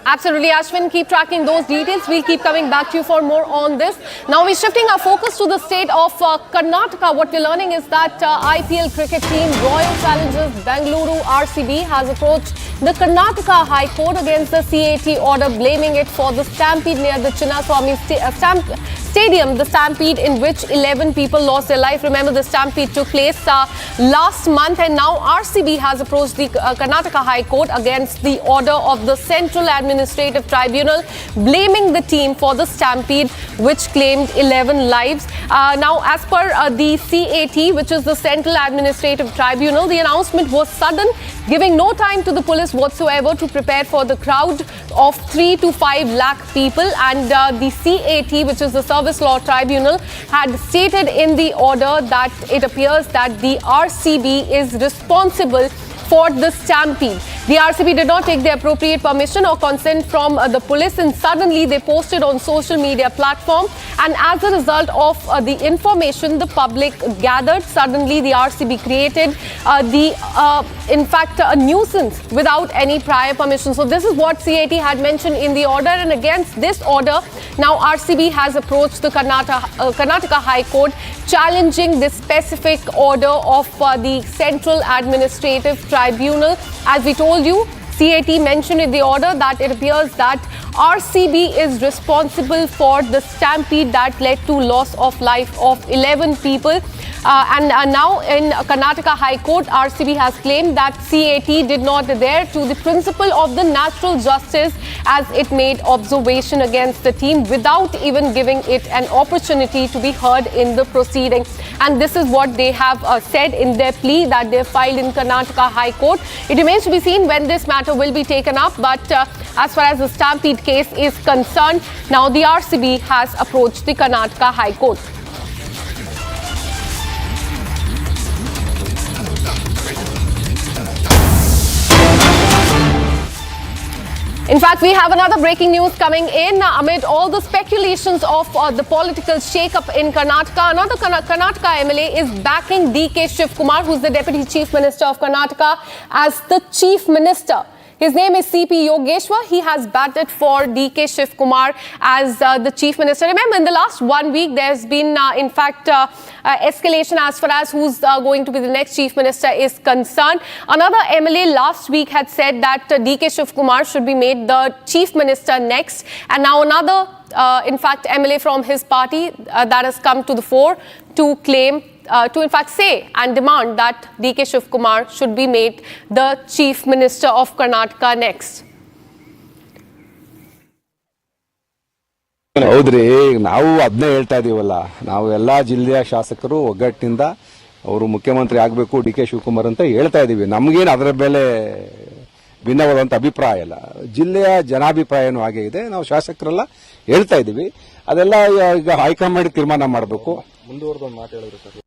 Absolutely, Ashwin. Keep tracking those details. We'll keep coming back to you for more on this. Now we're shifting our focus to the state of Karnataka. What we're learning is that IPL cricket team Royal Challengers Bengaluru RCB has approached the Karnataka High Court against the CAT order, blaming it for the stampede near the Chinnaswamy Stadium, the stampede in which 11 people lost their life. Remember, the stampede took place last month, and now RCB has approached the Karnataka High Court against the order of the Central Administrative Tribunal, blaming the team for the stampede, which claimed 11 lives. Now, as per the CAT, which is the Central Administrative Tribunal, the announcement was sudden, giving no time to the police whatsoever to prepare for the crowd of 3 to 5 lakh people. And the CAT, which is the Service Law Tribunal, had stated in the order that it appears that the RCB is responsible for the stampede. The RCB did not take the appropriate permission or consent from the police, and suddenly they posted on social media platform, and as a result of the information the public gathered, suddenly the RCB created in fact a nuisance without any prior permission. So this is what CAT had mentioned in the order, and against this order now RCB has approached the Karnataka High Court, challenging this specific order of the Central Administrative Tribunal. As we told you, CAT mentioned in the order that it appears that RCB is responsible for the stampede that led to loss of life of 11 people. And now in Karnataka High Court, RCB has claimed that CAT did not adhere to the principle of the natural justice as it made observation against the team without even giving it an opportunity to be heard in the proceeding. And this is what they have said in their plea that they filed in Karnataka High Court. It remains to be seen when this matter will be taken up, but as far as the stampede case is concerned, now the RCB has approached the Karnataka High Court. In fact, we have another breaking news coming in amid all the speculations of the political shake-up in Karnataka. Another Karnataka MLA is backing DK Shivkumar, who's the Deputy Chief Minister of Karnataka, as the Chief Minister. His name is CP Yogeshwar. He has batted for DK Shivkumar as the Chief Minister. Remember, in the last 1 week, there's been, in fact, escalation as far as who's going to be the next Chief Minister is concerned. Another MLA last week had said that DK Shivkumar should be made the Chief Minister next. And now another, in fact, MLA from his party that has come to the fore to claim to in fact say and demand that DK Shivkumar should be made the Chief Minister of Karnataka next. ಹೌದ್ರಿ, ನಾವು ಅದನ್ನೇ ಹೇಳ್ತಾ ಇದೀವಲ್ಲ, ನಾವು ಎಲ್ಲಾ ಜಿಲ್ಲೆಯ ಶಾಸಕರು ಒಗ್ಗಟ್ಟಿನಿಂದ ಅವರು ಮುಖ್ಯಮಂತ್ರಿ ಆಗಬೇಕು ಡಿ ಕೆ ಶಿವಕುಮಾರ್ ಅಂತ ಹೇಳ್ತಾ ಇದೀವಿ. ನಮಗೇನು ಅದರ ಮೇಲೆ ಭಿನ್ನವಾದಂಥ ಅಭಿಪ್ರಾಯ ಇಲ್ಲ. ಜಿಲ್ಲೆಯ ಜನಾಭಿಪ್ರಾಯನೂ ಹಾಗೆ ಇದೆ. ನಾವು ಶಾಸಕರೆಲ್ಲ ಹೇಳ್ತಾ ಇದೀವಿ. ಅದೆಲ್ಲ ಈಗ ಹೈಕಮಾಂಡ್ ತೀರ್ಮಾನ ಮಾಡಬೇಕು. ಮುಂದುವರೆದು ಒಂದು ಮಾತು ಹೇಳಿದ್ರು sir.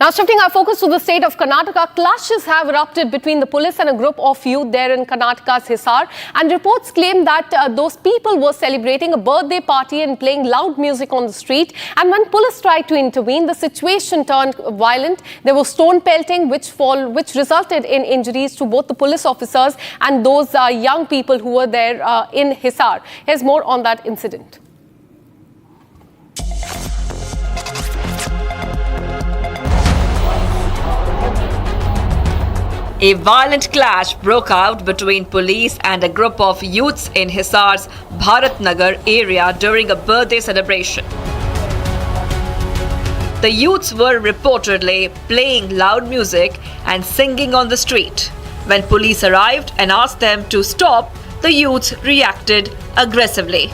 Now shifting our focus to the state of Karnataka, clashes have erupted between the police and a group of youth there in Karnataka's Hisar, and reports claim that those people were celebrating a birthday party and playing loud music on the street, and when police tried to intervene, the situation turned violent. There was stone pelting which resulted in injuries to both the police officers and those young people who were there in Hisar. Here's more on that incident. A violent clash broke out between police and a group of youths in Hisar's Bharat Nagar area during a birthday celebration. The youths were reportedly playing loud music and singing on the street. When police arrived and asked them to stop, the youths reacted aggressively.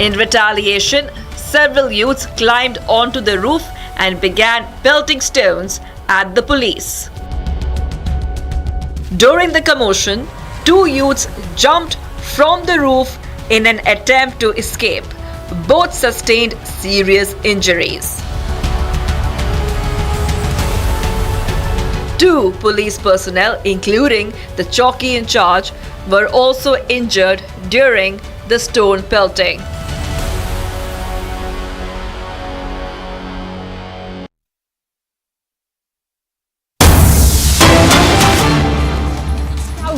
In retaliation, several youths climbed onto the roof and began pelting stones at the police. During the commotion, two youths jumped from the roof in an attempt to escape. Both sustained serious injuries. Two police personnel, including the chowki in charge, were also injured during the stone pelting.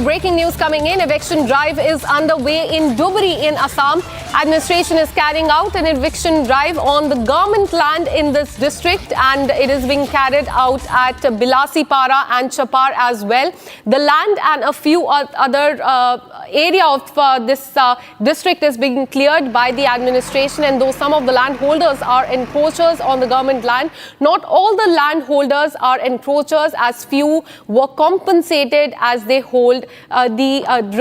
Breaking news coming in. Eviction drive is underway in Dhubri in Assam. Administration is carrying out an eviction drive on the government land in this district, and it is being carried out at Bilasipara and Chapar as well. The land and a few other area of this district is being cleared by the administration, and though some of the landholders are encroachers on the government land, not all the landholders are encroachers, as few were compensated as they hold the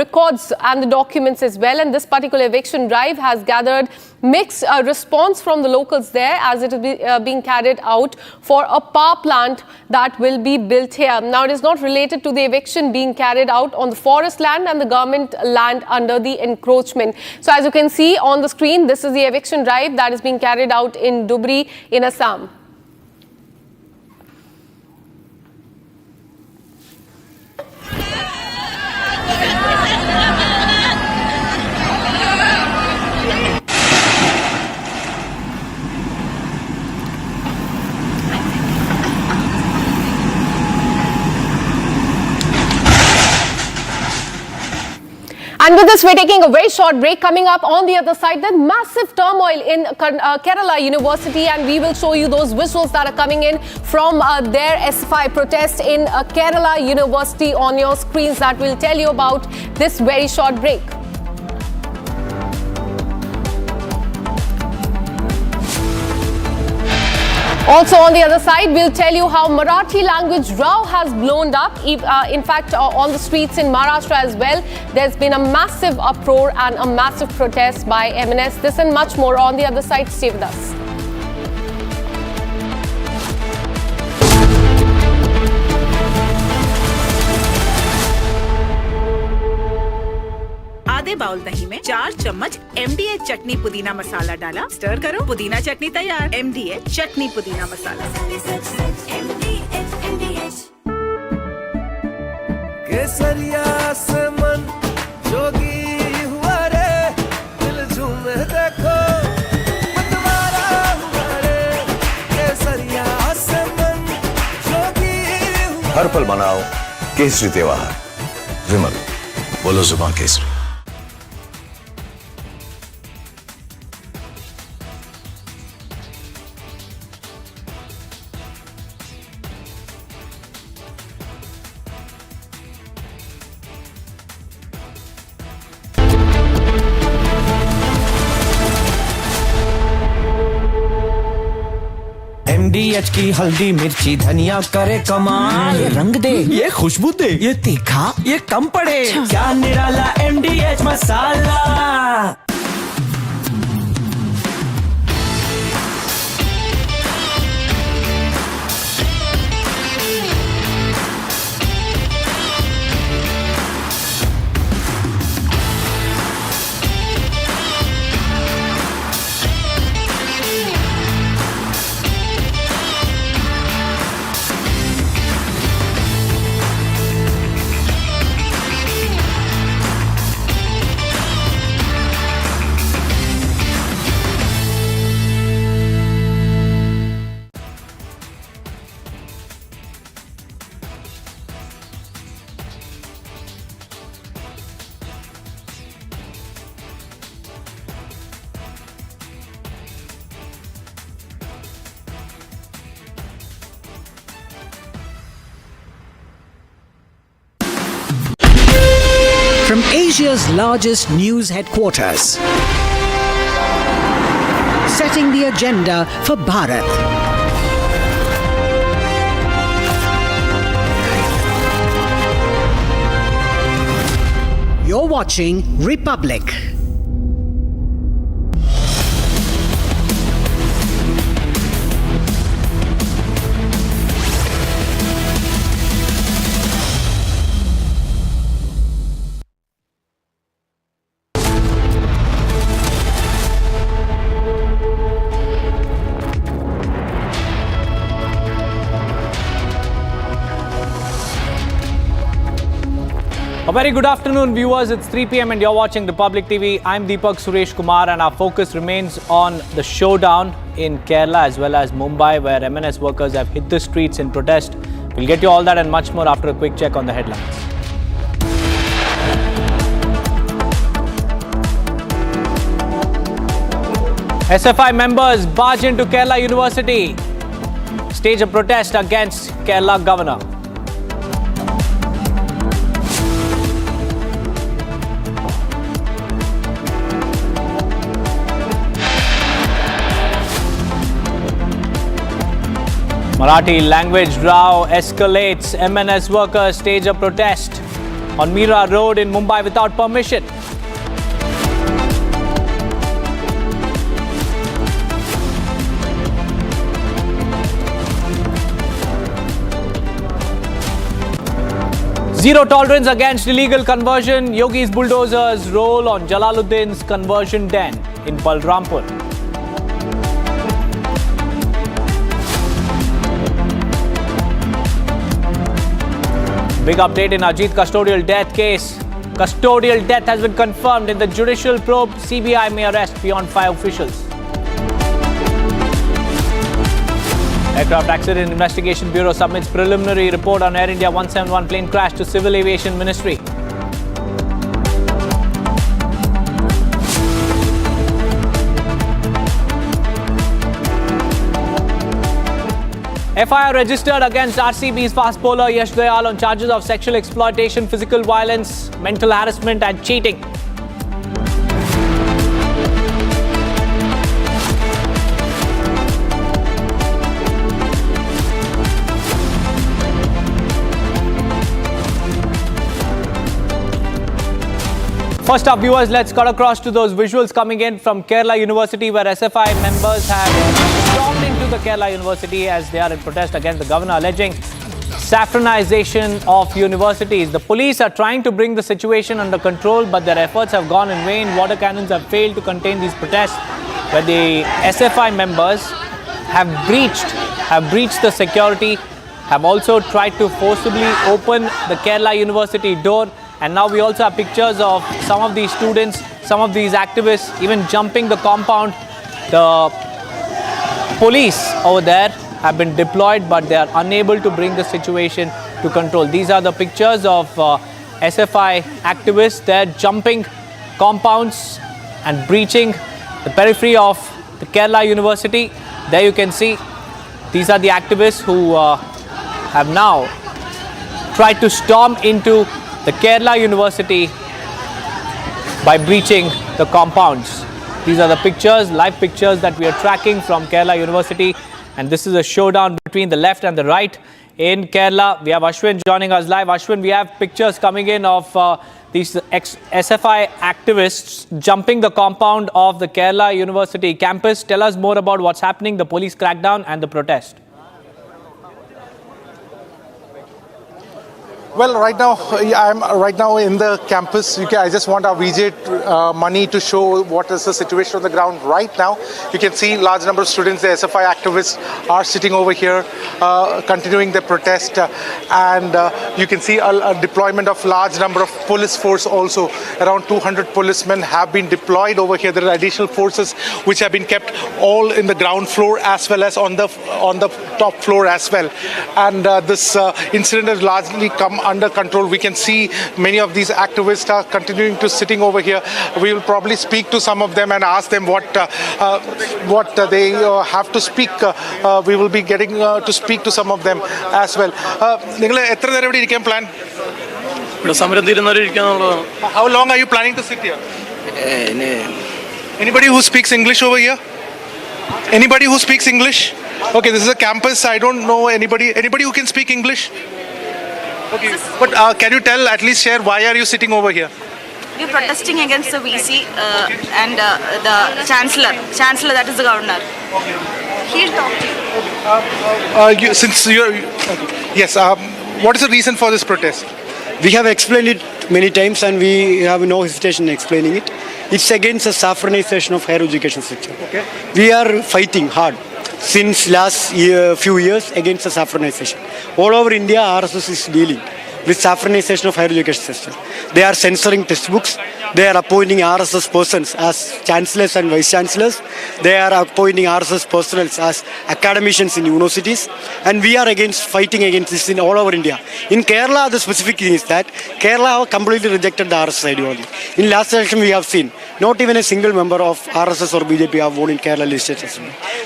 records and the documents as well. And this particular eviction drive has gathered mixed response from the locals there, as it is being carried out for a power plant that will be built here. Now, it is not related to the eviction being carried out on the forest land and the government land under the encroachment. So as you can see on the screen, this is the eviction drive that is being carried out in Dhubri in Assam. And with this, we're taking a very short break. Coming up on the other side, there's massive turmoil in Kerala University, and we will show you those visuals that are coming in from their SFI protest in Kerala University on your screens that will tell you about this very short break. Also on the other side, we'll tell you how Marathi language row has blown up. In fact, on the streets in Maharashtra as well, there's been a massive uproar and a massive protest by MNS. This and much more on the other side. Stay with us. आधे bowl दही में 4 चम्मच MDH चटनी पुदीना मसाला डाला, stir करो, पुदीना चटनी तैयार। MDH चटनी पुदीना मसाला। केसरिया से मन जोगी हुआ रे, दिल झूमे देखो मतवारा हुआ रे, केसरिया से मन जोगी हुआ। हर पल मनाओ केसरी त्योहार, विमल बोलो जुबान केसरी। MDH की हल्दी मिर्ची धनिया करे कमाल, ये रंग दे ये खुशबू दे ये तीखा ये कम पड़े, क्या निराला MDH masala. From Asia's largest news headquarters, setting the agenda for Bharat. You're watching Republic. A very good afternoon, viewers. It's 3 p.m. and you're watching Republic TV. I'm Deepak Suresh Kumar, and our focus remains on the showdown in Kerala as well as Mumbai, where MNS workers have hit the streets in protest. We'll get you all that and much more after a quick check on the headlines. SFI members barge into Kerala University, stage a protest against Kerala governor. Marathi language row escalates. MNS workers stage a protest on Mira Road in Mumbai without permission. Zero tolerance against illegal conversion. Yogi's bulldozers roll on Jalaluddin's conversion den in Balrampur. Big update in Ajit custodial death case. Custodial death has been confirmed in the judicial probe. CBI may arrest beyond 5 officials. Aircraft Accident Investigation Bureau submits preliminary report on Air India 171 plane crash to Civil Aviation Ministry. FIR registered against RCB's fast bowler Yash Dayal on charges of sexual exploitation, physical violence, mental harassment and cheating. First up, viewers, let's cut across to those visuals coming in from Kerala University, where SFI members have stormed into the Kerala University as they are in protest against the governor, alleging saffronization of universities. The police are trying to bring the situation under control, but their efforts have gone in vain. Water cannons have failed to contain these protests, where the SFI members have breached the security have also tried to forcibly open the Kerala University door. And now we also have pictures of some of these students, some of these activists even jumping the compound. The police over there have been deployed, but they are unable to bring the situation to control. These are the pictures of SFI activists. They're jumping compounds and breaching the periphery of the Kerala University. There you can see these are the activists who have now tried to storm into the Kerala University by breaching the compounds. These are the pictures, live pictures that we are tracking from Kerala University, and this is a showdown between the left and the right in Kerala. We have Ashwin joining us live. Ashwin, we have pictures coming in of these SFI activists jumping the compound of the Kerala University campus. Tell us more about what's happening, the police crackdown and the protest. Well, right now, I'm right now in the campus. I just want our VJ money to show what is the situation on the ground right now. You can see large number of students, the SFI activists are sitting over here, continuing their protest. And you can see a deployment of large number of police force also. Around 200 policemen have been deployed over here. There are additional forces which have been kept all in the ground floor as well as on the top floor as well. And this incident has largely come under control. We can see many of these activists are continuing to sitting over here. We will probably speak to some of them and ask them what they have to speak. We will be getting to speak to some of them as well. Plan? How long are you planning to sit here? Anybody who speaks English over here? Anybody who speaks English? Okay, this is a campus. I don't know anybody who can speak English. Okay, but can you at least share why are you sitting over here? We're protesting against the VC and the chancellor, that is the governor. He'll talk to you. Yes, what is the reason for this protest? We have explained it many times and we have no hesitation in explaining it. It's against the saffronization of higher education sector. Okay. We are fighting hard since last few years against the saffronization. All over India, RSS is dealing with saffronization of higher education system. They are censoring textbooks. They are appointing RSS persons as chancellors and vice chancellors. They are appointing RSS personnel as academicians in universities. And we are fighting against this in all over India. In Kerala, the specific thing is that Kerala have completely rejected the RSS ideology. In last election, we have seen not even a single member of RSS or BJP have won in Kerala legislature.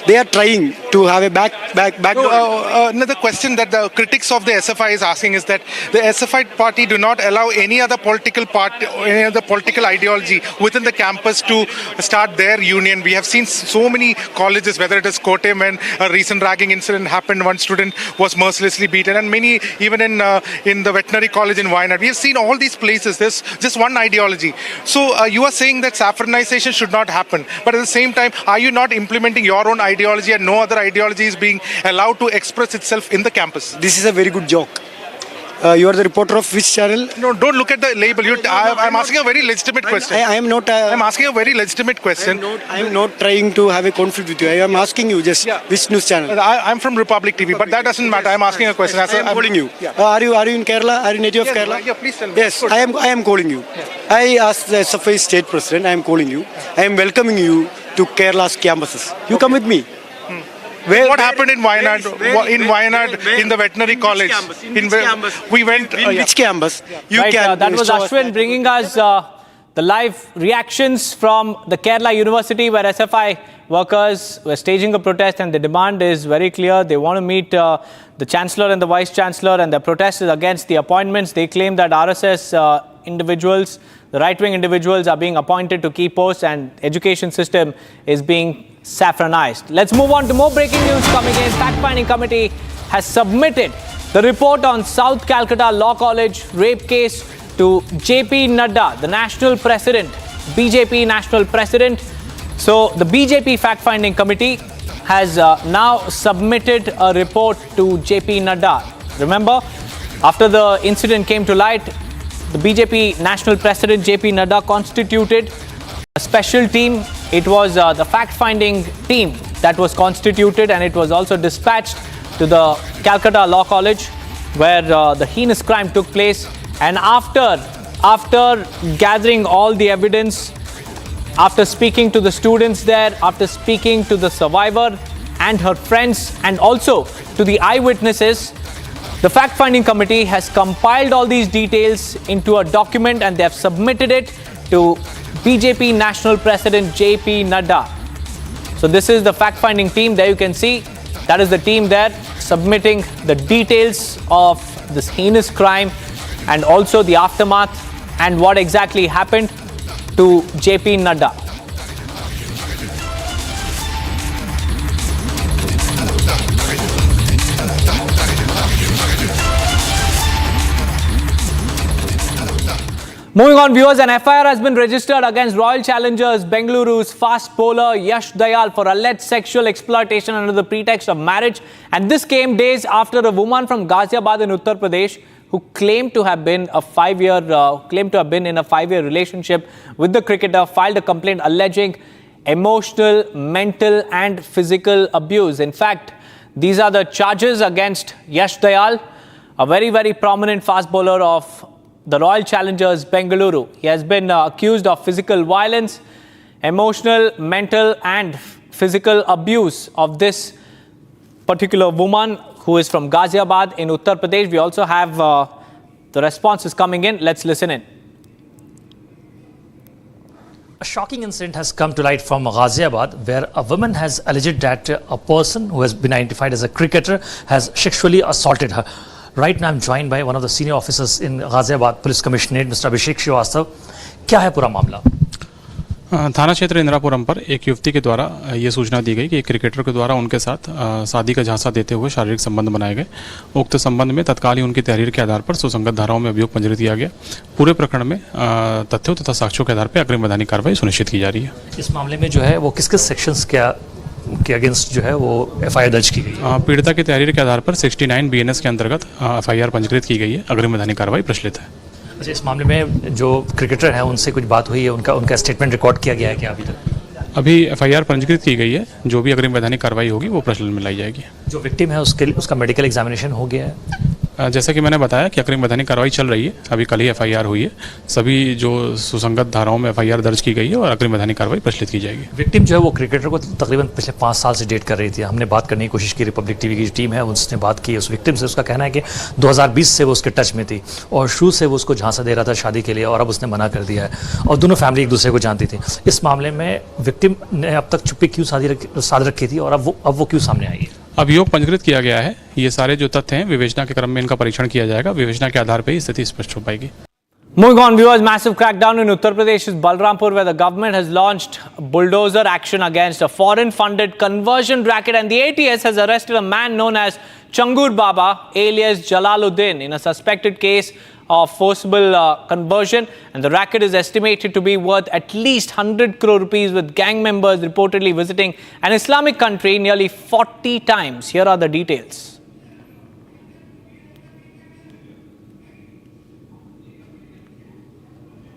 They are trying to have a back. Another question that the critics of the SFI is asking is that the SFI party do not allow any other political party, any other political ideology within the campus to start their union. We have seen so many colleges, whether it is Kottayam, when a recent ragging incident happened, one student was mercilessly beaten, and many even in the veterinary college in Wayanad. We have seen all these places. There's just one ideology. So you are saying that saffronization should not happen, but at the same time, are you not implementing your own ideology and no other ideology is being allowed to express itself in the campus? This is a very good joke. You are the reporter of which channel? No, don't look at the label. I'm asking a very legitimate question. I am not. I'm asking a very legitimate question. I am not trying to have a conflict with you. I am asking you just which news channel. I'm from Republic TV, but that doesn't matter. I'm asking a question. I'm calling you. Are you in Kerala? Are you native of Kerala? Yeah, please tell me. Yes, I am calling you. I asked the SFI state president. I am calling you. I am welcoming you to Kerala's campuses. You come with me. What happened in Wayanad? In the veterinary college. Which campus? We went. Which campus? That was Ashwin bringing us the live reactions from the Kerala University, where SFI workers were staging a protest, and the demand is very clear. They want to meet the Chancellor and the Vice Chancellor, and the protest is against the appointments. They claim that RSS individuals, the right-wing individuals, are being appointed to key posts, and education system is being saffronized. Let's move on to more breaking news coming in. Fact-finding committee has submitted the report on South Calcutta Law College rape case to JP Nadda, the national president, BJP national president. So the BJP fact-finding committee has now submitted a report to JP Nadda. Remember, after the incident came to light, the BJP national president JP Nadda constituted a special team. It was the fact-finding team that was constituted, and it was also dispatched to the Calcutta Law College, where the heinous crime took place. And after gathering all the evidence, after speaking to the students there, after speaking to the survivor and her friends, and also to the eyewitnesses, the fact-finding committee has compiled all these details into a document and they have submitted it to BJP National President JP Nadda. So this is the fact-finding team. There you can see, that is the team there submitting the details of this heinous crime and also the aftermath and what exactly happened to JP Nadda. Moving on, viewers, an FIR has been registered against Royal Challengers Bengaluru's fast bowler Yash Dayal for alleged sexual exploitation under the pretext of marriage. And this came days after a woman from Ghaziabad in Uttar Pradesh who claimed to have been in a 5-year relationship with the cricketer filed a complaint alleging emotional, mental and physical abuse. In fact, these are the charges against Yash Dayal, a very, very prominent fast bowler of the Royal Challengers Bengaluru. He has been accused of physical violence, emotional, mental and physical abuse of this particular woman who is from Ghaziabad in Uttar Pradesh. We also have the responses coming in. Let's listen in. A shocking incident has come to light from Ghaziabad, where a woman has alleged that a person who has been identified as a cricketer has sexually assaulted her. Right now I'm joined by one of the senior officers in Ghaziabad Police Commissionerate, Mr. Abhishek Srivastava. क्या है पूरा मामला? थाना क्षेत्र इंदिरापुरम पर एक युवती के द्वारा ये सूचना दी गई कि एक क्रिकेटर के द्वारा उनके साथ शादी का झांसा देते हुए शारीरिक संबंध बनाए गए। उक्त संबंध में तत्काल ही उनकी तहरीर के आधार पर सुसंगत धाराओं में अभियोग पंजीकृत किया गया। पूरे प्रकरण में तथ्यों तथा साक्ष्यों के आधार पर अग्रिम वैधानिक कार्रवाई सुनिश्चित की जा रही है। इस मामले में जो है वो किस किस सेक्शंस के अगेंस्ट जो है वो FIR दर्ज की गई है? पीड़िता की तहरीर के आधार पर 69 BNS के अंतर्गत FIR पंजीकृत की गई है। अग्रिम वैधानिक कार्रवाई प्रचलित है। अच्छा, इस मामले में जो क्रिकेटर है उनसे कुछ बात हुई है, उनका स्टेटमेंट रिकॉर्ड किया गया है क्या अभी तक? अभी FIR पंजीकृत की गई है। जो भी अग्रिम वैधानिक कार्रवाई होगी वो प्रचलन में लाई जाएगी। जो विक्टिम है उसका मेडिकल एग्जामिनेशन हो गया है? जैसा कि मैंने बताया कि अग्रिम वैधानिक कार्रवाई चल रही है। अभी कल ही FIR हुई है। सभी जो सुसंगत धाराओं में FIR दर्ज की गई है और अग्रिम वैधानिक कार्रवाई प्रचलित की जाएगी। विक्टिम जो है वो क्रिकेटर को तकरीबन पिछले 5 साल से डेट कर रही थी। हमने बात करने की कोशिश की, रिपब्लिक टीवी की जो टीम है उसने बात की उस विक्टिम से। उसका कहना है कि 2020 से वो उसके टच में थी और शुरू से वो उसको झांसा दे रहा था शादी के लिए, और अब उसने मना कर दिया है और दोनों फैमिली एक दूसरे को जानती थी। इस मामले में विक्टिम ने अब तक चुप्पी क्यों साध रखी थी और अब वो क्यों सामने आई है? अभियोग पंजीकृत किया गया है। ये सारे जो तथ्य हैं विवेचना के क्रम में इनका परीक्षण किया जाएगा। विवेचना के आधार पर ही स्थिति स्पष्ट हो पाएगी। Moving on, viewers, massive crackdown in Uttar Pradesh's Balrampur, where the government has launched bulldozer action against a foreign-funded conversion racket, and the ATS has arrested a man known as Changur Baba, alias Jalaluddin, in a suspected case of forcible conversion, and the racket is estimated to be worth at least 100 crore rupees, with gang members reportedly visiting an Islamic country nearly 40 times. Here are the details.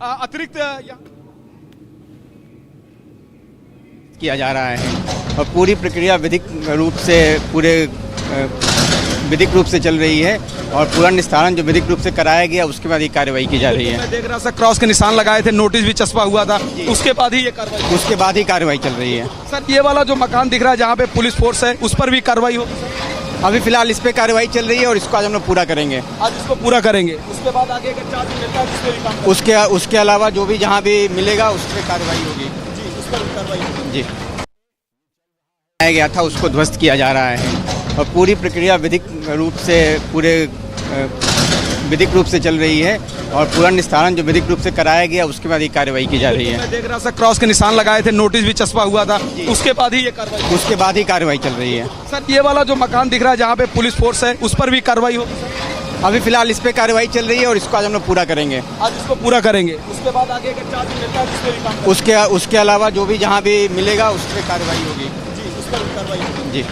अतिरिक्त किया जा रहा है और पूरी प्रक्रिया विधिक रूप से चल रही है और पूरा निस्तारण जो विधिक रूप से कराया गया उसके बाद ये कार्रवाई की जा रही है। मैं देख रहा था क्रॉस के निशान लगाए थे, नोटिस भी चस्पा हुआ था, उसके बाद ही ये कार्रवाई? उसके बाद ही कार्रवाई चल रही है। सर, ये वाला जो मकान दिख रहा है जहाँ पे पुलिस फोर्स है उस पर भी कार्रवाई होगी? अभी फिलहाल इस पे कार्रवाई चल रही है और इसको आज हम लोग पूरा करेंगे। आज इसको पूरा करेंगे, उसके बाद आगे अगर चार्ज मिलता है उसके भी काम उसके अलावा जो भी जहाँ भी मिलेगा उस पर कार्रवाई होगी। जी, उस पर कार्रवाई होगी। जी, आया गया था उसको ध्वस्त किया जा रहा है और पूरी प्रक्रिया विधिक रूप से चल रही है और पूरा निस्तारण जो विधिक रूप से कराया गया उसके बाद ये कार्रवाई की जा रही है। मैं देख रहा था क्रॉस के निशान लगाए थे, नोटिस भी चस्पा हुआ था, उसके बाद ही ये कार्रवाई? उसके बाद ही कार्रवाई चल रही है। सर, ये वाला जो मकान दिख रहा है जहाँ पे पुलिस फोर्स है उस पर भी कार्रवाई होगी? अभी फिलहाल इस पे कार्रवाई चल रही है और इसको आज हम लोग पूरा करेंगे। आज इसको पूरा करेंगे, उसके बाद आगे अगर चार्ज मिलता है उसके भी काम उसके अलावा जो भी जहाँ भी मिलेगा उस पर कार्रवाई होगी। जी, उस पर कार्रवाई होगी। जी।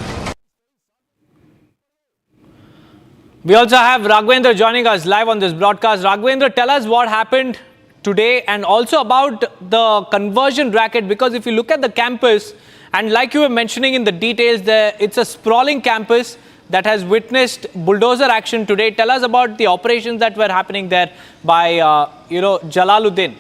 We also have Raghvendra joining us live on this broadcast. Raghvendra, tell us what happened today and also about the conversion racket, because if you look at the campus, and like you were mentioning in the details there, it's a sprawling campus that has witnessed bulldozer action today. Tell us about the operations that were happening there by, Jalaluddin.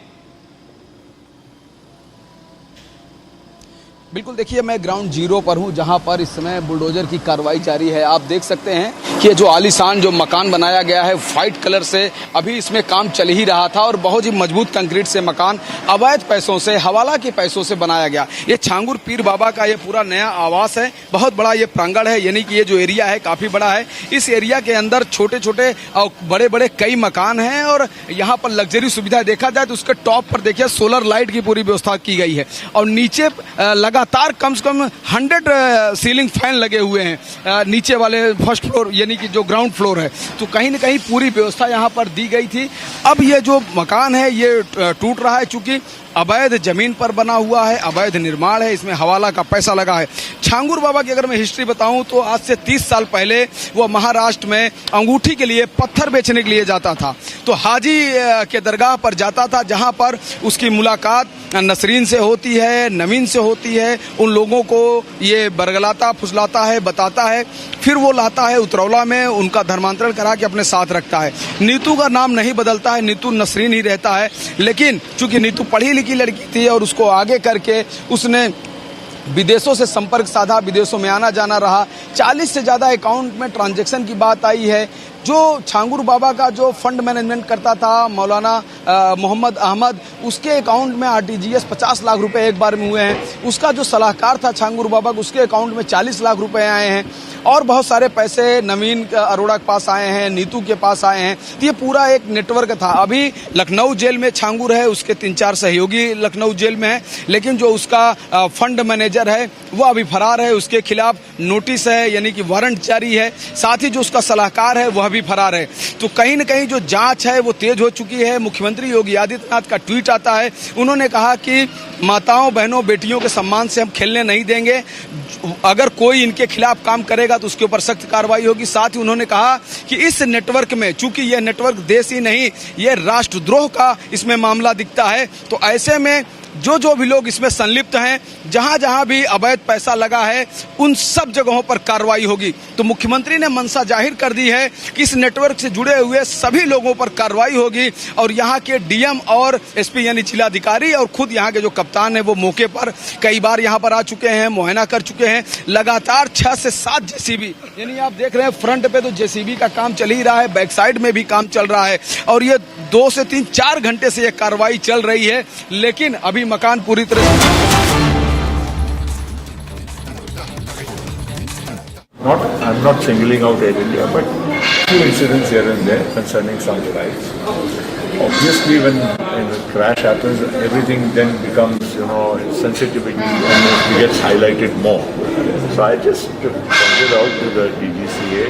बिल्कुल देखिए, मैं ground zero पर हूं, जहां पर इस समय bulldozer की कार्रवाई जारी है। आप देख सकते हैं कि ये जो आलीशान जो मकान बनाया गया है व्हाइट कलर से, अभी इसमें काम चल ही रहा था और बहुत ही मजबूत कंक्रीट से मकान अवैध पैसों से, हवाला के पैसों से बनाया गया। ये छांगुर पीर बाबा का ये पूरा नया आवास है, बहुत बड़ा ये प्रांगण है, यानी कि ये जो एरिया है काफी बड़ा है। इस एरिया के अंदर छोटे छोटे और बड़े बड़े कई मकान हैं और यहाँ पर लग्जरी सुविधा देखा जाए तो उसके टॉप पर देखिए सोलर लाइट की पूरी व्यवस्था की गई है और नीचे लगातार कम से कम 100 सीलिंग फैन लगे हुए हैं नीचे वाले फर्स्ट फ्लोर यानी कि जो ग्राउंड फ्लोर है। तो कहीं न कहीं पूरी व्यवस्था यहाँ पर दी गई थी। अब ये जो मकान है ये टूट रहा है, चूंकि अवैध जमीन पर बना हुआ है, अवैध निर्माण है, इसमें हवाला का पैसा लगा है। छांगुर बाबा की अगर मैं हिस्ट्री बताऊं तो आज से 30 साल पहले वो महाराष्ट्र में अंगूठी के लिए पत्थर बेचने के लिए जाता था, तो हाजी के दरगाह पर जाता था जहां पर उसकी मुलाकात नसरीन से होती है, नवीन से होती है। उन लोगों को ये बरगलाता फुसलाता है, बताता है, फिर वो लाता है उतरौला में, उनका धर्मांतरण करा के अपने साथ रखता है। नीतू का नाम नहीं बदलता है, नीतू नसरीन ही रहता है। लेकिन चूंकि नीतू पढ़ी लिखी लड़की थी और उसको आगे करके उसने विदेशों से संपर्क साधा, विदेशों में आना जाना रहा। 40 से ज्यादा अकाउंट में ट्रांजैक्शन की बात आई है। जो छांगुर बाबा का जो फंड मैनेजमेंट करता था मौलाना मोहम्मद अहमद, उसके अकाउंट में आरटीजीएस 50 लाख रुपए एक बार में हुए हैं। उसका जो सलाहकार था छांगुर बाबा, उसके अकाउंट में 40 लाख रुपए आए हैं और बहुत सारे पैसे नवीन अरोड़ा के पास आए हैं, नीतू के पास आए हैं। तो ये पूरा एक नेटवर्क था। अभी लखनऊ जेल में छांगुर है, उसके 3-4 सहयोगी लखनऊ जेल में है, लेकिन जो उसका फंड मैनेजर है वो अभी फरार है। उसके खिलाफ नोटिस है यानी कि वारंट जारी है। साथ ही जो उसका सलाहकार है वह भी फरार है। तो कहीं न कहीं जो जांच है वो तेज हो चुकी है। मुख्यमंत्री योगी आदित्यनाथ का ट्वीट आता है, उन्होंने कहा कि माताओं बहनों बेटियों के सम्मान से हम खेलने नहीं देंगे, अगर कोई इनके खिलाफ काम करेगा तो उसके ऊपर सख्त कार्रवाई होगी। साथ ही उन्होंने कहा कि इस नेटवर्क में, चूंकि यह नेटवर्क देश ही नहीं, यह राष्ट्रद्रोह का इसमें मामला दिखता है, तो ऐसे में जो भी लोग इसमें संलिप्त हैं, जहां जहां भी अवैध पैसा लगा है, उन सब जगहों पर कार्रवाई होगी। तो मुख्यमंत्री ने मंशा जाहिर कर दी है कि इस नेटवर्क से जुड़े हुए सभी लोगों पर कार्रवाई होगी और यहां के डीएम और एसपी यानी जिलाधिकारी और खुद यहां के जो कप्तान है वो मौके पर कई बार यहां पर आ चुके हैं, मुआयना कर चुके हैं। लगातार 6 से 7 जेसीबी, यानी आप देख रहे हैं फ्रंट पे तो जेसीबी का काम चल ही रहा है, बैक साइड में भी काम चल रहा है और ये 2 से 3-4 घंटे से ये कार्रवाई चल रही है। लेकिन अभी मकान पूरी तरह I'm not singling out Air India, but few incidents here and there concerning some flights. Obviously, when a crash happens, everything then becomes, sensitivity and gets highlighted more. So I just pointed out to the DGCA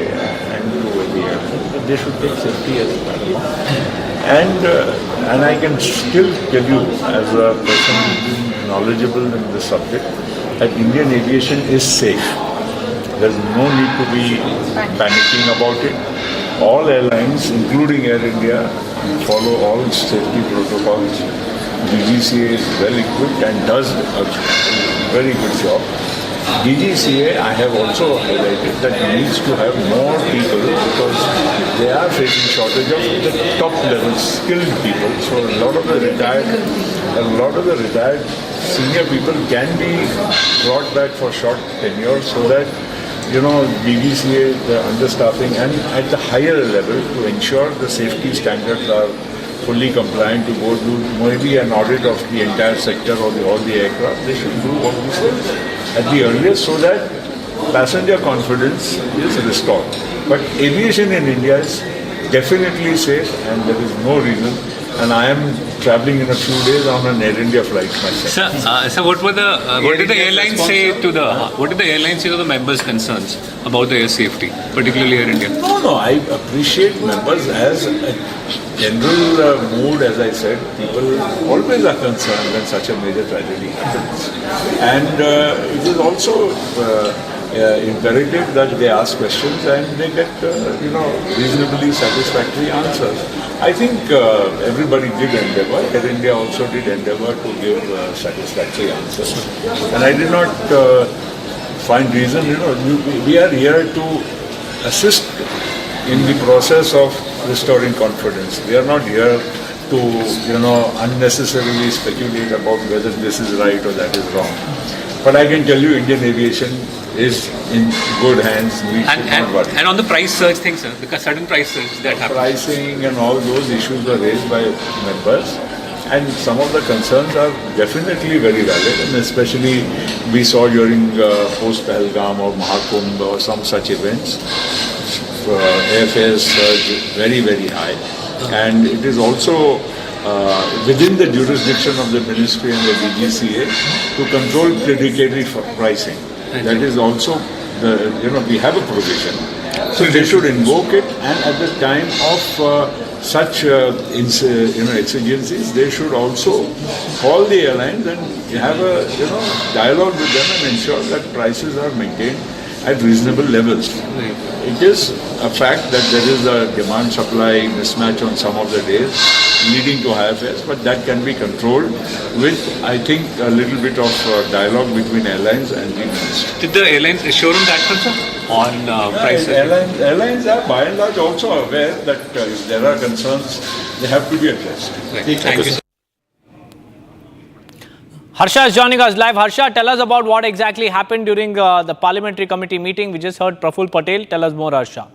and to ABM that they should take safety as paramount. And I can still tell you, as a person knowledgeable in the subject, that Indian aviation is safe. There's no need to be panicking about it. All airlines, including Air India, follow all safety protocols. DGCA is well equipped and does a very good job. DGCA, I have also highlighted that needs to have more people because they are facing shortage of the top level skilled people. So a lot of the retired senior people can be brought back for short tenure so that DGCA, the understaffing and at the higher level to ensure the safety standards are fully compliant to go do maybe an audit of the entire sector or all the aircraft. They should do all these things at the earliest so that passenger confidence is restored. But aviation in India is definitely safe and there is no reason. And I am traveling in a few days on an Air India flight myself. Sir, what did the airlines say to the members' concerns about the air safety, particularly Air India? No, I appreciate members as a general mood. As I said, people always are concerned when such a major tragedy happens, and it is also imperative that they ask questions and they get reasonably satisfactory answers. I think everybody did endeavor. Air India also did endeavor to give satisfactory answers, and I did not find reason. We are here to assist in the process of restoring confidence. We are not here to, unnecessarily speculate about whether this is right or that is wrong. But I can tell you, Indian aviation is in good hands. We should not worry. And on the price surge thing, sir, because sudden price surge that happened. Pricing and all those issues were raised by members, and some of the concerns are definitely very valid, and especially we saw during post-Pahalgam or Mahakumbh or some such events, airfares surge very, very high. And it is also within the jurisdiction of the Ministry and the DGCA to control predatory pricing. That is also, we have a provision. So they should invoke it, and at the time of such exigencies, they should also call the airlines and have a dialogue with them and ensure that prices are maintained at reasonable levels. It is a fact that there is a demand-supply mismatch on some of the days, leading to higher fares, but that can be controlled with, I think, a little bit of dialogue between airlines and the ministry. Did the airlines assure him that, sir, on prices? Airlines are by and large also aware that if there are concerns, they have to be addressed. Right. Thank you, sir. Harsha is joining us live. Harsha, tell us about what exactly happened during the Parliamentary Committee meeting. We just heard Praful Patel. Tell us more, Harsha.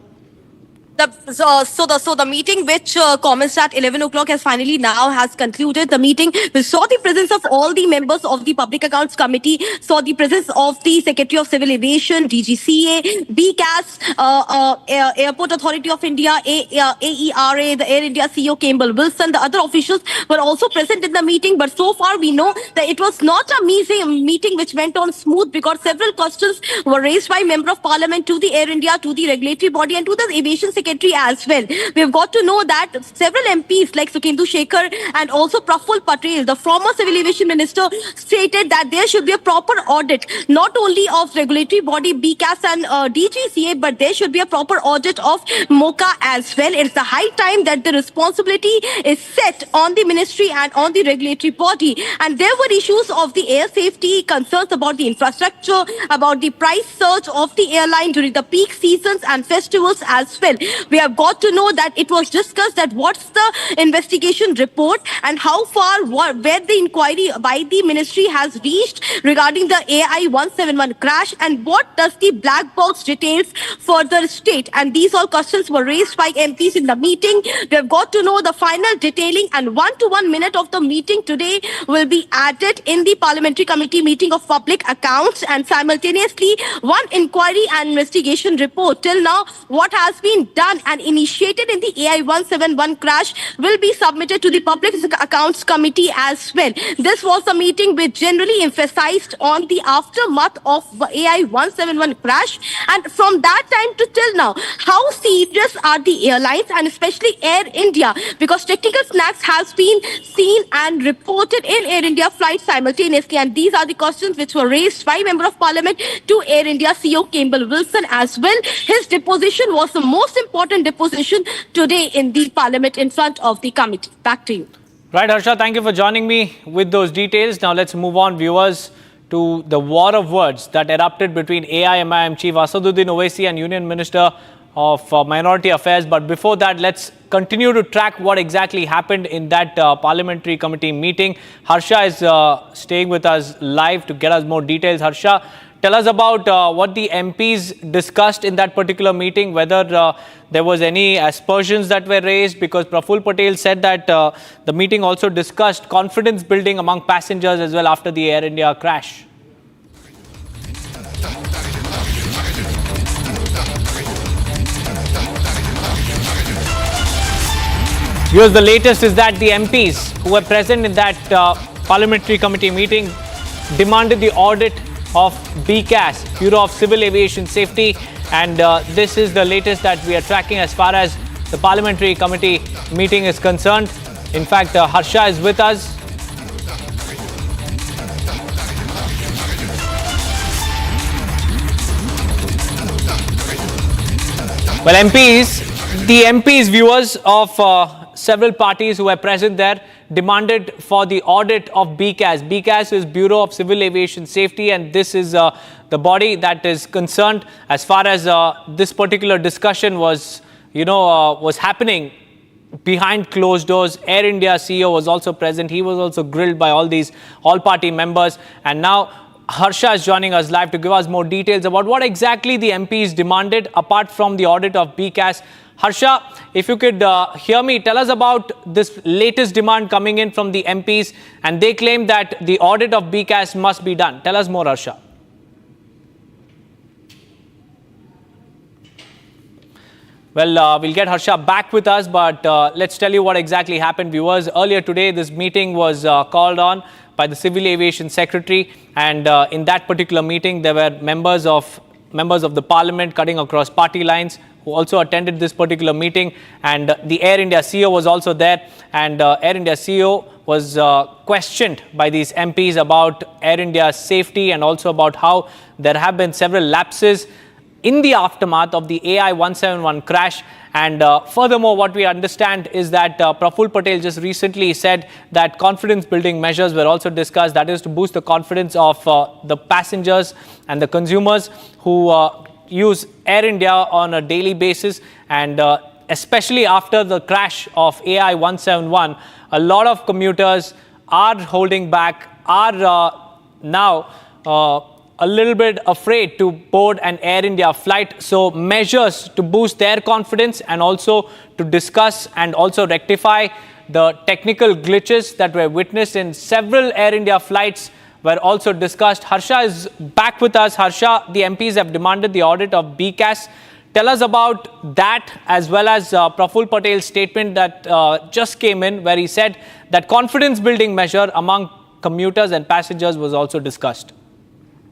The meeting which commenced at 11 o'clock has finally has concluded. The meeting we saw the presence of all the members of the Public Accounts Committee, saw the presence of the Secretary of Civil Aviation, DGCA, BCAS, Airport Authority of India, AERA, the Air India CEO Campbell Wilson. The other officials were also present in the meeting, but so far we know that it was not a meeting which went on smooth, because several questions were raised by Member of Parliament to the Air India, to the regulatory body and to the Aviation Secretary as well. We have got to know that several MPs like Sukhendu Shekhar and also Praful Patel, the former Civil Aviation Minister, stated that there should be a proper audit, not only of regulatory body BCAS and DGCA, but there should be a proper audit of MOCA as well. It's the high time that the responsibility is set on the ministry and on the regulatory body. And there were issues of the air safety, concerns about the infrastructure, about the price surge of the airline during the peak seasons and festivals as well. We have got to know that it was discussed that what's the investigation report and how far, where the inquiry by the ministry has reached regarding the AI-171 crash, and what does the black box details further state. And these all questions were raised by MPs in the meeting. We have got to know the final detailing, and 1 to 1 minute of the meeting today will be added in the Parliamentary Committee meeting of Public Accounts, and simultaneously one inquiry and investigation report. Till now, what has been done and initiated in the AI-171 crash will be submitted to the Public Accounts Committee as well. This was a meeting which generally emphasized on the aftermath of the AI-171 crash, and from that time to till now, how serious are the airlines and especially Air India, because technical snags has been seen and reported in Air India flights simultaneously, and these are the questions which were raised by Member of Parliament to Air India CEO Campbell Wilson as well. His deposition was the most important deposition today in the Parliament in front of the committee. Back to you. Right, Harsha, thank you for joining me with those details. Now let's move on, viewers, to the war of words that erupted between AIMIM Chief Asaduddin Owaisi and Union Minister of Minority Affairs. But before that, let's continue to track what exactly happened in that Parliamentary Committee meeting. Harsha is staying with us live to get us more details. Harsha, tell us about what the MPs discussed in that particular meeting, whether there was any aspersions that were raised, because Praful Patel said that the meeting also discussed confidence building among passengers as well after the Air India crash. Here's the latest is that the MPs who were present in that Parliamentary Committee meeting demanded the audit of BCAS, Bureau of Civil Aviation Safety, and this is the latest that we are tracking as far as the Parliamentary Committee meeting is concerned. In fact, Harsha is with us. Well, the MPs, viewers of several parties who were present there demanded for the audit of BCAS. BCAS is Bureau of Civil Aviation Safety, and this is the body that is concerned as far as this particular discussion was, was happening behind closed doors. Air India CEO was also present. He was also grilled by all party members. And now Harsha is joining us live to give us more details about what exactly the MPs demanded apart from the audit of BCAS. Harsha, if you could hear me, tell us about this latest demand coming in from the MPs, and they claim that the audit of BCAS must be done. Tell us more, Harsha. Well, we'll get Harsha back with us, but let's tell you what exactly happened. Viewers, earlier today, this meeting was called on by the Civil Aviation Secretary, and in that particular meeting, there were members of the Parliament cutting across party lines who also attended this particular meeting, and the Air India CEO was also there, and Air India CEO was questioned by these MPs about Air India's safety and also about how there have been several lapses in the aftermath of the AI-171 crash. And furthermore, what we understand is that Praful Patel just recently said that confidence-building measures were also discussed, that is to boost the confidence of the passengers and the consumers who use Air India on a daily basis. And especially after the crash of AI-171, a lot of commuters are holding back, are now a little bit afraid to board an Air India flight. So measures to boost their confidence and also to discuss and also rectify the technical glitches that were witnessed in several Air India flights were also discussed. Harsha is back with us. Harsha, the MPs have demanded the audit of BCAS. Tell us about that, as well as Praful Patel's statement that just came in, where he said that confidence building measure among commuters and passengers was also discussed.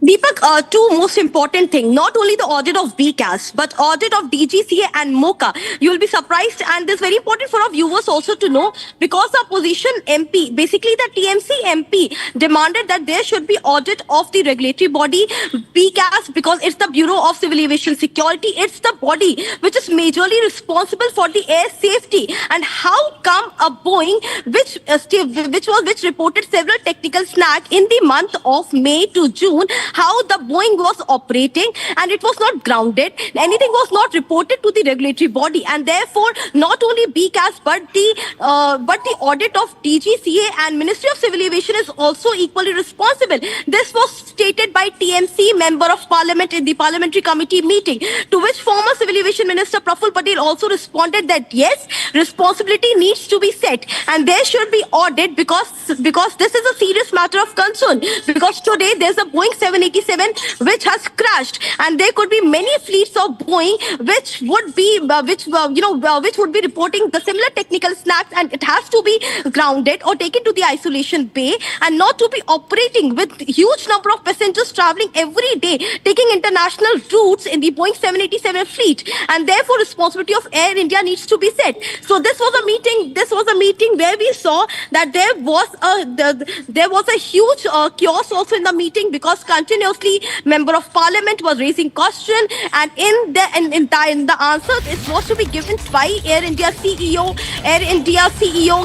Deepak, two most important things, not only the audit of BCAS, but audit of DGCA and MOCA. You will be surprised, and this is very important for our viewers also to know, because the opposition MP, basically the TMC MP, demanded that there should be audit of the regulatory body, BCAS, because it's the Bureau of Civil Aviation Security. It's the body which is majorly responsible for the air safety. And how come a Boeing, which reported several technical snags in the month of May to June, how the Boeing was operating and it was not grounded. Anything was not reported to the regulatory body, and therefore not only BCAS but the audit of DGCA and Ministry of Civil Aviation is also equally responsible. This was stated by TMC member of Parliament in the Parliamentary Committee meeting, to which former Civil Aviation Minister Praful Patel also responded that yes, responsibility needs to be set and there should be audit because this is a serious matter of concern, because today there's a Boeing 787 which has crashed, and there could be many fleets of Boeing which would be reporting the similar technical snags, and it has to be grounded or taken to the isolation bay and not to be operating with huge number of passengers traveling every day, taking international routes in the Boeing 787 fleet, and therefore responsibility of Air India needs to be set. So this was a meeting. This was a meeting where we saw that there was a huge chaos also in the meeting, because continuously member of Parliament was raising question, and in the answer it was to be given by Air India CEO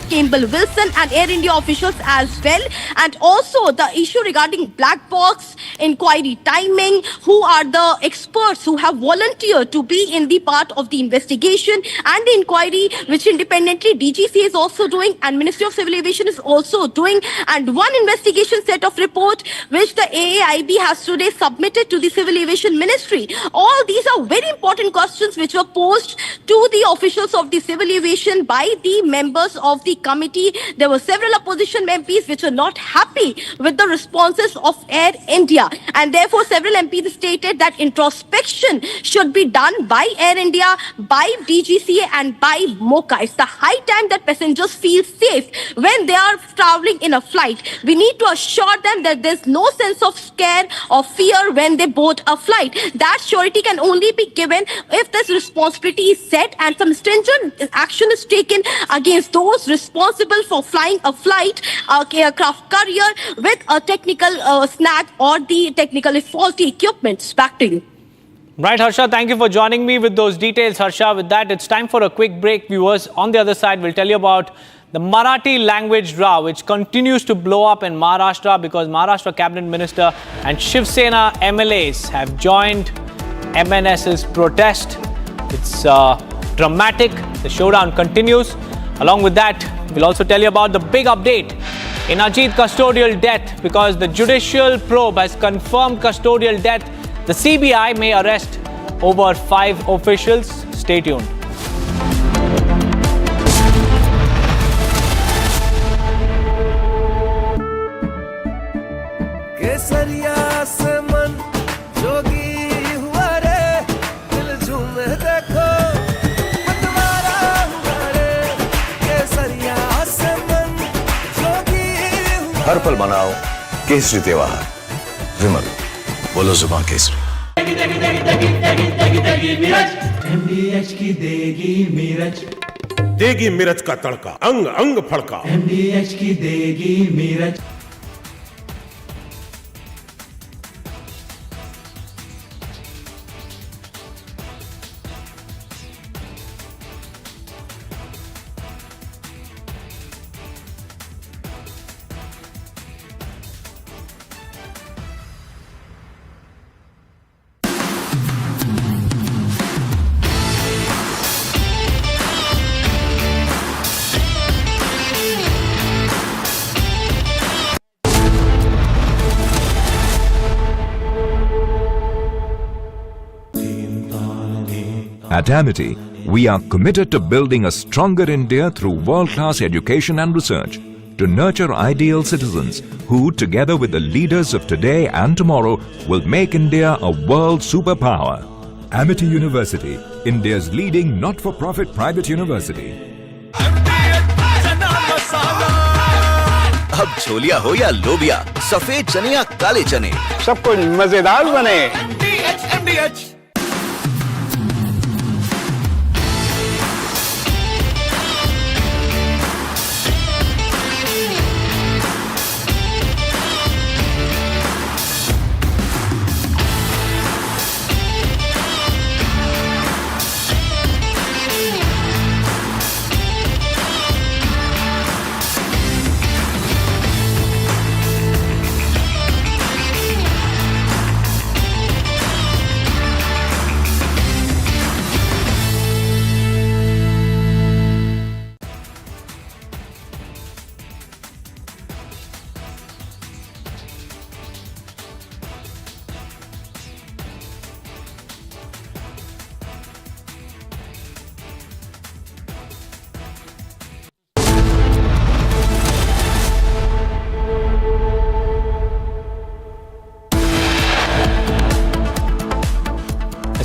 Campbell Wilson and Air India officials as well, and also the issue regarding black box inquiry timing, who are the experts who have volunteered to be in the part of the investigation and the inquiry, which independently DGCA is also doing and Ministry of Civil Aviation is also doing, and one investigation set of report which the AAIB has today submitted to the Civil Aviation Ministry. All these are very important questions which were posed to the officials of the Civil Aviation by the members of the committee. There were several opposition MPs which were not happy with the responses of Air India, and therefore several MPs stated that introspection should be done by Air India, by DGCA and by MOCA. It's the high time that passengers feel safe when they are traveling in a flight. We need to assure them that there's no sense of scare or fear when they board a flight. That surety can only be given if this responsibility is set and some stringent action is taken against those responsible for flying a flight, aircraft carrier with a technical snag or the technically faulty equipment. Back to you. Right, Harsha, thank you for joining me with those details. Harsha, with that, it's time for a quick break. Viewers, on the other side, we'll tell you about the Marathi language row, which continues to blow up in Maharashtra because Maharashtra Cabinet Minister and Shiv Sena MLAs have joined MNS's protest. It's dramatic. The showdown continues. Along with that, we'll also tell you about the big update in Ajit custodial death because the judicial probe has confirmed custodial death. The CBI may arrest over 5 officials. Stay tuned. हर पल मनाओ केसरी त्योहार विमल बोलो जुबान Kesari MDH की देगी मिर्च देगी मिर्च का तड़का अंग अंग फड़का MDH की देगी मिर्च At Amity, we are committed to building a stronger India through world-class education and research, to nurture ideal citizens who, together with the leaders of today and tomorrow, will make India a world superpower. Amity University, India's leading not-for-profit private university. अब छोलिया हो या लोबिया, सफेद चने या काले चने, सब कुछ मजेदार बने। MDH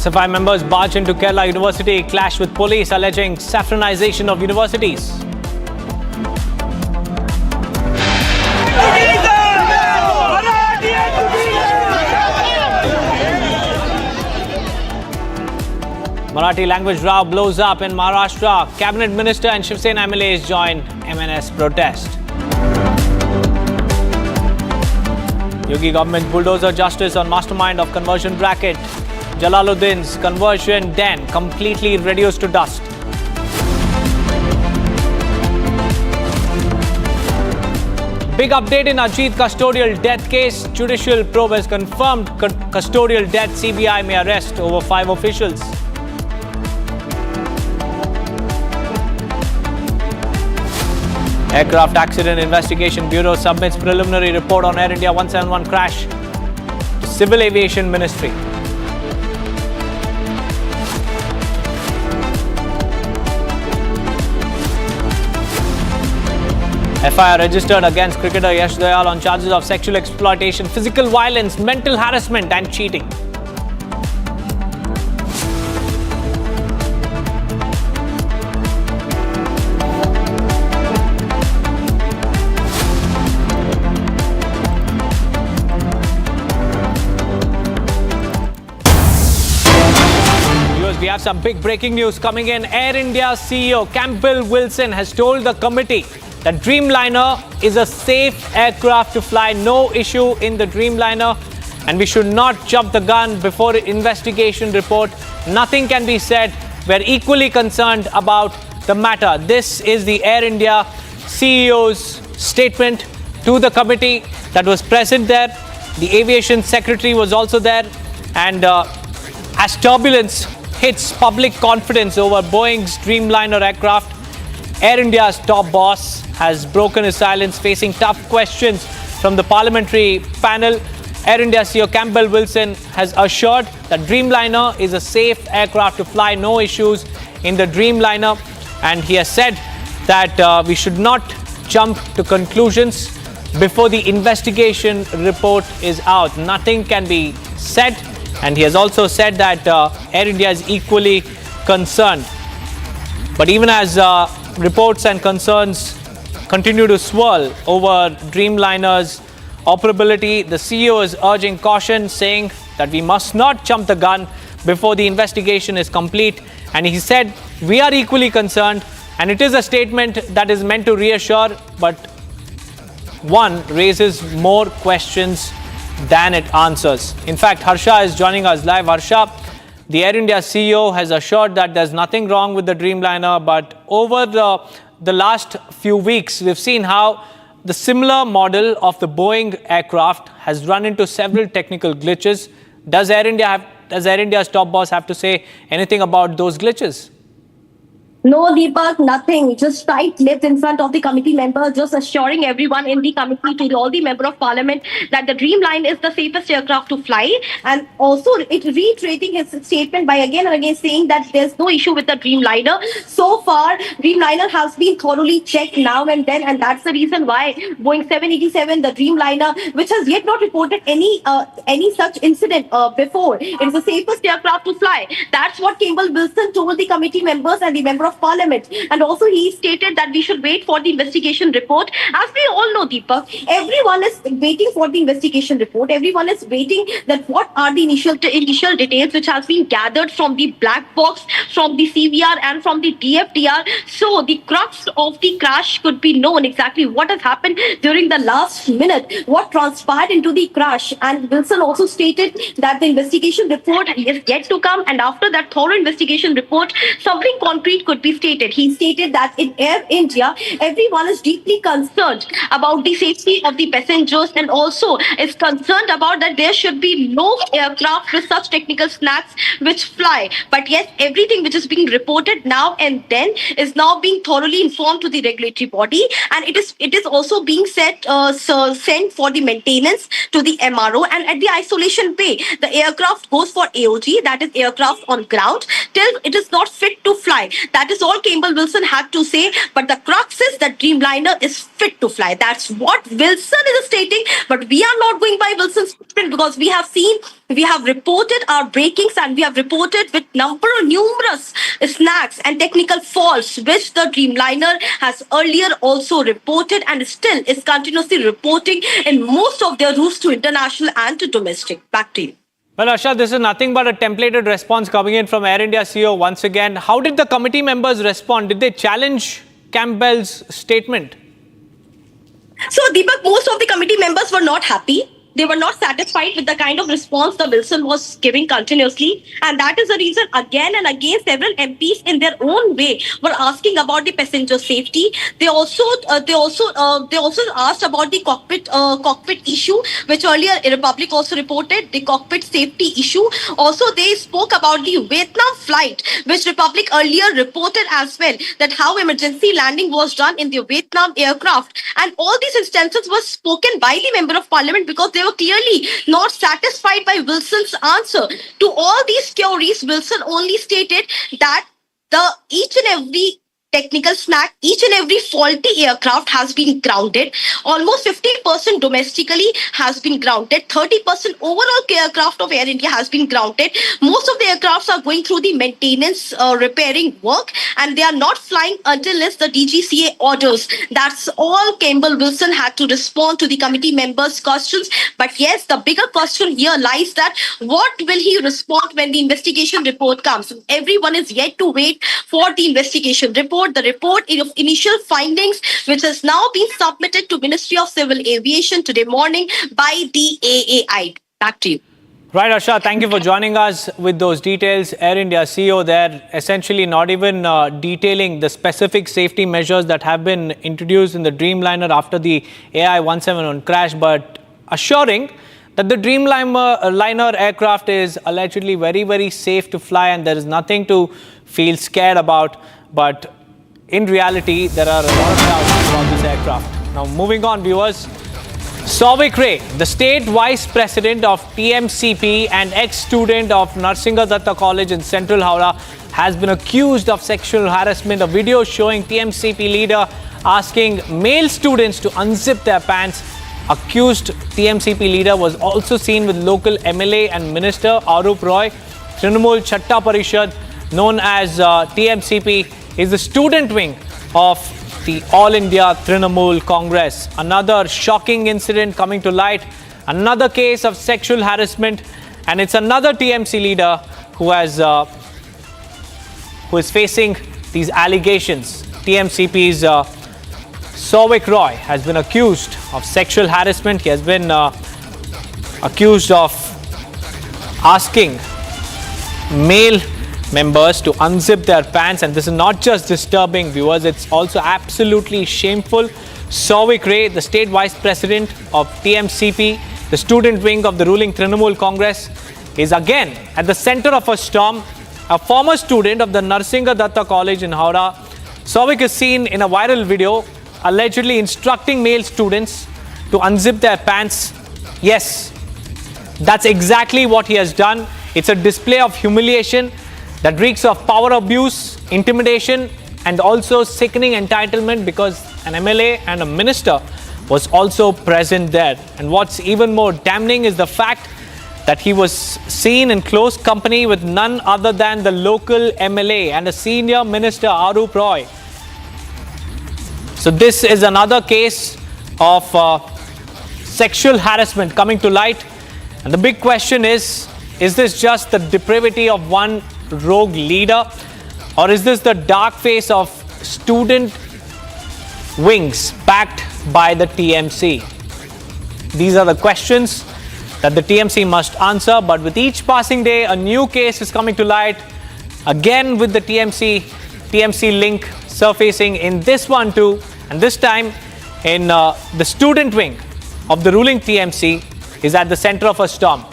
SFI members barge into Kerala University, clash with police alleging saffronization of universities. Marathi language row blows up in Maharashtra. Cabinet Minister and Shiv Sena MLAs join MNS protest. Yogi government bulldozer justice on mastermind of conversion bracket. Jalaluddin's conversion den completely reduced to dust. Big update in Ajit custodial death case. Judicial probe has confirmed custodial death. CBI may arrest over 5 officials. Aircraft Accident Investigation Bureau submits preliminary report on Air India 171 crash to Civil Aviation Ministry. FIR registered against cricketer Yash Dayal on charges of sexual exploitation, physical violence, mental harassment and cheating. We have some big breaking news coming in. Air India CEO Campbell Wilson has told the committee that Dreamliner is a safe aircraft to fly, no issue in the Dreamliner, and we should not jump the gun before investigation report. Nothing can be said. We're equally concerned about the matter. This is the Air India CEO's statement to the committee that was present there. The aviation secretary was also there, and as turbulence hits public confidence over Boeing's Dreamliner aircraft, Air India's top boss has broken his silence, facing tough questions from the Parliamentary panel. Air India CEO Campbell Wilson has assured that Dreamliner is a safe aircraft to fly, no issues in the Dreamliner, and he has said that we should not jump to conclusions before the investigation report is out. Nothing can be said, and he has also said that Air India is equally concerned. But even as reports and concerns continue to swirl over Dreamliner's operability, the CEO is urging caution, saying that we must not jump the gun before the investigation is complete. And he said, we are equally concerned, and it is a statement that is meant to reassure, but one raises more questions than it answers. In fact, Harsha is joining us live. Harsha, the Air India CEO has assured that there's nothing wrong with the Dreamliner, but over the last few weeks, we've seen how the similar model of the Boeing aircraft has run into several technical glitches. Does Air India's top boss have to say anything about those glitches? No, Deepak, nothing. Just tight-lipped in front of the committee members, just assuring everyone in the committee, to all the member of parliament, that the Dreamliner is the safest aircraft to fly. And also, it reiterating his statement by again and again saying that there's no issue with the Dreamliner. So far, Dreamliner has been thoroughly checked now and then, and that's the reason why Boeing 787, the Dreamliner, which has yet not reported any such incident before, it's the safest aircraft to fly. That's what Campbell Wilson told the committee members and the member of parliament. And also he stated that we should wait for the investigation report. As we all know, Deepak, everyone is waiting for the investigation report. Everyone is waiting that what are the initial details which has been gathered from the black box, from the CVR and from the DFDR. So the crux of the crash could be known, exactly what has happened during the last minute, what transpired into the crash. And Wilson also stated that the investigation report is yet to come, and after that thorough investigation report, something concrete could be stated. He stated that in Air India, everyone is deeply concerned about the safety of the passengers, and also is concerned about that there should be no aircraft with such technical snags which fly. But yes, everything which is being reported now and then is now being thoroughly informed to the regulatory body, and it is also being sent for the maintenance to the MRO, and at the isolation bay, the aircraft goes for AOG, that is aircraft on ground, till it is not fit to fly. That is all Campbell Wilson had to say, but the crux is that Dreamliner is fit to fly. That's what Wilson is stating, but we are not going by Wilson's statement, because we have reported our breakings, and we have reported with numerous snags and technical faults, which the Dreamliner has earlier also reported and still is continuously reporting in most of their routes to international and to domestic. Back to you. Well, Asha, this is nothing but a templated response coming in from Air India CEO once again. How did the committee members respond? Did they challenge Campbell's statement? So, Deepak, most of the committee members were not happy. They were not satisfied with the kind of response the Wilson was giving continuously, and that is the reason again and again several MPs in their own way were asking about the passenger safety. They also asked about the cockpit issue, which earlier Republic also reported, the cockpit safety issue. Also, they spoke about the Vietnam flight, which Republic earlier reported as well, that how emergency landing was done in the Vietnam aircraft, and all these instances were spoken by the member of parliament, because they were clearly not satisfied by Wilson's answer. To all these queries, Wilson only stated that each and every technical snag, each and every faulty aircraft has been grounded. Almost 50% domestically has been grounded. 30% overall aircraft of Air India has been grounded. Most of the aircrafts are going through the maintenance repairing work, and they are not flying until the DGCA orders. That's all Campbell Wilson had to respond to the committee members' questions. But yes, the bigger question here lies that what will he respond when the investigation report comes? Everyone is yet to wait for the investigation report. The report of initial findings, which has now been submitted to Ministry of Civil Aviation today morning by the AAI. Back to you. Right, Harsha, thank you for joining us with those details. Air India CEO there essentially not even detailing the specific safety measures that have been introduced in the Dreamliner after the AI-171 crash, but assuring that the Dreamliner aircraft is allegedly very, very safe to fly and there is nothing to feel scared about. But in reality, there are a lot of doubts about this aircraft. Now, moving on, viewers. Souvik Ray, the state vice president of TMCP and ex-student of Narsinga Datta College in Central Howrah, has been accused of sexual harassment. A video showing TMCP leader asking male students to unzip their pants. Accused TMCP leader was also seen with local MLA and Minister Arup Roy. Trinamool Chatta Parishad, known as TMCP, is the student wing of the All India Trinamool Congress. Another shocking incident coming to light, another case of sexual harassment, and it's another TMC leader who is facing these allegations. TMCP's Souvik Roy has been accused of sexual harassment. He has been accused of asking male members to unzip their pants, and this is not just disturbing, viewers, it's also absolutely shameful. Souvik Ray, the state vice president of TMCP, the student wing of the ruling Trinamool Congress, is again at the center of a storm. A former student of the Narsinga Datta College in Howrah, Souvik is seen in a viral video allegedly instructing male students to unzip their pants. Yes, that's exactly what he has done. It's a display of humiliation that reeks of power abuse, intimidation, and also sickening entitlement, because an MLA and a minister was also present there. And what's even more damning is the fact that he was seen in close company with none other than the local MLA and a senior minister, Arup Roy. So this is another case of sexual harassment coming to light. And the big question is this just the depravity of one rogue leader, or is this the dark face of student wings backed by the TMC? These are the questions that the TMC must answer, but with each passing day, a new case is coming to light, again with the TMC link surfacing in this one too, and this time in the student wing of the ruling TMC is at the center of a storm.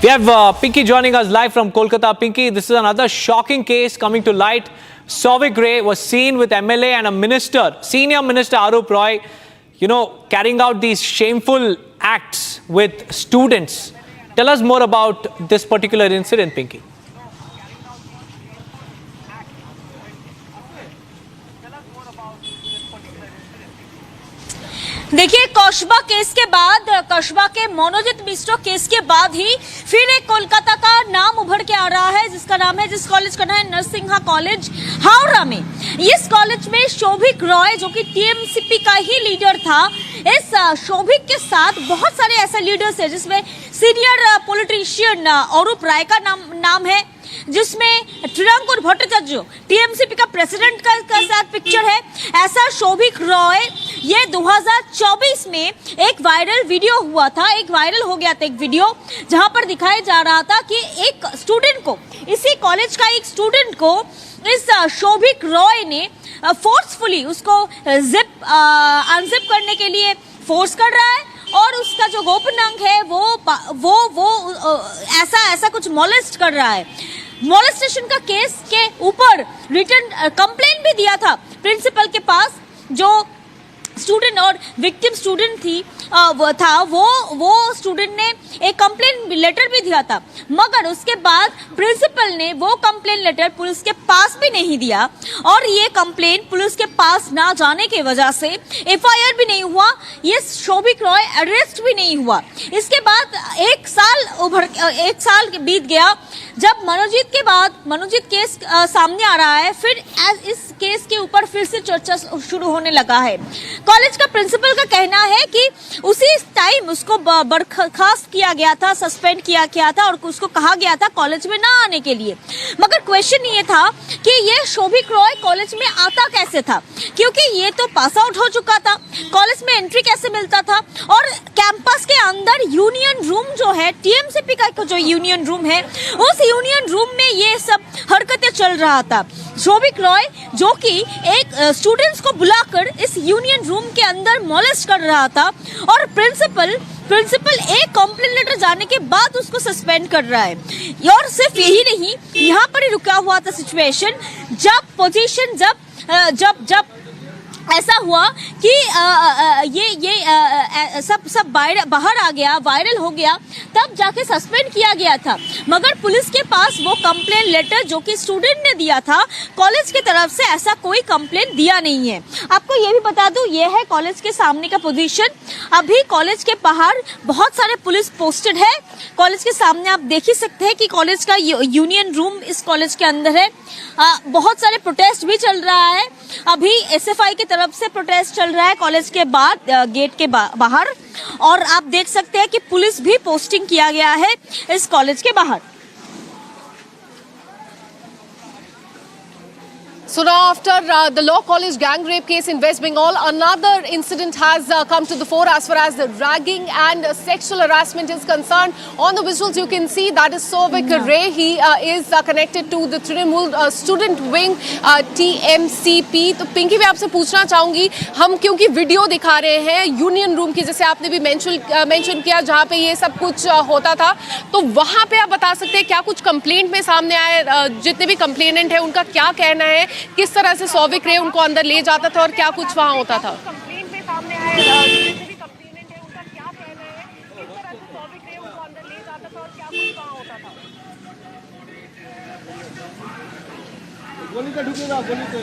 We have Pinky joining us live from Kolkata. Pinky, this is another shocking case coming to light. Souvik Ray was seen with MLA and a minister, senior minister Arup Roy, carrying out these shameful acts with students. Tell us more about this particular incident, Pinky. देखिए, कौशबा case के बाद, कौशबा के मनोजित Mishra case के बाद ही फिर एक कोलकाता का नाम उभर के आ रहा है, जिसका नाम है, जिस कॉलेज का नाम है नरसिंहा कॉलेज हावड़ा में। इस कॉलेज में सोभिक रॉय, जो कि टीएमसीपी का ही लीडर था, इस सोभिक के साथ बहुत सारे ऐसे लीडर्स हैं, जिसमें सीनियर पॉलिटिशियन अरूप राय का नाम है, जिसमें त्रिरंकुर भट्टाचार्य टीएमसीपी का प्रेसिडेंट का साथ पिक्चर है। ऐसा सोभिक रॉय, ये 2024 में एक वायरल वीडियो हुआ था, एक वायरल हो गया था एक वीडियो, जहां पर दिखाया जा रहा था कि एक स्टूडेंट को, इसी कॉलेज का एक स्टूडेंट को इस सोभिक रॉय ने फोर्सफुली उसको अनजिप करने के लिए फोर्स कर रहा है, और उसका जो गोपनांग है वो ऐसा कुछ मॉलेस्ट कर रहा है। मॉलेस्टेशन का केस के ऊपर रिटर्न कंप्लेन भी दिया था प्रिंसिपल के पास। जो स्टूडेंट और विक्टिम स्टूडेंट थी वो स्टूडेंट ने एक कंप्लेन लेटर भी दिया था, मगर उसके बाद प्रिंसिपल ने वो कंप्लेन लेटर पुलिस के पास भी नहीं दिया, और ये कंप्लेन पुलिस के पास ना जाने की वजह से एफआईआर भी नहीं हुआ, ये सोभिक रॉय अरेस्ट भी नहीं हुआ। इसके बाद एक साल बीत गया, जब मनोजीत केस सामने आ रहा है, फिर इस केस के ऊपर फिर से चर्चा शुरू होने लगा है। कॉलेज का प्रिंसिपल का कहना है कि उसी टाइम उसको बर्खास्त किया गया था, सस्पेंड किया गया था और उसको कहा गया था कॉलेज में ना आने के लिए। मगर क्वेश्चन ये था कि ये शोभिक रॉय कॉलेज में आता कैसे था, क्योंकि ये तो पास आउट हो चुका था, कॉलेज में एंट्री कैसे मिलता था। और कैंपस के अंदर यूनियन रूम जो है, टीएमसीपी का जो यूनियन रूम है, उस यूनियन रूम में ये सब हरकतें चल रहा था। शोभिक रॉय जो कि एक स्टूडेंट्स को बुलाकर इस यूनियन रूम के अंदर मॉलेस्ट कर रहा था और प्रिंसिपल एक कंप्लेंट लेटर जाने के बाद उसको सस्पेंड कर रहा है। और सिर्फ यही नहीं, यहाँ पर ही रुका हुआ था सिचुएशन, जब ऐसा हुआ कि सब बाहर आ गया, वायरल हो गया, तब जाके सस्पेंड किया गया था। मगर पुलिस के पास वो कंप्लेंट लेटर जो कि स्टूडेंट ने दिया था, कॉलेज की तरफ से ऐसा कोई कंप्लेंट दिया नहीं है। आपको ये भी बता दूं, ये है कॉलेज के सामने का पोजीशन। अभी कॉलेज के बाहर बहुत सारे पुलिस पोस्टेड है। कॉलेज के सामने आप देख ही सकते हैं कि कॉलेज का यूनियन रूम इस कॉलेज के अंदर है। बहुत सारे प्रोटेस्ट भी चल रहा है। अभी एसएफआई की तरफ से प्रोटेस्ट चल रहा है कॉलेज के गेट के बाहर, और आप देख सकते हैं कि पुलिस भी पोस्टिंग किया गया है इस कॉलेज के बाहर। So now after the law college gang rape case in West Bengal, another incident has come to the fore as far as the ragging and sexual harassment is concerned. On the visuals you can see that is Souvik Ray. He is connected to the Trinamool student wing TMCP. तो पिंकी मैं आपसे पूछना चाहूंगी, हम क्योंकि video दिखा रहे हैं यूनियन रूम की, जैसे आपने भी मेंशन किया जहाँ पे ये सब कुछ होता था, तो वहाँ पे आप बता सकते हैं क्या कुछ कंप्लेंट में सामने आए? जितने भी कंप्लेनेंट है उनका क्या कहना है, किस तरह से सौविक रे उनको अंदर ले जाता था और क्या कुछ वहाँ होता था? कंप्लेंट में सामने आए, जितने भी कंप्लेनेंट है उनका क्या कहना है, किस तरह से सौविक रे उनको अंदर ले जाता था और क्या कुछ वहाँ होता था? गोली का ढुकेगा, गोली से।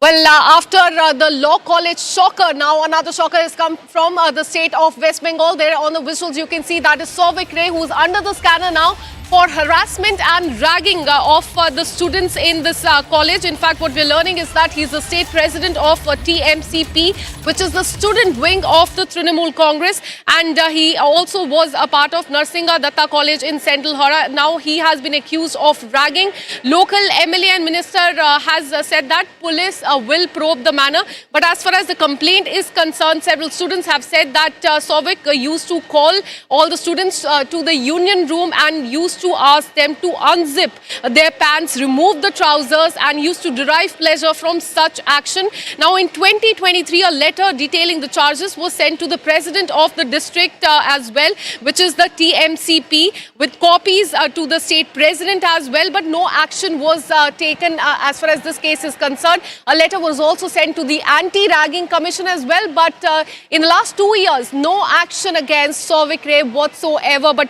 Well, after the law college shocker, now another shocker has come from the state of West Bengal. There on the visuals you can see that is Souvik Ray, who is under the scanner now for harassment and ragging of the students in this college. In fact, what we're learning is that he's the state president of TMCP, which is the student wing of the Trinamool Congress, and he also was a part of Narsinga Datta College in Central Hora. Now he has been accused of ragging. Local MLA and minister has said that police will probe the matter. But as far as the complaint is concerned, several students have said that Souvik used to call all the students to the union room and used to ask them to unzip their pants, remove the trousers, and used to derive pleasure from such action. Now in 2023, a letter detailing the charges was sent to the president of the district as well, which is the TMCP, with copies to the state president as well, but no action was taken as far as this case is concerned. A letter was also sent to the Anti-Ragging Commission as well, but in the last 2 years, no action against Souvik Ray whatsoever. But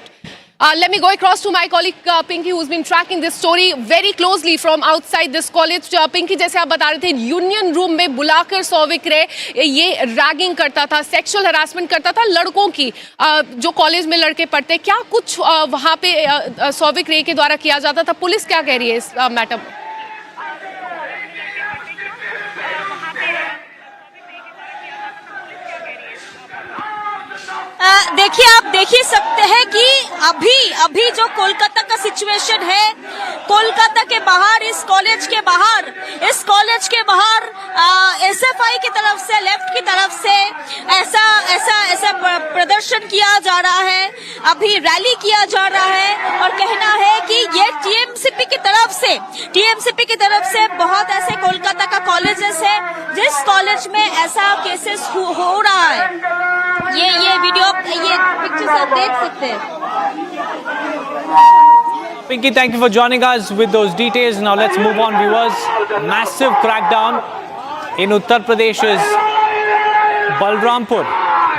let me go across to my colleague Pinky, who's been tracking this story very closely from outside this college. Pinky, जैसे आप बता रहे थे, union room में बुलाकर सौविक रे ये ragging करता था, सेक्सुअल हरासमेंट करता था लड़कों की, जो कॉलेज में लड़के पढ़ते, क्या कुछ वहाँ पे सौविक रे के द्वारा किया जाता था? पुलिस क्या कह रही है इस मैटर पर? देखिए, आप देख ही सकते हैं कि अभी जो कोलकाता का सिचुएशन है, कोलकाता के बाहर, इस कॉलेज के बाहर एसएफआई की तरफ से, लेफ्ट की तरफ से ऐसा प्रदर्शन किया जा रहा है, अभी रैली किया जा रहा है, और कहना है कि ये टीएमसीपी की तरफ से बहुत ऐसे कोलकाता का कॉलेजेस है जिस कॉलेज में ऐसा केसेस हो रहा है। ये वीडियो, ये पिक्चर्स आप देख सकते हैं। Pinky, thank you for joining us with those details. Now let's move on, viewers. Massive crackdown in Uttar Pradesh's Balrampur,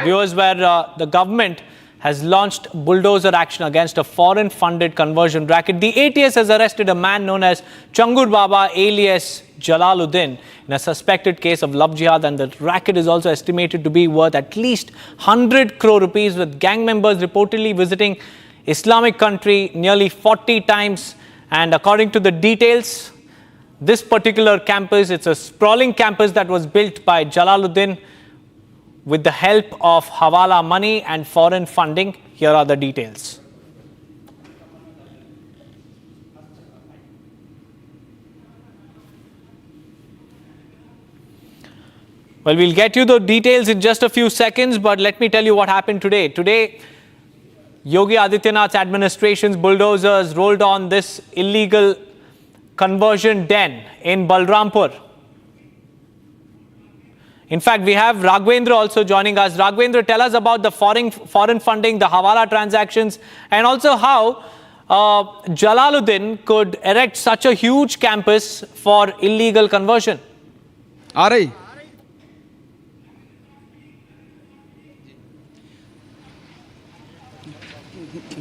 viewers, where the government has launched bulldozer action against a foreign-funded conversion racket. The ATS has arrested a man known as Changur Baba alias Jalaluddin in a suspected case of love jihad, and the racket is also estimated to be worth at least 100 crore rupees, with gang members reportedly visiting Islamic country nearly 40 times. And according to the details, this particular campus, it's a sprawling campus that was built by Jalaluddin with the help of Hawala money and foreign funding. Here are the details. Well, we'll get you the details in just a few seconds, but let me tell you what happened today. Today, Yogi Adityanath's administration's bulldozers rolled on this illegal conversion den in Balrampur. In fact, we have Raghvendra also joining us. Raghvendra, tell us about the foreign funding, the Hawala transactions, and also how Jalaluddin could erect such a huge campus for illegal conversion. आ रही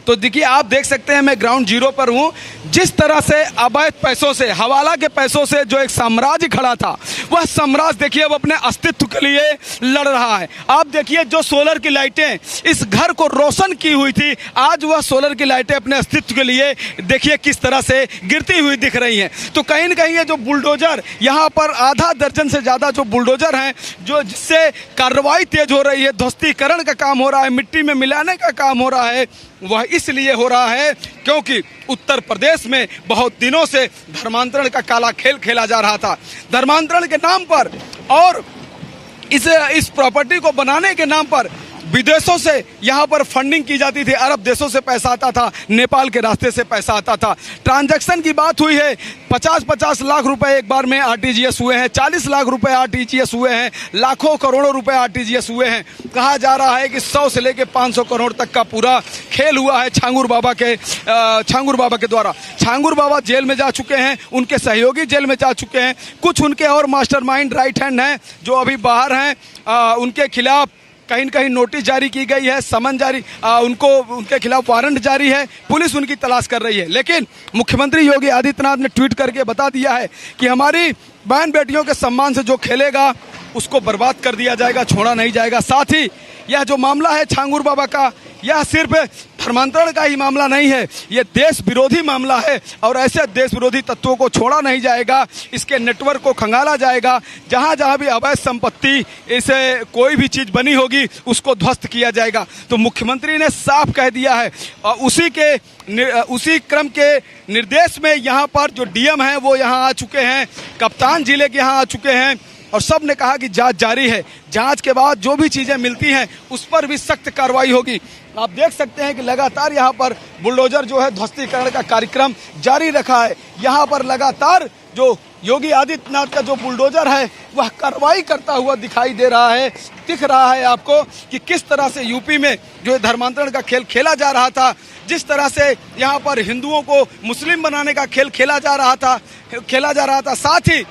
तो देखिए, आप देख सकते हैं मैं ground zero पर हूं। जिस तरह से अवैध पैसों से, हवाला के पैसों से जो एक साम्राज्य खड़ा था, वह साम्राज्य देखिए अब अपने अस्तित्व के लिए लड़ रहा है। आप देखिए, जो सोलर की लाइटें इस घर को रोशन की हुई थी, आज वह सोलर की लाइटें अपने अस्तित्व के लिए देखिए किस तरह से गिरती हुई दिख रही हैं। तो कहीं न कहीं ये जो बुलडोजर, यहाँ पर आधा दर्जन से ज़्यादा जो बुलडोजर हैं, जो जिससे कार्रवाई तेज हो रही है, ध्वस्तीकरण का काम हो रहा है, मिट्टी में मिलाने का काम हो रहा है, वह इसलिए हो रहा है क्योंकि उत्तर प्रदेश में बहुत दिनों से धर्मांतरण का काला खेल खेला जा रहा था। धर्मांतरण के नाम पर और इस प्रॉपर्टी को बनाने के नाम पर विदेशों से यहाँ पर फंडिंग की जाती थी। अरब देशों से पैसा आता था, नेपाल के रास्ते से पैसा आता था। ट्रांजैक्शन की बात हुई है, 50-50 लाख रुपए एक बार में आरटीजीएस हुए हैं, 40 लाख रुपए आरटीजीएस हुए हैं, लाखों करोड़ों रुपए आरटीजीएस हुए हैं। कहा जा रहा है कि 100 से लेकर 500 करोड़ तक का पूरा खेल हुआ है छांगुर बाबा के द्वारा। छांगुर बाबा जेल में जा चुके हैं, उनके सहयोगी जेल में जा चुके हैं, कुछ उनके और मास्टरमाइंड राइट हैंड हैं जो अभी बाहर हैं। उनके खिलाफ कहीं न कहीं नोटिस जारी की गई है, समन जारी, उनके खिलाफ वारंट जारी है, पुलिस उनकी तलाश कर रही है। लेकिन मुख्यमंत्री योगी आदित्यनाथ ने ट्वीट करके बता दिया है कि हमारी बहन बेटियों के सम्मान से जो खेलेगा उसको बर्बाद कर दिया जाएगा, छोड़ा नहीं जाएगा। साथ ही यह जो मामला है छांगुर बाबा का, यह सिर्फ धर्मांतरण का ही मामला नहीं है, यह देश विरोधी मामला है और ऐसे देश विरोधी तत्वों को छोड़ा नहीं जाएगा। इसके नेटवर्क को खंगाला जाएगा। जहां जहां भी अवैध संपत्ति, इसे कोई भी चीज बनी होगी, उसको ध्वस्त किया जाएगा। तो मुख्यमंत्री ने साफ कह दिया है। उसी क्रम के निर्देश में यहाँ पर जो डीएम है वो यहाँ आ चुके हैं, कप्तान जिले के यहाँ आ चुके हैं और सब ने कहा कि जांच जारी है। जांच के बाद जो भी चीजें मिलती हैं उस पर भी सख्त कार्रवाई होगी। आप देख सकते हैं कि लगातार यहाँ पर बुलडोजर जो है ध्वस्तीकरण का कार्यक्रम जारी रखा है। यहाँ पर लगातार जो योगी आदित्यनाथ का जो बुलडोजर है वह कार्रवाई करता हुआ दिखाई दे रहा है। दिख रहा है आपको कि किस तरह से यूपी में जो धर्मांतरण का खेल खेला जा रहा था, जिस तरह से यहाँ पर हिंदुओं को मुस्लिम बनाने का खेल खेला जा रहा था, साथ ही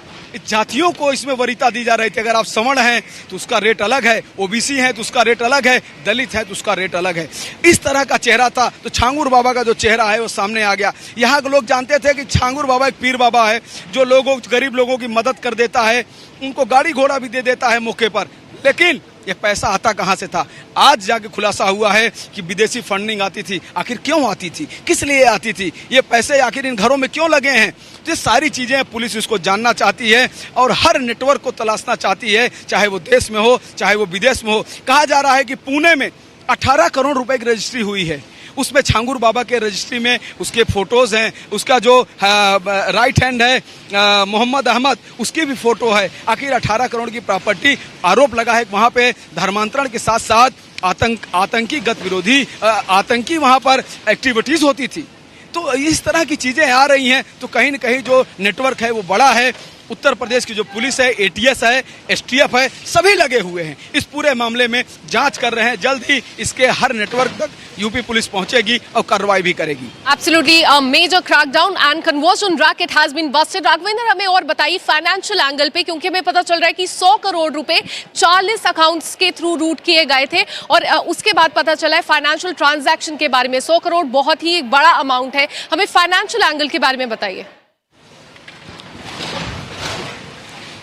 जातियों को इसमें वरीयता दी जा रही थी। अगर आप सवर्ण हैं तो उसका रेट अलग है, ओबीसी हैं तो उसका रेट अलग है, दलित है तो उसका रेट अलग है। इस तरह का चेहरा था। तो छांगुर बाबा का जो चेहरा है वो सामने आ गया। यहाँ के लोग जानते थे कि छांगुर बाबा एक पीर बाबा है जो गरीब लोगों की मदद कर देता है, उनको गाड़ी घोड़ा भी दे देता है मौके पर। लेकिन ये पैसा आता कहां से था? आज जाके खुलासा हुआ है कि विदेशी फंडिंग आती थी। आखिर क्यों आती थी, किस लिए आती थी, ये पैसे आखिर इन घरों में क्यों लगे हैं? तो ये सारी चीजें पुलिस इसको जानना चाहती है और हर नेटवर्क को तलाशना चाहती है, चाहे वो देश में हो चाहे वो विदेश में हो। कहा जा रहा है कि पुणे में 18 करोड़ रुपए की रजिस्ट्री हुई है, उसमें छांगुर बाबा के रजिस्ट्री में उसके फोटोज हैं, उसका जो राइट हैंड है मोहम्मद अहमद, उसकी भी फोटो है। आखिर 18 करोड़ की प्रॉपर्टी, आरोप लगा है वहां पे धर्मांतरण के साथ साथ आतंकी गतिविधि, आतंकी वहां पर एक्टिविटीज होती थी। तो इस तरह की चीजें आ रही हैं। तो कहीं न कहीं जो नेटवर्क है वो बड़ा है उत्तर प्रदेश की जो पुलिस है, एटीएस है, एसटीएफ है, सभी लगे हुए हैं इस पूरे मामले में, जांच कर रहे हैं। जल्द ही इसके हर नेटवर्क तक यूपी पुलिस पहुंचेगी और कार्रवाई भी करेगी। Absolutely, a major crackdown and conversion racket has been busted. Raghavendra, हमें और बताइए फाइनेंशियल एंगल पे, क्योंकि हमें पता चल रहा है कि 100 करोड़ रुपए 40 अकाउंट्स के थ्रू रूट किए गए थे और उसके बाद पता चला है फाइनेंशियल ट्रांजैक्शन के बारे में। 100 करोड़ बहुत ही एक बड़ा अमाउंट है, हमें फाइनेंशियल एंगल के बारे में बताइए।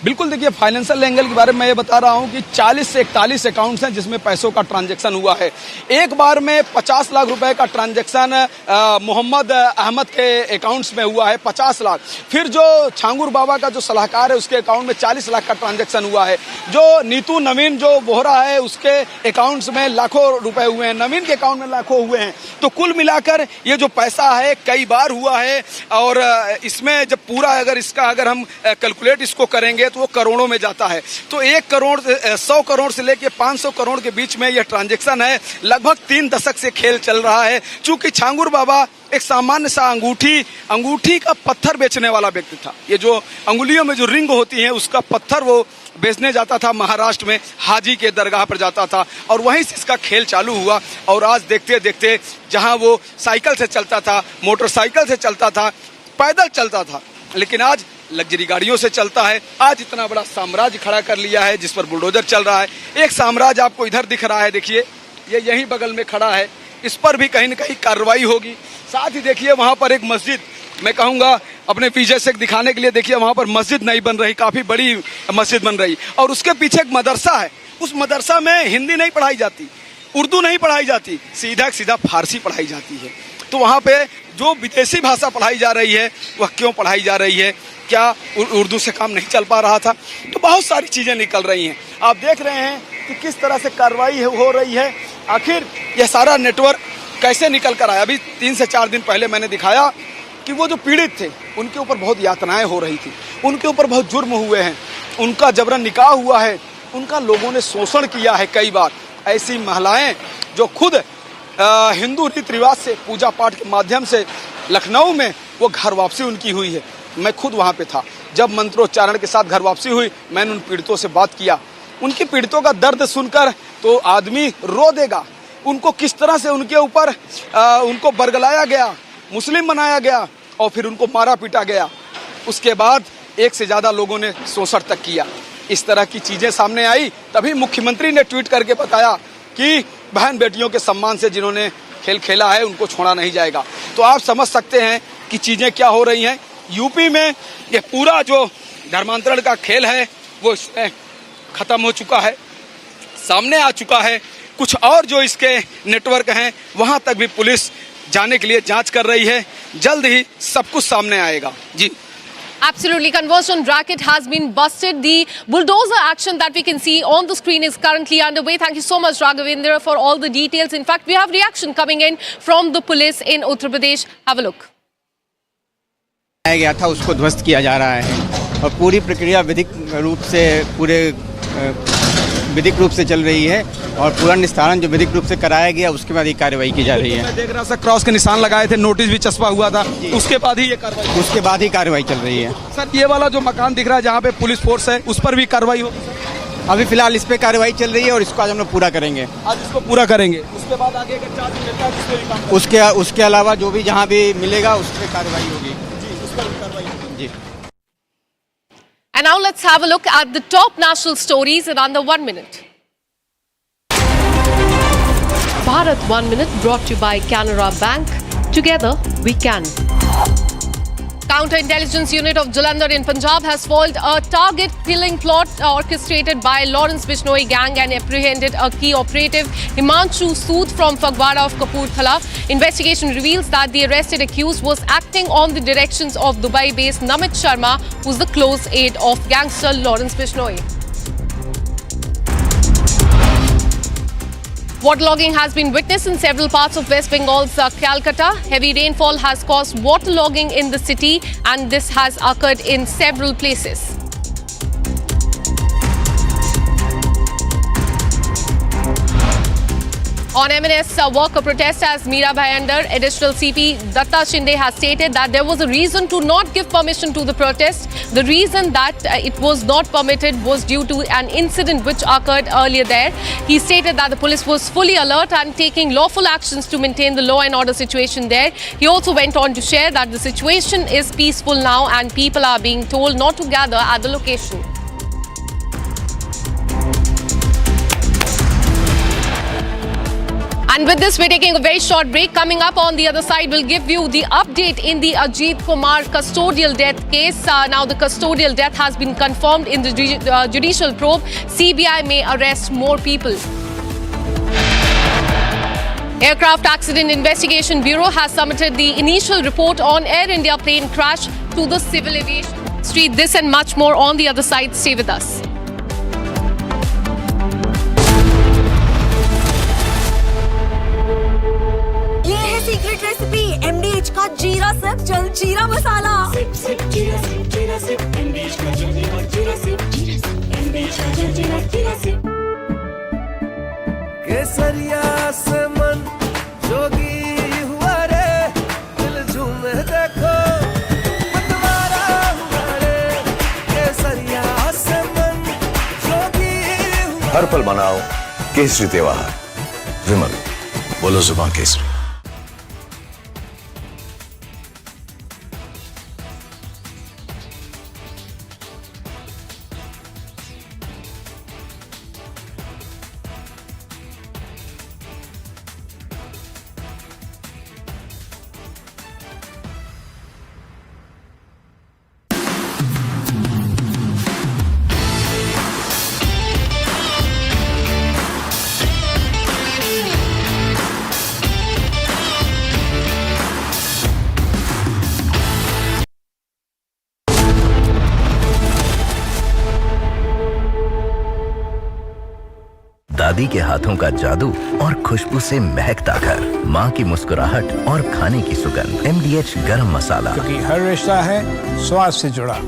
बिल्कुल, देखिए फाइनेंशियल एंगल के बारे में मैं ये बता रहा हूं कि 40 से 41 अकाउंट्स हैं जिसमें पैसों का ट्रांजैक्शन हुआ है। एक बार में 50 लाख रुपए का ट्रांजैक्शन मोहम्मद अहमद के अकाउंट्स में हुआ है, 50 लाख। फिर जो छांगुर बाबा का जो सलाहकार है उसके अकाउंट में 40 लाख का ट्रांजैक्शन हुआ है। जो नीतू नवीन जो बोहरा है उसके अकाउंट्स में लाखों रुपए हुए हैं, नवीन के अकाउंट में लाखों हुए हैं। तो कुल मिलाकर ये जो पैसा है कई बार हुआ है और इसमें जब पूरा अगर हम कैलकुलेट इसको करेंगे तो वो करोड़ों में जाता है। तो 1 करोड़ 100 करोड़ से लेके 500 करोड़ के बीच में यह ट्रांजैक्शन है। लगभग 3 दशक से खेल चल रहा है। चूंकि छांगुर बाबा एक सामान्य सा अंगूठी का पत्थर बेचने वाला व्यक्ति था। ये जो अंगुलियों में जो रिंग होती है उसका पत्थर वो बेचने जाता था, महाराष्ट्र में हाजी के दरगाह पर जाता था और वहीं से इसका खेल चालू हुआ। और आज देखते देखते जहां वो साइकिल से चलता था, मोटरसाइकिल से चलता था, पैदल चलता था, लेकिन आज लग्जरी गाड़ियों से चलता है। आज इतना बड़ा साम्राज्य खड़ा कर लिया है जिस पर बुलडोजर चल रहा है। एक साम्राज्य आपको इधर दिख रहा है, देखिए ये यहीं बगल में खड़ा है, इस पर भी कहीं न कहीं कार्रवाई होगी। साथ ही देखिए वहां पर एक मस्जिद, मैं कहूँगा अपने पीछे से दिखाने के लिए, देखिए वहां पर मस्जिद नहीं बन रही, काफी बड़ी मस्जिद बन रही और उसके पीछे एक मदरसा है। उस मदरसा में हिंदी नहीं पढ़ाई जाती, उर्दू नहीं पढ़ाई जाती, सीधा फारसी पढ़ाई जाती है। तो वहाँ पे जो विदेशी भाषा पढ़ाई जा रही है वह क्यों पढ़ाई जा रही है? क्या उर्दू से काम नहीं चल पा रहा था? तो बहुत सारी चीज़ें निकल रही हैं। आप देख रहे हैं कि किस तरह से कार्रवाई हो रही है। आखिर यह सारा नेटवर्क कैसे निकल कर आया? अभी 3 से 4 दिन पहले मैंने दिखाया कि वो जो पीड़ित थे उनके ऊपर बहुत यातनाएं हो रही थी, उनके ऊपर बहुत जुर्म हुए हैं, उनका जबरन निकाह हुआ है, उनका लोगों ने शोषण किया है कई बार। ऐसी महिलाएं जो खुद हिंदू रीति रिवाज से पूजा पाठ के माध्यम से लखनऊ में वो घर वापसी उनकी हुई है। मैं खुद वहाँ पे था जब मंत्रोच्चारण के साथ घर वापसी हुई। मैंने उन पीड़ितों से बात किया, उनकी पीड़ितों का दर्द सुनकर तो आदमी रो देगा। उनको किस तरह से उनके ऊपर उनको बरगलाया गया, मुस्लिम बनाया गया और फिर उनको मारा पीटा गया। उसके बाद 1 से ज़्यादा लोगों ने शोषण तक किया। इस तरह की चीज़ें सामने आई, तभी मुख्यमंत्री ने ट्वीट करके बताया कि बहन बेटियों के सम्मान से जिन्होंने खेल खेला है उनको छोड़ा नहीं जाएगा। तो आप समझ सकते हैं कि चीज़ें क्या हो रही हैं। यूपी में ये पूरा जो धर्मांतरण का खेल है वो इसमें ख़त्म हो चुका है, सामने आ चुका है। कुछ और जो इसके नेटवर्क हैं वहाँ तक भी पुलिस जाने के लिए जांच कर रही है। जल्द ही सब कुछ सामने आएगा। जी, Absolutely, conversion racket has been busted. The bulldozer action that we can see on the screen is currently underway. Thank you so much, Raghavendra, for all the details. In fact, we have reaction coming in from the police in Uttar Pradesh. Have a look. गया था उसको ध्वस्त किया जा रहा है और पूरी प्रक्रिया विधिक रूप से चल रही है और पूरा निस्तारण जो विधिक रूप से कराया गया उसके बाद ही कार्रवाई की जा रही है। मैं देख रहा था क्रॉस के निशान लगाए थे, नोटिस भी चस्पा हुआ था, उसके बाद ही ये कार्रवाई, उसके बाद ही कार्रवाई चल रही है। सर ये वाला जो मकान दिख रहा है जहाँ पे पुलिस फोर्स है उस पर भी कार्रवाई होगी? अभी फिलहाल इस पे कार्रवाई चल रही है और इसको आज हम लोग पूरा करेंगे। आज इसको पूरा करेंगे, उसके बाद आगे का चार्ज मिलता है उसके अलावा जो भी जहाँ भी मिलेगा उस पर कार्रवाई होगी। जी, उस पर कार्रवाई होगी। जी। And now let's have a look at the top national stories in under 1 minute. Bharat 1 Minute brought to you by Canara Bank. Together we can. Counter-intelligence unit of Jalandhar in Punjab has foiled a target-killing plot orchestrated by Lawrence Bishnoi gang and apprehended a key operative, Himanshu Sood from Fagwara of Kapurthala. Investigation reveals that the arrested accused was acting on the directions of Dubai-based Namit Sharma, who's the close aide of gangster Lawrence Bishnoi. Waterlogging has been witnessed in several parts of West Bengal's Calcutta. Heavy rainfall has caused waterlogging in the city and this has occurred in several places. On M&S worker protest, as Meera Bhayandar, additional CP Datta Shinde has stated that there was a reason to not give permission to the protest. The reason that it was not permitted was due to an incident which occurred earlier there. He stated that the police was fully alert and taking lawful actions to maintain the law and order situation there. He also went on to share that the situation is peaceful now and people are being told not to gather at the location. And with this, we're taking a very short break. Coming up on the other side, we'll give you the update in the Ajit Kumar custodial death case. Now, the custodial death has been confirmed in the judicial probe. CBI may arrest more people. Aircraft Accident Investigation Bureau has submitted the initial report on Air India plane crash to the Civil Aviation Ministry. This and much more on the other side. Stay with us. Secret recipe MDH का जीरा SIP जल जीरा मसाला SIP SIP जीरा SIP MDH का जल जीरा SIP MDH का जल जीरा सिप केसरिया से मन जोगी हुआ रे दिल झूमे देखो मतवारा हुआ रे केसरिया से मन जोगी हुआ हर पल मनाओ केसरी त्योहार विमल बोलो जुबान केसरी दादी के हाथों का जादू और खुशबू से महकता घर, माँ की मुस्कुराहट और खाने की सुगंध। MDH गरम मसाला, क्योंकि हर रिश्ता है स्वाद से जुड़ा।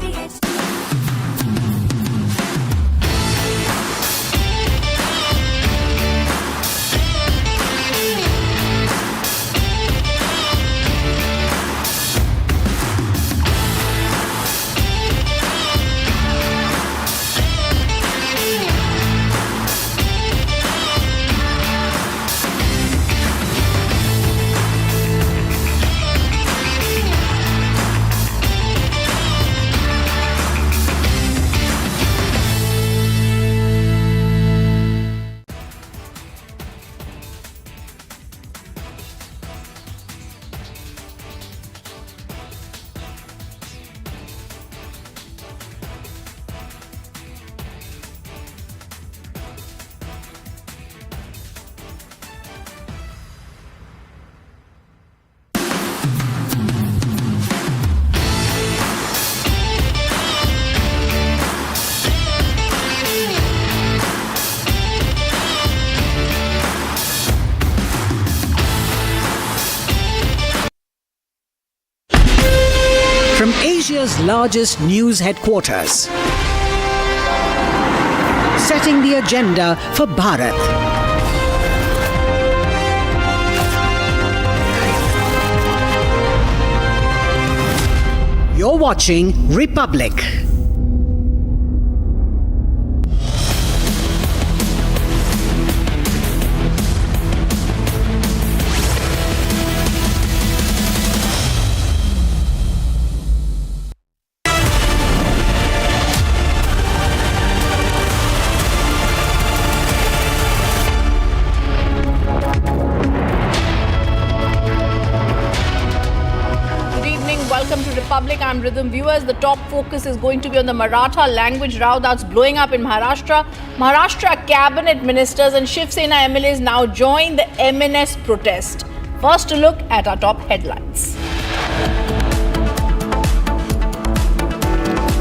From Asia's largest news headquarters, setting the agenda for Bharat. You're watching Republic. Republic and Rhythm viewers, the top focus is going to be on the Maratha language row that's blowing up in Maharashtra. Maharashtra cabinet ministers and Shiv Sena MLAs now join the M&S protest. First to look at our top headlines.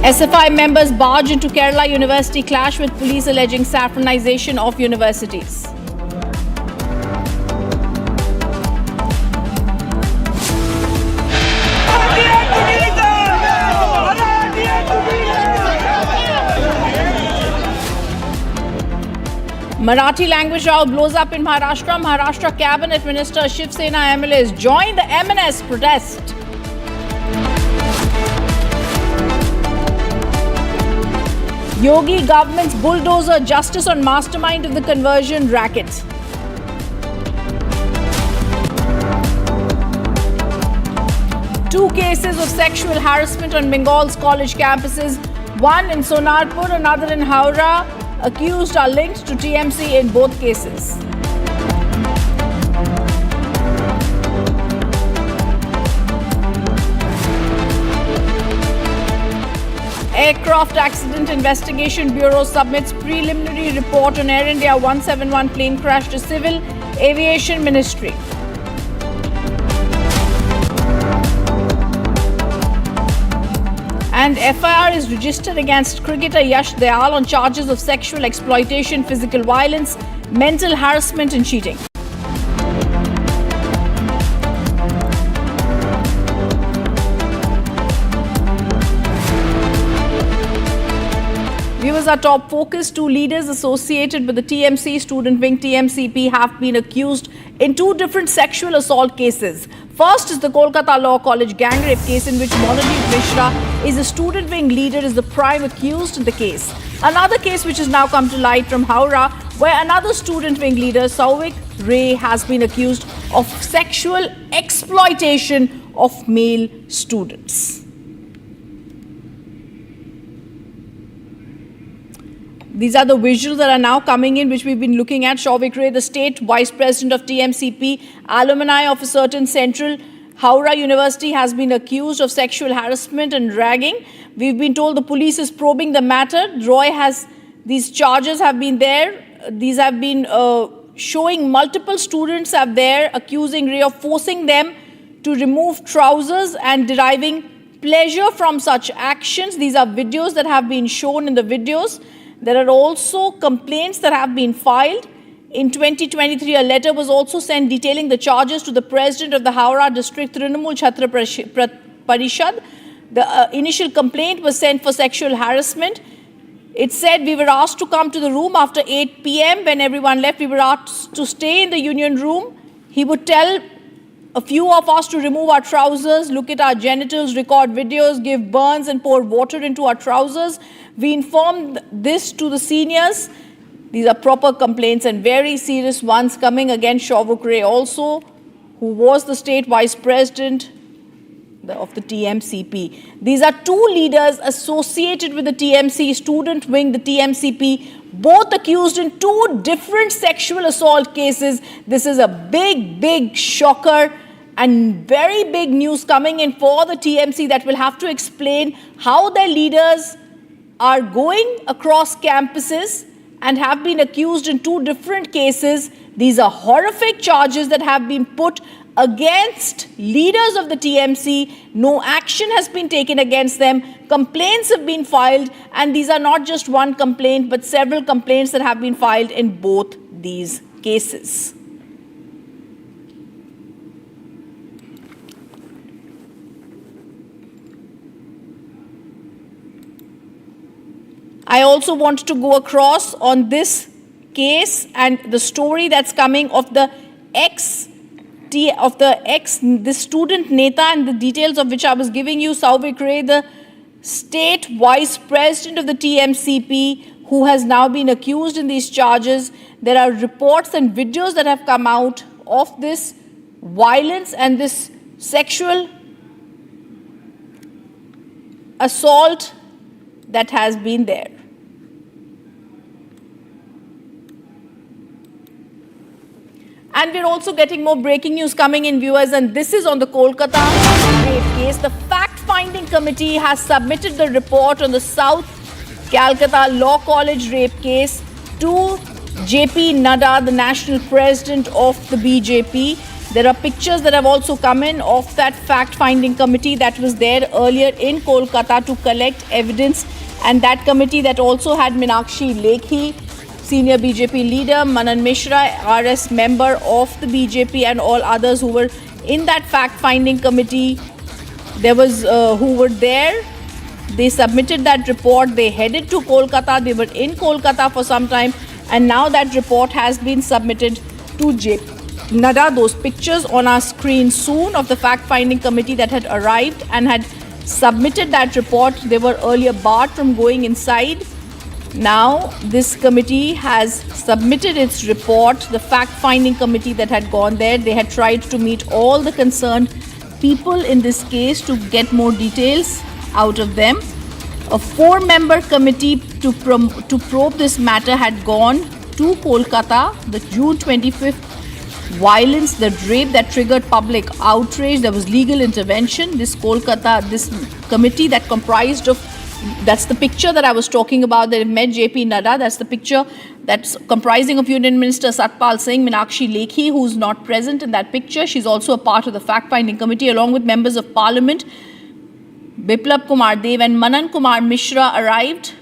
SFI members barge into Kerala University, clash with police alleging saffronization of universities. Marathi language row blows up in Maharashtra. Maharashtra cabinet minister Shiv Sena MLAs join the MNS protest. Yogi government's bulldozer justice on mastermind of the conversion racket. Two cases of sexual harassment on Bengal's college campuses, one in Sonarpur, another in Howrah. Accused are linked to TMC in both cases. Aircraft Accident Investigation Bureau submits preliminary report on Air India 171 plane crash to Civil Aviation Ministry. And FIR is registered against cricketer Yash Dayal on charges of sexual exploitation, physical violence, mental harassment and cheating. Viewers, our top focus: two leaders associated with the TMC student wing TMCP have been accused in two different sexual assault cases. First is the Kolkata Law College gang rape case, in which Monadeep Mishra is a student wing leader, is the prime accused in the case. Another case which has now come to light from Howrah, where another student wing leader, Sauvik Ray, has been accused of sexual exploitation of male students. These are the visuals that are now coming in, which we've been looking at. Sauvik Ray, the state vice president of TMCP, alumni of a certain central Howrah University, has been accused of sexual harassment and ragging. We've been told the police is probing the matter. These charges have been there. These have been showing multiple students are there, accusing Ray of forcing them to remove trousers and deriving pleasure from such actions. These are videos that have been shown in the videos. There are also complaints that have been filed. In 2023, a letter was also sent detailing the charges to the president of the Howrah District Trinamool Chhatra Parishad. The initial complaint was sent for sexual harassment. It said we were asked to come to the room after 8 p.m. When everyone left, we were asked to stay in the union room. He would tell a few of us to remove our trousers, look at our genitals, record videos, give burns and pour water into our trousers. We informed this to the seniors. These are proper complaints and very serious ones coming against Sauvik Ray also, who was the state vice president of the TMCP. These are two leaders associated with the TMC student wing, the TMCP, both accused in two different sexual assault cases. This is a big shocker and very big news coming in for the TMC that will have to explain how their leaders are going across campuses and have been accused in two different cases. These are horrific charges that have been put against leaders of the TMC. No action has been taken against them. Complaints have been filed, and these are not just one complaint, but several complaints that have been filed in both these cases. I also want to go across on this case and the story that's coming of the this student Neta, and the details of which I was giving you, Sauvik Ray, the state vice president of the TMCP, who has now been accused in these charges. There are reports and videos that have come out of this violence and this sexual assault that has been there. And we're also getting more breaking news coming in, viewers, and this is on the Kolkata rape case. The fact-finding committee has submitted the report on the South Calcutta Law College rape case to JP Nadda, the national president of the BJP. There are pictures that have also come in of that fact-finding committee that was there earlier in Kolkata to collect evidence, and that committee that also had Meenakshi Lekhi, senior BJP leader, Manan Mishra, RS member of the BJP, and all others who were in that fact-finding committee. There was who were there. They submitted that report. They headed to Kolkata. They were in Kolkata for some time, and now that report has been submitted to JP Nadda. Those pictures on our screen soon of the fact-finding committee that had arrived and had submitted that report. They were earlier barred from going inside. Now this committee has submitted its report, the fact-finding committee that had gone there. They had tried to meet all the concerned people in this case to get more details out of them. A 4-member committee to probe this matter had gone to Kolkata. The June 25th violence, the rape that triggered public outrage, there was legal intervention. This committee that comprised of, that's the picture that I was talking about, that met JP Nadda. That's the picture that's comprising of Union Minister Satpal Singh, Meenakshi Lekhi, who's not present in that picture. She's also a part of the fact-finding committee, along with members of Parliament. Biplab Kumar Dev and Manan Kumar Mishra arrived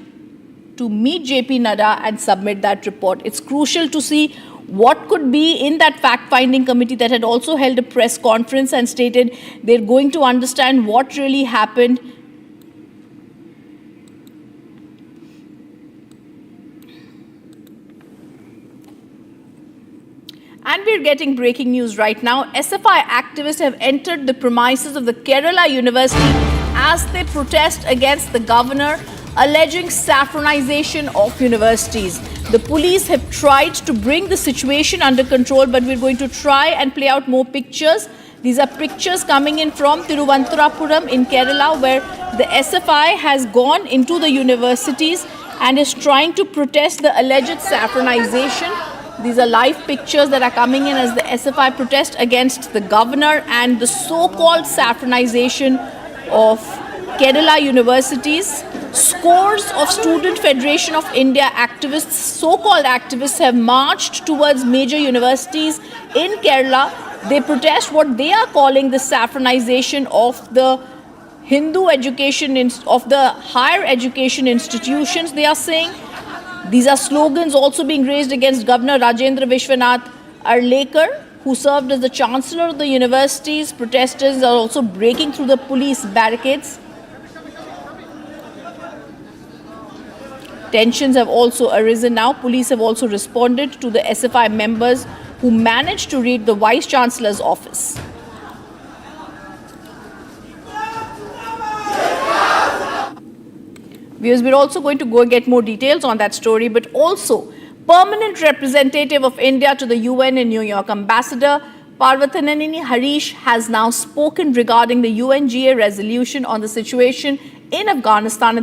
to meet JP Nadda and submit that report. It's crucial to see what could be in that fact-finding committee that had also held a press conference and stated they're going to understand what really happened. And we're getting breaking news right now. SFI activists have entered the premises of the Kerala University as they protest against the governor, alleging saffronization of universities. The police have tried to bring the situation under control, but we're going to try and play out more pictures. These are pictures coming in from Thiruvananthapuram in Kerala, where the SFI has gone into the universities and is trying to protest the alleged saffronization. These are live pictures that are coming in as the SFI protest against the governor and the so-called saffronization of Kerala universities. Scores of Student Federation of India activists, so-called activists, have marched towards major universities in Kerala. They protest what they are calling the saffronization of the Hindu education, of the higher education institutions, they are saying. These are slogans also being raised against Governor Rajendra Vishwanath Arlekar, who served as the Chancellor of the universities. Protesters are also breaking through the police barricades. Tensions have also arisen now. Police have also responded to the SFI members who managed to reach the Vice Chancellor's office. Viewers, we're also going to go get more details on that story, but also permanent representative of India to the UN in New York, Ambassador Parvathaneni Harish, has now spoken regarding the UNGA resolution on the situation in Afghanistan.